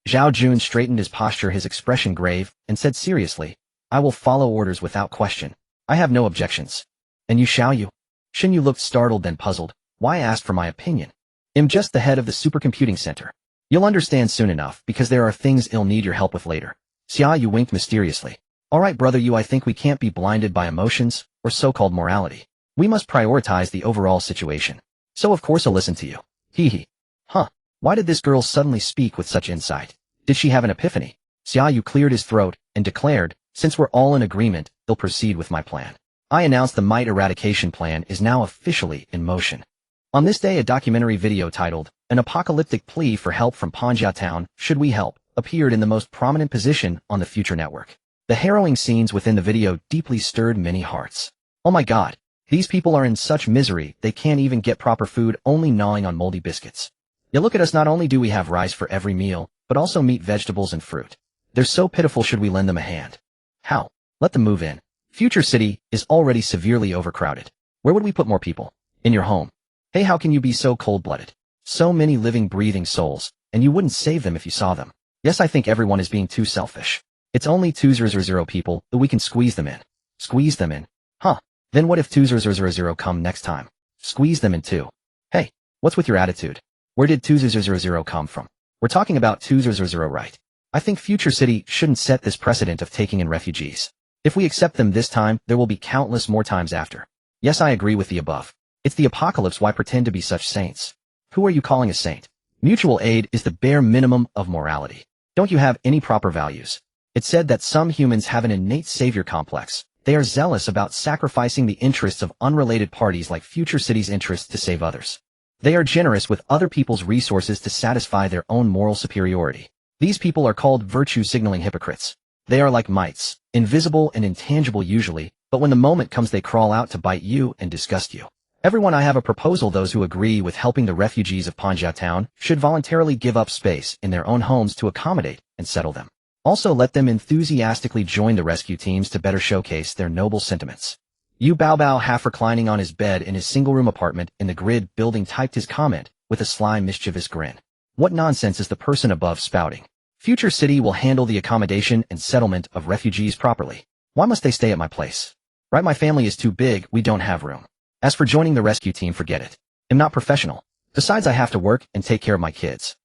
Zhao Jun straightened his posture, his expression grave, and said seriously, I will follow orders without question. I have no objections. And you, Xia Yu? Xinyu looked startled, then puzzled. Why ask for my opinion? I'm just the head of the supercomputing center. You'll understand soon enough, because there are things I'll need your help with later. Xia Yu winked mysteriously. All right, brother Yu, I think we can't be blinded by emotions, or so-called morality. We must prioritize the overall situation. So of course I'll listen to you. Hee hee. Huh. Why did this girl suddenly speak with such insight? Did she have an epiphany? Xia Yu cleared his throat and declared, since we're all in agreement, they'll proceed with my plan. I announce the mite eradication plan is now officially in motion. On this day, a documentary video titled, An Apocalyptic Plea for Help from Panjia Town, Should We Help?, appeared in the most prominent position on the Future Network. The harrowing scenes within the video deeply stirred many hearts. Oh my god, these people are in such misery they can't even get proper food, only gnawing on moldy biscuits. You look at us, not only do we have rice for every meal, but also meat, vegetables, and fruit. They're so pitiful, should we lend them a hand? How? Let them move in. Future City is already severely overcrowded. Where would we put more people? In your home. Hey, how can you be so cold-blooded? So many living, breathing souls, and you wouldn't save them if you saw them. Yes, I think everyone is being too selfish. It's only 2,000 people, but we can squeeze them in. Squeeze them in? Huh. Then what if 2,000 come next time? Squeeze them in too. Hey, what's with your attitude? Where did 2,000 come from? We're talking about 2,000, right? I think Future City shouldn't set this precedent of taking in refugees. If we accept them this time, there will be countless more times after. Yes, I agree with the above. It's the apocalypse, why pretend to be such saints? Who are you calling a saint? Mutual aid is the bare minimum of morality. Don't you have any proper values? It's said that some humans have an innate savior complex. They are zealous about sacrificing the interests of unrelated parties like Future City's interests to save others. They are generous with other people's resources to satisfy their own moral superiority. These people are called virtue-signaling hypocrites. They are like mites, invisible and intangible usually, but when the moment comes they crawl out to bite you and disgust you. Everyone, I have a proposal. Those who agree with helping the refugees of Panjia Town should voluntarily give up space in their own homes to accommodate and settle them. Also let them enthusiastically join the rescue teams to better showcase their noble sentiments. Yu Baobao, half reclining on his bed in his single-room apartment in the grid building, typed his comment with a sly, mischievous grin. What nonsense is the person above spouting? Future City will handle the accommodation and settlement of refugees properly. Why must they stay at my place? Right, my family is too big, we don't have room. As for joining the rescue team, forget it. I'm not professional. Besides, I have to work and take care of my kids.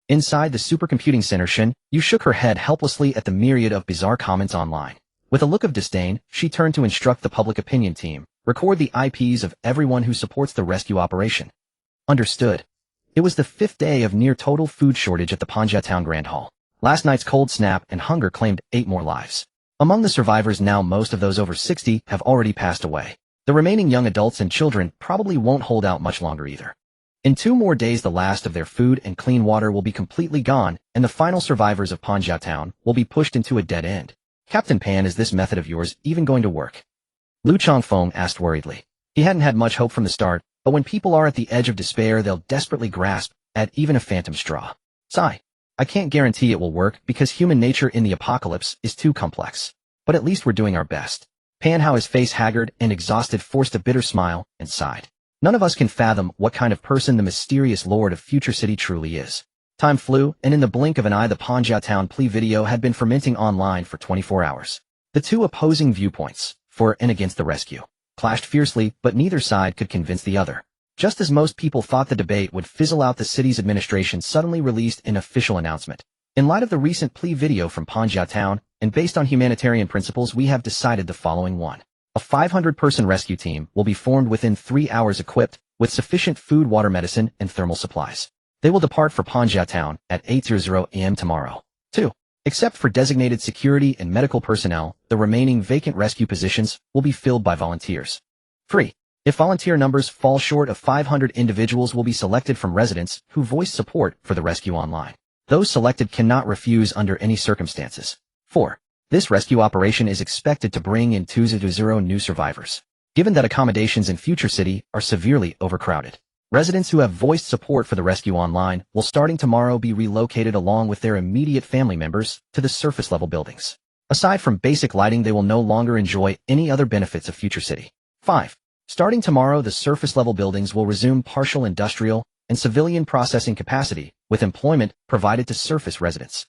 Inside the supercomputing center, Xin Yu shook her head helplessly at the myriad of bizarre comments online. With a look of disdain, she turned to instruct the public opinion team, record the IPs of everyone who supports the rescue operation. Understood. It was the 5th day of near total food shortage at the Panjia Town Grand Hall. Last night's cold snap and hunger claimed 8 more lives. Among the survivors now, most of those over 60 have already passed away. The remaining young adults and children probably won't hold out much longer either. In 2 more days, the last of their food and clean water will be completely gone, and the final survivors of Panjia Town will be pushed into a dead end. Captain Pan, is this method of yours even going to work? Lu Chongfeng asked worriedly. He hadn't had much hope from the start, but when people are at the edge of despair, they'll desperately grasp at even a phantom straw. Sigh. I can't guarantee it will work because human nature in the apocalypse is too complex. But at least we're doing our best. Pan Hao, his face haggard and exhausted, forced a bitter smile and sighed. None of us can fathom what kind of person the mysterious Lord of Future City truly is. Time flew, and in the blink of an eye the Panjia Town plea video had been fermenting online for 24 hours. The two opposing viewpoints, for and against the rescue, clashed fiercely, but neither side could convince the other. Just as most people thought the debate would fizzle out, the city's administration suddenly released an official announcement. In light of the recent plea video from Panjia Town, and based on humanitarian principles, we have decided the following one. A 500-person rescue team will be formed within 3 hours, equipped with sufficient food, water, medicine, and thermal supplies. They will depart for Panjia Town at 8:00 a.m. tomorrow. 2. Except for designated security and medical personnel, the remaining vacant rescue positions will be filled by volunteers. 3. If volunteer numbers fall short of 500, individuals will be selected from residents who voice support for the rescue online. Those selected cannot refuse under any circumstances. 4. This rescue operation is expected to bring in 200 new survivors. Given that accommodations in Future City are severely overcrowded, residents who have voiced support for the rescue online will starting tomorrow be relocated along with their immediate family members to the surface level buildings. Aside from basic lighting, they will no longer enjoy any other benefits of Future City. 5. Starting tomorrow, the surface-level buildings will resume partial industrial and civilian processing capacity, with employment provided to surface residents.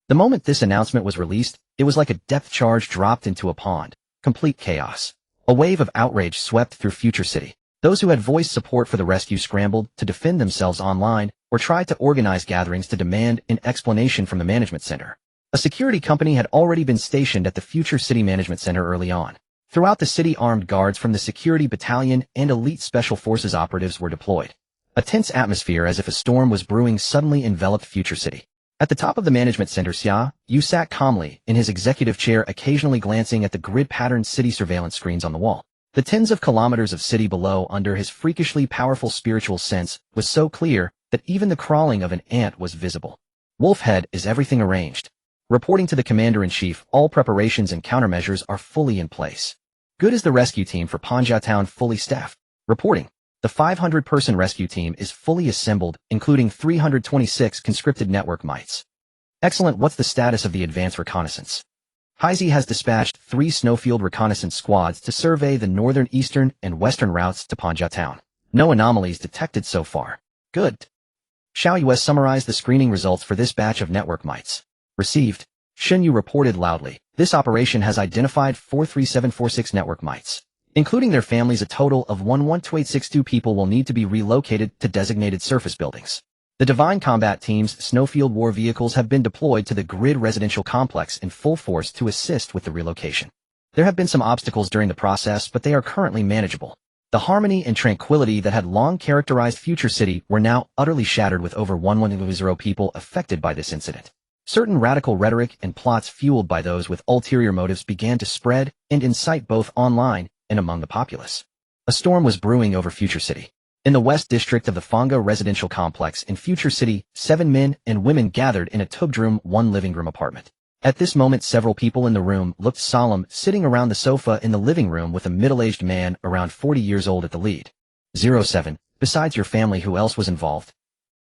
The moment this announcement was released, it was like a depth charge dropped into a pond. Complete chaos. A wave of outrage swept through Future City. Those who had voiced support for the rescue scrambled to defend themselves online or tried to organize gatherings to demand an explanation from the management center. A security company had already been stationed at the Future City Management Center early on. Throughout the city, armed guards from the security battalion and elite special forces operatives were deployed. A tense atmosphere as if a storm was brewing suddenly enveloped Future City. At the top of the management center, Xia Yu sat calmly in his executive chair, occasionally glancing at the grid-patterned city surveillance screens on the wall. The tens of kilometers of city below under his freakishly powerful spiritual sense was so clear that even the crawling of an ant was visible. Wolfhead, is everything arranged? Reporting to the commander-in-chief, all preparations and countermeasures are fully in place. Good is the rescue team for Panja Town fully staffed. Reporting. The 500-person rescue team is fully assembled, including 326 conscripted network mites. Excellent. What's the status of the advance reconnaissance? Heisey has dispatched 3 snowfield reconnaissance squads to survey the northern, eastern, and western routes to Panja Town. No anomalies detected so far. Good. Xia Yu summarized the screening results for this batch of network mites. Received. Xia Yu reported loudly. This operation has identified 43746 network mites. Including their families, a total of 112862 people will need to be relocated to designated surface buildings. The Divine Combat Team's snowfield war vehicles have been deployed to the grid residential complex in full force to assist with the relocation. There have been some obstacles during the process, but they are currently manageable. The harmony and tranquility that had long characterized Future City were now utterly shattered, with over 110 people affected by this incident. Certain radical rhetoric and plots fueled by those with ulterior motives began to spread and incite both online and among the populace. A storm was brewing over Future City. In the west district of the Fonga residential complex in Future City, 7 men and women gathered in a two-bedroom, one living room apartment. At this moment, several people in the room looked solemn, sitting around the sofa in the living room with a middle-aged man around 40 years old at the lead. 07. Besides your family, who else was involved?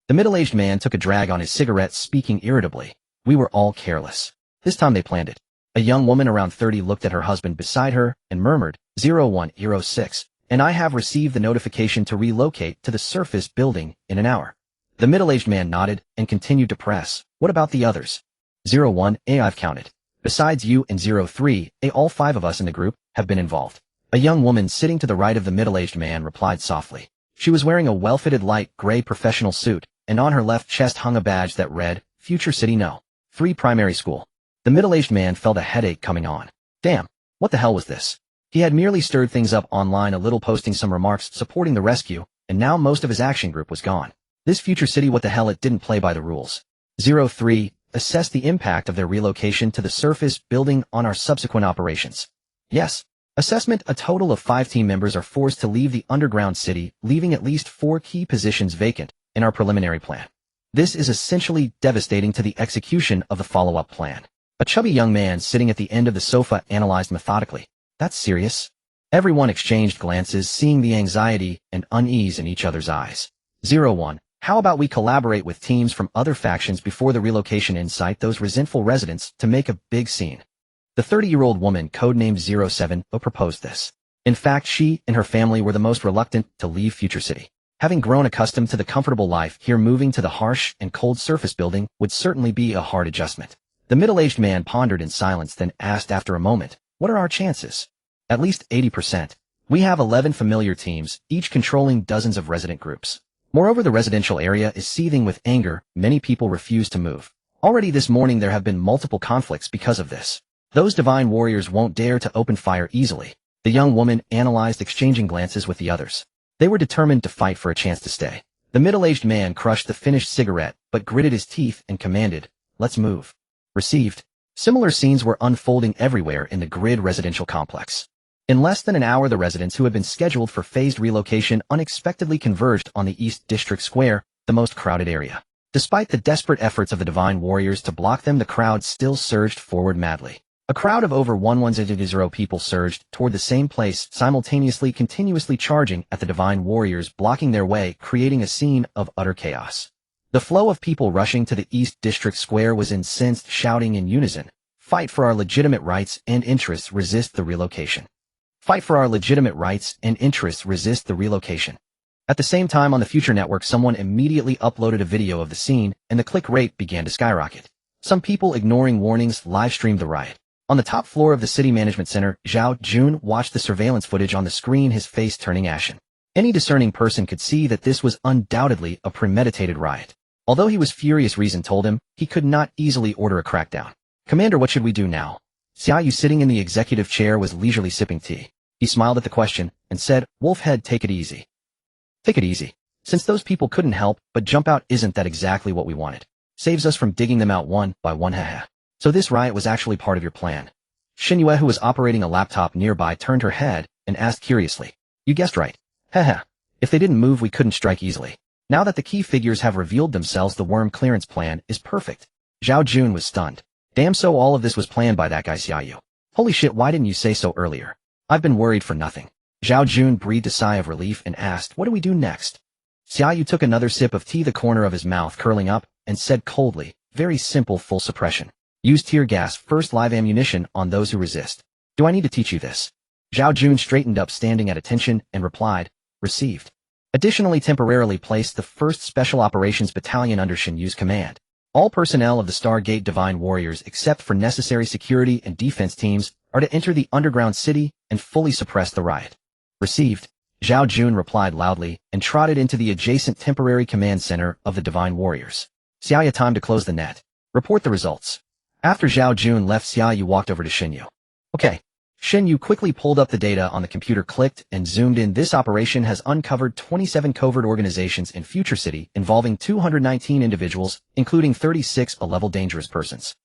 The middle-aged man took a drag on his cigarette, speaking irritably. We were all careless. This time they planned it. A young woman around 30 looked at her husband beside her and murmured, 0106, and I have received the notification to relocate to the surface building in an hour. The middle-aged man nodded and continued to press. What about the others? 01, I've counted. Besides you and 03, all 5 of us in the group have been involved. A young woman sitting to the right of the middle-aged man replied softly. She was wearing a well-fitted light gray professional suit, and on her left chest hung a badge that read, Future City No. 3 Primary School. The middle-aged man felt a headache coming on. Damn, what the hell was this? He had merely stirred things up online a little, posting some remarks supporting the rescue, and now most of his action group was gone. This Future City, what the hell, it didn't play by the rules. 03, assess the impact of their relocation to the surface building on our subsequent operations. Yes. Assessment, a total of 5 team members are forced to leave the underground city, leaving at least 4 key positions vacant in our preliminary plan. This is essentially devastating to the execution of the follow-up plan. A chubby young man sitting at the end of the sofa analyzed methodically. That's serious. Everyone exchanged glances, seeing the anxiety and unease in each other's eyes. 01. How about we collaborate with teams from other factions before the relocation, incite those resentful residents to make a big scene? The 30-year-old woman, codenamed 07, proposed this. In fact, she and her family were the most reluctant to leave Future City. Having grown accustomed to the comfortable life here, moving to the harsh and cold surface building would certainly be a hard adjustment. The middle-aged man pondered in silence, then asked after a moment, what are our chances? At least 80%. We have 11 familiar teams, each controlling dozens of resident groups. Moreover, the residential area is seething with anger. Many people refuse to move. Already this morning there have been multiple conflicts because of this. Those divine warriors won't dare to open fire easily. The young woman analyzed, exchanging glances with the others. They were determined to fight for a chance to stay. The middle-aged man crushed the finished cigarette, but gritted his teeth and commanded, let's move. Received. Similar scenes were unfolding everywhere in the grid residential complex. In less than an hour, the residents who had been scheduled for phased relocation unexpectedly converged on the East District Square, the most crowded area. Despite the desperate efforts of the divine warriors to block them, the crowd still surged forward madly. A crowd of over 110 people surged toward the same place, simultaneously continuously charging at the divine warriors, blocking their way, creating a scene of utter chaos. The flow of people rushing to the East District Square was incensed, shouting in unison, fight for our legitimate rights and interests, resist the relocation. Fight for our legitimate rights and interests, resist the relocation. At the same time on the Future Network, someone immediately uploaded a video of the scene, and the click rate began to skyrocket. Some people, ignoring warnings, live-streamed the riot. On the top floor of the City Management Center, Xia Yu watched the surveillance footage on the screen, his face turning ashen. Any discerning person could see that this was undoubtedly a premeditated riot. Although he was furious, reason told him he could not easily order a crackdown. Commander, what should we do now? Xia Yu, sitting in the executive chair, was leisurely sipping tea. He smiled at the question and said, "Wolfhead, take it easy." Take it easy. Since those people couldn't help but jump out, isn't that exactly what we wanted? Saves us from digging them out one by one, haha. So this riot was actually part of your plan. Xia Yu, who was operating a laptop nearby, turned her head and asked curiously. You guessed right. Haha. If they didn't move, we couldn't strike easily. Now that the key figures have revealed themselves, the worm clearance plan is perfect. Zhao Jun was stunned. Damn, so all of this was planned by that guy Xia Yu. Holy shit, why didn't you say so earlier? I've been worried for nothing. Zhao Jun breathed a sigh of relief and asked, what do we do next? Xia Yu took another sip of tea, the corner of his mouth curling up, and said coldly, very simple, full suppression. Use tear gas, first live ammunition on those who resist. Do I need to teach you this? Zhao Jun straightened up, standing at attention, and replied, received. Additionally, temporarily placed the 1st Special Operations Battalion under Xia Yu's command. All personnel of the Stargate Divine Warriors, except for necessary security and defense teams, are to enter the underground city and fully suppress the riot. Received. Zhao Jun replied loudly and trotted into the adjacent temporary command center of the Divine Warriors. Xia Yu, time to close the net. Report the results. After Zhao Jun left, Xia Yu walked over to Xia Yu. Okay. Xia Yu quickly pulled up the data on the computer, clicked, and zoomed in. This operation has uncovered 27 covert organizations in Future City involving 219 individuals, including 36 A-level dangerous persons.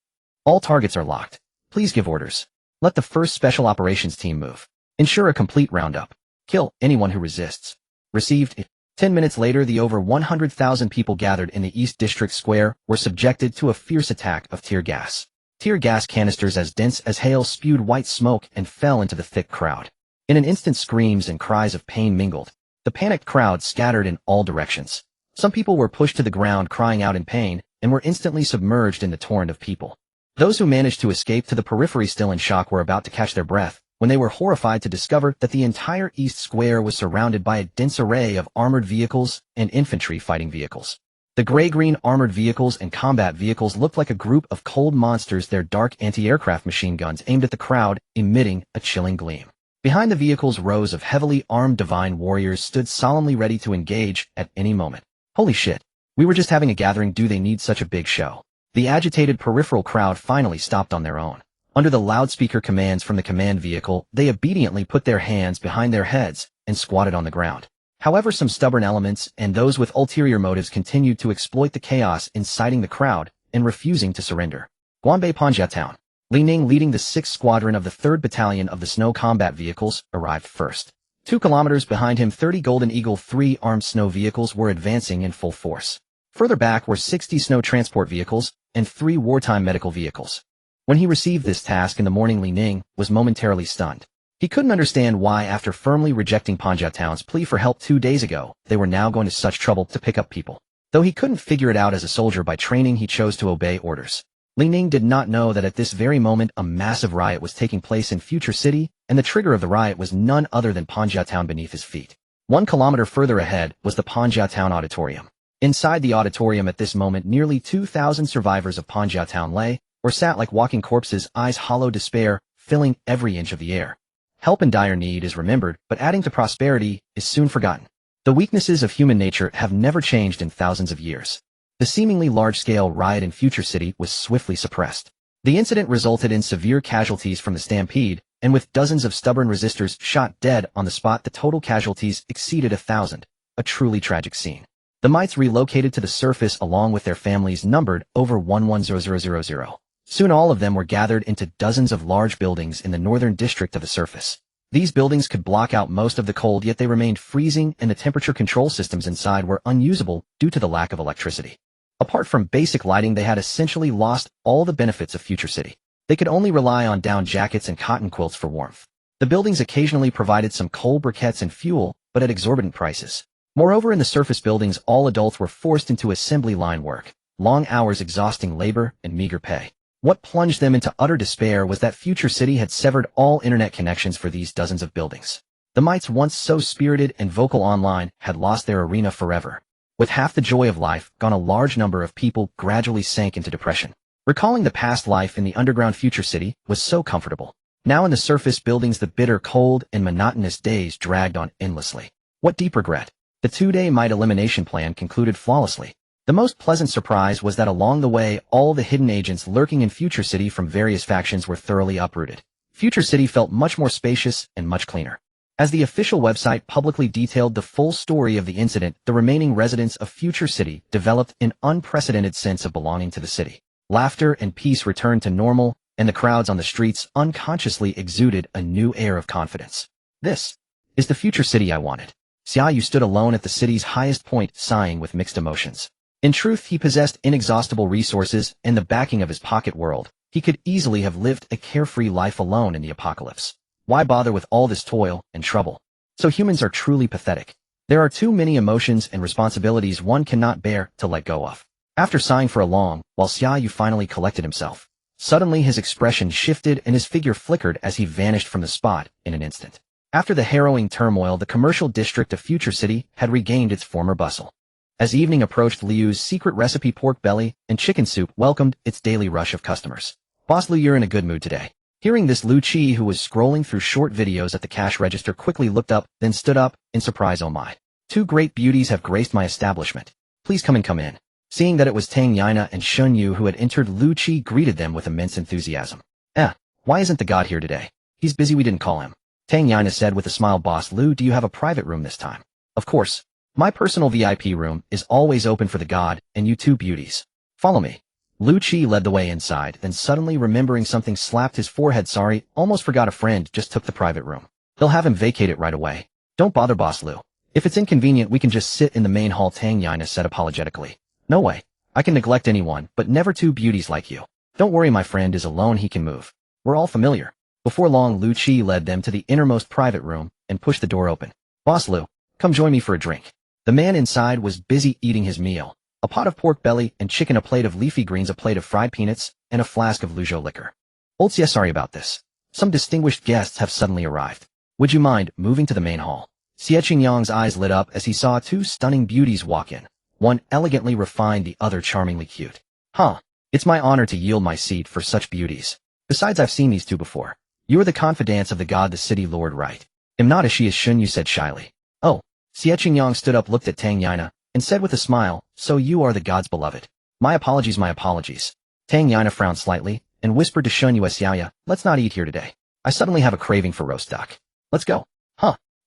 All targets are locked. Please give orders. Let the 1st Special Operations Team move. Ensure a complete roundup. Kill anyone who resists. Received. 10 minutes later, the over 100,000 people gathered in the East District Square were subjected to a fierce attack of tear gas. Tear gas canisters as dense as hail spewed white smoke and fell into the thick crowd. In an instant, screams and cries of pain mingled. The panicked crowd scattered in all directions. Some people were pushed to the ground crying out in pain and were instantly submerged in the torrent of people. Those who managed to escape to the periphery, still in shock, were about to catch their breath when they were horrified to discover that the entire East Square was surrounded by a dense array of armored vehicles and infantry fighting vehicles. The gray-green armored vehicles and combat vehicles looked like a group of cold monsters, their dark anti-aircraft machine guns aimed at the crowd, emitting a chilling gleam. Behind the vehicles, rows of heavily armed Divine Warriors stood solemnly ready to engage at any moment. Holy shit. We were just having a gathering. Do they need such a big show? The agitated peripheral crowd finally stopped on their own. Under the loudspeaker commands from the command vehicle, they obediently put their hands behind their heads and squatted on the ground. However, some stubborn elements and those with ulterior motives continued to exploit the chaos, inciting the crowd and refusing to surrender. Guanbei Panja Town. Li Ning, leading the 6th Squadron of the 3rd Battalion of the Snow Combat Vehicles, arrived first. 2 kilometers behind him, 30 Golden Eagle 3 armed snow vehicles were advancing in full force. Further back were 60 snow transport vehicles and 3 wartime medical vehicles. When he received this task in the morning, Li Ning was momentarily stunned. He couldn't understand why, after firmly rejecting Panja Town's plea for help 2 days ago, they were now going to such trouble to pick up people. Though he couldn't figure it out, as a soldier by training, he chose to obey orders. Li Ning did not know that at this very moment a massive riot was taking place in Future City, and the trigger of the riot was none other than Panja Town beneath his feet. 1 kilometer further ahead was the Panja Town Auditorium. Inside the auditorium at this moment, nearly 2,000 survivors of Panja Town lay or sat like walking corpses, eyes hollow, despair filling every inch of the air. Help in dire need is remembered, but adding to prosperity is soon forgotten. The weaknesses of human nature have never changed in thousands of years. The seemingly large-scale riot in Future City was swiftly suppressed. The incident resulted in severe casualties from the stampede, and with dozens of stubborn resistors shot dead on the spot, the total casualties exceeded 1,000, a truly tragic scene. The mites relocated to the surface along with their families, numbered over 110000. Soon all of them were gathered into dozens of large buildings in the northern district of the surface. These buildings could block out most of the cold, yet they remained freezing, and the temperature control systems inside were unusable due to the lack of electricity. Apart from basic lighting, they had essentially lost all the benefits of Future City. They could only rely on down jackets and cotton quilts for warmth. The buildings occasionally provided some coal briquettes and fuel, but at exorbitant prices. Moreover, in the surface buildings, all adults were forced into assembly line work, long hours, exhausting labor, and meager pay. What plunged them into utter despair was that Future City had severed all internet connections for these dozens of buildings. The mites, once so spirited and vocal online, had lost their arena forever. With half the joy of life gone, a large number of people gradually sank into depression. Recalling the past life in the underground Future City was so comfortable. Now in the surface buildings, the bitter, cold, and monotonous days dragged on endlessly. What deep regret! The 2-day mite elimination plan concluded flawlessly. The most pleasant surprise was that along the way, all the hidden agents lurking in Future City from various factions were thoroughly uprooted. Future City felt much more spacious and much cleaner. As the official website publicly detailed the full story of the incident, the remaining residents of Future City developed an unprecedented sense of belonging to the city. Laughter and peace returned to normal, and the crowds on the streets unconsciously exuded a new air of confidence. This is the Future City I wanted. Xia Yu stood alone at the city's highest point, sighing with mixed emotions. In truth, he possessed inexhaustible resources and the backing of his pocket world. He could easily have lived a carefree life alone in the apocalypse. Why bother with all this toil and trouble? So humans are truly pathetic. There are too many emotions and responsibilities one cannot bear to let go of. After sighing for a long while, Xia Yu finally collected himself. Suddenly his expression shifted and his figure flickered as he vanished from the spot in an instant. After the harrowing turmoil, the commercial district of Future City had regained its former bustle. As evening approached, Liu's secret recipe pork belly and chicken soup welcomed its daily rush of customers. Boss Liu, you're in a good mood today. Hearing this, Lu Qi, who was scrolling through short videos at the cash register, quickly looked up, then stood up in surprise. Oh my. 2 great beauties have graced my establishment. Please come in. Seeing that it was Tang Yana and Xia Yu who had entered, Lu Qi greeted them with immense enthusiasm. Why isn't the god here today? He's busy, we didn't call him. Tang Yana said with a smile. Boss Liu, do you have a private room this time? Of course. My personal VIP room is always open for the god and you 2 beauties. Follow me. Lu Qi led the way inside, then suddenly remembering something slapped his forehead. Sorry, almost forgot, a friend just took the private room. They'll have him vacate it right away. Don't bother, Boss Liu. If it's inconvenient, we can just sit in the main hall, Tang Yana said apologetically. No way. I can neglect anyone, but never 2 beauties like you. Don't worry, my friend is alone, he can move. We're all familiar. Before long, Lu Qi led them to the innermost private room and pushed the door open. Boss Liu, come join me for a drink. The man inside was busy eating his meal. A pot of pork belly and chicken, a plate of leafy greens, a plate of fried peanuts, and a flask of Luzhou liquor. Old Xia, sorry about this. Some distinguished guests have suddenly arrived. Would you mind moving to the main hall? Xie Qingyang's eyes lit up as he saw 2 stunning beauties walk in. One elegantly refined, the other charmingly cute. It's my honor to yield my seat for such beauties. Besides, I've seen these 2 before. You are the confidants of the god, the city lord, right? Am not, as she is, Xun Yu said shyly. Oh. Xie Qingyang stood up, looked at Tang Yana, and said with a smile, so you are the god's beloved. My apologies. Tang Yana frowned slightly, and whispered to Xun Yu, Xiaoya, let's not eat here today. I suddenly have a craving for roast duck. Let's go.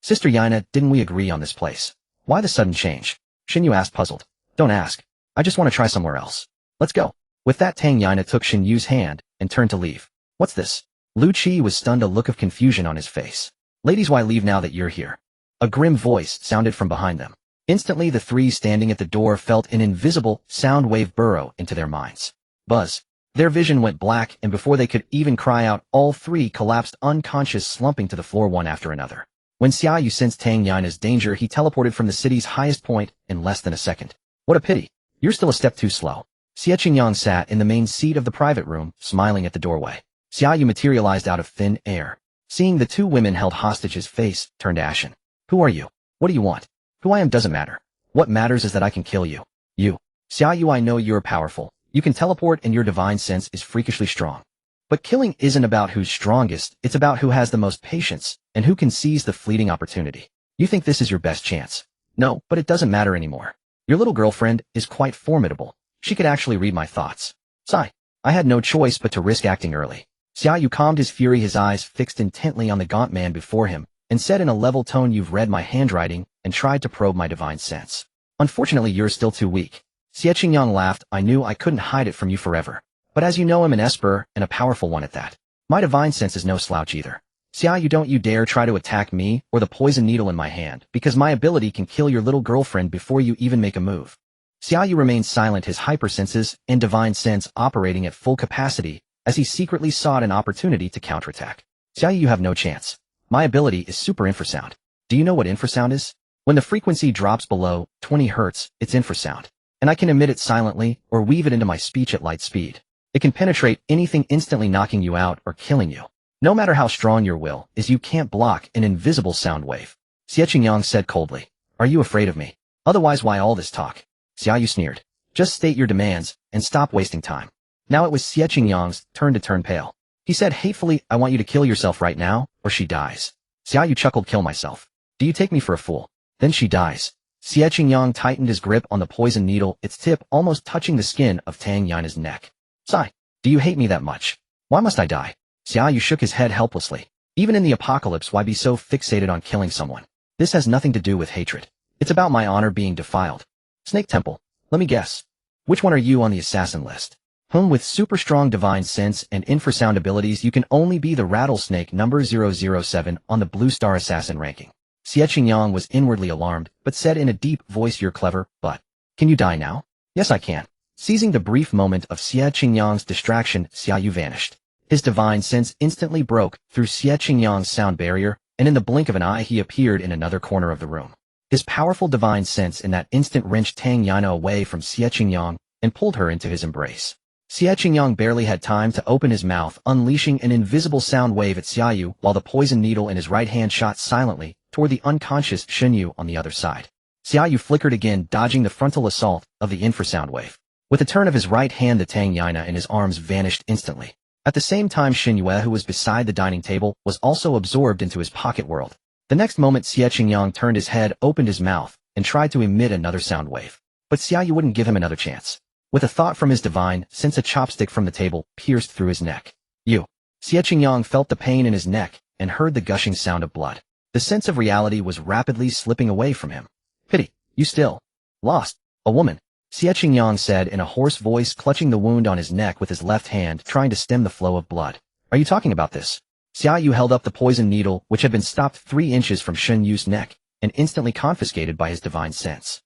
Sister Yana, didn't we agree on this place? Why the sudden change? Xun Yu asked, puzzled. Don't ask. I just want to try somewhere else. Let's go. With that, Tang Yana took Xun Yu's hand and turned to leave. What's this? Lu Qi was stunned, a look of confusion on his face. Ladies, why leave now that you're here? A grim voice sounded from behind them. Instantly, the 3 standing at the door felt an invisible sound wave burrow into their minds. Buzz. Their vision went black, and before they could even cry out, all 3 collapsed unconscious, slumping to the floor one after another. When Xia Yu sensed Tang Yana's danger, he teleported from the city's highest point in less than a second. What a pity. You're still a step too slow. Xie Qingyang sat in the main seat of the private room, smiling at the doorway. Xia Yu materialized out of thin air. Seeing the 2 women held hostage, his face turned ashen. Who are you? What do you want? Who I am doesn't matter. What matters is that I can kill you. You. Xia Yu, I know you're powerful. You can teleport and your divine sense is freakishly strong. But killing isn't about who's strongest, it's about who has the most patience, and who can seize the fleeting opportunity. You think this is your best chance? No, but it doesn't matter anymore. Your little girlfriend is quite formidable. She could actually read my thoughts. Sigh. I had no choice but to risk acting early. Xia Yu calmed his fury, his eyes fixed intently on the gaunt man before him, and said in a level tone, you've read my handwriting and tried to probe my divine sense. Unfortunately, you're still too weak. Xie Qingyang laughed. I knew I couldn't hide it from you forever. But as you know, I'm an esper, and a powerful one at that. My divine sense is no slouch either. Xia Yu, don't you dare try to attack me or the poison needle in my hand, because my ability can kill your little girlfriend before you even make a move. Xia Yu remained silent, his hypersenses and divine sense operating at full capacity, as he secretly sought an opportunity to counterattack. Xia Yu, you have no chance. My ability is super infrasound. Do you know what infrasound is? When the frequency drops below 20 Hz, it's infrasound. And I can emit it silently or weave it into my speech at light speed. It can penetrate anything, instantly knocking you out or killing you. No matter how strong your will is, you can't block an invisible sound wave. Xia Yu said coldly. Are you afraid of me? Otherwise, why all this talk? Xia Yu sneered. Just state your demands and stop wasting time. Now it was Xia Yang's turn to turn pale. He said hatefully, I want you to kill yourself right now, or she dies. Xia Yu chuckled, kill myself. Do you take me for a fool? Then she dies. Xia Yang tightened his grip on the poison needle, its tip almost touching the skin of Tang Yina's neck. Sigh. Do you hate me that much? Why must I die? Xia Yu shook his head helplessly. Even in the apocalypse, why be so fixated on killing someone? This has nothing to do with hatred. It's about my honor being defiled. Snake Temple. Let me guess. Which one are you on the assassin list? With super strong divine sense and infrasound abilities, you can only be the rattlesnake number 007 on the Blue Star Assassin ranking. Xia Yang was inwardly alarmed, but said in a deep voice, you're clever, but can you die now? Yes, I can. Seizing the brief moment of Xia Yang's distraction, Xia Yu vanished. His divine sense instantly broke through Xia Yang's sound barrier, and in the blink of an eye he appeared in another corner of the room. His powerful divine sense in that instant wrenched Tang Yana away from Xia Yang and pulled her into his embrace. Xia Yang barely had time to open his mouth, unleashing an invisible sound wave at Xia Yu, while the poison needle in his right hand shot silently toward the unconscious Xia Yu on the other side. Xia Yu flickered again, dodging the frontal assault of the infrasound wave. With a turn of his right hand, the Tang Yana in his arms vanished instantly. At the same time, Xia Yu, who was beside the dining table, was also absorbed into his pocket world. The next moment, Xia Yang turned his head, opened his mouth, and tried to emit another sound wave. But Xia Yu wouldn't give him another chance. With a thought from his divine sense, a chopstick from the table pierced through his neck. Xia Yang felt the pain in his neck and heard the gushing sound of blood. The sense of reality was rapidly slipping away from him. Pity, you still lost a woman, Xia Yang said in a hoarse voice, clutching the wound on his neck with his left hand, trying to stem the flow of blood. Are you talking about this? Xia Yu held up the poison needle, which had been stopped 3 inches from Xia Yu's neck, and instantly confiscated by his divine sense.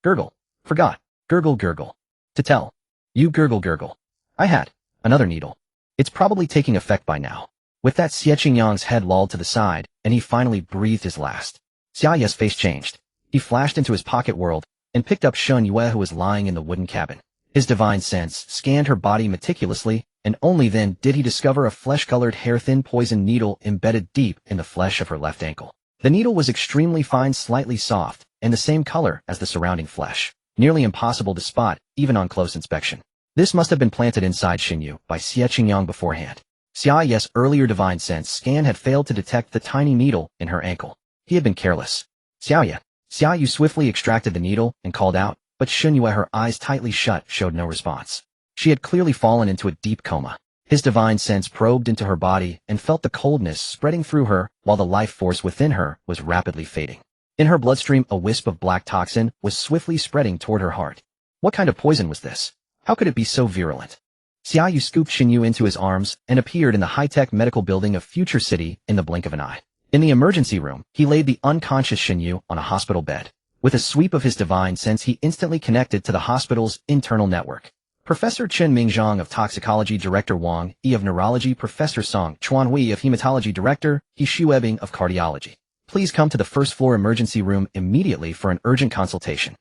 Gurgle. Forgot. Gurgle gurgle. To tell. You gurgle gurgle. I had another needle. It's probably taking effect by now. With that, Xia Yang's head lolled to the side, and he finally breathed his last. Xia Yu's face changed. He flashed into his pocket world, and picked up Xia Yu, who was lying in the wooden cabin. His divine sense scanned her body meticulously, and only then did he discover a flesh-colored, hair-thin poison needle embedded deep in the flesh of her left ankle. The needle was extremely fine, slightly soft, and the same color as the surrounding flesh. Nearly impossible to spot, even on close inspection. This must have been planted inside Xia Yu by Xia Yang beforehand. Xia Yu's earlier divine sense scan had failed to detect the tiny needle in her ankle. He had been careless. Xia Yu swiftly extracted the needle and called out, but Xia Yu, her eyes tightly shut, showed no response. She had clearly fallen into a deep coma. His divine sense probed into her body and felt the coldness spreading through her, while the life force within her was rapidly fading. In her bloodstream, a wisp of black toxin was swiftly spreading toward her heart. What kind of poison was this? How could it be so virulent? Xia Yu scooped Xia Yu into his arms and appeared in the high-tech medical building of Future City in the blink of an eye. In the emergency room, he laid the unconscious Xia Yu on a hospital bed. With a sweep of his divine sense, he instantly connected to the hospital's internal network. Professor Chen Mingzhang of Toxicology, Director Wang Yi of Neurology, Professor Song Chuanhui of Hematology, Director He Shuebing of Cardiology. Please come to the first-floor emergency room immediately for an urgent consultation.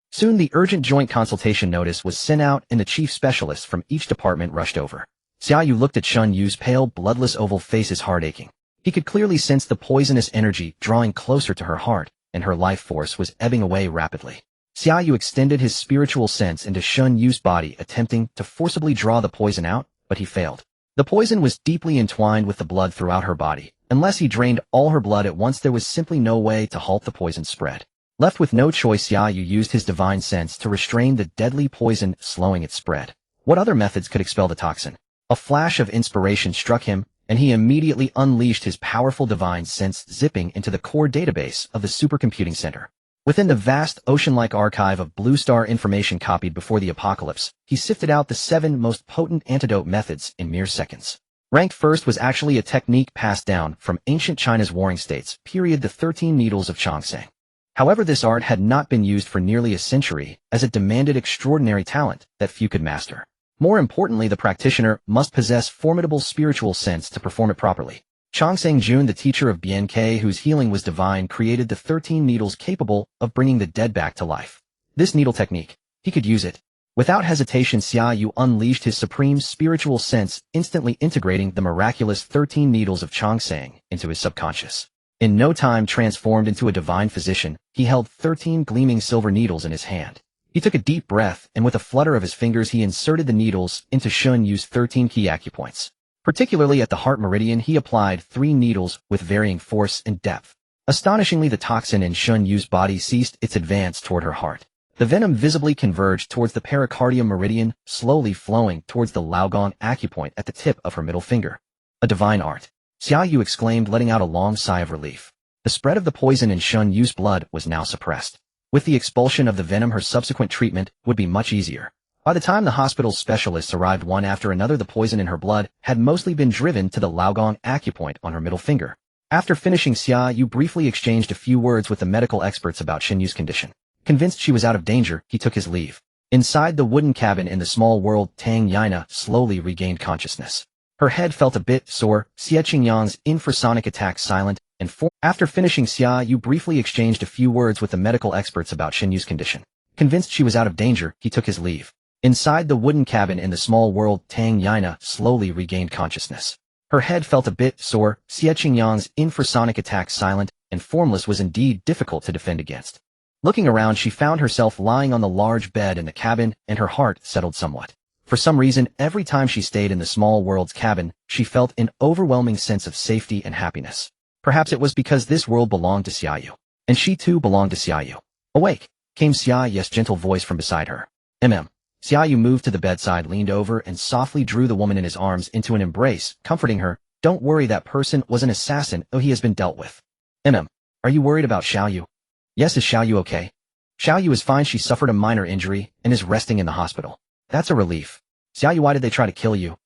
Soon the urgent joint consultation notice was sent out and the chief specialists from each department rushed over. Xia Yu looked at Xia Yu's pale, bloodless oval face, his heart aching. He could clearly sense the poisonous energy drawing closer to her heart, and her life force was ebbing away rapidly. Xia Yu extended his spiritual sense into Xia Yu's body, attempting to forcibly draw the poison out, but he failed. The poison was deeply entwined with the blood throughout her body. Unless he drained all her blood at once, there was simply no way to halt the poison spread. Left with no choice, Xia Yu used his divine sense to restrain the deadly poison, slowing its spread. What other methods could expel the toxin? A flash of inspiration struck him, and he immediately unleashed his powerful divine sense, zipping into the core database of the supercomputing center. Within the vast ocean-like archive of Blue Star information copied before the apocalypse, he sifted out the 7 most potent antidote methods in mere seconds. Ranked first was actually a technique passed down from ancient China's warring states, period, the 13 needles of Chongsheng. However, this art had not been used for nearly a century, as it demanded extraordinary talent that few could master. More importantly, the practitioner must possess formidable spiritual sense to perform it properly. Chongsheng Jun, the teacher of BNK, whose healing was divine, created the 13 needles capable of bringing the dead back to life. This needle technique, he could use it Without hesitation, Xia Yu unleashed his supreme spiritual sense, instantly integrating the miraculous 13 needles of Chongsang into his subconscious. In no time, transformed into a divine physician, he held 13 gleaming silver needles in his hand. He took a deep breath, and with a flutter of his fingers he inserted the needles into Xia Yu's 13 key acupoints. Particularly at the heart meridian, he applied 3 needles with varying force and depth. Astonishingly, the toxin in Xia Yu's body ceased its advance toward her heart. The venom visibly converged towards the pericardium meridian, slowly flowing towards the Laogong acupoint at the tip of her middle finger. A divine art. Xia Yu exclaimed, letting out a long sigh of relief. The spread of the poison in Xia Yu's blood was now suppressed. With the expulsion of the venom, her subsequent treatment would be much easier. By the time the hospital's specialists arrived one after another, the poison in her blood had mostly been driven to the Laogong acupoint on her middle finger. After finishing, Xia Yu briefly exchanged a few words with the medical experts about Xia Yu's condition. Convinced she was out of danger, he took his leave. Inside the wooden cabin in the small world, Tang Yana slowly regained consciousness. Her head felt a bit sore, Xie Qingyang's infrasonic attack silent, and after finishing, Xia Yu briefly exchanged a few words with the medical experts about Xia Yu's condition. Convinced she was out of danger, he took his leave. Inside the wooden cabin in the small world, Tang Yana slowly regained consciousness. Her head felt a bit sore, Xie Qingyang's infrasonic attack silent, and formless was indeed difficult to defend against. Looking around, she found herself lying on the large bed in the cabin, and her heart settled somewhat. For some reason, every time she stayed in the small world's cabin, she felt an overwhelming sense of safety and happiness. Perhaps it was because this world belonged to Xia Yu, and she too belonged to Xia Yu. Awake, came Xia Yu's gentle voice from beside her. Xia Yu moved to the bedside, leaned over, and softly drew the woman in his arms into an embrace, comforting her. Don't worry, that person was an assassin, oh, he has been dealt with. Are you worried about Xia Yu? Yes, is Xia Yu okay? Xia Yu is fine, she suffered a minor injury, and is resting in the hospital. That's a relief. Xia Yu, why did they try to kill you?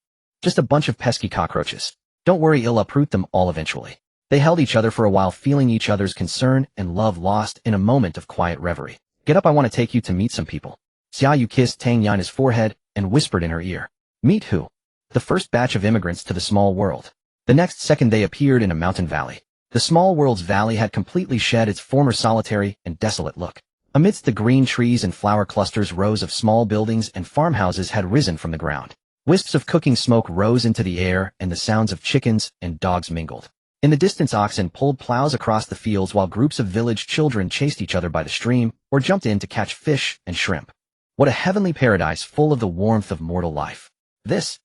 Just a bunch of pesky cockroaches. Don't worry, I'll uproot them all eventually. They held each other for a while, feeling each other's concern and love lost in a moment of quiet reverie. Get up, I want to take you to meet some people. Xia Yu kissed Tang Yana's forehead and whispered in her ear. Meet who? The first batch of immigrants to the small world. The next second they appeared in a mountain valley. The small world's valley had completely shed its former solitary and desolate look. Amidst the green trees and flower clusters, rows of small buildings and farmhouses had risen from the ground. Wisps of cooking smoke rose into the air, and the sounds of chickens and dogs mingled. In the distance, oxen pulled plows across the fields, while groups of village children chased each other by the stream or jumped in to catch fish and shrimp. What a heavenly paradise, full of the warmth of mortal life. This?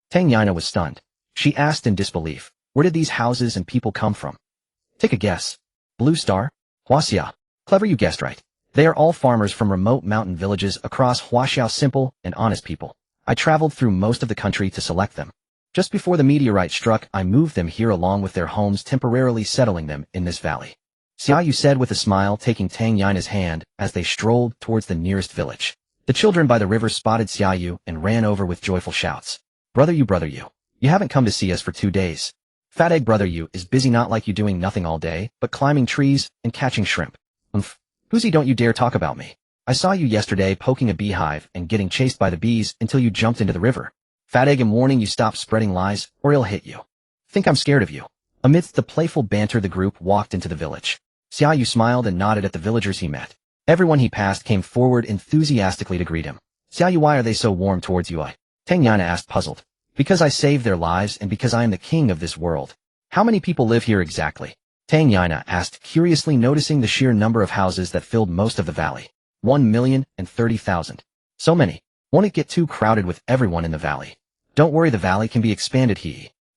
Tang Yana was stunned. She asked in disbelief, where did these houses and people come from? Take a guess. Blue Star? Huaxia. Clever, you guessed right. They are all farmers from remote mountain villages across Huaxiao, simple and honest people. I traveled through most of the country to select them. Just before the meteorite struck, I moved them here along with their homes, temporarily settling them in this valley. Xia Yu said with a smile, taking Tang Yana's hand as they strolled towards the nearest village. The children by the river spotted Xia Yu and ran over with joyful shouts. Brother Yu, you haven't come to see us for 2 days. Fat Egg Brother Yu is busy, not like you, doing nothing all day, but climbing trees and catching shrimp. Who's he? Don't you dare talk about me. I saw you yesterday poking a beehive and getting chased by the bees until you jumped into the river. Fat Egg, I'm warning you, stop spreading lies or he'll hit you. Think I'm scared of you. Amidst the playful banter, the group walked into the village. Xia Yu smiled and nodded at the villagers he met. Everyone he passed came forward enthusiastically to greet him. Xia Yu, why are they so warm towards you? Tang Yana asked, puzzled. Because I saved their lives and because I am the king of this world. How many people live here exactly? Tang Yana asked curiously, noticing the sheer number of houses that filled most of the valley. 1,030,000. So many. Won't it get too crowded with everyone in the valley? Don't worry, the valley can be expanded,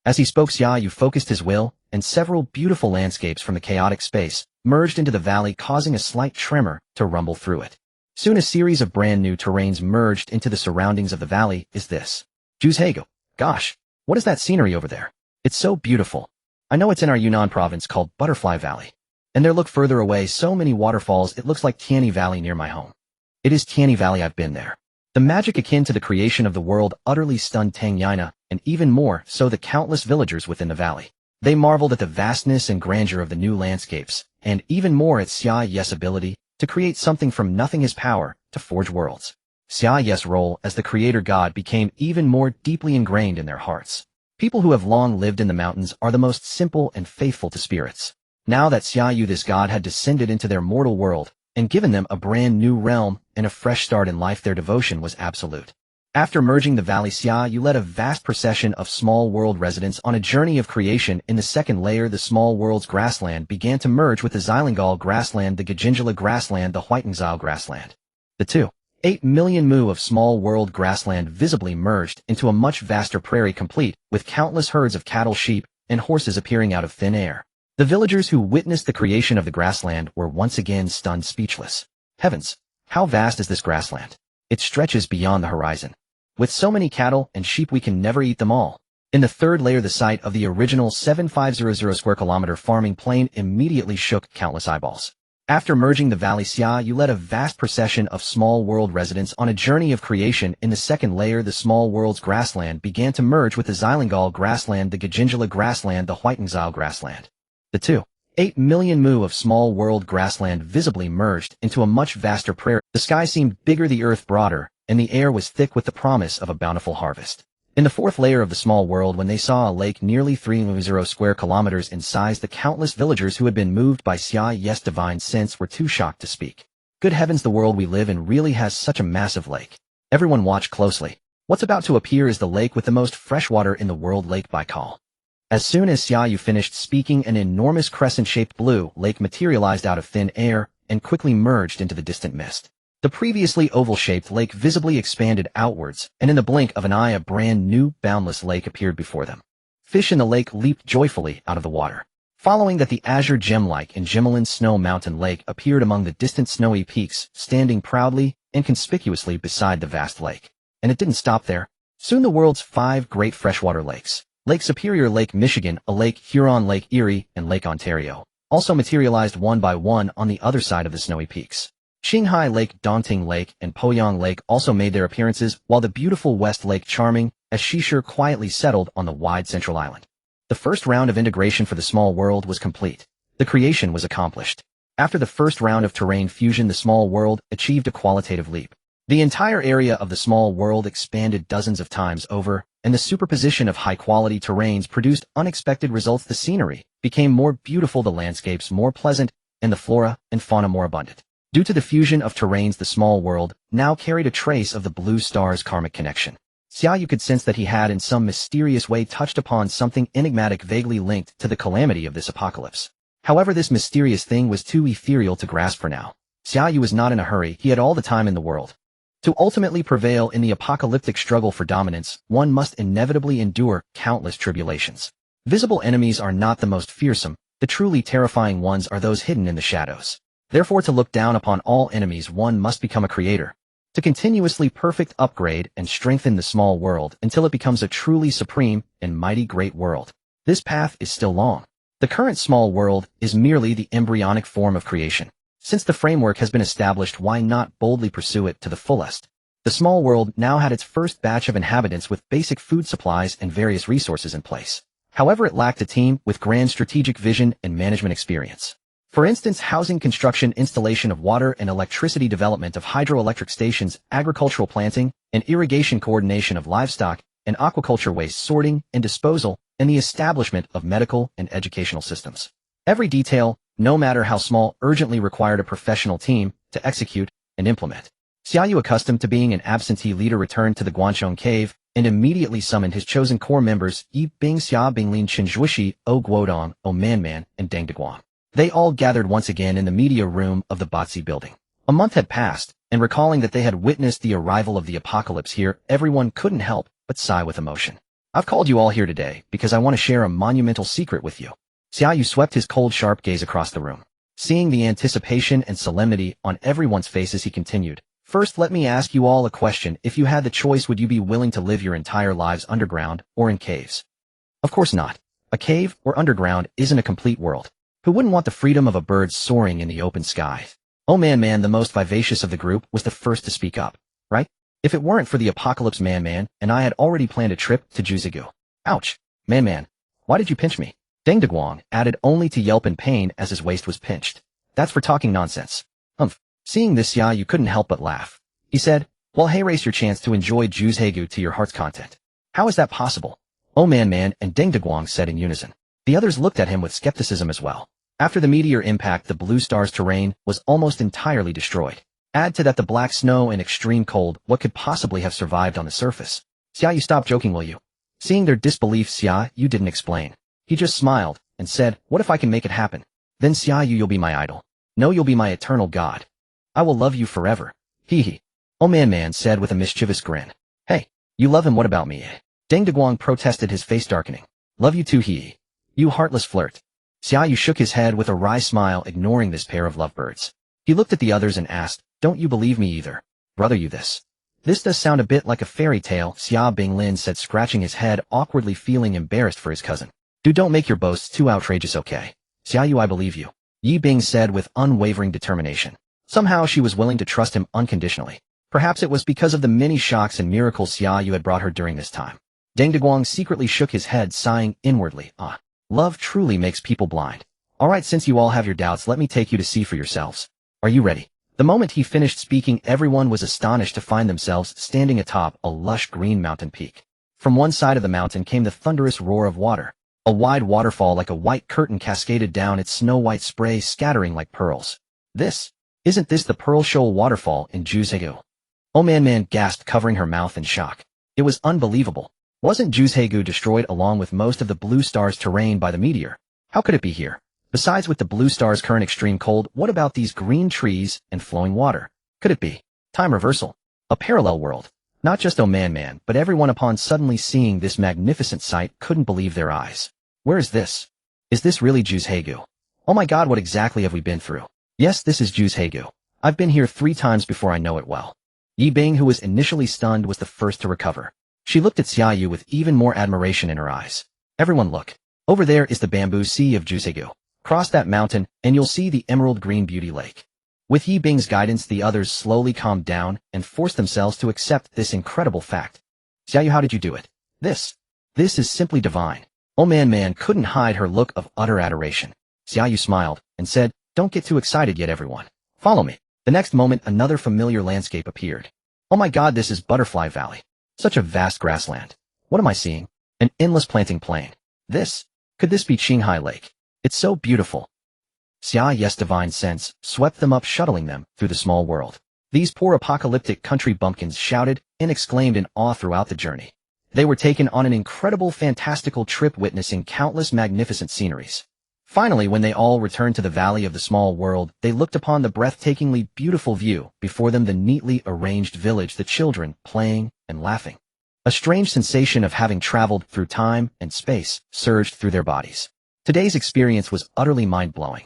As he spoke, Xia Yu focused his will, and several beautiful landscapes from the chaotic space merged into the valley, causing a slight tremor to rumble through it. Soon a series of brand new terrains merged into the surroundings of the valley. Is this Juzhago? Gosh, what is that scenery over there? It's so beautiful. I know it's in our Yunnan province called Butterfly Valley. And there, look further away, so many waterfalls, it looks like Tianyi Valley near my home. It is Tianyi Valley, I've been there. The magic akin to the creation of the world utterly stunned Tang Yana, and even more so the countless villagers within the valley. They marveled at the vastness and grandeur of the new landscapes, and even more at Xia Yu's ability to create something from nothing, his power to forge worlds. Xia Yu's role as the creator god became even more deeply ingrained in their hearts. People who have long lived in the mountains are the most simple and faithful to spirits. Now that Xia Yu, this god, had descended into their mortal world, and given them a brand new realm and a fresh start in life. Their devotion was absolute. After merging the valley, Xia Yu led a vast procession of small world residents on a journey of creation. In the second layer, the small world's grassland began to merge with the Xilingal grassland, the Gajingala grassland, the Huitengzao grassland. The 2.8 million mu of small world grassland visibly merged into a much vaster prairie, complete with countless herds of cattle, sheep, and horses appearing out of thin air. The villagers who witnessed the creation of the grassland were once again stunned, speechless. Heavens, how vast is this grassland? It stretches beyond the horizon. With so many cattle and sheep, we can never eat them all. In the third layer, the site of the original 7500 square kilometer farming plain immediately shook countless eyeballs. After merging the valley, Xia Yu led a vast procession of small world residents on a journey of creation. In the second layer, the small world's grassland began to merge with the Xilingal grassland, the Gajingala grassland, the Huitengzao grassland. The 2.8 million mu of small world grassland visibly merged into a much vaster prairie. The sky seemed bigger, the earth broader, and the air was thick with the promise of a bountiful harvest. In the fourth layer of the small world, when they saw a lake nearly 30 square kilometers in size, the countless villagers who had been moved by Xia Yu's divine sense were too shocked to speak. Good heavens, the world we live in really has such a massive lake. Everyone watch closely. What's about to appear is the lake with the most fresh water in the world, Lake Baikal. As soon as Xia Yu finished speaking, an enormous crescent-shaped blue lake materialized out of thin air and quickly merged into the distant mist. The previously oval-shaped lake visibly expanded outwards, and in the blink of an eye, a brand new, boundless lake appeared before them. Fish in the lake leaped joyfully out of the water. Following that, the azure gem-like and Jimmelin Snow Mountain Lake appeared among the distant snowy peaks, standing proudly and conspicuously beside the vast lake. And it didn't stop there. Soon the world's 5 great freshwater lakes, Lake Superior, Lake Michigan, a Lake Huron, Lake Erie, and Lake Ontario, also materialized one by one on the other side of the snowy peaks. Qinghai Lake, Dongting Lake, and Poyang Lake also made their appearances, while the beautiful West Lake, charming as Shishir, quietly settled on the wide central island. The first round of integration for the small world was complete. The creation was accomplished. After the first round of terrain fusion, the small world achieved a qualitative leap. The entire area of the small world expanded dozens of times over, and the superposition of high-quality terrains produced unexpected results. The scenery became more beautiful, the landscapes more pleasant, and the flora and fauna more abundant. Due to the fusion of terrains, the small world now carried a trace of the blue star's karmic connection. Xia Yu could sense that he had in some mysterious way touched upon something enigmatic vaguely linked to the calamity of this apocalypse. However, this mysterious thing was too ethereal to grasp for now. Xia Yu was not in a hurry. He had all the time in the world. To ultimately prevail in the apocalyptic struggle for dominance, one must inevitably endure countless tribulations. Visible enemies are not the most fearsome. The truly terrifying ones are those hidden in the shadows. Therefore, to look down upon all enemies, one must become a creator. To continuously perfect, upgrade, and strengthen the small world until it becomes a truly supreme and mighty great world. This path is still long. The current small world is merely the embryonic form of creation. Since the framework has been established, why not boldly pursue it to the fullest? The small world now had its first batch of inhabitants with basic food supplies and various resources in place. However, it lacked a team with grand strategic vision and management experience. For instance, housing, construction, installation of water and electricity, development of hydroelectric stations, agricultural planting and irrigation, coordination of livestock and aquaculture, waste sorting and disposal, and the establishment of medical and educational systems. Every detail, no matter how small, urgently required a professional team to execute and implement. Xia Yu, accustomed to being an absentee leader, returned to the Guanchong cave and immediately summoned his chosen core members, Yi Bing, Xia Binglin, Chen Zhuishi, O Guodong, O Manman, and Deng Deguang. They all gathered once again in the media room of the Batsi building. A month had passed, and recalling that they had witnessed the arrival of the apocalypse here, everyone couldn't help but sigh with emotion. I've called you all here today because I want to share a monumental secret with you. Xia Yu swept his cold, sharp gaze across the room. Seeing the anticipation and solemnity on everyone's faces, he continued, "First, let me ask you all a question. If you had the choice, would you be willing to live your entire lives underground or in caves?" Of course not. A cave or underground isn't a complete world. Who wouldn't want the freedom of a bird soaring in the open sky? Oh Man, the most vivacious of the group, was the first to speak up. Right? If it weren't for the apocalypse, Man, and I had already planned a trip to Juzigu. Ouch. Man, why did you pinch me? Deng Deguang added, only to yelp in pain as his waist was pinched. That's for talking nonsense. Seeing this, Xia Yu couldn't help but laugh. He said, well, hey, race your chance to enjoy Juzhegu to your heart's content. How is that possible? Oh Man and Deng Deguang said in unison. The others looked at him with skepticism as well. After the meteor impact, the blue star's terrain was almost entirely destroyed. Add to that the black snow and extreme cold, what could possibly have survived on the surface? Xia Yu, stop joking, will you? Seeing their disbelief, Xia Yu didn't explain. He just smiled and said, what if I can make it happen? Then Xia Yu, you'll be my idol. No, you'll be my eternal god. I will love you forever. Hee hee. Oh man said with a mischievous grin. Hey, you love him, what about me? Deng Deguang protested, his face darkening. Love you too, hee. You heartless flirt. Xia Yu shook his head with a wry smile, ignoring this pair of lovebirds. He looked at the others and asked, don't you believe me either? Brother, you this does sound a bit like a fairy tale, Xia Binglin said, scratching his head, awkwardly feeling embarrassed for his cousin. Don't make your boasts too outrageous, okay? Xia Yu, I believe you, Yi Bing said with unwavering determination. Somehow she was willing to trust him unconditionally. Perhaps it was because of the many shocks and miracles Xia Yu had brought her during this time. Deng Deguang secretly shook his head, sighing inwardly. Love truly makes people blind. Alright, since you all have your doubts, let me take you to see for yourselves. Are you ready? The moment he finished speaking, everyone was astonished to find themselves standing atop a lush green mountain peak. From one side of the mountain came the thunderous roar of water. A wide waterfall like a white curtain cascaded down, its snow-white spray scattering like pearls. Isn't this the Pearl Shoal waterfall in Juzhegu? Oh man gasped, covering her mouth in shock. It was unbelievable. Wasn't Juzhegu destroyed along with most of the blue star's terrain by the meteor? How could it be here? Besides, with the blue star's current extreme cold, what about these green trees and flowing water? Could it be time reversal? A parallel world? Not just oh man, but everyone upon suddenly seeing this magnificent sight couldn't believe their eyes. Where is this? Is this really Juzhegu? Oh my god, what exactly have we been through? Yes, this is Juzhegu. I've been here 3 times before, I know it well. Yi Bing, who was initially stunned, was the first to recover. She looked at Xia Yu with even more admiration in her eyes. Everyone look. Over there is the bamboo sea of Juzhegu. Cross that mountain, and you'll see the emerald green beauty lake. With Yi Bing's guidance, the others slowly calmed down and forced themselves to accept this incredible fact. Xia Yu, how did you do it? This is simply divine. Oh man couldn't hide her look of utter adoration. Xia Yu smiled and said, don't get too excited yet, everyone. Follow me. The next moment, another familiar landscape appeared. Oh my god, this is Butterfly Valley. Such a vast grassland. What am I seeing? An endless planting plain. Could this be Qinghai Lake? It's so beautiful. Xia Yu's divine sense swept them up, shuttling them through the small world. These poor apocalyptic country bumpkins shouted and exclaimed in awe throughout the journey. They were taken on an incredible, fantastical trip, witnessing countless magnificent sceneries. Finally, when they all returned to the Valley of the Small World, they looked upon the breathtakingly beautiful view before them, the neatly arranged village, the children playing and laughing. A strange sensation of having traveled through time and space surged through their bodies. Today's experience was utterly mind-blowing.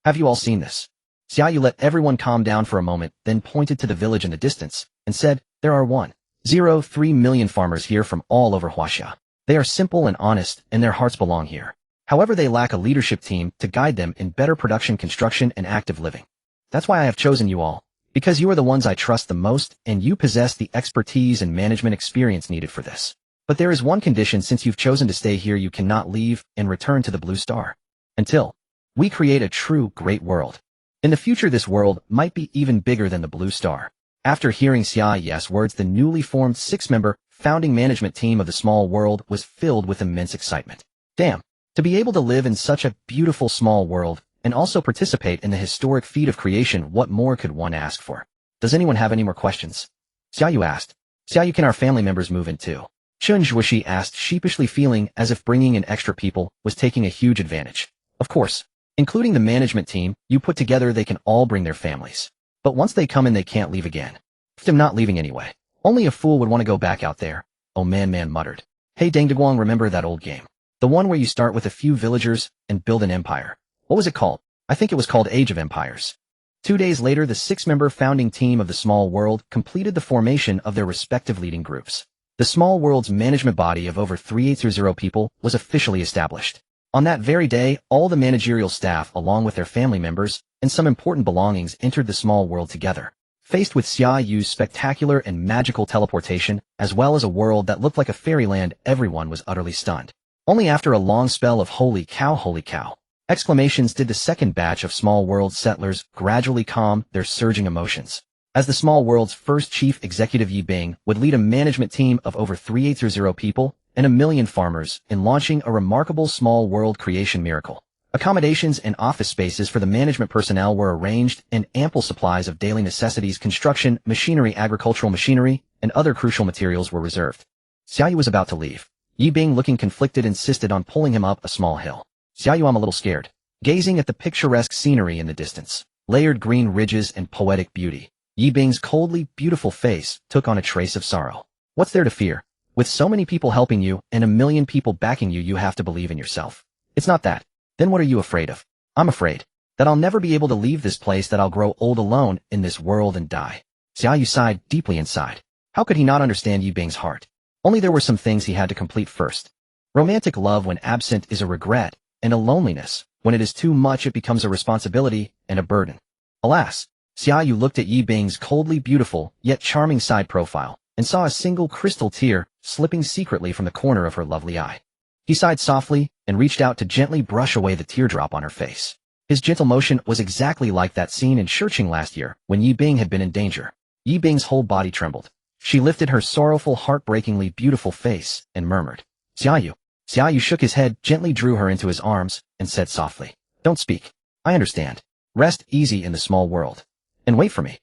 Have you all seen this? Xia Yu let everyone calm down for a moment, then pointed to the village in the distance and said, there are 1.03 million farmers here from all over Huaxia. They are simple and honest, and their hearts belong here. However, they lack a leadership team to guide them in better production, construction, and active living. That's why I have chosen you all, because you are the ones I trust the most, and you possess the expertise and management experience needed for this. But there is one condition: since you've chosen to stay here, you cannot leave and return to the Blue Star until we create a true great world. In the future, this world might be even bigger than the Blue Star. After hearing Xia Yu's words, the newly formed 6-member founding management team of the small world was filled with immense excitement. Damn, to be able to live in such a beautiful small world and also participate in the historic feat of creation, what more could one ask for? Does anyone have any more questions? Xia Yu asked. Xia Yu, can our family members move in too? Chun Zhuoxi asked, sheepishly, feeling as if bringing in extra people was taking a huge advantage. Of course, including the management team you put together, they can all bring their families. But once they come in, they can't leave again. I'm not leaving anyway. Only a fool would want to go back out there. Oh man muttered. Hey Deng Deguang, remember that old game? The one where you start with a few villagers and build an empire. What was it called? I think it was called Age of Empires. 2 days later, the 6-member founding team of the small world completed the formation of their respective leading groups. The small world's management body of over 380 people was officially established. On that very day, all the managerial staff, along with their family members and some important belongings, entered the small world together. Faced with Xia Yu's spectacular and magical teleportation, as well as a world that looked like a fairyland, everyone was utterly stunned. Only after a long spell of holy cow, exclamations did the second batch of small world settlers gradually calm their surging emotions. As the small world's first chief executive, Yi Bing would lead a management team of over 380 people and 1 million farmers in launching a remarkable small world creation miracle. Accommodations and office spaces for the management personnel were arranged, and ample supplies of daily necessities, construction, machinery, agricultural machinery, and other crucial materials were reserved. Xia Yu was about to leave. Yi Bing, looking conflicted, insisted on pulling him up a small hill. Xia Yu, I'm a little scared. Gazing at the picturesque scenery in the distance, layered green ridges and poetic beauty, Yi Bing's coldly beautiful face took on a trace of sorrow. What's there to fear? With so many people helping you and 1,000,000 people backing you, you have to believe in yourself. It's not that. Then what are you afraid of? I'm afraid that I'll never be able to leave this place, that I'll grow old alone in this world and die. Xia Yu sighed deeply inside. How could he not understand Yi Bing's heart? Only there were some things he had to complete first. Romantic love, when absent, is a regret, and a loneliness. When it is too much, it becomes a responsibility and a burden. Alas, Xia Yu looked at Yi Bing's coldly beautiful yet charming side profile and saw a single crystal tear slipping secretly from the corner of her lovely eye. He sighed softly and reached out to gently brush away the teardrop on her face. His gentle motion was exactly like that scene in Shurqing last year when Yi Bing had been in danger. Yi Bing's whole body trembled. She lifted her sorrowful, heartbreakingly beautiful face and murmured, Xia Yu. Xia Yu shook his head, gently drew her into his arms, and said softly, Don't speak. I understand. Rest easy in the small world. And wait for me.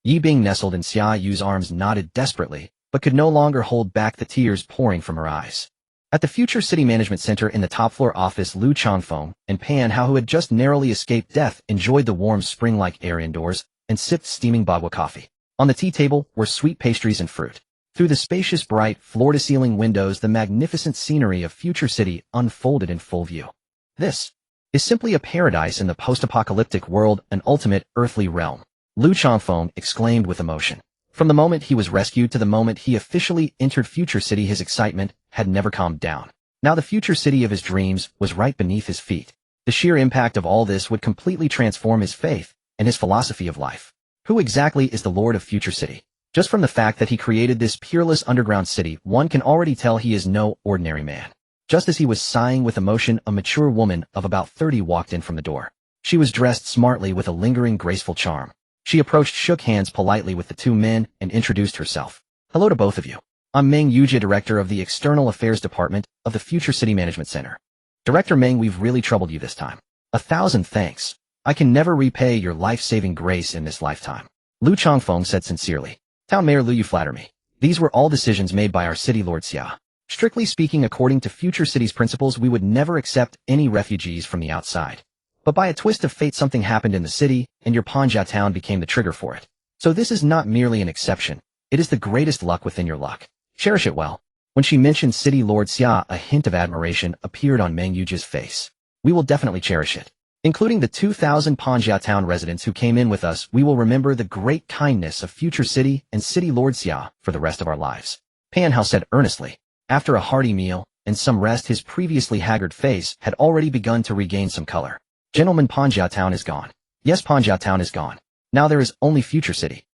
Yi Bing nestled in Xia Yu's arms, nodded desperately, but could no longer hold back the tears pouring from her eyes. At the Future City Management Center in the top-floor office, Lu Changfeng and Pan Hao, who had just narrowly escaped death, enjoyed the warm spring-like air indoors and sipped steaming bagua coffee. On the tea table were sweet pastries and fruit. Through the spacious, bright, floor-to-ceiling windows, the magnificent scenery of Future City unfolded in full view. This is simply a paradise in the post-apocalyptic world, an ultimate earthly realm, Lu Changfeng exclaimed with emotion. From the moment he was rescued to the moment he officially entered Future City, his excitement had never calmed down. Now the Future City of his dreams was right beneath his feet. The sheer impact of all this would completely transform his faith and his philosophy of life. Who exactly is the Lord of Future City? Just from the fact that he created this peerless underground city, one can already tell he is no ordinary man. Just as he was sighing with emotion, a mature woman of about 30 walked in from the door. She was dressed smartly with a lingering, graceful charm. She approached, shook hands politely with the two men, and introduced herself. Hello to both of you. I'm Meng Yujie, Director of the External Affairs Department of the Future City Management Center. Director Meng, we've really troubled you this time. 1,000 thanks. I can never repay your life-saving grace in this lifetime. Lu Changfeng said sincerely. Town Mayor Lu, you flatter me. These were all decisions made by our city lord Xia. Strictly speaking, according to Future City's principles, we would never accept any refugees from the outside. But by a twist of fate, something happened in the city, and your Panja town became the trigger for it. So this is not merely an exception. It is the greatest luck within your luck. Cherish it well. When she mentioned City Lord Xia, a hint of admiration appeared on Meng Yujie's face. We will definitely cherish it. Including the 2,000 Panja town residents who came in with us, we will remember the great kindness of Future City and City Lord Xia for the rest of our lives. Pan Hao said earnestly. After a hearty meal and some rest, his previously haggard face had already begun to regain some color. Gentlemen, Panja town is gone. Yes, Panja town is gone. Now there is only Future City.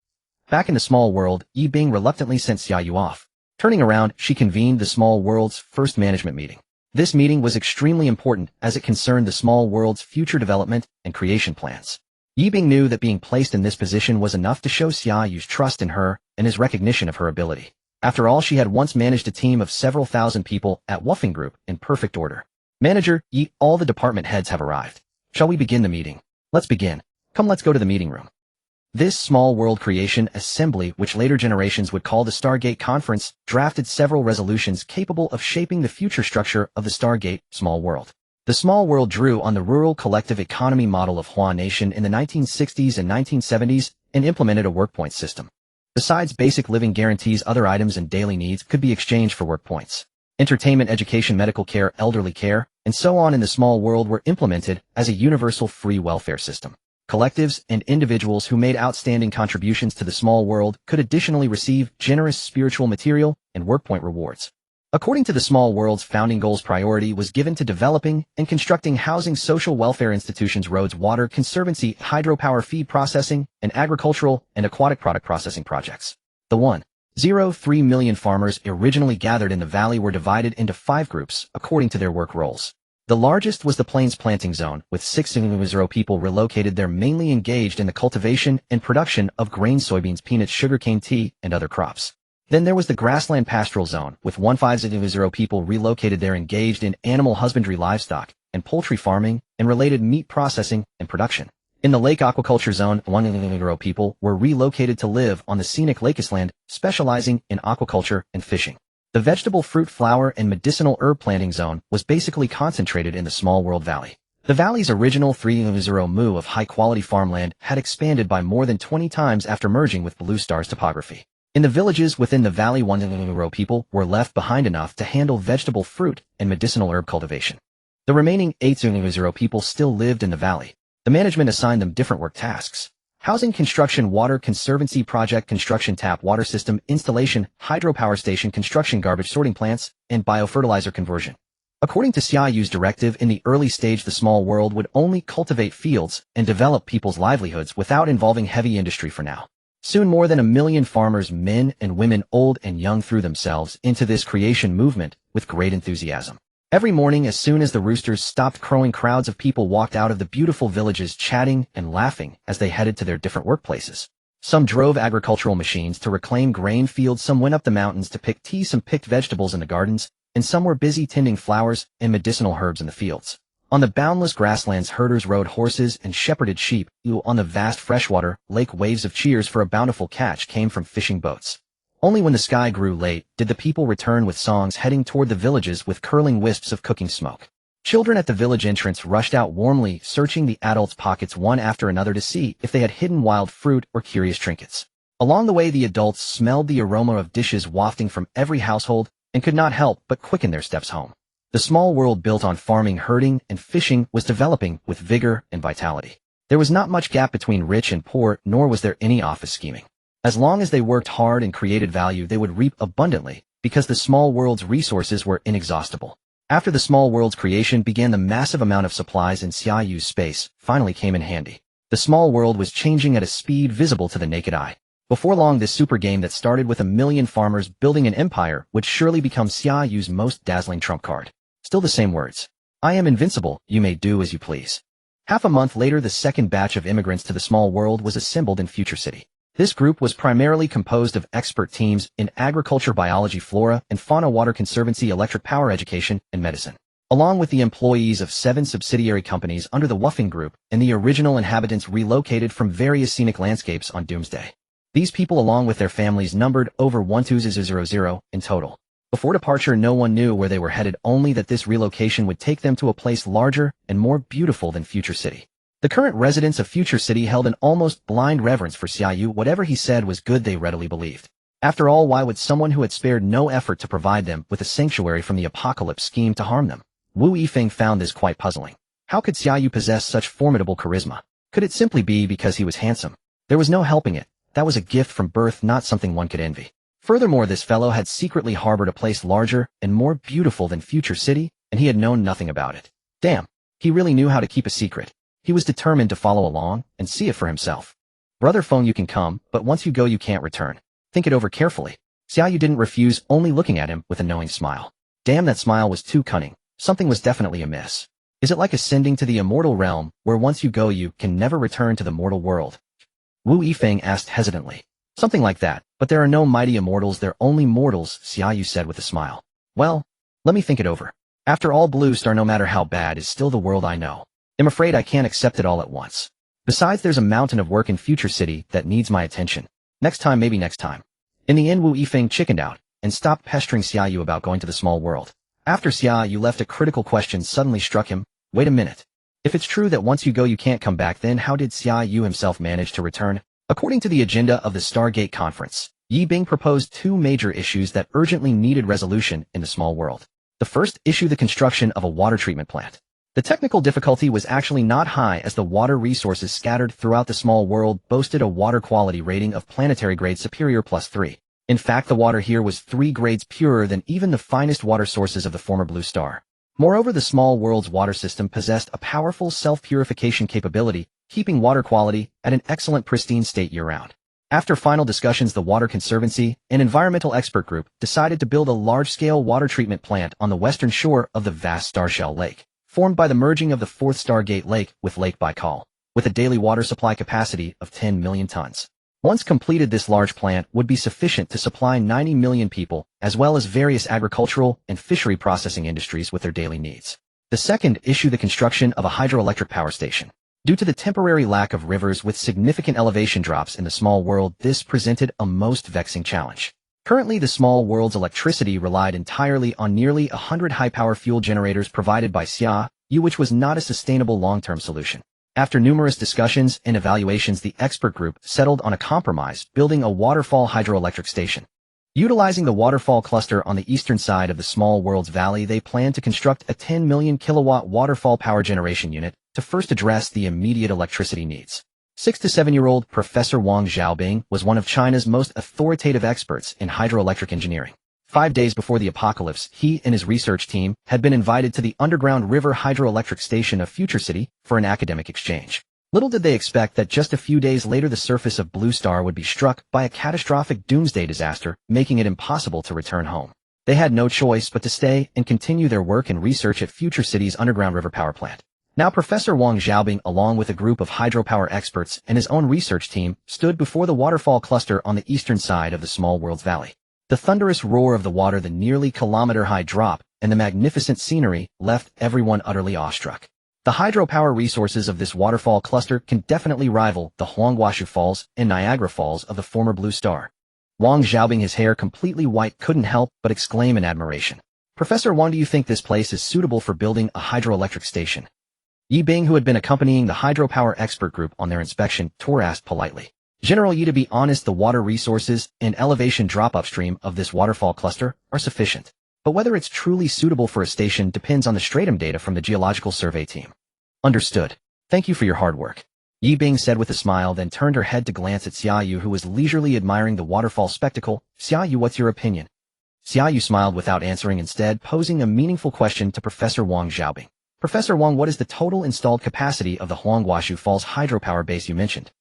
Back in the small world, Yi Bing reluctantly sent Xia Yu off. Turning around, she convened the small world's first management meeting. This meeting was extremely important as it concerned the small world's future development and creation plans. Yi Bing knew that being placed in this position was enough to show Xia Yu's trust in her and his recognition of her ability. After all, she had once managed a team of several thousand people at Woofing Group in perfect order. Manager Yi, all the department heads have arrived. Shall we begin the meeting? Let's begin. Come, let's go to the meeting room. This small world creation assembly, which later generations would call the Stargate Conference, drafted several resolutions capable of shaping the future structure of the Stargate small world. The small world drew on the rural collective economy model of Hua Nation in the 1960s and 1970s and implemented a work point system. Besides basic living guarantees, other items and daily needs could be exchanged for work points. Entertainment, education, medical care, elderly care, and so on in the small world were implemented as a universal free welfare system. Collectives and individuals who made outstanding contributions to the small world could additionally receive generous spiritual, material, and work point rewards. According to the small world's founding goals, priority was given to developing and constructing housing, social welfare institutions, roads, water conservancy, hydropower, feed processing, and agricultural and aquatic product processing projects. The 1.03 million farmers originally gathered in the valley were divided into 5 groups according to their work roles. The largest was the Plains Planting Zone, with 6,000 people relocated there, mainly engaged in the cultivation and production of grain, soybeans, peanuts, sugarcane, tea, and other crops. Then there was the Grassland Pastoral Zone, with 1,500 people relocated there, engaged in animal husbandry, livestock, and poultry farming, and related meat processing and production. In the lake aquaculture zone, people were relocated to live on the scenic wasteland, specializing in aquaculture and fishing. The vegetable, fruit, flower, and medicinal herb planting zone was basically concentrated in the Small World Valley. The valley's original 3,000 mu of high-quality farmland had expanded by more than 20 times after merging with Blue Star's topography. In the villages within the valley, 1,000 people were left behind enough to handle vegetable, fruit, and medicinal herb cultivation. The remaining 8,000 people still lived in the valley. The management assigned them different work tasks: housing, construction, water conservancy project, construction, tap water system installation, hydropower station construction, garbage sorting plants, and biofertilizer conversion. According to Xia Yu's directive, in the early stage, the small world would only cultivate fields and develop people's livelihoods without involving heavy industry for now. Soon more than 1 million farmers, men and women, old and young, threw themselves into this creation movement with great enthusiasm. Every morning, as soon as the roosters stopped crowing, crowds of people walked out of the beautiful villages chatting and laughing as they headed to their different workplaces. Some drove agricultural machines to reclaim grain fields, some went up the mountains to pick tea, some picked vegetables in the gardens, and some were busy tending flowers and medicinal herbs in the fields. On the boundless grasslands, herders rode horses and shepherded sheep. On the vast freshwater lake, waves of cheers for a bountiful catch came from fishing boats. Only when the sky grew late did the people return with songs, heading toward the villages with curling wisps of cooking smoke. Children at the village entrance rushed out warmly, searching the adults' pockets one after another to see if they had hidden wild fruit or curious trinkets. Along the way, the adults smelled the aroma of dishes wafting from every household and could not help but quicken their steps home. The small world built on farming, herding, and fishing was developing with vigor and vitality. There was not much gap between rich and poor, nor was there any office scheming. As long as they worked hard and created value, they would reap abundantly, because the small world's resources were inexhaustible. After the small world's creation began, the massive amount of supplies in Xia Yu's space finally came in handy. The small world was changing at a speed visible to the naked eye. Before long, this super game that started with 1 million farmers building an empire would surely become Xia Yu's most dazzling trump card. Still the same words: "I am invincible, you may do as you please." Half a month later, the second batch of immigrants to the small world was assembled in Future City. This group was primarily composed of expert teams in agriculture, biology, flora and fauna, water conservancy, electric power, education, and medicine. Along with the employees of 7 subsidiary companies under the Woofing Group and the original inhabitants relocated from various scenic landscapes on Doomsday. These people, along with their families, numbered over 1,200 in total. Before departure, no one knew where they were headed, only that this relocation would take them to a place larger and more beautiful than Future City. The current residents of Future City held an almost blind reverence for Xia Yu. Whatever he said was good, they readily believed. After all, why would someone who had spared no effort to provide them with a sanctuary from the apocalypse scheme to harm them? Wu Yifeng found this quite puzzling. How could Xia Yu possess such formidable charisma? Could it simply be because he was handsome? There was no helping it. That was a gift from birth, not something one could envy. Furthermore, this fellow had secretly harbored a place larger and more beautiful than Future City, and he had known nothing about it. Damn, he really knew how to keep a secret. He was determined to follow along and see it for himself. Brother Feng, you can come, but once you go, you can't return. Think it over carefully. Xia Yu didn't refuse, only looking at him with a knowing smile. Damn, that smile was too cunning. Something was definitely amiss. Is it like ascending to the immortal realm, where once you go, you can never return to the mortal world? Wu Yifeng asked hesitantly. Something like that, but there are no mighty immortals, they're only mortals, Xia Yu said with a smile. Well, let me think it over. After all, Blue Star, no matter how bad, is still the world I know. I'm afraid I can't accept it all at once. Besides, there's a mountain of work in Future City that needs my attention. Next time, maybe next time. In the end, Wu Yifeng chickened out and stopped pestering Xia Yu about going to the small world. After Xia Yu left, a critical question suddenly struck him. Wait a minute. If it's true that once you go you can't come back, then how did Xia Yu himself manage to return? According to the agenda of the Stargate Conference, Yi Bing proposed 2 major issues that urgently needed resolution in the small world. The first issue, the construction of a water treatment plant. The technical difficulty was actually not high, as the water resources scattered throughout the small world boasted a water quality rating of planetary grade superior +3. In fact, the water here was 3 grades purer than even the finest water sources of the former Blue Star. Moreover, the small world's water system possessed a powerful self-purification capability, keeping water quality at an excellent pristine state year-round. After final discussions, the Water Conservancy, an environmental expert group, decided to build a large-scale water treatment plant on the western shore of the vast Starshell Lake, formed by the merging of the 4th Stargate Lake with Lake Baikal, with a daily water supply capacity of 10 million tons. Once completed, this large plant would be sufficient to supply 90 million people, as well as various agricultural and fishery processing industries with their daily needs. The second, issue the construction of a hydroelectric power station. Due to the temporary lack of rivers with significant elevation drops in the small world, this presented a most vexing challenge. Currently, the small world's electricity relied entirely on nearly 100 high-power fuel generators provided by Xia Yu, which was not a sustainable long-term solution. After numerous discussions and evaluations, the expert group settled on a compromise, building a waterfall hydroelectric station. Utilizing the waterfall cluster on the eastern side of the small world's valley, they planned to construct a 10 million kilowatt waterfall power generation unit to first address the immediate electricity needs. 6 to 7-year-old Professor Wang Xiaobing was one of China's most authoritative experts in hydroelectric engineering. 5 days before the apocalypse, he and his research team had been invited to the underground river hydroelectric station of Future City for an academic exchange. Little did they expect that just a few days later the surface of Blue Star would be struck by a catastrophic doomsday disaster, making it impossible to return home. They had no choice but to stay and continue their work and research at Future City's underground river power plant. Now Professor Wang Xiaobing, along with a group of hydropower experts and his own research team, stood before the waterfall cluster on the eastern side of the small world's valley. The thunderous roar of the water, the nearly kilometer-high drop, and the magnificent scenery left everyone utterly awestruck. The hydropower resources of this waterfall cluster can definitely rival the Huangguoshu Falls and Niagara Falls of the former Blue Star. Wang Xiaobing, his hair completely white, couldn't help but exclaim in admiration. Professor Wang, do you think this place is suitable for building a hydroelectric station? Yi Bing, who had been accompanying the hydropower expert group on their inspection tour, asked politely. General Yi, to be honest, the water resources and elevation drop upstream of this waterfall cluster are sufficient. But whether it's truly suitable for a station depends on the stratum data from the geological survey team. Understood. Thank you for your hard work. Yi Bing said with a smile, then turned her head to glance at Xia Yu, who was leisurely admiring the waterfall spectacle. Xia Yu, what's your opinion? Xia Yu smiled without answering, instead posing a meaningful question to Professor Wang Xiaobing. Professor Wang, what is the total installed capacity of the Huangguoshu Falls hydropower base you mentioned?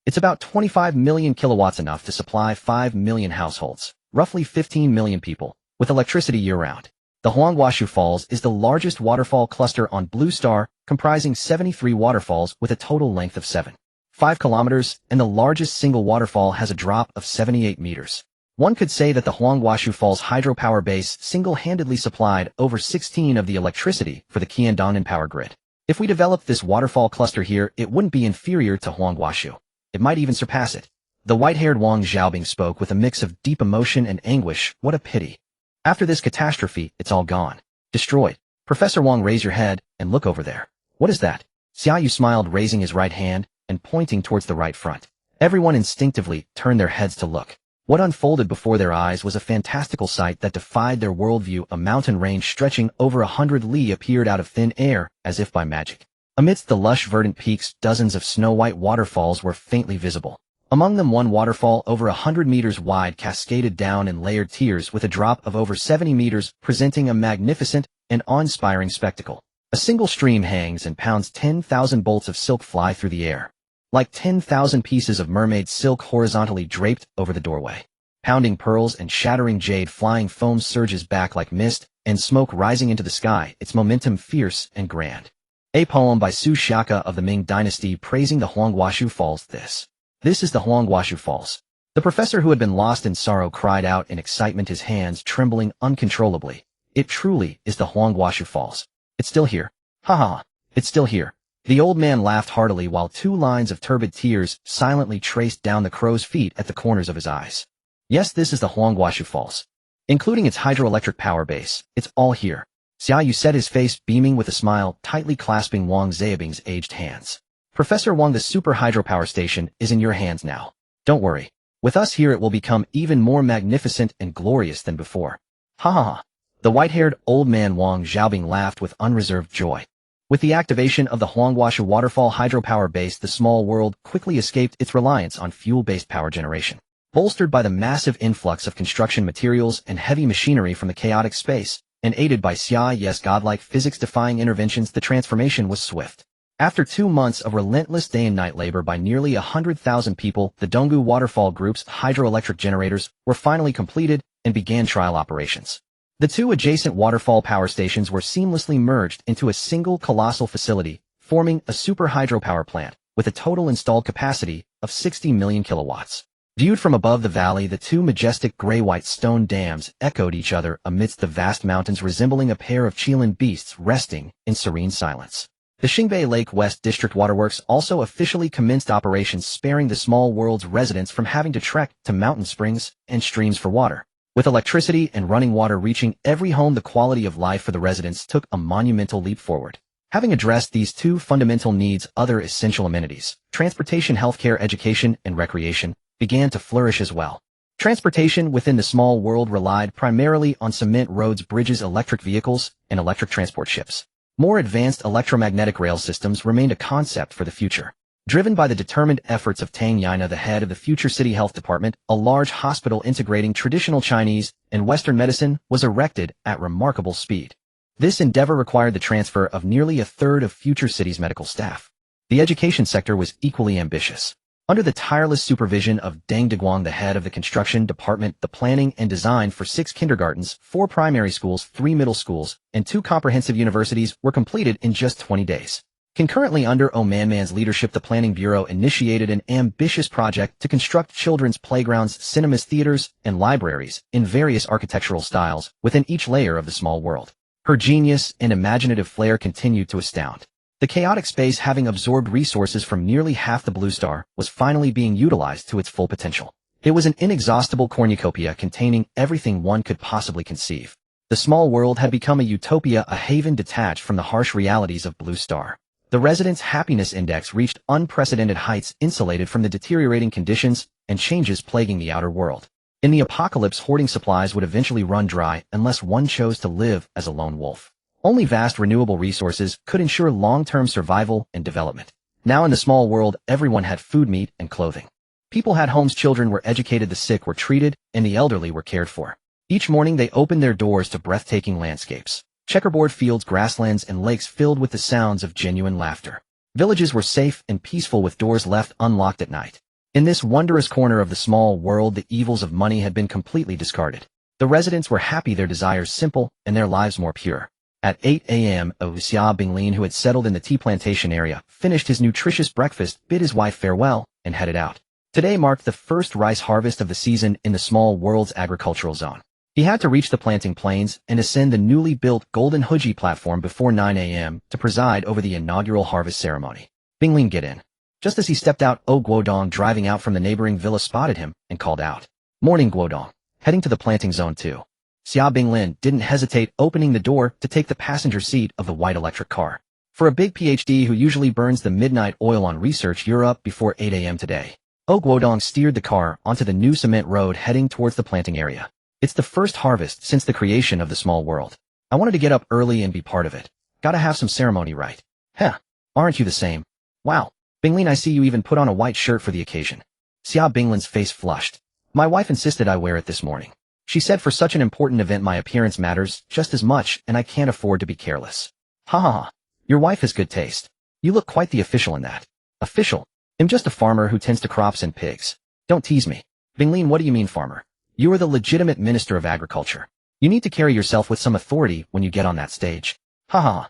It's about 25 million kilowatts, enough to supply 5 million households, roughly 15 million people, with electricity year-round. The Huangguoshu Falls is the largest waterfall cluster on Blue Star, comprising 73 waterfalls with a total length of 7.5 kilometers, and the largest single waterfall has a drop of 78 meters. One could say that the Huangguoshu Falls hydropower base single-handedly supplied over 16% of the electricity for the Qiandanan power grid. If we developed this waterfall cluster here, it wouldn't be inferior to Huangguoshu. It might even surpass it. The white-haired Wang Xiaobing spoke with a mix of deep emotion and anguish. What a pity. After this catastrophe, it's all gone. Destroyed. Professor Wang, raise your head and look over there. What is that? Xia Yu smiled, raising his right hand and pointing towards the right front. Everyone instinctively turned their heads to look. What unfolded before their eyes was a fantastical sight that defied their worldview. A mountain range stretching over 100 li appeared out of thin air, as if by magic. Amidst the lush verdant peaks, dozens of snow-white waterfalls were faintly visible. Among them, one waterfall over 100 meters wide cascaded down in layered tiers with a drop of over 70 meters, presenting a magnificent and awe-inspiring spectacle. A single stream hangs and pounds. 10,000 bolts of silk fly through the air, like 10,000 pieces of mermaid silk horizontally draped over the doorway. Pounding pearls and shattering jade, flying foam surges back like mist and smoke rising into the sky, its momentum fierce and grand. A poem by Su Xiaka of the Ming Dynasty praising the Huangguoshu Falls. This is the Huangguoshu Falls. The professor, who had been lost in sorrow, cried out in excitement, his hands trembling uncontrollably. It truly is the Huangguoshu Falls. It's still here. Ha ha, it's still here. The old man laughed heartily while 2 lines of turbid tears silently traced down the crow's feet at the corners of his eyes. Yes, this is the Huangguoshu Falls. Including its hydroelectric power base, it's all here. Xia Yu said, his face beaming with a smile, tightly clasping Wang Xiaobing's aged hands. Professor Wang, the super hydropower station is in your hands now. Don't worry. With us here, it will become even more magnificent and glorious than before. Ha ha ha. The white-haired old man Wang Xiaobing laughed with unreserved joy. With the activation of the Huangguoshu waterfall hydropower base, the small world quickly escaped its reliance on fuel-based power generation. Bolstered by the massive influx of construction materials and heavy machinery from the chaotic space, and aided by Xia Yu's godlike physics-defying interventions, the transformation was swift. After 2 months of relentless day and night labor by nearly 100,000 people, the Donggu Waterfall Group's hydroelectric generators were finally completed and began trial operations. The 2 adjacent waterfall power stations were seamlessly merged into a single colossal facility, forming a super hydropower plant with a total installed capacity of 60 million kilowatts. Viewed from above the valley, the two majestic gray-white stone dams echoed each other amidst the vast mountains, resembling a pair of Chilean beasts resting in serene silence. The Xingbei Lake West District Waterworks also officially commenced operations, sparing the small world's residents from having to trek to mountain springs and streams for water. With electricity and running water reaching every home, the quality of life for the residents took a monumental leap forward. Having addressed these two fundamental needs, other essential amenities, transportation, healthcare, education, and recreation, began to flourish as well. Transportation within the small world relied primarily on cement roads, bridges, electric vehicles, and electric transport ships. More advanced electromagnetic rail systems remained a concept for the future. Driven by the determined efforts of Tang Yana, the head of the future city health department, a large hospital integrating traditional Chinese and Western medicine was erected at remarkable speed. This endeavor required the transfer of nearly a third of future city's medical staff. The education sector was equally ambitious. Under the tireless supervision of Deng Deguang, the head of the construction department, the planning and design for 6 kindergartens, 4 primary schools, 3 middle schools, and 2 comprehensive universities were completed in just 20 days. Concurrently, under Man's leadership, the Planning Bureau initiated an ambitious project to construct children's playgrounds, cinemas, theaters, and libraries in various architectural styles within each layer of the small world. Her genius and imaginative flair continued to astound. The chaotic space, having absorbed resources from nearly half the blue star, was finally being utilized to its full potential. It was an inexhaustible cornucopia containing everything one could possibly conceive. The small world had become a utopia, a haven detached from the harsh realities of Blue Star. The residents' happiness index reached unprecedented heights, insulated from the deteriorating conditions and changes plaguing the outer world. In the apocalypse, hoarding supplies would eventually run dry unless one chose to live as a lone wolf. Only vast renewable resources could ensure long-term survival and development. Now in the small world, everyone had food, meat, and clothing. People had homes, children were educated, the sick were treated, and the elderly were cared for. Each morning they opened their doors to breathtaking landscapes. Checkerboard fields, grasslands, and lakes filled with the sounds of genuine laughter. Villages were safe and peaceful, with doors left unlocked at night. In this wondrous corner of the small world, the evils of money had been completely discarded. The residents were happy, their desires simple, and their lives more pure. At 8 a.m., Xia Binglin, who had settled in the tea plantation area, finished his nutritious breakfast, bid his wife farewell, and headed out. Today marked the first rice harvest of the season in the small world's agricultural zone. He had to reach the planting plains and ascend the newly built Golden Huji platform before 9 a.m. to preside over the inaugural harvest ceremony. Binglin, get in. Just as he stepped out, Guodong, driving out from the neighboring villa, spotted him and called out, "Morning, Guodong. Heading to the planting zone too." Xia Binglin didn't hesitate, opening the door to take the passenger seat of the white electric car. For a big PhD who usually burns the midnight oil on research, you're up before 8 a.m. today. Guodong steered the car onto the new cement road, heading towards the planting area. It's the first harvest since the creation of the small world. I wanted to get up early and be part of it. Gotta have some ceremony, right? Heh, aren't you the same? Wow, Binglin, I see you even put on a white shirt for the occasion. Xia Binglin's face flushed. My wife insisted I wear it this morning. She said for such an important event my appearance matters just as much, and I can't afford to be careless. Ha ha ha. Your wife has good taste. You look quite the official in that. Official? I'm just a farmer who tends to crops and pigs. Don't tease me. Binglin, what do you mean farmer? You are the legitimate Minister of Agriculture. You need to carry yourself with some authority when you get on that stage. Ha ha.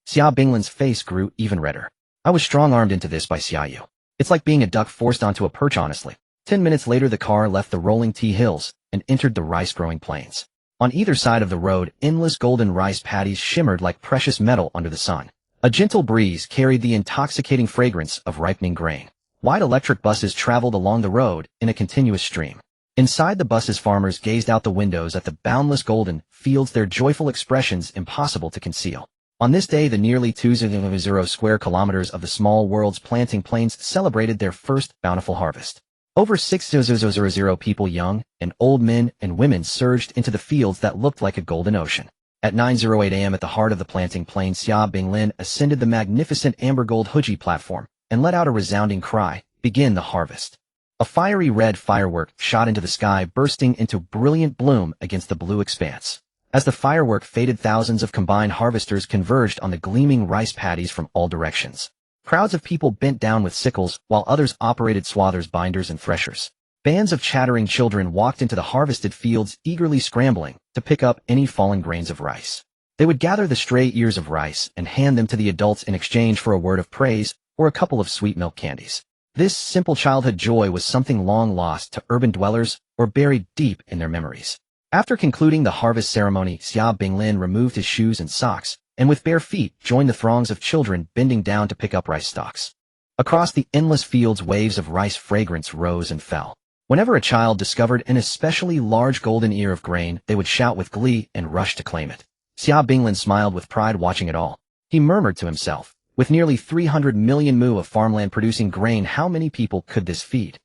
Xia Binglin's face grew even redder. I was strong-armed into this by Xia Yu. It's like being a duck forced onto a perch, honestly. 10 minutes later, the car left the rolling tea hills and entered the rice-growing plains. On either side of the road, endless golden rice paddies shimmered like precious metal under the sun. A gentle breeze carried the intoxicating fragrance of ripening grain. White electric buses traveled along the road in a continuous stream. Inside the buses, farmers gazed out the windows at the boundless golden fields, their joyful expressions impossible to conceal. On this day, the nearly 2,000 square kilometers of the small world's planting plains celebrated their first bountiful harvest. Over 6,000 people, young and old, men and women, surged into the fields that looked like a golden ocean. At 9:08 a.m. at the heart of the planting plain, Xia Binglin ascended the magnificent amber gold Huji platform and let out a resounding cry, "Begin the harvest." A fiery red firework shot into the sky, bursting into brilliant bloom against the blue expanse. As the firework faded, thousands of combined harvesters converged on the gleaming rice paddies from all directions. Crowds of people bent down with sickles, while others operated swathers, binders, and threshers. Bands of chattering children walked into the harvested fields, eagerly scrambling to pick up any fallen grains of rice. They would gather the stray ears of rice and hand them to the adults in exchange for a word of praise or a couple of sweet milk candies. This simple childhood joy was something long lost to urban dwellers or buried deep in their memories. After concluding the harvest ceremony, Xia Binglin removed his shoes and socks, and with bare feet joined the throngs of children bending down to pick up rice stalks. Across the endless fields, waves of rice fragrance rose and fell. Whenever a child discovered an especially large golden ear of grain, they would shout with glee and rush to claim it. Xia Binglin smiled with pride watching it all. He murmured to himself, with nearly 300 million mu of farmland producing grain, how many people could this feed?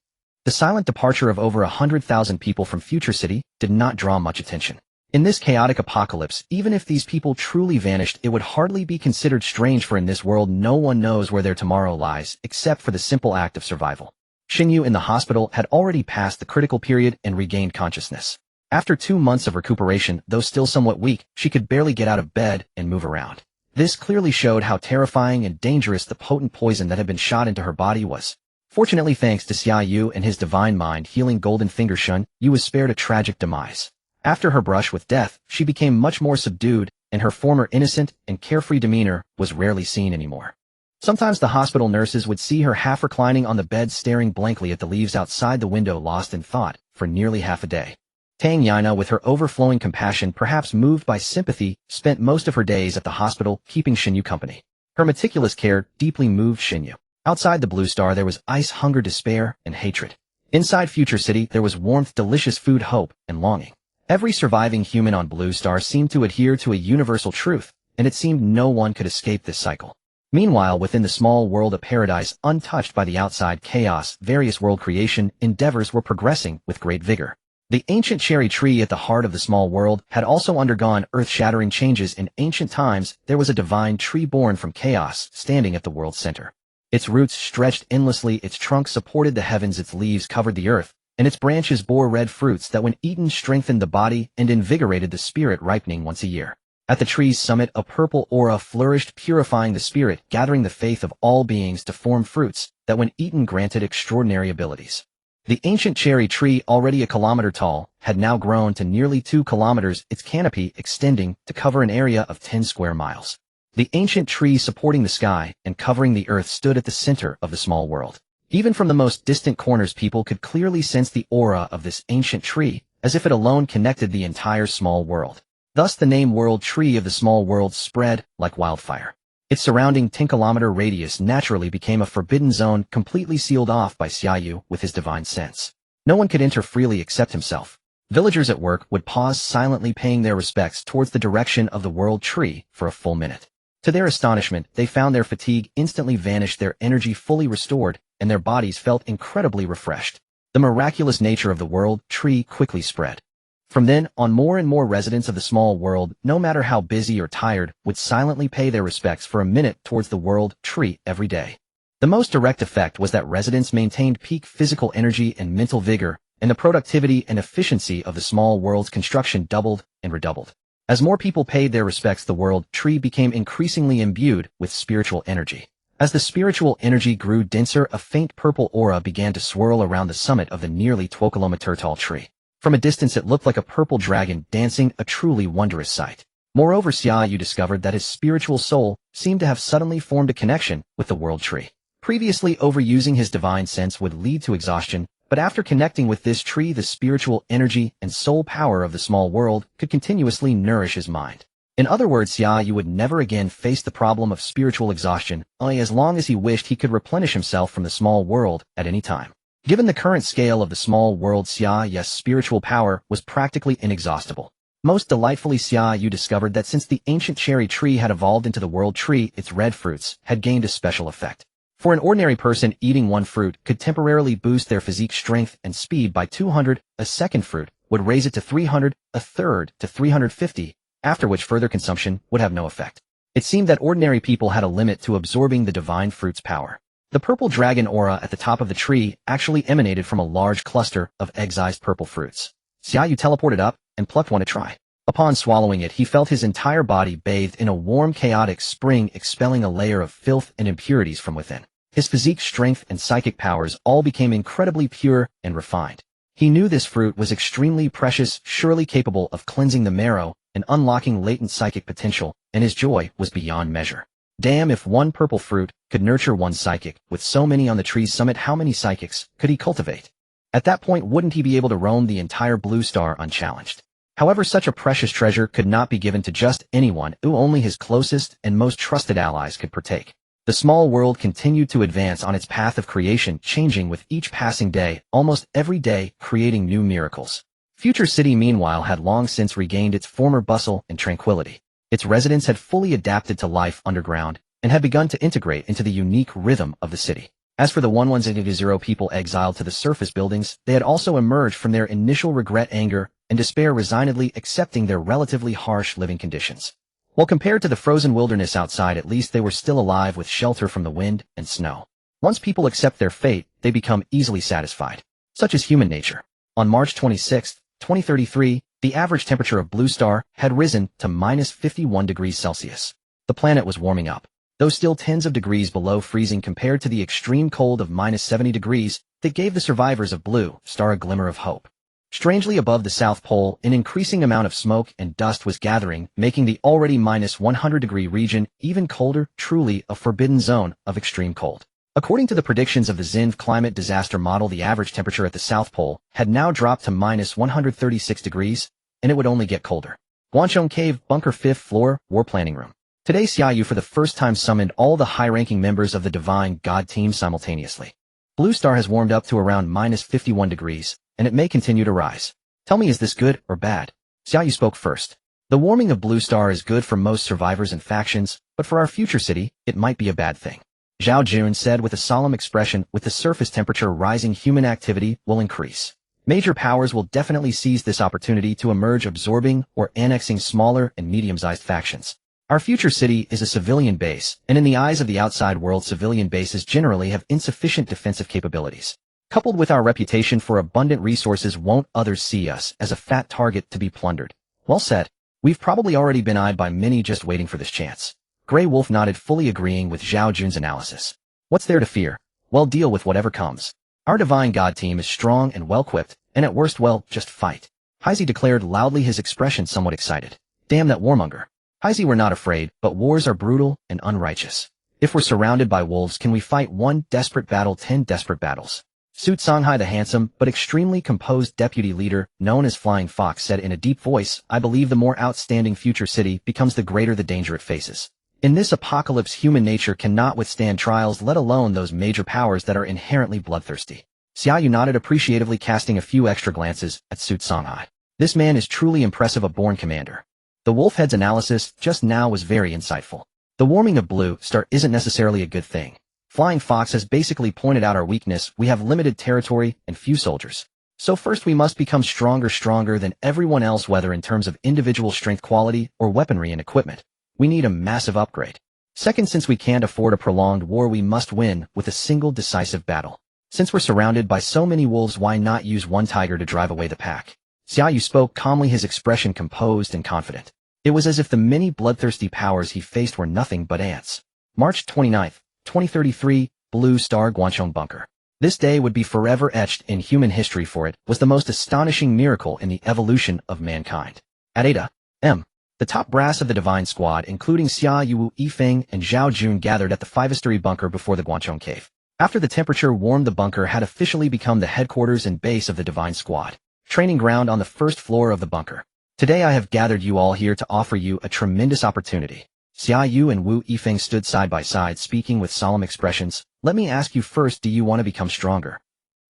The silent departure of over 100,000 people from Future City did not draw much attention. In this chaotic apocalypse, even if these people truly vanished, it would hardly be considered strange, for in this world no one knows where their tomorrow lies, except for the simple act of survival. Xia Yu in the hospital had already passed the critical period and regained consciousness. After 2 months of recuperation, though still somewhat weak, she could barely get out of bed and move around. This clearly showed how terrifying and dangerous the potent poison that had been shot into her body was. Fortunately, thanks to Xia Yu and his divine mind healing golden finger, Xia Yu was spared a tragic demise. After her brush with death, she became much more subdued, and her former innocent and carefree demeanor was rarely seen anymore. Sometimes the hospital nurses would see her half reclining on the bed staring blankly at the leaves outside the window, lost in thought, for nearly half a day. Tang Yana, with her overflowing compassion, perhaps moved by sympathy, spent most of her days at the hospital keeping Xia Yu company. Her meticulous care deeply moved Xia Yu. Outside the Blue Star there was ice, hunger, despair, and hatred. Inside Future City there was warmth, delicious food, hope, and longing. Every surviving human on Blue Star seemed to adhere to a universal truth, and it seemed no one could escape this cycle. Meanwhile, within the small world, a paradise untouched by the outside chaos, various world creation endeavors were progressing with great vigor. The ancient cherry tree at the heart of the small world had also undergone earth-shattering changes. In ancient times, there was a divine tree born from chaos standing at the world's center. Its roots stretched endlessly, its trunk supported the heavens, its leaves covered the earth, and its branches bore red fruits that when eaten strengthened the body and invigorated the spirit, ripening once a year. At the tree's summit, a purple aura flourished, purifying the spirit, gathering the faith of all beings to form fruits that when eaten granted extraordinary abilities. The ancient cherry tree, already a kilometer tall, had now grown to nearly 2 kilometers, its canopy extending to cover an area of 10 square miles. The ancient tree supporting the sky and covering the earth stood at the center of the small world. Even from the most distant corners, people could clearly sense the aura of this ancient tree, as if it alone connected the entire small world. Thus the name World Tree of the Small World spread like wildfire. Its surrounding 10-kilometer radius naturally became a forbidden zone, completely sealed off by Xia Yu with his divine sense. No one could enter freely except himself. Villagers at work would pause silently, paying their respects towards the direction of the World Tree for a full minute. To their astonishment, they found their fatigue instantly vanished, their energy fully restored, and their bodies felt incredibly refreshed. The miraculous nature of the World Tree quickly spread. From then on, more and more residents of the small world, no matter how busy or tired, would silently pay their respects for a minute towards the World Tree every day. The most direct effect was that residents maintained peak physical energy and mental vigor, and the productivity and efficiency of the small world's construction doubled and redoubled. As more people paid their respects, the World Tree became increasingly imbued with spiritual energy. As the spiritual energy grew denser, a faint purple aura began to swirl around the summit of the nearly 12-kilometer tall tree. From a distance it looked like a purple dragon dancing, a truly wondrous sight. Moreover, Xia Yu discovered that his spiritual soul seemed to have suddenly formed a connection with the World Tree. Previously, overusing his divine sense would lead to exhaustion, but after connecting with this tree, the spiritual energy and soul power of the small world could continuously nourish his mind. In other words, Xia Yu would never again face the problem of spiritual exhaustion. Only as long as he wished, he could replenish himself from the small world at any time. Given the current scale of the small world, Xia Yu's spiritual power was practically inexhaustible. Most delightfully, Xia Yu discovered that since the ancient cherry tree had evolved into the World Tree, its red fruits had gained a special effect. For an ordinary person, eating one fruit could temporarily boost their physique strength and speed by 200, a second fruit would raise it to 300, a third to 350, after which further consumption would have no effect. It seemed that ordinary people had a limit to absorbing the divine fruit's power. The purple dragon aura at the top of the tree actually emanated from a large cluster of egg-sized purple fruits. Xia Yu teleported up and plucked one to try. Upon swallowing it, he felt his entire body bathed in a warm, chaotic spring, expelling a layer of filth and impurities from within. His physique, strength, and psychic powers all became incredibly pure and refined. He knew this fruit was extremely precious, surely capable of cleansing the marrow and unlocking latent psychic potential, and his joy was beyond measure. Damn, if one purple fruit could nurture one psychic, with so many on the tree's summit, how many psychics could he cultivate? At that point, wouldn't he be able to roam the entire blue star unchallenged? However, such a precious treasure could not be given to just anyone who only his closest and most trusted allies could partake. The small world continued to advance on its path of creation, changing with each passing day, almost every day, creating new miracles. Future City, meanwhile, had long since regained its former bustle and tranquility. Its residents had fully adapted to life underground and had begun to integrate into the unique rhythm of the city. As for the 110 people exiled to the surface buildings, they had also emerged from their initial regret, anger, and despair, resignedly accepting their relatively harsh living conditions. While compared to the frozen wilderness outside, at least they were still alive with shelter from the wind and snow. Once people accept their fate, they become easily satisfied. Such is human nature. On March 26, 2033, the average temperature of Blue Star had risen to minus 51 degrees Celsius. The planet was warming up. Though still tens of degrees below freezing compared to the extreme cold of minus 70 degrees, that gave the survivors of Blue Star a glimmer of hope. Strangely, above the South Pole, an increasing amount of smoke and dust was gathering, making the already minus 100-degree region even colder, truly a forbidden zone of extreme cold. According to the predictions of the XINV climate disaster model, the average temperature at the South Pole had now dropped to minus 136 degrees, and it would only get colder. Guanchong Cave, Bunker 5th Floor, War Planning Room. Today, Xia Yu for the first time summoned all the high-ranking members of the Divine God team simultaneously. Blue Star has warmed up to around minus 51 degrees, and it may continue to rise. Tell me, is this good or bad? Xia Yu spoke first. The warming of Blue Star is good for most survivors and factions, but for our future city, it might be a bad thing. Zhao Jun said with a solemn expression, with the surface temperature rising, human activity will increase. Major powers will definitely seize this opportunity to emerge, absorbing or annexing smaller and medium-sized factions. Our future city is a civilian base, and in the eyes of the outside world, civilian bases generally have insufficient defensive capabilities. Coupled with our reputation for abundant resources, won't others see us as a fat target to be plundered? Well said. We've probably already been eyed by many just waiting for this chance. Grey Wolf nodded, fully agreeing with Zhao Jun's analysis. What's there to fear? Well, deal with whatever comes. Our Divine God team is strong and well-equipped, and at worst, well, just fight. Heisey declared loudly, his expression somewhat excited. Damn that warmonger. Heisey, we're not afraid, but wars are brutal and unrighteous. If we're surrounded by wolves, can we fight one desperate battle, 10 desperate battles? Su Songhai, the handsome but extremely composed deputy leader, known as Flying Fox, said in a deep voice, I believe the more outstanding future city becomes, the greater the danger it faces. In this apocalypse, human nature cannot withstand trials, let alone those major powers that are inherently bloodthirsty. Xia Yu nodded appreciatively, casting a few extra glances at Su Songhai. This man is truly impressive, a born commander. The Wolfhead's analysis just now was very insightful. The warming of Blue Star isn't necessarily a good thing. Flying Fox has basically pointed out our weakness. We have limited territory and few soldiers. So first we must become stronger than everyone else, whether in terms of individual strength, quality, or weaponry and equipment. We need a massive upgrade. Second, since we can't afford a prolonged war, we must win with a single decisive battle. Since we're surrounded by so many wolves, why not use one tiger to drive away the pack? Xia Yu spoke calmly, his expression composed and confident. It was as if the many bloodthirsty powers he faced were nothing but ants. March 29, 2033, Blue Star, Guanchong Bunker. This day would be forever etched in human history, for it was the most astonishing miracle in the evolution of mankind. At 8 a.m., the top brass of the Divine Squad, including Xia Yu, Wu Yifeng, and Zhao Jun, gathered at the 5-story bunker before the Guanchong Cave. After the temperature warmed, the bunker had officially become the headquarters and base of the Divine Squad, training ground on the first floor of the bunker. Today I have gathered you all here to offer you a tremendous opportunity. Xia Yu and Wu Yifeng stood side by side, speaking with solemn expressions. Let me ask you first, do you want to become stronger?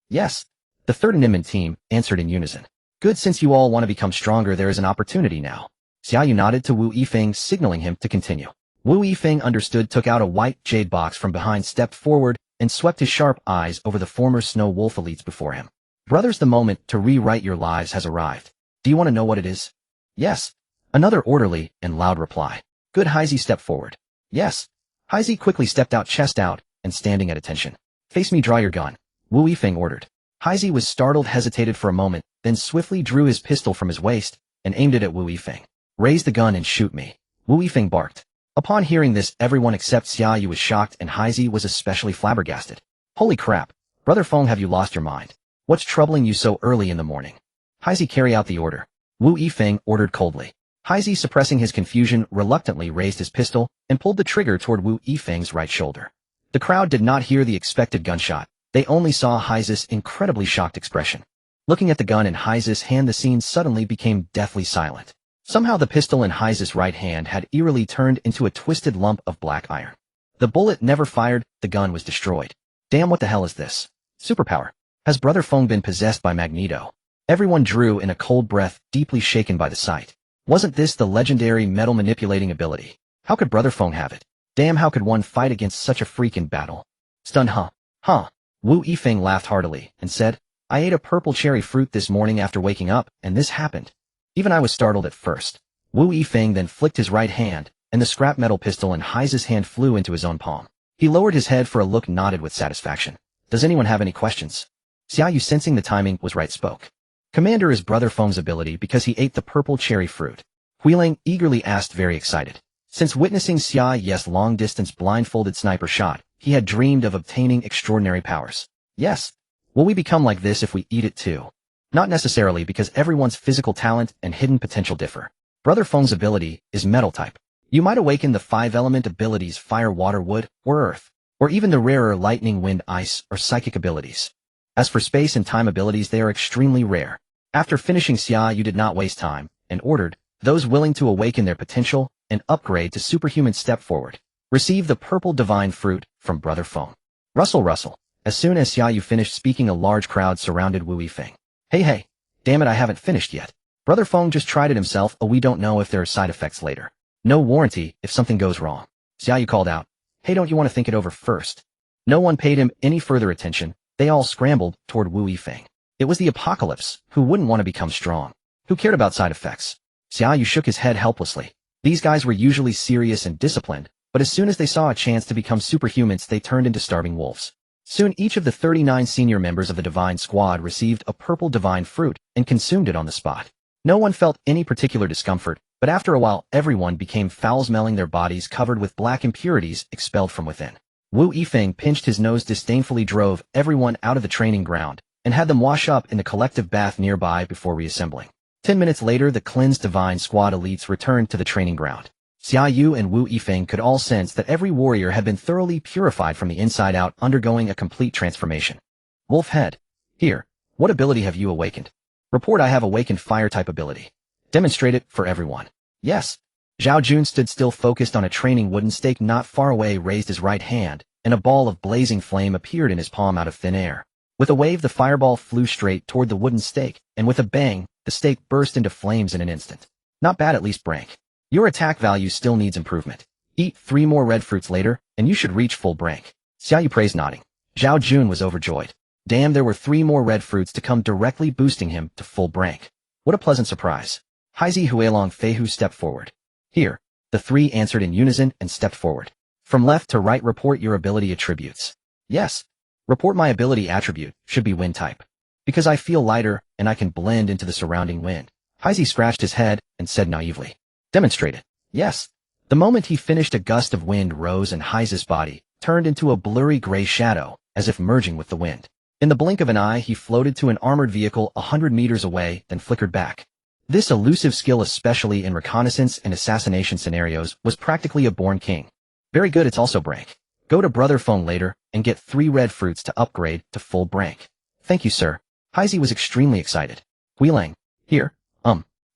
Yes. The third Ninman team answered in unison. Good, since you all want to become stronger, there is an opportunity now. Xia Yu nodded to Wu Yifeng, signaling him to continue. Wu Yifeng understood, took out a white jade box from behind, stepped forward, and swept his sharp eyes over the former Snow Wolf elites before him. Brothers, the moment to rewrite your lives has arrived. Do you want to know what it is? Yes. Another orderly and loud reply. Good. Heisey stepped forward. Yes. Heisey quickly stepped out, chest out, and standing at attention. Face me, draw your gun. Wu Yifeng ordered. Heisey was startled, hesitated for a moment, then swiftly drew his pistol from his waist and aimed it at Wu Yifeng. Raise the gun and shoot me. Wu Yifeng barked. Upon hearing this, everyone except Xia Yu was shocked, and Heisey was especially flabbergasted. Holy crap. Brother Feng, have you lost your mind? What's troubling you so early in the morning? Heisey, carry out the order. Wu Yifeng ordered coldly. Haizi, suppressing his confusion, reluctantly raised his pistol and pulled the trigger toward Wu Yifeng's right shoulder. The crowd did not hear the expected gunshot. They only saw Haizi's incredibly shocked expression. Looking at the gun in Haizi's hand, the scene suddenly became deathly silent. Somehow the pistol in Haizi's right hand had eerily turned into a twisted lump of black iron. The bullet never fired, the gun was destroyed. Damn, what the hell is this? Superpower. Has Brother Feng been possessed by Magneto? Everyone drew in a cold breath, deeply shaken by the sight. Wasn't this the legendary metal manipulating ability? How could Brother Feng have it? Damn, how could one fight against such a freak in battle? Stunned, huh? Huh. Wu Yifeng laughed heartily and said, I ate a purple cherry fruit this morning after waking up, and this happened. Even I was startled at first. Wu Yifeng then flicked his right hand, and the scrap metal pistol in Haizi's hand flew into his own palm. He lowered his head for a look, nodded with satisfaction. Does anyone have any questions? Xia Yu, sensing the timing was right, spoke. Commander is Brother Feng's ability because he ate the purple cherry fruit. Huiling eagerly asked, very excited. Since witnessing Xia Yu's long-distance blindfolded sniper shot, he had dreamed of obtaining extraordinary powers. Yes. Will we become like this if we eat it too? Not necessarily, because everyone's physical talent and hidden potential differ. Brother Feng's ability is metal type. You might awaken the 5-element abilities fire, water, wood, or earth, or even the rarer lightning, wind, ice, or psychic abilities. As for space and time abilities, they are extremely rare. After finishing Xia Yu did not waste time, and ordered those willing to awaken their potential and upgrade to superhuman step forward. Receive the purple divine fruit from Brother Feng. Rustle, rustle. As soon as Xia Yu finished speaking, a large crowd surrounded Wu Yifeng. Hey, damn it, I haven't finished yet. Brother Feng just tried it himself. We don't know if there are side effects later. No warranty if something goes wrong. Xia Yu called out. Hey, don't you want to think it over first? No one paid him any further attention. They all scrambled toward Wu Yifeng. It was the apocalypse. Who wouldn't want to become strong? Who cared about side effects? Xia Yu shook his head helplessly. These guys were usually serious and disciplined, but as soon as they saw a chance to become superhumans, they turned into starving wolves. Soon each of the 39 senior members of the Divine Squad received a purple divine fruit and consumed it on the spot. No one felt any particular discomfort, but after a while everyone became foul-smelling, their bodies covered with black impurities expelled from within. Wu Yifeng pinched his nose disdainfully, drove everyone out of the training ground, and had them wash up in the collective bath nearby before reassembling. 10 minutes later, the cleansed Divine Squad elites returned to the training ground. Xia Yu and Wu Yifeng could all sense that every warrior had been thoroughly purified from the inside out, undergoing a complete transformation. Wolf Head. Here, what ability have you awakened? Report, I have awakened fire-type ability. Demonstrate it for everyone. Yes. Zhao Jun stood still, focused on a training wooden stake not far away, raised his right hand, and a ball of blazing flame appeared in his palm out of thin air. With a wave, the fireball flew straight toward the wooden stake, and with a bang, the stake burst into flames in an instant. Not bad, at least, Brank. Your attack value still needs improvement. Eat 3 more red fruits later, and you should reach full Brank. Xia Yu praised, nodding. Zhao Jun was overjoyed. Damn, there were 3 more red fruits to come, directly boosting him to full Brank. What a pleasant surprise. Haizi Huilong Feihu stepped forward. Here. The 3 answered in unison and stepped forward. From left to right, report your ability attributes. Yes. Report my ability attribute should be wind type. Because I feel lighter, and I can blend into the surrounding wind. Haizi scratched his head and said naively. Demonstrate it. Yes. The moment he finished, a gust of wind rose and Haizi's body turned into a blurry gray shadow, as if merging with the wind. In the blink of an eye, he floated to an armored vehicle 100 meters away, then flickered back. This elusive skill, especially in reconnaissance and assassination scenarios, was practically a born king. Very good, it's also Brank. Go to Brother Feng later and get 3 red fruits to upgrade to full Brank. Thank you, sir. Haizi was extremely excited. Huilang. Here.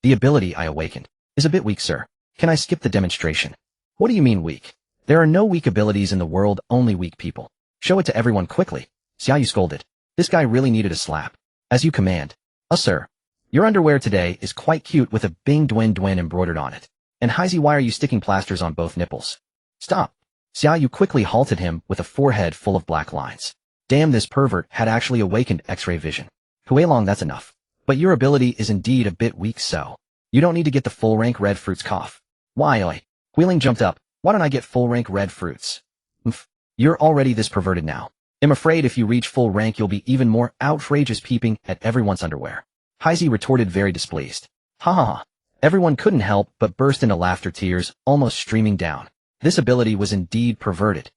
The ability I awakened is a bit weak, sir. Can I skip the demonstration? What do you mean weak? There are no weak abilities in the world, only weak people. Show it to everyone quickly. Xia Yu scolded. This guy really needed a slap. As you command. Sir. Your underwear today is quite cute with a Bing Dwen Dwen embroidered on it. And Haizi, why are you sticking plasters on both nipples? Stop. Xia Yu quickly halted him with a forehead full of black lines. Damn, this pervert had actually awakened X-ray vision. Huilong, that's enough. But your ability is indeed a bit weak, so you don't need to get the full rank red fruits. Cough. Why, oi? Huiling jumped up. Why don't I get full rank red fruits? You're already this perverted now. I'm afraid if you reach full rank, you'll be even more outrageous, peeping at everyone's underwear. Haizi retorted, very displeased. Ha ha ha. Everyone couldn't help but burst into laughter, tears almost streaming down. This ability was indeed perverted.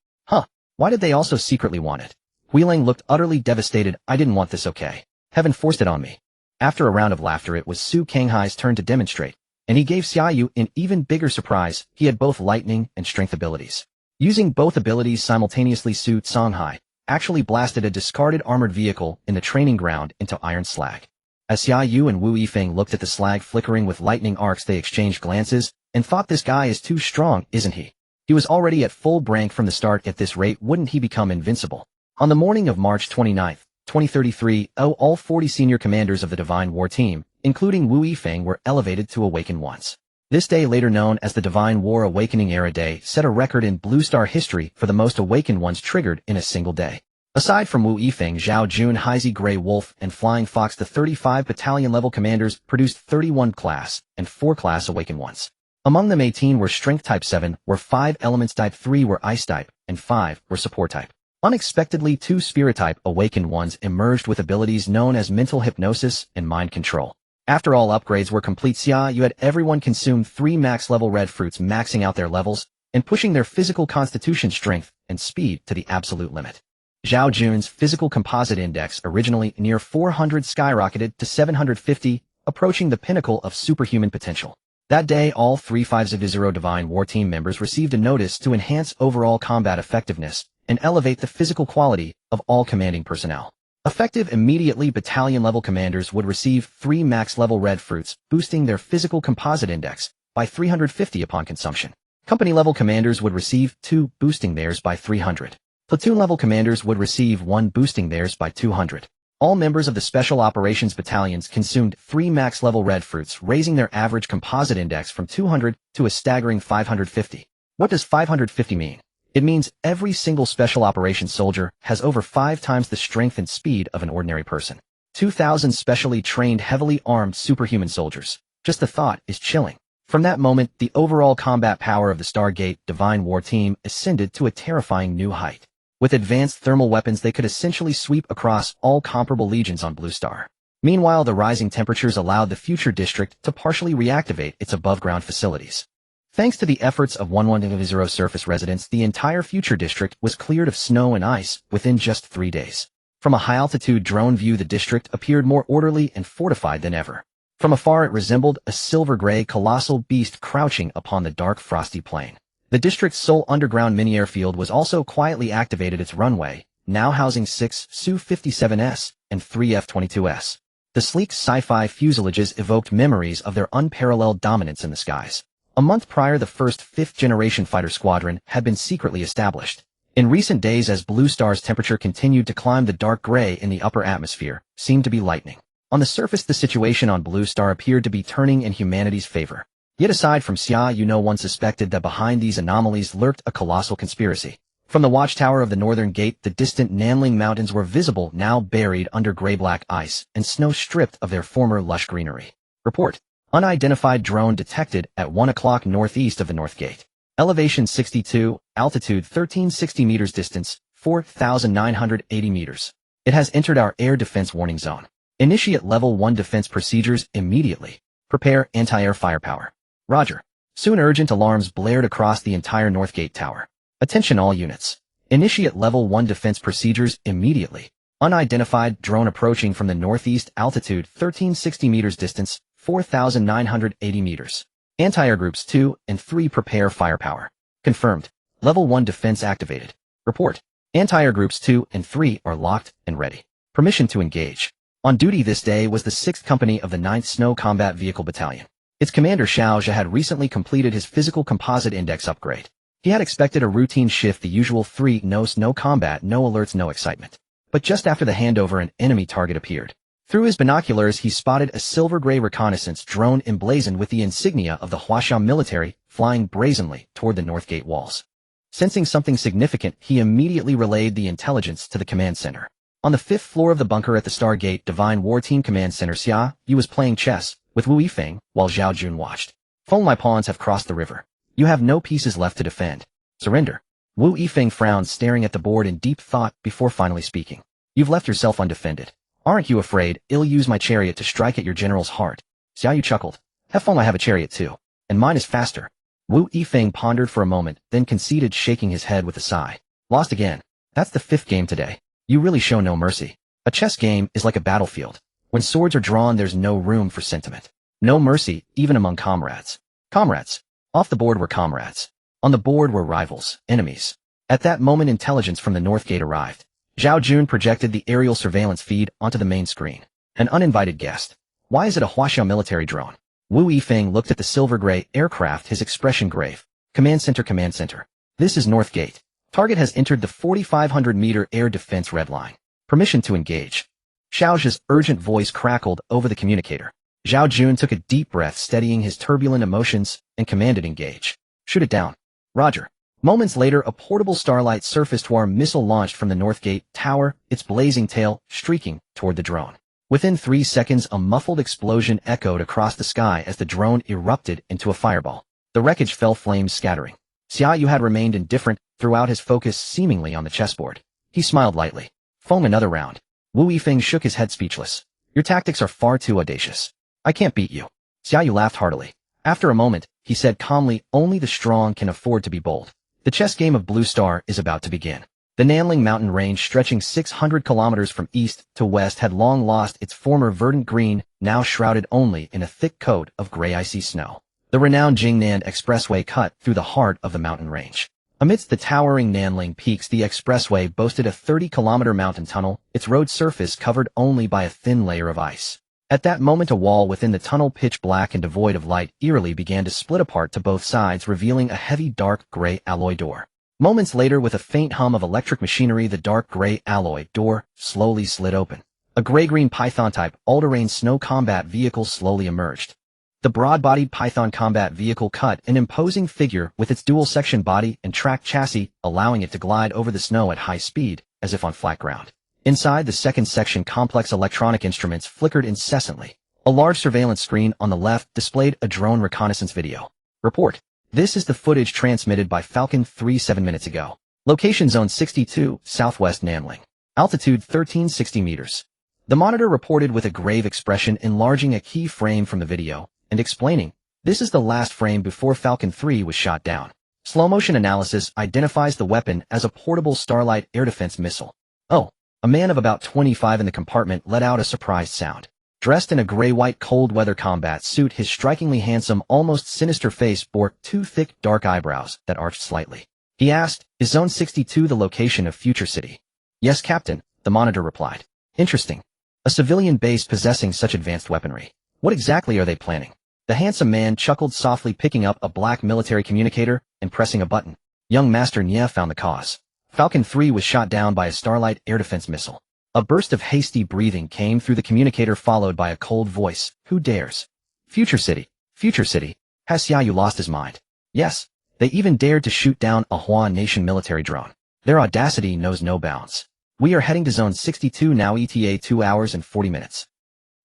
Why did they also secretly want it? Huiling looked utterly devastated. I didn't want this, okay? Heaven forced it on me. After a round of laughter, it was Su Kanghai's turn to demonstrate. And he gave Xia Yu an even bigger surprise. He had both lightning and strength abilities. Using both abilities simultaneously, Su Songhai actually blasted a discarded armored vehicle in the training ground into iron slag. As Xia Yu and Wu Yifeng looked at the slag flickering with lightning arcs, they exchanged glances and thought, this guy is too strong, isn't he? He was already at full rank from the start. At this rate, wouldn't he become invincible? On the morning of March 29, 2033, all 40 senior commanders of the Divine War Team, including Wu Yifeng, were elevated to Awaken Ones. This day, later known as the Divine War Awakening Era Day, set a record in Blue Star history for the most Awakened Ones triggered in a single day. Aside from Wu Yifeng, Zhao Jun, Heisey, Grey Wolf, and Flying Fox, the 35 battalion-level commanders produced 31 class and 4 class Awakened Ones. Among them, 18 were Strength Type, 7 were 5 Elements Type, 3 were Ice Type, and 5 were Support Type. Unexpectedly, 2 Spirit Type Awakened Ones emerged with abilities known as Mental Hypnosis and Mind Control. After all upgrades were complete, Xia Yu had everyone consume 3 max-level red fruits, maxing out their levels and pushing their physical constitution, strength, and speed to the absolute limit. Zhao Jun's physical composite index, originally near 400, skyrocketed to 750, approaching the pinnacle of superhuman potential. That day, all 3 5-0 Divine War Team members received a notice to enhance overall combat effectiveness and elevate the physical quality of all commanding personnel. Effective immediately, battalion-level commanders would receive 3 max-level red fruits, boosting their physical composite index by 350 upon consumption. Company-level commanders would receive 2, boosting theirs by 300. Platoon-level commanders would receive 1, boosting theirs by 200. All members of the Special Operations Battalions consumed 3 max-level red fruits, raising their average composite index from 200 to a staggering 550. What does 550 mean? It means every single Special Operations soldier has over 5 times the strength and speed of an ordinary person. 2,000 specially trained, heavily armed superhuman soldiers. Just the thought is chilling. From that moment, the overall combat power of the Stargate Divine War Team ascended to a terrifying new height. With advanced thermal weapons, they could essentially sweep across all comparable legions on Blue Star. Meanwhile, the rising temperatures allowed the Future District to partially reactivate its above-ground facilities. Thanks to the efforts of 110 surface residents, the entire Future District was cleared of snow and ice within just 3 days. From a high-altitude drone view, the district appeared more orderly and fortified than ever. From afar, it resembled a silver-gray colossal beast crouching upon the dark, frosty plain. The district's sole underground mini-airfield was also quietly activated, its runway, now housing 6 Su-57s and 3 F-22s. The sleek sci-fi fuselages evoked memories of their unparalleled dominance in the skies. A month prior, the first 5th-generation fighter squadron had been secretly established. In recent days, as Blue Star's temperature continued to climb, the dark gray in the upper atmosphere seemed to be lightening. On the surface, the situation on Blue Star appeared to be turning in humanity's favor. Yet aside from Xia Yu, no one suspected that behind these anomalies lurked a colossal conspiracy. From the watchtower of the Northern Gate, the distant Nanling Mountains were visible, now buried under gray-black ice and snow stripped of their former lush greenery. Report. Unidentified drone detected at 1 o'clock northeast of the North Gate. Elevation 62, altitude 1360 meters, distance 4,980 meters. It has entered our air defense warning zone. Initiate level 1 defense procedures immediately. Prepare anti-air firepower. Roger. Soon urgent alarms blared across the entire North Gate tower. Attention all units. Initiate level 1 defense procedures immediately. Unidentified drone approaching from the northeast, altitude 1360 meters, distance 4,980 meters. Anti-air groups 2 and 3 prepare firepower. Confirmed. Level 1 defense activated. Report. Anti-air groups 2 and 3 are locked and ready. Permission to engage. On duty this day was the 6th Company of the 9th Snow Combat Vehicle Battalion. Its commander Xiao Zhe had recently completed his physical composite index upgrade. He had expected a routine shift, the usual 3 no combat, no alerts, no excitement. But just after the handover, an enemy target appeared. Through his binoculars, he spotted a silver-gray reconnaissance drone emblazoned with the insignia of the Huashan military, flying brazenly toward the North Gate walls. Sensing something significant, he immediately relayed the intelligence to the command center. On the 5th floor of the bunker at the Stargate Divine War Team Command Center, Xia Yu was playing chess with Wu Yifeng while Zhao Jun watched. "Phone, my pawns have crossed the river. You have no pieces left to defend. Surrender." Wu Yifeng frowned, staring at the board in deep thought before finally speaking. "You've left yourself undefended. Aren't you afraid I'll use my chariot to strike at your general's heart?" Xia Yu chuckled. "Have fun, I have a chariot too. And mine is faster." Wu Yifeng pondered for a moment, then conceded, shaking his head with a sigh. "Lost again. That's the 5th game today. You really show no mercy. A chess game is like a battlefield. When swords are drawn, there's no room for sentiment. No mercy, even among comrades. Comrades. Off the board were comrades. On the board were rivals, enemies. At that moment intelligence from the North Gate arrived. Zhao Jun projected the aerial surveillance feed onto the main screen. An uninvited guest. Why is it a Huaxiao military drone? Wu Yifeng looked at the silver-gray aircraft, his expression grave. Command center, command center. This is North Gate. Target has entered the 4,500-meter air defense red line. Permission to engage. Xiao's urgent voice crackled over the communicator. Zhao Jun took a deep breath, steadying his turbulent emotions, and commanded engage. Shoot it down. Roger. Moments later, a portable starlight surfaced war missile launched from the North Gate tower, its blazing tail streaking toward the drone. Within 3 seconds, a muffled explosion echoed across the sky as the drone erupted into a fireball. The wreckage fell, flames scattering. Xia Yu had remained indifferent throughout, his focus seemingly on the chessboard. He smiled lightly. Foam another round. Wu Yifeng shook his head, speechless. Your tactics are far too audacious. I can't beat you. Xia Yu laughed heartily. After a moment, he said calmly, only the strong can afford to be bold. The chess game of Blue Star is about to begin. The Nanling mountain range, stretching 600 kilometers from east to west, had long lost its former verdant green, now shrouded only in a thick coat of gray icy snow. The renowned Jingnan Expressway cut through the heart of the mountain range. Amidst the towering Nanling peaks, the expressway boasted a 30-kilometer mountain tunnel, its road surface covered only by a thin layer of ice. At that moment, a wall within the tunnel, pitch black and devoid of light, eerily began to split apart to both sides, revealing a heavy dark gray alloy door. Moments later, with a faint hum of electric machinery, the dark gray alloy door slowly slid open. A gray-green Python-type all-terrain snow combat vehicle slowly emerged. The broad-bodied Python combat vehicle cut an imposing figure with its dual-section body and tracked chassis, allowing it to glide over the snow at high speed, as if on flat ground. Inside the second section, complex electronic instruments flickered incessantly. A large surveillance screen on the left displayed a drone reconnaissance video. Report. This is the footage transmitted by Falcon 3 7 minutes ago. Location Zone 62, Southwest Nanling. Altitude 1360 meters. The monitor reported with a grave expression, enlarging a key frame from the video and explaining, this is the last frame before Falcon 3 was shot down. Slow motion analysis identifies the weapon as a portable Starlight air defense missile. Oh. A man of about 25 in the compartment let out a surprised sound. Dressed in a gray-white cold-weather combat suit, his strikingly handsome, almost sinister face bore 2 thick, dark eyebrows that arched slightly. He asked, is Zone 62 the location of Future City? Yes, Captain, the monitor replied. Interesting. A civilian base possessing such advanced weaponry. What exactly are they planning? The handsome man chuckled softly, picking up a black military communicator and pressing a button. Young Master Xia found the cause. Falcon 3 was shot down by a Starlight air defense missile. A burst of hasty breathing came through the communicator, followed by a cold voice. Who dares? Future City. Future City. Has Xia Yu lost his mind? Yes. They even dared to shoot down a Hua Nation military drone. Their audacity knows no bounds. We are heading to Zone 62 now, ETA 2 hours and 40 minutes.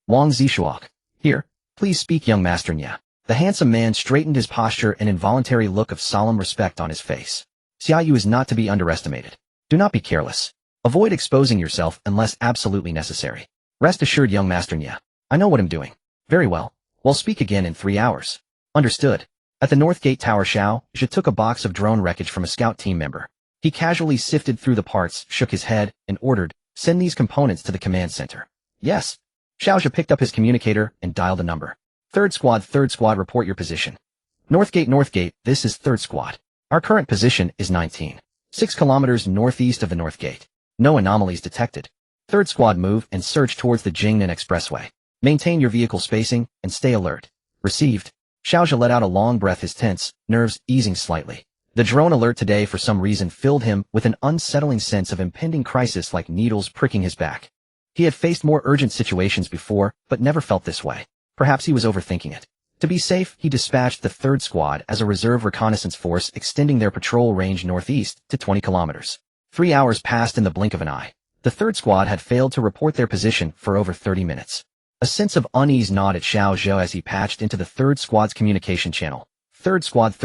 Wang Zishuok. Here. Please speak, young Master Xia. The handsome man straightened his posture, an involuntary look of solemn respect on his face. Xia Yu is not to be underestimated. Do not be careless. Avoid exposing yourself unless absolutely necessary. Rest assured, young Master Xia. I know what I'm doing. Very well. We'll speak again in 3 hours. Understood. At the North Gate Tower, Xiao Zhe took a box of drone wreckage from a scout team member. He casually sifted through the parts, shook his head, and ordered, send these components to the command center. Yes. Xiao Zhe picked up his communicator and dialed a number. Third squad, report your position. North Gate, this is third squad. Our current position is 6 kilometers northeast of the North Gate. No anomalies detected. Third squad, move and search towards the Jingnan Expressway. Maintain your vehicle spacing and stay alert. Received. Xiao Zhe let out a long breath, his tense nerves easing slightly. The drone alert today for some reason filled him with an unsettling sense of impending crisis, like needles pricking his back. He had faced more urgent situations before, but never felt this way. Perhaps he was overthinking it. To be safe, he dispatched the third squad as a reserve reconnaissance force, extending their patrol range northeast to 20 kilometers. 3 hours passed in the blink of an eye. The third squad had failed to report their position for over 30 minutes. A sense of unease gnawed at Xiao Zhe as he patched into the third squad's communication channel. Third squad,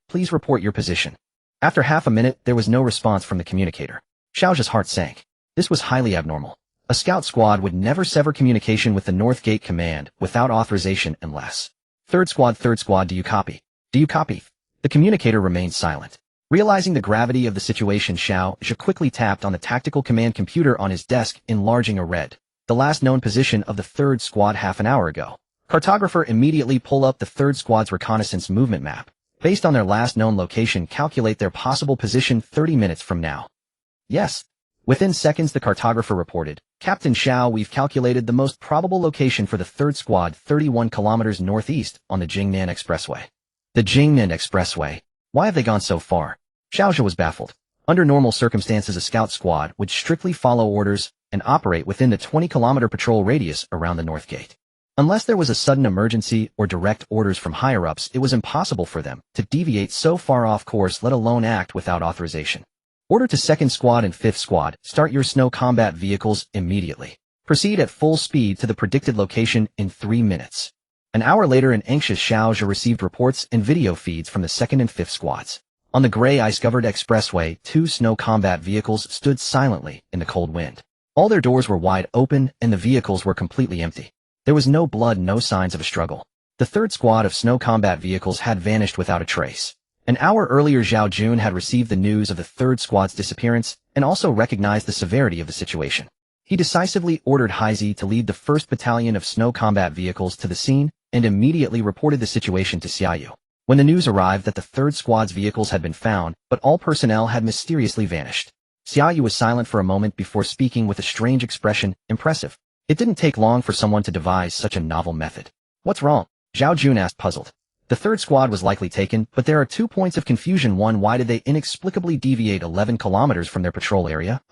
please report your position. After half a minute, there was no response from the communicator. Xiao Zhe's heart sank. This was highly abnormal. A scout squad would never sever communication with the North Gate command without authorization unless... Third squad, do you copy? Do you copy? The communicator remained silent. Realizing the gravity of the situation, Xiao Zhe quickly tapped on the tactical command computer on his desk, enlarging a red. The last known position of the third squad half an hour ago. Cartographer immediately pull up the third squad's reconnaissance movement map. Based on their last known location, calculate their possible position 30 minutes from now. Yes. Within seconds, the cartographer reported, Captain Xiao, we've calculated the most probable location for the third squad 31 kilometers northeast on the Jingnan Expressway. The Jingnan Expressway? Why have they gone so far? Xiaozhe was baffled. Under normal circumstances, a scout squad would strictly follow orders and operate within the 20-kilometer patrol radius around the North Gate. Unless there was a sudden emergency or direct orders from higher-ups, it was impossible for them to deviate so far off course, let alone act without authorization. Order to 2nd Squad and 5th Squad, start your snow combat vehicles immediately. Proceed at full speed to the predicted location in 3 minutes. An hour later, an anxious Xiaozhe received reports and video feeds from the 2nd and 5th Squads. On the gray ice-covered expressway, 2 snow combat vehicles stood silently in the cold wind. All their doors were wide open and the vehicles were completely empty. There was no blood, no signs of a struggle. The 3rd squad of snow combat vehicles had vanished without a trace. An hour earlier, Zhao Jun had received the news of the 3rd squad's disappearance and also recognized the severity of the situation. He decisively ordered Haizi to lead the 1st Battalion of snow combat vehicles to the scene and immediately reported the situation to Xia Yu. When the news arrived that the 3rd squad's vehicles had been found, but all personnel had mysteriously vanished, Xia Yu was silent for a moment before speaking with a strange expression. Impressive. It didn't take long for someone to devise such a novel method. What's wrong? Zhao Jun asked, puzzled. The 3rd squad was likely taken, but there are 2 points of confusion. 1. Why did they inexplicably deviate 11 kilometers from their patrol area?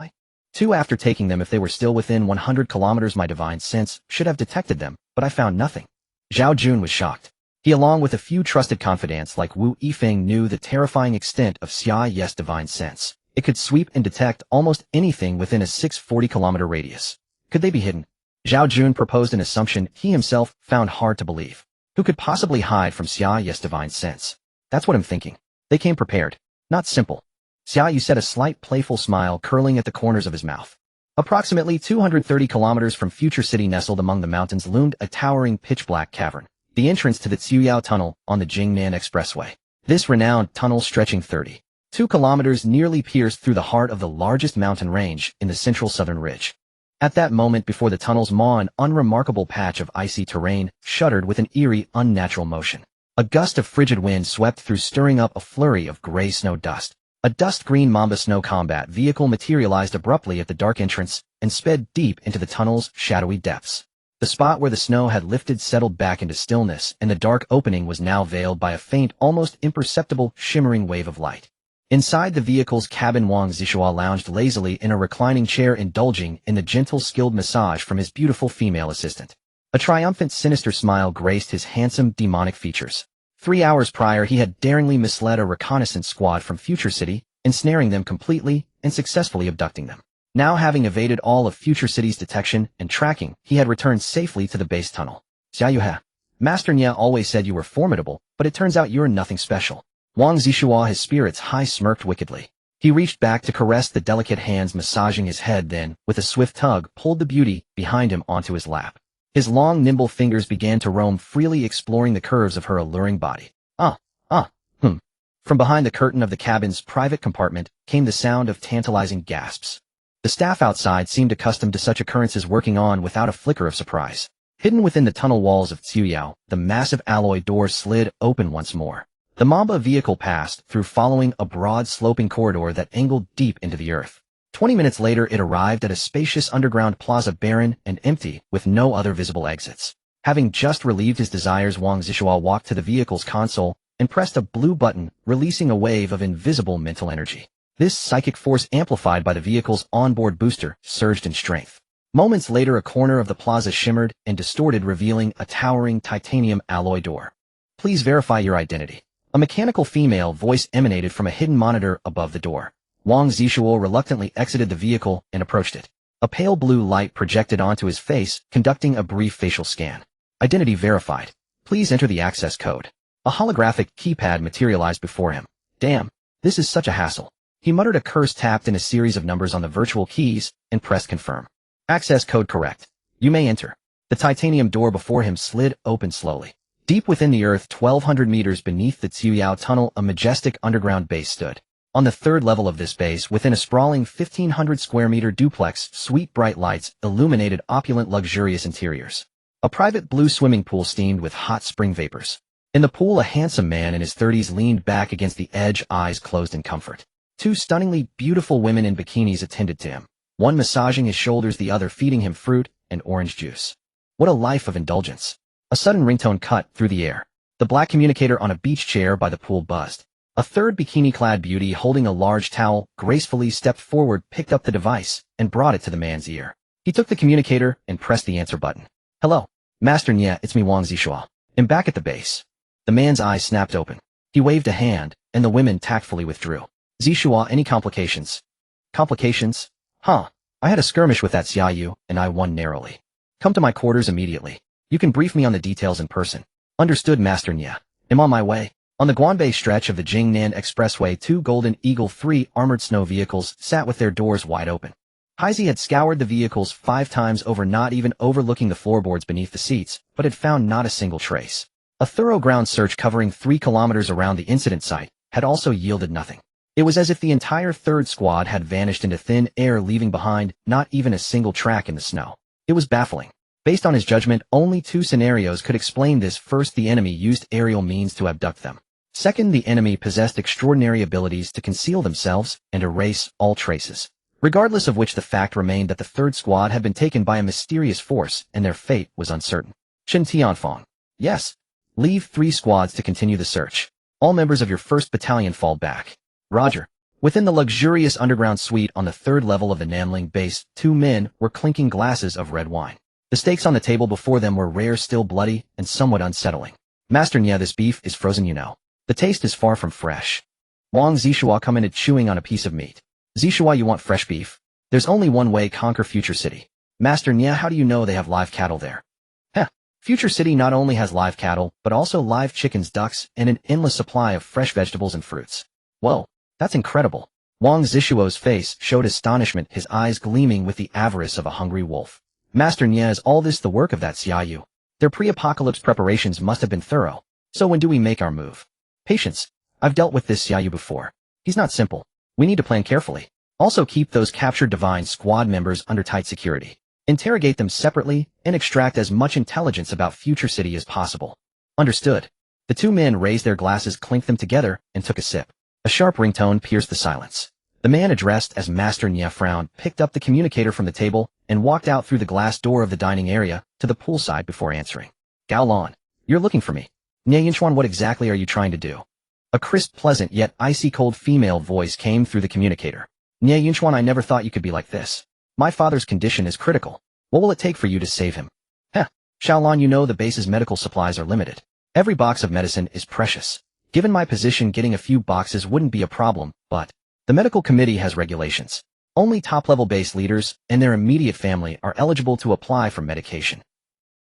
2. After taking them, if they were still within 100 kilometers, my divine sense should have detected them, but I found nothing. Zhao Jun was shocked. He, along with a few trusted confidants like Wu Yifeng, knew the terrifying extent of Xia Yu's divine sense. It could sweep and detect almost anything within a 640-kilometer radius. Could they be hidden? Zhao Jun proposed an assumption he himself found hard to believe. Who could possibly hide from Xia Yu's divine sense? That's what I'm thinking. They came prepared. Not simple. Xia Yu said, a slight playful smile curling at the corners of his mouth. Approximately 230 kilometers from Future City, nestled among the mountains, loomed a towering pitch-black cavern, the entrance to the Ciyao Tunnel on the Jingnan Expressway. This renowned tunnel, stretching 32 kilometers, nearly pierced through the heart of the largest mountain range in the central southern ridge. At that moment before the tunnel's maw, an unremarkable patch of icy terrain shuddered with an eerie, unnatural motion. A gust of frigid wind swept through, stirring up a flurry of gray snow dust. A dust-green Mamba snow combat vehicle materialized abruptly at the dark entrance and sped deep into the tunnel's shadowy depths. The spot where the snow had lifted settled back into stillness, and the dark opening was now veiled by a faint, almost imperceptible, shimmering wave of light. Inside the vehicle's cabin, Wang Zishua lounged lazily in a reclining chair, indulging in the gentle, skilled massage from his beautiful female assistant. A triumphant, sinister smile graced his handsome, demonic features. 3 hours prior, he had daringly misled a reconnaissance squad from Future City, ensnaring them completely and successfully abducting them. Now, having evaded all of Future City's detection and tracking, he had returned safely to the base tunnel. Xia Yu, Master Nya always said you were formidable, but it turns out you're nothing special. Wang Zishua, his spirits high, smirked wickedly. He reached back to caress the delicate hands massaging his head, then, with a swift tug, pulled the beauty behind him onto his lap. His long, nimble fingers began to roam freely, exploring the curves of her alluring body. From behind the curtain of the cabin's private compartment came the sound of tantalizing gasps. The staff outside seemed accustomed to such occurrences, working on without a flicker of surprise. Hidden within the tunnel walls of Ciyao, the massive alloy door slid open once more. The Mamba vehicle passed through, following a broad, sloping corridor that angled deep into the earth. 20 minutes later, it arrived at a spacious underground plaza, barren and empty, with no other visible exits. Having just relieved his desires, Wang Zishua walked to the vehicle's console and pressed a blue button, releasing a wave of invisible mental energy. This psychic force, amplified by the vehicle's onboard booster, surged in strength. Moments later, a corner of the plaza shimmered and distorted, revealing a towering titanium alloy door. Please verify your identity. A mechanical female voice emanated from a hidden monitor above the door. Wang Zishua reluctantly exited the vehicle and approached it. A pale blue light projected onto his face, conducting a brief facial scan. Identity verified. Please enter the access code. A holographic keypad materialized before him. Damn, this is such a hassle. He muttered a curse, tapped in a series of numbers on the virtual keys, and pressed confirm. Access code correct. You may enter. The titanium door before him slid open slowly. Deep within the earth, 1,200 meters beneath the Ciyao Tunnel, a majestic underground base stood. On the 3rd level of this base, within a sprawling 1,500 square meter duplex, sweet bright lights illuminated opulent, luxurious interiors. A private blue swimming pool steamed with hot spring vapors. In the pool, a handsome man in his 30s leaned back against the edge, eyes closed in comfort. Two stunningly beautiful women in bikinis attended to him, one massaging his shoulders, the other feeding him fruit and orange juice. What a life of indulgence. A sudden ringtone cut through the air. The black communicator on a beach chair by the pool buzzed. A third bikini-clad beauty holding a large towel gracefully stepped forward, picked up the device, and brought it to the man's ear. He took the communicator and pressed the answer button. Hello, Master Nye, it's me Wang Zixua. I'm back at the base. The man's eyes snapped open. He waved a hand, and the women tactfully withdrew. Zixua, any complications? Complications? Huh. I had a skirmish with that Xia Yu, and I won narrowly. Come to my quarters immediately. You can brief me on the details in person. Understood, Master Nye. I'm on my way. On the Guanbei stretch of the Jingnan Expressway, two Golden Eagle 3 armored snow vehicles sat with their doors wide open. Heisey had scoured the vehicles 5 times over, not even overlooking the floorboards beneath the seats, but had found not a single trace. A thorough ground search covering 3 kilometers around the incident site had also yielded nothing. It was as if the entire third squad had vanished into thin air, leaving behind not even a single track in the snow. It was baffling. Based on his judgment, only 2 scenarios could explain this. First, the enemy used aerial means to abduct them. Second, the enemy possessed extraordinary abilities to conceal themselves and erase all traces. Regardless of which, the fact remained that the third squad had been taken by a mysterious force and their fate was uncertain. Chen Tianfang. Yes. Leave 3 squads to continue the search. All members of your 1st battalion fall back. Roger. Within the luxurious underground suite on the 3rd level of the Nanling base, 2 men were clinking glasses of red wine. The steaks on the table before them were rare, still bloody, and somewhat unsettling. Master Nye, this beef is frozen, you know. The taste is far from fresh. Wang Zixua commented, chewing on a piece of meat. Zixua, you want fresh beef? There's only one way: conquer Future City. Master Nye, how do you know they have live cattle there? Heh. Future City not only has live cattle, but also live chickens, ducks, and an endless supply of fresh vegetables and fruits. Whoa, that's incredible. Wang Zixua's face showed astonishment, his eyes gleaming with the avarice of a hungry wolf. Master Nye, is all this the work of that Xia Yu? Their pre-apocalypse preparations must have been thorough. So when do we make our move? Patience. I've dealt with this Xia Yu before. He's not simple. We need to plan carefully. Also keep those captured Divine Squad members under tight security. Interrogate them separately and extract as much intelligence about Future City as possible. Understood. The 2 men raised their glasses, clinked them together, and took a sip. A sharp ringtone pierced the silence. The man addressed as Master Nye frowned, picked up the communicator from the table, and walked out through the glass door of the dining area to the poolside before answering. Gao Lan, you're looking for me. Nye Yinchuan, what exactly are you trying to do? A crisp, pleasant, yet icy-cold female voice came through the communicator. Nye Yinchuan, I never thought you could be like this. My father's condition is critical. What will it take for you to save him? Heh. Xiaolan, you know the base's medical supplies are limited. Every box of medicine is precious. Given my position, getting a few boxes wouldn't be a problem, but the medical committee has regulations. Only top-level base leaders and their immediate family are eligible to apply for medication.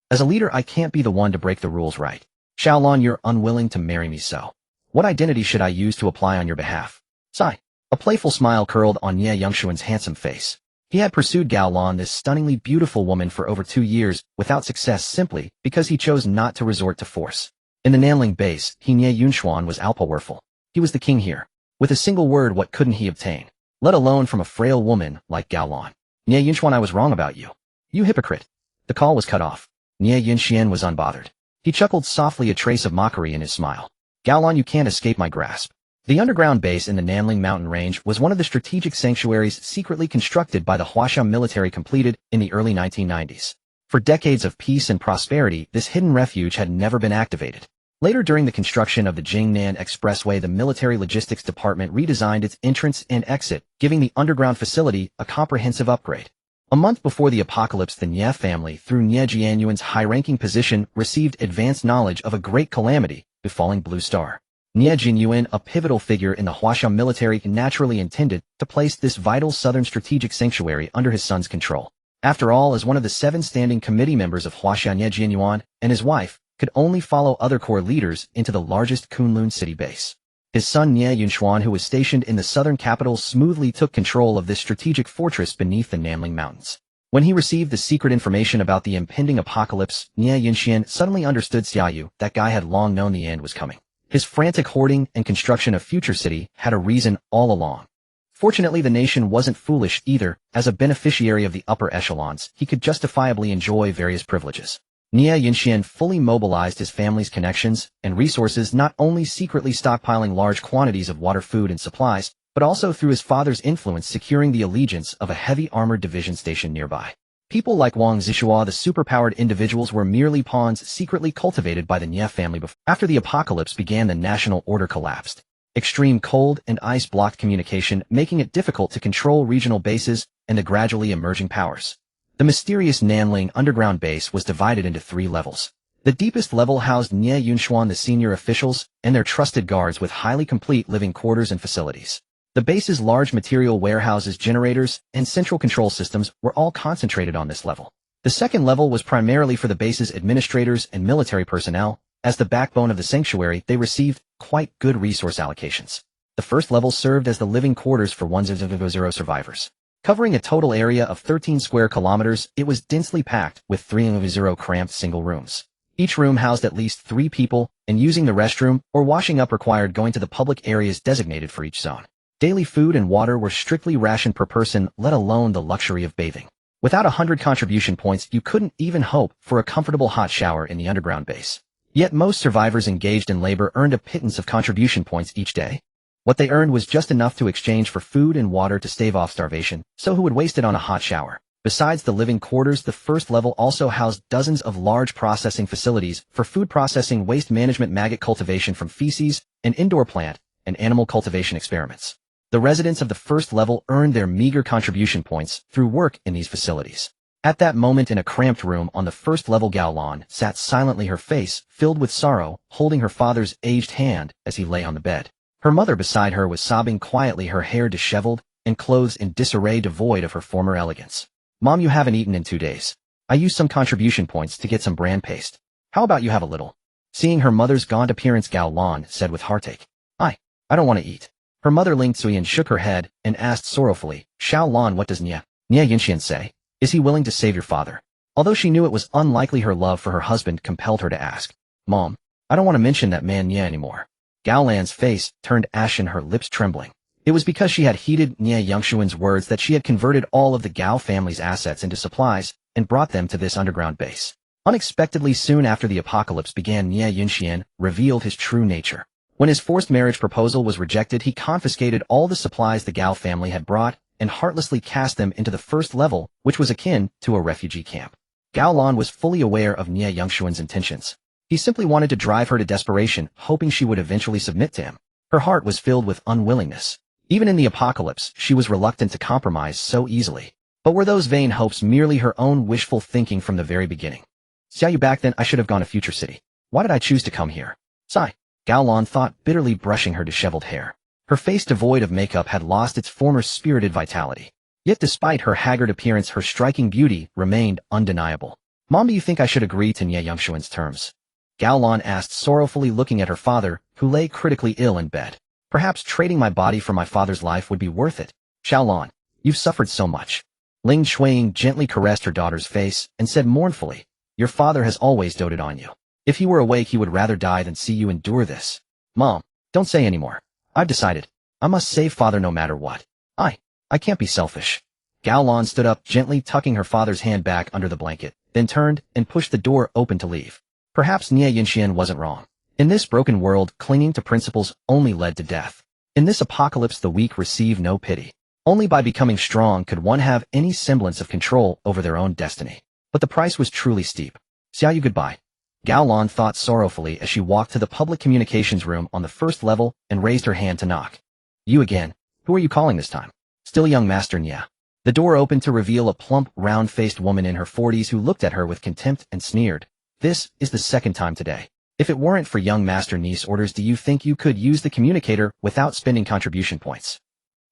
As a leader, I can't be the one to break the rules, right? Xiaolan, you're unwilling to marry me, so what identity should I use to apply on your behalf? Sigh. A playful smile curled on Nye Yingxuan's handsome face. He had pursued Gao Lan, this stunningly beautiful woman, for over 2 years without success, simply because he chose not to resort to force. In the Nanling base, Nye Yinxuan was powerful. He was the king here. With a single word, what couldn't he obtain? Let alone from a frail woman like Gao Lan. Nye Yinxuan, I was wrong about you. You hypocrite. The call was cut off. Nye Yinxian was unbothered. He chuckled softly, a trace of mockery in his smile. Gao Lan, you can't escape my grasp. The underground base in the Nanling mountain range was one of the strategic sanctuaries secretly constructed by the Huasha military, completed in the early 1990s. For decades of peace and prosperity, this hidden refuge had never been activated. Later, during the construction of the Jingnan Expressway, the military logistics department redesigned its entrance and exit, giving the underground facility a comprehensive upgrade. A month before the apocalypse, the Nye family, through Nye Jianyuan's high-ranking position, received advanced knowledge of a great calamity befalling Blue Star. Nye Jianyuan, a pivotal figure in the Huasha military, naturally intended to place this vital southern strategic sanctuary under his son's control. After all, as one of the 7 standing committee members of Huasha, Nye Jianyuan and his wife could only follow other core leaders into the largest Kunlun city base. His son Nye Yinxuan, who was stationed in the southern capital, smoothly took control of this strategic fortress beneath the Nanling Mountains. When he received the secret information about the impending apocalypse, Nye Yinxian suddenly understood Xia Yu. That guy had long known the end was coming. His frantic hoarding and construction of Future City had a reason all along. Fortunately, the nation wasn't foolish either. As a beneficiary of the upper echelons, he could justifiably enjoy various privileges. Xia Yunshian fully mobilized his family's connections and resources, not only secretly stockpiling large quantities of water, food, and supplies, but also through his father's influence securing the allegiance of a heavy armored division stationed nearby. People like Wang Zixua, the superpowered individuals, were merely pawns secretly cultivated by the Xia family. After the apocalypse began, the national order collapsed. Extreme cold and ice blocked communication, making it difficult to control regional bases and the gradually emerging powers. The mysterious Nanling underground base was divided into 3 levels. The deepest level housed Xia Yunshuan, the senior officials, and their trusted guards with highly complete living quarters and facilities. The base's large material warehouses, generators, and central control systems were all concentrated on this level. The second level was primarily for the base's administrators and military personnel. As the backbone of the sanctuary, they received quite good resource allocations. The first level served as the living quarters for 100 survivors. Covering a total area of 13 square kilometers, it was densely packed with 300 cramped single rooms. Each room housed at least 3 people, and using the restroom or washing up required going to the public areas designated for each zone. Daily food and water were strictly rationed per person, let alone the luxury of bathing. Without 100 contribution points, you couldn't even hope for a comfortable hot shower in the underground base. Yet most survivors engaged in labor earned a pittance of contribution points each day. What they earned was just enough to exchange for food and water to stave off starvation, so who would waste it on a hot shower? Besides the living quarters, the first level also housed dozens of large processing facilities for food processing, waste management, maggot cultivation from feces, and indoor plant and animal cultivation experiments. The residents of the first level earned their meager contribution points through work in these facilities. At that moment, in a cramped room on the first level, Gao Lan sat silently, her face filled with sorrow, holding her father's aged hand as he lay on the bed. Her mother beside her was sobbing quietly, her hair disheveled and clothes in disarray, devoid of her former elegance. "Mom, you haven't eaten in 2 days. I used some contribution points to get some bran paste. How about you have a little?" Seeing her mother's gaunt appearance, Gao Lan said with heartache, I don't want to eat." Her mother Ling Xuyan shook her head and asked sorrowfully, "Xiao Lan, what does Xia Yunshian say? Is he willing to save your father?" Although she knew it was unlikely, her love for her husband compelled her to ask. "Mom, I don't want to mention that man Xia anymore." Gao Lan's face turned ashen, her lips trembling. It was because she had heeded Xia Yunshuan's words that she had converted all of the Gao family's assets into supplies and brought them to this underground base. Unexpectedly, soon after the apocalypse began, Xia Yunshian revealed his true nature. When his forced marriage proposal was rejected, he confiscated all the supplies the Gao family had brought and heartlessly cast them into the first level, which was akin to a refugee camp. Gao Lan was fully aware of Xia Yunshuan's intentions. He simply wanted to drive her to desperation, hoping she would eventually submit to him. Her heart was filled with unwillingness. Even in the apocalypse, she was reluctant to compromise so easily. But were those vain hopes merely her own wishful thinking from the very beginning? "Xia Yu, back then I should have gone to Future City. Why did I choose to come here?" Sigh. Gao Lan thought, bitterly brushing her disheveled hair. Her face, devoid of makeup, had lost its former spirited vitality. Yet despite her haggard appearance, her striking beauty remained undeniable. "Mom, do you think I should agree to Xia Yunshuan's terms?" Gao Lan asked sorrowfully, looking at her father, who lay critically ill in bed. "Perhaps trading my body for my father's life would be worth it." "Xiao Lan, you've suffered so much." Ling Shuiying gently caressed her daughter's face and said mournfully, "Your father has always doted on you. If he were awake, he would rather die than see you endure this." "Mom, don't say anymore. I've decided. I must save father no matter what. I can't be selfish." Gao Lan stood up, gently tucking her father's hand back under the blanket, then turned and pushed the door open to leave. Perhaps Xia Yunshian wasn't wrong. In this broken world, clinging to principles only led to death. In this apocalypse, the weak receive no pity. Only by becoming strong could one have any semblance of control over their own destiny. But the price was truly steep. "Xia Yu, goodbye." Gao Lan thought sorrowfully as she walked to the public communications room on the first level and raised her hand to knock. "You again? Who are you calling this time?" "Still young Master Xia." The door opened to reveal a plump, round-faced woman in her 40s who looked at her with contempt and sneered. "This is the second time today. If it weren't for young Master Ni's orders, do you think you could use the communicator without spending contribution points?"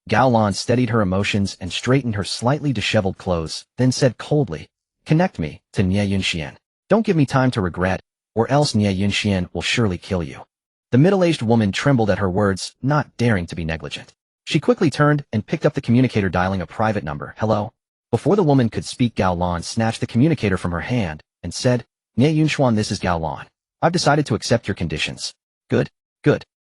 Gao Lan steadied her emotions and straightened her slightly disheveled clothes, then said coldly, "Connect me to Xia Yunshian. Don't give me time to regret, or else Xia Yunshian will surely kill you." The middle-aged woman trembled at her words, not daring to be negligent. She quickly turned and picked up the communicator, dialing a private number. "Hello?" Before the woman could speak, Gao Lan snatched the communicator from her hand and said, "Xia Yunshuan, this is Gao Lan. I've decided to accept your conditions." Good.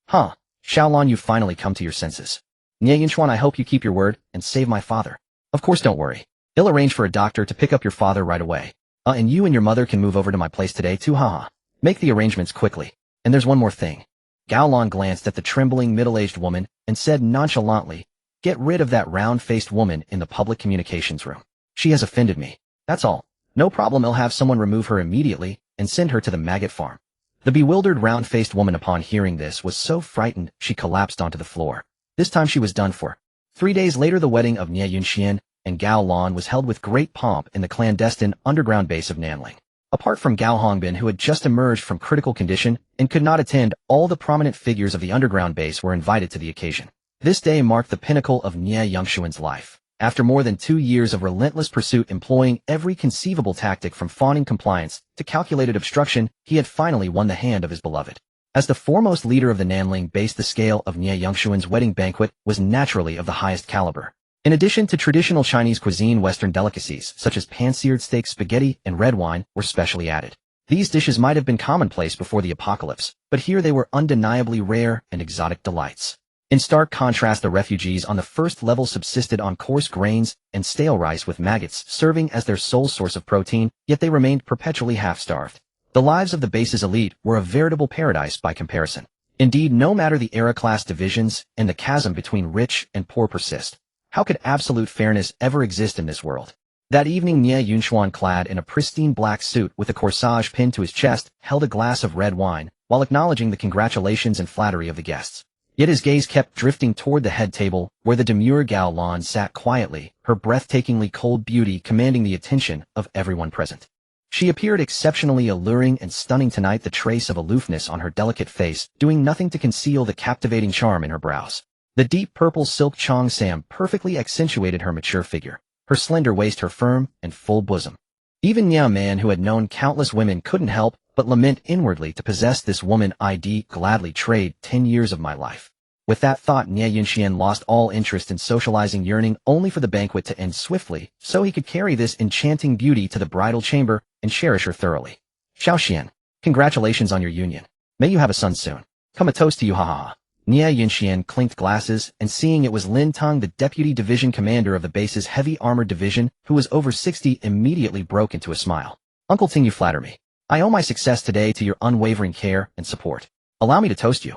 Huh. Xiao Lan, you've finally come to your senses. Xia Yunshuan, I hope you keep your word and save my father. Of course, don't worry. I'll arrange for a doctor to pick up your father right away. And you and your mother can move over to my place today too, haha. Make the arrangements quickly. And there's one more thing. Gao Lan glanced at the trembling middle-aged woman and said nonchalantly, get rid of that round-faced woman in the public communications room. She has offended me. That's all. No problem, I'll have someone remove her immediately and send her to the maggot farm. The bewildered round-faced woman upon hearing this was so frightened she collapsed onto the floor. This time she was done for. 3 days later the wedding of Xia Yu and Gao Lan was held with great pomp in the clandestine underground base of Nanling. Apart from Gao Hongbin, who had just emerged from critical condition and could not attend, all the prominent figures of the underground base were invited to the occasion. This day marked the pinnacle of Xia Yunshuan's life. After more than 2 years of relentless pursuit employing every conceivable tactic from fawning compliance to calculated obstruction, he had finally won the hand of his beloved. As the foremost leader of the Nanling base, the scale of Xia Yunshuan's wedding banquet was naturally of the highest caliber. In addition to traditional Chinese cuisine, Western delicacies such as pan-seared steak, spaghetti, and red wine were specially added. These dishes might have been commonplace before the apocalypse, but here they were undeniably rare and exotic delights. In stark contrast, the refugees on the first level subsisted on coarse grains and stale rice with maggots serving as their sole source of protein, yet they remained perpetually half-starved. The lives of the base's elite were a veritable paradise by comparison. Indeed, no matter the era-class divisions and the chasm between rich and poor persist, how could absolute fairness ever exist in this world? That evening, Xia Yunshuan, clad in a pristine black suit with a corsage pinned to his chest, held a glass of red wine while acknowledging the congratulations and flattery of the guests. Yet his gaze kept drifting toward the head table, where the demure Gao Lan sat quietly, her breathtakingly cold beauty commanding the attention of everyone present. She appeared exceptionally alluring and stunning tonight, the trace of aloofness on her delicate face doing nothing to conceal the captivating charm in her brows. The deep purple silk cheongsam perfectly accentuated her mature figure, her slender waist, her firm and full bosom. Even Xia Man, who had known countless women, couldn't help but lament inwardly to possess this woman. I'd gladly trade 10 years of my life. With that thought, Xia Yunshuan lost all interest in socializing, yearning only for the banquet to end swiftly, so he could carry this enchanting beauty to the bridal chamber and cherish her thoroughly. Xiaoxian, congratulations on your union. May you have a son soon. Come, a toast to you, ha. Xia Yunshuan clinked glasses, and seeing it was Lin Tong, the deputy division commander of the base's heavy armored division, who was over 60, immediately broke into a smile. Uncle Ting, you flatter me. I owe my success today to your unwavering care and support. Allow me to toast you.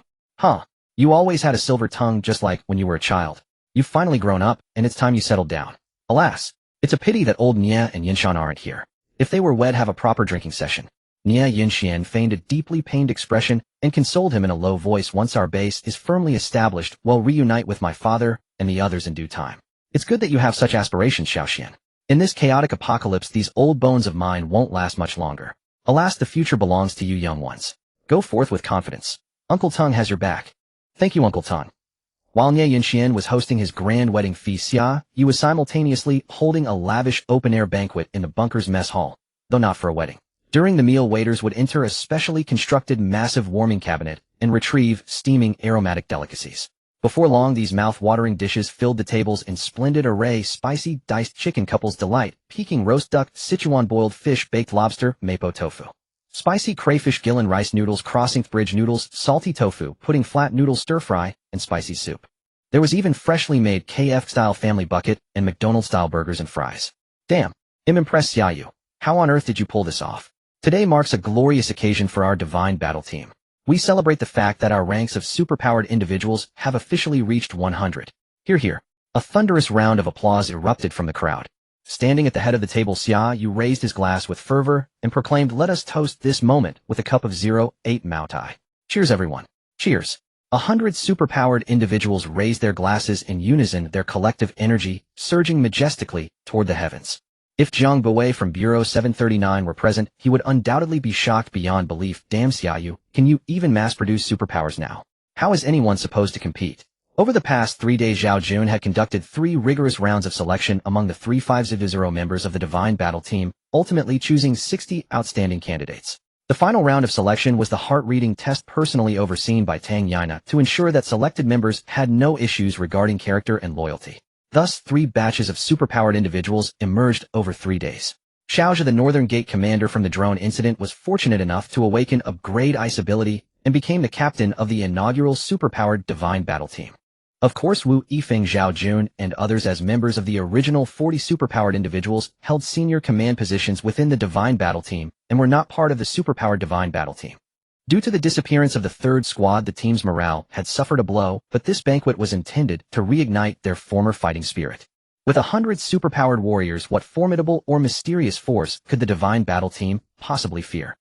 You always had a silver tongue, just like when you were a child. You've finally grown up, and it's time you settled down. Alas, it's a pity that old Xia and Yunshan aren't here. If they were, we'd have a proper drinking session. Xia Yunshuan feigned a deeply pained expression and consoled him in a low voice. Once our base is firmly established, we'll reunite with my father and the others in due time. It's good that you have such aspirations, Xiaoxian. In this chaotic apocalypse, these old bones of mine won't last much longer. Alas, the future belongs to you young ones. Go forth with confidence. Uncle Tong has your back. Thank you, Uncle Tong. While Xia Yunshuan was hosting his grand wedding feast, Xia Yu was simultaneously holding a lavish open-air banquet in the bunker's mess hall, though not for a wedding. During the meal, waiters would enter a specially constructed massive warming cabinet and retrieve steaming aromatic delicacies. Before long, these mouth-watering dishes filled the tables in splendid array: spicy diced chicken, couple's delight, Peking roast duck, Sichuan boiled fish, baked lobster, mapo tofu, spicy crayfish, Gillan rice noodles, crossing bridge noodles, salty tofu, pudding, flat noodle stir-fry, and spicy soup. There was even freshly made KF-style family bucket and McDonald's-style burgers and fries. Damn, I'm impressed, Xia Yu. How on earth did you pull this off? Today marks a glorious occasion for our divine battle team. We celebrate the fact that our ranks of superpowered individuals have officially reached 100. Hear, hear. A thunderous round of applause erupted from the crowd. Standing at the head of the table, Xia Yu raised his glass with fervor and proclaimed, "Let us toast this moment with a cup of 08 Mao Tai. Cheers, everyone. Cheers." 100 superpowered individuals raised their glasses in unison, their collective energy surging majestically toward the heavens. If Zhang Bowei from Bureau 739 were present, he would undoubtedly be shocked beyond belief. Damn, Xia Yu, can you even mass-produce superpowers now? How is anyone supposed to compete? Over the past 3 days, Zhao Jun had conducted 3 rigorous rounds of selection among the 350 members of the Divine Battle Team, ultimately choosing 60 outstanding candidates. The final round of selection was the heart-reading test personally overseen by Tang Yana to ensure that selected members had no issues regarding character and loyalty. Thus, 3 batches of superpowered individuals emerged over 3 days. Xiaozhi, the Northern Gate commander from the drone incident, was fortunate enough to awaken upgrade ice ability and became the captain of the inaugural superpowered Divine Battle Team. Of course, Wu Yifeng, Zhao Jun, and others as members of the original 40 superpowered individuals held senior command positions within the Divine Battle Team and were not part of the superpowered Divine Battle Team. Due to the disappearance of the third squad, the team's morale had suffered a blow, but this banquet was intended to reignite their former fighting spirit. With 100 superpowered warriors, what formidable or mysterious force could the Divine Battle Team possibly fear?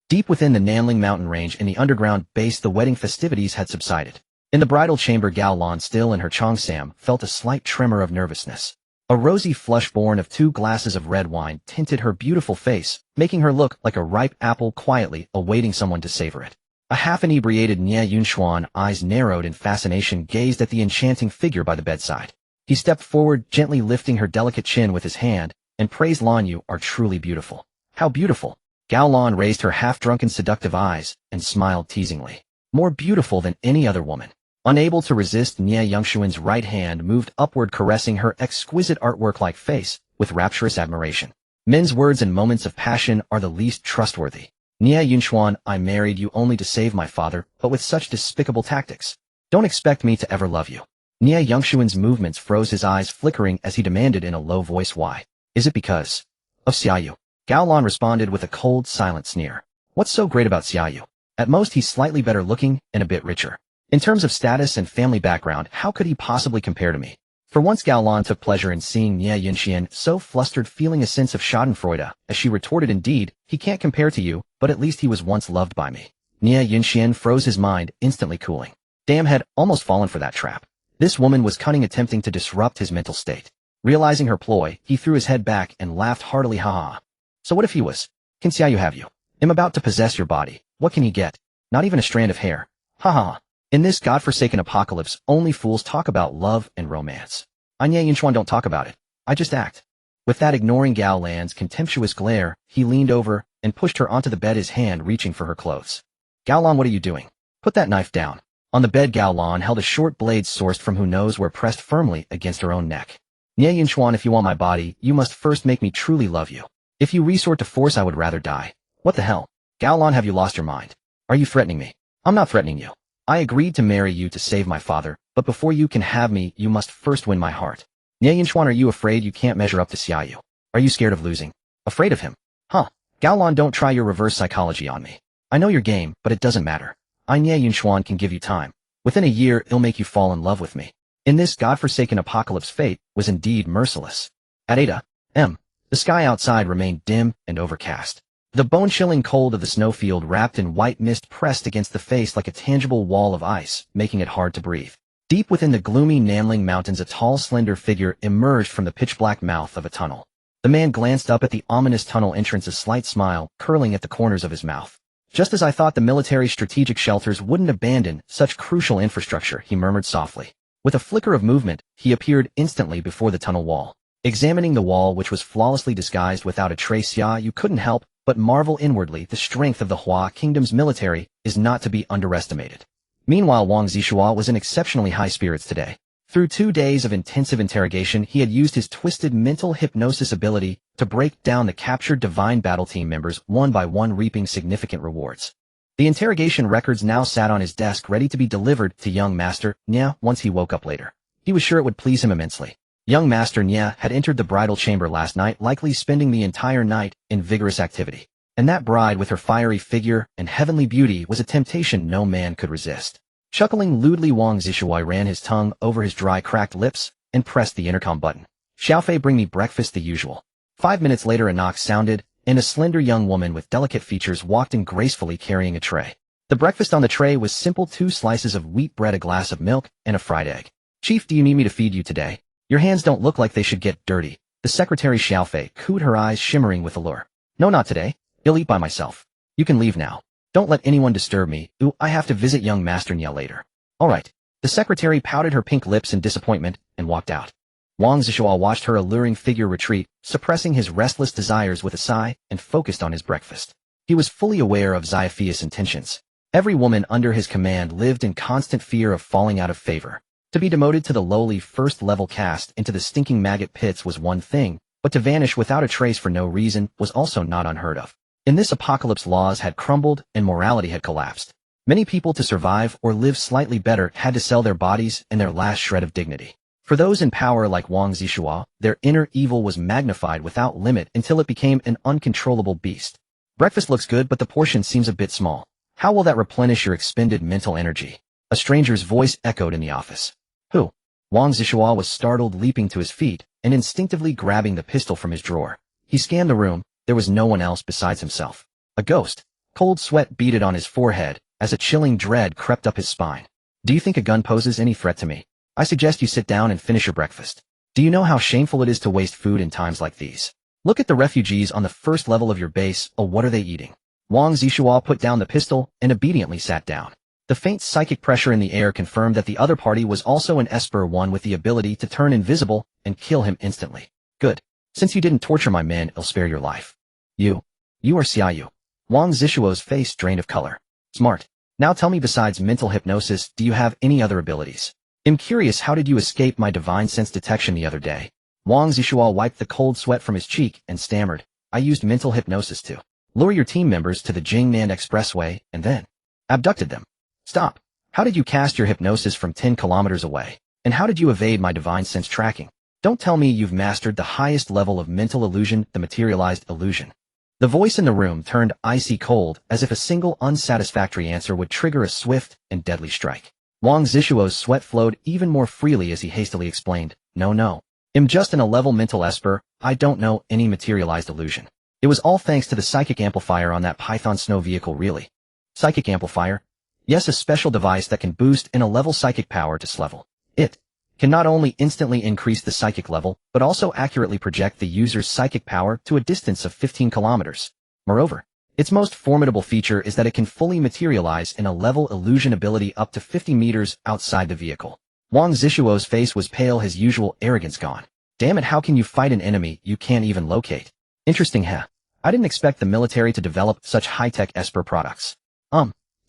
Deep within the Nanling mountain range in the underground base, the wedding festivities had subsided. In the bridal chamber, Gao Lan, still in her Cheongsam, felt a slight tremor of nervousness. A rosy flush born of 2 glasses of red wine tinted her beautiful face, making her look like a ripe apple quietly awaiting someone to savor it. A half-inebriated Nie Yunxuan, eyes narrowed in fascination, gazed at the enchanting figure by the bedside. He stepped forward, gently lifting her delicate chin with his hand, and praised, "Lan, you are truly beautiful." "How beautiful?" Gao Lan raised her half-drunken seductive eyes and smiled teasingly. "More beautiful than any other woman." Unable to resist, Nie Yunxuan's right hand moved upward, caressing her exquisite artwork-like face with rapturous admiration. Men's words in moments of passion are the least trustworthy. Nie Yunxuan, I married you only to save my father, but with such despicable tactics. Don't expect me to ever love you. Nie Yunxuan's movements froze, his eyes flickering as he demanded in a low voice, why? Is it because of Xia Yu? Gao Lan responded with a cold, silent sneer. What's so great about Xia Yu? At most, he's slightly better looking and a bit richer. In terms of status and family background, how could he possibly compare to me? For once, Gao Lan took pleasure in seeing Nie Yunxian so flustered, feeling a sense of schadenfreude as she retorted, indeed, he can't compare to you, but at least he was once loved by me. Nie Yunxian froze, his mind instantly cooling. Damn, had almost fallen for that trap. This woman was cunning, attempting to disrupt his mental state. Realizing her ploy, he threw his head back and laughed heartily, ha. So what if he was? Can Xia Yu have you? I'm about to possess your body. What can he get? Not even a strand of hair. Ha. In this godforsaken apocalypse, only fools talk about love and romance. I, Nie Yunxuan, don't talk about it. I just act. With that, ignoring Gao Lan's contemptuous glare, he leaned over and pushed her onto the bed, his hand reaching for her clothes. Gao Lan, what are you doing? Put that knife down. On the bed, Gao Lan held a short blade sourced from who knows where, pressed firmly against her own neck. Nie Yunxuan, if you want my body, you must first make me truly love you. If you resort to force, I would rather die. What the hell? Gao Lan, have you lost your mind? Are you threatening me? I'm not threatening you. I agreed to marry you to save my father, but before you can have me, you must first win my heart. Nie Yunxuan, are you afraid you can't measure up to Xia Yu? Are you scared of losing? Afraid of him? Huh. Gao Lan, don't try your reverse psychology on me. I know your game, but it doesn't matter. I, Nie Yunxuan, can give you time. Within a year, it'll make you fall in love with me. In this godforsaken apocalypse, fate was indeed merciless. At 8 a.m., the sky outside remained dim and overcast. The bone-chilling cold of the snowfield, wrapped in white mist, pressed against the face like a tangible wall of ice, making it hard to breathe. Deep within the gloomy Nanling Mountains, a tall, slender figure emerged from the pitch-black mouth of a tunnel. The man glanced up at the ominous tunnel entrance, a slight smile curling at the corners of his mouth. Just as I thought the military strategic shelters wouldn't abandon such crucial infrastructure, he murmured softly. With a flicker of movement, he appeared instantly before the tunnel wall. Examining the wall, which was flawlessly disguised without a trace, Xia Yu couldn't help but marvel inwardly. The strength of the Hua Kingdom's military is not to be underestimated. Meanwhile, Wang Zixua was in exceptionally high spirits today. Through 2 days of intensive interrogation, he had used his twisted mental hypnosis ability to break down the captured Divine Battle Team members one by one, reaping significant rewards. The interrogation records now sat on his desk, ready to be delivered to young Master Nya once he woke up later. He was sure it would please him immensely. Young Master Nya had entered the bridal chamber last night, likely spending the entire night in vigorous activity. And that bride, with her fiery figure and heavenly beauty, was a temptation no man could resist. Chuckling lewdly, Wang Zixuai ran his tongue over his dry, cracked lips and pressed the intercom button. Xiaofei, bring me breakfast, the usual. 5 minutes later, a knock sounded, and a slender young woman with delicate features walked in gracefully, carrying a tray. The breakfast on the tray was simple: 2 slices of wheat bread, a glass of milk, and a fried egg. Chief, do you need me to feed you today? Your hands don't look like they should get dirty. The secretary Xiaofei cooed, her eyes shimmering with allure. No, not today. I'll eat by myself. You can leave now. Don't let anyone disturb me. Ooh, I have to visit young Master Nya later. All right. The secretary pouted her pink lips in disappointment and walked out. Wang Zixuan watched her alluring figure retreat, suppressing his restless desires with a sigh, and focused on his breakfast. He was fully aware of Xiaofei's intentions. Every woman under his command lived in constant fear of falling out of favor. To be demoted to the lowly first-level caste into the stinking maggot pits was one thing, but to vanish without a trace for no reason was also not unheard of. In this apocalypse, laws had crumbled and morality had collapsed. Many people to survive or live slightly better had to sell their bodies and their last shred of dignity. For those in power like Wang Zixua, their inner evil was magnified without limit until it became an uncontrollable beast. Breakfast looks good, but the portion seems a bit small. How will that replenish your expended mental energy? A stranger's voice echoed in the office. Who? Wang Zixua was startled, leaping to his feet and instinctively grabbing the pistol from his drawer. He scanned the room. There was no one else besides himself. A ghost. Cold sweat beaded on his forehead as a chilling dread crept up his spine. Do you think a gun poses any threat to me? I suggest you sit down and finish your breakfast. Do you know how shameful it is to waste food in times like these? Look at the refugees on the first level of your base. Oh, what are they eating? Wang Zixua put down the pistol and obediently sat down. The faint psychic pressure in the air confirmed that the other party was also an Esper, one with the ability to turn invisible and kill him instantly. Good. Since you didn't torture my men, I'll spare your life. You are Xia Yu. Wang Zixua's face drained of color. Smart. Now tell me, besides mental hypnosis, do you have any other abilities? I'm curious, how did you escape my divine sense detection the other day? Wang Zixua wiped the cold sweat from his cheek and stammered. I used mental hypnosis to lure your team members to the Jingnan Expressway and then abducted them. Stop. How did you cast your hypnosis from 10 kilometers away? And how did you evade my divine sense tracking? Don't tell me you've mastered the highest level of mental illusion, the materialized illusion. The voice in the room turned icy cold, as if a single unsatisfactory answer would trigger a swift and deadly strike. Wang Zixua's sweat flowed even more freely as he hastily explained, No. I'm just an A-level mental esper. I don't know any materialized illusion. It was all thanks to the psychic amplifier on that Python snow vehicle. Really? Psychic amplifier? Yes, a special device that can boost in a level psychic power to S level. It can not only instantly increase the psychic level, but also accurately project the user's psychic power to a distance of 15 kilometers. Moreover, its most formidable feature is that it can fully materialize in a level illusion ability up to 50 meters outside the vehicle. Wang Zixuo's face was pale, his usual arrogance gone. Damn it, how can you fight an enemy you can't even locate? Interesting, huh? I didn't expect the military to develop such high-tech Esper products.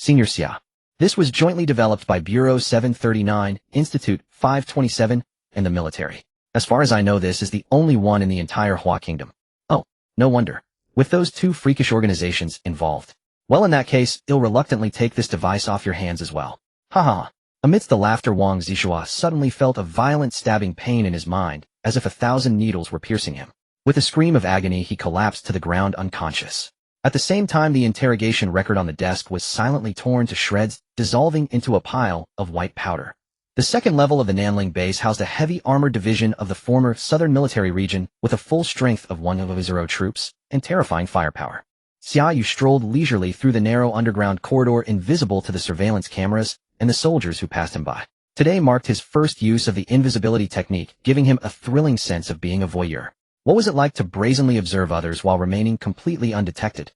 Senior Xia. This was jointly developed by Bureau 739, Institute 527, and the military. As far as I know, this is the only one in the entire Hua Kingdom. Oh, no wonder. With those two freakish organizations involved. Well, in that case, I'll reluctantly take this device off your hands as well. Haha. Amidst the laughter, Wang Zixua suddenly felt a violent stabbing pain in his mind, as if 1,000 needles were piercing him. With a scream of agony, he collapsed to the ground unconscious. At the same time, the interrogation record on the desk was silently torn to shreds, dissolving into a pile of white powder. The second level of the Nanling base housed a heavy armored division of the former Southern Military Region with a full strength of 1,000 troops and terrifying firepower. Xia Yu strolled leisurely through the narrow underground corridor, invisible to the surveillance cameras and the soldiers who passed him by. Today marked his first use of the invisibility technique, giving him a thrilling sense of being a voyeur. What was it like to brazenly observe others while remaining completely undetected?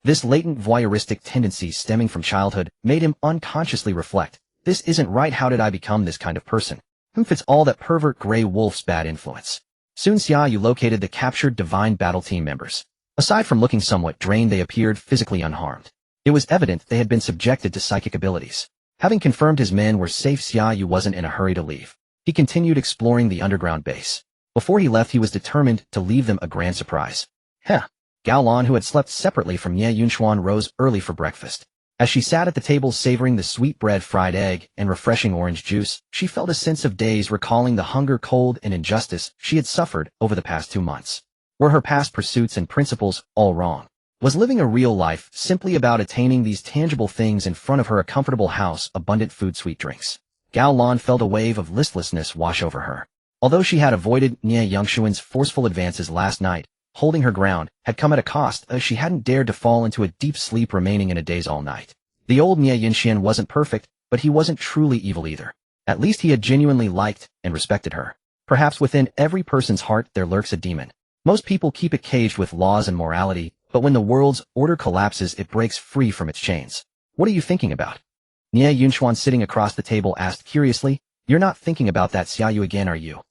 This latent voyeuristic tendency stemming from childhood made him unconsciously reflect, this isn't right. How did I become this kind of person? Who fits all that pervert gray wolf's bad influence? Soon Xia Yu located the captured divine battle team members. Aside from looking somewhat drained, they appeared physically unharmed. It was evident they had been subjected to psychic abilities. Having confirmed his men were safe, Xia Yu wasn't in a hurry to leave. He continued exploring the underground base. Before he left, he was determined to leave them a grand surprise. Gao Lan, who had slept separately from Ye Yunxuan, rose early for breakfast. As she sat at the table savoring the sweet bread, fried egg, and refreshing orange juice, she felt a sense of daze, recalling the hunger, cold, and injustice she had suffered over the past 2 months. Were her past pursuits and principles all wrong? Was living a real life simply about attaining these tangible things in front of her: a comfortable house, abundant food, sweet drinks? Gao Lan felt a wave of listlessness wash over her. Although she had avoided Nie Yunxuan's forceful advances last night, holding her ground had come at a cost, as she hadn't dared to fall into a deep sleep, remaining in a daze all night. The old Nie Yunxian wasn't perfect, but he wasn't truly evil either. At least he had genuinely liked and respected her. Perhaps within every person's heart there lurks a demon. Most people keep it caged with laws and morality, but when the world's order collapses, it breaks free from its chains. What are you thinking about? Nie Yunxuan, sitting across the table, asked curiously. You're not thinking about that Xia Yu again, are you?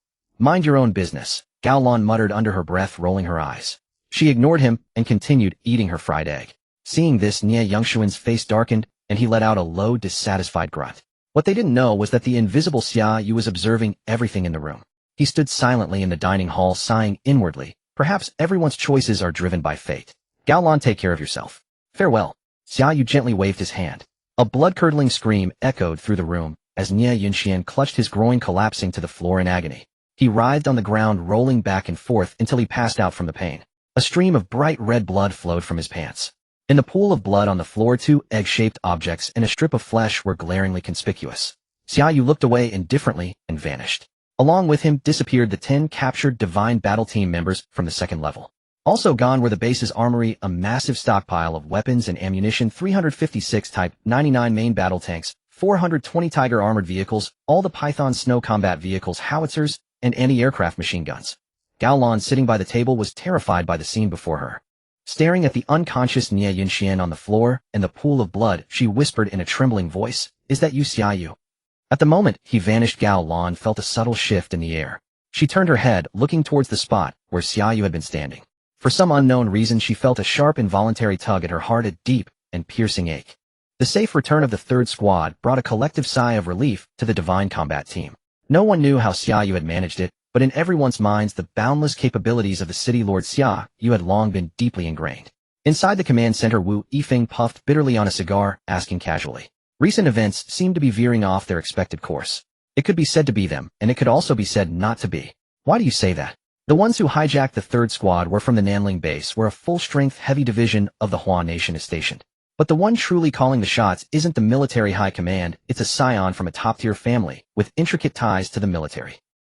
Mind your own business, Gao Lan muttered under her breath, rolling her eyes. She ignored him and continued eating her fried egg. Seeing this, Nie Yunxuan's face darkened, and he let out a low, dissatisfied grunt. What they didn't know was that the invisible Xia Yu was observing everything in the room. He stood silently in the dining hall, sighing inwardly. Perhaps everyone's choices are driven by fate. Gao Lan, take care of yourself. Farewell. Xia Yu gently waved his hand. A blood-curdling scream echoed through the room as Xia Yu clutched his groin, collapsing to the floor in agony. He writhed on the ground, rolling back and forth until he passed out from the pain. A stream of bright red blood flowed from his pants. In the pool of blood on the floor, 2 egg-shaped objects and a strip of flesh were glaringly conspicuous. Xia Yu looked away indifferently and vanished. Along with him disappeared the 10 captured Divine Battle Team members from the second level. Also gone were the base's armory, a massive stockpile of weapons and ammunition, 356 Type 99 main battle tanks, 420 Tiger armored vehicles, all the Python snow combat vehicles, howitzers, and anti-aircraft machine guns. Gao Lan, sitting by the table, was terrified by the scene before her. Staring at the unconscious Xia Yu on the floor and the pool of blood, she whispered in a trembling voice, "Is that you, Xia Yu?" At the moment he vanished, Gao Lan felt a subtle shift in the air. She turned her head, looking towards the spot where Xia Yu had been standing. For some unknown reason, she felt a sharp, involuntary tug at her heart, a deep and piercing ache. The safe return of the third squad brought a collective sigh of relief to the Divine Combat Team. No one knew how Xia Yu had managed it, but in everyone's minds the boundless capabilities of the City Lord Xia Yu had long been deeply ingrained. Inside the command center, Wu Yifeng puffed bitterly on a cigar, asking casually. Recent events seemed to be veering off their expected course. It could be said to be them, and it could also be said not to be. Why do you say that? The ones who hijacked the third squad were from the Nanling base, where a full-strength heavy division of the Hua Nation is stationed. But the one truly calling the shots isn't the military high command, it's a scion from a top-tier family, with intricate ties to the military.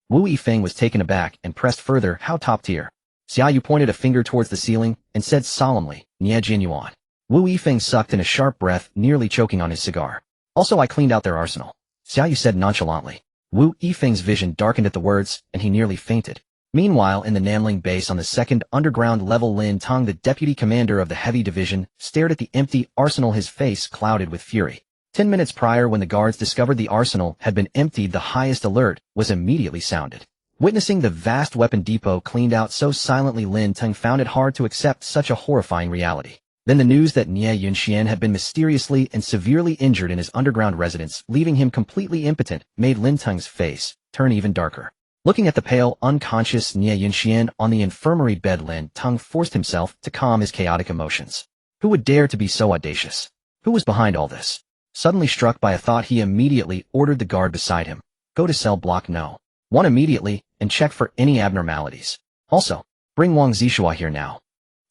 Wu Yifeng was taken aback and pressed further, how top-tier? Xia Yu pointed a finger towards the ceiling and said solemnly, Nie Jin Yuan. Wu Yifeng sucked in a sharp breath, nearly choking on his cigar. Also, I cleaned out their arsenal, Xia Yu said nonchalantly. Wu Yifeng's vision darkened at the words, and he nearly fainted. Meanwhile, in the Nanling base on the second underground level, Lin Tong, the deputy commander of the heavy division, stared at the empty arsenal, his face clouded with fury. 10 minutes prior, when the guards discovered the arsenal had been emptied, the highest alert was immediately sounded. Witnessing the vast weapon depot cleaned out so silently, Lin Tong found it hard to accept such a horrifying reality. Then the news that Nie Yunxian had been mysteriously and severely injured in his underground residence, leaving him completely impotent, made Lin Tong's face turn even darker. Looking at the pale, unconscious Nie Yunxian on the infirmary bed, Lin Tong forced himself to calm his chaotic emotions. Who would dare to be so audacious? Who was behind all this? Suddenly struck by a thought, he immediately ordered the guard beside him, "Go to cell block No. 1 immediately and check for any abnormalities. Also, bring Wang Zishua here now."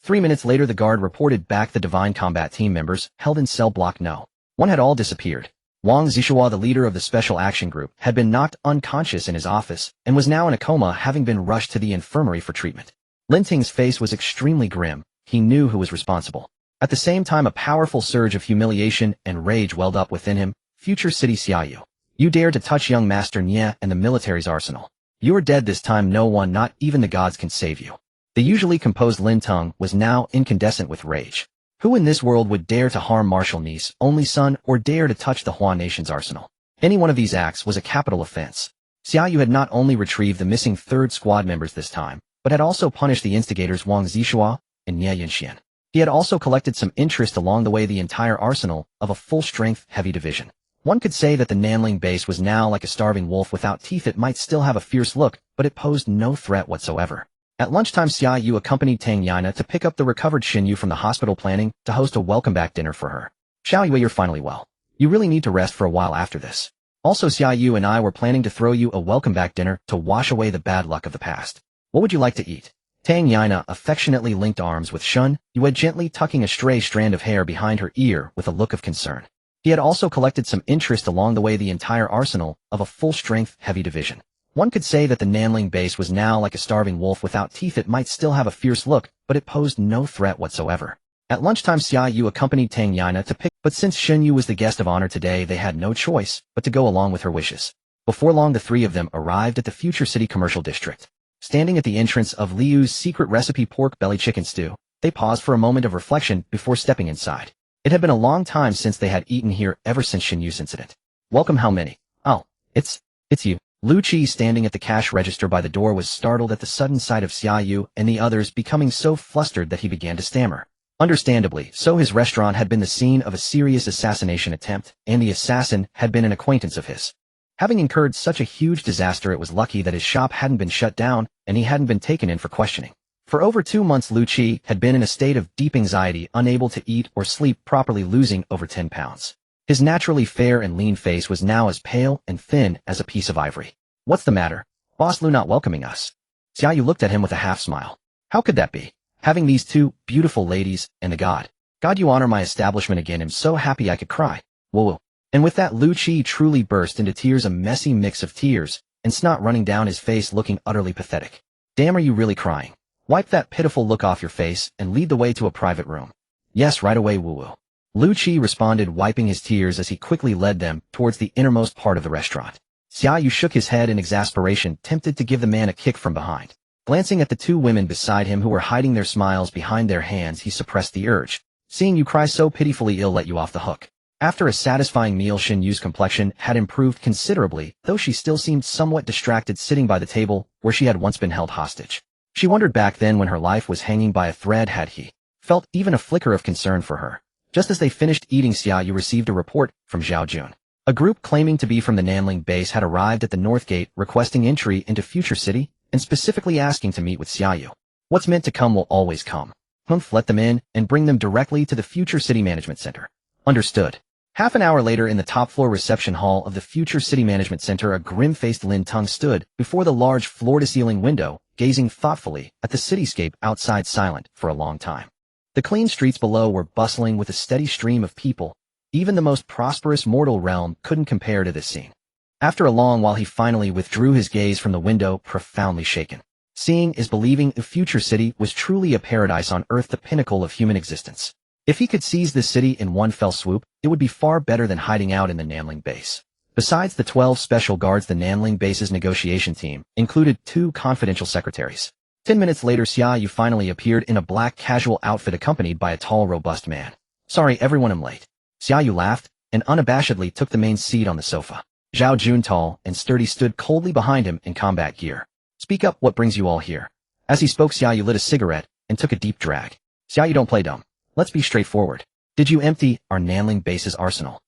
3 minutes later, the guard reported back the Divine Combat Team members held in cell block No. 1 had all disappeared. Wang Zishua, the leader of the Special Action Group, had been knocked unconscious in his office and was now in a coma, having been rushed to the infirmary for treatment. Lin Ting's face was extremely grim. He knew who was responsible. At the same time, a powerful surge of humiliation and rage welled up within him. Future City Xia Yu. You dared to touch young Master Nie and the military's arsenal. You are dead this time. No one, not even the gods, can save you. The usually composed Lin Tong was now incandescent with rage. Who in this world would dare to harm Marshal Ni's only son, or dare to touch the Hua Nation's arsenal? Any one of these acts was a capital offense. Xia Yu had not only retrieved the missing third squad members this time, but had also punished the instigators Wang Zishua and Nie Yunxian. He had also collected some interest along the way, the entire arsenal of a full-strength heavy division. One could say that the Nanling base was now like a starving wolf without teeth. It might still have a fierce look, but it posed no threat whatsoever. At lunchtime, Xia Yu accompanied Tang Yana to pick up the recovered Xin Yu from the hospital, planning to host a welcome-back dinner for her. Xiao Yu, you're finally well. You really need to rest for a while after this. Also, Xia Yu and I were planning to throw you a welcome-back dinner to wash away the bad luck of the past. What would you like to eat? Tang Yana affectionately linked arms with Shun Yu, gently tucking a stray strand of hair behind her ear with a look of concern. He had also collected some interest along the way, the entire arsenal of a full-strength heavy division. One could say that the Nanling base was now like a starving wolf without teeth. It might still have a fierce look, but it posed no threat whatsoever. At lunchtime, Xia Yu accompanied Tang Yana to pick, but since Xin Yu was the guest of honor today, they had no choice but to go along with her wishes. Before long, the three of them arrived at the Future City Commercial District. Standing at the entrance of Liu's secret recipe pork belly chicken stew, they paused for a moment of reflection before stepping inside. It had been a long time since they had eaten here, ever since Xin Yu's incident. Welcome. How many? Oh, it's you. Lu Qi, standing at the cash register by the door, was startled at the sudden sight of Xia Yu and the others, becoming so flustered that he began to stammer. Understandably, so his restaurant had been the scene of a serious assassination attempt, and the assassin had been an acquaintance of his. Having incurred such a huge disaster, it was lucky that his shop hadn't been shut down and he hadn't been taken in for questioning. For over 2 months, Lu Qi had been in a state of deep anxiety, unable to eat or sleep properly, losing over 10 pounds. His naturally fair and lean face was now as pale and thin as a piece of ivory. What's the matter? Boss Lu not welcoming us? Xia Yu looked at him with a half-smile. How could that be? Having these two beautiful ladies and the god. God, you honor my establishment again. I'm so happy I could cry. Whoa. And with that, Lu Qi truly burst into tears, a messy mix of tears and snot running down his face, looking utterly pathetic. Damn, are you really crying? Wipe that pitiful look off your face and lead the way to a private room. Yes, right away, Wu. Lu Qi responded, wiping his tears as he quickly led them towards the innermost part of the restaurant. Xia Yu shook his head in exasperation, tempted to give the man a kick from behind. Glancing at the two women beside him who were hiding their smiles behind their hands, he suppressed the urge. Seeing you cry so pitifully, ill let you off the hook. After a satisfying meal, Xin Yu's complexion had improved considerably, though she still seemed somewhat distracted sitting by the table where she had once been held hostage. She wondered back then, when her life was hanging by a thread, had he felt even a flicker of concern for her. Just as they finished eating, Xia Yu received a report from Zhao Jun. A group claiming to be from the Nanling base had arrived at the North Gate, requesting entry into Future City and specifically asking to meet with Xia Yu. What's meant to come will always come. Humph, let them in and bring them directly to the Future City Management Center. Understood. Half an hour later, in the top-floor reception hall of the Future City Management Center, a grim-faced Lin Teng stood before the large floor-to-ceiling window, gazing thoughtfully at the cityscape outside, silent for a long time. The clean streets below were bustling with a steady stream of people. Even the most prosperous mortal realm couldn't compare to this scene. After a long while, he finally withdrew his gaze from the window, profoundly shaken. Seeing is believing. The Future City was truly a paradise on Earth, the pinnacle of human existence. If he could seize this city in one fell swoop, it would be far better than hiding out in the Nanling base. Besides the 12 special guards, the Nanling base's negotiation team included 2 confidential secretaries. 10 minutes later, Xia Yu finally appeared in a black casual outfit, accompanied by a tall, robust man. Sorry, everyone, I'm late. Xia Yu laughed and unabashedly took the main seat on the sofa. Zhao Jun, tall and sturdy, stood coldly behind him in combat gear. Speak up, what brings you all here? As he spoke, Xia Yu lit a cigarette and took a deep drag. Xia Yu, don't play dumb. Let's be straightforward. Did you empty our Nanling base's arsenal?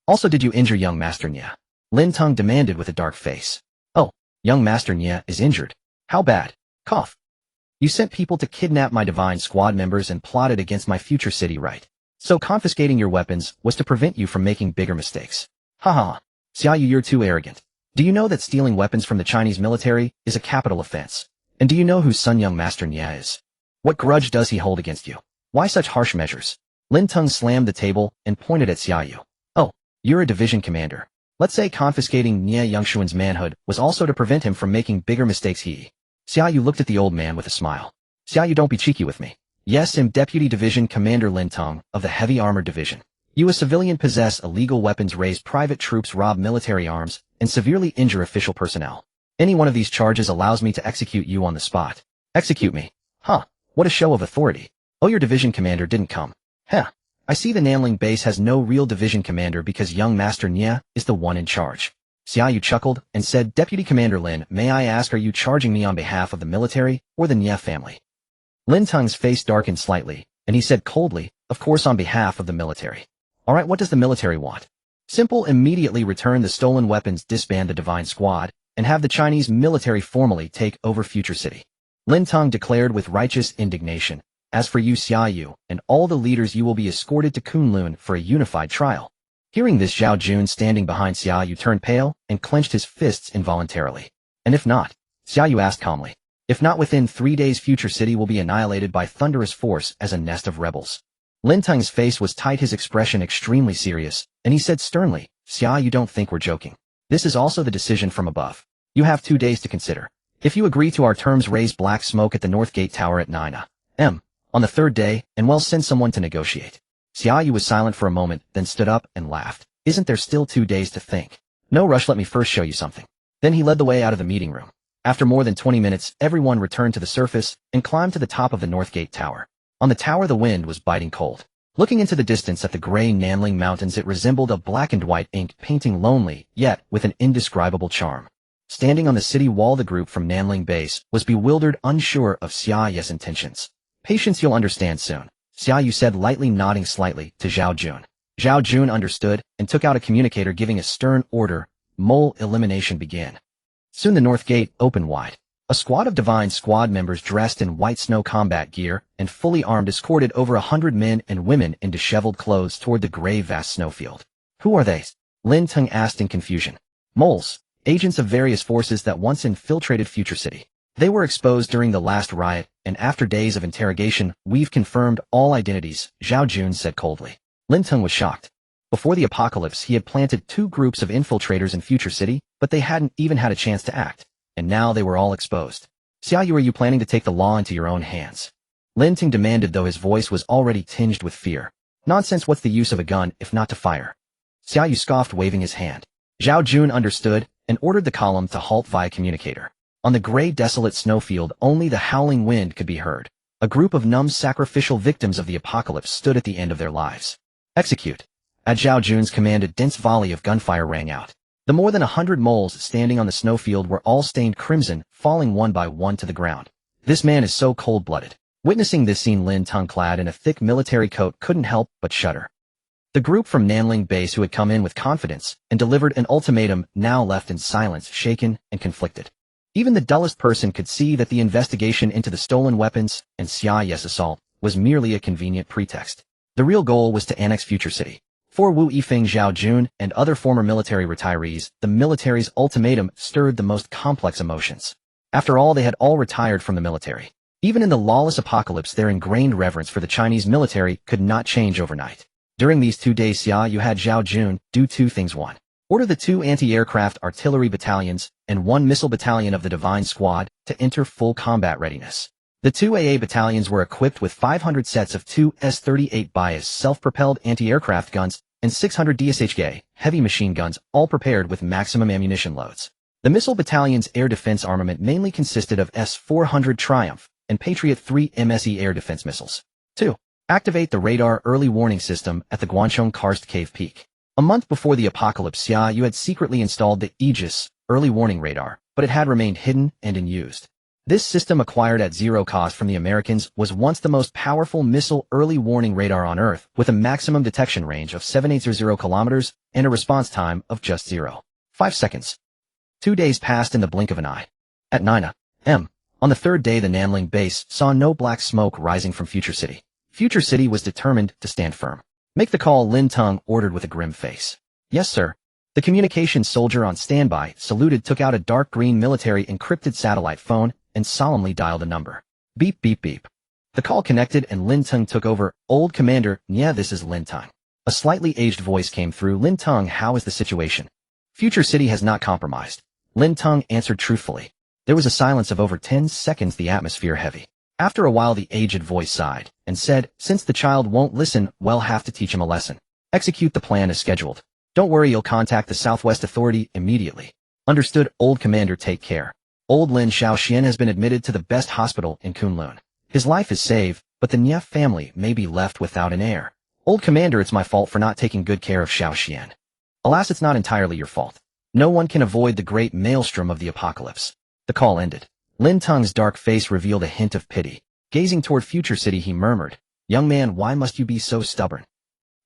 Also, did you injure young Master Nia? Lin Teng demanded with a dark face. Oh, young Master Nia is injured. How bad? Cough. You sent people to kidnap my divine squad members and plotted against my future city, right? So confiscating your weapons was to prevent you from making bigger mistakes. Haha. Xia Yu, you're too arrogant. Do you know that stealing weapons from the Chinese military is a capital offense? And do you know whose son young Master Nia is? What grudge does he hold against you? Why such harsh measures? Lin Teng slammed the table and pointed at Xia Yu. Oh, you're a division commander. Let's say confiscating Nia Yongshuan's manhood was also to prevent him from making bigger mistakes. Xia Yu looked at the old man with a smile. Xia Yu, don't be cheeky with me. Yes, I'm Deputy Division Commander Lin Teng of the Heavy Armored Division. You, a civilian, possess illegal weapons, raise private troops, rob military arms, and severely injure official personnel. Any one of these charges allows me to execute you on the spot. Execute me? Huh, what a show of authority. Oh, your division commander didn't come. Huh. I see the Nanling base has no real division commander because young Master Nia is the one in charge. Xia Yu chuckled and said, Deputy Commander Lin, may I ask, are you charging me on behalf of the military or the Nia family? Lin Teng's face darkened slightly, and he said coldly, of course on behalf of the military. Alright, what does the military want? Simple, immediately return the stolen weapons, disband the Divine Squad, and have the Chinese military formally take over Future City. Lin Teng declared with righteous indignation. As for you, Xia Yu, and all the leaders, you will be escorted to Kunlun for a unified trial. Hearing this, Zhao Jun, standing behind Xia Yu, turned pale and clenched his fists involuntarily. And if not? Xia Yu asked calmly. If not within 3 days, Future City will be annihilated by thunderous force as a nest of rebels. Lin Teng's face was tight, his expression extremely serious, and he said sternly, Xia Yu, don't think we're joking. This is also the decision from above. You have 2 days to consider. If you agree to our terms, raise black smoke at the North Gate Tower at 9 a.m. on the 3rd day, and we'll send someone to negotiate. Xia Yu was silent for a moment, then stood up and laughed. Isn't there still 2 days to think? No rush, let me first show you something. Then he led the way out of the meeting room. After more than 20 minutes, everyone returned to the surface and climbed to the top of the North Gate Tower. On the tower, the wind was biting cold. Looking into the distance at the gray Nanling Mountains, it resembled a black and white ink painting, lonely, yet with an indescribable charm. Standing on the city wall, the group from Nanling Base was bewildered, unsure of Xia Yu's intentions. Patience, you'll understand soon, Xia Yu said, lightly nodding slightly to Zhao Jun. Zhao Jun understood and took out a communicator, giving a stern order. Mole elimination began. Soon the North Gate opened wide. A squad of Divine Squad members dressed in white snow combat gear and fully armed escorted over 100 men and women in disheveled clothes toward the gray vast snowfield. Who are they? Lin Teng asked in confusion. Moles, agents of various forces that once infiltrated Future City. They were exposed during the last riot, and after days of interrogation, we've confirmed all identities, Zhao Jun said coldly. Lin Teng was shocked. Before the apocalypse, he had planted 2 groups of infiltrators in Future City, but they hadn't even had a chance to act. And now they were all exposed. Xia Yu, are you planning to take the law into your own hands? Lin Teng demanded, though his voice was already tinged with fear. Nonsense, what's the use of a gun if not to fire? Xia Yu scoffed, waving his hand. Zhao Jun understood and ordered the column to halt via communicator. On the gray, desolate snowfield, only the howling wind could be heard. A group of numb sacrificial victims of the apocalypse stood at the end of their lives. Execute. At Zhao Jun's command, a dense volley of gunfire rang out. The more than 100 moles standing on the snowfield were all stained crimson, falling one by one to the ground. This man is so cold-blooded. Witnessing this scene, Lin Teng, clad in a thick military coat, couldn't help but shudder. The group from Nanling Base who had come in with confidence and delivered an ultimatum now left in silence, shaken and conflicted. Even the dullest person could see that the investigation into the stolen weapons and Xia Yu's assault was merely a convenient pretext. The real goal was to annex Future City. For Wu Yifeng, Zhao Jun, and other former military retirees, the military's ultimatum stirred the most complex emotions. After all, they had all retired from the military. Even in the lawless apocalypse, their ingrained reverence for the Chinese military could not change overnight. During these 2 days, Xia Yu had Zhao Jun do 2 things. 1. Order the 2 anti-aircraft artillery battalions and 1 missile battalion of the Divine Squad to enter full combat readiness. The 2 AA battalions were equipped with 500 sets of 2 S-38 bias self-propelled anti-aircraft guns and 600 DSHG heavy machine guns, all prepared with maximum ammunition loads. The missile battalion's air defense armament mainly consisted of S-400 Triumph and Patriot 3 MSE air defense missiles. 2. Activate the radar early warning system at the Guangchong Karst Cave Peak. A month before the apocalypse, Xia Yu had secretly installed the Aegis early warning radar, but it had remained hidden and unused. This system, acquired at zero cost from the Americans, was once the most powerful missile early warning radar on Earth, with a maximum detection range of 780 kilometers and a response time of just 0.5 seconds. 2 days passed in the blink of an eye. At 9 a.m. on the 3rd day, the Nanling base saw no black smoke rising from Future City. Future City was determined to stand firm. Make the call, Lin Teng ordered with a grim face. Yes, sir. The communications soldier on standby saluted, took out a dark green military encrypted satellite phone, and solemnly dialed a number. Beep, beep, beep. The call connected and Lin Teng took over. Old Commander, yeah, this is Lin Teng. A slightly aged voice came through. Lin Teng, how is the situation? Future City has not compromised. Lin Teng answered truthfully. There was a silence of over 10 seconds, the atmosphere heavy. After a while, the aged voice sighed and said, since the child won't listen, we'll have to teach him a lesson. Execute the plan as scheduled. Don't worry, you'll contact the Southwest Authority immediately. Understood, Old Commander, take care. Old Lin Shaoxian has been admitted to the best hospital in Kunlun. His life is saved, but the Nye family may be left without an heir. Old Commander, it's my fault for not taking good care of Shaoxian. Alas, it's not entirely your fault. No one can avoid the great maelstrom of the apocalypse. The call ended. Lin Teng's dark face revealed a hint of pity. Gazing toward Future City, he murmured, young man, why must you be so stubborn?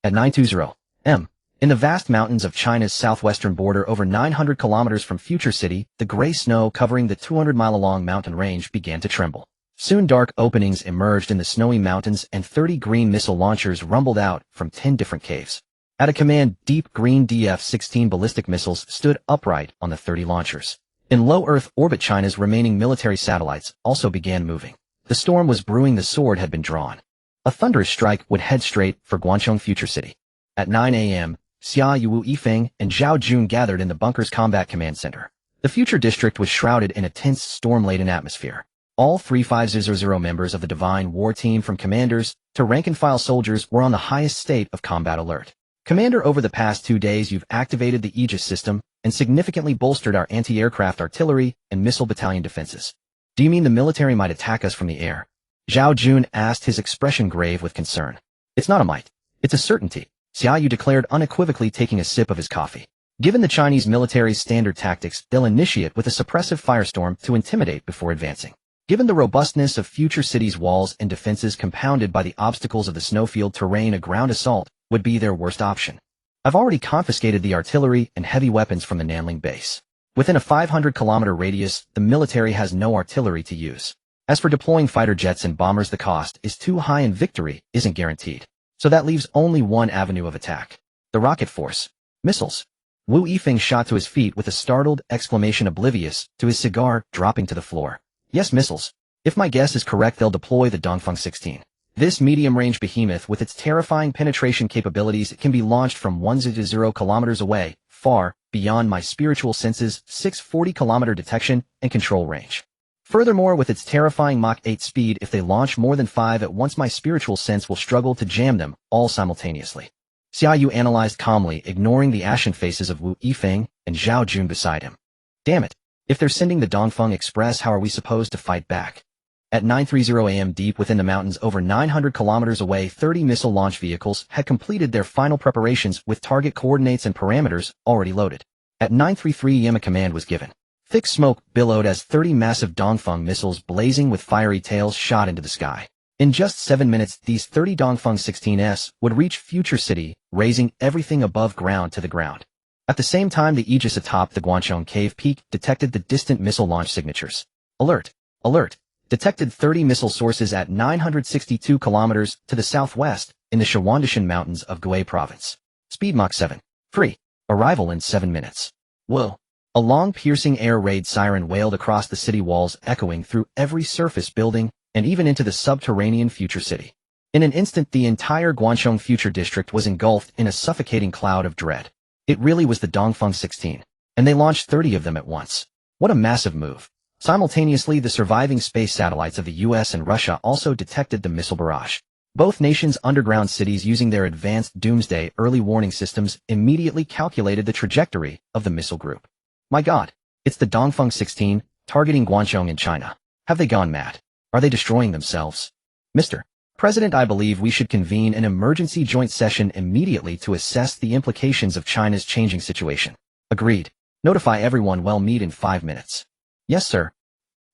At 9:20 m. in the vast mountains of China's southwestern border, over 900 kilometers from Future City, the gray snow covering the 200-mile-long mountain range began to tremble. Soon dark openings emerged in the snowy mountains and 30 green missile launchers rumbled out from 10 different caves. At a command, deep green DF-16 ballistic missiles stood upright on the 30 launchers. In low Earth orbit, China's remaining military satellites also began moving. The storm was brewing, the sword had been drawn. A thunderous strike would head straight for Guangchong Future City. At 9 a.m., Xia Yu, Wu Yifeng, and Zhao Jun gathered in the bunker's combat command center. The future district was shrouded in a tense, storm-laden atmosphere. All 3500 members of the Divine War Team, from commanders to rank-and-file soldiers, were on the highest state of combat alert. Commander, over the past 2 days you've activated the Aegis system and significantly bolstered our anti-aircraft artillery and missile battalion defenses. Do you mean the military might attack us from the air? Zhao Jun asked, his expression grave with concern. It's not a might. It's a certainty, Xia Yu declared unequivocally, taking a sip of his coffee. Given the Chinese military's standard tactics, they'll initiate with a suppressive firestorm to intimidate before advancing. Given the robustness of Future City's walls and defenses, compounded by the obstacles of the snowfield terrain, a ground assault would be their worst option. I've already confiscated the artillery and heavy weapons from the Nanling base. Within a 500-kilometer radius, the military has no artillery to use. As for deploying fighter jets and bombers, the cost is too high and victory isn't guaranteed. So that leaves only one avenue of attack: the rocket force. Missiles. Wu Yifeng shot to his feet with a startled exclamation, oblivious to his cigar dropping to the floor. Yes, missiles. If my guess is correct, they'll deploy the Dongfeng 16. This medium-range behemoth with its terrifying penetration capabilities can be launched from 1 to 0 kilometers away, far beyond my spiritual senses, 640-kilometer detection and control range. Furthermore, with its terrifying Mach 8 speed, if they launch more than 5 at once, my spiritual sense will struggle to jam them all simultaneously. Xia Yu analyzed calmly, ignoring the ashen faces of Wu Yifeng and Zhao Jun beside him. Damn it. If they're sending the Dongfeng Express, how are we supposed to fight back? At 9:30 a.m. deep within the mountains over 900 kilometers away, 30 missile launch vehicles had completed their final preparations with target coordinates and parameters already loaded. At 9:33 a.m. a command was given. Thick smoke billowed as 30 massive Dongfeng missiles blazing with fiery tails shot into the sky. In just 7 minutes, these 30 Dongfeng 16s would reach Future City, raising everything above ground to the ground. At the same time, the aegis atop the Guanchong Cave Peak detected the distant missile launch signatures. Alert! Alert! Detected 30 missile sources at 962 kilometers to the southwest in the Shawandishan Mountains of Gui Province. Speed Mach 7. Free. Arrival in 7 minutes. Whoa. A long piercing air raid siren wailed across the city walls, echoing through every surface building and even into the subterranean Future City. In an instant, the entire Guanchong Future District was engulfed in a suffocating cloud of dread. It really was the Dongfeng 16, and they launched 30 of them at once. What a massive move. Simultaneously, the surviving space satellites of the US and Russia also detected the missile barrage. Both nations' underground cities, using their advanced doomsday early warning systems, immediately calculated the trajectory of the missile group. My God, it's the Dongfeng 16, targeting Guangzhou in China. Have they gone mad? Are they destroying themselves? Mr. President, I believe we should convene an emergency joint session immediately to assess the implications of China's changing situation. Agreed. Notify everyone. Well, meet in 5 minutes. Yes, sir.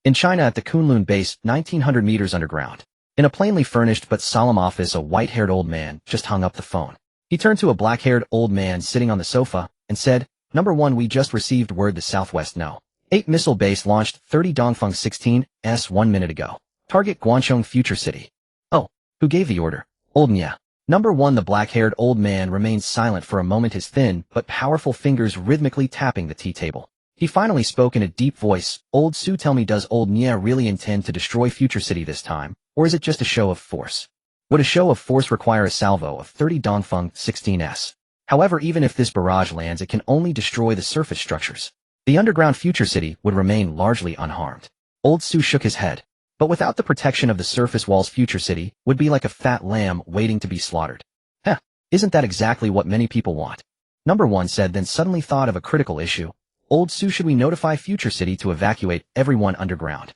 In China, at the Kunlun base, 1900 meters underground. In a plainly furnished but solemn office, a white-haired old man just hung up the phone. He turned to a black-haired old man sitting on the sofa and said, Number 1, we just received word the Southwest No. 8 missile base launched 30 Dongfeng 16s 1 minute ago. Target Guangchong Future City. Oh, who gave the order? Old Nya. Number 1, the black-haired old man remained silent for a moment, his thin but powerful fingers rhythmically tapping the tea table. He finally spoke in a deep voice. Old Su, tell me, does Old Nya really intend to destroy Future City this time, or is it just a show of force? Would a show of force require a salvo of 30 Dongfeng 16s? However, even if this barrage lands, it can only destroy the surface structures. The underground Future City would remain largely unharmed. Old Su shook his head. But without the protection of the surface walls, Future City would be like a fat lamb waiting to be slaughtered. Heh, isn't that exactly what many people want? Number 1 said, then suddenly thought of a critical issue. Old Su, should we notify Future City to evacuate everyone underground?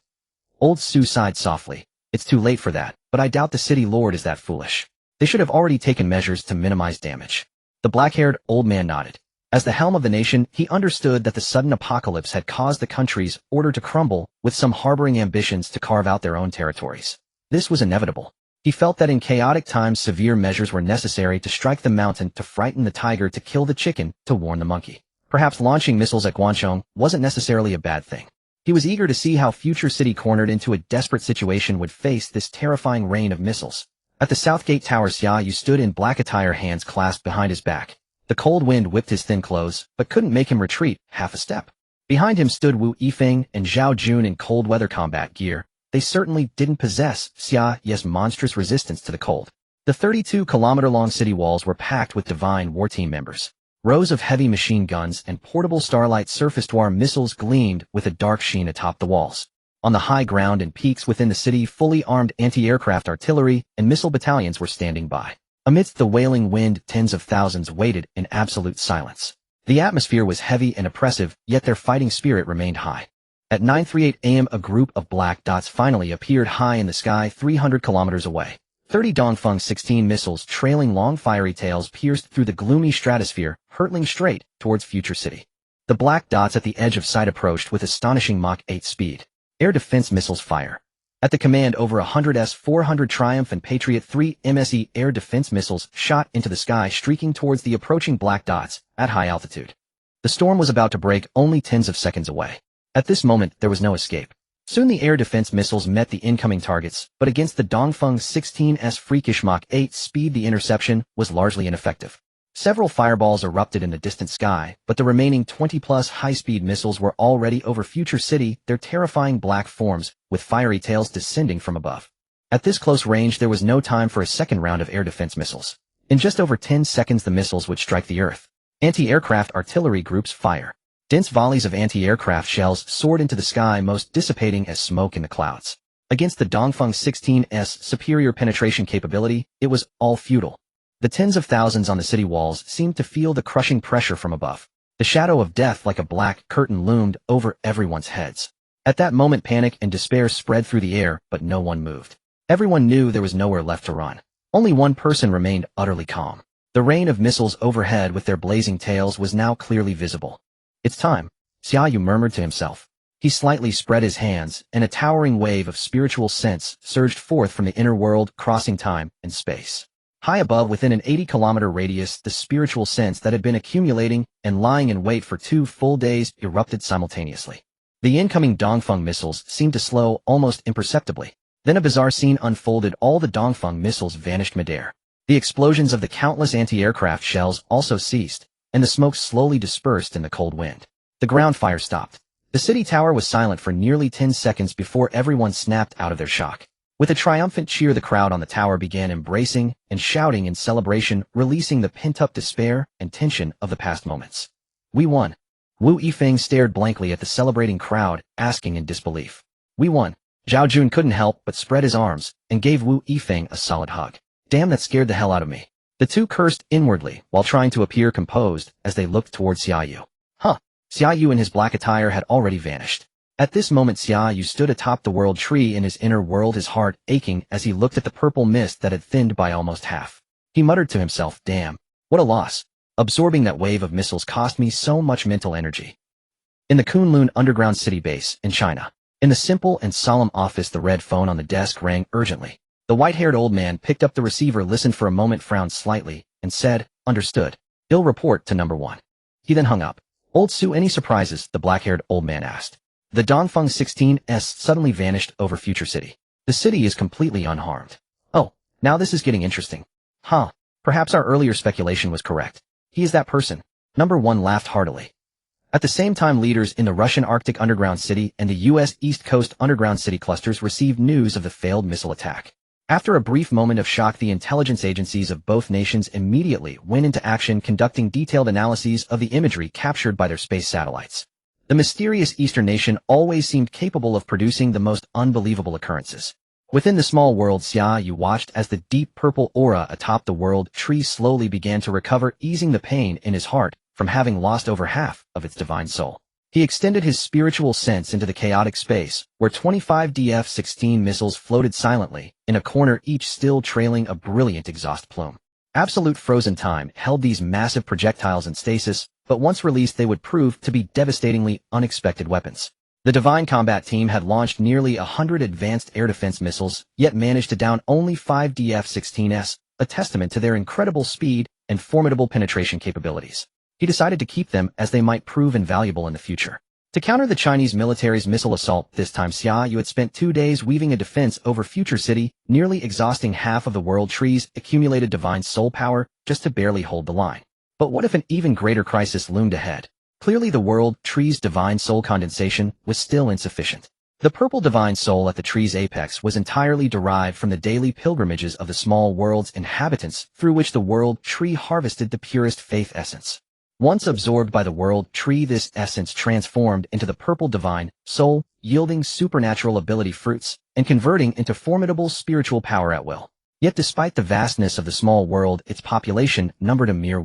Old Su sighed softly. It's too late for that, but I doubt the city lord is that foolish. They should have already taken measures to minimize damage. The black-haired old man nodded. As the helm of the nation, he understood that the sudden apocalypse had caused the country's order to crumble, with some harboring ambitions to carve out their own territories. This was inevitable. He felt that in chaotic times severe measures were necessary to strike the mountain, to frighten the tiger, to kill the chicken, to warn the monkey. Perhaps launching missiles at Guangchong wasn't necessarily a bad thing. He was eager to see how Future City, cornered into a desperate situation, would face this terrifying rain of missiles. At the Southgate Tower, Xia Yu stood in black attire, hands clasped behind his back. The cold wind whipped his thin clothes, but couldn't make him retreat half a step. Behind him stood Wu Yifeng and Zhao Jun in cold weather combat gear. They certainly didn't possess Xia Yu's monstrous resistance to the cold. The 32-kilometer-long city walls were packed with divine war team members. Rows of heavy machine guns and portable Starlight surface-to-air missiles gleamed with a dark sheen atop the walls. On the high ground and peaks within the city, fully armed anti-aircraft artillery and missile battalions were standing by. Amidst the wailing wind, tens of thousands waited in absolute silence. The atmosphere was heavy and oppressive, yet their fighting spirit remained high. At 9:38 a.m. a group of black dots finally appeared high in the sky 300 kilometers away. 30 Dongfeng 16 missiles trailing long fiery tails pierced through the gloomy stratosphere, hurtling straight towards Future City. The black dots at the edge of sight approached with astonishing Mach 8 speed. Air defense missiles fire. At the command, over 100 S-400 Triumph and Patriot 3 MSE air defense missiles shot into the sky, streaking towards the approaching black dots at high altitude. The storm was about to break, only tens of seconds away. At this moment, there was no escape. Soon the air defense missiles met the incoming targets, but against the Dongfeng 16's freakish Mach 8 speed, the interception was largely ineffective. Several fireballs erupted in the distant sky, but the remaining 20-plus high-speed missiles were already over Future City, their terrifying black forms, with fiery tails descending from above. At this close range there was no time for a second round of air defense missiles. In just over 10 seconds the missiles would strike the Earth. Anti-aircraft artillery groups fire. Dense volleys of anti-aircraft shells soared into the sky, most dissipating as smoke in the clouds. Against the Dongfeng 16's superior penetration capability, it was all futile. The tens of thousands on the city walls seemed to feel the crushing pressure from above. The shadow of death like a black curtain loomed over everyone's heads. At that moment panic and despair spread through the air, but no one moved. Everyone knew there was nowhere left to run. Only one person remained utterly calm. The rain of missiles overhead with their blazing tails was now clearly visible. It's time, Xia Yu murmured to himself. He slightly spread his hands, and a towering wave of spiritual sense surged forth from the inner world, crossing time and space. High above, within an 80-kilometer radius, the spiritual sense that had been accumulating and lying in wait for 2 full days erupted simultaneously. The incoming Dongfeng missiles seemed to slow almost imperceptibly. Then a bizarre scene unfolded. All the Dongfeng missiles vanished midair. The explosions of the countless anti-aircraft shells also ceased, and the smoke slowly dispersed in the cold wind. The ground fire stopped. The city tower was silent for nearly 10 seconds before everyone snapped out of their shock. With a triumphant cheer the crowd on the tower began embracing and shouting in celebration, releasing the pent-up despair and tension of the past moments. We won. Wu Yifeng stared blankly at the celebrating crowd, asking in disbelief. We won. Zhao Jun couldn't help but spread his arms and gave Wu Yifeng a solid hug. Damn, that scared the hell out of me. The two cursed inwardly while trying to appear composed as they looked towards Xia Yu. Xia Yu in his black attire had already vanished. At this moment Xia Yu stood atop the world tree in his inner world, his heart aching as he looked at the purple mist that had thinned by almost half. He muttered to himself, damn, what a loss. Absorbing that wave of missiles cost me so much mental energy. In the Kunlun underground city base in China. In the simple and solemn office the red phone on the desk rang urgently. The white-haired old man picked up the receiver, listened for a moment, frowned slightly, and said, understood. He'll report to number 1. He then hung up. Old Sue, any surprises? The black-haired old man asked. The Dongfeng 16's suddenly vanished over Future City. The city is completely unharmed. Oh, now this is getting interesting. Perhaps our earlier speculation was correct. He is that person. Number 1 laughed heartily. At the same time, leaders in the Russian Arctic underground city and the U.S. East Coast underground city clusters received news of the failed missile attack. After a brief moment of shock, the intelligence agencies of both nations immediately went into action, conducting detailed analyses of the imagery captured by their space satellites. The mysterious Eastern nation always seemed capable of producing the most unbelievable occurrences. Within the small world, Xia Yu watched as the deep purple aura atop the world tree slowly began to recover, easing the pain in his heart from having lost over half of its divine soul. He extended his spiritual sense into the chaotic space, where 25 DF-16 missiles floated silently, in a corner, each still trailing a brilliant exhaust plume. Absolute frozen time held these massive projectiles in stasis, but once released they would prove to be devastatingly unexpected weapons. The Divine Combat Team had launched nearly 100 advanced air defense missiles, yet managed to down only 5 DF-16s, a testament to their incredible speed and formidable penetration capabilities. He decided to keep them as they might prove invaluable in the future. To counter the Chinese military's missile assault this time, Xia Yu had spent 2 days weaving a defense over Future City, nearly exhausting half of the world tree's accumulated divine soul power just to barely hold the line. But what if an even greater crisis loomed ahead? Clearly the world tree's divine soul condensation was still insufficient. The purple divine soul at the tree's apex was entirely derived from the daily pilgrimages of the small world's inhabitants, through which the world tree harvested the purest faith essence. Once absorbed by the world tree, this essence transformed into the purple divine soul, yielding supernatural ability fruits, and converting into formidable spiritual power at will. Yet despite the vastness of the small world, its population numbered a mere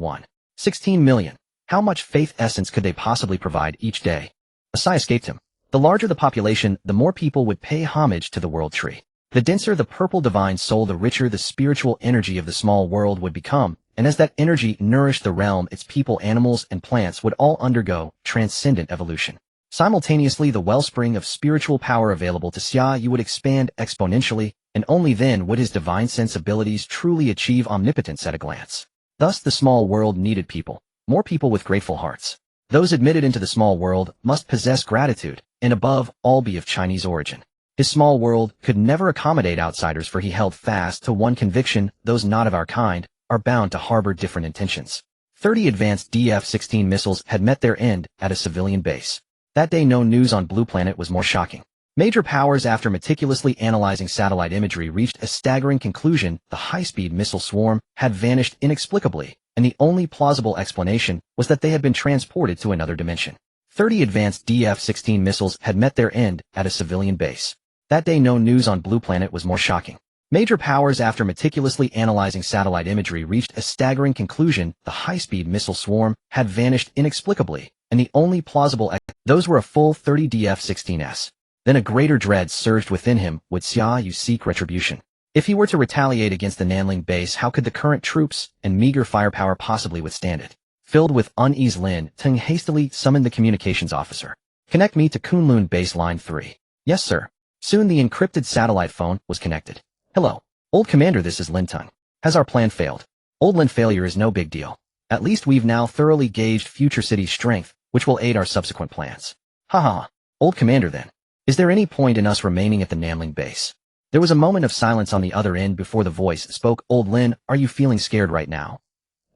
16 million. How much faith essence could they possibly provide each day? A sigh escaped him. The larger the population, the more people would pay homage to the world tree. The denser the purple divine soul, the richer the spiritual energy of the small world would become, and as that energy nourished the realm, its people, animals, and plants would all undergo transcendent evolution. Simultaneously, the wellspring of spiritual power available to Xia Yu would expand exponentially, and only then would his divine sensibilities truly achieve omnipotence at a glance. Thus the small world needed people, more people with grateful hearts. Those admitted into the small world must possess gratitude, and above all be of Chinese origin. His small world could never accommodate outsiders, for he held fast to one conviction: those not of our kind are bound to harbor different intentions. 30 advanced DF-16 missiles had met their end at a civilian base. That day no news on Blue Planet was more shocking. Major powers, after meticulously analyzing satellite imagery, reached a staggering conclusion: the high-speed missile swarm had vanished inexplicably, and the only plausible explanation was that they had been transported to another dimension. 30 advanced DF-16 missiles had met their end at a civilian base. That day no news on Blue Planet was more shocking. Major powers, after meticulously analyzing satellite imagery, reached a staggering conclusion: the high-speed missile swarm had vanished inexplicably, and the only plausible those were a full 30 DF-16s. Then a greater dread surged within him. Would Xia Yu seek retribution? If he were to retaliate against the Nanling base, how could the current troops and meager firepower possibly withstand it? Filled with unease, Lin Teng hastily summoned the communications officer. Connect me to Kunlun Base Line 3. Yes, sir. Soon the encrypted satellite phone was connected. Hello. Old Commander, this is Lin Teng. Has our plan failed? Old Lin, failure is no big deal. At least we've now thoroughly gauged Future City's strength, which will aid our subsequent plans. Haha. Old Commander, then. Is there any point in us remaining at the Nanling base? There was a moment of silence on the other end before the voice spoke. Old Lin, are you feeling scared right now?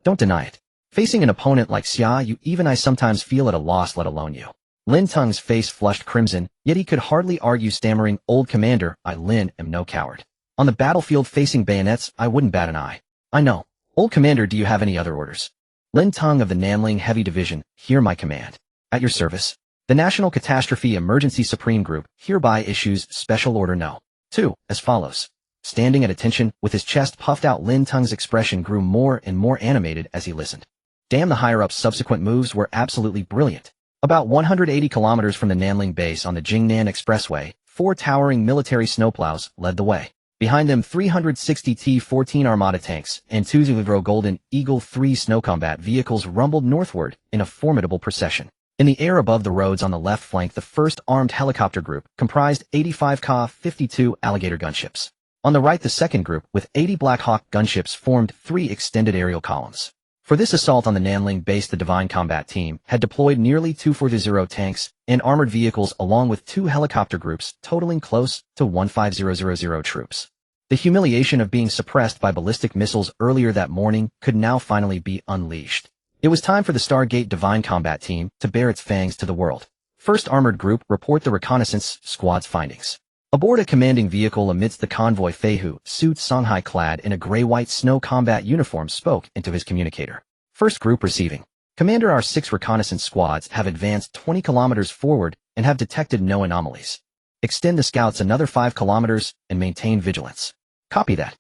Don't deny it. Facing an opponent like Xia Yu, even I sometimes feel at a loss, let alone you. Lin Teng's face flushed crimson, yet he could hardly argue, stammering, Old Commander, I, Lin, am no coward. On the battlefield facing bayonets, I wouldn't bat an eye. I know. Old Commander, do you have any other orders? Lin Teng of the Nanling Heavy Division, hear my command. At your service. The National Catastrophe Emergency Supreme Group hereby issues Special Order No. 2, as follows. Standing at attention, with his chest puffed out, Lin Teng's expression grew more and more animated as he listened. Damn, the higher-ups' subsequent moves were absolutely brilliant. About 180 kilometers from the Nanling base on the Jingnan Expressway, 4 towering military snowplows led the way. Behind them, 360 T-14 Armada tanks and 2 Zulivro Golden Eagle 3 snow combat vehicles rumbled northward in a formidable procession. In the air above the roads on the left flank, the first armed helicopter group comprised 85 Ka-52 Alligator gunships. On the right, the second group, with 80 Black Hawk gunships, formed 3 extended aerial columns. For this assault on the Nanling base, the Divine Combat Team had deployed nearly 240 tanks and armored vehicles, along with 2 helicopter groups, totaling close to 150,000 troops. The humiliation of being suppressed by ballistic missiles earlier that morning could now finally be unleashed. It was time for the Stargate Divine Combat Team to bare its fangs to the world. First Armored Group, report the reconnaissance squad's findings. Aboard a commanding vehicle amidst the convoy, Feihu, suit Songhai clad in a gray-white snow combat uniform, spoke into his communicator. First Group receiving. Commander, our 6 reconnaissance squads have advanced 20 kilometers forward and have detected no anomalies. Extend the scouts another 5 kilometers and maintain vigilance. Copy that.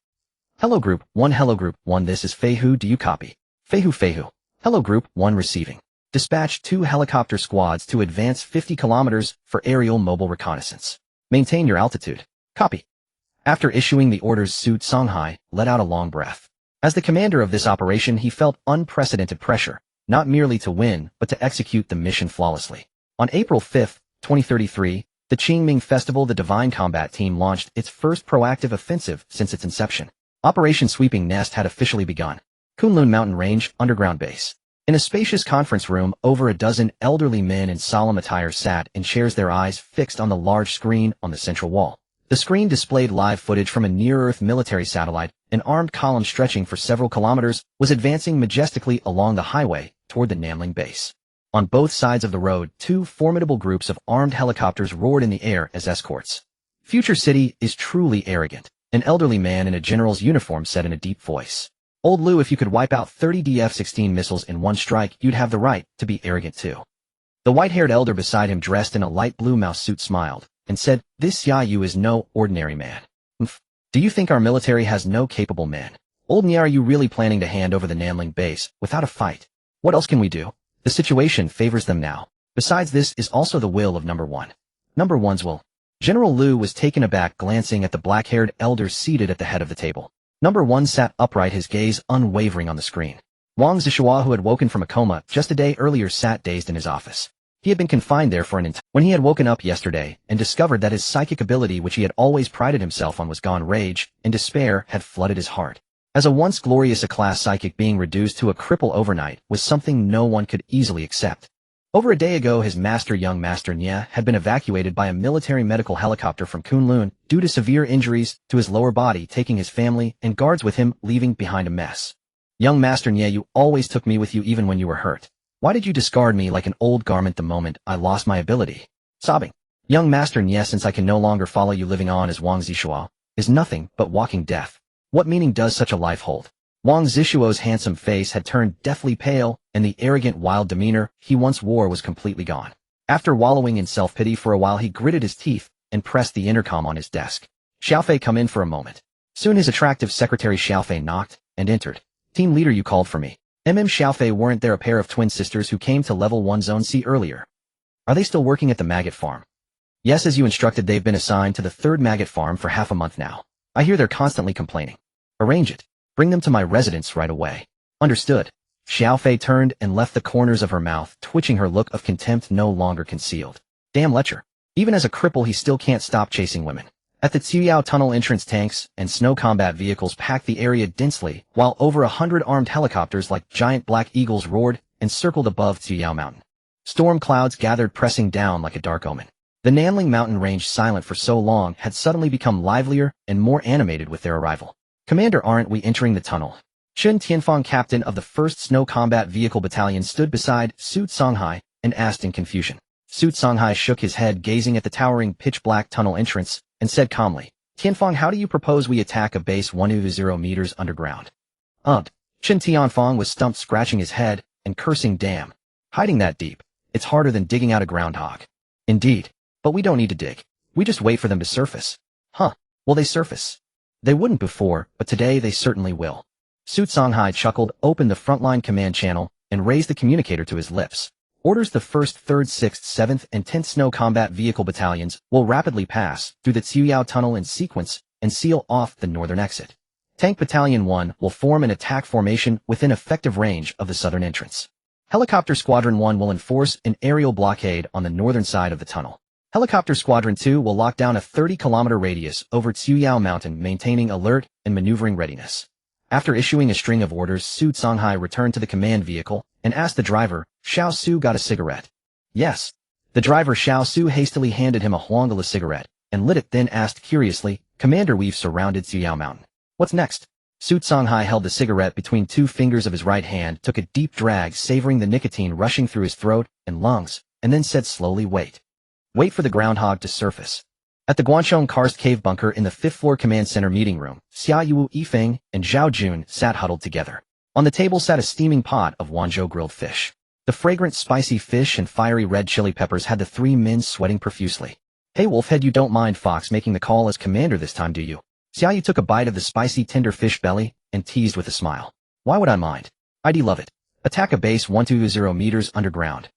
Hello Group 1, Hello Group 1, this is Feihu, do you copy? Feihu. Hello Group 1 receiving. Dispatch 2 helicopter squads to advance 50 kilometers for aerial mobile reconnaissance. Maintain your altitude. Copy. After issuing the orders, Suit Songhai let out a long breath. As the commander of this operation, he felt unprecedented pressure, not merely to win, but to execute the mission flawlessly. On April 5, 2033, the Qingming Festival, the Divine Combat Team launched its first proactive offensive since its inception. Operation Sweeping Nest had officially begun. Kunlun Mountain Range Underground Base. In a spacious conference room, over a dozen elderly men in solemn attire sat in chairs, their eyes fixed on the large screen on the central wall. The screen displayed live footage from a near-Earth military satellite. An armed column stretching for several kilometers was advancing majestically along the highway toward the Nanling base. On both sides of the road, 2 formidable groups of armed helicopters roared in the air as escorts. Future City is truly arrogant, an elderly man in a general's uniform said in a deep voice. Old Lu, if you could wipe out 30 DF-16 missiles in one strike, you'd have the right to be arrogant too. The white-haired elder beside him, dressed in a light blue mouse suit, smiled and said, this Xia Yu is no ordinary man. Do you think our military has no capable men? Old Nya, are you really planning to hand over the Nanling base without a fight? What else can we do? The situation favors them now. Besides, this is also the will of Number 1. Number 1's will. General Lu was taken aback, glancing at the black-haired elder seated at the head of the table. Number 1 sat upright, his gaze unwavering on the screen. Wang Zishua, who had woken from a coma just a day earlier, sat dazed in his office. He had been confined there for an entire when he had woken up yesterday and discovered that his psychic ability, which he had always prided himself on, was gone. Rage and despair had flooded his heart. As a once glorious A-class psychic, being reduced to a cripple overnight was something no one could easily accept. Over a day ago, his master, young Master Nya, had been evacuated by a military medical helicopter from Kunlun due to severe injuries to his lower body, taking his family and guards with him, leaving behind a mess. Young Master Xia Yu always took me with you even when you were hurt. Why did you discard me like an old garment the moment I lost my ability? Sobbing. Young Master Xia, since I can no longer follow you, living on as Wang Zishuo is nothing but walking death. What meaning does such a life hold? Wang Zishuo's handsome face had turned deathly pale, and the arrogant, wild demeanor he once wore was completely gone. After wallowing in self-pity for a while, he gritted his teeth and pressed the intercom on his desk. Xiaofei, come in for a moment. Soon his attractive secretary Xiaofei knocked and entered. Team leader, you called for me. Xiaofei, weren't there a pair of twin sisters who came to level 1 Zone C earlier? Are they still working at the maggot farm? Yes, as you instructed, they've been assigned to the 3rd maggot farm for half a month now. I hear they're constantly complaining. Arrange it. Bring them to my residence right away. Understood. Xiaofei turned and left, the corners of her mouth twitching, her look of contempt no longer concealed. Damn lecher. Even as a cripple, he still can't stop chasing women. At the Ziyao tunnel entrance, tanks and snow combat vehicles packed the area densely, while over 100 armed helicopters like giant black eagles roared and circled above Ziyao Mountain. Storm clouds gathered, pressing down like a dark omen. The Nanling mountain range, silent for so long, had suddenly become livelier and more animated with their arrival. Commander, aren't we entering the tunnel? Chen Tianfang, captain of the 1st Snow Combat Vehicle Battalion, stood beside Su Songhai and asked in confusion. Su Songhai shook his head, gazing at the towering pitch-black tunnel entrance, and said calmly, Tianfang, how do you propose we attack a base 120 meters underground? Chen Tianfang was stumped, scratching his head and cursing, damn. Hiding that deep, it's harder than digging out a groundhog. Indeed. But we don't need to dig. We just wait for them to surface. Huh. Will they surface? They wouldn't before, but today they certainly will. Su Songhai chuckled, opened the frontline command channel, and raised the communicator to his lips. Orders: the 1st, 3rd, 6th, 7th, and 10th Snow Combat Vehicle Battalions will rapidly pass through the Ziyao Tunnel in sequence and seal off the northern exit. Tank Battalion 1 will form an attack formation within effective range of the southern entrance. Helicopter Squadron 1 will enforce an aerial blockade on the northern side of the tunnel. Helicopter Squadron 2 will lock down a 30-kilometer radius over Ziyao Mountain, maintaining alert and maneuvering readiness. After issuing a string of orders, Su Songhai returned to the command vehicle and asked the driver, Xiao Su, got a cigarette? Yes. The driver Xiao Su hastily handed him a Huangala cigarette and lit it, then asked curiously, Commander, we've surrounded Ziyao Mountain. What's next? Su Songhai held the cigarette between 2 fingers of his right hand, took a deep drag, savoring the nicotine rushing through his throat and lungs, and then said slowly, wait. Wait for the groundhog to surface. At the Guanchong Karst Cave bunker in the 5th floor command center meeting room, Xia Yu, Yifeng, and Zhao Jun sat huddled together. On the table sat a steaming pot of Wanzhou grilled fish. The fragrant spicy fish and fiery red chili peppers had the 3 men sweating profusely. Hey Wolfhead, you don't mind Fox making the call as commander this time, do you? Xia Yu took a bite of the spicy tender fish belly and teased with a smile. Why would I mind? I'd love it. Attack a base 120 meters underground.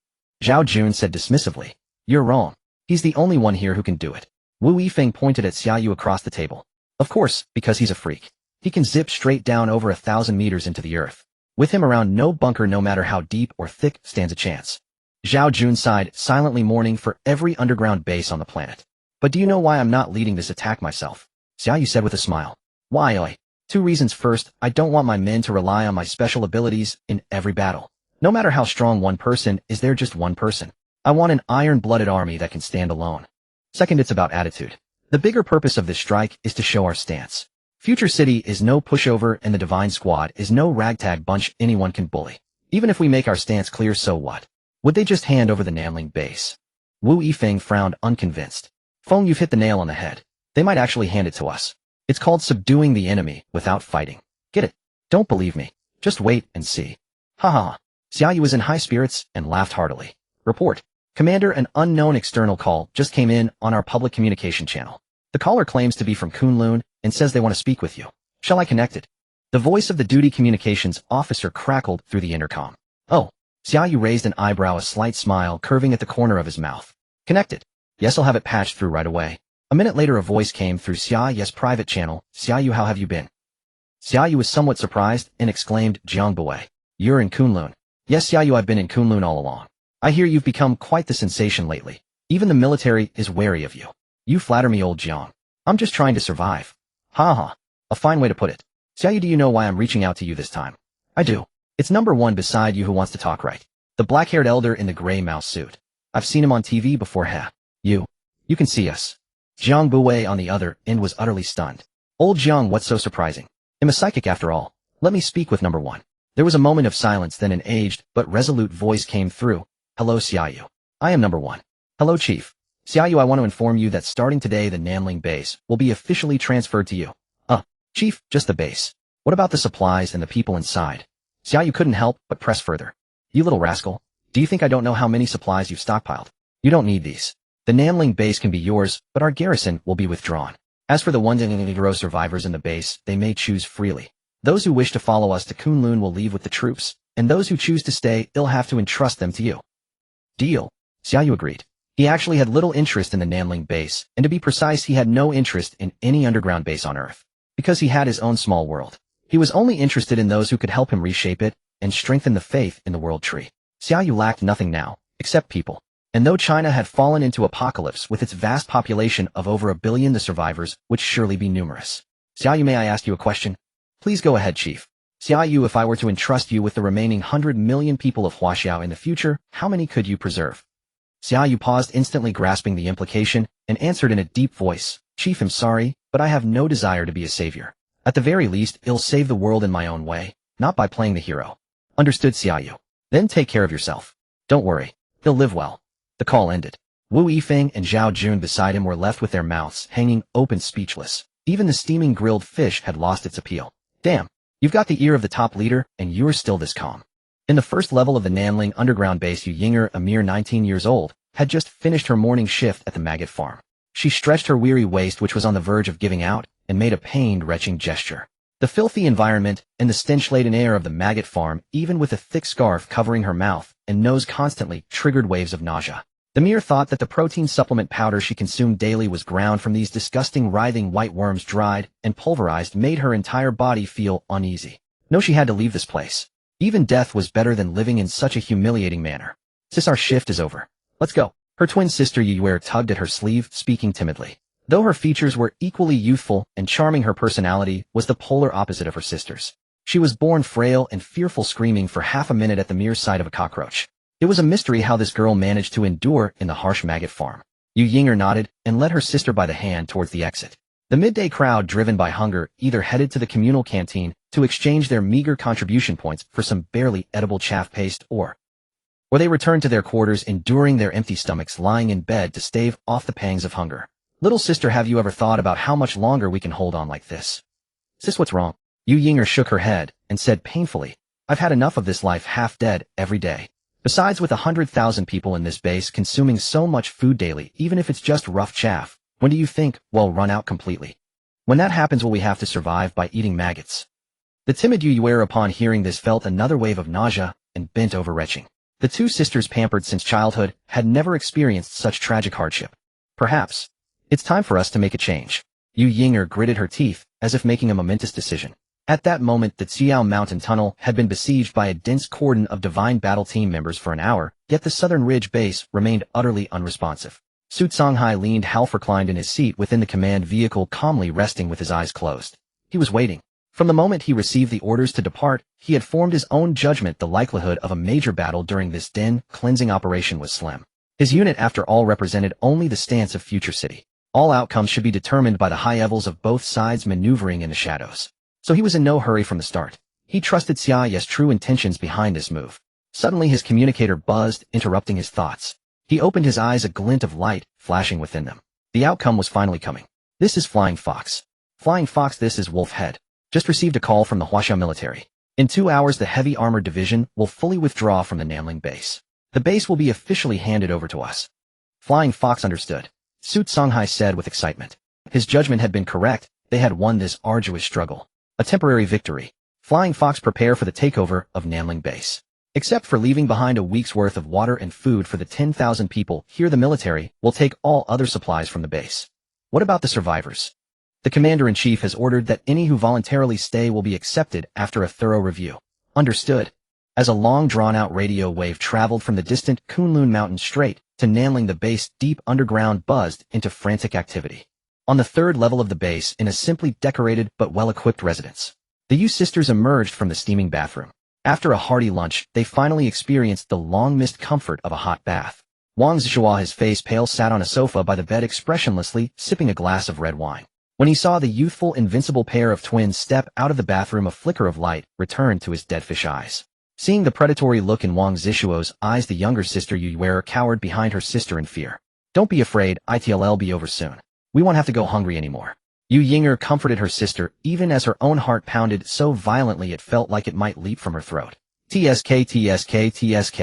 Zhao Jun said dismissively. You're wrong. He's the only one here who can do it. Wu Yifeng pointed at Xia Yu across the table. Of course, because he's a freak. He can zip straight down over 1,000 meters into the earth. With him around, no bunker, no matter how deep or thick, stands a chance. Zhao Jun sighed, silently mourning for every underground base on the planet. But do you know why I'm not leading this attack myself? Xia Yu said with a smile. Why, oi? 2 reasons. First, I don't want my men to rely on my special abilities in every battle. No matter how strong one person is, they're just one person. I want an iron-blooded army that can stand alone. Second, it's about attitude. The bigger purpose of this strike is to show our stance. Future City is no pushover, and the Divine Squad is no ragtag bunch anyone can bully. Even if we make our stance clear, so what? Would they just hand over the Nanling base? Wu Yifeng frowned, unconvinced. Feng, you've hit the nail on the head. They might actually hand it to us. It's called subduing the enemy without fighting. Get it? Don't believe me. Just wait and see. Ha ha. Xia Yu was in high spirits and laughed heartily. Report. Commander, an unknown external call just came in on our public communication channel. The caller claims to be from Kunlun and says they want to speak with you. Shall I connect it? The voice of the duty communications officer crackled through the intercom. Oh. Xia Yu raised an eyebrow, a slight smile curving at the corner of his mouth. Connected. Yes, I'll have it patched through right away. A minute later, a voice came through Xia Yu's private channel. Xia Yu, how have you been? Xia Yu was somewhat surprised and exclaimed, Jiangbei. You're in Kunlun. Yes, Xia Yu, I've been in Kunlun all along. I hear you've become quite the sensation lately. Even the military is wary of you. You flatter me, old Jiang. I'm just trying to survive. Ha ha. A fine way to put it. Xia Yu, do you know why I'm reaching out to you this time? I do. It's number 1 beside you who wants to talk, right? The black-haired elder in the gray mouse suit. I've seen him on TV before. You can see us. Jiang Buwei on the other end was utterly stunned. Old Jiang, what's so surprising? I'm a psychic after all. Let me speak with number 1. There was a moment of silence, then an aged but resolute voice came through. Hello, Xia Yu. I am number one. Hello, Chief. Xia Yu, I want to inform you that starting today the Nanling base will be officially transferred to you. Chief, just the base. What about the supplies and the people inside? Xia Yu couldn't help but press further. You little rascal. Do you think I don't know how many supplies you've stockpiled? You don't need these. The Nanling base can be yours, but our garrison will be withdrawn. As for the 100 survivors in the base, they may choose freely. Those who wish to follow us to Kunlun will leave with the troops, and those who choose to stay, they'll have to entrust them to you. Deal. Xia Yu agreed. He actually had little interest in the Nanling base, and to be precise, he had no interest in any underground base on Earth. Because he had his own small world. He was only interested in those who could help him reshape it and strengthen the faith in the world tree. Xia Yu lacked nothing now, except people. And though China had fallen into apocalypse with its vast population of over 1 billion, the survivors would surely be numerous. Xia Yu, may I ask you a question? Please go ahead, Chief. Xia Yu, if I were to entrust you with the remaining 100 million people of Huaxiao in the future, how many could you preserve? Xia Yu paused, instantly grasping the implication, and answered in a deep voice. Chief, I'm sorry, but I have no desire to be a savior. At the very least, I'll save the world in my own way, not by playing the hero. Understood, Xia Yu. Then take care of yourself. Don't worry. He'll live well. The call ended. Wu Yifeng and Zhao Jun beside him were left with their mouths hanging open, speechless. Even the steaming grilled fish had lost its appeal. Damn. You've got the ear of the top leader, and you're still this calm. In the first level of the Nanling underground base, Yu Yinger, a mere 19 years old, had just finished her morning shift at the maggot farm. She stretched her weary waist, which was on the verge of giving out, and made a pained, retching gesture. The filthy environment and the stench-laden air of the maggot farm, even with a thick scarf covering her mouth and nose constantly, triggered waves of nausea. The mere thought that the protein supplement powder she consumed daily was ground from these disgusting, writhing white worms, dried and pulverized, made her entire body feel uneasy. No, she had to leave this place. Even death was better than living in such a humiliating manner. Sis, our shift is over. Let's go. Her twin sister Yu Yu tugged at her sleeve, speaking timidly. Though her features were equally youthful and charming, her personality was the polar opposite of her sister's. She was born frail and fearful, screaming for half a minute at the mere sight of a cockroach. It was a mystery how this girl managed to endure in the harsh maggot farm. Yu Yinger nodded and led her sister by the hand towards the exit. The midday crowd, driven by hunger, either headed to the communal canteen to exchange their meager contribution points for some barely edible chaff paste, or they returned to their quarters, enduring their empty stomachs, lying in bed to stave off the pangs of hunger. Little sister, have you ever thought about how much longer we can hold on like this? Sis, what's wrong? Yu Yinger shook her head and said painfully, I've had enough of this life, half dead every day. Besides, with 100,000 people in this base consuming so much food daily, even if it's just rough chaff, when do you think we'll run out completely? When that happens, will we have to survive by eating maggots? The timid Yu Yu, upon hearing this, felt another wave of nausea and bent over, retching. The two sisters, pampered since childhood, had never experienced such tragic hardship. Perhaps it's time for us to make a change. Yu Yinger gritted her teeth, as if making a momentous decision. At that moment, the Xiao mountain tunnel had been besieged by a dense cordon of divine battle team members for an hour, yet the southern ridge base remained utterly unresponsive. Su Songhai leaned half reclined in his seat within the command vehicle, calmly resting with his eyes closed. He was waiting. From the moment he received the orders to depart, he had formed his own judgment. The likelihood of a major battle during this cleansing operation was slim. His unit, after all, represented only the stance of future city. All outcomes should be determined by the high levels of both sides maneuvering in the shadows. So he was in no hurry from the start. He trusted Xia Yu's true intentions behind this move. Suddenly his communicator buzzed, interrupting his thoughts. He opened his eyes, a glint of light flashing within them. The outcome was finally coming. This is Flying Fox. Flying Fox, this is Wolf Head. Just received a call from the Huaxiao military. In 2 hours, the heavy armored division will fully withdraw from the Nanling base. The base will be officially handed over to us. Flying Fox understood. Su Songhai said with excitement. His judgment had been correct. They had won this arduous struggle. A temporary victory. Flying Fox, prepare for the takeover of Nanling base. Except for leaving behind a week's worth of water and food for the 10,000 people here, the military will take all other supplies from the base. What about the survivors? The commander-in-chief has ordered that any who voluntarily stay will be accepted after a thorough review. Understood. As a long, drawn-out radio wave traveled from the distant Kunlun mountain straight to Nanling, the base deep underground buzzed into frantic activity. On the third level of the base, in a simply decorated but well-equipped residence, the Yu sisters emerged from the steaming bathroom. After a hearty lunch, they finally experienced the long-missed comfort of a hot bath. Wang Zhua, his face pale, sat on a sofa by the bed, expressionlessly sipping a glass of red wine. When he saw the youthful, invincible pair of twins step out of the bathroom, a flicker of light returned to his dead fish eyes. Seeing the predatory look in Wang Zishuo's eyes, the younger sister Yu Yu cowered behind her sister in fear. Don't be afraid, it'll be over soon. We won't have to go hungry anymore. Yu Yinger comforted her sister, even as her own heart pounded so violently it felt like it might leap from her throat. TSK, TSK, TSK.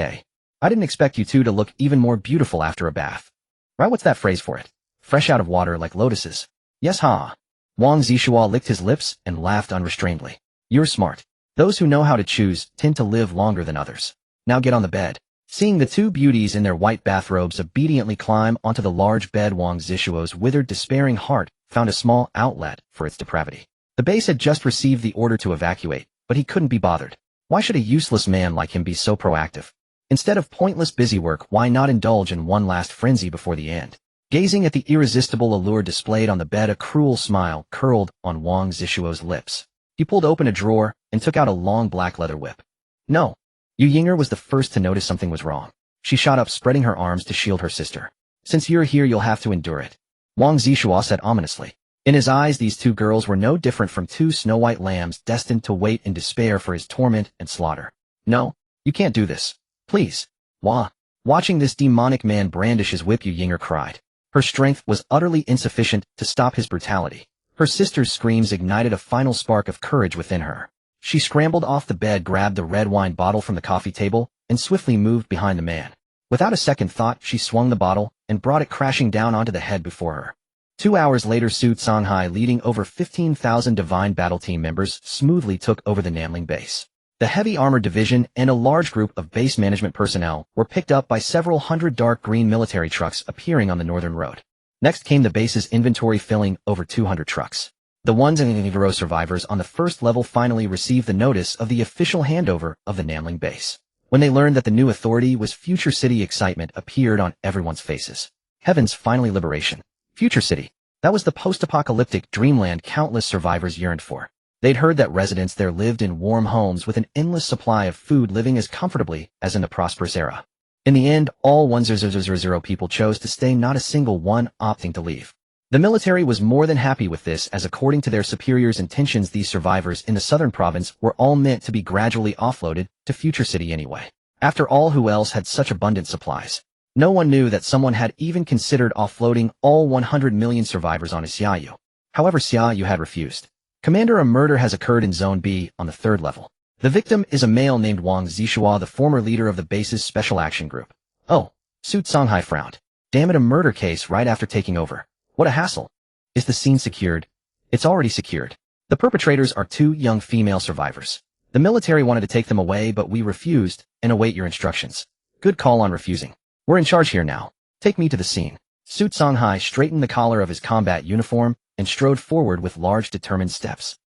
I didn't expect you two to look even more beautiful after a bath. Right, what's that phrase for it? Fresh out of water like lotuses. Yes, ha. Wang Zishuo licked his lips and laughed unrestrainedly. You're smart. Those who know how to choose tend to live longer than others. Now get on the bed. Seeing the two beauties in their white bathrobes obediently climb onto the large bed, Wang Zishuo's withered, despairing heart found a small outlet for its depravity. The base had just received the order to evacuate, but he couldn't be bothered. Why should a useless man like him be so proactive? Instead of pointless busy work, why not indulge in one last frenzy before the end? Gazing at the irresistible allure displayed on the bed, a cruel smile curled on Wang Zishuo's lips. He pulled open a drawer and took out a long black leather whip. No. Yu Yinger was the first to notice something was wrong. She shot up, spreading her arms to shield her sister. Since you're here, you'll have to endure it, Wang Zishuo said ominously. In his eyes, these two girls were no different from two snow-white lambs destined to wait in despair for his torment and slaughter. No, you can't do this. Please. Wah. Watching this demonic man brandish his whip, Yu Yinger cried. Her strength was utterly insufficient to stop his brutality. Her sister's screams ignited a final spark of courage within her. She scrambled off the bed, grabbed the red wine bottle from the coffee table, and swiftly moved behind the man. Without a second thought, she swung the bottle and brought it crashing down onto the head before her. 2 hours later, Su Songhai, leading over 15,000 Divine Battle Team members, smoothly took over the Namling base. The Heavy Armored Division and a large group of base management personnel were picked up by several hundred dark green military trucks appearing on the northern road. Next came the base's inventory, filling over 200 trucks. The ones and Niviro survivors on the first level finally received the notice of the official handover of the Namling base. When they learned that the new authority was Future City, excitement appeared on everyone's faces. Heavens, finally liberation. Future City. That was the post-apocalyptic dreamland countless survivors yearned for. They'd heard that residents there lived in warm homes with an endless supply of food, living as comfortably as in the prosperous era. In the end, all 1000 people chose to stay, not a single one opting to leave. The military was more than happy with this, as according to their superiors' intentions, these survivors in the southern province were all meant to be gradually offloaded to Future City anyway. After all, who else had such abundant supplies? No one knew that someone had even considered offloading all 100 million survivors on Xia Yu. However, Xia Yu had refused. Commander, a murder has occurred in Zone B on the 3rd level. The victim is a male named Wang Zishuo, the former leader of the base's Special Action Group. Oh, Su Songhai frowned. Damn it, a murder case right after taking over. What a hassle. Is the scene secured? It's already secured. The perpetrators are 2 young female survivors. The military wanted to take them away, but we refused and await your instructions. Good call on refusing. We're in charge here now. Take me to the scene. Su Songhai straightened the collar of his combat uniform and strode forward with large, determined steps.